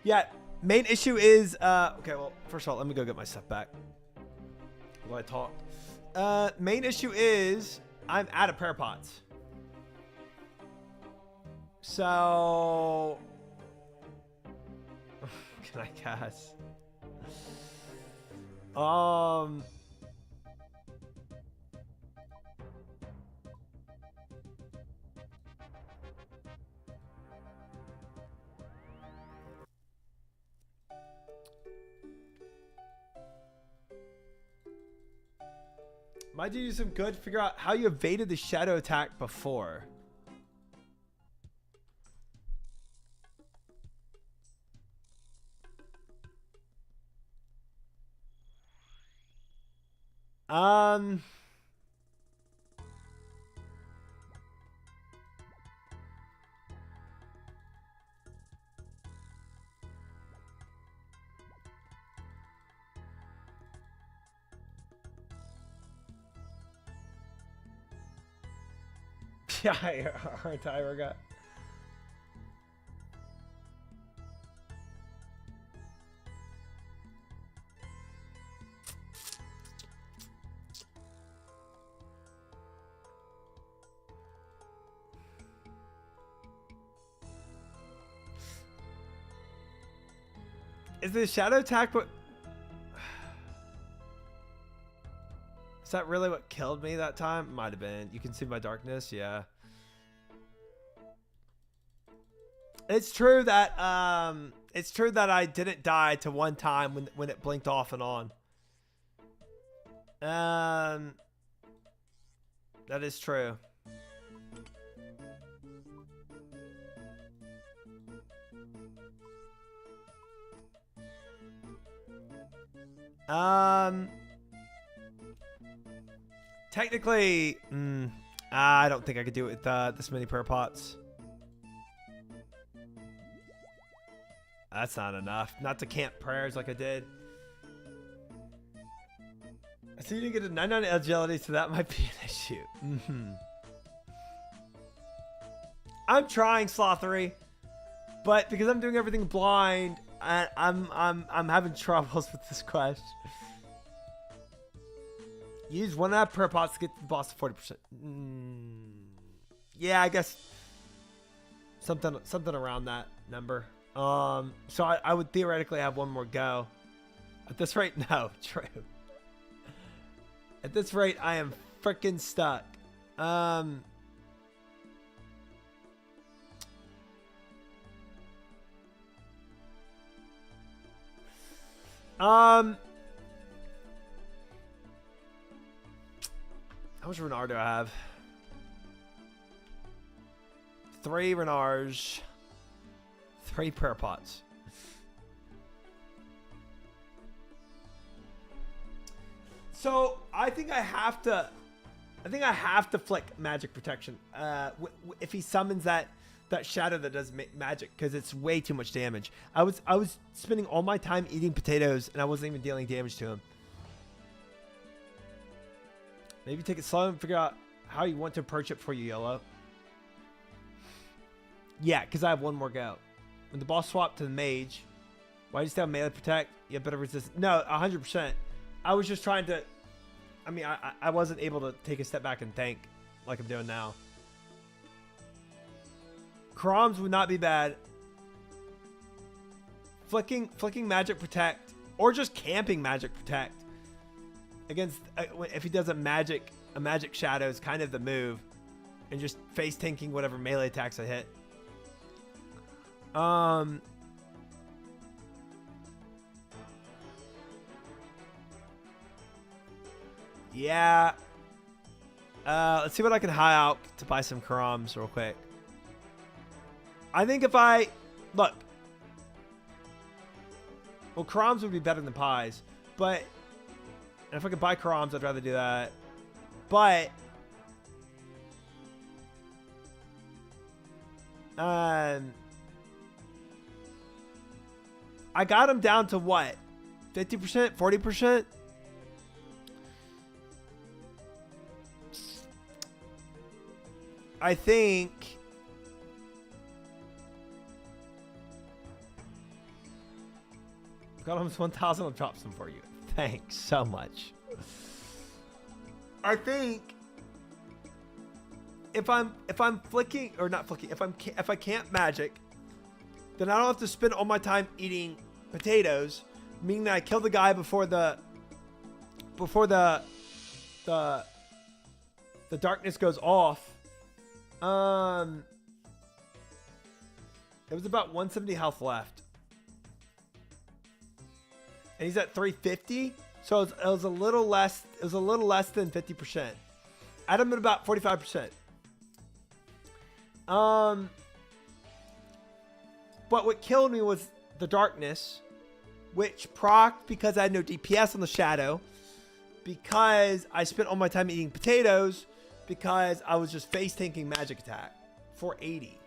Yeah, main issue is okay, well, first of all, let me go get my stuff back while I talk. Main issue is I'm out of prayer pots. So can I cast? Might do you some good. Figure out how you evaded the shadow attack before. Yeah, our timer got. Is the shadow attack what? Is that really what killed me that time? Might have been. You consume my darkness. Yeah. It's true that I didn't die to one time when it blinked off and on. That is true. Technically, I don't think I could do it with this many prayer pots. That's not enough. Not to camp prayers like I did. I see you didn't get a 99 agility, so that might be an issue. I'm trying Slothery, but because I'm doing everything blind, I'm having troubles with this quest. Use 1.5 prayer pots to get the boss to 40%. Yeah, I guess something around that number. So I would theoretically have one more go. At this rate, no, true. At this rate, I am freaking stuck. How much Renard do I have? 3 Renards. 3 prayer pots. So I think I have to flick magic protection. If he summons that shadow that does magic, because it's way too much damage. I was spending all my time eating potatoes and I wasn't even dealing damage to him. Maybe take it slow and figure out how you want to approach it before you yellow. Yeah, because I have one more go. When the boss swapped to the mage, why you stay on melee protect? You have better resistance. No, 100%. I was just trying to. I mean, I wasn't able to take a step back and tank like I'm doing now. Kroms would not be bad. Flicking magic protect, or just camping magic protect against if he does a magic shadow is kind of the move, and just face tanking whatever melee attacks I hit. Yeah. Let's see what I can high out to buy some Kroms real quick. I think if I look, well, Kroms would be better than pies, but if I could buy Kroms, I'd rather do that. But I got him down to what? 50%? 40%? I think got almost 1,000. I'll drop some for you. Thanks so much. I think if I'm flicking or not flicking, if I can't magic, then I don't have to spend all my time eating potatoes, meaning that I kill the guy before the darkness goes off. It was about 170 health left. And he's at 350, so it was a little less. It was a little less than 50%. I had him at about 45%. But what killed me was the darkness, which procced because I had no DPS on the shadow, because I spent all my time eating potatoes, because I was just face tanking magic attack. 480.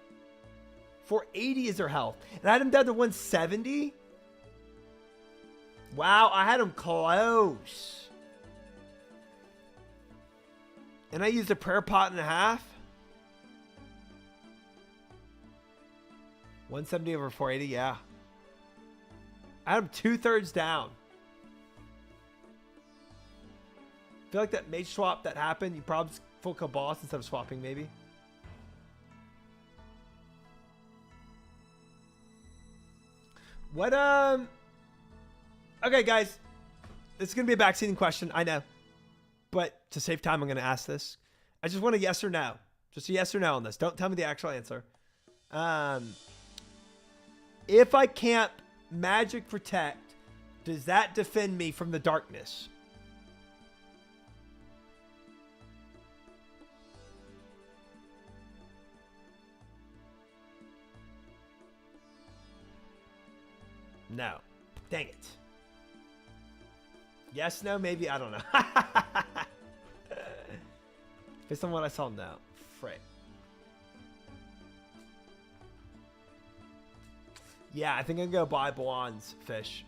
480 is their health, and I had him down to 170. Wow, I had him close. And I used a prayer pot and a half. 170 over 480, yeah. I had him 2/3 down. I feel like that mage swap that happened, you probably just full kill boss instead of swapping, maybe. What Okay, guys. It's going to be a backseating question. I know. But to save time, I'm going to ask this. I just want a yes or no. Just a yes or no on this. Don't tell me the actual answer. If I can't magic protect, does that defend me from the darkness? No. Dang it. Yes, no, maybe. I don't know. Based on what I saw now. Frick. Yeah, I think I'm going to buy Blonde's fish.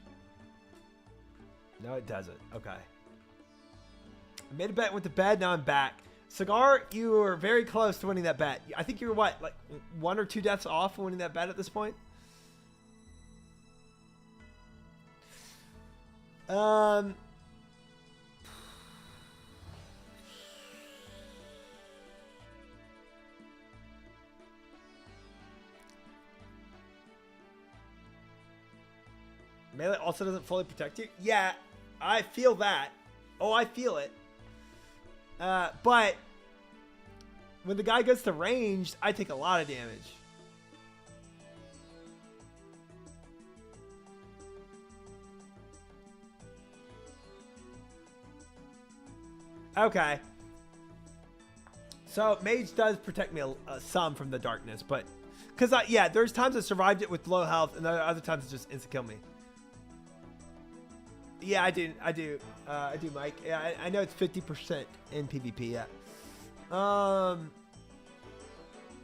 No, it doesn't. Okay. I made a bet, went to bed, now I'm back. Cigar, you were very close to winning that bet. I think you were, what, like 1 or 2 deaths off from winning that bet at this point? Melee also doesn't fully protect you? Yeah, I feel that. Oh, I feel it. But when the guy gets to ranged, I take a lot of damage. Okay. So mage does protect me some from the darkness, but because yeah, there's times I survived it with low health, and other times it just insta kill me. Yeah, I do, Mike. Yeah, I know it's 50% in PvP. Yeah.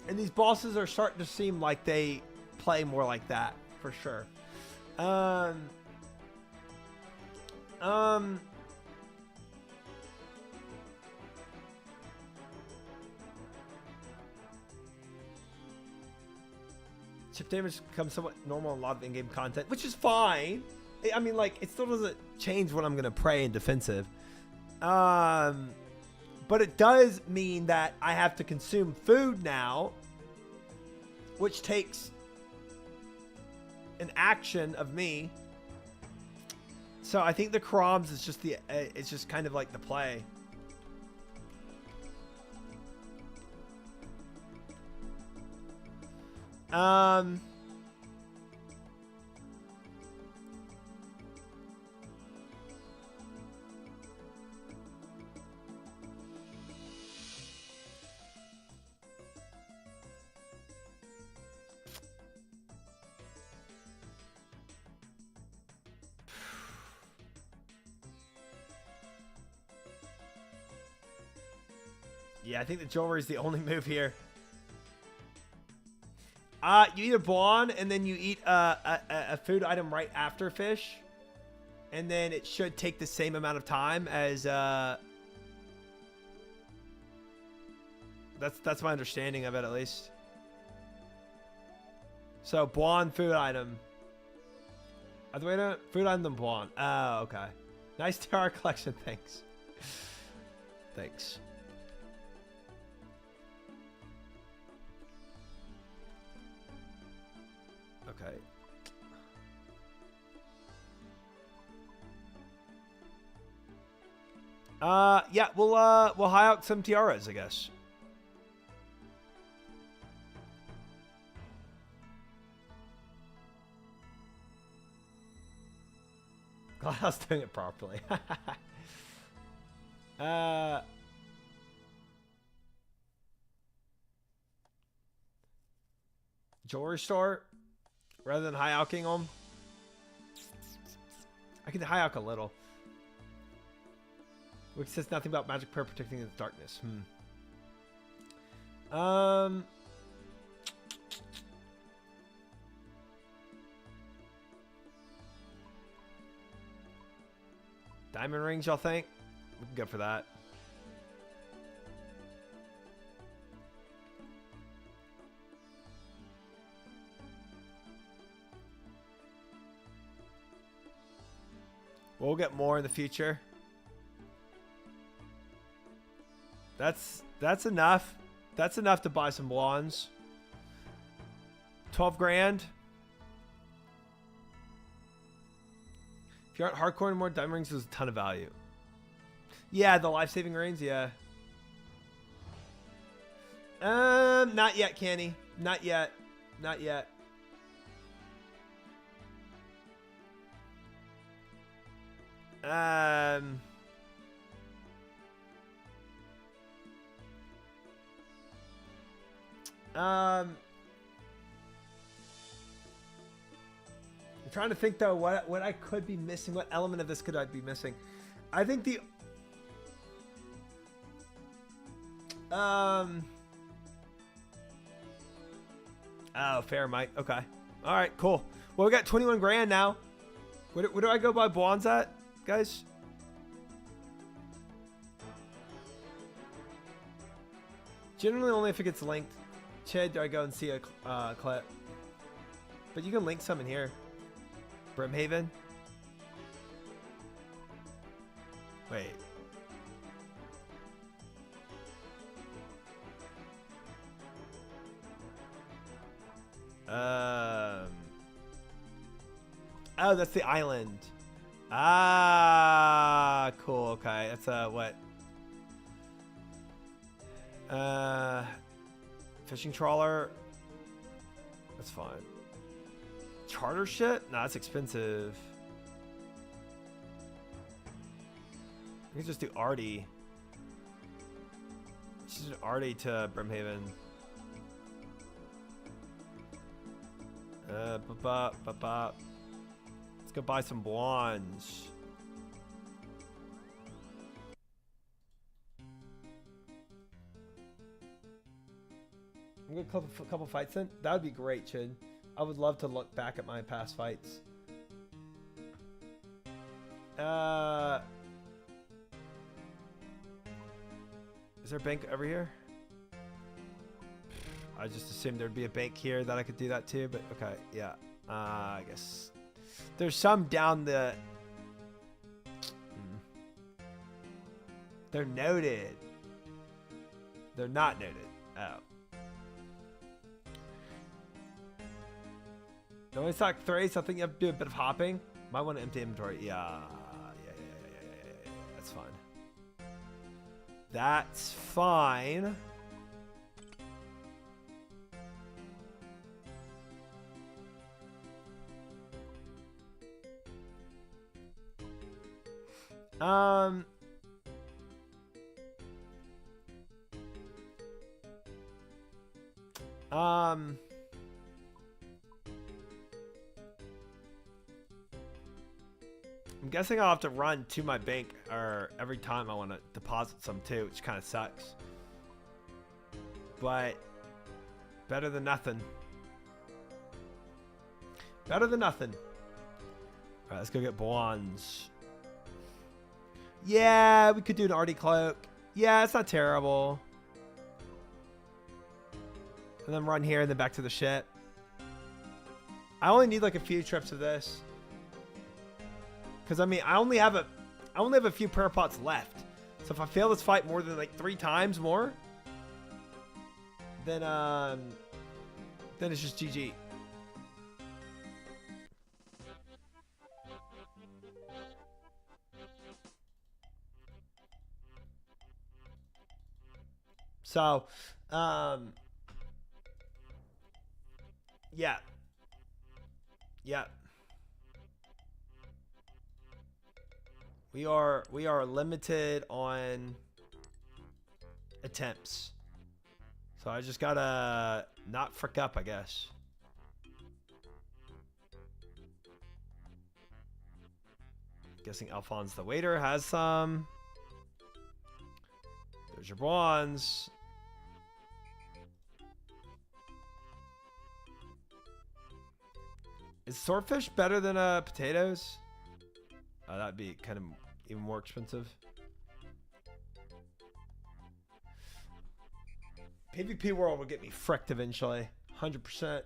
And these bosses are starting to seem like they play more like that for sure. Chip damage becomes somewhat normal in a lot of in-game content, which is fine. I mean, like, it still doesn't change what I'm going to pray in defensive. But it does mean that I have to consume food now, which takes an action of me. So I think the Kroms is just it's just kind of like the play. Yeah, I think the jewelry is the only move here. You eat a blonde, and then you eat a food item right after fish. And then it should take the same amount of time as... That's my understanding of it, at least. So, blonde food item. Other way to food item than blonde. Oh, okay. Nice TR collection, thanks. Thanks. Okay. Yeah, we'll high out some tiaras, I guess. Glad I was doing it properly. Jewelry store rather than high alking them. I can high alk a little. Which says nothing about magic prayer protecting the darkness. Diamond rings, y'all think? We can go for that. We'll get more in the future. That's enough. That's enough to buy some blondes. 12 grand. If you're not hardcore anymore, diamond rings is a ton of value. Yeah, the life-saving rings, yeah. Not yet, Canny. Not yet. Not yet. I'm trying to think though what I could be missing. What element of this could I be missing? I think the oh, fair, Mike. Okay. All right, cool. Well, we got 21 grand now. Where do I go buy bonds at, guys? Generally only if it gets linked. Chad, do I go and see a clip? But you can link some in here. Brimhaven. Wait. Oh, that's the island. Ah, cool. Okay, that's what? Fishing trawler. That's fine. Charter ship? Nah, that's expensive. We can just do Artie. Just do Artie to Brimhaven. Let's go buy some blondes. I'm gonna get a couple fights in. That would be great, Chid. I would love to look back at my past fights. Is there a bank over here? I just assumed there'd be a bank here that I could do that too, but okay, yeah. I guess there's some down the. They're noted. They're not noted. Oh. The only stock 3, so I think you have to do a bit of hopping. Might want to empty inventory. Yeah. That's fine. That's fine. I'm guessing I'll have to run to my bank or every time I want to deposit some too, which kind of sucks. But better than nothing. Better than nothing. All right, let's go get bonds. Yeah, we could do an Artie cloak. Yeah, it's not terrible. And then run here and then back to the ship. I only need like a few trips of this. Because I mean, I only have a few prayer pots left. So if I fail this fight more than like 3 times more, then it's just GG. So, yeah. We are limited on attempts. So I just gotta not frick up, I guess. Guessing Alphonse the waiter has some. There's your bronze. Is swordfish better than potatoes? That'd be kind of even more expensive. PvP World will get me fricked eventually. 100%.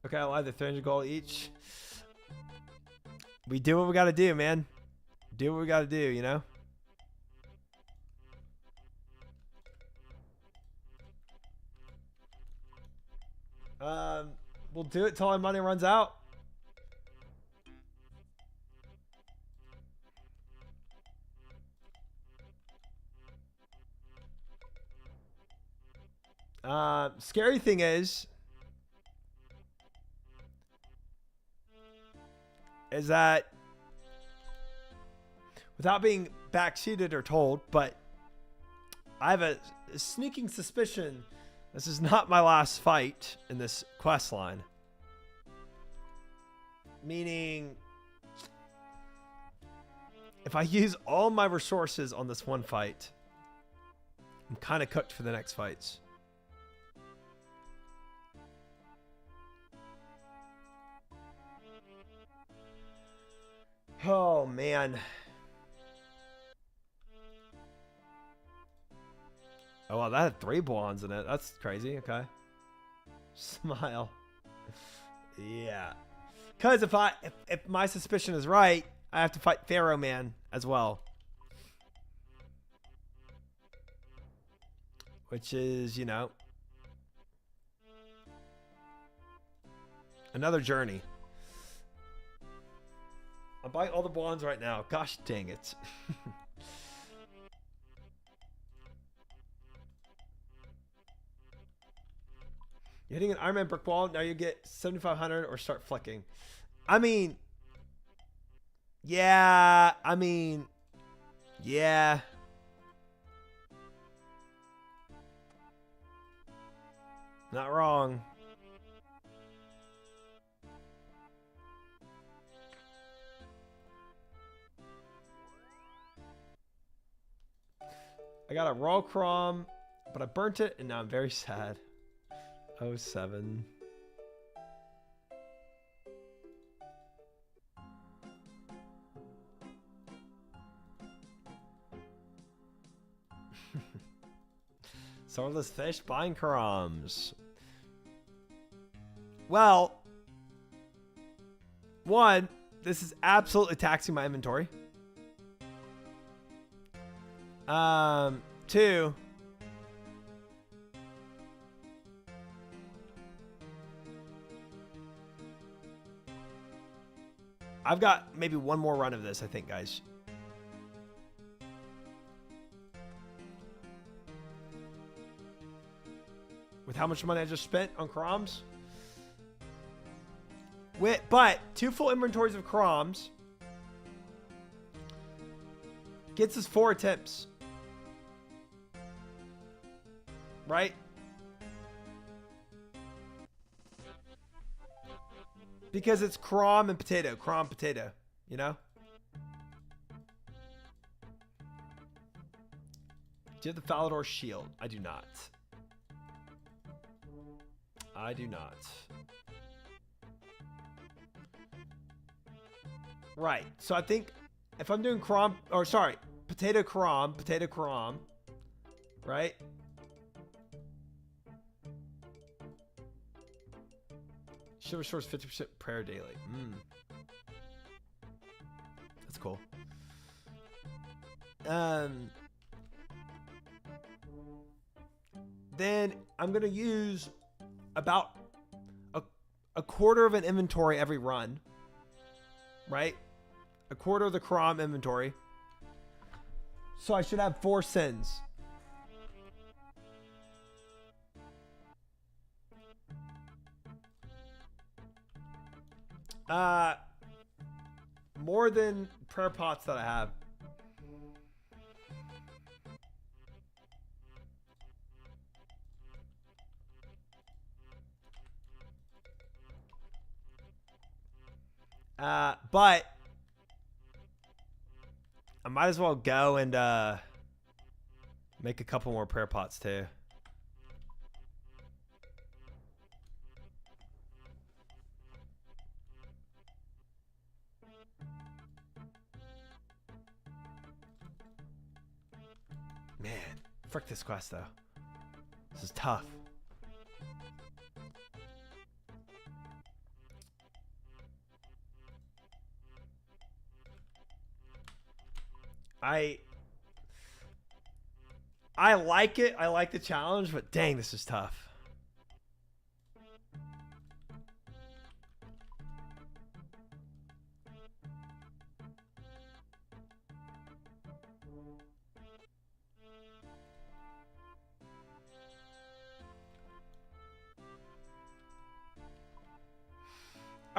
Okay, I'll add the 300 gold each. We do what we gotta do, man. Do what we gotta do, you know? We'll do it till our money runs out. Scary thing is that without being backseated or told, but I have a sneaking suspicion this is not my last fight in this quest line. Meaning, if I use all my resources on this one fight, I'm kind of cooked for the next fights. Oh, man. Oh, wow, that had 3 blondes in it. That's crazy. Okay. Smile. Yeah. Because if my suspicion is right, I have to fight Pharaoh Man as well. Which is, you know, another journey. I'm buying all the blondes right now. Gosh dang it. You're hitting an Iron Man brick wall. Now you get 7,500 or start flicking. I mean, yeah. Yeah. Not wrong. I got a raw crom, but I burnt it and now I'm very sad. 07. Swordless fish buying crumbs. Well, one, this is absolutely taxing my inventory. Two, I've got maybe one more run of this, I think, guys. With how much money I just spent on Chroms. But 2 full inventories of Chroms gets us 4 attempts. Right? Because it's crom and potato. Crom, potato. You know? Do you have the Falador shield? I do not. I do not. Right. So I think if I'm doing crom, or sorry, potato crom, right? Should restores 50% prayer daily. That's cool. Then I'm gonna use about a quarter of an inventory every run, right? A quarter of the crom inventory. So I should have 4 sins. More than prayer pots that I have. But I might as well go and make a couple more prayer pots too. Man, frick this quest though. This is tough. I like it. I like the challenge, but dang, this is tough.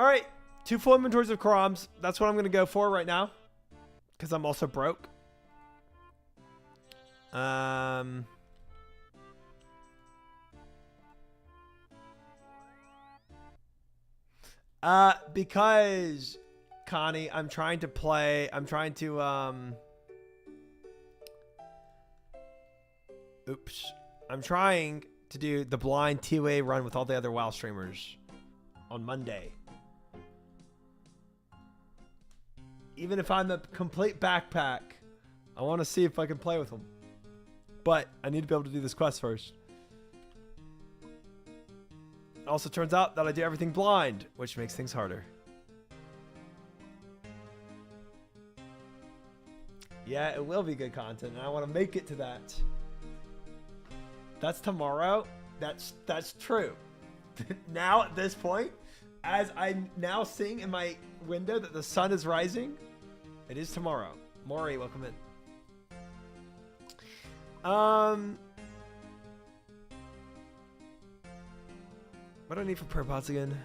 All right, 2 full inventories of Kroms. That's what I'm gonna go for right now, because I'm also broke. Because Connie, I'm trying to do the blind TOA run with all the other WoW streamers on Monday. Even if I'm the complete backpack, I want to see if I can play with them. But I need to be able to do this quest first. It also turns out that I do everything blind, which makes things harder. Yeah, it will be good content, and I want to make it to that. That's tomorrow. That's true. Now at this point, as I'm now seeing in my window that the sun is rising, it is tomorrow. Maury, welcome in. What do I need for prayer pots again?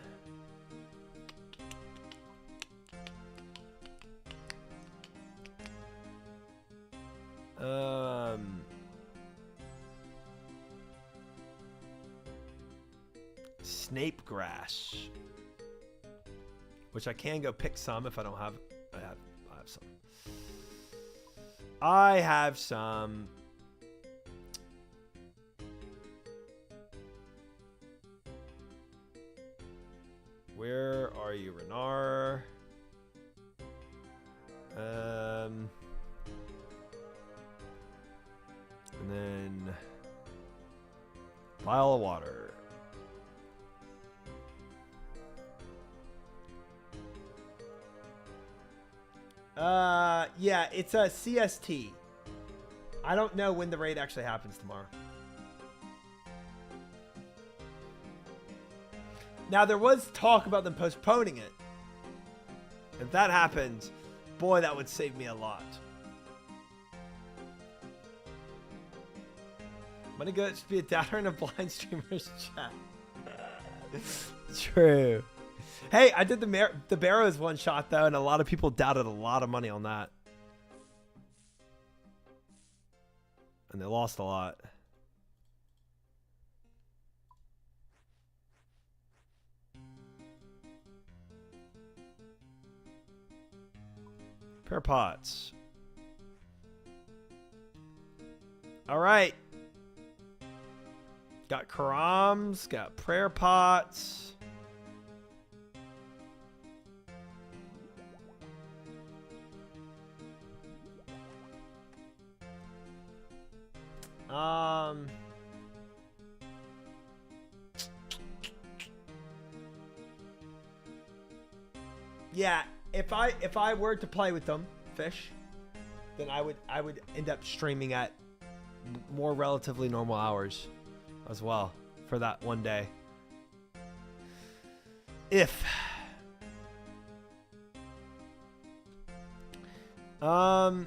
Snape grass, which I can go pick some if I don't have. I have some. I have some. Where are you, Renar? And then vial of water. Yeah, it's a CST. I don't know when the raid actually happens tomorrow. Now, there was talk about them postponing it. If that happened, boy, that would save me a lot. I'm gonna go just be a doubter in a blind streamer's chat. True. Hey, I did the Barrows one shot though, and a lot of people doubted a lot of money on that. And they lost a lot. Pair pots. All right. Got Karams, got prayer pots. Yeah, if I were to play with them, fish, then I would end up streaming at more relatively normal hours as well for that one day. If all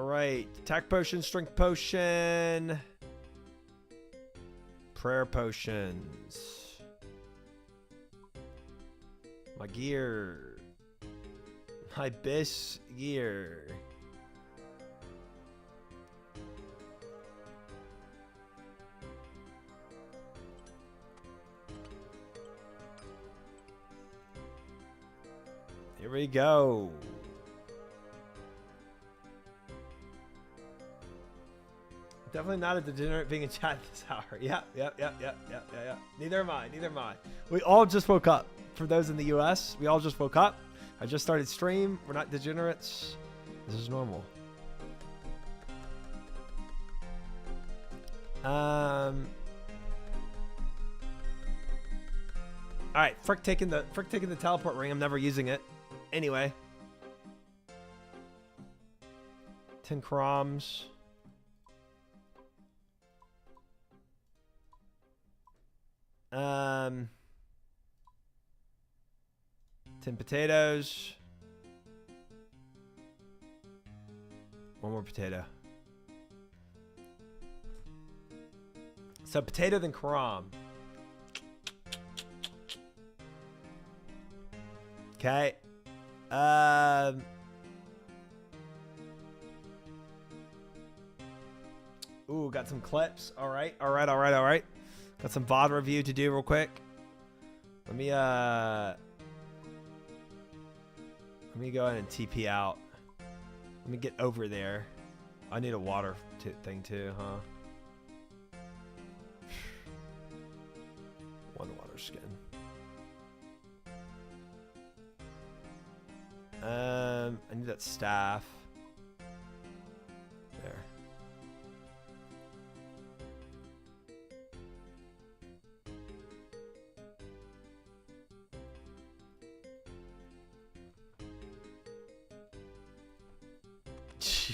right, attack potion, strength potion, prayer potions, my gear, my best gear. Here we go. Definitely not a degenerate being in chat this hour. Yeah. Neither am I. We all just woke up. For those in the US, we all just woke up. I just started stream. We're not degenerates. This is normal. All right, Frick taking the teleport ring. I'm never using it. Anyway. 10 Kroms. 10 potatoes. One more potato. So potato then Karam. Okay. Ooh, got some clips. All right. Got some VOD review to do real quick. Let me go ahead and TP out. Let me get over there. I need a water thing too, huh? One water skin. I need that staff. There.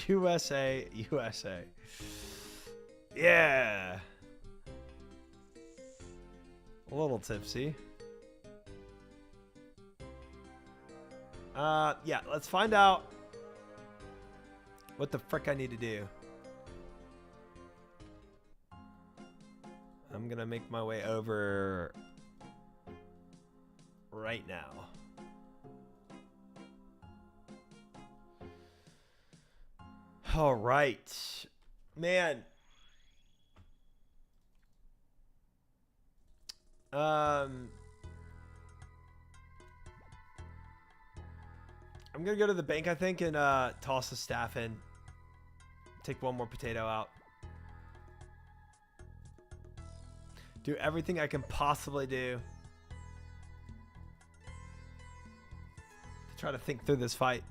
USA. Yeah. A little tipsy. Yeah, let's find out what the frick I need to do. I'm gonna make my way over right now. All right, man. I'm gonna go to the bank, I think, and toss the staff in. Take one more potato out. Do everything I can possibly do to try to think through this fight.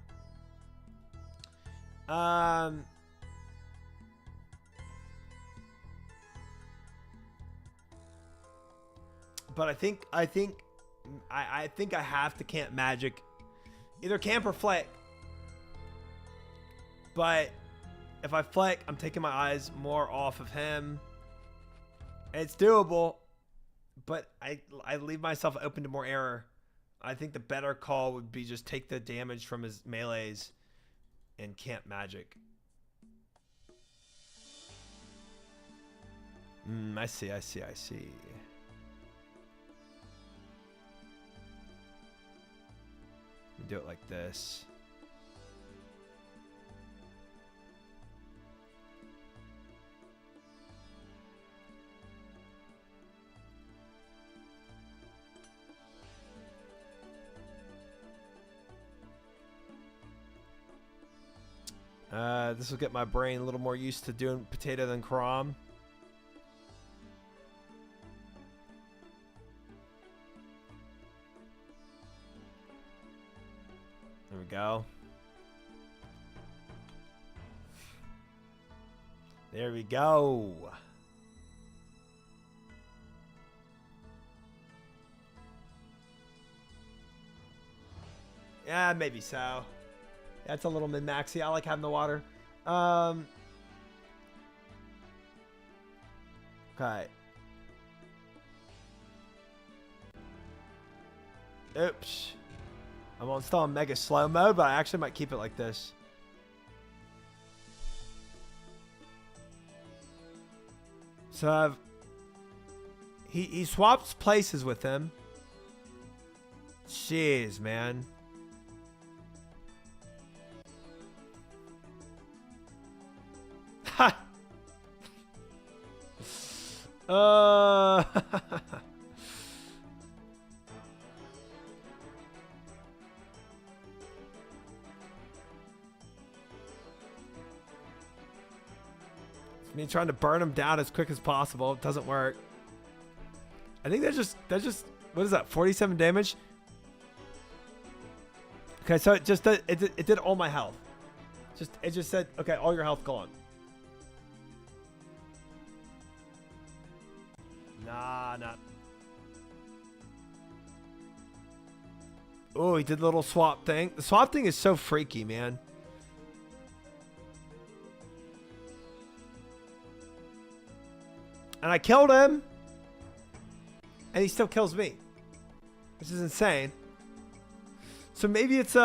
But I think I have to camp magic. Either camp or flick. But if I flick, I'm taking my eyes more off of him. It's doable, but I leave myself open to more error. I think the better call would be just take the damage from his melees and camp magic. I see. Do it like this. This will get my brain a little more used to doing potato than Karam. There we go. There we go. Yeah, maybe so. That's a little min-maxy. I like having the water. Okay. Oops. I'm still on mega slow mode, but I actually might keep it like this. So he swaps places with him. Jeez, man. Ha. Me trying to burn him down as quick as possible. It doesn't work. I think that's just what is that, 47 damage? Okay, so it just did, it did all my health. It just said, okay, all your health gone. Nah. Oh, he did the little swap thing. The swap thing is so freaky, man. And I killed him. And he still kills me. Which is insane. So maybe it's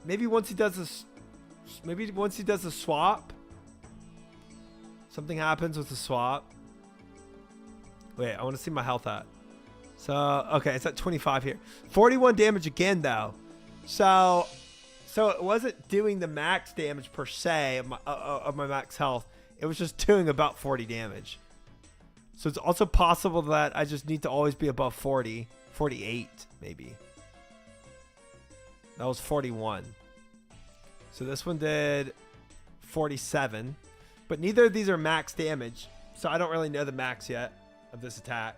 maybe once he does this Maybe once he does the swap, something happens with the swap. Wait, I want to see my health at. So, okay, it's at 25 here. 41 damage again, though. So it wasn't doing the max damage per se of my max health. It was just doing about 40 damage. So it's also possible that I just need to always be above 40. 48, maybe. That was 41. So this one did 47. But neither of these are max damage. So I don't really know the max yet of this attack.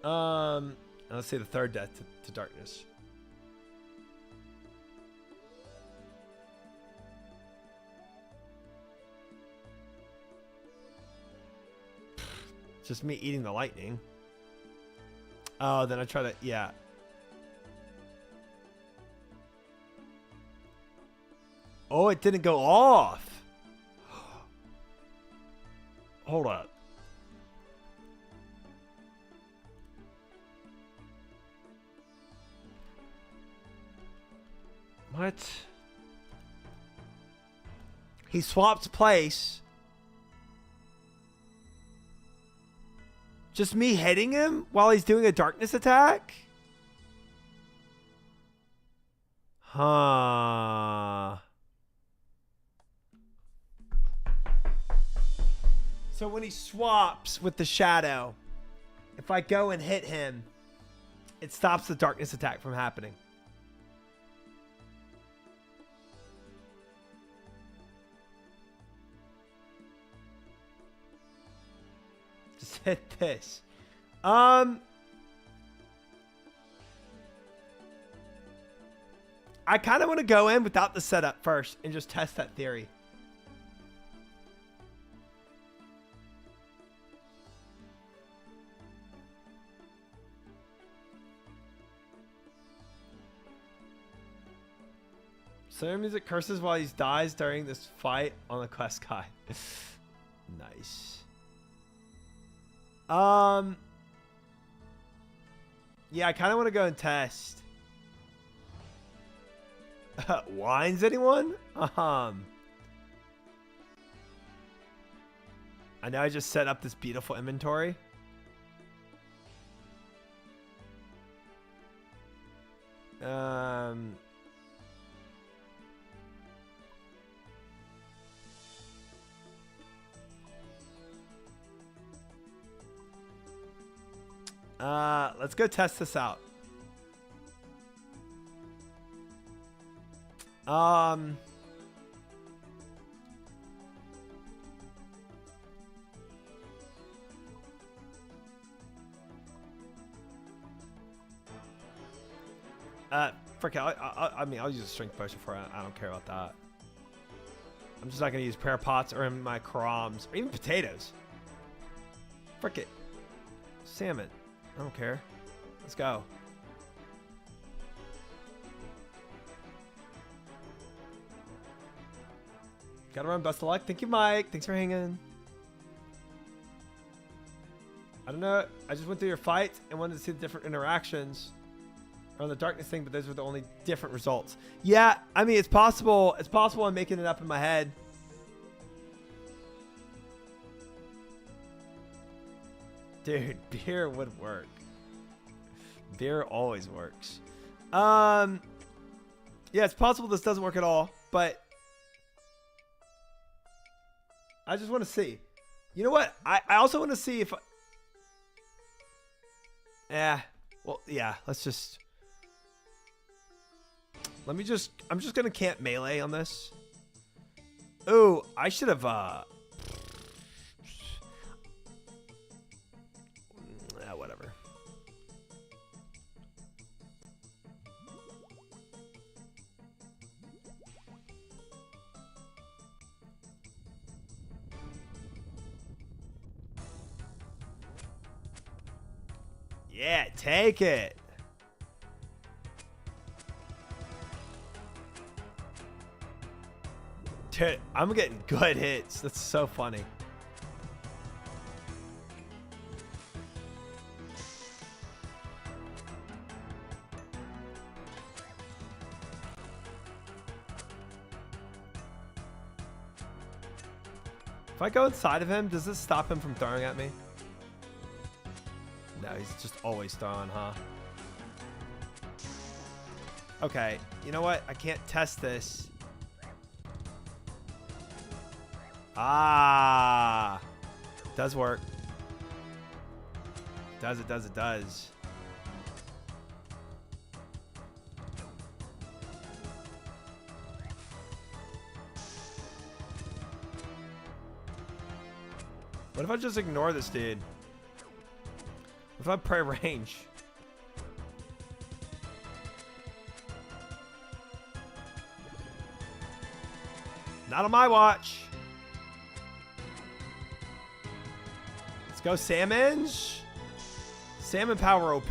Let's say the third death to darkness. Just me eating the lightning. Oh, then I try to, yeah. Oh, it didn't go off. Hold up. What? He swaps place. Just me hitting him while he's doing a darkness attack? Huh. So when he swaps with the shadow, if I go and hit him, it stops the darkness attack from happening. Just hit this. I kind of want to go in without the setup first and just test that theory. Slayer music curses while he dies during this fight on the quest guide. Nice. Yeah, I kind of want to go and test. Wines, anyone? I know I just set up this beautiful inventory. Let's go test this out. Frick it, I mean, I'll use a strength potion for it. I don't care about that. I'm just not going to use prayer pots or in my crumbs or even potatoes. Frick it. Salmon. I don't care. Let's go. Gotta run. Best of luck. Thank you, Mike. Thanks for hanging. I don't know. I just went through your fights and wanted to see the different interactions on the darkness thing, but those were the only different results. Yeah, I mean, it's possible. It's possible I'm making it up in my head. Dude, beer would work. Beer always works. Yeah, it's possible this doesn't work at all, but I just want to see. You know what? I also want to see if... Yeah. Well, yeah. Let's just... Let me just... I'm just going to camp melee on this. Oh, I should have... whatever. Yeah, take it. Dude, I'm getting good hits. That's so funny. If I go inside of him, does this stop him from throwing at me? No, he's just always throwing, huh? Okay, you know what? I can't test this. Ah, does work. Does it? Does it? Does. What if I just ignore this dude? What if I pray range? Not on my watch. Let's go salmons. Salmon power OP.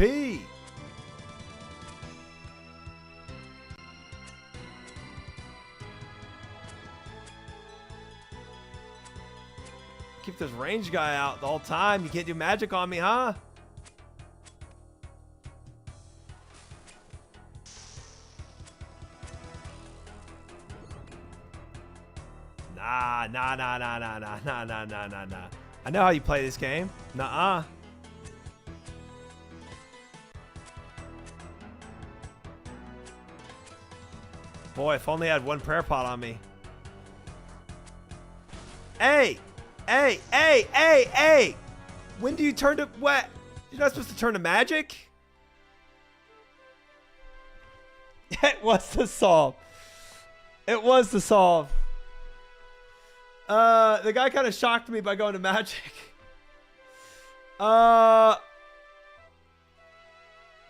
Keep this range guy out the whole time. You can't do magic on me, huh? Nah. I know how you play this game. Nuh-uh. Boy, if only I had one prayer pot on me. Hey! When do you turn to what? You're not supposed to turn to magic? It was the solve. It was the solve. The guy kind of shocked me by going to magic.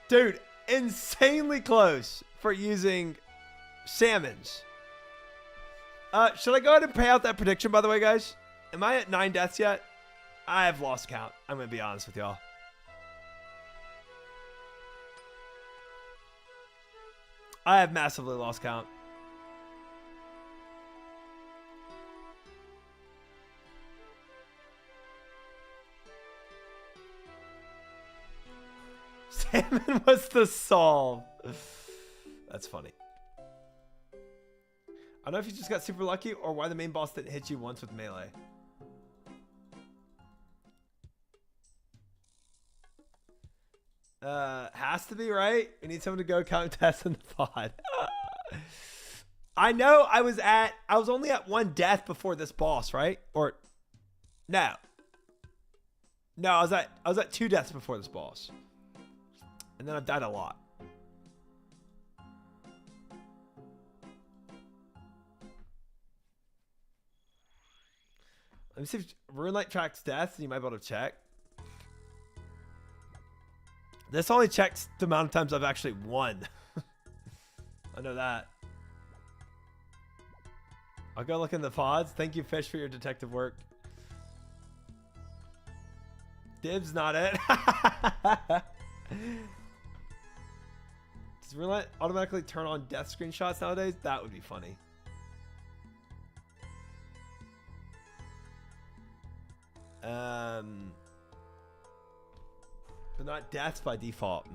Dude, insanely close for using salmons. Should I go ahead and pay out that prediction, by the way, guys? Am I at 9 deaths yet? I have lost count. I'm going to be honest with y'all. I have massively lost count. Salmon was the solve. That's funny. I don't know if you just got super lucky or why the main boss didn't hit you once with melee. Has to be, right? We need someone to go count tests in the pod. I know I was only at 1 death before this boss, right? Or no. No, I was at 2 deaths before this boss. And then I've died a lot. Let me see if Runelight tracks deaths. You might be able to check. This only checks the amount of times I've actually won. I know that. I'll go look in the pods. Thank you, Fish, for your detective work. Dib's not it. Does Runelight automatically turn on death screenshots nowadays? That would be funny. But not deaths by default.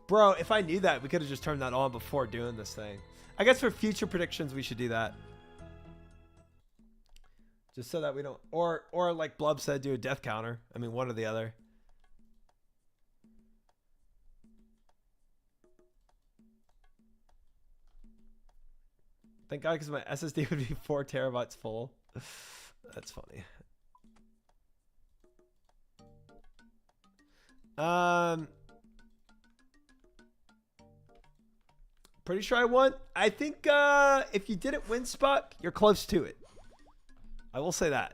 Bro, if I knew that, we could have just turned that on before doing this thing. I guess for future predictions, we should do that. Just so that we don't... Or like Blub said, do a death counter. I mean, one or the other. Thank God, because my SSD would be 4 terabytes full. That's funny. Pretty sure I won. I think if you didn't win Spuck, you're close to it. I will say that.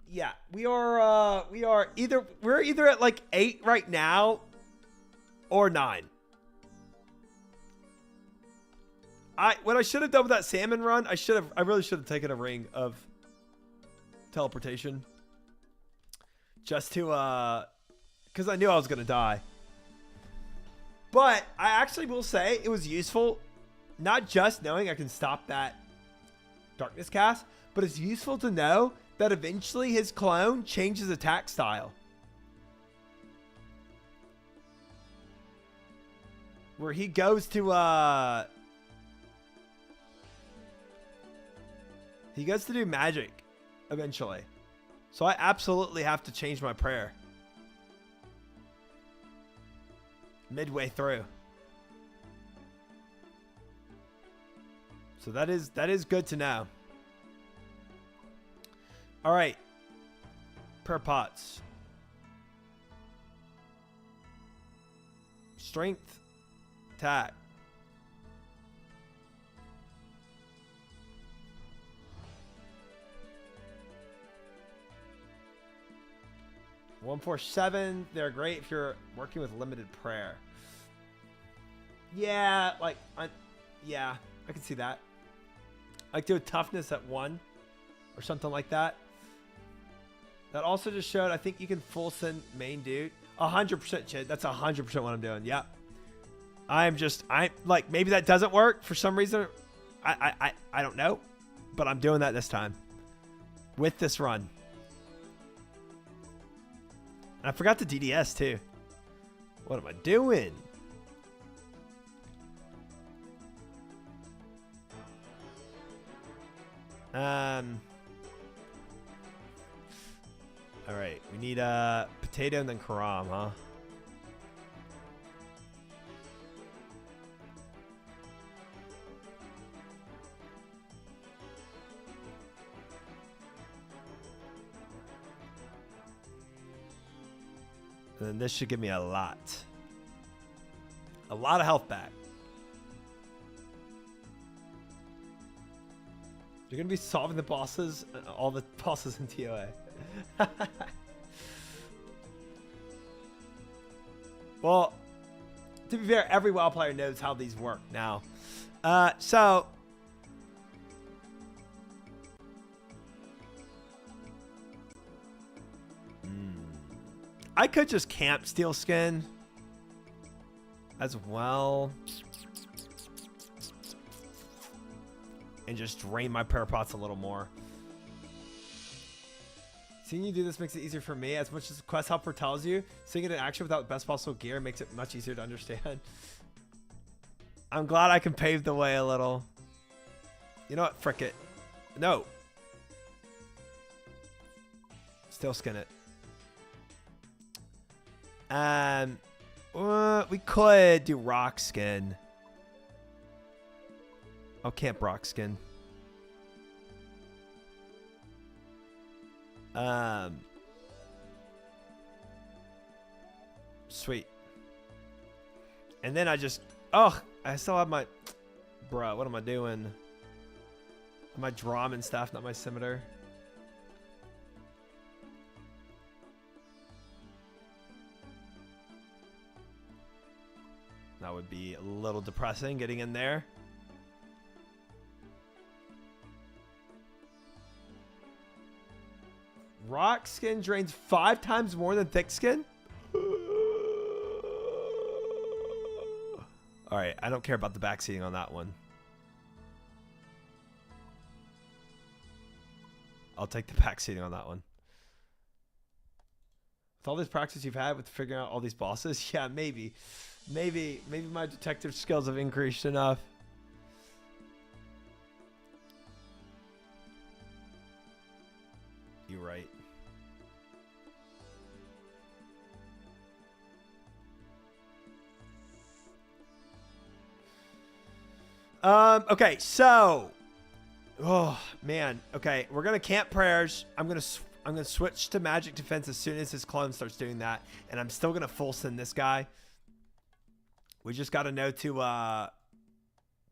Yeah, we're either at like 8 right now or 9. What I should have done with that salmon run, I really should have taken a ring of teleportation just to because I knew I was gonna die. But I actually will say it was useful, not just knowing I can stop that darkness cast, but it's useful to know that eventually his clone changes attack style, where he goes to He gets to do magic eventually. So I absolutely have to change my prayer. Midway through. So that is good to know. All right. Per pots. Strength. Attack. One, 4, 7. They're great if you're working with limited prayer. Yeah, like, yeah, I can see that. Like do a toughness at 1 or something like that. That also just showed, I think you can full send main dude. 100% Chid. That's 100% what I'm doing. Yep. I'm like, maybe that doesn't work for some reason. I don't know, but I'm doing that this time with this run. And I forgot the DDS too. What am I doing? All right, we need a potato and then Karam, huh? And then this should give me a lot of health back. You're gonna be solving the bosses, all the bosses in TOA. Well, to be fair, every WoW player knows how these work now. So I could just camp Steel Skin as well. And just drain my parapots a little more. Seeing you do this makes it easier for me. As much as Quest Helper tells you, seeing it in action without best possible gear makes it much easier to understand. I'm glad I can pave the way a little. You know what? Frick it. No. Still skin it. We could do rock skin. Oh, camp rock skin. Sweet. And then I just, oh, I still have my, bruh, what am I doing? My drum and stuff, not my scimitar. That would be a little depressing getting in there. Rock skin drains 5 times more than thick skin? Alright, I don't care about the backseating on that one. I'll take the backseating on that one. With all this practice you've had with figuring out all these bosses, yeah, maybe my detective skills have increased enough. You're right. Okay, so, oh man, okay, we're gonna camp prayers. I'm gonna switch to magic defense as soon as his clone starts doing that, and I'm still gonna full send this guy. We just gotta know to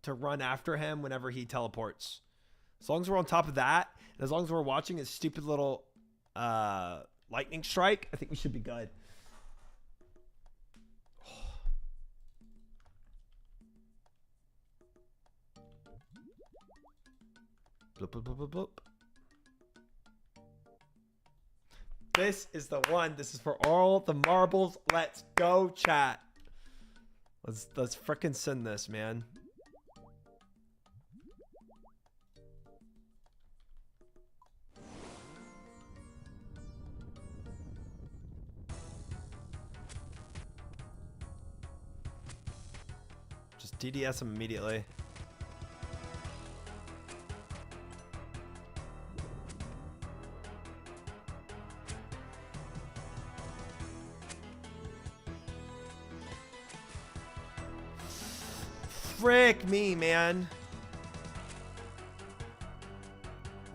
run after him whenever he teleports. As long as we're on top of that, and as long as we're watching his stupid little lightning strike, I think we should be good. Bloop, bloop, bloop, bloop, bloop. This is the one. This is for all the marbles. Let's go, chat. Let's frickin' send this, man. Just DDS him immediately. Frick me, man.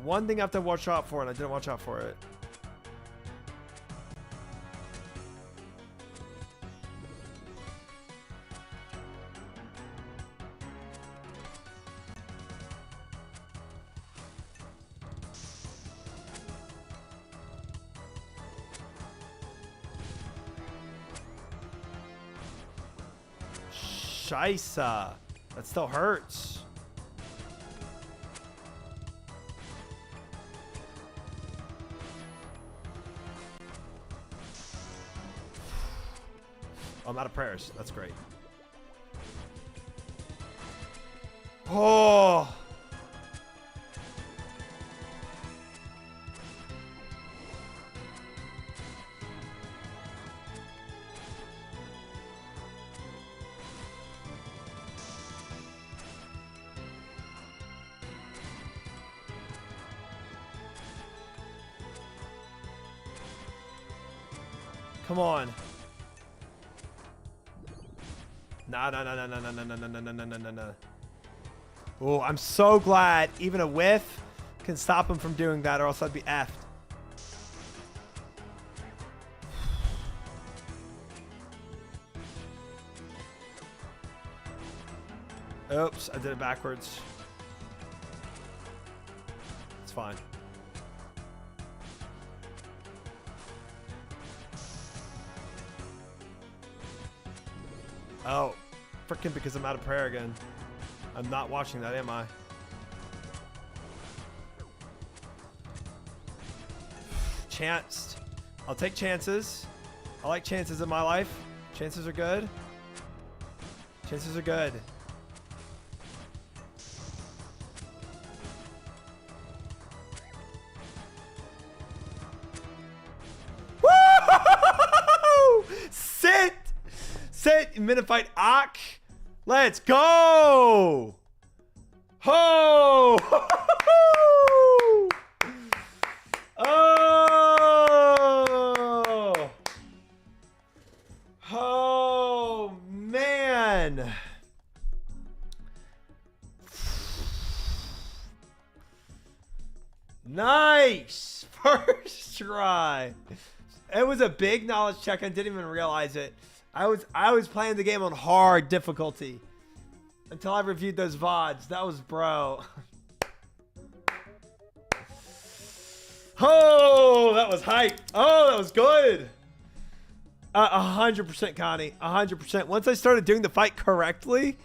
One thing I have to watch out for, and I didn't watch out for it. Scheisse. That still hurts. I'm out of prayers. That's great. Oh. Come on. No. Oh, I'm so glad even a whiff can stop him from doing that, or else I'd be effed. Oops, I did it backwards. It's fine. Oh, freaking because I'm out of prayer again. I'm not watching that, am I? Chanced. I'll take chances. I like chances in my life. Chances are good. Chances are good. Woo! Sit! Sit! Minute fight Ak! Let's go! Ho! Oh! Oh, man! Nice! First try. It was a big knowledge check. I didn't even realize it. I was playing the game on hard difficulty until I reviewed those VODs. That was bro. Oh, that was hype. Oh, that was good. 100% Connie. 100%. Once I started doing the fight correctly,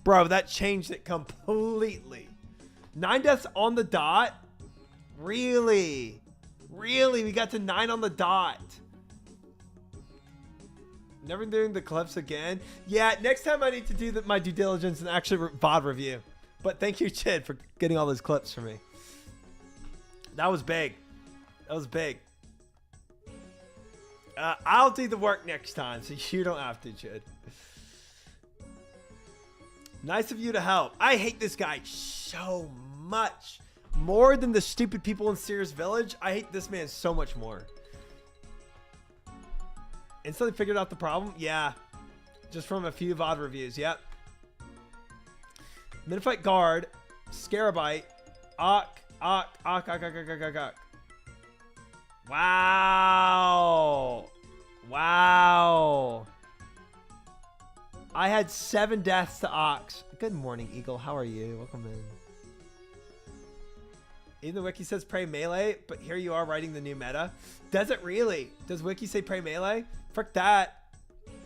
bro, that changed it completely. 9 deaths on the dot. Really? Really? We got to 9 on the dot. Never doing the clips again. Yeah, next time I need to do my due diligence and actually VOD review. But thank you, Chid, for getting all those clips for me. That was big. That was big. I'll do the work next time, so you don't have to, Chid. Nice of you to help. I hate this guy so much. More than the stupid people in Sears Village, I hate this man so much more. Instantly figured out the problem? Yeah. Just from a few VOD reviews. Yep. Minifight guard. Scarabite. Ak. Wow. Wow. I had 7 deaths to Ox. Good morning, Eagle. How are you? Welcome in. Even the wiki says pray melee, but here you are writing the new meta. Does it really? Does wiki say pray melee? Frick that.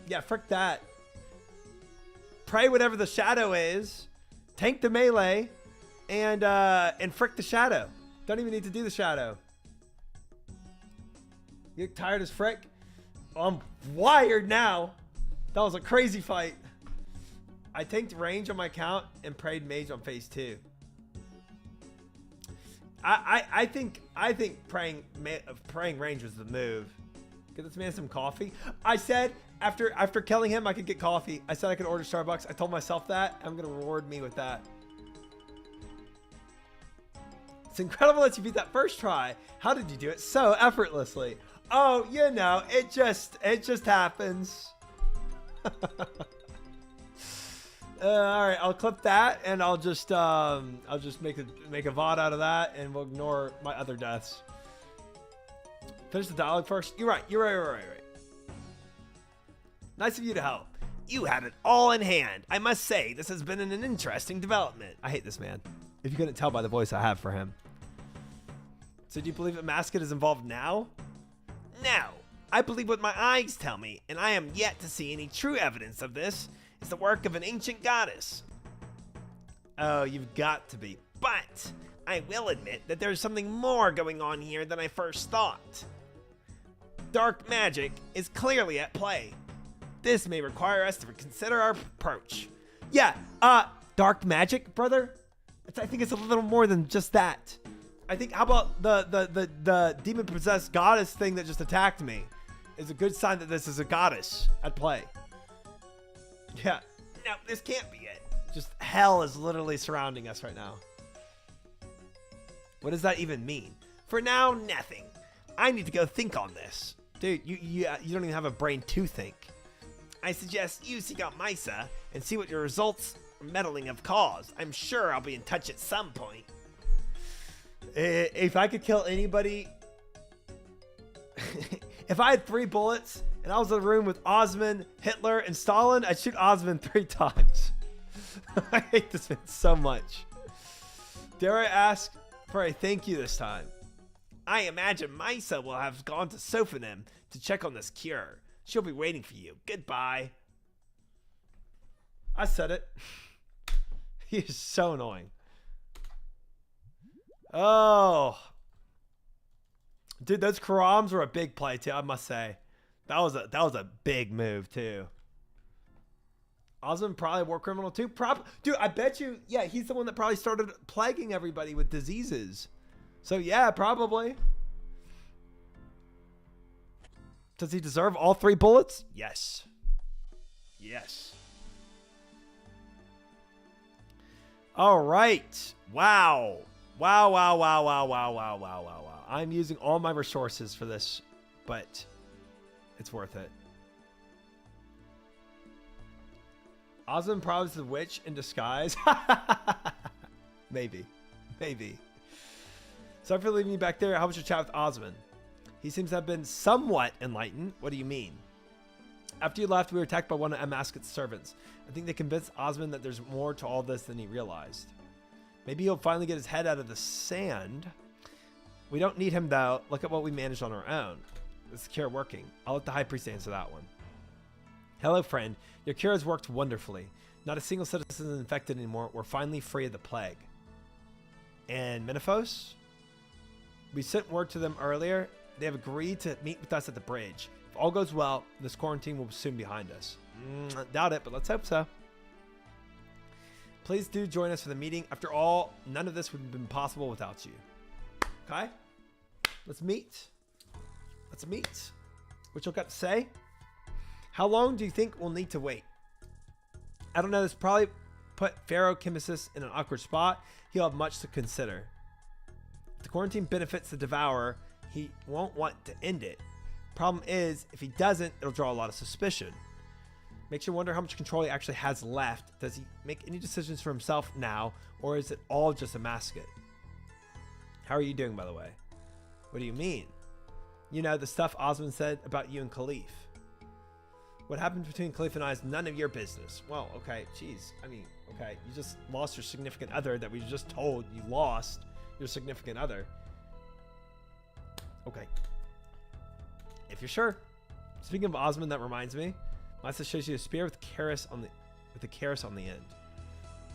Yeah, frick that. Pray whatever the shadow is. Tank the melee. And frick the shadow. Don't even need to do the shadow. You get tired as frick? I'm wired now. That was a crazy fight. I tanked range on my count and prayed mage on phase 2. I think praying range was the move. Get this man some coffee. I said after killing him I could get coffee. I said I could order Starbucks. I told myself that. I'm gonna reward me with that. It's incredible that you beat that first try. How did you do it so effortlessly? Oh, you know, it just happens. All right, I'll clip that, and I'll just make a VOD out of that, and we'll ignore my other deaths. Finish the dialogue first. You're right. Nice of you to help. You had it all in hand. I must say, this has been an interesting development. I hate this man. If you couldn't tell by the voice I have for him. So do you believe that Mascot is involved now? No. I believe what my eyes tell me, and I am yet to see any true evidence of this. It's the work of an ancient goddess. Oh, you've got to be. But I will admit that there's something more going on here than I first thought. Dark magic is clearly at play. This may require us to reconsider our approach. Yeah, dark magic, brother? I think it's a little more than just that. I think, how about the demon-possessed goddess thing that just attacked me is a good sign that this is a goddess at play. Yeah. No, this can't be it. Just hell is literally surrounding us right now. What does that even mean? For now, nothing. I need to go think on this. Dude, you don't even have a brain to think. I suggest you seek out Misa and see what your results meddling have caused. I'm sure I'll be in touch at some point. If I could kill anybody... If I had 3 bullets and I was in a room with Osman, Hitler, and Stalin, I'd shoot Osman 3 times. I hate this man so much. Dare I ask for a thank you this time? I imagine Misa will have gone to Sophanim to check on this cure. She'll be waiting for you. Goodbye. I said it. He is so annoying. Oh. Dude, those Karams were a big play too, I must say. That was a big move too. Osman probably a war criminal too. Dude, I bet you, yeah, he's the one that probably started plaguing everybody with diseases. So yeah, probably. Does he deserve all 3 bullets? Yes. Yes. All right. Wow. Wow. I'm using all my resources for this, but it's worth it. Osman probably is the witch in disguise. Maybe. Sorry for leaving you back there. How was your chat with Osman? He seems to have been somewhat enlightened. What do you mean? After you left, we were attacked by one of Amasket's servants. I think they convinced Osman that there's more to all this than he realized. Maybe he'll finally get his head out of the sand. We don't need him, though. Look at what we managed on our own. Is the cure working? I'll let the High Priest answer that one. Hello, friend. Your cure has worked wonderfully. Not a single citizen is infected anymore. We're finally free of the plague. And Menephos? We sent word to them earlier. They have agreed to meet with us at the bridge. If all goes well, this quarantine will soon be behind us. Doubt it, but let's hope so. Please do join us for the meeting. After all, none of this would have been possible without you. Okay? Let's meet. What you got to say? How long do you think we'll need to wait? I don't know. This probably put Pharaoh Chemesis in an awkward spot. He'll have much to consider. If the quarantine benefits the Devourer, he won't want to end it. Problem is, if he doesn't, it'll draw a lot of suspicion. Makes you wonder how much control he actually has left. Does he make any decisions for himself now, or is it all just a mascot? How are you doing, by the way? What do you mean? You know, the stuff Osman said about you and Khalif. What happened between Khalif and I is none of your business. Well, okay, jeez. I mean, okay, you just lost your significant other that we just told you lost your significant other. Okay. If you're sure. Speaking of Osman, that reminds me. Masa shows you a spear with a Karis on the end.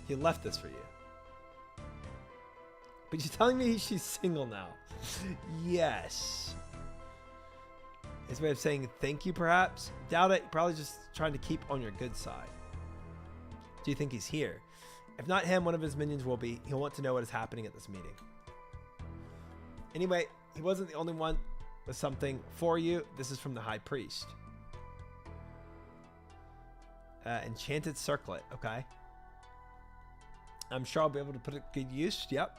He left this for you. But you're telling me she's single now. Yes. His way of saying thank you, perhaps? Doubt it. Probably just trying to keep on your good side. Do you think he's here? If not him, one of his minions will be. He'll want to know what is happening at this meeting. Anyway, he wasn't the only one with something for you. This is from the High Priest. Enchanted circlet. Okay. I'm sure I'll be able to put it to good use. Yep.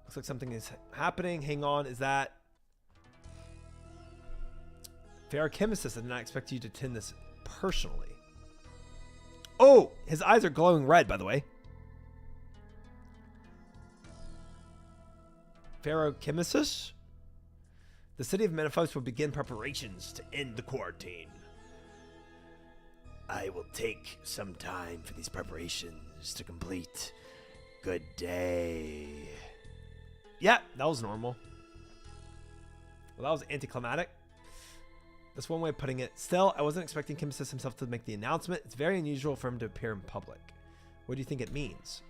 Looks like something is happening. Hang on. Is that Pharaoh Chemesis? I did not expect you to attend this personally. Oh, his eyes are glowing red, by the way. Pherochimesis? The city of Menaphos will begin preparations to end the quarantine. I will take some time for these preparations to complete. Good day. Yeah, that was normal. Well, that was anticlimactic. That's one way of putting it. Still, I wasn't expecting Kimesis himself to make the announcement. It's very unusual for him to appear in public. What do you think it means?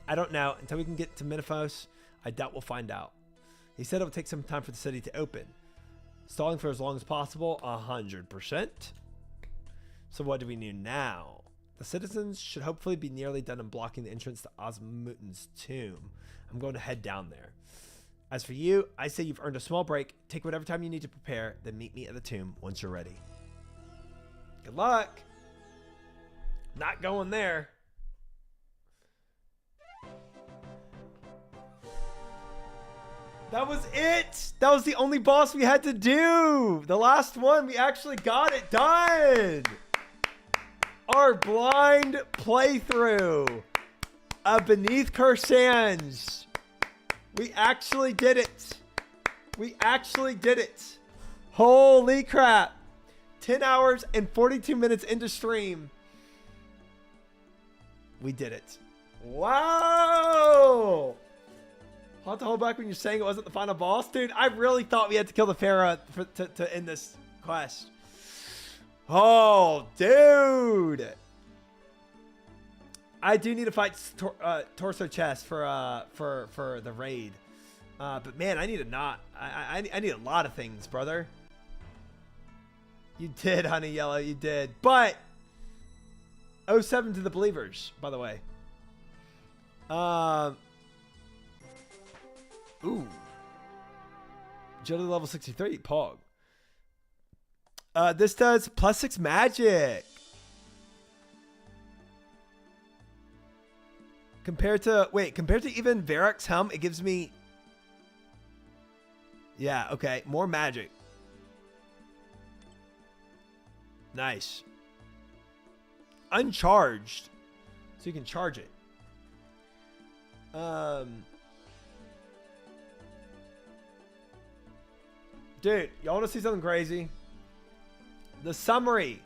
I don't know. Until we can get to Menaphos, I doubt we'll find out. He said it would take some time for the city to open. Stalling for as long as possible, 100%. So what do we do now? The citizens should hopefully be nearly done in blocking the entrance to Osmuten's tomb. I'm going to head down there. As for you, I say you've earned a small break. Take whatever time you need to prepare, then meet me at the tomb once you're ready. Good luck. Not going there. That was it. That was the only boss we had to do. The last one, we actually got it done. Our blind playthrough of Beneath Cursed Sands. We actually did it. We actually did it. Holy crap. 10 hours and 42 minutes into stream. We did it. Wow. I'll have to hold back when you're saying it wasn't the final boss. Dude, I really thought we had to kill the Pharaoh to end this quest. Oh, dude. I do need to fight Torso Chest for the raid. But man, I need I need a lot of things, brother. You did, Honey Yellow, you did. But 07 to the believers, by the way. Ooh. Agility level 63, Pog. This does +6 magic. Compared to even Varroc's helm, it gives me... Yeah, okay. More magic. Nice. Uncharged. So you can charge it. Dude, y'all want to see something crazy? The summary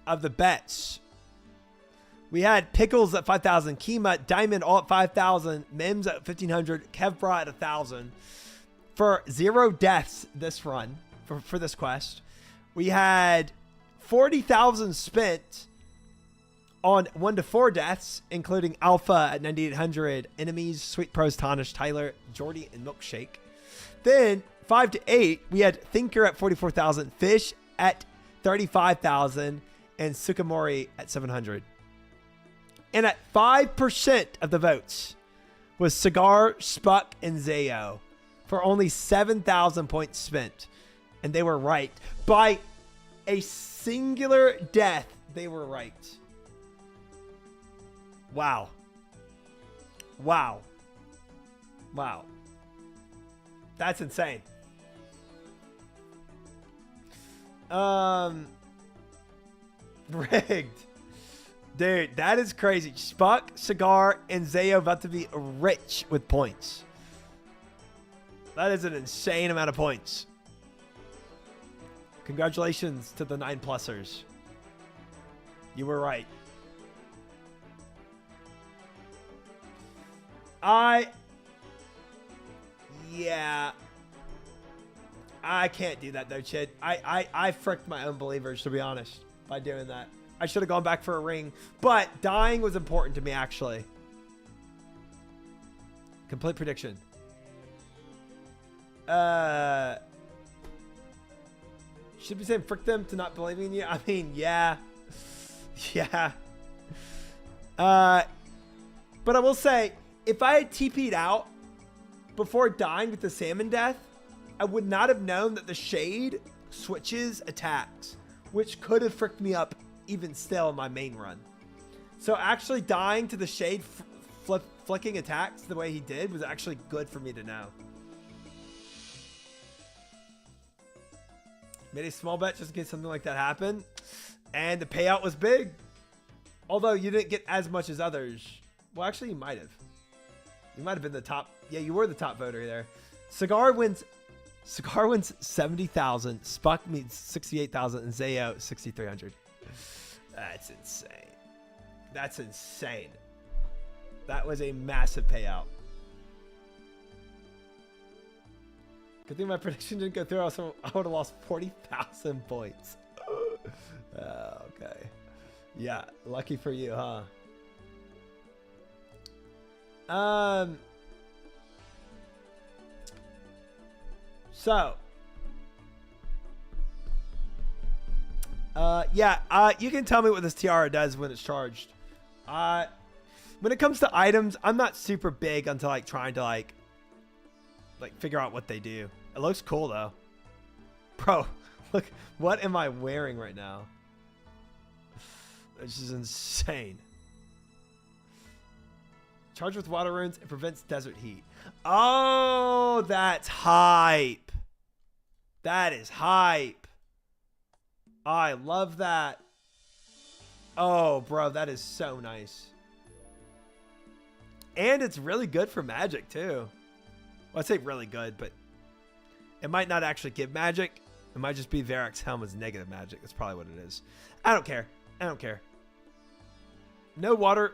of the bets. We had Pickles at 5,000, Kima, Diamond all at 5,000, Mims at 1,500, Kevbra at 1,000. For 0 deaths this run, for this quest. We had 40,000 spent on 1 to 4 deaths, including Alpha at 9,800, Enemies, Sweet Pros, Tonish, Tyler, Jordy, and Milkshake. Then 5 to 8, we had Thinker at 44,000, Fish at 35,000, and Sukamori at 700. And at 5% of the votes was Cigar, Spuck, and Zayo for only 7,000 points spent. And they were right. By a singular death, they were right. Wow. Wow. Wow. That's insane. Rigged. Dude, that is crazy. Spuck, Cigar, and Zayo about to be rich with points. That is an insane amount of points. Congratulations to the 9+ers. You were right. Yeah. I can't do that though, Chid. I fricked my own believers, to be honest, by doing that. I should have gone back for a ring, but dying was important to me, actually. Complete prediction. Should be saying frick them to not believing in you. I mean, yeah. Yeah. But I will say, if I had TP'd out before dying with the salmon death, I would not have known that the shade switches attacks, which could have fricked me up even still in my main run. So actually dying to the shade flicking attacks the way he did was actually good for me to know. Made a small bet just in case something like that happened. And the payout was big. Although you didn't get as much as others. Well, actually, you might have. You might have been the top. Yeah, you were the top voter there. Cigar wins 70,000. Spuck means 68,000. And Zayo 6,300. That's insane. That's insane. That was a massive payout. Good thing my prediction didn't go through. I would have lost 40,000 points. Okay. Yeah, lucky for you, huh? You can tell me what this tiara does when it's charged. When it comes to items, I'm not super big onto like trying to like figure out what they do. It looks cool though. Bro, look, what am I wearing right now? This is insane. Charged with water runes, it prevents desert heat. Oh, that's hype. That is hype. I love that. Oh, bro, that is so nice. And it's really good for magic, too. Well, I'd say really good, but it might not actually give magic. It might just be Varric's Helmet's negative magic. That's probably what it is. I don't care. I don't care. No water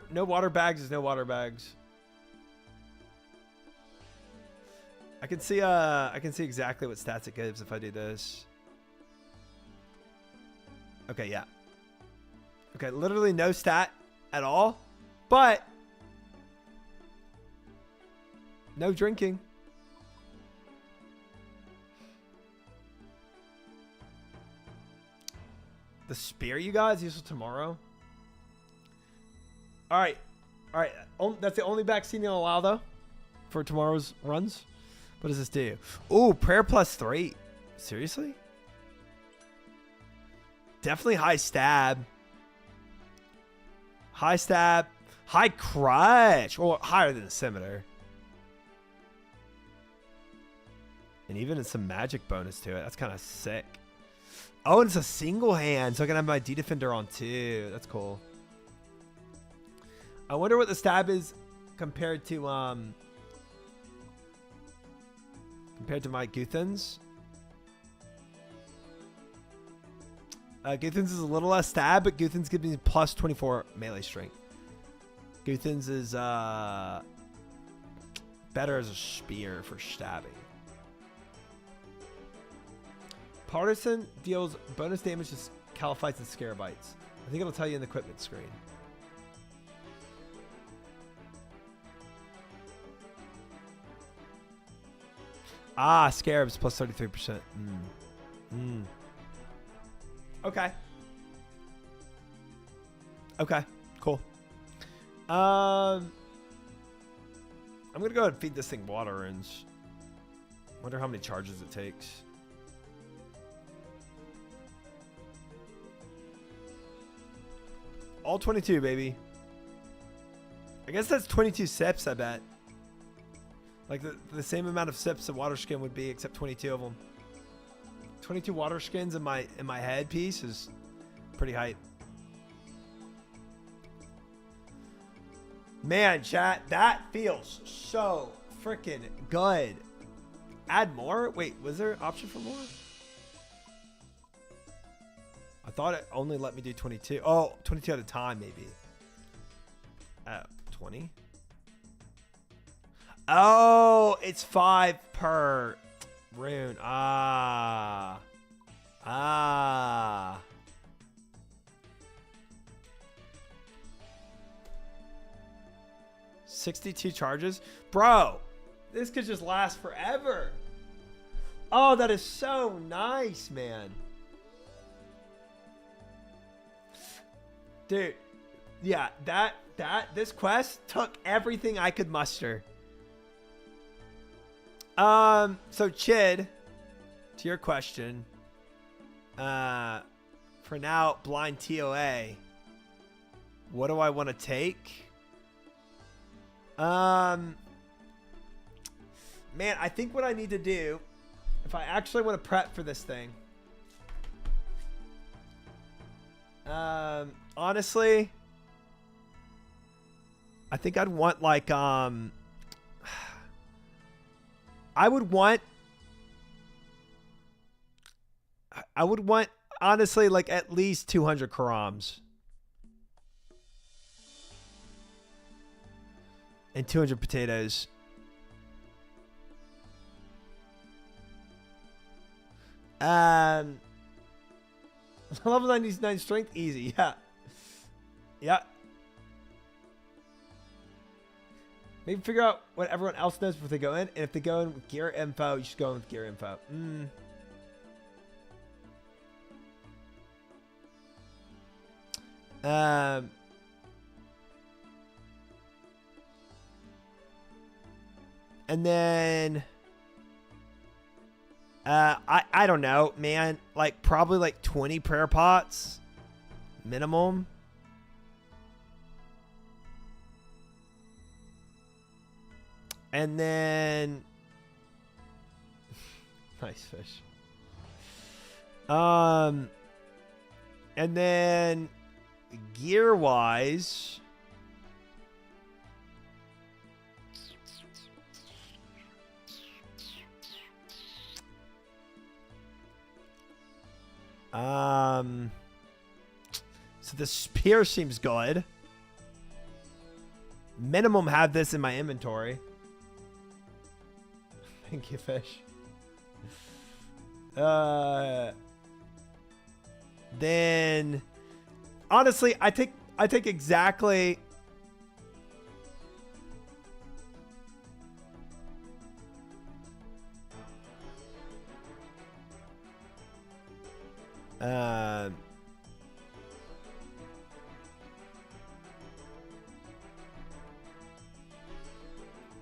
bags is no water bags. I can see exactly what stats it gives if I do this. Okay, yeah. Okay, literally no stat at all, but no drinking. The spear, you guys, useful tomorrow. All right. That's the only vaccine you'll allow though for tomorrow's runs. What does this do? Ooh, prayer +3. Seriously? Definitely high stab. High stab. High crush. Or higher than the scimitar. And even some magic bonus to it. That's kind of sick. Oh, and it's a single hand, so I can have my D Defender on too. That's cool. I wonder what the stab is compared to my Guthans. Guthans is a little less stab, but Guthans gives me +24 melee strength. Guthans is better as a spear for stabbing. Partisan deals bonus damage to Caliphites and Scarabites. I think it'll tell you in the equipment screen. Ah, Scarabs +33%. Okay. Okay, cool. I'm gonna go ahead and feed this thing water runes. Wonder how many charges it takes. All 22, baby. I guess that's 22 sips, I bet. Like the same amount of sips a water skin would be, except 22 of them. 22 water skins in my headpiece is pretty hype. Man, chat, that feels so freaking good. Add more? Wait, was there an option for more? I thought it only let me do 22. Oh, 22 at a time, maybe. 20? Oh, it's 5 per rune. Ah. 62 charges? Bro, this could just last forever. Oh, that is so nice, man. Dude, yeah, this quest took everything I could muster. So Chid, to your question, for now, blind TOA, what do I want to take? Man, I think what I need to do, if I actually want to prep for this thing, for Honestly, I think I'd want like I would want honestly like at least 200 karams and 200 potatoes. Level 99 strength, easy. Yeah. Yeah. Maybe figure out what everyone else knows before they go in. And if they go in with gear info, you should go in with gear info. And then I don't know, man. Like probably like 20 prayer pots minimum. And then nice fish. And then gear wise, so the spear seems good. Minimum have this in my inventory. Thank you, fish. Then honestly, I take exactly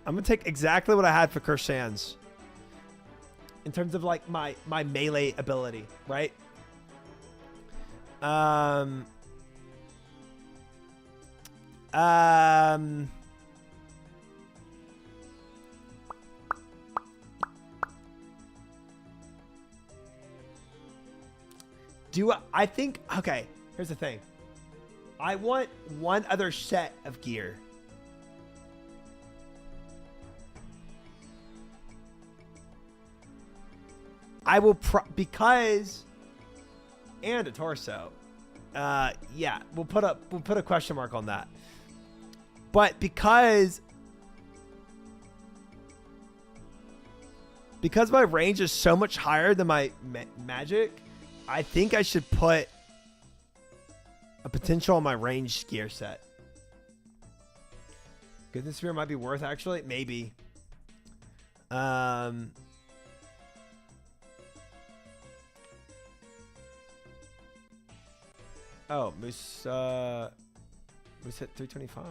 I'm gonna take exactly what I had for Cursed Sands in terms of like my melee ability, right? I think, okay, here's the thing. I want one other set of gear. I will because and a torso. Yeah, we'll put a question mark on that. But because my range is so much higher than my magic, I think I should put a potential on my range gear set. Goodness Sphere might be worth actually, maybe. Oh, Moose hit 325.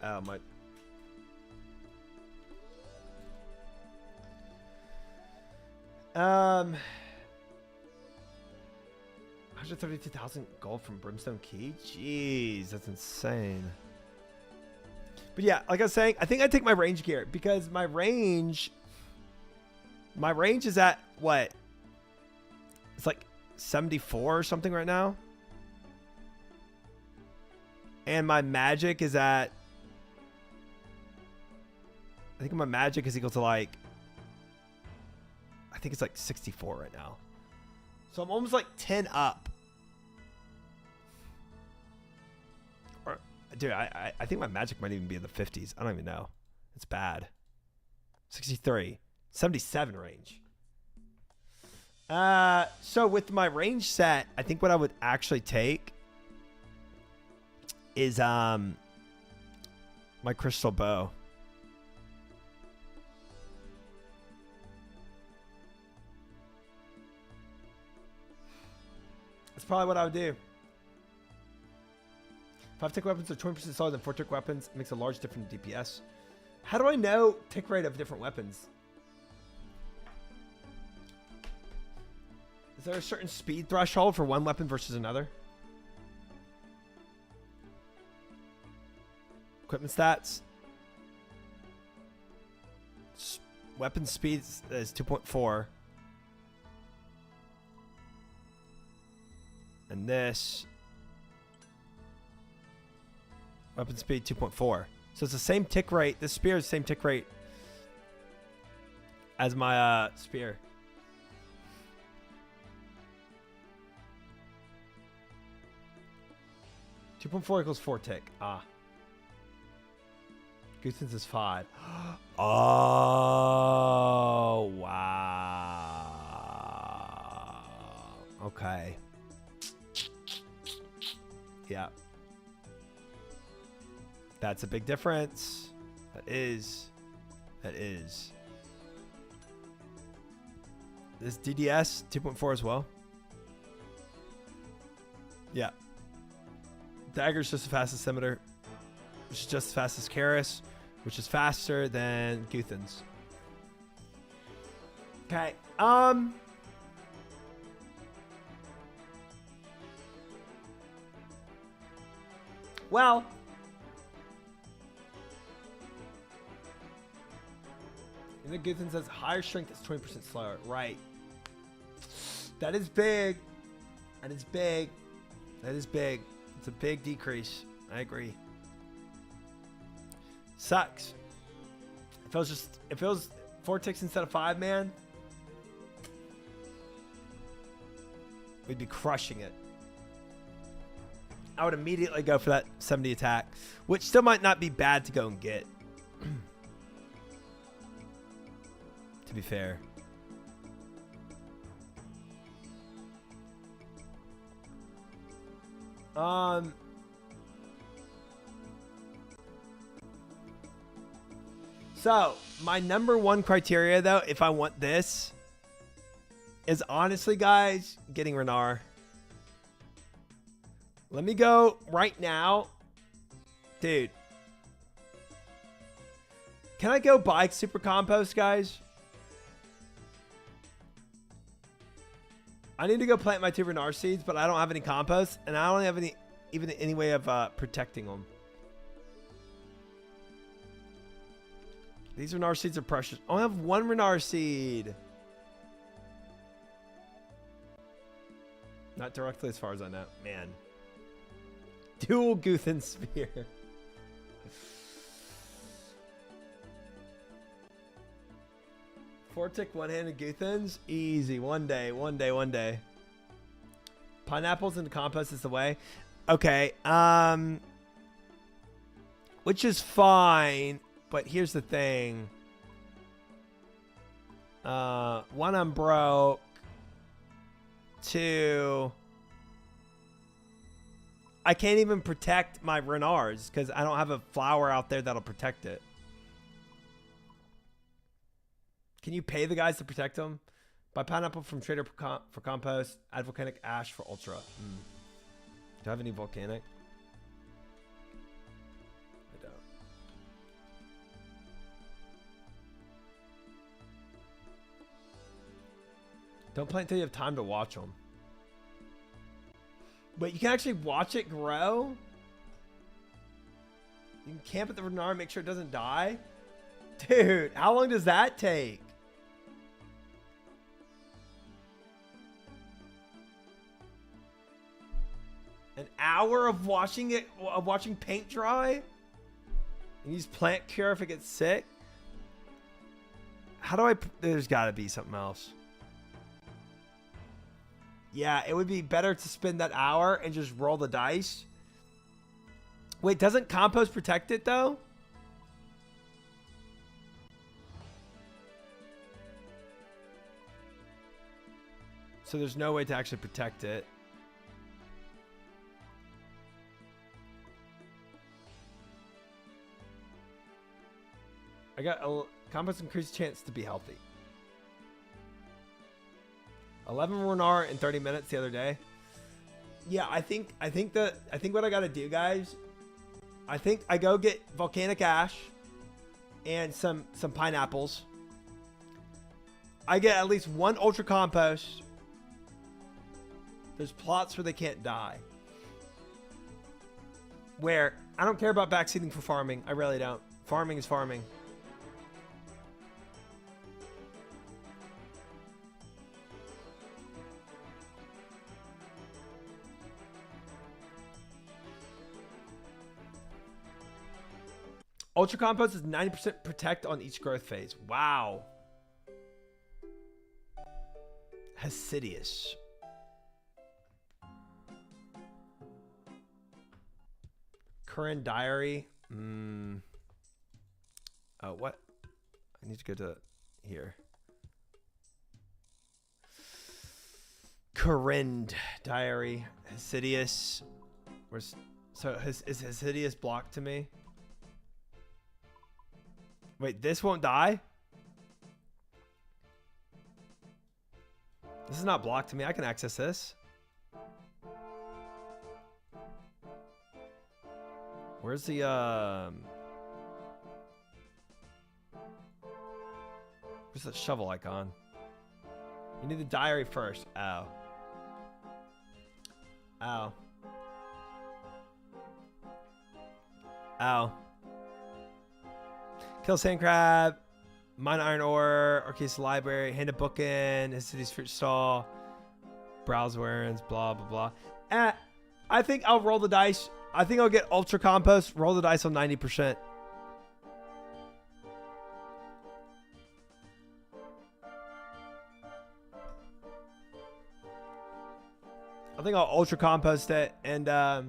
Oh, my. Um, 132,000 gold from Brimstone Key? Jeez, that's insane. But yeah, like I was saying, I think I take my range gear because my range is at what? It's like 74 or something right now. And my magic is at, I think my magic is equal to like, I think it's like 64 right now. So I'm almost like 10 up. Dude, I think my magic might even be in the 50s. I don't even know. It's bad. 63. 77 range. So with my range set, I think what I would actually take is my crystal bow. That's probably what I would do. 5 tick weapons are 20% slower than 4 tick weapons. It makes a large difference in DPS. How do I know tick rate of different weapons? Is there a certain speed threshold for one weapon versus another? Equipment stats. Weapon speed is 2.4. And this weapon speed 2.4. So it's the same tick rate. This spear is the same tick rate as my spear. .4 equals 4 tick. Ah. Goosens is 5. Oh, wow. Okay. Yeah. That's a big difference. That is. This DDS 2.4 as well. Yeah. Dagger's just as fast as Scimitar, which is just as fast as Karis, which is faster than Guthans. Okay. Well. And the Guthans has higher strength, it's 20% slower. Right. That is big. That is big. That is big. It's a big decrease. I agree. Sucks. If it was 4 ticks instead of 5, man, we'd be crushing it. I would immediately go for that 70 attack, which still might not be bad to go and get. To be fair. So my number one criteria though, if I want this, is honestly, guys, getting Renar. Let me go right now. Dude. Can I go buy Super Compost, guys? I need to go plant my 2 Renar seeds, but I don't have any compost, and I don't have any way of protecting them. These Renar seeds are precious. I only have 1 Renar seed. Not directly as far as I know. Man. Dual Guthan Spear. Four tick one-handed Guthans? Easy. One day. Pineapples into compost is the way. Okay. Which is fine, but here's the thing. One, I'm broke. 2, I can't even protect my Renars because I don't have a flower out there that'll protect it. Can you pay the guys to protect them? Buy pineapple from trader for compost. Add volcanic ash for ultra. Do I have any volcanic? I don't. Don't plant until you have time to watch them. But you can actually watch it grow. You can camp at the Renar and make sure it doesn't die. Dude, how long does that take? An hour of watching it, of watching paint dry? And use plant cure if it gets sick? How do I... There's got to be something else. Yeah, it would be better to spend that hour and just roll the dice. Wait, doesn't compost protect it though? So there's no way to actually protect it. I got a compost increased chance to be healthy. 11 Renar in 30 minutes the other day. Yeah, I think what I gotta do, guys, I think I go get volcanic ash and some pineapples. I get at least 1 ultra compost. There's plots where they can't die. Where I don't care about backseating for farming. I really don't. Farming is farming. Ultra Compost is 90% protect on each growth phase. Wow. Hesidious. Current diary. Oh, what? I need to go to here. Current diary. Hesidious. Where's is Hesidious blocked to me? Wait, this won't die? This is not blocked to me. I can access this. Where's the where's the shovel icon? You need the diary first. Ow. Ow. Ow. Kill sand crab. Mine iron ore. Arcase library. Hand a book in. His city's fruit stall. Browse errands. Blah blah blah. I think I'll roll the dice. I think I'll get ultra compost. Roll the dice on 90%. I think I'll ultra compost it and bye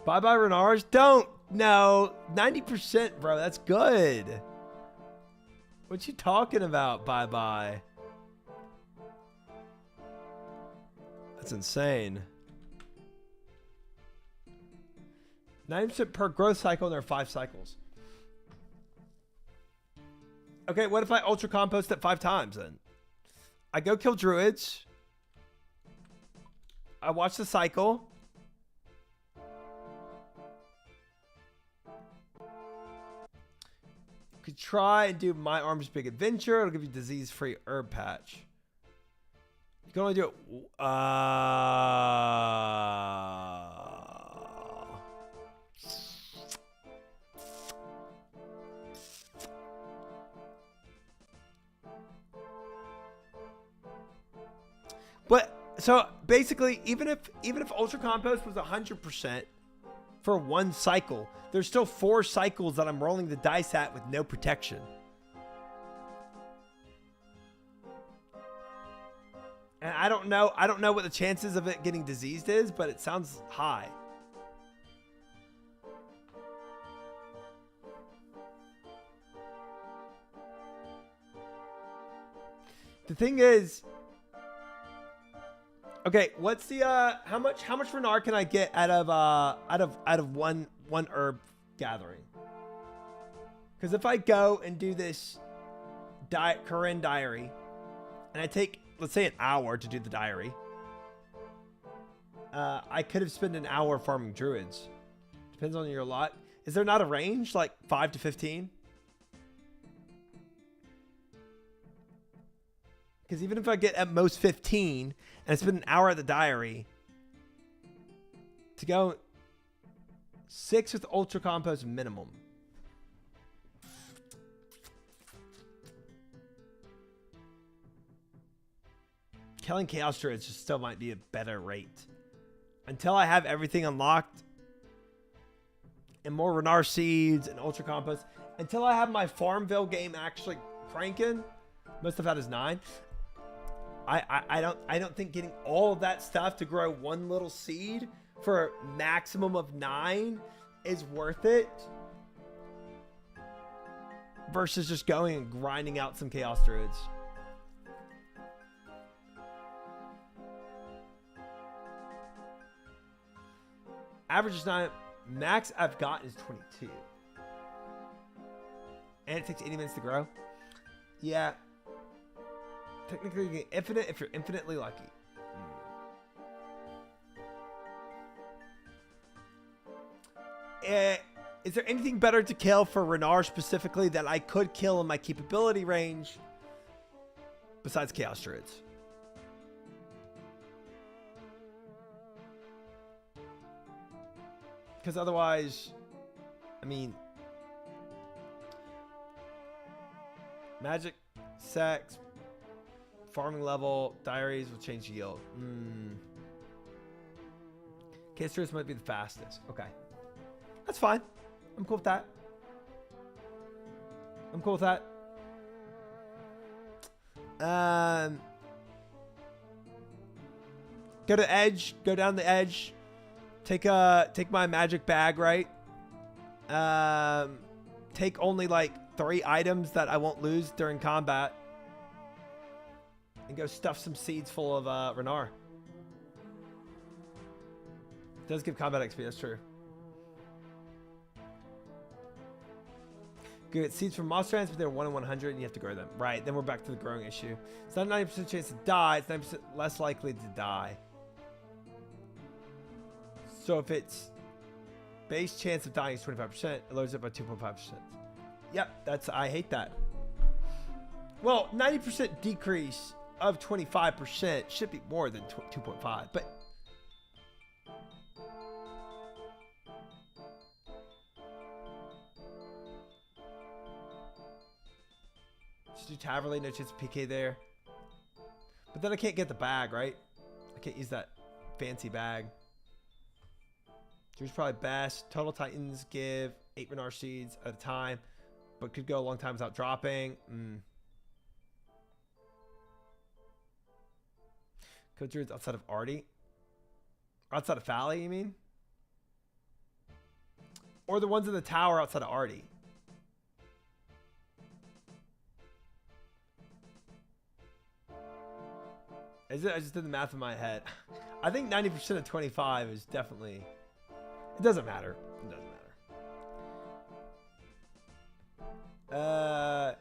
bye Renars. Don't. No, 90%, bro. That's good. What you talking about? Bye bye. That's insane. 90% per growth cycle, and there are 5 cycles. Okay, what if I ultra compost it 5 times then? I go kill druids. I watch the cycle. Could try and do My Arm's Big Adventure. It'll give you disease-free herb patch. You can only do it. But so basically, even if Ultra Compost was 100% for 1 cycle, there's still 4 cycles that I'm rolling the dice at with no protection. And I don't know what the chances of it getting diseased is, but it sounds high. The thing is, okay, what's the how much Renar can I get out of one herb gathering? Because if I go and do this Corinne diary, and I take, let's say, an hour to do the diary, I could have spent an hour farming druids. Depends on your lot. Is there not a range, like 5 to 15? Because even if I get at most 15 and I spend an hour at the diary, to go 6 with Ultra Compost minimum. Killing Chaos Druids just still might be a better rate. Until I have everything unlocked and more Renar seeds and Ultra Compost, until I have my Farmville game actually cranking, most of that is 9. I don't think getting all of that stuff to grow 1 little seed for a maximum of 9 is worth it versus just going and grinding out some Chaos Druids. Average is 9. Max I've got is 22. And it takes 80 minutes to grow. Yeah. Technically, you get infinite if you're infinitely lucky. Is there anything better to kill for Renar specifically that I could kill in my capability range besides Chaos Druids? Because otherwise, I mean, magic, sex, farming level, diaries will change yield. Chaos Druids might be the fastest. Okay. That's fine. I'm cool with that. I'm cool with that. Go to edge. Go down the edge. Take my magic bag, right? Take only like 3 items that I won't lose during combat. And go stuff some seeds full of Renar. Does give combat XP, that's true. Good. Seeds from monster ants, but they're 1 in 100 and you have to grow them. Right, then we're back to the growing issue. It's not a 90% chance to die, it's 90% less likely to die. So if it's base chance of dying is 25%, it lowers it by 2.5%. Yep, I hate that. Well, 90% decrease of 25% should be more than 2.5, but just do Taverley, no chance of PK there. But then I can't get the bag, right? I can't use that fancy bag. Drew's probably best. Total Titans give 8 Renar seeds at a time, but could go a long time without dropping. Code Druids outside of Artie? Outside of Fally, you mean? Or the ones in the tower outside of Artie? Is it? I just did the math in my head. I think 90% of 25 is definitely... It doesn't matter. It doesn't matter.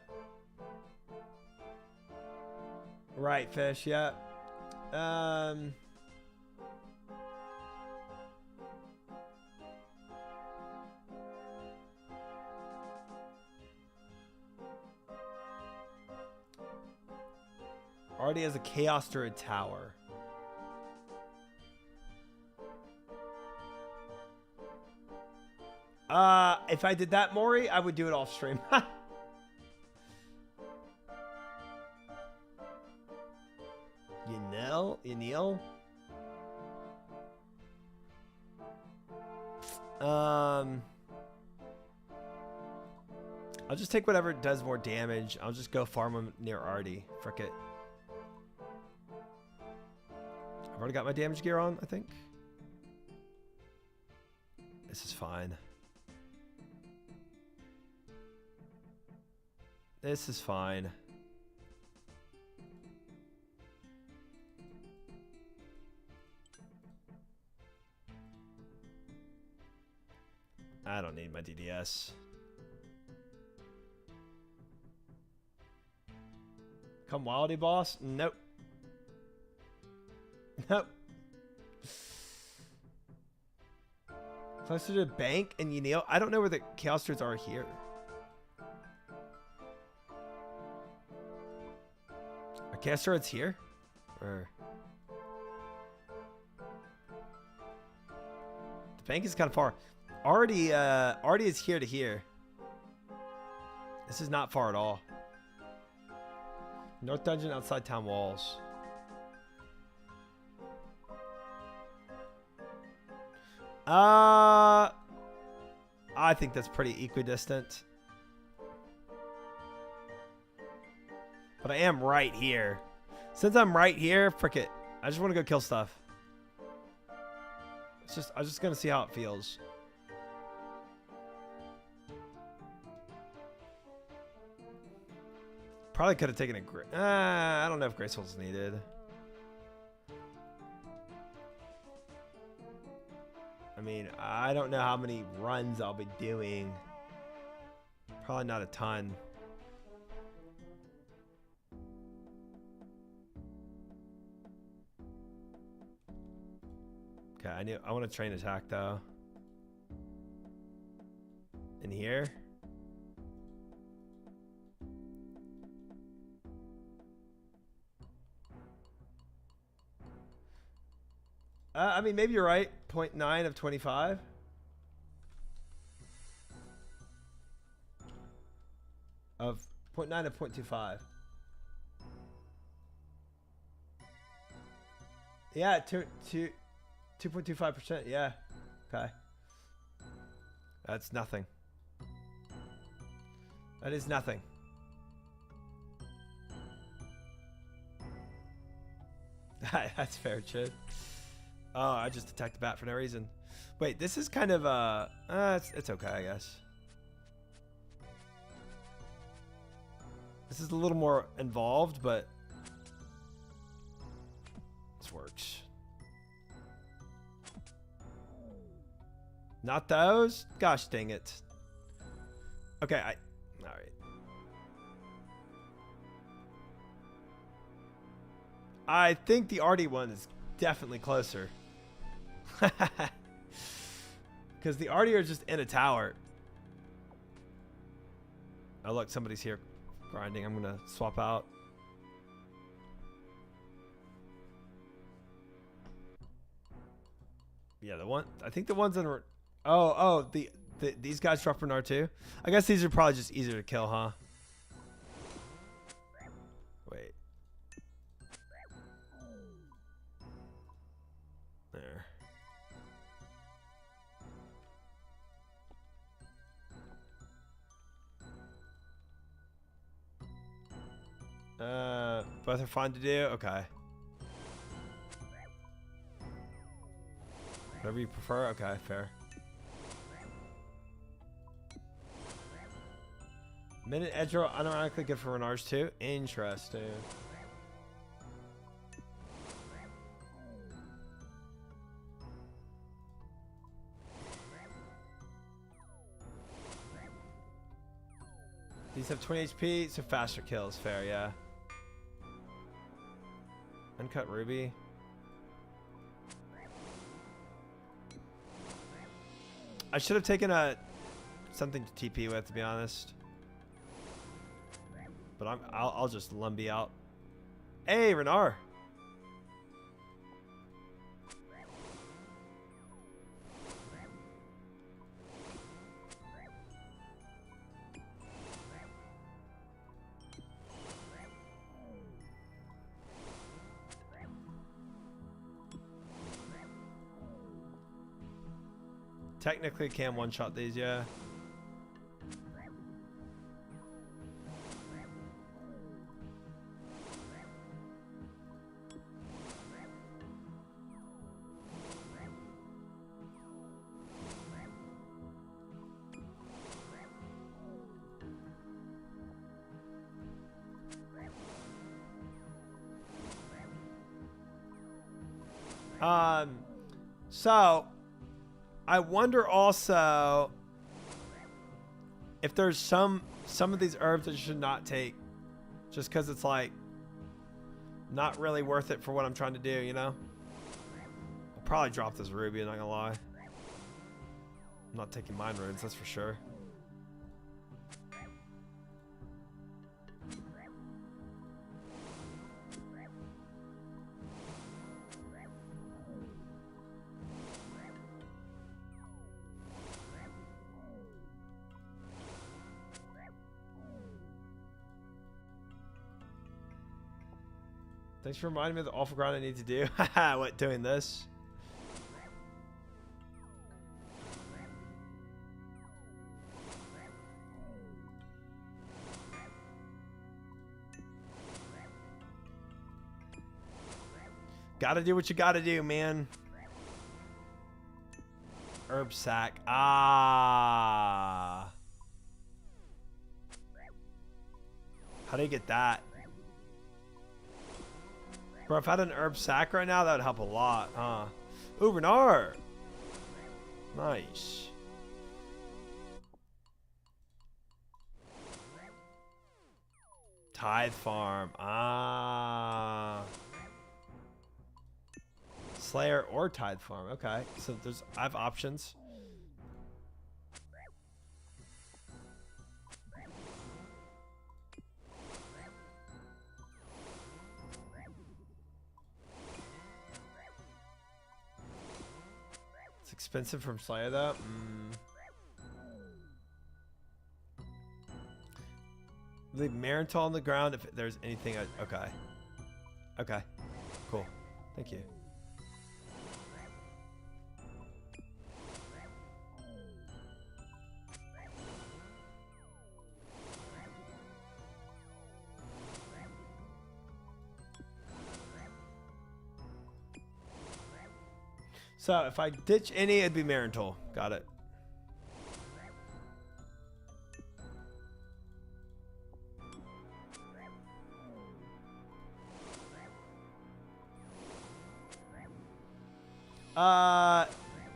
Right, fish, yeah. Already has a Chaos Druid tower. If I did that, Maury, I would do it off stream. You kneel? I'll just take whatever does more damage. I'll just go farm him near Artie. Frick it. I've already got my damage gear on, I think. This is fine. This is fine. I don't need my DDS. Come Wildy boss? Nope. Nope. Closer to the bank and you kneel. I don't know where the Chaos Druids are here. Are Chaos Druids here? Or... The bank is kind of far. Artie is here to here. This is not far at all. North dungeon outside town walls. I think that's pretty equidistant. But I am right here. Since I'm right here, frick it. I just want to go kill stuff. I'm just gonna see how it feels. Probably could have taken a... I don't know if Graceful's needed. I mean, I don't know how many runs I'll be doing. Probably not a ton. Okay, I want to train attack though. In here. I mean, maybe you're right. 0.9 of 25. Of 0.9 of 0.25. Yeah, 2.25%. Yeah. Okay. That's nothing. That is nothing. That's fair, Chid. Oh, I just attacked the bat for no reason. Wait, this is kind of it's okay, I guess. This is a little more involved, but this works. Not those? Gosh dang it. Okay, all right. I think the arty one is definitely closer. Because the arty are just in a tower. Oh look, somebody's here grinding. I'm gonna swap out. Yeah, the one, I think the ones in these guys drop an R2. I guess these are probably just easier to kill, huh? Wait. There. Both are fine to do. Okay. Whatever you prefer. Okay, fair. Minute edge roll unironically good for Renards too. Interesting. These have 20 HP, so faster kills. Fair, yeah. Uncut Ruby. I should have taken something to TP with, to be honest. But I'll just Lumbee out. Hey, Renar. Technically can one-shot these, yeah. So I wonder also if there's some of these herbs that you should not take just because it's like not really worth it for what I'm trying to do, you know? I'll probably drop this ruby, not gonna lie. I'm not taking mind runes, that's for sure. Thanks for reminding me of the awful grind I need to do. Haha, what, doing this? Gotta do what you gotta do, man. Herb sack. Ah. How do you get that? Bro, if I had an herb sack right now, that would help a lot, huh? Ooh, Renar. Nice. Tithe farm. Ah. Slayer or Tithe farm. Okay. So I have options. Expensive from Slayer though. Leave Marintal on the ground if there's anything. Okay. Okay. Cool. Thank you. So if I ditch any, it'd be Marintal. Got it.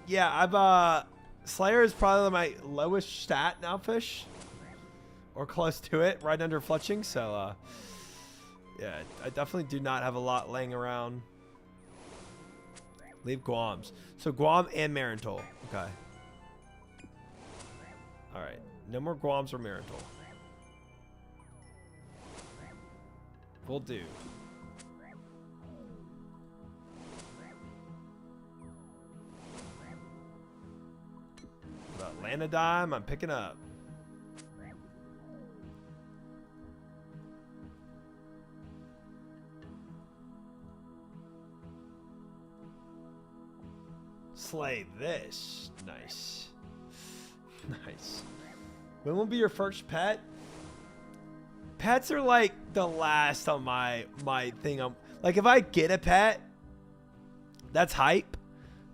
Yeah, I've Slayer is probably my lowest stat now, fish, or close to it, right under Fletching. So yeah, I definitely do not have a lot laying around. Leave Guams. So Guam and Marintal. Okay. All right. No more Guams or Marintal. Will do. Atlanta dime, I'm picking up. Slay this. Nice. Nice. When will be your first pet? Pets are like the last on my thing. Like if I get a pet, that's hype,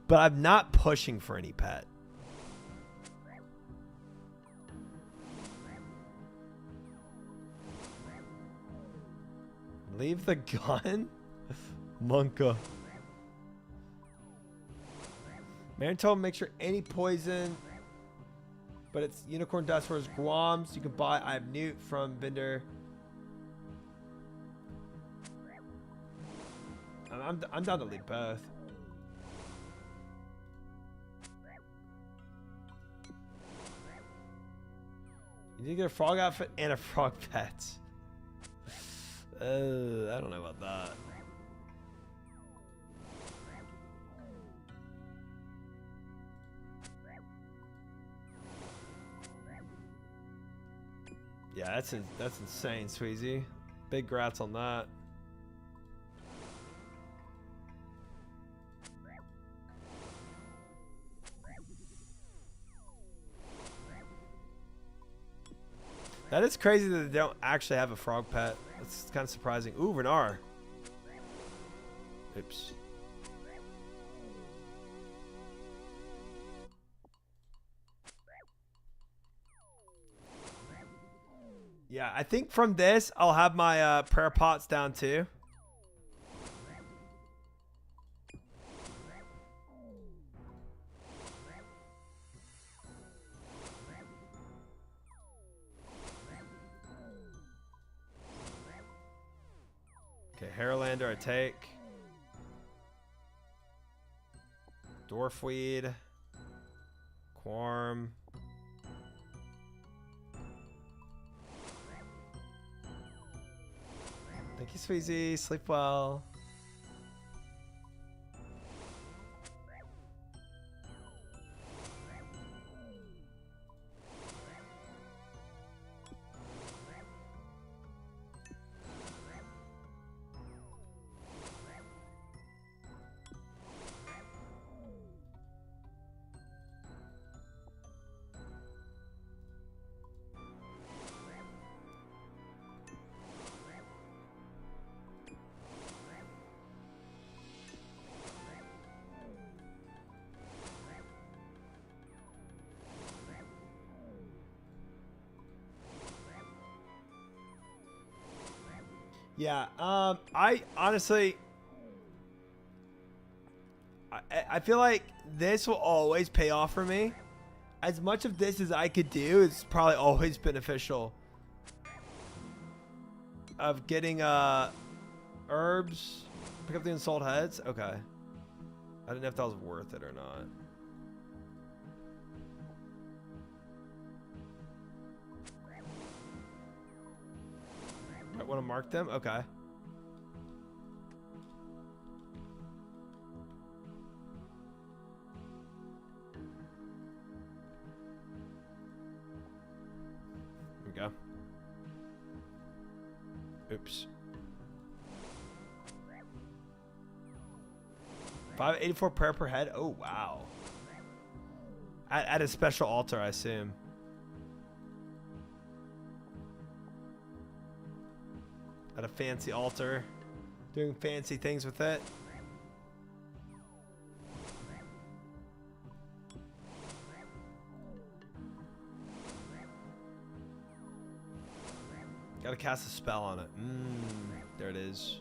but I'm not pushing for any pet. Leave the gun? Monka. Man told him make sure any poison, but it's unicorn dust for his Guams. You can buy. I have Newt from Bender. I'm down to leave both. You need to get a frog outfit and a frog pet. I don't know about that. Yeah, that's insane, Sweezy. Big grats on that. That is crazy that they don't actually have a frog pet. That's kind of surprising. Ooh, Renar. Oops. Yeah, I think from this, I'll have my prayer pots down too. Okay, Haralander I take. Dwarfweed. Quarm. Thank you, Sweezy. Sleep well. Yeah, I honestly, I feel like this will always pay off for me. As much of this as I could do, it's probably always beneficial. Of getting herbs, pick up the unsold heads. Okay, I didn't know if that was worth it or not. I want to mark them? Okay. Here we go. Oops. 584 prayer per head? Oh, wow. At a special altar, I assume. At a fancy altar, doing fancy things with it. Gotta cast a spell on it. There it is.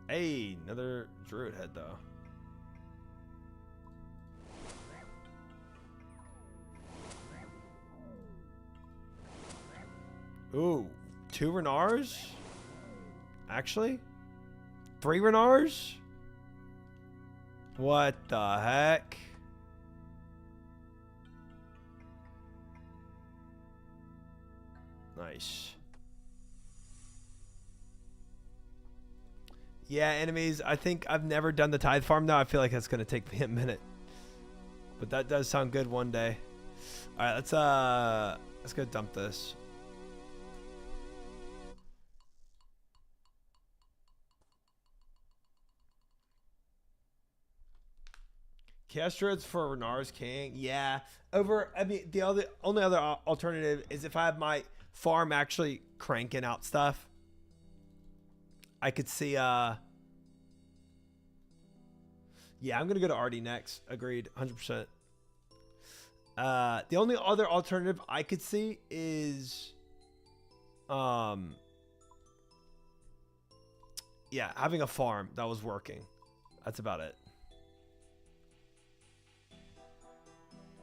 Hey, another druid head though. Ooh, 2 Renars? Actually? 3 Renars? What the heck? Nice. Yeah, enemies. I think I've never done the tithe farm now. I feel like that's gonna take me a minute. But that does sound good one day. Alright, let's go dump this. Chaos Druids for Renar's King. Yeah. I mean, the only other alternative is if I have my farm actually cranking out stuff. I could see, yeah, I'm going to go to Artie next. Agreed. 100%. The only other alternative I could see is, yeah, having a farm that was working. That's about it.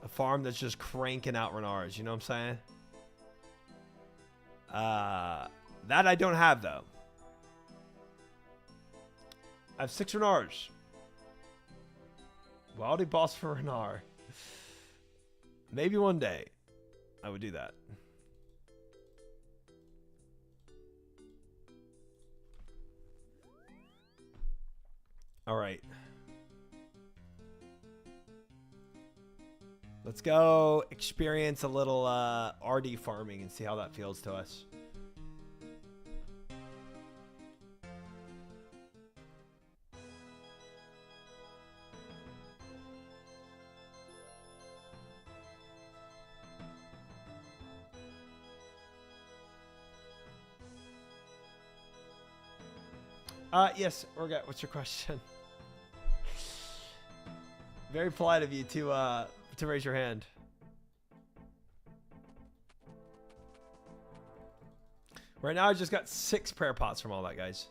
A farm that's just cranking out Renars, you know what I'm saying? That I don't have, though. I have 6 Renars. Wildy boss for Renar. Maybe one day I would do that. All right. Let's go experience a little RD farming and see how that feels to us. Yes, Orgat, what's your question? Very polite of you to raise your hand. Right now I just got 6 prayer pots from all that, guys.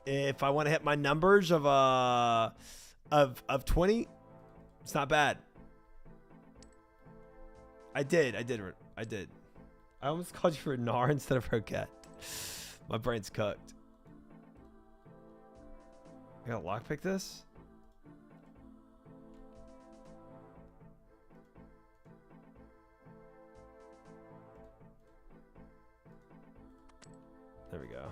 If I want to hit my numbers of 20, it's not bad. I did. I almost called you Renar instead of Roquette. My brain's cooked. I gotta lockpick this? There we go.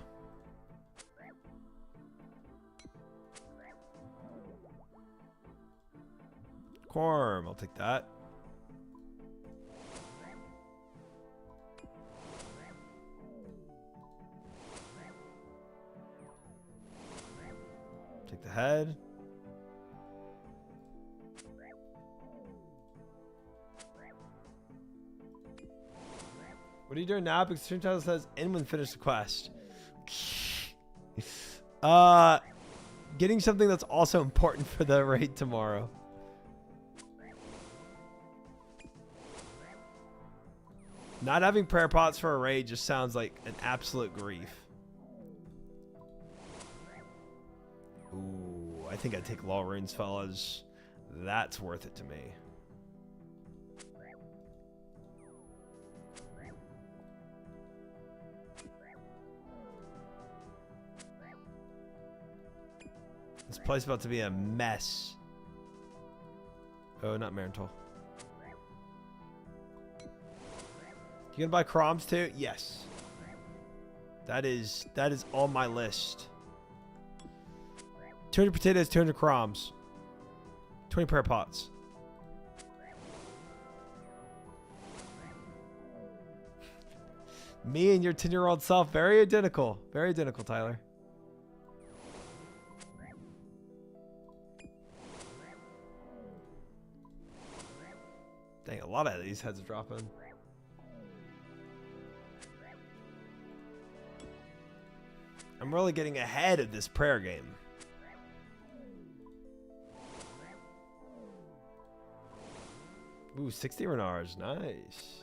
Quorum, I'll take that. Take the head. What are you doing now? Because stream title says end when finish the quest. Getting something that's also important for the raid tomorrow. Not having prayer pots for a raid just sounds like an absolute grief. Ooh, I think I'd take Law Runes, fellas. That's worth it to me. This place is about to be a mess. Oh, not Marental. You gonna buy Croms too? Yes. That is on my list. 200 potatoes, 200 Croms. 20 prayer pots. Me and your 10-year-old self, very identical. Very identical, Tyler. Dang, a lot of these heads are dropping. I'm really getting ahead of this prayer game. Ooh, 60 Renards. Nice.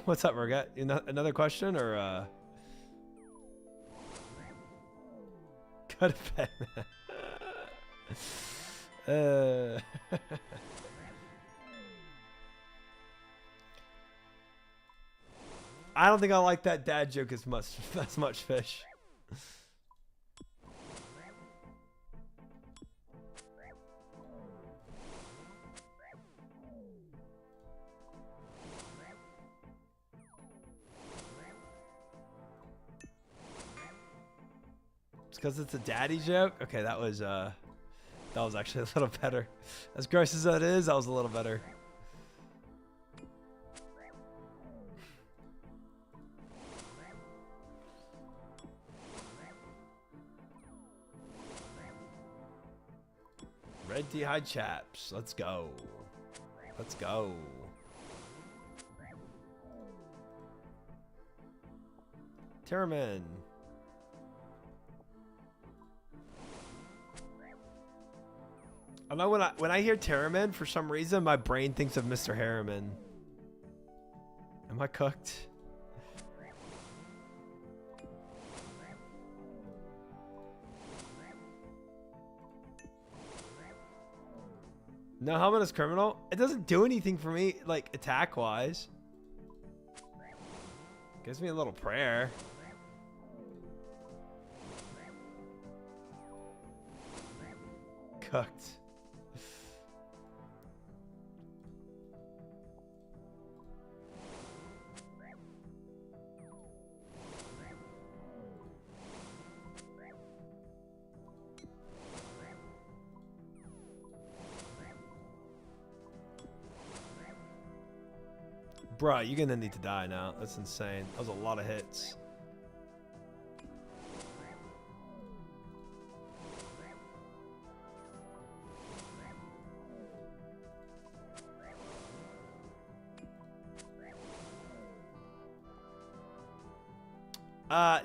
What's up, Margat? Another question or go to bed, man. I don't think I like that dad joke as much, Fish. It's because it's a daddy joke? Okay, that was actually a little better. As gross as that is, that was a little better. Red D-High chaps. Let's go. Let's go. Terraman. I know when I hear Terraman, for some reason my brain thinks of Mr. Harriman. Am I cooked? No helmet is criminal. It doesn't do anything for me, like attack wise. Gives me a little prayer. Cooked. Bruh, you're gonna need to die now. That's insane. That was a lot of hits.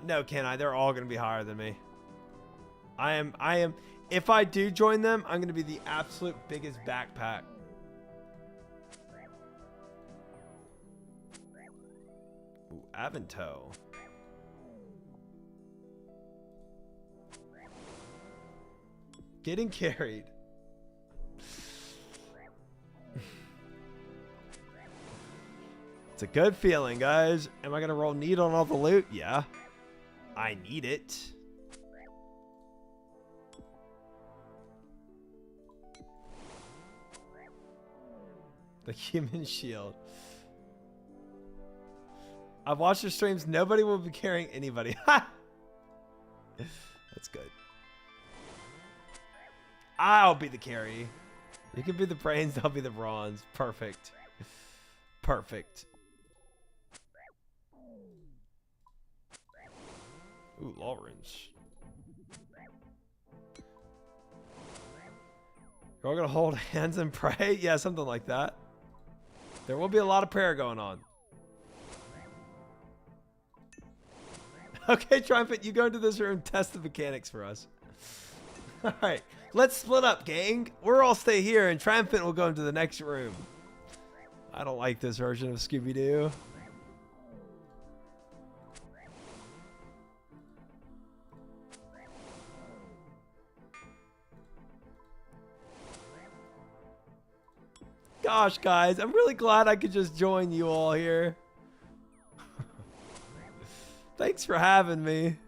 No, can I? They're all gonna be higher than me. I am. If I do join them, I'm gonna be the absolute biggest backpack. Ooh, Avanto. Getting carried. It's a good feeling, guys. Am I gonna roll need on all the loot? Yeah. I need it. The human shield. I've watched your streams. Nobody will be carrying anybody. That's good. I'll be the carry. You can be the brains. I'll be the bronze. Perfect. Perfect. Ooh, Lawrence. You're all gonna hold hands and pray? Yeah, something like that. There will be a lot of prayer going on. Okay, Triumphant, you go into this room, test the mechanics for us. Alright, let's split up, gang. We'll all stay here, and Triumphant will go into the next room. I don't like this version of Scooby-Doo. Gosh, guys, I'm really glad I could just join you all here. Thanks for having me.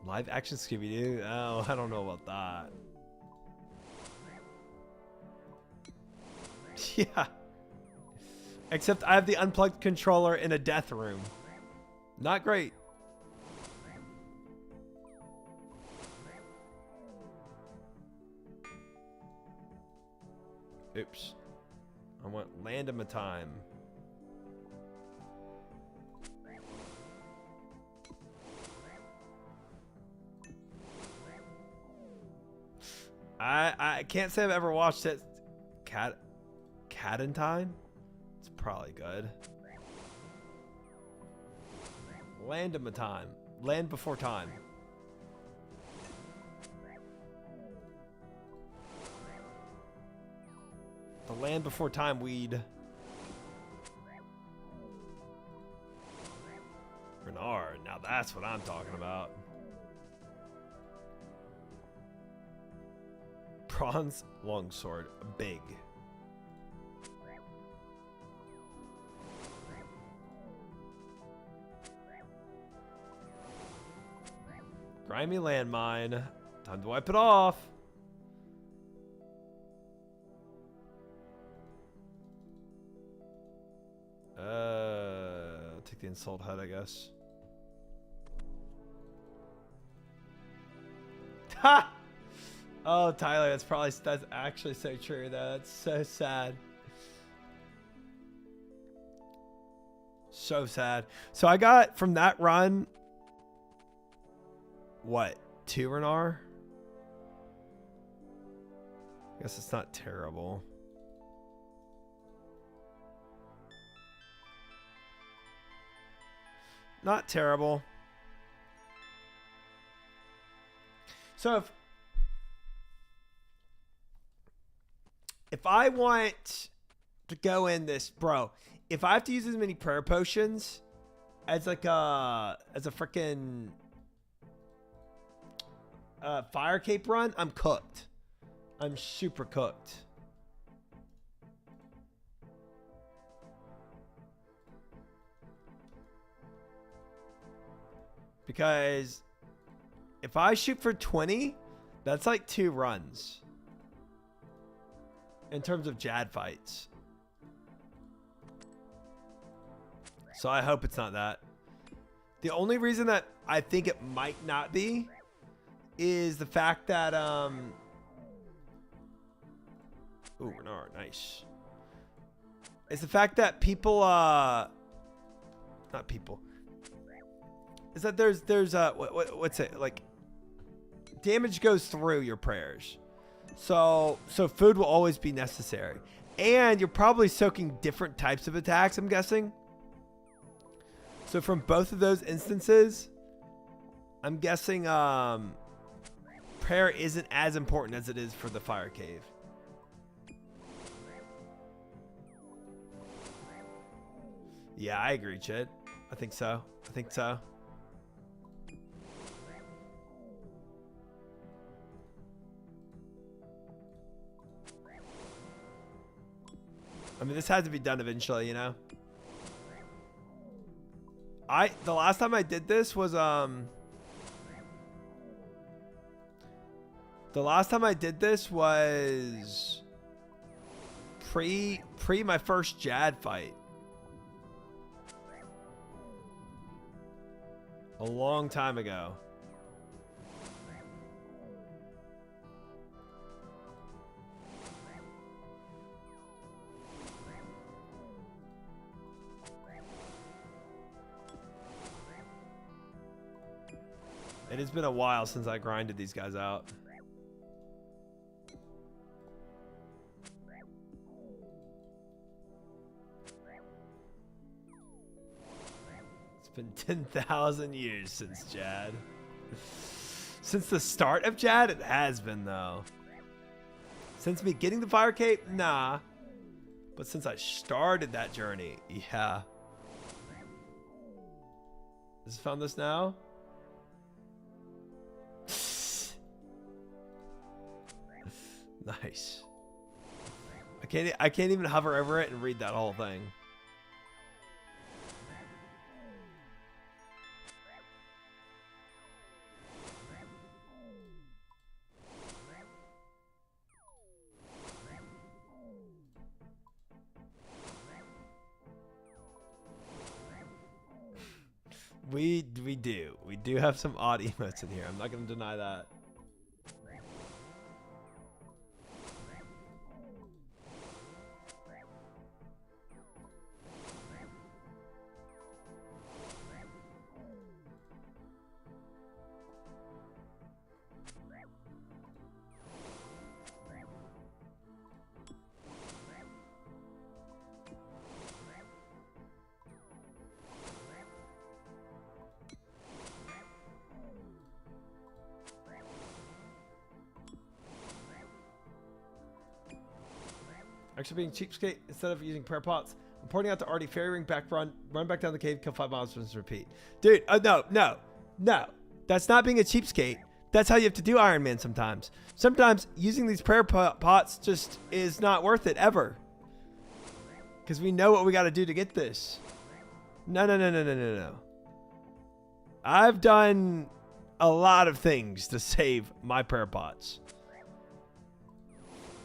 Live action Scooby-Doo? Oh, I don't know about that. Yeah. Except I have the unplugged controller in a death room. Not great. Oops. I want land of my time. I can't say I've ever watched it. Cadentine? It's probably good. Land of my time. Land before time. The land before time weed. Renard, now that's what I'm talking about. Bronze longsword, big. Grimy landmine. Time to wipe it off. Take the insult head, I guess. Ha! Oh, Tyler, that's actually so true though. That's so sad. So sad. So I got from that run, what, 2 Renar? I guess it's not terrible. Not terrible. So if I want to go in this, bro, if I have to use as many prayer potions as like a freaking fire cape run, I'm cooked. I'm super cooked. Because if I shoot for 20, that's like 2 runs in terms of Jad fights. So I hope it's not that. The only reason that I think it might not be is the fact that ooh, Renard, nice. It's the fact that people not people. Is that there's what's it, like, damage goes through your prayers. So food will always be necessary. And you're probably soaking different types of attacks, I'm guessing. So from both of those instances, I'm guessing prayer isn't as important as it is for the fire cave. Yeah, I agree, Chid. I think so. I think so. I mean, this had to be done eventually, you know? The last time I did this was, the last time I did this was pre my first Jad fight. A long time ago. It has been a while since I grinded these guys out. It's been 10,000 years since Jad. Since the start of Jad, it has been, though. Since me getting the fire cape, nah. But since I started that journey, yeah. Just found this now? Nice. I can't even hover over it and read that whole thing. We do have some odd emotes in here. I'm not going to deny that. Actually being cheapskate instead of using prayer pots. I'm pointing out the Artie fairy ring back run back down the cave, kill 5 monsters, and repeat. Dude, no. That's not being a cheapskate. That's how you have to do Iron Man sometimes. Sometimes using these prayer pots just is not worth it ever. Because we know what we got to do to get this. No. I've done a lot of things to save my prayer pots.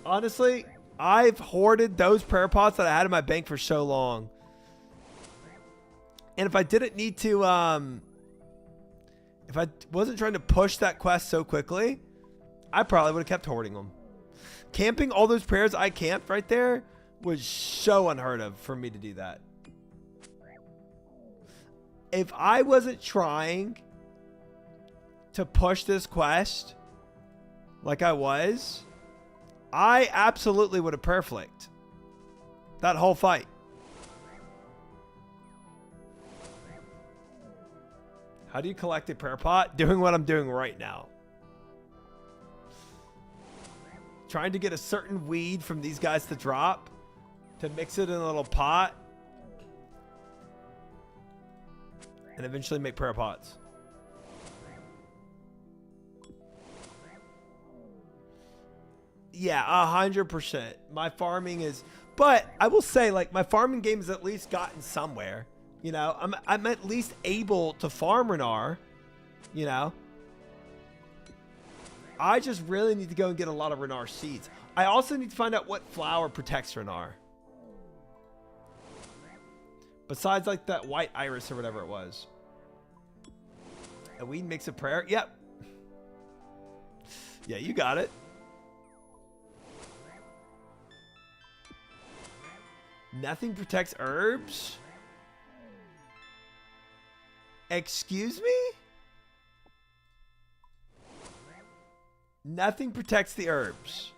Honestly, I've hoarded those prayer pots that I had in my bank for so long. And if I didn't need to, if I wasn't trying to push that quest so quickly, I probably would have kept hoarding them. Camping all those prayers I camped right there was so unheard of for me to do that. If I wasn't trying to push this quest like I was, I absolutely would have prayer flicked that whole fight. How do you collect a prayer pot? Doing what I'm doing right now. Trying to get a certain weed from these guys to drop, to mix it in a little pot, and eventually make prayer pots. Yeah, 100%. My farming is, but I will say, like, my farming game has at least gotten somewhere. You know, I'm at least able to farm Renar. You know, I just really need to go and get a lot of Renar seeds. I also need to find out what flower protects Renar. Besides, like, that white iris or whatever it was. A weed makes a prayer. Yep. Yeah, you got it. Nothing protects herbs? Excuse me? Nothing protects the herbs.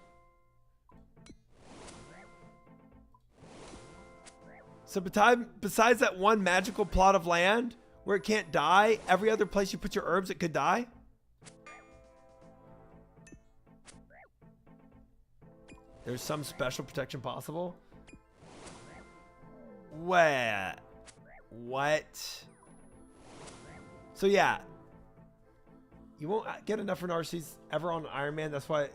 So besides that one magical plot of land where it can't die, every other place you put your herbs, it could die? There's some special protection possible? What? So yeah, you won't get enough Renar seeds ever on Iron Man. That's why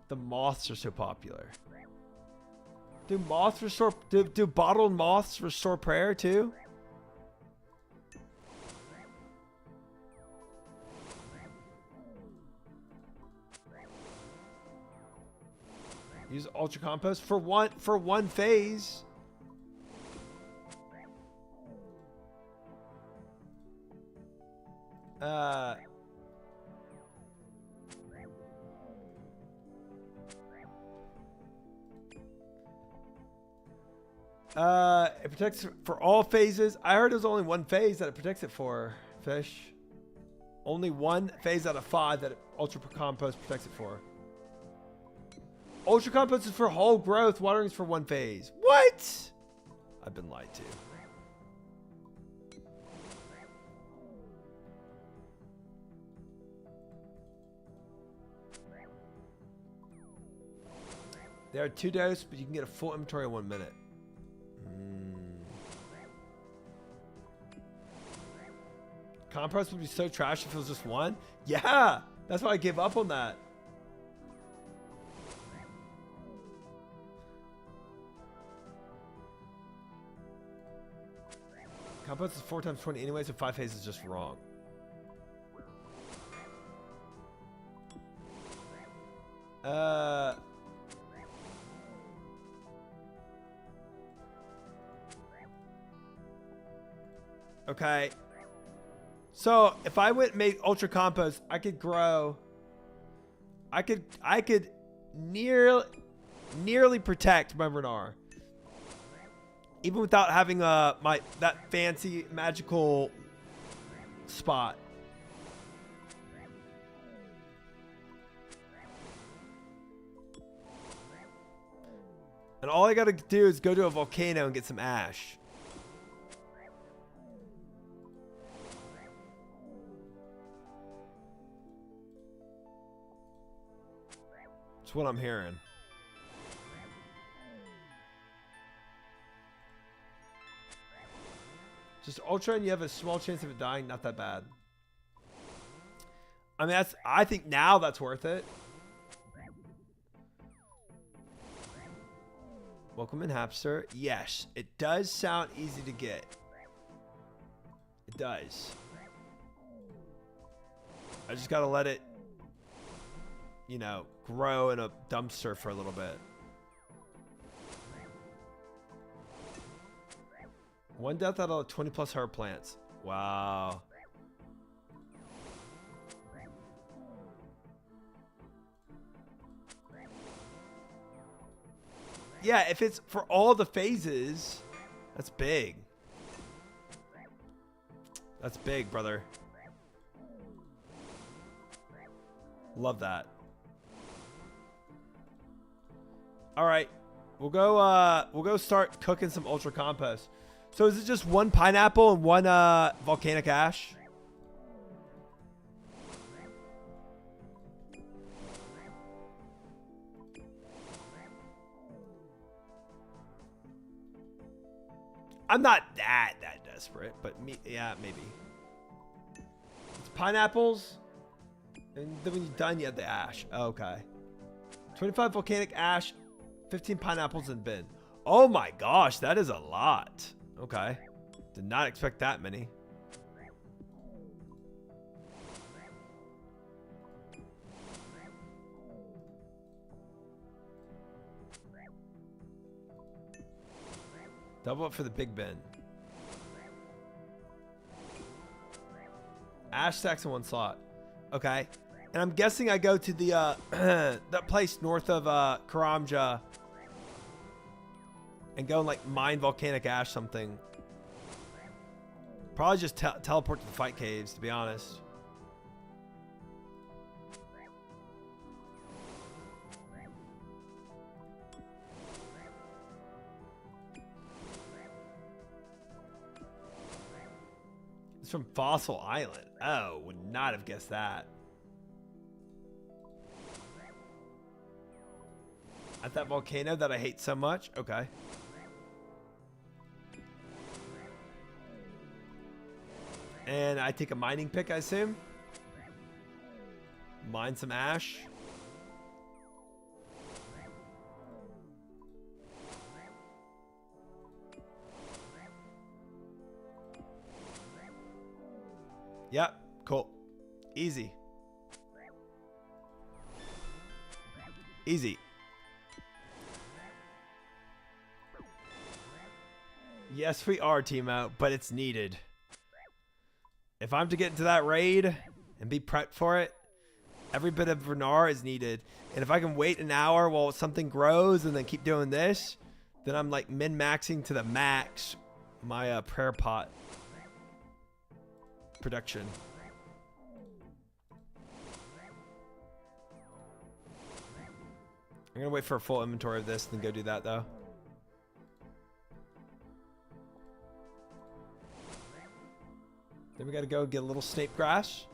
the moths are so popular. Do moths restore? Do bottled moths restore prayer too? Use ultra compost for one phase. It protects for all phases. I heard there's only one phase that it protects it for, Fish. Only one phase out of 5 that Ultra Compost protects it for. Ultra Compost is for whole growth. Watering is for one phase. What? I've been lied to. There are 2 doses, but you can get a full inventory in 1 minute. Compost would be so trash if it was just one. Yeah, that's why I gave up on that. Compost is 4 times 20 anyway, so 5 phases is just wrong. Okay. So if I went and made ultra compost, I could grow. I could nearly protect my Renar, even without having that fancy magical spot. And all I gotta do is go to a volcano and get some ash. That's what I'm hearing. Just ultra and you have a small chance of it dying. Not that bad. I mean, I think now that's worth it. Welcome in, Hapster. Yes, it does sound easy to get. It does. I just gotta let it, you know, grow in a dumpster for a little bit. One death out of 20 plus herb plants. Wow. Yeah, if it's for all the phases, that's big. That's big, brother. Love that. All right, we'll go start cooking some ultra compost. So is it just one pineapple and one volcanic ash? I'm not that desperate, but yeah, maybe. It's pineapples, and then when you're done, you have the ash. Okay. 25 volcanic ash, 15 pineapples in bin. Oh my gosh, that is a lot. Okay. Did not expect that many. Double up for the big bin. Ash stacks in one slot. Okay. And I'm guessing I go to the that place north of Karamja and go and like mine volcanic ash something. Probably just teleport to the fight caves, to be honest. It's from Fossil Island. Oh, would not have guessed that. At that volcano that I hate so much? Okay. And I take a mining pick, I assume. Mine some ash. Yep, cool. Easy. Easy. Yes, we are, Timo, but it's needed. If I'm to get into that raid and be prepped for it, every bit of Renar is needed. And if I can wait an hour while something grows and then keep doing this, then I'm like min-maxing to the max my prayer pot production. I'm gonna wait for a full inventory of this and then go do that though. Then we gotta go get a little snape grass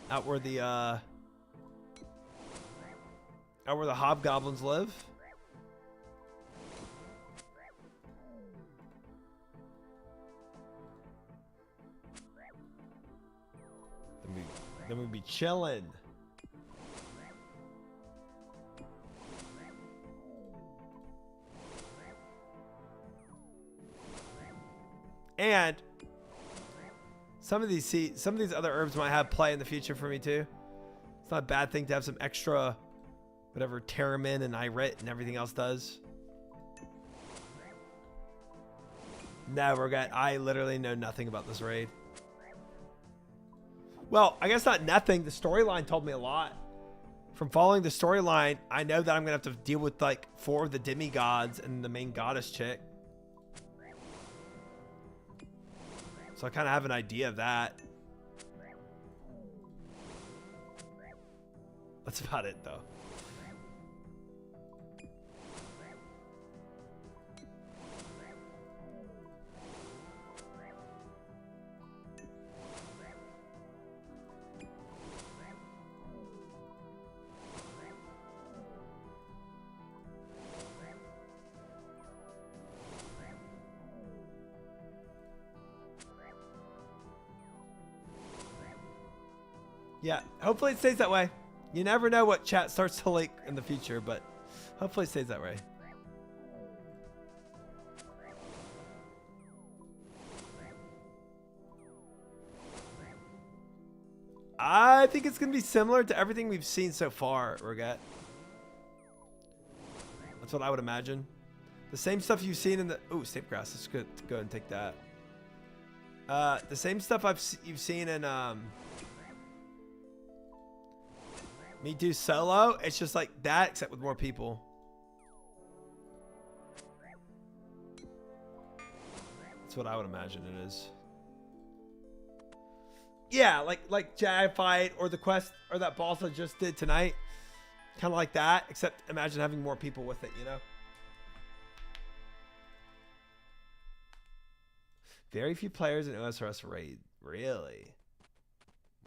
out where the hobgoblins live. Then we'd be chilling. And some of these other herbs might have play in the future for me too. It's not a bad thing to have some extra, whatever Terramin and Irit and everything else does. Never got. I literally know nothing about this raid. Well, I guess not nothing. The storyline told me a lot. From following the storyline, I know that I'm gonna have to deal with like 4 of the demigods and the main goddess chick. So I kind of have an idea of that. That's about it, though. Yeah, hopefully it stays that way. You never know what chat starts to leak in the future, but hopefully it stays that way. I think it's going to be similar to everything we've seen so far, Roget. That's what I would imagine. The same stuff you've seen in the... Ooh, snake grass. Let's go ahead and take that. The same stuff you've seen in... Me Do Solo. It's just like that, except with more people. That's what I would imagine it is. Yeah, like Jag Fight or the quest or that boss I just did tonight. Kind of like that, except imagine having more people with it, you know? Very few players in OSRS raid. Really?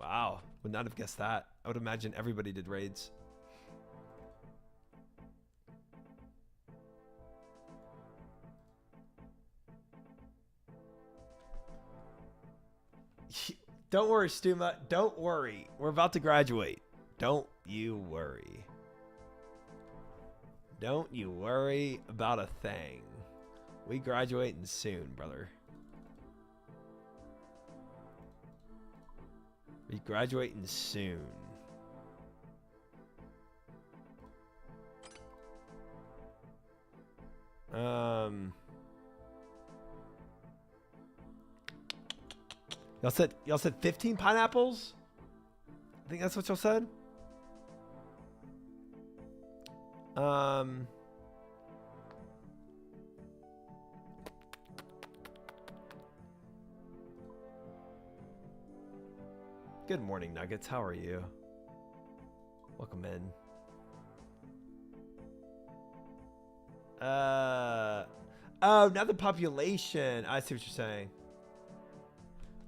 Wow. Would not have guessed that. I would imagine everybody did raids. Don't worry, Stuma. Don't worry. We're about to graduate. Don't you worry. Don't you worry about a thing. We graduating soon, brother. We graduating soon. Y'all said 15 pineapples? I think that's what y'all said. Good morning, Nuggets. How are you? Welcome in. Oh, now the population. I see what you're saying.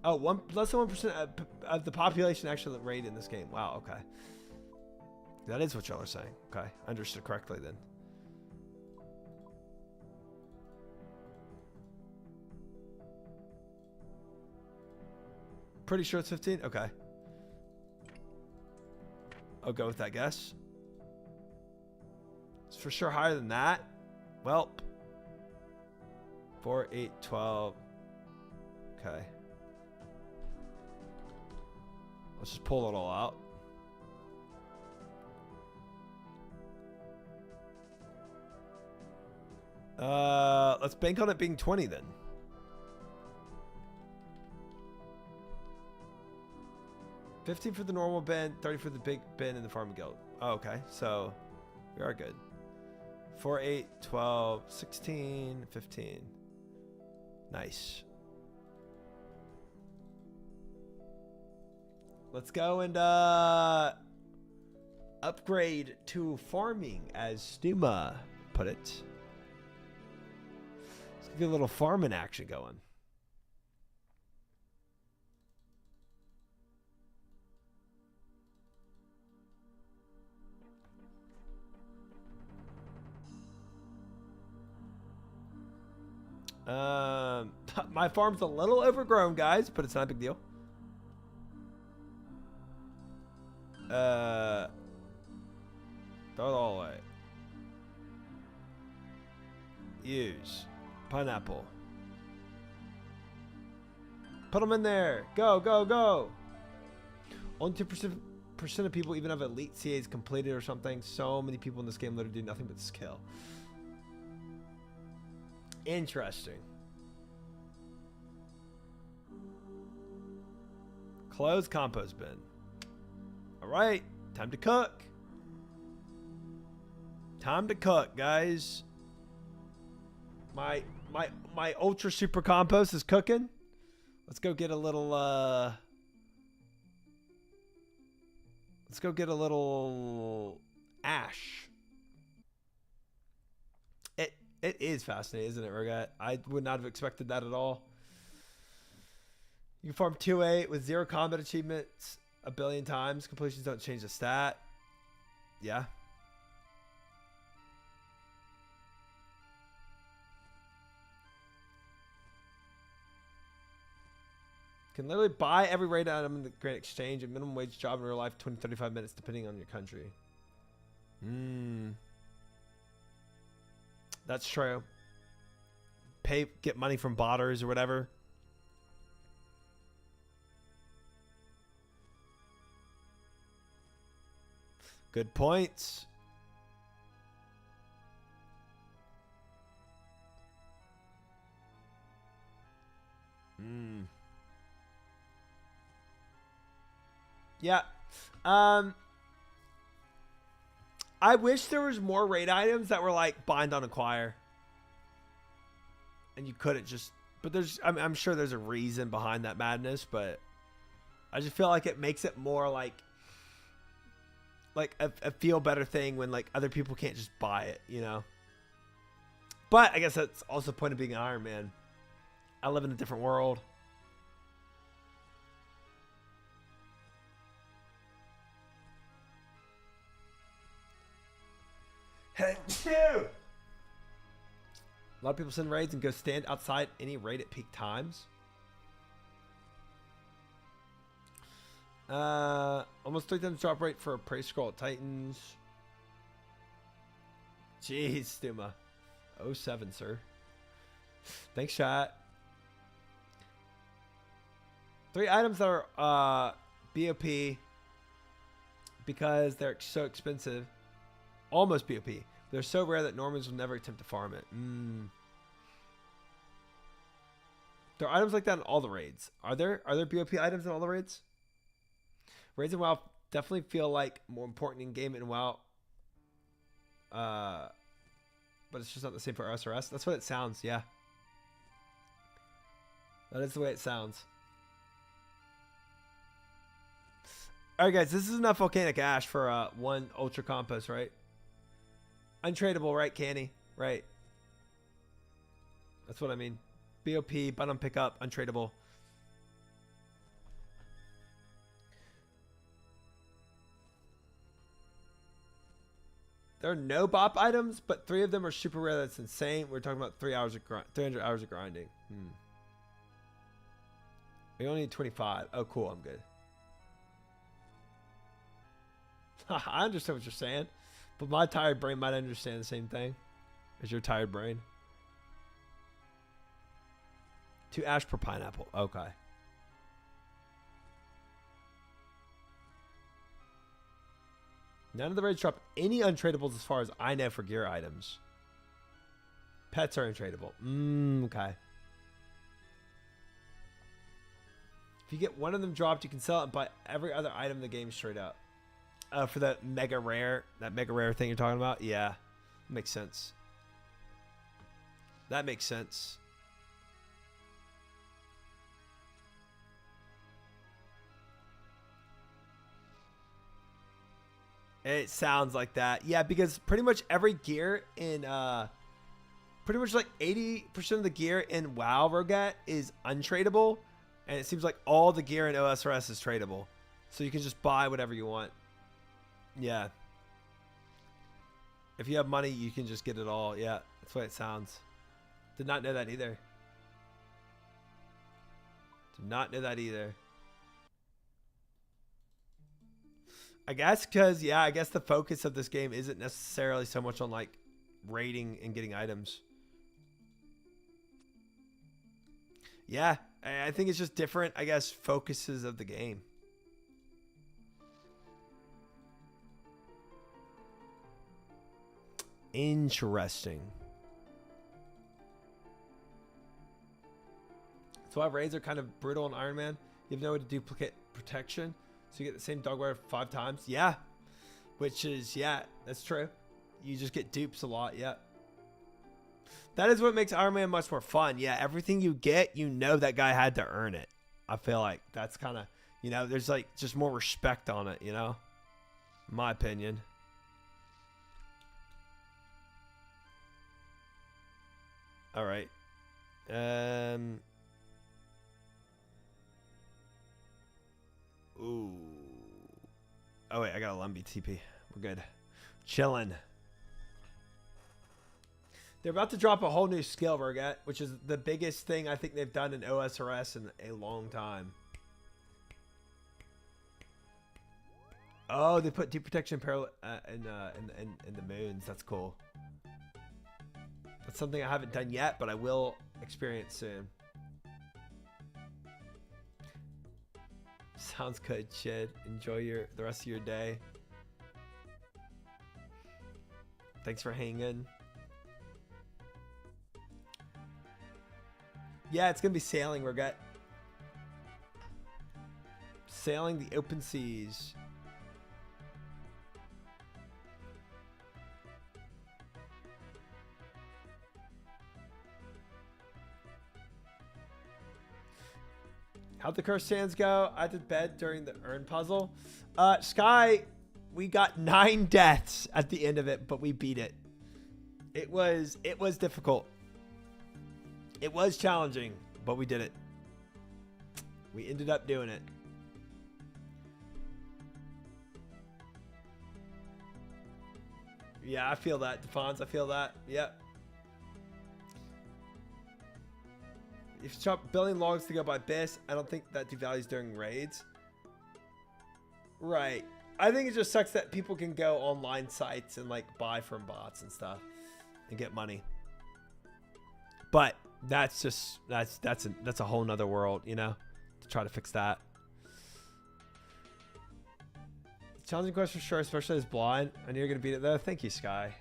Oh, less than 1% of the population actually raid in this game. Wow, okay. That is what y'all are saying. Okay, understood correctly then. Pretty sure it's 15? Okay. I'll go with that guess. It's for sure higher than that. Well, 4, 8, 12. Okay. Let's just pull it all out. Let's bank on it being 20 then. $15 for the normal bin, 30 for the big bin in the farming guild. Oh, okay, so we are good. 4, 8, 12, 16, 15. Nice. Let's go and upgrade to farming, as Stuma put it. Let's get a little farming action going. My farm's a little overgrown, guys, but it's not a big deal. Throw it all away. Use pineapple. Put them in there. Go, go, go. Only 2% of people even have elite CAs completed or something. So many people in this game literally do nothing but skill. Interesting. Close compost bin. All right, time to cook. Time to cook, guys. My ultra super compost is cooking. Let's go get a little let's go get a little ash. It is fascinating, isn't it, Rogat? I would not have expected that at all. You can farm 2-8 with 0 combat achievements a billion times. Completions don't change the stat. Yeah. Can literally buy every raid item in the Great Exchange. A minimum wage job in real life, 20 35 minutes, depending on your country. That's true. Get money from botters or whatever. Good points. Yeah. I wish there was more raid items that were like bind on acquire. And you couldn't just, but there's, I'm sure there's a reason behind that madness, but I just feel like it makes it more like a feel better thing when like other people can't just buy it, you know? But I guess that's also the point of being an Iron Man. I live in a different world. A lot of people send raids and go stand outside any raid at peak times. Almost 3 times drop rate for a praise scroll at Titans. Jeez, Stuma. 07, sir. Thanks, chat. 3 items that are BOP because they're so expensive. Almost BOP. They're so rare that Normans will never attempt to farm it. There are items like that in all the raids. Are there BOP items in all the raids? Raids in WoW definitely feel like more important in game in WoW. But it's just not the same for SRS. That's what it sounds, yeah. That is the way it sounds. Alright guys, this is enough volcanic ash for 1 ultra compost, right? Untradeable, right, Canny? Right. That's what I mean. BOP, button pickup, untradeable. There are no BOP items, but 3 of them are super rare. That's insane. We're talking about 300 hours of grinding. We only need 25. Oh, cool. I'm good. I understand what you're saying, but my tired brain might understand the same thing as your tired brain. 2 ash per pineapple. Okay. None of the raids drop any untradables as far as I know for gear items. Pets are untradeable. Okay. If you get one of them dropped, you can sell it and buy every other item in the game straight up. For that mega rare thing you're talking about? Yeah. Makes sense. That makes sense. It sounds like that. Yeah, because pretty much every gear in pretty much like 80% of the gear in WoW Rogat is untradeable, and it seems like all the gear in OSRS is tradable. So you can just buy whatever you want. Yeah. If you have money, you can just get it all. Yeah, that's the way it sounds. Did not know that either. Did not know that either. I guess because, yeah, I guess the focus of this game isn't necessarily so much on, like, raiding and getting items. Yeah, I think it's just different, I guess, focuses of the game. Interesting. That's why raids are kind of brutal in Iron Man. You have no way to duplicate protection. So you get the same dogware 5 times. Yeah. Which is, yeah, that's true. You just get dupes a lot. Yeah. That is what makes Iron Man much more fun. Yeah. Everything you get, you know that guy had to earn it. I feel like that's kind of, you know, there's like just more respect on it, you know? In my opinion. All right. Ooh. Oh, wait. I got a Lumbee TP. We're good. Chilling. They're about to drop a whole new skill, Rogat, which is the biggest thing I think they've done in OSRS in a long time. Oh, they put deep protection in the moons. That's cool. That's something I haven't done yet, but I will experience soon. Sounds good, Chid. Enjoy the rest of your day. Thanks for hanging. Yeah, it's gonna be sailing. We're got sailing the open seas. How'd the cursed sands go? I did bed during the urn puzzle. Sky, we got 9 deaths at the end of it, but we beat it. It was difficult. It was challenging, but we did it. We ended up doing it. Yeah, I feel that, Defons. I feel that. Yep. If you stop building logs to go by base, I don't think that devalues during raids. Right. I think it just sucks that people can go online sites and like buy from bots and stuff and get money. But that's just that's a whole nother world, you know, to try to fix that. Challenging quest for sure, especially as blind. I knew you're gonna beat it though. Thank you, Sky.